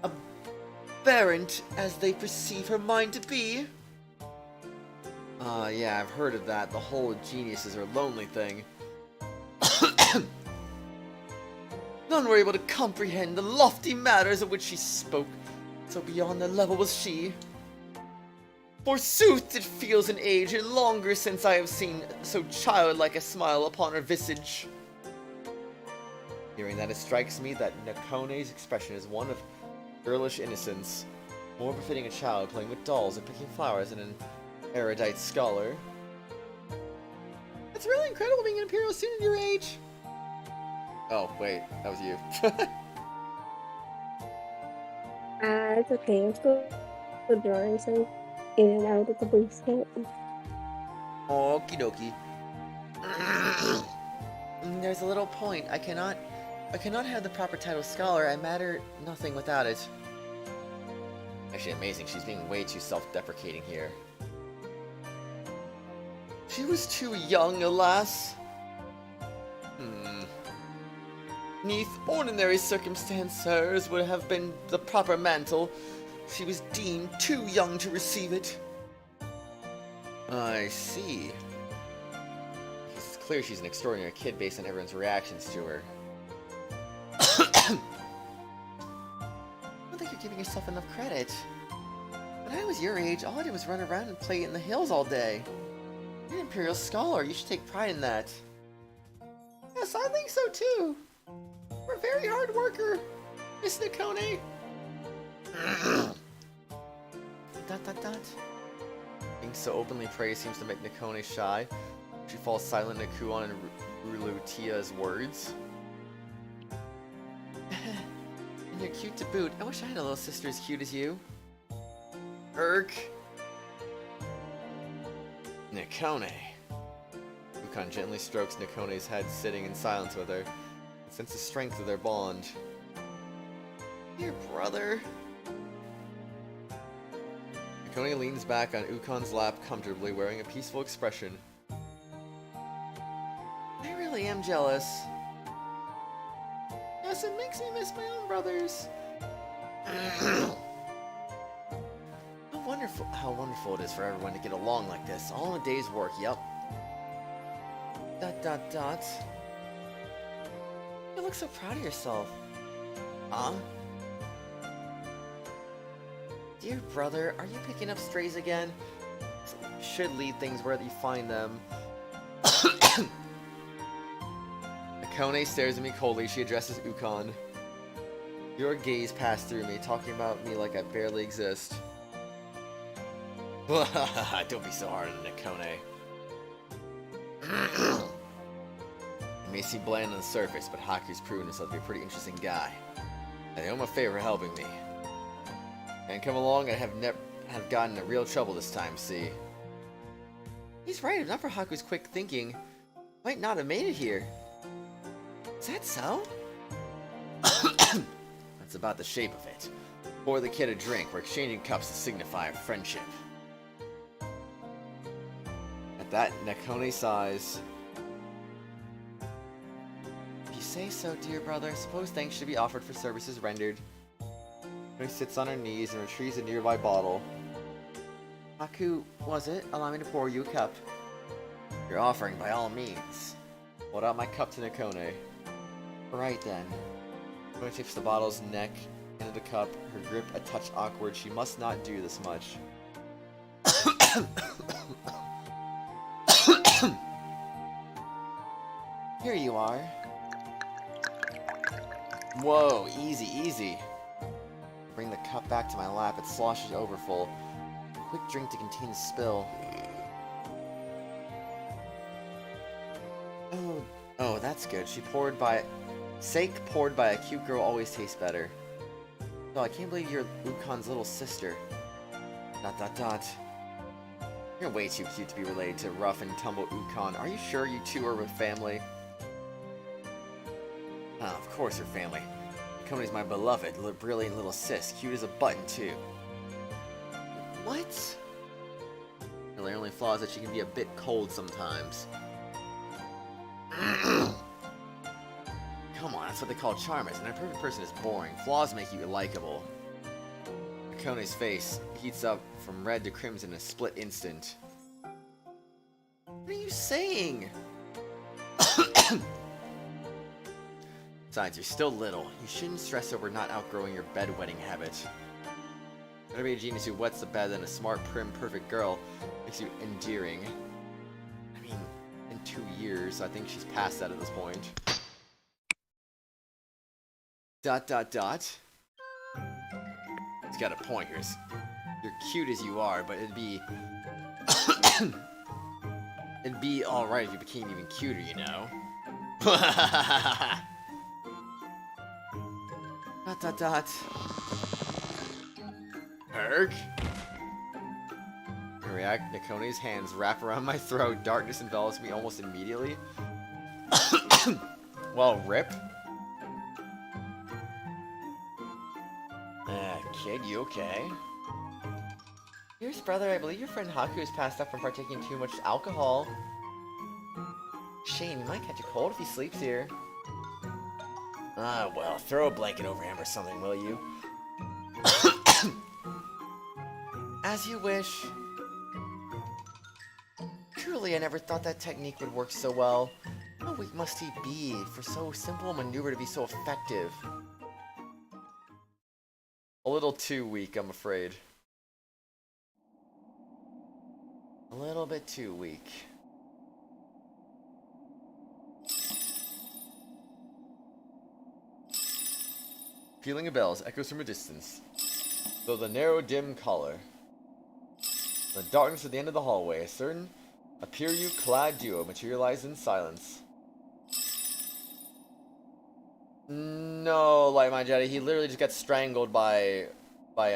aberrant as they perceive her mind to be. Yeah, I've heard of that. The whole geniuses are lonely thing. None were able to comprehend the lofty matters of which she spoke, so beyond their level was she. Forsooth, it feels an age and longer since I have seen so childlike a smile upon her visage. Hearing that, it strikes me that Nakone's expression is one of girlish innocence, more befitting a child playing with dolls and picking flowers than an erudite scholar. It's really incredible being an Imperial student your age. Oh, wait, that was you. It's okay. I'm still drawing some in and out of the boost kit. Okie dokie. There's a little point. I cannot have the proper title scholar. I matter nothing without it. Actually, amazing. She's being way too self-deprecating here. She was too young, alas. Neath ordinary circumstance, hers would have been the proper mantle. She was deemed too young to receive it. I see. It's clear she's an extraordinary kid based on everyone's reactions to her. I don't think you're giving yourself enough credit. When I was your age, all I did was run around and play in the hills all day. You're an Imperial scholar. You should take pride in that. Yes, I think so too. We're a very hard worker, Miss Nakone. Dot dot dot. Being so openly praised seems to make Nakone shy. She falls silent at Kuon and Rulutia's words. And you're cute to boot. I wish I had a little sister as cute as you. Irk. Nakone. Ukon gently strokes Nakone's head, sitting in silence with her. Sense the strength of their bond. Dear brother. Nakone leans back on Ukon's lap comfortably, wearing a peaceful expression. I really am jealous. Yes, it makes me miss my own brothers. How wonderful it is for everyone to get along like this, all in a day's work, yup. Dot dot dot. You look so proud of yourself. Huh? Dear brother, are you picking up strays again? Should lead things where you find them. Nakone stares at me coldly. She addresses Ukon. Your gaze passed through me, talking about me like I barely exist. Don't be so hard on Nakone. You may seem bland on the surface, but Haku's proven himself to be a pretty interesting guy. And I owe him a favor helping me. And come along, I have gotten into real trouble this time, see? He's right, if not for Haku's quick thinking, might not have made it here. Is that so? That's about the shape of it. Pour the kid a drink. We're exchanging cups to signify our friendship. At that, Nakone sighs. If you say so, dear brother, suppose thanks should be offered for services rendered. Nakone sits on her knees and retrieves a nearby bottle. Haku, was it? Allow me to pour you a cup. Your offering, by all means. Hold out my cup to Nakone. Right then. Nakone tips the bottle's neck into the cup, her grip a touch awkward. She must not do this much. Here you are. Whoa, easy, easy. Bring the cup back to my lap. It sloshes over full. Quick drink to contain the spill. Oh, that's good. Sake poured by a cute girl always tastes better. Oh, I can't believe you're Ukon's little sister. ... You're way too cute to be related to rough and tumble Ukon. Are you sure you two are a family? Ah, of course you're family. Nakone's my beloved, brilliant little sis. Cute as a button, too. What? Well, the only flaw is that she can be a bit cold sometimes. Come on, that's what they call charmers. And a perfect person is boring. Flaws make you likable. Nakone's face heats up from red to crimson in a split instant. What are you saying? Besides, you're still little. You shouldn't stress over not outgrowing your bedwetting habit. Better be a genius who wets the bed than a smart, prim, perfect girl makes you endearing. I mean, in 2 years, I think she's past that at this point. ... He's got a point here. You're cute as you are, but it'd be... it'd be alright if you became even cuter, you know? ... Herc? I react, Nakone's hands wrap around my throat. Darkness envelops me almost immediately. Well, rip. Kid, you okay? Here's brother, I believe your friend Haku is passed out from partaking too much alcohol. Shame, he might catch a cold if he sleeps here. Ah, well, throw a blanket over him or something, will you? As you wish. Truly, I never thought that technique would work so well. How weak must he be for so simple a maneuver to be so effective? A little too weak, I'm afraid. A little bit too weak. Pealing of bells echoes from a distance. Though the narrow, dim collar. In the darkness at the end of the hallway, a certain Apiryu-clad duo materialized in silence. No, like my Jetty, he literally just got strangled by I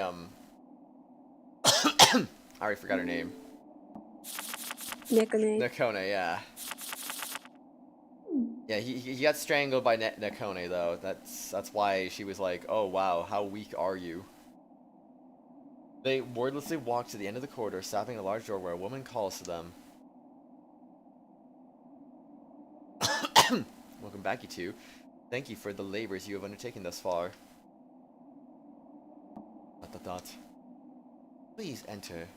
already forgot her name. Nakone, yeah. Yeah, he got strangled by Nakone though. That's why she was like, "Oh wow, how weak are you?" They wordlessly walk to the end of the corridor, stopping at a large door where a woman calls to them. Welcome back, you two. Thank you for the labors you have undertaken thus far. ... Please enter.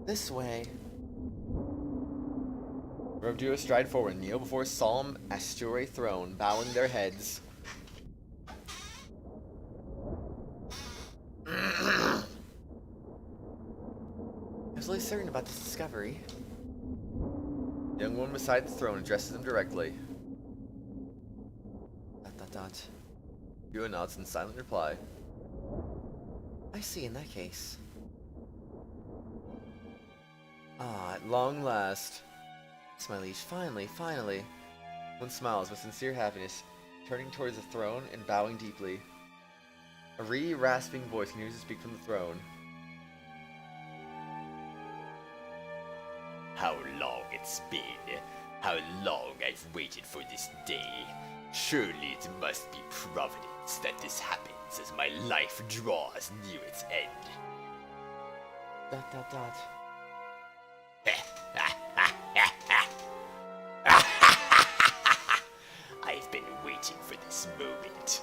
This way. Robe duo stride forward and kneel before a solemn Asture throne, bowing their heads. Absolutely certain about this discovery. The young woman beside the throne addresses them directly. ... Duo nods in silent reply. I see, in that case. Ah, at long last. Yes, my liege, finally, finally. One smiles with sincere happiness, turning towards the throne and bowing deeply. A reedy, rasping voice continues to speak from the throne. How long it's been. How long I've waited for this day. Surely it must be providence that this happens as my life draws near its end. ... I've been waiting for this moment.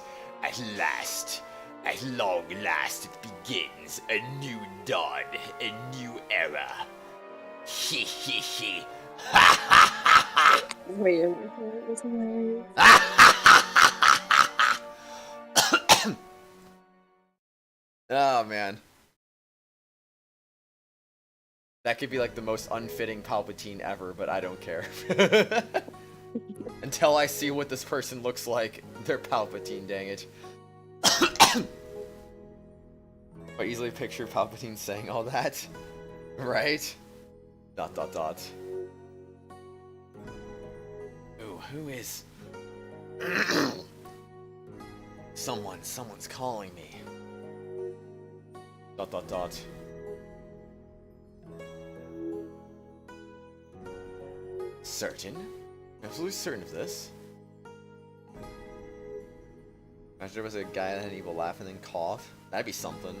At long last it begins. A new dawn, a new era. He he. Wait, it was hilarious. Oh man. That could be like the most unfitting Palpatine ever, but I don't care. Until I see what this person looks like, they're Palpatine, dang it. I easily picture Palpatine saying all that. Right? ... Ooh, who is... Someone's calling me. ... Certain? Absolutely certain of this? Imagine there was a guy that had an evil laugh and then cough. That'd be something.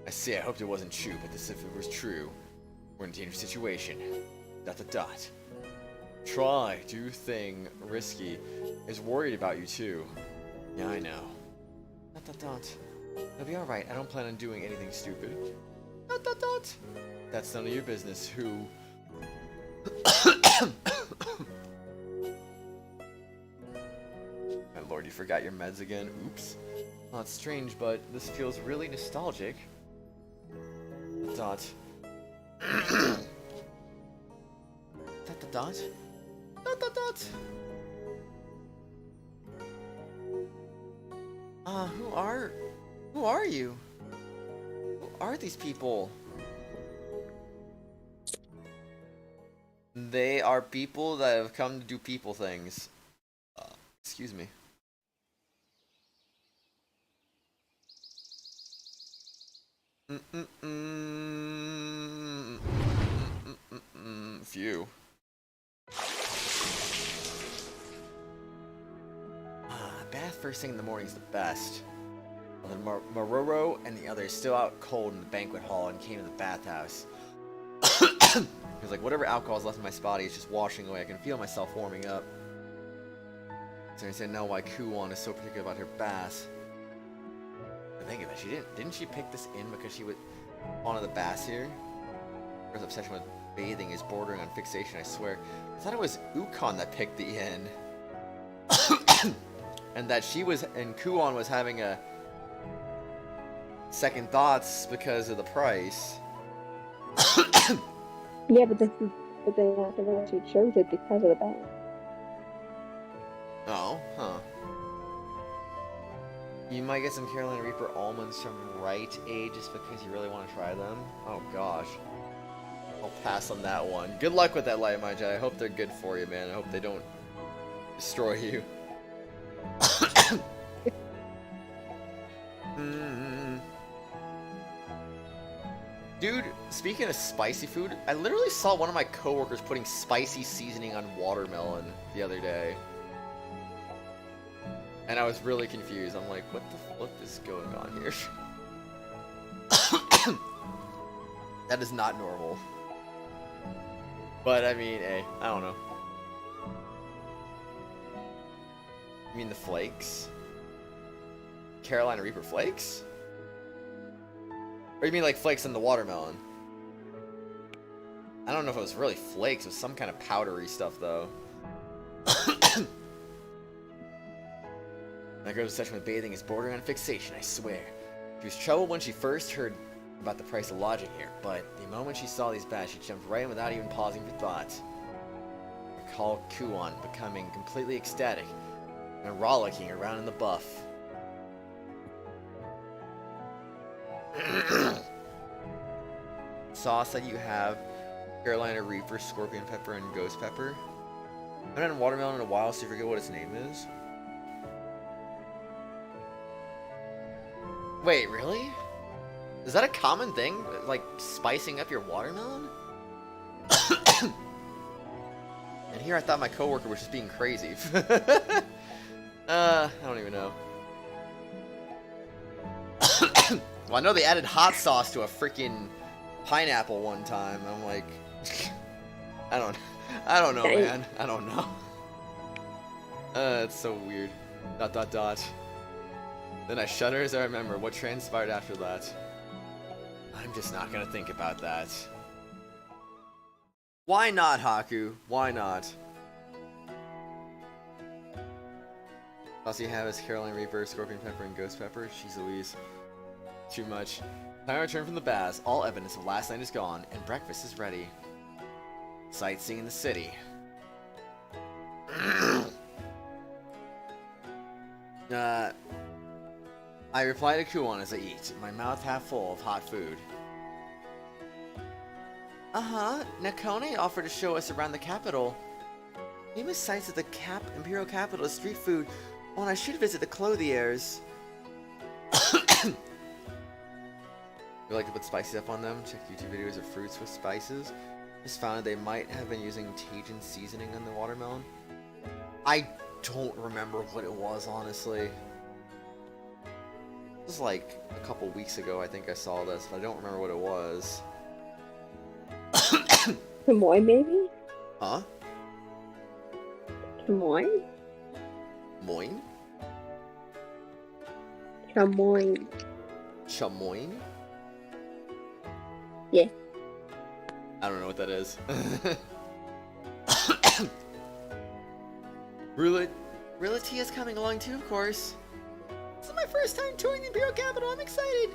I see, I hoped it wasn't true, but this, if it was true, we're in a dangerous situation. ... Try, do thing, risky. Is worried about you too. Yeah, I know. ... It'll be alright, I don't plan on doing anything stupid. ... That's none of your business, who... My lord, you forgot your meds again. Oops. Well, it's strange, but this feels really nostalgic. ... Who are you? Who are these people? They are people that have come to do people things. Excuse me. Phew. Bath first thing in the morning is the best. Well, then Maroro and the others still out cold in the banquet hall and came to the bathhouse. He was like, whatever alcohol is left in my body is just washing away. I can feel myself warming up. So I said, now why Kuon is so particular about her bath. But think of it, didn't she pick this in because she was wanted the bath here? Her obsession with bathing is bordering on fixation, I swear. I thought it was Ukon that picked the inn. And that Kuon was having a second thoughts because of the price. Yeah, but then after she chose it because of the bag. Oh, huh. You might get some Carolina Reaper almonds from Right Aid just because you really want to try them. Oh gosh. I'll pass on that one. Good luck with that, Light Magi. I hope they're good for you, man. I hope they don't destroy you. Dude, speaking of spicy food, I literally saw one of my coworkers putting spicy seasoning on watermelon the other day. And I was really confused. I'm like, what the flip is going on here? That is not normal. But, I mean, hey, I don't know. You mean the flakes? Carolina Reaper flakes? Or you mean like flakes in the watermelon? I don't know if it was really flakes. It was some kind of powdery stuff, though. My girl's obsession with bathing is bordering on fixation, I swear. She was troubled when she first heard about the price of lodging here, but the moment she saw these bags, she jumped right in without even pausing for thought. Recall Kuon becoming completely ecstatic and rollicking around in the buff. Sauce that you have: Carolina Reaper, Scorpion Pepper, and Ghost Pepper. I haven't had watermelon in a while, so you forget what its name is. Wait, really? Is that a common thing? Like, spicing up your watermelon? And here I thought my coworker was just being crazy. I don't even know. Well, I know they added hot sauce to a freaking pineapple one time. I'm like, I don't know, man. I don't know. It's so weird. ... Then I shudder as I remember what transpired after that. I'm just not gonna think about that. Why not, Haku? Why not? All you have is Carolina Reaper, Scorpion Pepper, and Ghost Pepper. Jeez Louise. Too much. Time to return from the baths. All evidence of last night is gone, and breakfast is ready. Sightseeing the city. I reply to Kuon as I eat, my mouth half full of hot food. Nakone offered to show us around the capital. Famous sights of the Imperial capital is street food. Oh, and I should visit the clothiers. We like to put spices up on them. Check YouTube videos of fruits with spices. Just found that they might have been using Tajin seasoning on the watermelon. I don't remember what it was, honestly. It was like a couple weeks ago, I think I saw this, but I don't remember what it was. Chamoy, maybe? Huh? Chamoy? Moin? Chamoy. Chamoin? Yeah. I don't know what that is. Rilatia's coming along too, of course. This is my first time touring the Imperial capital. I'm excited.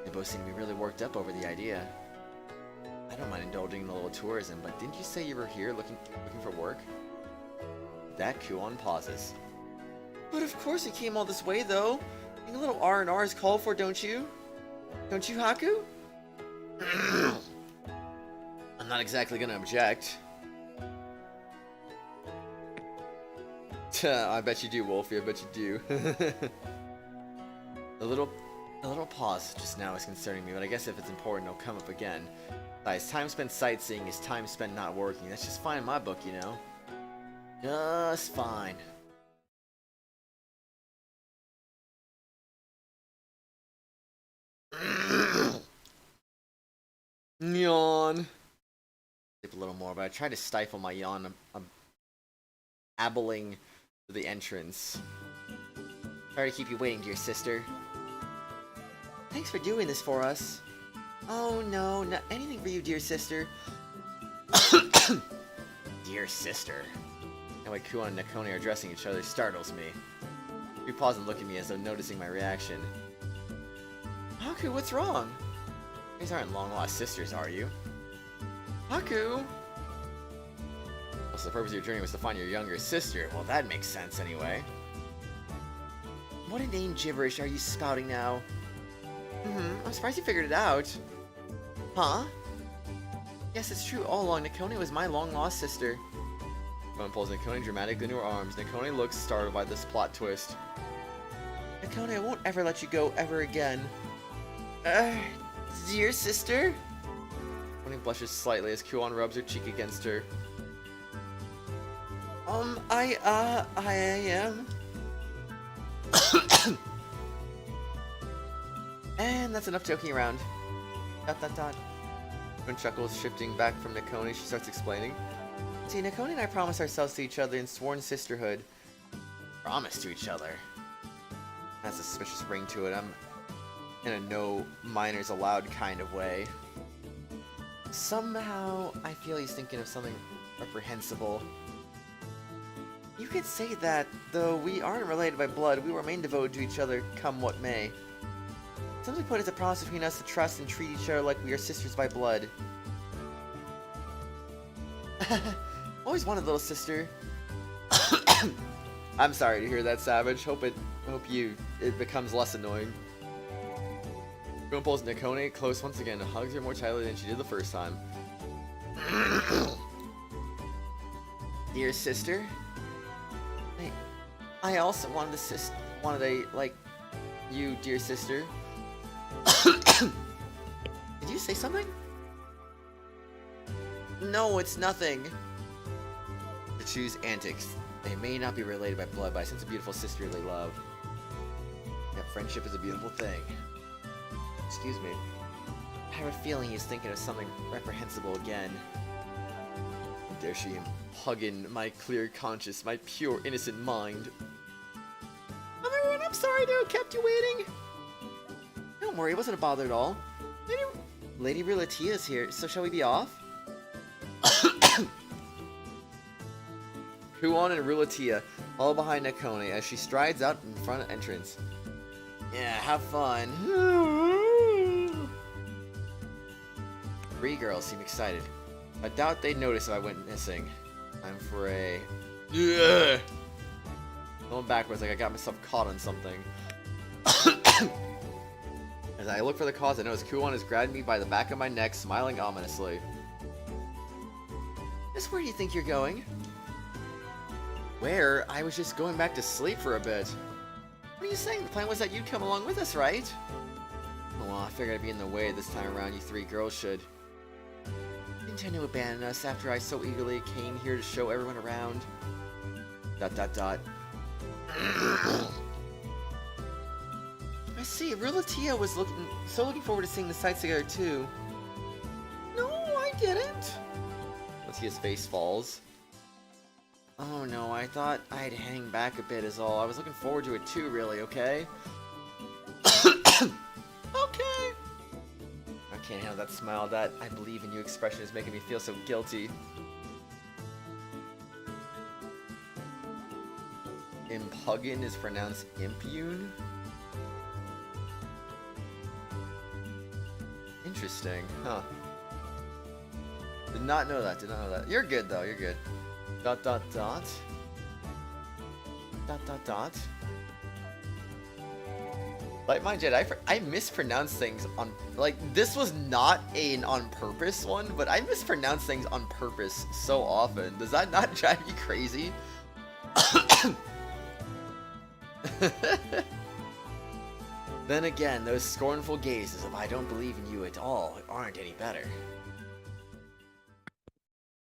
They both seem to be really worked up over the idea. I don't mind indulging in a little tourism, but didn't you say you were here looking for work? That Kuon pauses. But of course you came all this way, though. I think a little R&R is called for, don't you? Don't you, Haku? I'm not exactly gonna object. I bet you do, Wolfie. I bet you do. A little pause just now is concerning me, but I guess if it's important, it'll come up again. Besides, time spent sightseeing is time spent not working. That's just fine in my book, you know. Just fine. Yawn. Sleep a little more, but I try to stifle my yawn. I'm abbling to the entrance. Sorry to keep you waiting, dear sister. Thanks for doing this for us. Oh no, not anything for you, dear sister. Dear sister. And when Kuon and Nakone are addressing each other startles me. You pause and look at me as though noticing my reaction. Haku, what's wrong? These aren't long-lost sisters, are you? Haku! So the purpose of your journey was to find your younger sister. Well, that makes sense anyway. What inane gibberish are you spouting now? I'm surprised you figured it out. Huh? Yes, it's true. All along, Nakone was my long-lost sister. Kuon pulls Nakone dramatically into her arms. Nakone looks startled by this plot twist. Nakone, I won't ever let you go ever again. Dear sister? Nakone blushes slightly as Kuon rubs her cheek against her. I am. And that's enough joking around. ... When chuckles shifting back from Nakone, she starts explaining. See, Nakone and I promised ourselves to each other in sworn sisterhood. Promise to each other? That's a suspicious ring to it. I'm in a no minors allowed kind of way. Somehow, I feel he's thinking of something reprehensible. You could say that, though we aren't related by blood, we remain devoted to each other, come what may. Simply put, it's a promise between us to trust and treat each other like we are sisters by blood. Always wanted a little sister. I'm sorry to hear that, Savage. Hope it becomes less annoying. Kuon pulls Nakone close once again and hugs her more tightly than she did the first time. Dear sister, I also wanted you, dear sister. Did you say something? No, it's nothing. To choose antics. They may not be related by blood, but I sense a beautiful sisterly love. Yeah, friendship is a beautiful thing. Excuse me. I have a feeling he's thinking of something reprehensible again. How dare she hugging my clear conscience, my pure, innocent mind. Everyone, I'm sorry to have kept you waiting. Don't worry, it wasn't a bother at all. Lady Rilatia is here, so shall we be off? Kuon and Rilatia follow behind Nakone as she strides out in front of entrance. Yeah, have fun. 3 girls seem excited. I doubt they'd notice if I went missing. Time for a... Yeah. Going backwards like I got myself caught on something. As I look for the cause, I notice Kuon has grabbed me by the back of my neck, smiling ominously. Just where do you think you're going? Where? I was just going back to sleep for a bit. What are you saying? The plan was that you'd come along with us, right? Oh, well, I figured I'd be in the way this time around. You 3 girls should. You intend to abandon us after I so eagerly came here to show everyone around. ... I see. Rilatia was looking forward to seeing the sights together too. No, I didn't. Latia's face falls. Oh no, I thought I'd hang back a bit is all. I was looking forward to it too, really, okay? Okay. I can't handle that smile. That I believe in you expression is making me feel so guilty. Impugin is pronounced impune? Interesting, huh? Did not know that, You're good though, you're good. ... Like my Jedi, I mispronounce things on, like, this was not an on purpose one, but I mispronounce things on purpose so often. Does that not drive you crazy? Then again, those scornful gazes of I don't believe in you at all aren't any better.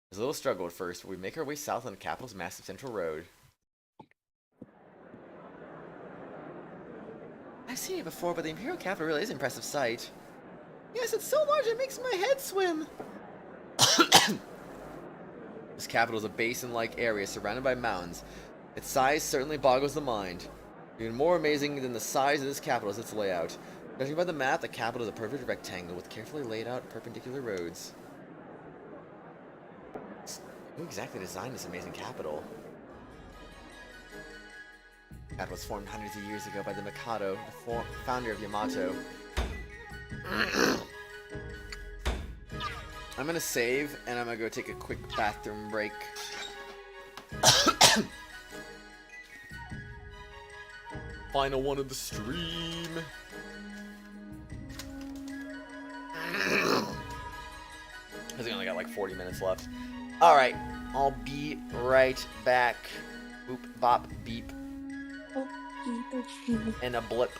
There's a little struggle at first, but we make our way south on the capital's massive central road. I've seen it before, but the Imperial capital really is an impressive sight. Yes, it's so large it makes my head swim. This capital is a basin-like area surrounded by mountains. Its size certainly boggles the mind. Even more amazing than the size of this capital is its layout. Judging by the map, the capital is a perfect rectangle with carefully laid out perpendicular roads. Who exactly designed this amazing capital? The capital was formed hundreds of years ago by the Mikado, the founder of Yamato. I'm gonna save, and I'm gonna go take a quick bathroom break. Final one of the stream. I think I only got like 40 minutes left. Alright, I'll be right back. Boop, bop, beep. And a blip.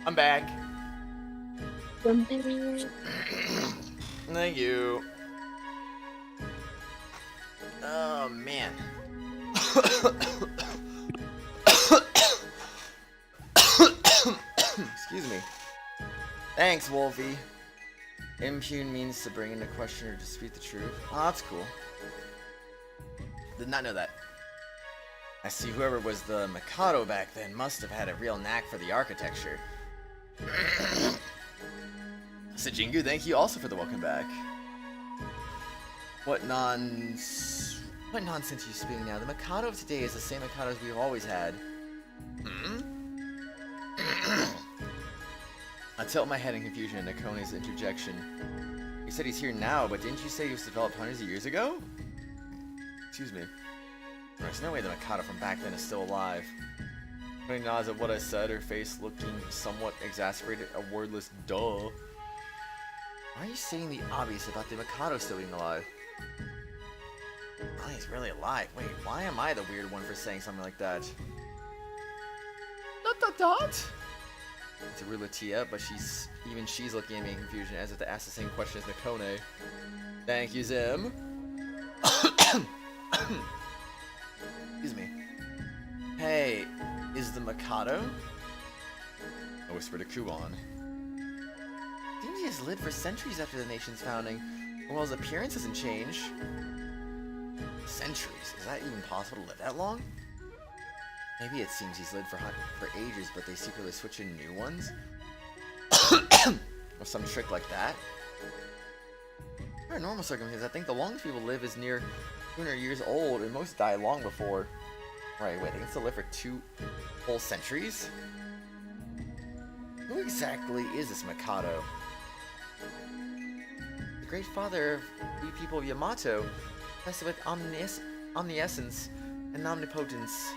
I'm back. Something. Thank you. Oh, man. Excuse me. Thanks, Wolfie. Impugn means to bring into question or dispute the truth. Oh, that's cool. Did not know that. I see whoever was the Mikado back then must have had a real knack for the architecture. Sajingu, thank you also for the welcome back. What nonsense are you spewing now? The Mikado of today is the same Mikado as we've always had. I tilt my head in confusion at Nakone's interjection. You said he's here now, but didn't you say he was developed hundreds of years ago? Excuse me. There's no way the Mikado from back then is still alive. Nakone nods at what I said, her face looking somewhat exasperated, a wordless duh. Why are you saying the obvious about the Mikado still being alive? Oh, he's really alive. Wait, why am I the weird one for saying something like that? Dot? It's a Rulatia, but she's looking at me in confusion as if to ask the same question as Nakone. Thank you, Zim. Excuse me. Hey, is the Mikado? I whispered to Kuon. Seems he has lived for centuries after the nation's founding, while his appearance hasn't changed. Centuries? Is that even possible to live that long? Maybe it seems he's lived for ages, but they secretly switch in new ones? Or some trick like that? Under normal circumstances, I think the longest people live is near 200 years old, and most die long before. Right, wait, they can still live for 2 whole centuries? Who exactly is this Mikado? The great father of we people of Yamato, tested with omniscience and omnipotence.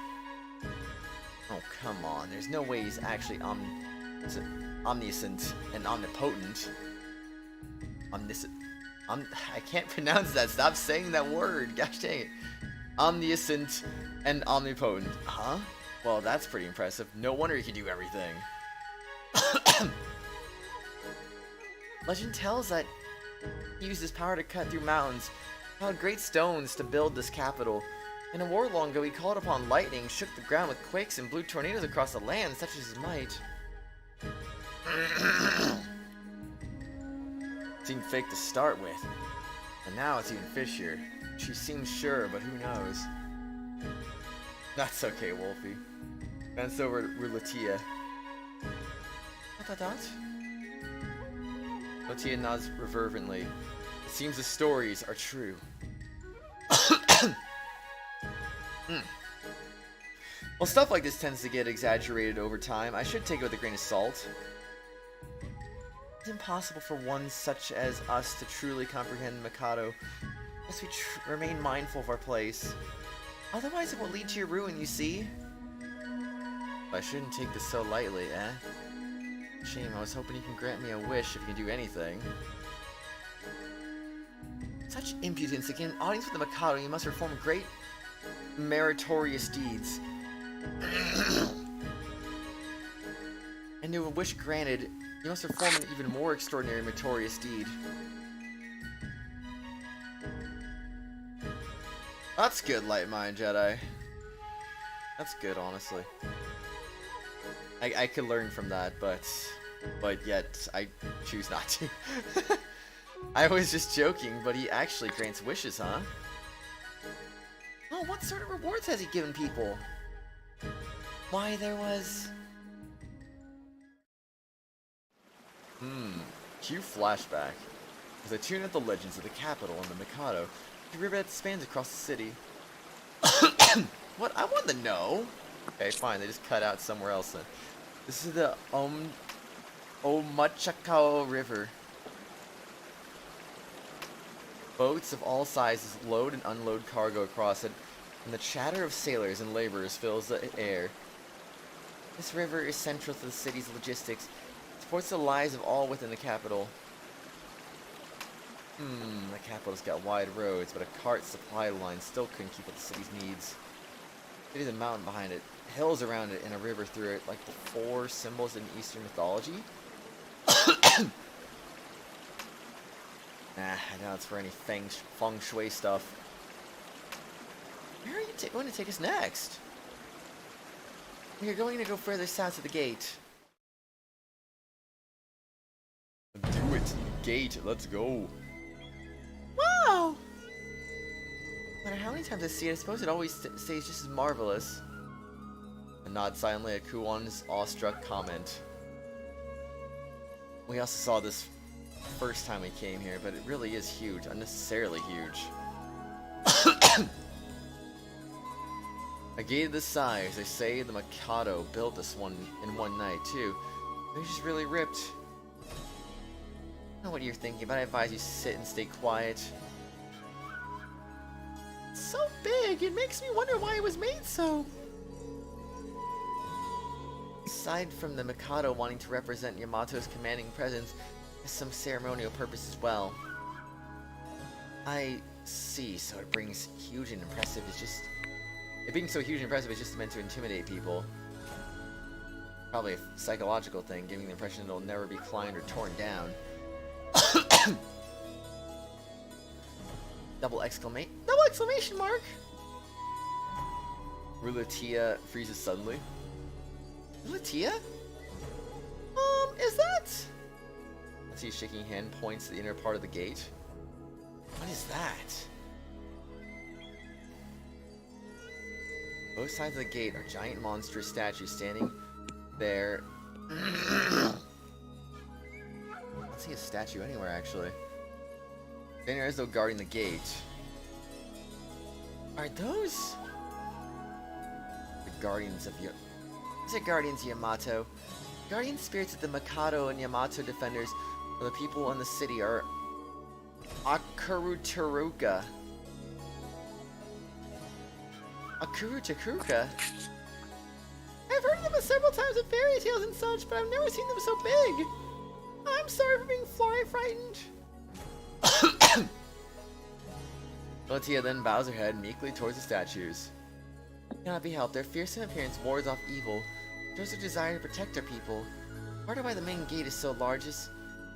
Oh, come on, there's no way he's actually omniscient and omnipotent. I can't pronounce that. Stop saying that word. Gosh dang it. Omniscient and omnipotent. Huh? Well, that's pretty impressive. No wonder he can do everything. Legend tells that he used his power to cut through mountains, piled great stones to build this capital. In a war long ago, he called upon lightning, shook the ground with quakes, and blew tornadoes across the land, such as his might. Seemed fake to start with, and now it's even fishier. She seems sure, but who knows? That's okay, Wolfie. Glanced over at Rulatia. Dot? Rulatia nods reverently. It seems the stories are true. Well, stuff like this tends to get exaggerated over time. I should take it with a grain of salt. It's impossible for one such as us to truly comprehend Mikado. Unless we remain mindful of our place. Otherwise it will lead to your ruin, you see? But I shouldn't take this so lightly, eh? Shame, I was hoping you can grant me a wish if you can do anything. Such impudence to get an audience with the Mikado, you must perform great meritorious deeds. And to a wish granted, you must perform an even more extraordinary meritorious deed. That's good, Light Mind Jedi. That's good, honestly. I could learn from that, but yet I choose not to. I was just joking, but he actually grants wishes, huh? Oh, what sort of rewards has he given people? Why, there was... Cue flashback. As I tune out the legends of the capital and the Mikado, the river that spans across the city. What? I want to know. Okay, fine. They just cut out somewhere else then. This is the Omachakao River. Boats of all sizes load and unload cargo across it, and the chatter of sailors and laborers fills the air. This river is central to the city's logistics. It supports the lives of all within the capital. The capital's got wide roads, but a cart supply line still couldn't keep up the city's needs. It is a mountain behind it, hills around it, and a river through it, like the 4 symbols in Eastern mythology. Nah, I doubt it's for any feng shui stuff. Where are you going to take us next? We are going to go further south to the gate. Do it! Gate, let's go! Wow! No matter how many times I see it, I suppose it always stays just as marvelous. I nod silently at Kuwan's awestruck comment. We also saw this first time we came here, but it really is huge, unnecessarily huge. A gate of this size, they say the Mikado built this one in one night too. It was just really ripped. I know what you're thinking, but I advise you sit and stay quiet. It's so big, it makes me wonder why it was made so. Aside from the Mikado wanting to represent Yamato's commanding presence, there's some ceremonial purpose as well. I see, so it brings huge and impressive is just... It being so huge and impressive is just meant to intimidate people. Probably a psychological thing, giving the impression it'll never be climbed or torn down. Double exclamation mark! Rulatia freezes suddenly. Rulatia? Is that? I see shaking hand points to the inner part of the gate. What is that? Both sides of the gate are giant monstrous statues standing there. I don't see a statue anywhere, actually. Standing there as though guarding the gate. Are those the guardians of Is it guardians of Yamato? Guardian spirits of the Mikado and Yamato defenders of the people in the city are Akurutaruka. Akurutaruka? I've heard of them several times in fairy tales and such, but I've never seen them so big. I'm sorry for being frightened. Latia then bows her head meekly towards the statues. Cannot be helped, their fearsome appearance wards off evil, shows their desire to protect our people. Part of why the main gate is so large is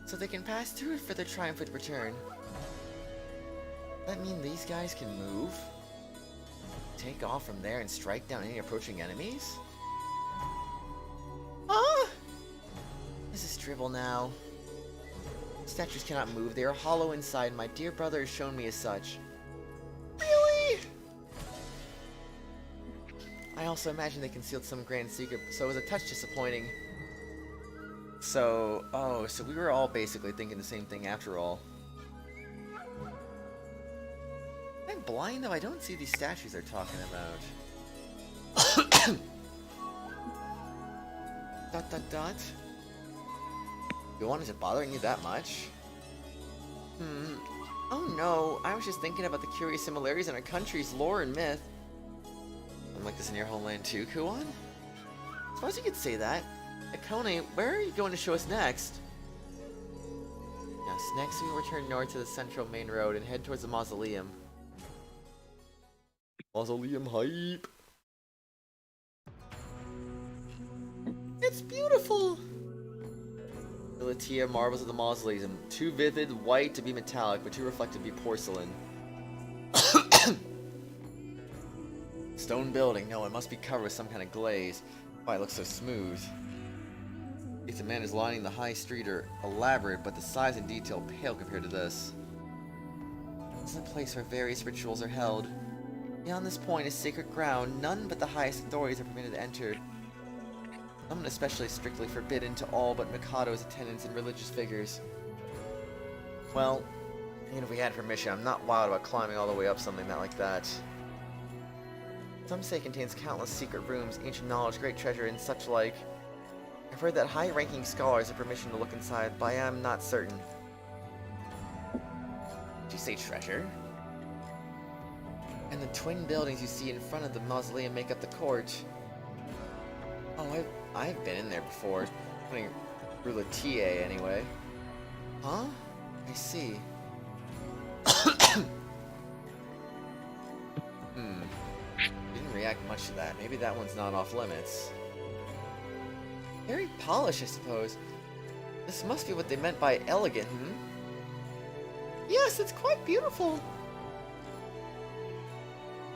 so they can pass through it for their triumphant return. Does that mean these guys can move? Take off from there and strike down any approaching enemies? Ah! This is dribble now. Statues cannot move, they are hollow inside. My dear brother has shown me as such. Really? I also imagine they concealed some grand secret, so it was a touch disappointing. So, so we were all basically thinking the same thing after all. I'm blind though, I don't see these statues they're talking about. Dot dot dot. Is it bothering you that much? Oh no, I was just thinking about the curious similarities in our country's lore and myth. I'm like this in your homeland too, Kuwan? Suppose you could say that. Akone, where are you going to show us next? Yes, next we will return north to the central main road and head towards the mausoleum. Mausoleum hype! It's beautiful! Ilatia marbles of the mausoleum, too vivid white to be metallic, but too reflective to be porcelain. Stone building, no, it must be covered with some kind of glaze. Why it looks so smooth. If the man is lining the high street are elaborate, but the size and detail pale compared to this. This is a place where various rituals are held. Beyond this point is sacred ground, none but the highest authorities are permitted to enter. Some especially strictly forbidden to all but Mikado's attendants and religious figures. Well, even if we had permission, I'm not wild about climbing all the way up something like that. Some say it contains countless secret rooms, ancient knowledge, great treasure, and such like. I've heard that high-ranking scholars have permission to look inside, but I am not certain. Did you say treasure? And the twin buildings you see in front of the mausoleum make up the court. Oh, I've been in there before. Putting Rouletier anyway. Huh? I see. Didn't react much to that. Maybe that one's not off limits. Very polished, I suppose. This must be what they meant by elegant, Yes, it's quite beautiful.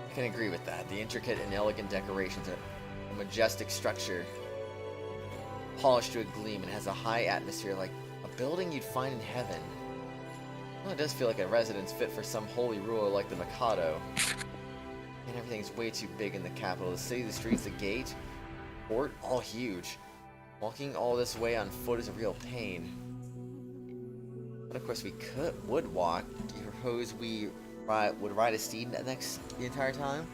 I can agree with that. The intricate and elegant decorations are a majestic structure. Polished to a gleam and has a high atmosphere like a building you'd find in heaven. Well, it does feel like a residence fit for some holy ruler like the Mikado. And everything's way too big in the capital. The city, the streets, the gate, port, all huge. Walking all this way on foot is a real pain. But of course we would walk. Do you propose we would ride a steed the entire time?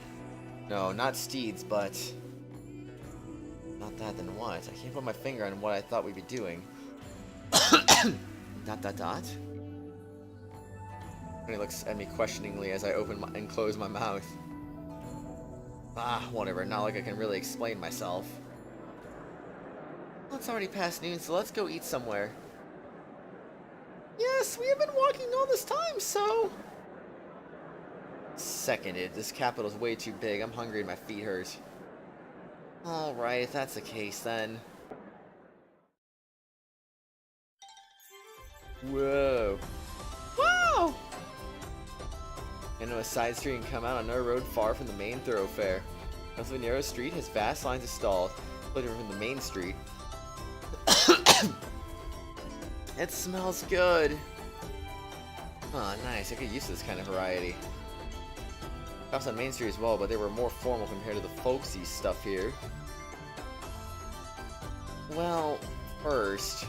No, not steeds, but... Not that, then what? I can't put my finger on what I thought we'd be doing. ... And he looks at me questioningly as I open and close my mouth. Ah, whatever, not like I can really explain myself. Well, it's already past noon, so let's go eat somewhere. Yes, we have been walking all this time, so... Seconded. This capital's way too big. I'm hungry and my feet hurt. Alright, if that's the case, then... Whoa. Wow! Into a side street and come out on another road far from the main thoroughfare. Relatively narrow street has vast lines of stalls, splitting from the main street. It smells good. Oh, nice. I could use this kind of variety. Shops on Main Street as well, but they were more formal compared to the folksy stuff here. Well, first,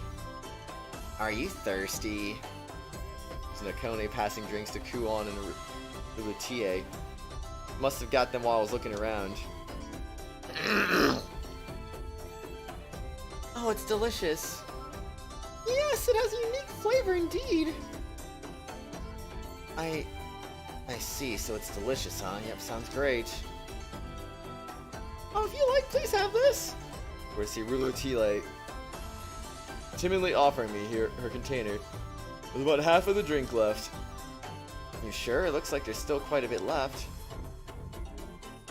are you thirsty? There's Nakone passing drinks to Kuon and Rouletier. Must have got them while I was looking around. Oh, it's delicious. Yes, it has a unique flavor indeed. I see, so it's delicious, huh? Yep, sounds great. Oh, if you like, please have this. Where's the Rouletier? Timidly offering me her container. With about half of the drink left. You sure? It looks like there's still quite a bit left.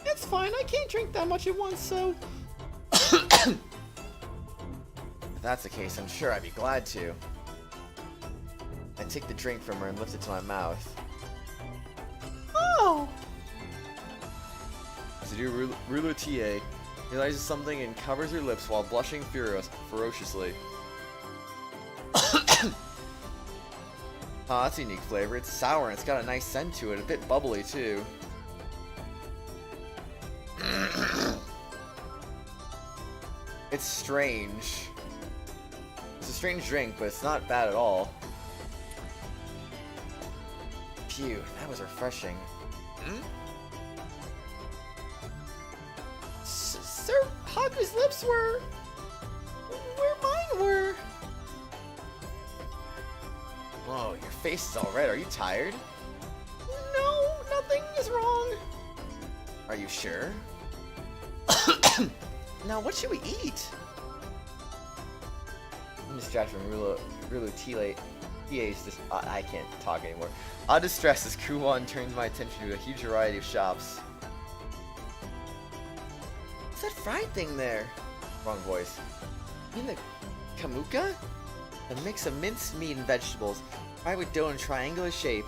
It's fine, I can't drink that much at once, so... If that's the case, I'm sure I'd be glad to. I take the drink from her and lift it to my mouth. Oh! As I do, Rouletier realizes something and covers her lips while blushing ferociously. Oh, that's a unique flavor. It's sour and it's got a nice scent to it, a bit bubbly too. It's strange. It's a strange drink, but it's not bad at all. Phew, that was refreshing. Sir Haku's lips were... where mine were. Whoa, your face is all red. Are you tired? No, nothing is wrong. Are you sure? Now, what should we eat? I'm distracted from Rulu TA's just I can't talk anymore. Out of stress as Kuwan turns my attention to a huge variety of shops. What's that fried thing there? Wrong voice. You mean the kamuka? A mix of minced meat and vegetables, fried with dough in a triangular shape.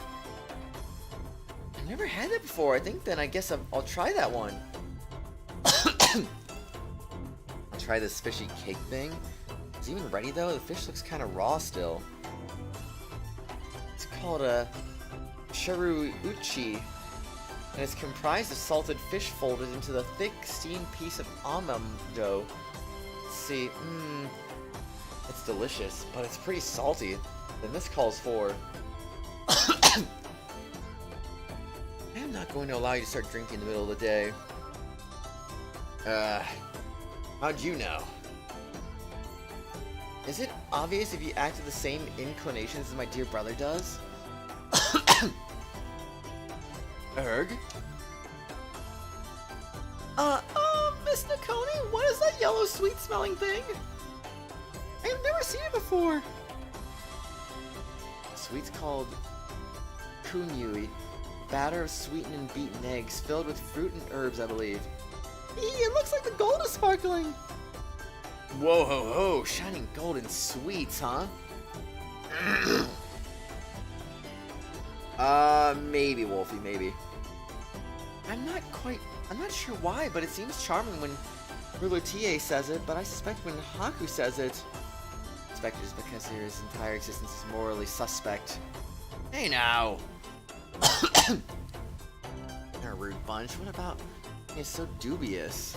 I've never had that before. I guess I'll try that one. I'll try this fishy cake thing. Is it even ready though? The fish looks kind of raw still. It's called a uchi, and it's comprised of salted fish folded into the thick steamed piece of almond dough. Let's see, it's delicious, but it's pretty salty. Then this calls for... I am not going to allow you to start drinking in the middle of the day. How'd you know? Is it obvious if you act with the same inclinations as my dear brother does? Erg? Miss Nakoni, what is that yellow sweet smelling thing? I have never seen it before. The sweet's called kunyui, batter of sweetened and beaten eggs filled with fruit and herbs, I believe. It looks like the gold is sparkling. Whoa ho ho, shining golden sweets, huh? Maybe, Wolfie, maybe. I'm not sure why, but it seems charming when Rulotie says it, but I suspect when Haku says it, suspect it is because his entire existence is morally suspect. Hey now! They're a rude bunch. What about it's so dubious?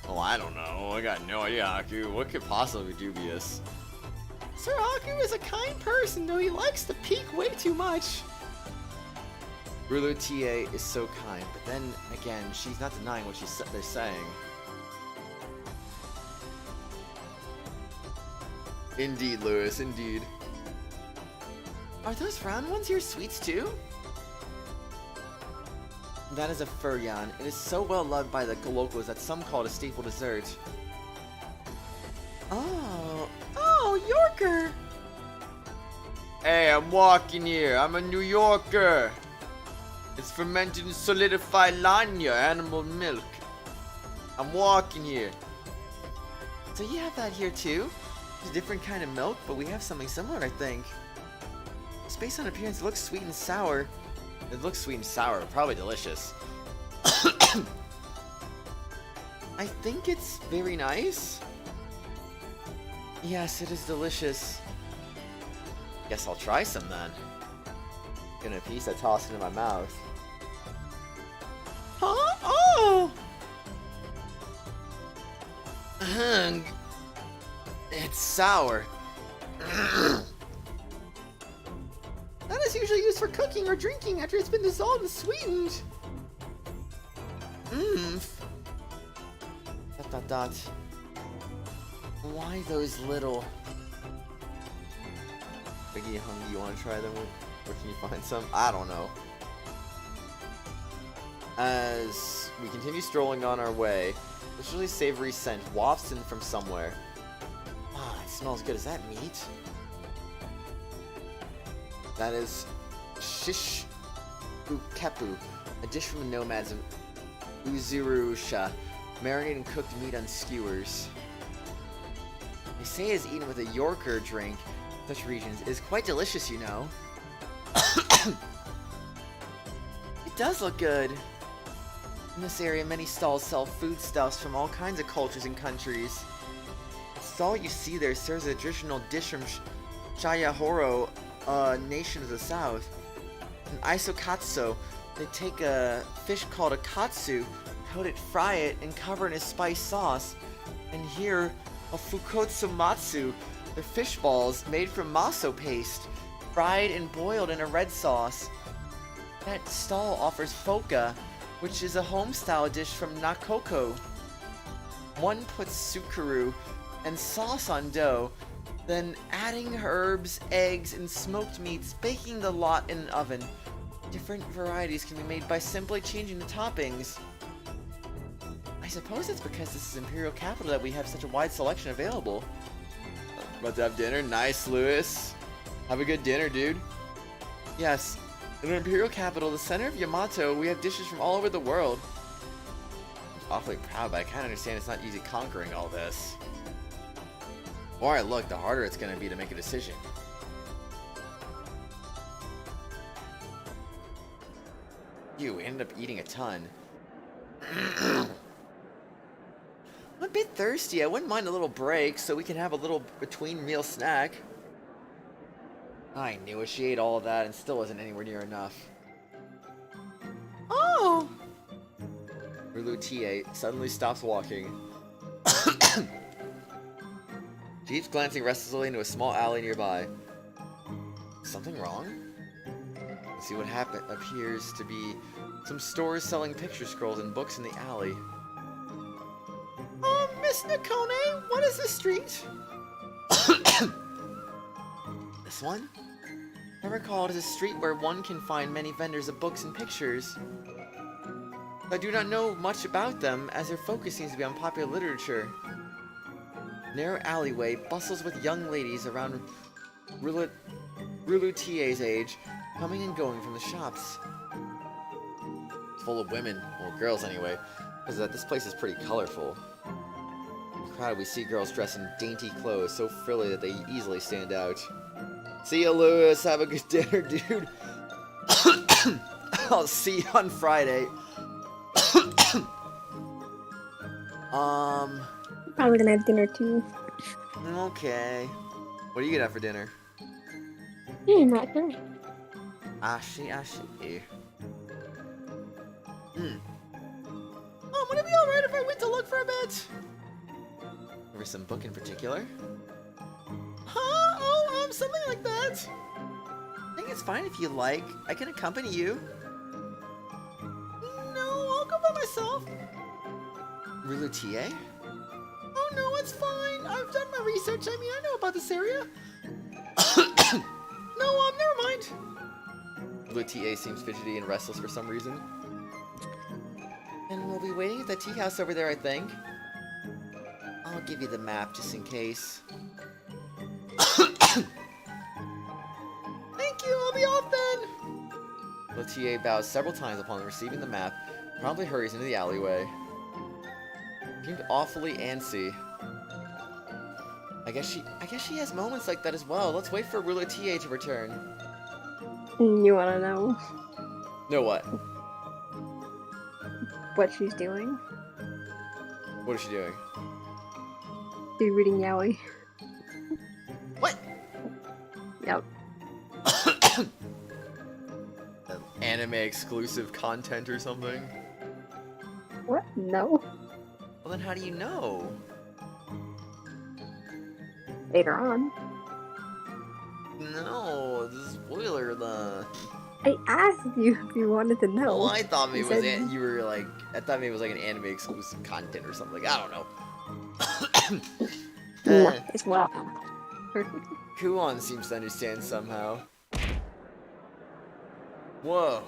Oh, I don't know. I got no idea, Haku. What could possibly be dubious? Sir Haku is a kind person, though he likes to peek way too much. Rulotie is so kind, but then again, she's not denying what they're saying. Indeed, Lewis, indeed. Are those round ones your sweets too? That is a furyan. It is so well loved by the locals that some call it a staple dessert. Oh, Yorker! Hey, I'm walking here. I'm a New Yorker. It's fermented and solidified lanya, animal milk. I'm walking here. So you have that here too? It's a different kind of milk, but we have something similar, I think. It's based on appearance, it looks sweet and sour. It looks sweet and sour, probably delicious. I think it's very nice. Yes, it is delicious. Guess I'll try some then. Get a piece, I toss it in my mouth. Huh? Oh! It's sour. That is usually used for cooking or drinking after it's been dissolved and sweetened. Dot. Why those little... Biggie Hungy, you want to try them? Where can you find some? I don't know. As we continue strolling on our way, this really savory scent wafts in from somewhere. Ah, it smells good. Is that meat? That is shish ukepu, a dish from the nomads of Uzurusha, marinated and cooked meat on skewers. They say it is eaten with a Yorker drink in such regions. It is quite delicious, you know. It does look good. In this area, many stalls sell foodstuffs from all kinds of cultures and countries. The stall you see there serves a traditional dish from Shayahoro, a nation of the south. In Isokatsu, they take a fish called a katsu, coat it, fry it, and cover it in a spice sauce. And here, a fukotsumatsu, they're fish balls made from maso paste, fried and boiled in a red sauce. That stall offers foka, which is a home-style dish from Nakoko. One puts sukuru and sauce on dough, then adding herbs, eggs, and smoked meats, baking the lot in an oven. Different varieties can be made by simply changing the toppings. I suppose it's because this is Imperial Capital that we have such a wide selection available. About to have dinner? Nice, Lewis. Have a good dinner, dude. Yes. In our imperial capital, the center of Yamato, we have dishes from all over the world. I'm awfully proud, but I can't understand it's not easy conquering all this. The more I look, the harder it's going to be to make a decision. You ended up eating a ton. I'm a bit thirsty. I wouldn't mind a little break so we can have a little between meal snack. I knew it. She ate all of that and still wasn't anywhere near enough. Oh! Rulu suddenly stops walking. She keeps glancing restlessly into a small alley nearby. Something wrong? Let's see what happened. Appears to be some stores selling picture scrolls and books in the alley. Miss Nakone, what is this street? This one? I recall it is a street where one can find many vendors of books and pictures. I do not know much about them, as their focus seems to be on popular literature. Narrow alleyway bustles with young ladies around Rulutie's age, coming and going from the shops. It's full of women, well, girls anyway, because this place is pretty colorful. In the crowd, we see girls dressed in dainty clothes, so frilly that they easily stand out. See ya, Lewis. Have a good dinner, dude. I'll see you on Friday. Probably gonna have dinner too. Okay. What are you gonna have for dinner? Not sure. Ashi. Would it be alright if I went to look for a bit? Over some book in particular? Huh? Oh, something like that. I think it's fine if you like. I can accompany you. No, I'll go by myself. Relutie? Oh no, it's fine. I've done my research. I mean, I know about this area. No, never mind. Relutie seems fidgety and restless for some reason. And we'll be waiting at the tea house over there, I think. I'll give you the map just in case. Thank you, I'll be off then! Letier bows several times upon receiving the map, promptly hurries into the alleyway. Seemed awfully antsy. I guess she has moments like that as well. Let's wait for Ruletier to return. You wanna know Know what? what she's doing? What is she doing? She's reading Yaoi. What? Yep. Anime exclusive content or something? What? No. Well then how do you know? Later on. No, this is spoiler the. I asked you if you wanted to know. Well, I thought maybe You it was said- you were like I thought maybe it was like an anime exclusive content or something. Like, I don't know. No, it's well. Kuon seems to understand somehow. Whoa.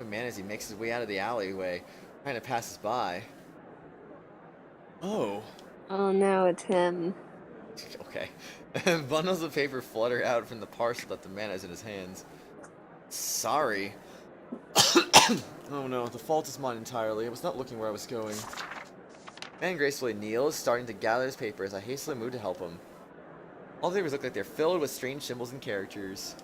Oh man, as he makes his way out of the alleyway, trying to pass us by. Oh. Oh no, it's him. Okay. Bundles of paper flutter out from the parcel that the man has in his hands. Sorry. Oh no, the fault is mine entirely. I was not looking where I was going. Man gracefully kneels, starting to gather his papers. I hastily moved to help him. All the papers look like they're filled with strange symbols and characters.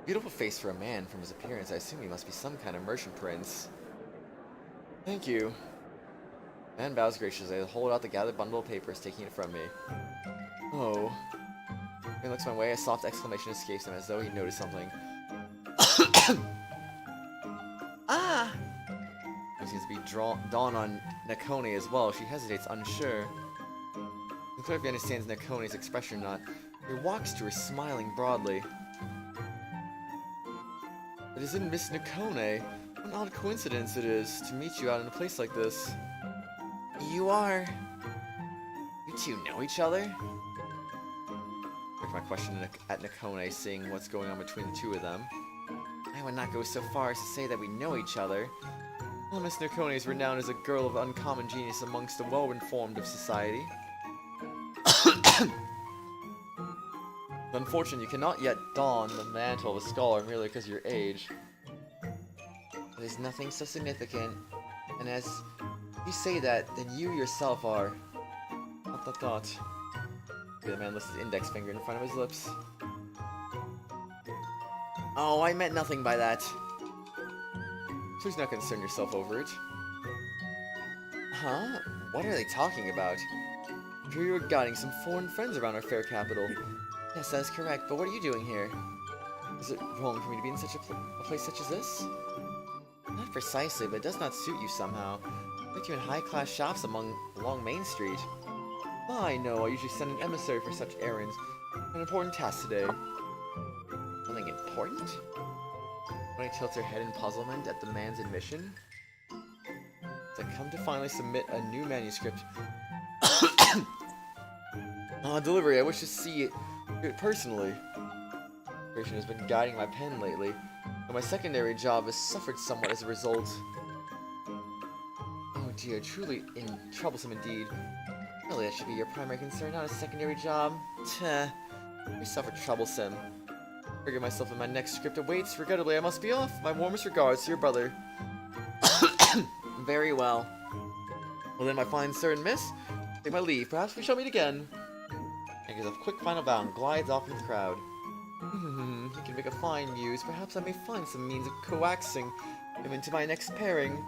Beautiful face for a man. From his appearance, I assume he must be some kind of merchant prince. Thank you. Man bows graciously. I hold out the gathered bundle of papers, taking it from me. Oh. He looks my way. A soft exclamation escapes him, as though he noticed something. Ah! It seems to be dawn on Nakone as well. She hesitates, unsure. Unclear if he understands Nakone's expression or not. He walks to her, smiling broadly. It isn't Miss Nakone. What an odd coincidence it is to meet you out in a place like this. You are... You two know each other? Look my question at Nakone, seeing what's going on between the two of them. I would not go so far as to say that we know each other. Well, Miss Nakone is renowned as a girl of uncommon genius amongst the well-informed of society. Unfortunately, you cannot yet don the mantle of a scholar merely because of your age. It is nothing so significant, and as you say that, then you yourself are... ... The man lifts his index finger in front of his lips. Oh, I meant nothing by that. Please not concern yourself over it. Huh? What are they talking about? I'm sure you were guiding some foreign friends around our fair capital. Yes, that is correct, but what are you doing here? Is it wrong for me to be in such a place such as this? Not precisely, but it does not suit you somehow. I think you're in high-class shops along Main Street. I know, I usually send an emissary for such errands. An important task today. Something important? When tilts her head in puzzlement at the man's admission. To come to finally submit a new manuscript. Delivery, I wish to see it personally. Creation has been guiding my pen lately, and my secondary job has suffered somewhat as a result. Oh dear, truly troublesome indeed. Really, that should be your primary concern, not a secondary job. Tch, yourself are troublesome. I figure myself in my next script awaits. Regrettably, I must be off. My warmest regards to your brother. Very well. Well then, my fine sir and miss, take my leave. Perhaps we shall meet again. And gives a quick final bow and glides off into the crowd. You can make a fine muse. Perhaps I may find some means of coaxing him into my next pairing.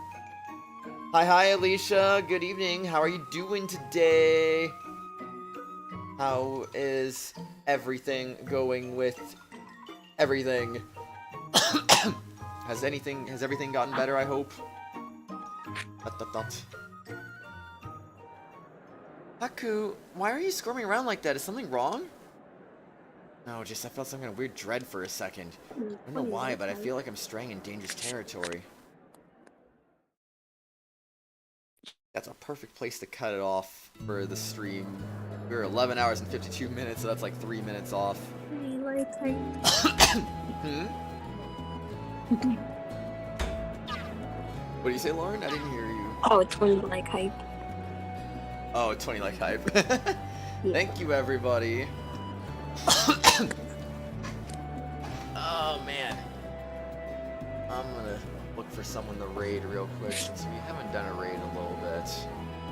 Hi, Alicia. Good evening. How are you doing today? How is everything going with everything? Has everything gotten better, I hope? Haku, why are you squirming around like that? Is something wrong? No, just I felt some kind of weird dread for a second. I don't know why, but I feel like I'm straying in dangerous territory. That's a perfect place to cut it off for the stream. We're 11 hours and 52 minutes, so that's like 3 minutes off. What do you say, Lauren? I didn't hear you. Oh, 20 like hype. Oh, 20 like hype. Yeah. Thank you, everybody. Oh, man. I'm gonna look for someone to raid real quick since we haven't done a raid in a little bit.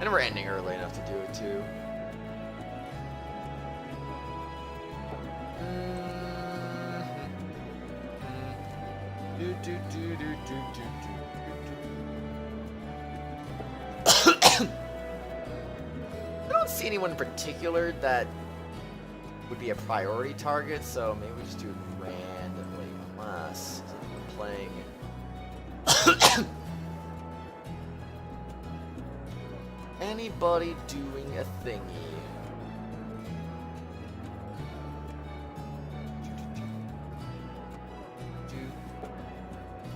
And we're ending early enough to do it, too. I don't see anyone in particular that would be a priority target, so maybe we just do it randomly, unless I'm playing. Anybody doing a thingy?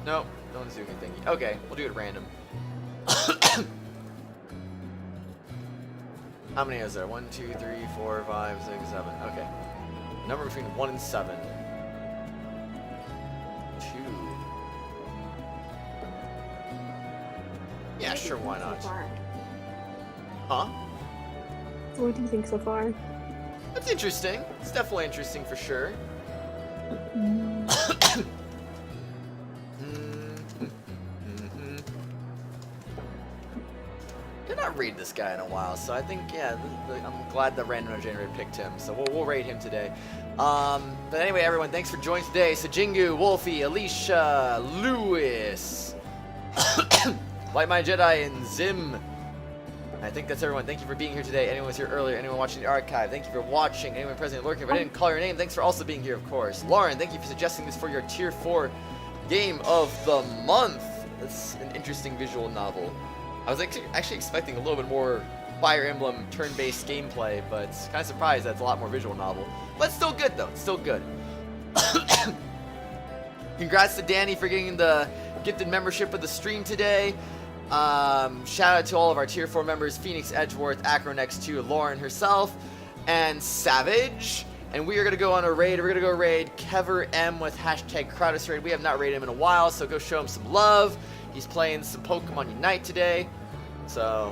Nope, no one's doing a thingy. Okay, we'll do it random. How many is there? 1, 2, 3, 4, 5, 6, 7. Okay. Number between 1 and 7. 2. Yeah, sure, why not? Huh? So what do you think so far? That's interesting. It's definitely interesting for sure. Did not raid this guy in a while, so I think, yeah, I'm glad the random generator picked him, so we'll raid him today. But anyway, everyone, thanks for joining today. Sajingu, Wolfie, Alicia, Lewis, Light My Jedi, and Zim. I think that's everyone. Thank you for being here today. Anyone was here earlier, anyone watching the archive, thank you for watching. Anyone present lurking, if I didn't call your name, thanks for also being here, of course. Lauren, thank you for suggesting this for your Tier 4 game of the month. That's an interesting visual novel. I was actually expecting a little bit more Fire Emblem turn-based gameplay, but kind of surprised that it's a lot more visual novel. But it's still good, though. It's still good. Congrats to Danny for getting the gifted membership of the stream today. Shout out to all of our Tier 4 members, Phoenix, Edgeworth, Acronex2, Lauren herself, and Savage. And we are going to go on a raid. We're going to go raid Kever M with hashtag Kratos raid. We have not raided him in a while, so go show him some love. He's playing some Pokemon Unite today. So,